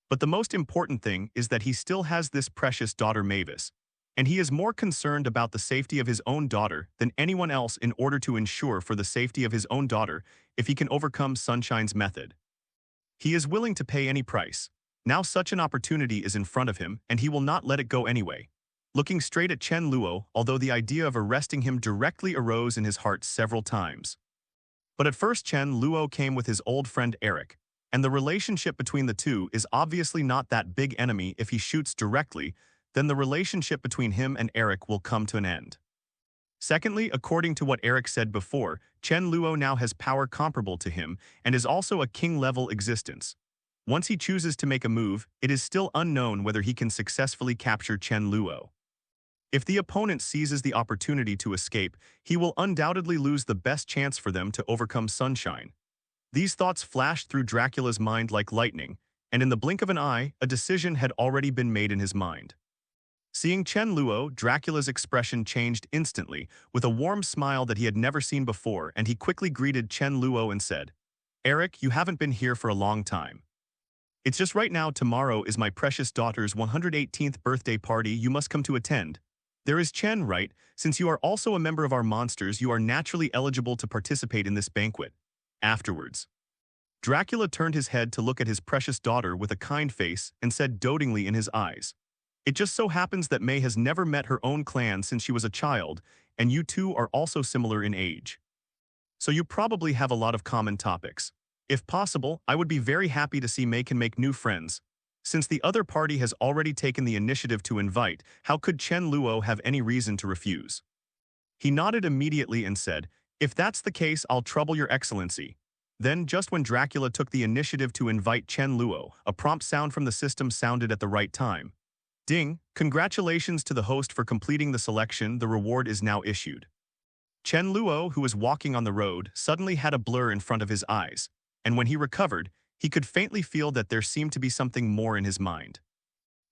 But the most important thing is that he still has this precious daughter Mavis, and he is more concerned about the safety of his own daughter than anyone else in order to ensure for the safety of his own daughter if he can overcome Sunshine's method. He is willing to pay any price. Now such an opportunity is in front of him, and he will not let it go anyway. Looking straight at Chen Luo, although the idea of arresting him directly arose in his heart several times. But at first Chen Luo came with his old friend Eric, and the relationship between the two is obviously not that big enemy. If he shoots directly, then the relationship between him and Eric will come to an end. Secondly, according to what Eric said before, Chen Luo now has power comparable to him and is also a king-level existence. Once he chooses to make a move, it is still unknown whether he can successfully capture Chen Luo. If the opponent seizes the opportunity to escape, he will undoubtedly lose the best chance for them to overcome Sunshine. These thoughts flashed through Dracula's mind like lightning, and in the blink of an eye, a decision had already been made in his mind. Seeing Chen Luo, Dracula's expression changed instantly, with a warm smile that he had never seen before, and he quickly greeted Chen Luo and said, "Eric, you haven't been here for a long time. It's just right now. Tomorrow is my precious daughter's 118th birthday party. You must come to attend. There is Chen, right? Since you are also a member of our monsters, you are naturally eligible to participate in this banquet." Afterwards, Dracula turned his head to look at his precious daughter with a kind face and said dotingly in his eyes, "It just so happens that May has never met her own clan since she was a child, and you two are also similar in age. So you probably have a lot of common topics. If possible, I would be very happy to see May can make new friends. Since the other party has already taken the initiative to invite, how could Chen Luo have any reason to refuse?" He nodded immediately and said, "If that's the case, I'll trouble your excellency." Then, just when Dracula took the initiative to invite Chen Luo, a prompt sound from the system sounded at the right time. Ding! Congratulations to the host for completing the selection. The reward is now issued. Chen Luo, who was walking on the road, suddenly had a blur in front of his eyes, and when he recovered, he could faintly feel that there seemed to be something more in his mind.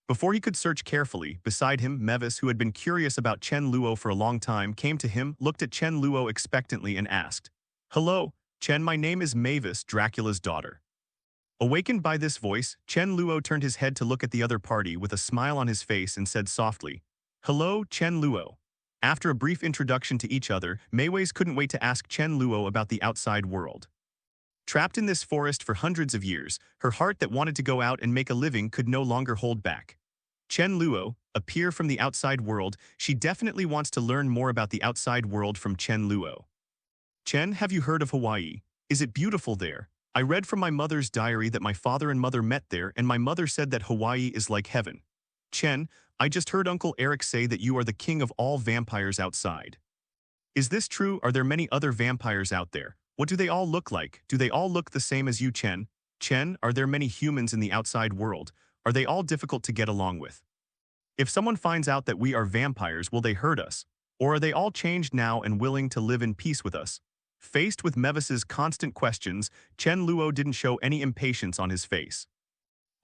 Before he could search carefully, beside him, Mavis, who had been curious about Chen Luo for a long time, came to him, looked at Chen Luo expectantly and asked, "Hello, Chen, my name is Mavis, Dracula's daughter." Awakened by this voice, Chen Luo turned his head to look at the other party with a smile on his face and said softly, "Hello, Chen Luo." After a brief introduction to each other, Mayways couldn't wait to ask Chen Luo about the outside world. Trapped in this forest for hundreds of years, her heart that wanted to go out and make a living could no longer hold back. Chen Luo, a peer from the outside world, she definitely wants to learn more about the outside world from Chen Luo. Chen, have you heard of Hawaii? Is it beautiful there? I read from my mother's diary that my father and mother met there, and my mother said that Hawaii is like heaven. Chen, I just heard Uncle Eric say that you are the king of all vampires outside. Is this true? Are there many other vampires out there? What do they all look like? Do they all look the same as you, Chen? Chen, are there many humans in the outside world? Are they all difficult to get along with? If someone finds out that we are vampires, will they hurt us? Or are they all changed now and willing to live in peace with us? Faced with Mevis's constant questions, Chen Luo didn't show any impatience on his face.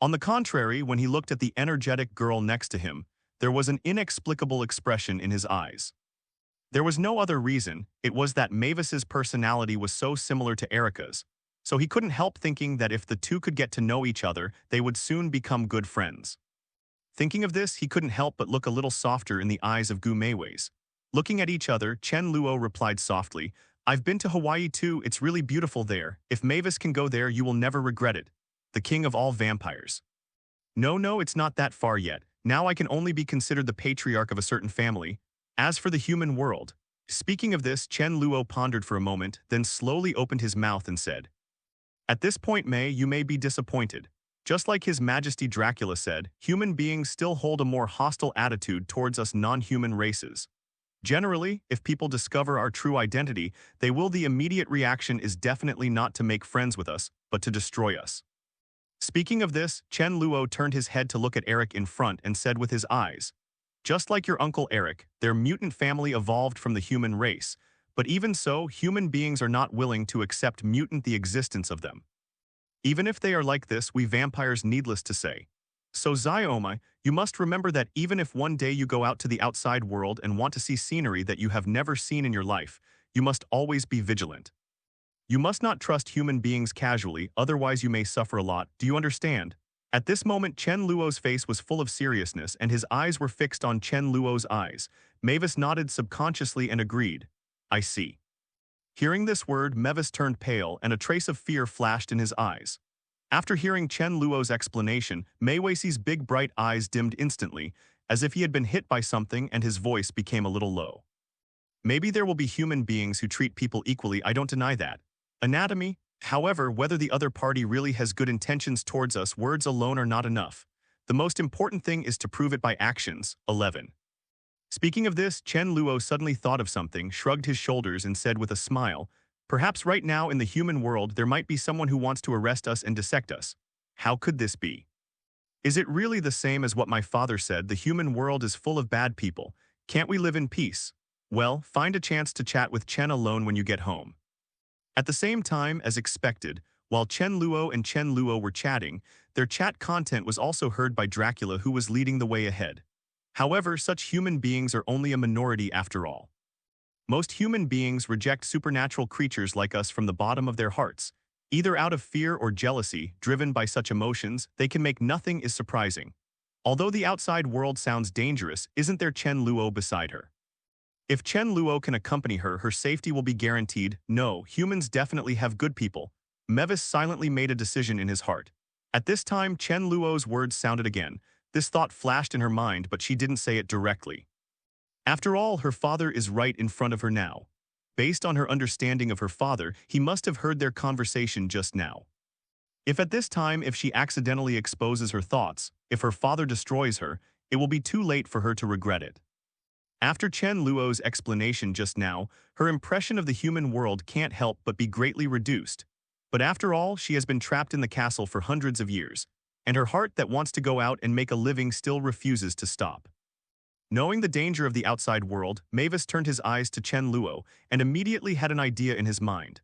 On the contrary, when he looked at the energetic girl next to him, there was an inexplicable expression in his eyes. There was no other reason, it was that Mavis's personality was so similar to Erica's, so he couldn't help thinking that if the two could get to know each other, they would soon become good friends. Thinking of this, he couldn't help but look a little softer in the eyes of Gu Mayways. Looking at each other, Chen Luo replied softly, I've been to Hawaii too, it's really beautiful there. If Mavis can go there, you will never regret it. The king of all vampires. No, it's not that far yet. Now I can only be considered the patriarch of a certain family. As for the human world. Speaking of this, Chen Luo pondered for a moment, then slowly opened his mouth and said, At this point, you may be disappointed. Just like His Majesty Dracula said, human beings still hold a more hostile attitude towards us non-human races. Generally, if people discover our true identity, the immediate reaction is definitely not to make friends with us, but to destroy us. Speaking of this, Chen Luo turned his head to look at Eric in front and said with his eyes, Just like your uncle Eric, their mutant family evolved from the human race, but even so, human beings are not willing to accept the existence of them. Even if they are like this, we vampires needless to say. So Xiaoma, you must remember that even if one day you go out to the outside world and want to see scenery that you have never seen in your life, you must always be vigilant. You must not trust human beings casually, otherwise you may suffer a lot, do you understand? At this moment Chen Luo's face was full of seriousness and his eyes were fixed on Chen Luo's eyes. Mavis nodded subconsciously and agreed. I see. Hearing this word, Mavis turned pale and a trace of fear flashed in his eyes. After hearing Chen Luo's explanation, Mayways' big bright eyes dimmed instantly, as if he had been hit by something and his voice became a little low. Maybe there will be human beings who treat people equally, I don't deny that. Anatomy, however, whether the other party really has good intentions towards us, words alone are not enough. The most important thing is to prove it by actions. 11. Speaking of this, Chen Luo suddenly thought of something, shrugged his shoulders and said with a smile, Perhaps right now in the human world there might be someone who wants to arrest us and dissect us. How could this be? Is it really the same as what my father said, the human world is full of bad people? Can't we live in peace? Well, find a chance to chat with Chen alone when you get home. At the same time, as expected, while Chen Luo and Chen Luo were chatting, their chat content was also heard by Dracula, who was leading the way ahead. However, such human beings are only a minority after all. Most human beings reject supernatural creatures like us from the bottom of their hearts. Either out of fear or jealousy, driven by such emotions, they can make nothing is surprising. Although the outside world sounds dangerous, isn't there Chen Luo beside her? If Chen Luo can accompany her, her safety will be guaranteed. No, humans definitely have good people. Mavis silently made a decision in his heart. At this time, Chen Luo's words sounded again. This thought flashed in her mind, but she didn't say it directly. After all, her father is right in front of her now. Based on her understanding of her father, he must have heard their conversation just now. If at this time, if she accidentally exposes her thoughts, if her father destroys her, it will be too late for her to regret it. After Chen Luo's explanation just now, her impression of the human world can't help but be greatly reduced. But after all, she has been trapped in the castle for hundreds of years, and her heart that wants to go out and make a living still refuses to stop. Knowing the danger of the outside world, Mavis turned his eyes to Chen Luo and immediately had an idea in his mind.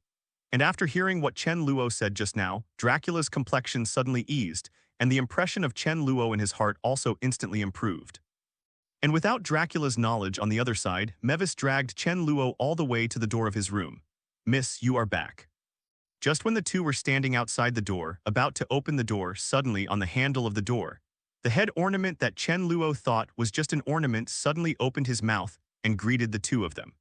And after hearing what Chen Luo said just now, Dracula's complexion suddenly eased, and the impression of Chen Luo in his heart also instantly improved. And without Dracula's knowledge on the other side, Mavis dragged Chen Luo all the way to the door of his room. Miss, you are back. Just when the two were standing outside the door, about to open the door, suddenly on the handle of the door, the head ornament that Chen Luo thought was just an ornament suddenly opened his mouth, and greeted the two of them.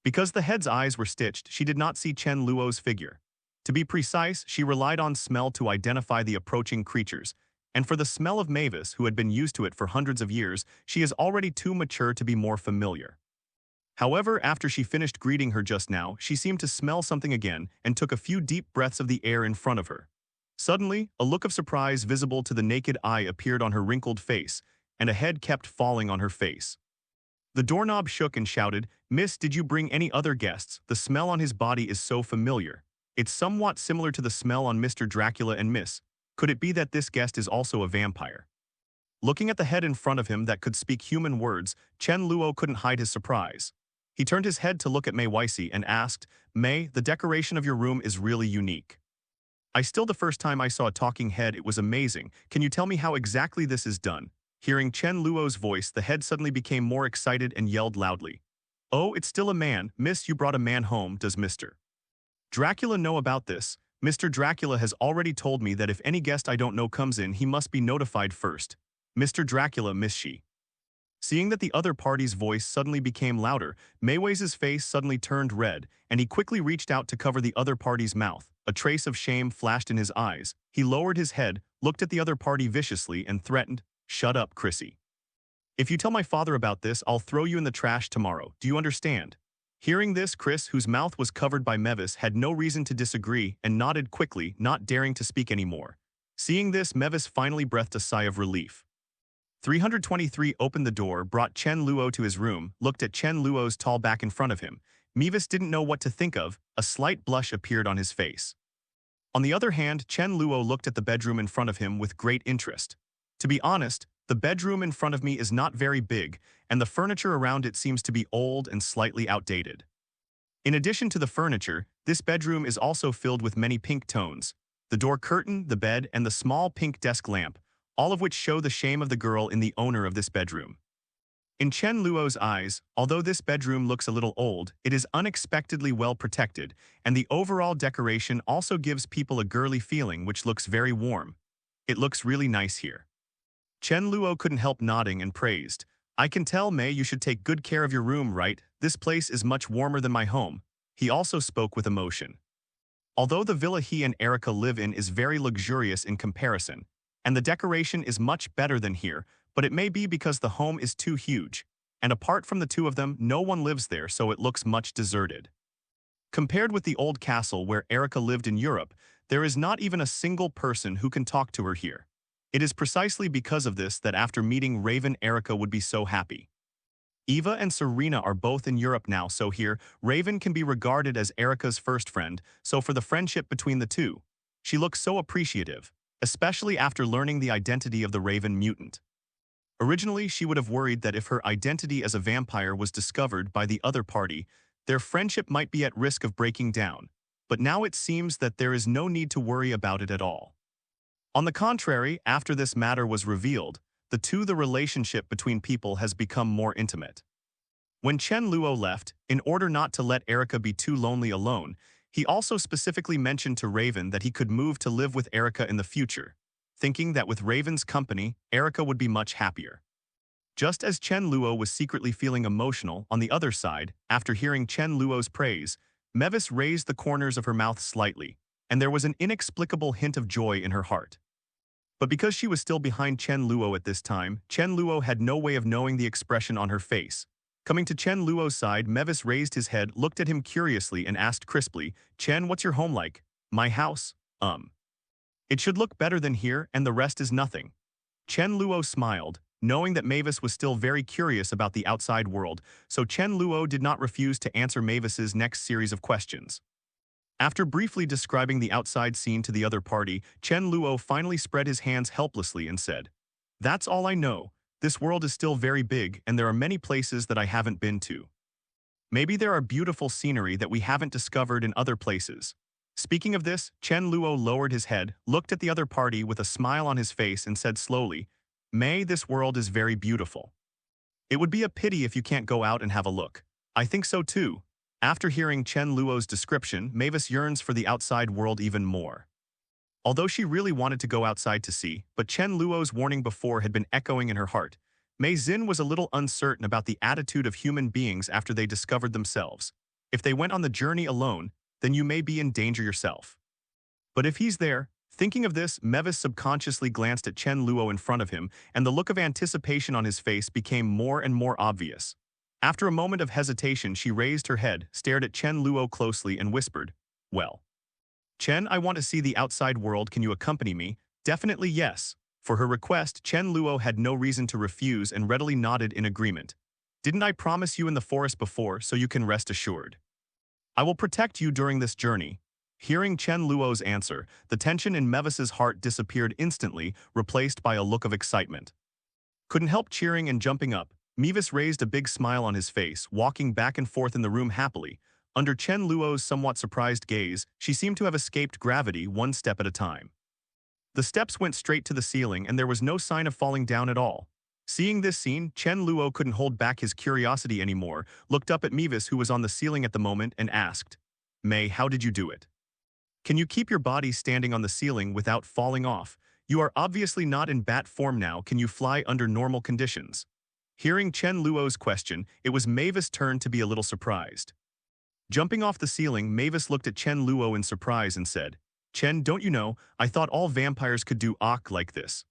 Because the head's eyes were stitched, she did not see Chen Luo's figure. To be precise, she relied on smell to identify the approaching creatures, and for the smell of Mavis, who had been used to it for hundreds of years, she is already too mature to be more familiar. However, after she finished greeting her just now, she seemed to smell something again and took a few deep breaths of the air in front of her. Suddenly, a look of surprise visible to the naked eye appeared on her wrinkled face, and a head kept falling on her face. The doorknob shook and shouted, "Miss, did you bring any other guests? The smell on his body is so familiar. It's somewhat similar to the smell on Mr. Dracula and Miss. Could it be that this guest is also a vampire?" Looking at the head in front of him that could speak human words, Chen Luo couldn't hide his surprise. He turned his head to look at Mei Weissy and asked, "Mei, the decoration of your room is really unique. The first time I saw a talking head, it was amazing. Can you tell me how exactly this is done?" Hearing Chen Luo's voice, the head suddenly became more excited and yelled loudly. "Oh, it's still a man. Miss, you brought a man home. Does Mr. Dracula know about this? Mr. Dracula has already told me that if any guest I don't know comes in, he must be notified first. Mr. Dracula, Miss she." Seeing that the other party's voice suddenly became louder, Mei Weiss's face suddenly turned red, and he quickly reached out to cover the other party's mouth. A trace of shame flashed in his eyes. He lowered his head, looked at the other party viciously, and threatened, "Shut up, Chrissy. If you tell my father about this, I'll throw you in the trash tomorrow. Do you understand?" Hearing this, Chris, whose mouth was covered by Mavis, had no reason to disagree and nodded quickly, not daring to speak anymore. Seeing this, Mavis finally breathed a sigh of relief. 323 opened the door, brought Chen Luo to his room, looked at Chen Luo's tall back in front of him. Mavis didn't know what to think of. A slight blush appeared on his face. On the other hand, Chen Luo looked at the bedroom in front of him with great interest. To be honest, the bedroom in front of me is not very big, and the furniture around it seems to be old and slightly outdated. In addition to the furniture, this bedroom is also filled with many pink tones. The door curtain, the bed, and the small pink desk lamp, all of which show the shame of the girl in the owner of this bedroom. In Chen Luo's eyes, although this bedroom looks a little old, it is unexpectedly well protected, and the overall decoration also gives people a girly feeling which looks very warm. It looks really nice here. Chen Luo couldn't help nodding and praised, "I can tell, Mei, you should take good care of your room, right? This place is much warmer than my home." He also spoke with emotion. Although the villa he and Erica live in is very luxurious in comparison, and the decoration is much better than here, but it may be because the home is too huge, and apart from the two of them, no one lives there, so it looks much deserted. Compared with the old castle where Erica lived in Europe, there is not even a single person who can talk to her here. It is precisely because of this that after meeting Raven, Erica would be so happy. Eva and Serena are both in Europe now, so here, Raven can be regarded as Erica's first friend, so for the friendship between the two, she looks so appreciative, especially after learning the identity of the Raven mutant. Originally, she would have worried that if her identity as a vampire was discovered by the other party, their friendship might be at risk of breaking down, but now it seems that there is no need to worry about it at all. On the contrary, after this matter was revealed, the relationship between people has become more intimate. When Chen Luo left, in order not to let Erica be too lonely alone, he also specifically mentioned to Raven that he could move to live with Erica in the future, thinking that with Raven's company, Erica would be much happier. Just as Chen Luo was secretly feeling emotional, on the other side, after hearing Chen Luo's praise, Mavis raised the corners of her mouth slightly, and there was an inexplicable hint of joy in her heart. But because she was still behind Chen Luo at this time, Chen Luo had no way of knowing the expression on her face. Coming to Chen Luo's side, Mavis raised his head, looked at him curiously, and asked crisply, "Chen, what's your home like?" "My house? It should look better than here, and the rest is nothing." Chen Luo smiled, knowing that Mavis was still very curious about the outside world, so Chen Luo did not refuse to answer Mavis's next series of questions. After briefly describing the outside scene to the other party, Chen Luo finally spread his hands helplessly and said, "That's all I know. This world is still very big, and there are many places that I haven't been to. Maybe there are beautiful scenery that we haven't discovered in other places." Speaking of this, Chen Luo lowered his head, looked at the other party with a smile on his face, and said slowly, "Mei, this world is very beautiful. It would be a pity if you can't go out and have a look." "I think so too." After hearing Chen Luo's description, Mavis yearns for the outside world even more. Although she really wanted to go outside to see, but Chen Luo's warning before had been echoing in her heart, Mei Xin was a little uncertain about the attitude of human beings after they discovered themselves. If they went on the journey alone, then you may be in danger yourself. But if he's there, thinking of this, Mavis subconsciously glanced at Chen Luo in front of him, and the look of anticipation on his face became more and more obvious. After a moment of hesitation, she raised her head, stared at Chen Luo closely, and whispered, "Well, Chen, I want to see the outside world. Can you accompany me?" "Definitely yes." For her request, Chen Luo had no reason to refuse and readily nodded in agreement. "Didn't I promise you in the forest before, so you can rest assured? I will protect you during this journey." Hearing Chen Luo's answer, the tension in Mavis's heart disappeared instantly, replaced by a look of excitement. Couldn't help cheering and jumping up. Mavis raised a big smile on his face, walking back and forth in the room happily. Under Chen Luo's somewhat surprised gaze, she seemed to have escaped gravity one step at a time. The steps went straight to the ceiling, and there was no sign of falling down at all. Seeing this scene, Chen Luo couldn't hold back his curiosity anymore, looked up at Mavis, who was on the ceiling at the moment, and asked, "Mei, how did you do it? Can you keep your body standing on the ceiling without falling off? You are obviously not in bat form now. Can you fly under normal conditions?" Hearing Chen Luo's question, it was Mavis' turn to be a little surprised. Jumping off the ceiling, Mavis looked at Chen Luo in surprise and said, "Chen, don't you know, I thought all vampires could do like this."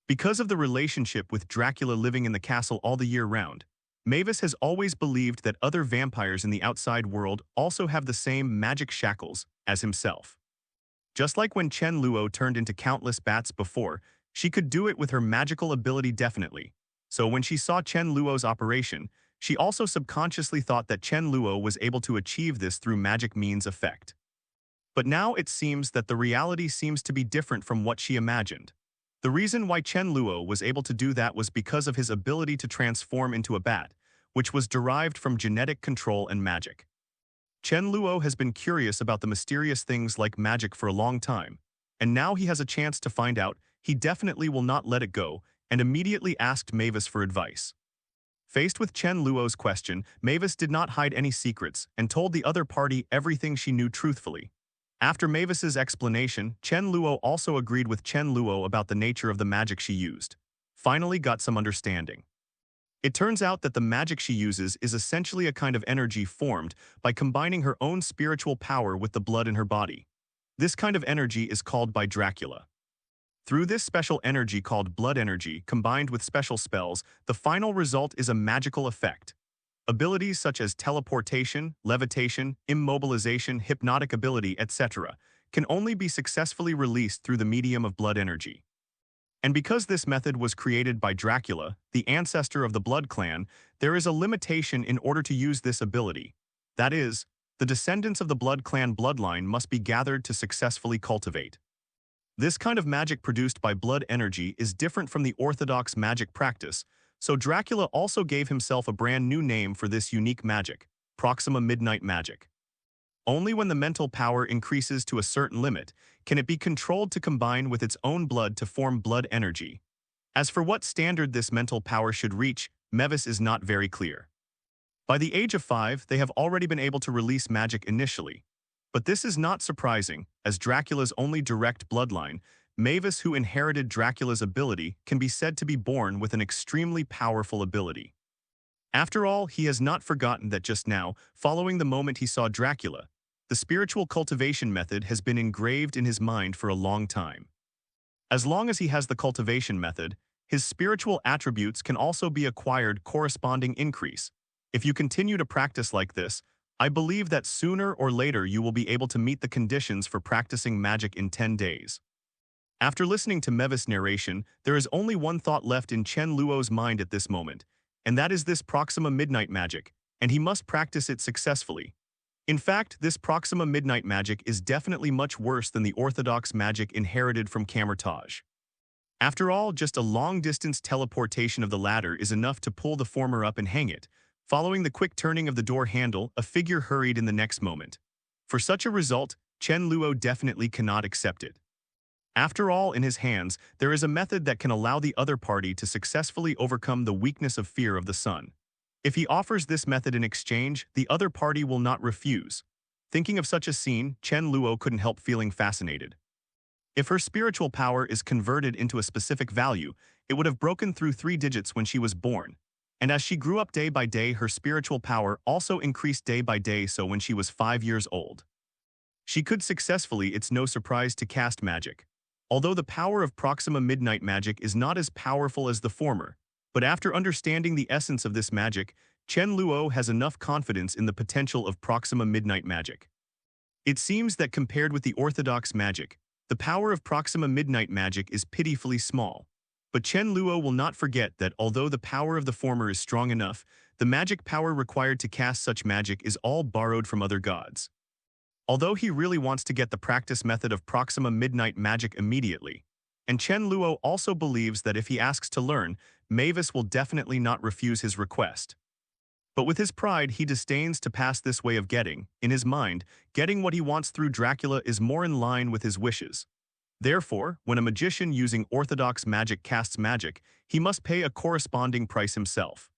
Because of the relationship with Dracula living in the castle all the year round, Mavis has always believed that other vampires in the outside world also have the same magic shackles as himself. Just like when Chen Luo turned into countless bats before, she could do it with her magical ability definitely. So when she saw Chen Luo's operation, she also subconsciously thought that Chen Luo was able to achieve this through magic means effect. But now it seems that the reality seems to be different from what she imagined. The reason why Chen Luo was able to do that was because of his ability to transform into a bat, which was derived from genetic control and magic. Chen Luo has been curious about the mysterious things like magic for a long time, and now he has a chance to find out. He definitely will not let it go, and immediately asked Mavis for advice. Faced with Chen Luo's question, Mavis did not hide any secrets and told the other party everything she knew truthfully. After Mavis's explanation, Chen Luo also agreed with Chen Luo about the nature of the magic she used. Finally got some understanding. It turns out that the magic she uses is essentially a kind of energy formed by combining her own spiritual power with the blood in her body. This kind of energy is called by Dracula. Through this special energy called blood energy, combined with special spells, the final result is a magical effect. Abilities such as teleportation, levitation, immobilization, hypnotic ability, etc., can only be successfully released through the medium of blood energy. And because this method was created by Dracula, the ancestor of the Blood Clan, there is a limitation in order to use this ability. That is, the descendants of the Blood Clan bloodline must be gathered to successfully cultivate. This kind of magic produced by blood energy is different from the orthodox magic practice, so Dracula also gave himself a brand new name for this unique magic, Proxima Midnight Magic. Only when the mental power increases to a certain limit can it be controlled to combine with its own blood to form blood energy. As for what standard this mental power should reach, Mavis is not very clear. By the age of 5, they have already been able to release magic initially. But this is not surprising, as Dracula's only direct bloodline, Mavis, who inherited Dracula's ability, can be said to be born with an extremely powerful ability. After all, he has not forgotten that just now, following the moment he saw Dracula, the spiritual cultivation method has been engraved in his mind for a long time. As long as he has the cultivation method, his spiritual attributes can also be acquired corresponding increase. If you continue to practice like this, I believe that sooner or later you will be able to meet the conditions for practicing magic in 10 days. After listening to Mavis' narration, there is only one thought left in Chen Luo's mind at this moment, and that is this Proxima Midnight Magic, and he must practice it successfully. In fact, this Proxima Midnight Magic is definitely much worse than the orthodox magic inherited from Camertage. After all, just a long-distance teleportation of the latter is enough to pull the former up and hang it. Following the quick turning of the door handle, a figure hurried in the next moment. For such a result, Chen Luo definitely cannot accept it. After all, in his hands, there is a method that can allow the other party to successfully overcome the weakness of fear of the sun. If he offers this method in exchange, the other party will not refuse. Thinking of such a scene, Chen Luo couldn't help feeling fascinated. If her spiritual power is converted into a specific value, it would have broken through 3 digits when she was born. And as she grew up day by day, her spiritual power also increased day by day, so when she was 5 years old, she could successfully, it's no surprise, to cast magic. Although the power of Proxima Midnight magic is not as powerful as the former, but after understanding the essence of this magic, Chen Luo has enough confidence in the potential of Proxima Midnight magic. It seems that compared with the orthodox magic, the power of Proxima Midnight magic is pitifully small. But Chen Luo will not forget that although the power of the former is strong enough, the magic power required to cast such magic is all borrowed from other gods. Although he really wants to get the practice method of Proxima Midnight magic immediately, and Chen Luo also believes that if he asks to learn, Mavis will definitely not refuse his request. But with his pride, he disdains to pass this way of getting. In his mind, getting what he wants through Dracula is more in line with his wishes. Therefore, when a magician using orthodox magic casts magic, he must pay a corresponding price himself.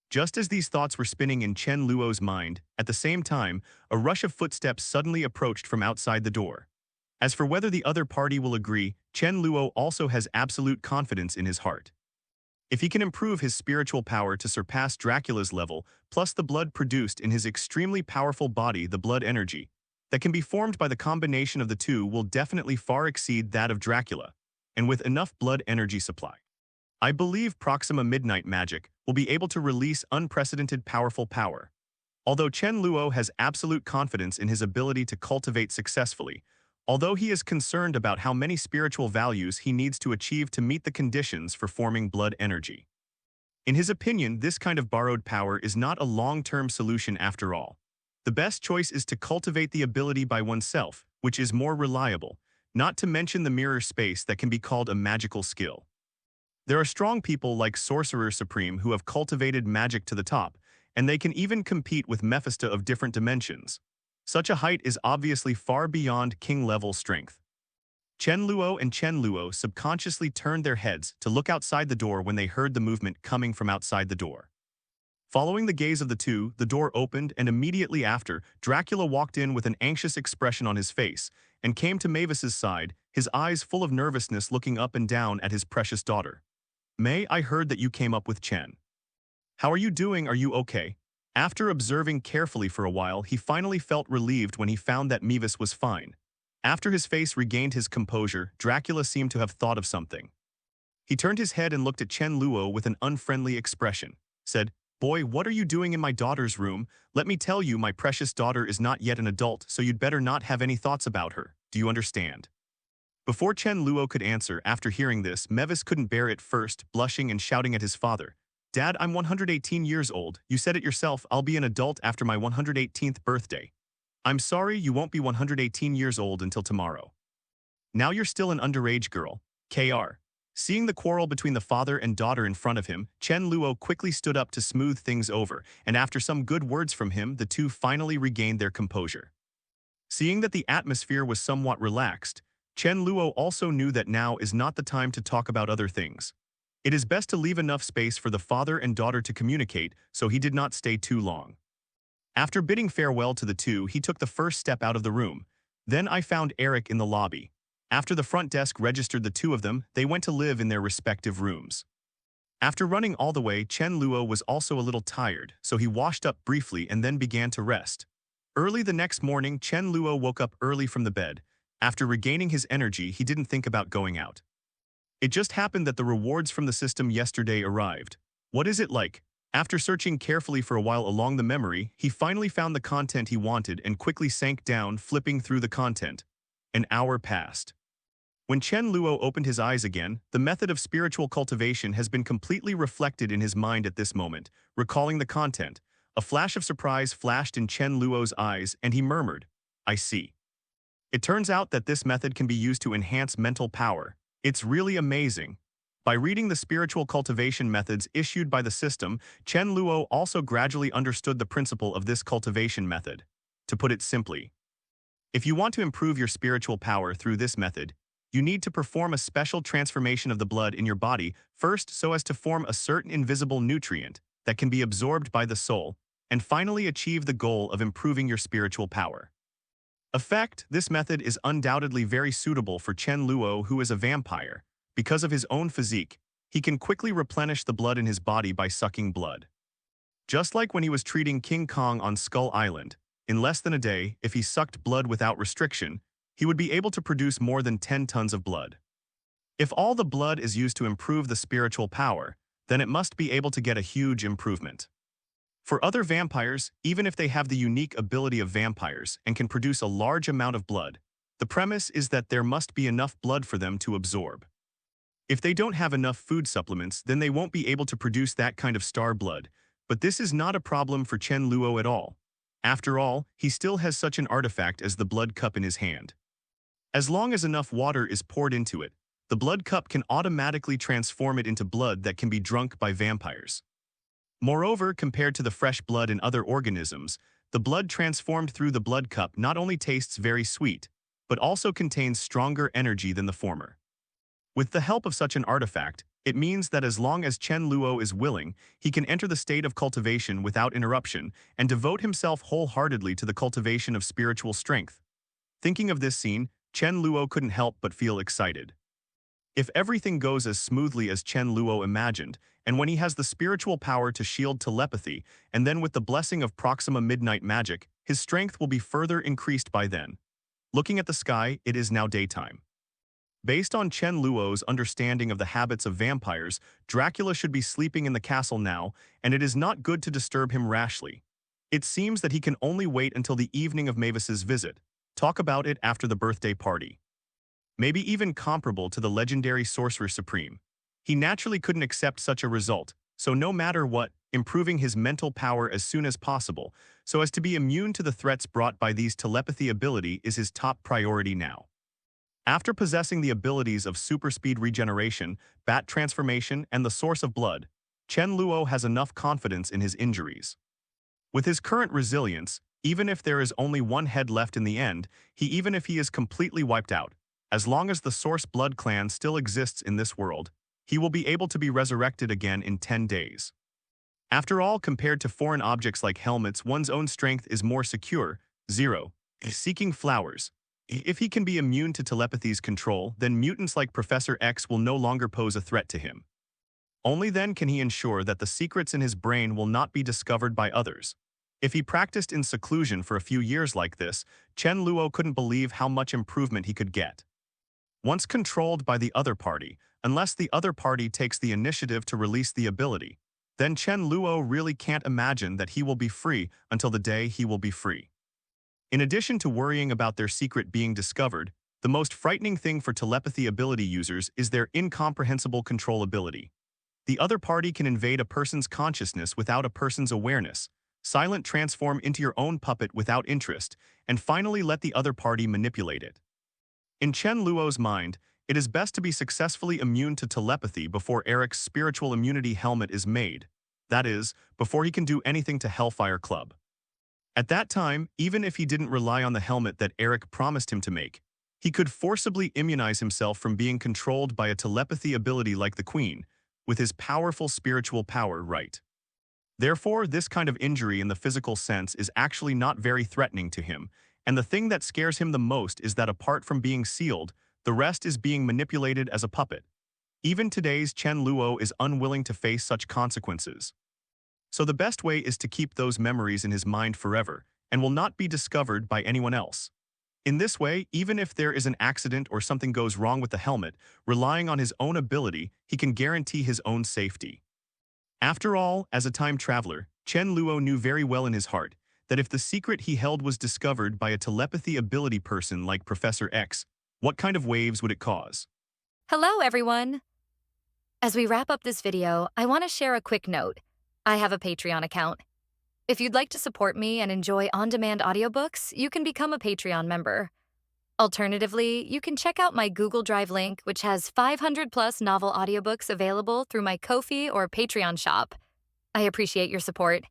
Just as these thoughts were spinning in Chen Luo's mind, at the same time, a rush of footsteps suddenly approached from outside the door. As for whether the other party will agree, Chen Luo also has absolute confidence in his heart. If he can improve his spiritual power to surpass Dracula's level, plus the blood produced in his extremely powerful body, the blood energy that can be formed by the combination of the two will definitely far exceed that of Dracula, and with enough blood energy supply, I believe Proxima Midnight magic will be able to release unprecedented powerful power. Although Chen Luo has absolute confidence in his ability to cultivate successfully, although he is concerned about how many spiritual values he needs to achieve to meet the conditions for forming blood energy. In his opinion, this kind of borrowed power is not a long-term solution after all. The best choice is to cultivate the ability by oneself, which is more reliable, not to mention the mirror space that can be called a magical skill. There are strong people like Sorcerer Supreme who have cultivated magic to the top, and they can even compete with Mephisto of different dimensions. Such a height is obviously far beyond king-level strength. Chen Luo and Chen Luo subconsciously turned their heads to look outside the door when they heard the movement coming from outside the door. Following the gaze of the two, the door opened, and immediately after, Dracula walked in with an anxious expression on his face and came to Mavis's side, his eyes full of nervousness, looking up and down at his precious daughter. "May, I heard that you came up with Chen. How are you doing? Are you okay?" After observing carefully for a while, he finally felt relieved when he found that Mavis was fine. After his face regained his composure, Dracula seemed to have thought of something. He turned his head and looked at Chen Luo with an unfriendly expression, said, "Boy, what are you doing in my daughter's room? Let me tell you, my precious daughter is not yet an adult, so you'd better not have any thoughts about her. Do you understand?" Before Chen Luo could answer, after hearing this, Mavis couldn't bear it first, blushing and shouting at his father, "Dad, I'm 118 years old. You said it yourself, I'll be an adult after my 118th birthday. I'm sorry, you won't be 118 years old until tomorrow. Now you're still an underage girl. Kr." Seeing the quarrel between the father and daughter in front of him, Chen Luo quickly stood up to smooth things over, and after some good words from him, the two finally regained their composure. Seeing that the atmosphere was somewhat relaxed, Chen Luo also knew that now is not the time to talk about other things. It is best to leave enough space for the father and daughter to communicate, so he did not stay too long. After bidding farewell to the two, he took the first step out of the room. Then I found Eric in the lobby. After the front desk registered the two of them, they went to live in their respective rooms. After running all the way, Chen Luo was also a little tired, so he washed up briefly and then began to rest. Early the next morning, Chen Luo woke up early from the bed. After regaining his energy, he didn't think about going out. It just happened that the rewards from the system yesterday arrived. What is it like? After searching carefully for a while along the memory, he finally found the content he wanted and quickly sank down, flipping through the content. An hour passed. When Chen Luo opened his eyes again, the method of spiritual cultivation has been completely reflected in his mind at this moment. Recalling the content, a flash of surprise flashed in Chen Luo's eyes, and he murmured, "I see." It turns out that this method can be used to enhance mental power. It's really amazing. By reading the spiritual cultivation methods issued by the system, Chen Luo also gradually understood the principle of this cultivation method. To put it simply, if you want to improve your spiritual power through this method, you need to perform a special transformation of the blood in your body first so as to form a certain invisible nutrient that can be absorbed by the soul, and finally achieve the goal of improving your spiritual power. Effect, this method is undoubtedly very suitable for Chen Luo, who is a vampire. Because of his own physique, he can quickly replenish the blood in his body by sucking blood. Just like when he was treating King Kong on Skull Island, in less than a day, if he sucked blood without restriction, he would be able to produce more than 10 tons of blood. If all the blood is used to improve the spiritual power, then it must be able to get a huge improvement. For other vampires, even if they have the unique ability of vampires and can produce a large amount of blood, the premise is that there must be enough blood for them to absorb. If they don't have enough food supplements, then they won't be able to produce that kind of star blood, but this is not a problem for Chen Luo at all. After all, he still has such an artifact as the blood cup in his hand. As long as enough water is poured into it, the blood cup can automatically transform it into blood that can be drunk by vampires. Moreover, compared to the fresh blood in other organisms, the blood transformed through the blood cup not only tastes very sweet, but also contains stronger energy than the former. With the help of such an artifact, it means that as long as Chen Luo is willing, he can enter the state of cultivation without interruption and devote himself wholeheartedly to the cultivation of spiritual strength. Thinking of this scene, Chen Luo couldn't help but feel excited. If everything goes as smoothly as Chen Luo imagined, and when he has the spiritual power to shield telepathy, and then with the blessing of Proxima Midnight magic, his strength will be further increased by then. Looking at the sky, it is now daytime. Based on Chen Luo's understanding of the habits of vampires, Dracula should be sleeping in the castle now, and it is not good to disturb him rashly. It seems that he can only wait until the evening of Mavis's visit, talk about it after the birthday party. Maybe even comparable to the legendary Sorcerer Supreme. He naturally couldn't accept such a result, so no matter what, improving his mental power as soon as possible, so as to be immune to the threats brought by these telepathy ability is his top priority now. After possessing the abilities of super speed regeneration, bat transformation, and the source of blood, Chen Luo has enough confidence in his injuries. With his current resilience, even if there is only one head left in the end, even if he is completely wiped out, as long as the Source Blood clan still exists in this world, he will be able to be resurrected again in 10 days. After all, compared to foreign objects like helmets, one's own strength is more secure. 0. Seeking flowers. If he can be immune to telepathy's control, then mutants like Professor X will no longer pose a threat to him. Only then can he ensure that the secrets in his brain will not be discovered by others. If he practiced in seclusion for a few years like this, Chen Luo couldn't believe how much improvement he could get. Once controlled by the other party, unless the other party takes the initiative to release the ability, then Chen Luo really can't imagine that he will be free until the day he will be free. In addition to worrying about their secret being discovered, the most frightening thing for telepathy ability users is their incomprehensible control ability. The other party can invade a person's consciousness without a person's awareness, silent transform into your own puppet without interest, and finally let the other party manipulate it. In Chen Luo's mind, it is best to be successfully immune to telepathy before Eric's spiritual immunity helmet is made. That is, before he can do anything to Hellfire Club. At that time, even if he didn't rely on the helmet that Eric promised him to make, he could forcibly immunize himself from being controlled by a telepathy ability like the Queen, with his powerful spiritual power, right? Therefore, this kind of injury in the physical sense is actually not very threatening to him, and the thing that scares him the most is that apart from being sealed, the rest is being manipulated as a puppet. Even today's Chen Luo is unwilling to face such consequences. So the best way is to keep those memories in his mind forever, and will not be discovered by anyone else. In this way, even if there is an accident or something goes wrong with the helmet, relying on his own ability, he can guarantee his own safety. After all, as a time traveler, Chen Luo knew very well in his heart that if the secret he held was discovered by a telepathy ability person like Professor X, what kind of waves would it cause? Hello, everyone. As we wrap up this video, I want to share a quick note. I have a Patreon account. If you'd like to support me and enjoy on-demand audiobooks, you can become a Patreon member. Alternatively, you can check out my Google Drive link, which has 500+ novel audiobooks available through my Ko-fi or Patreon shop. I appreciate your support.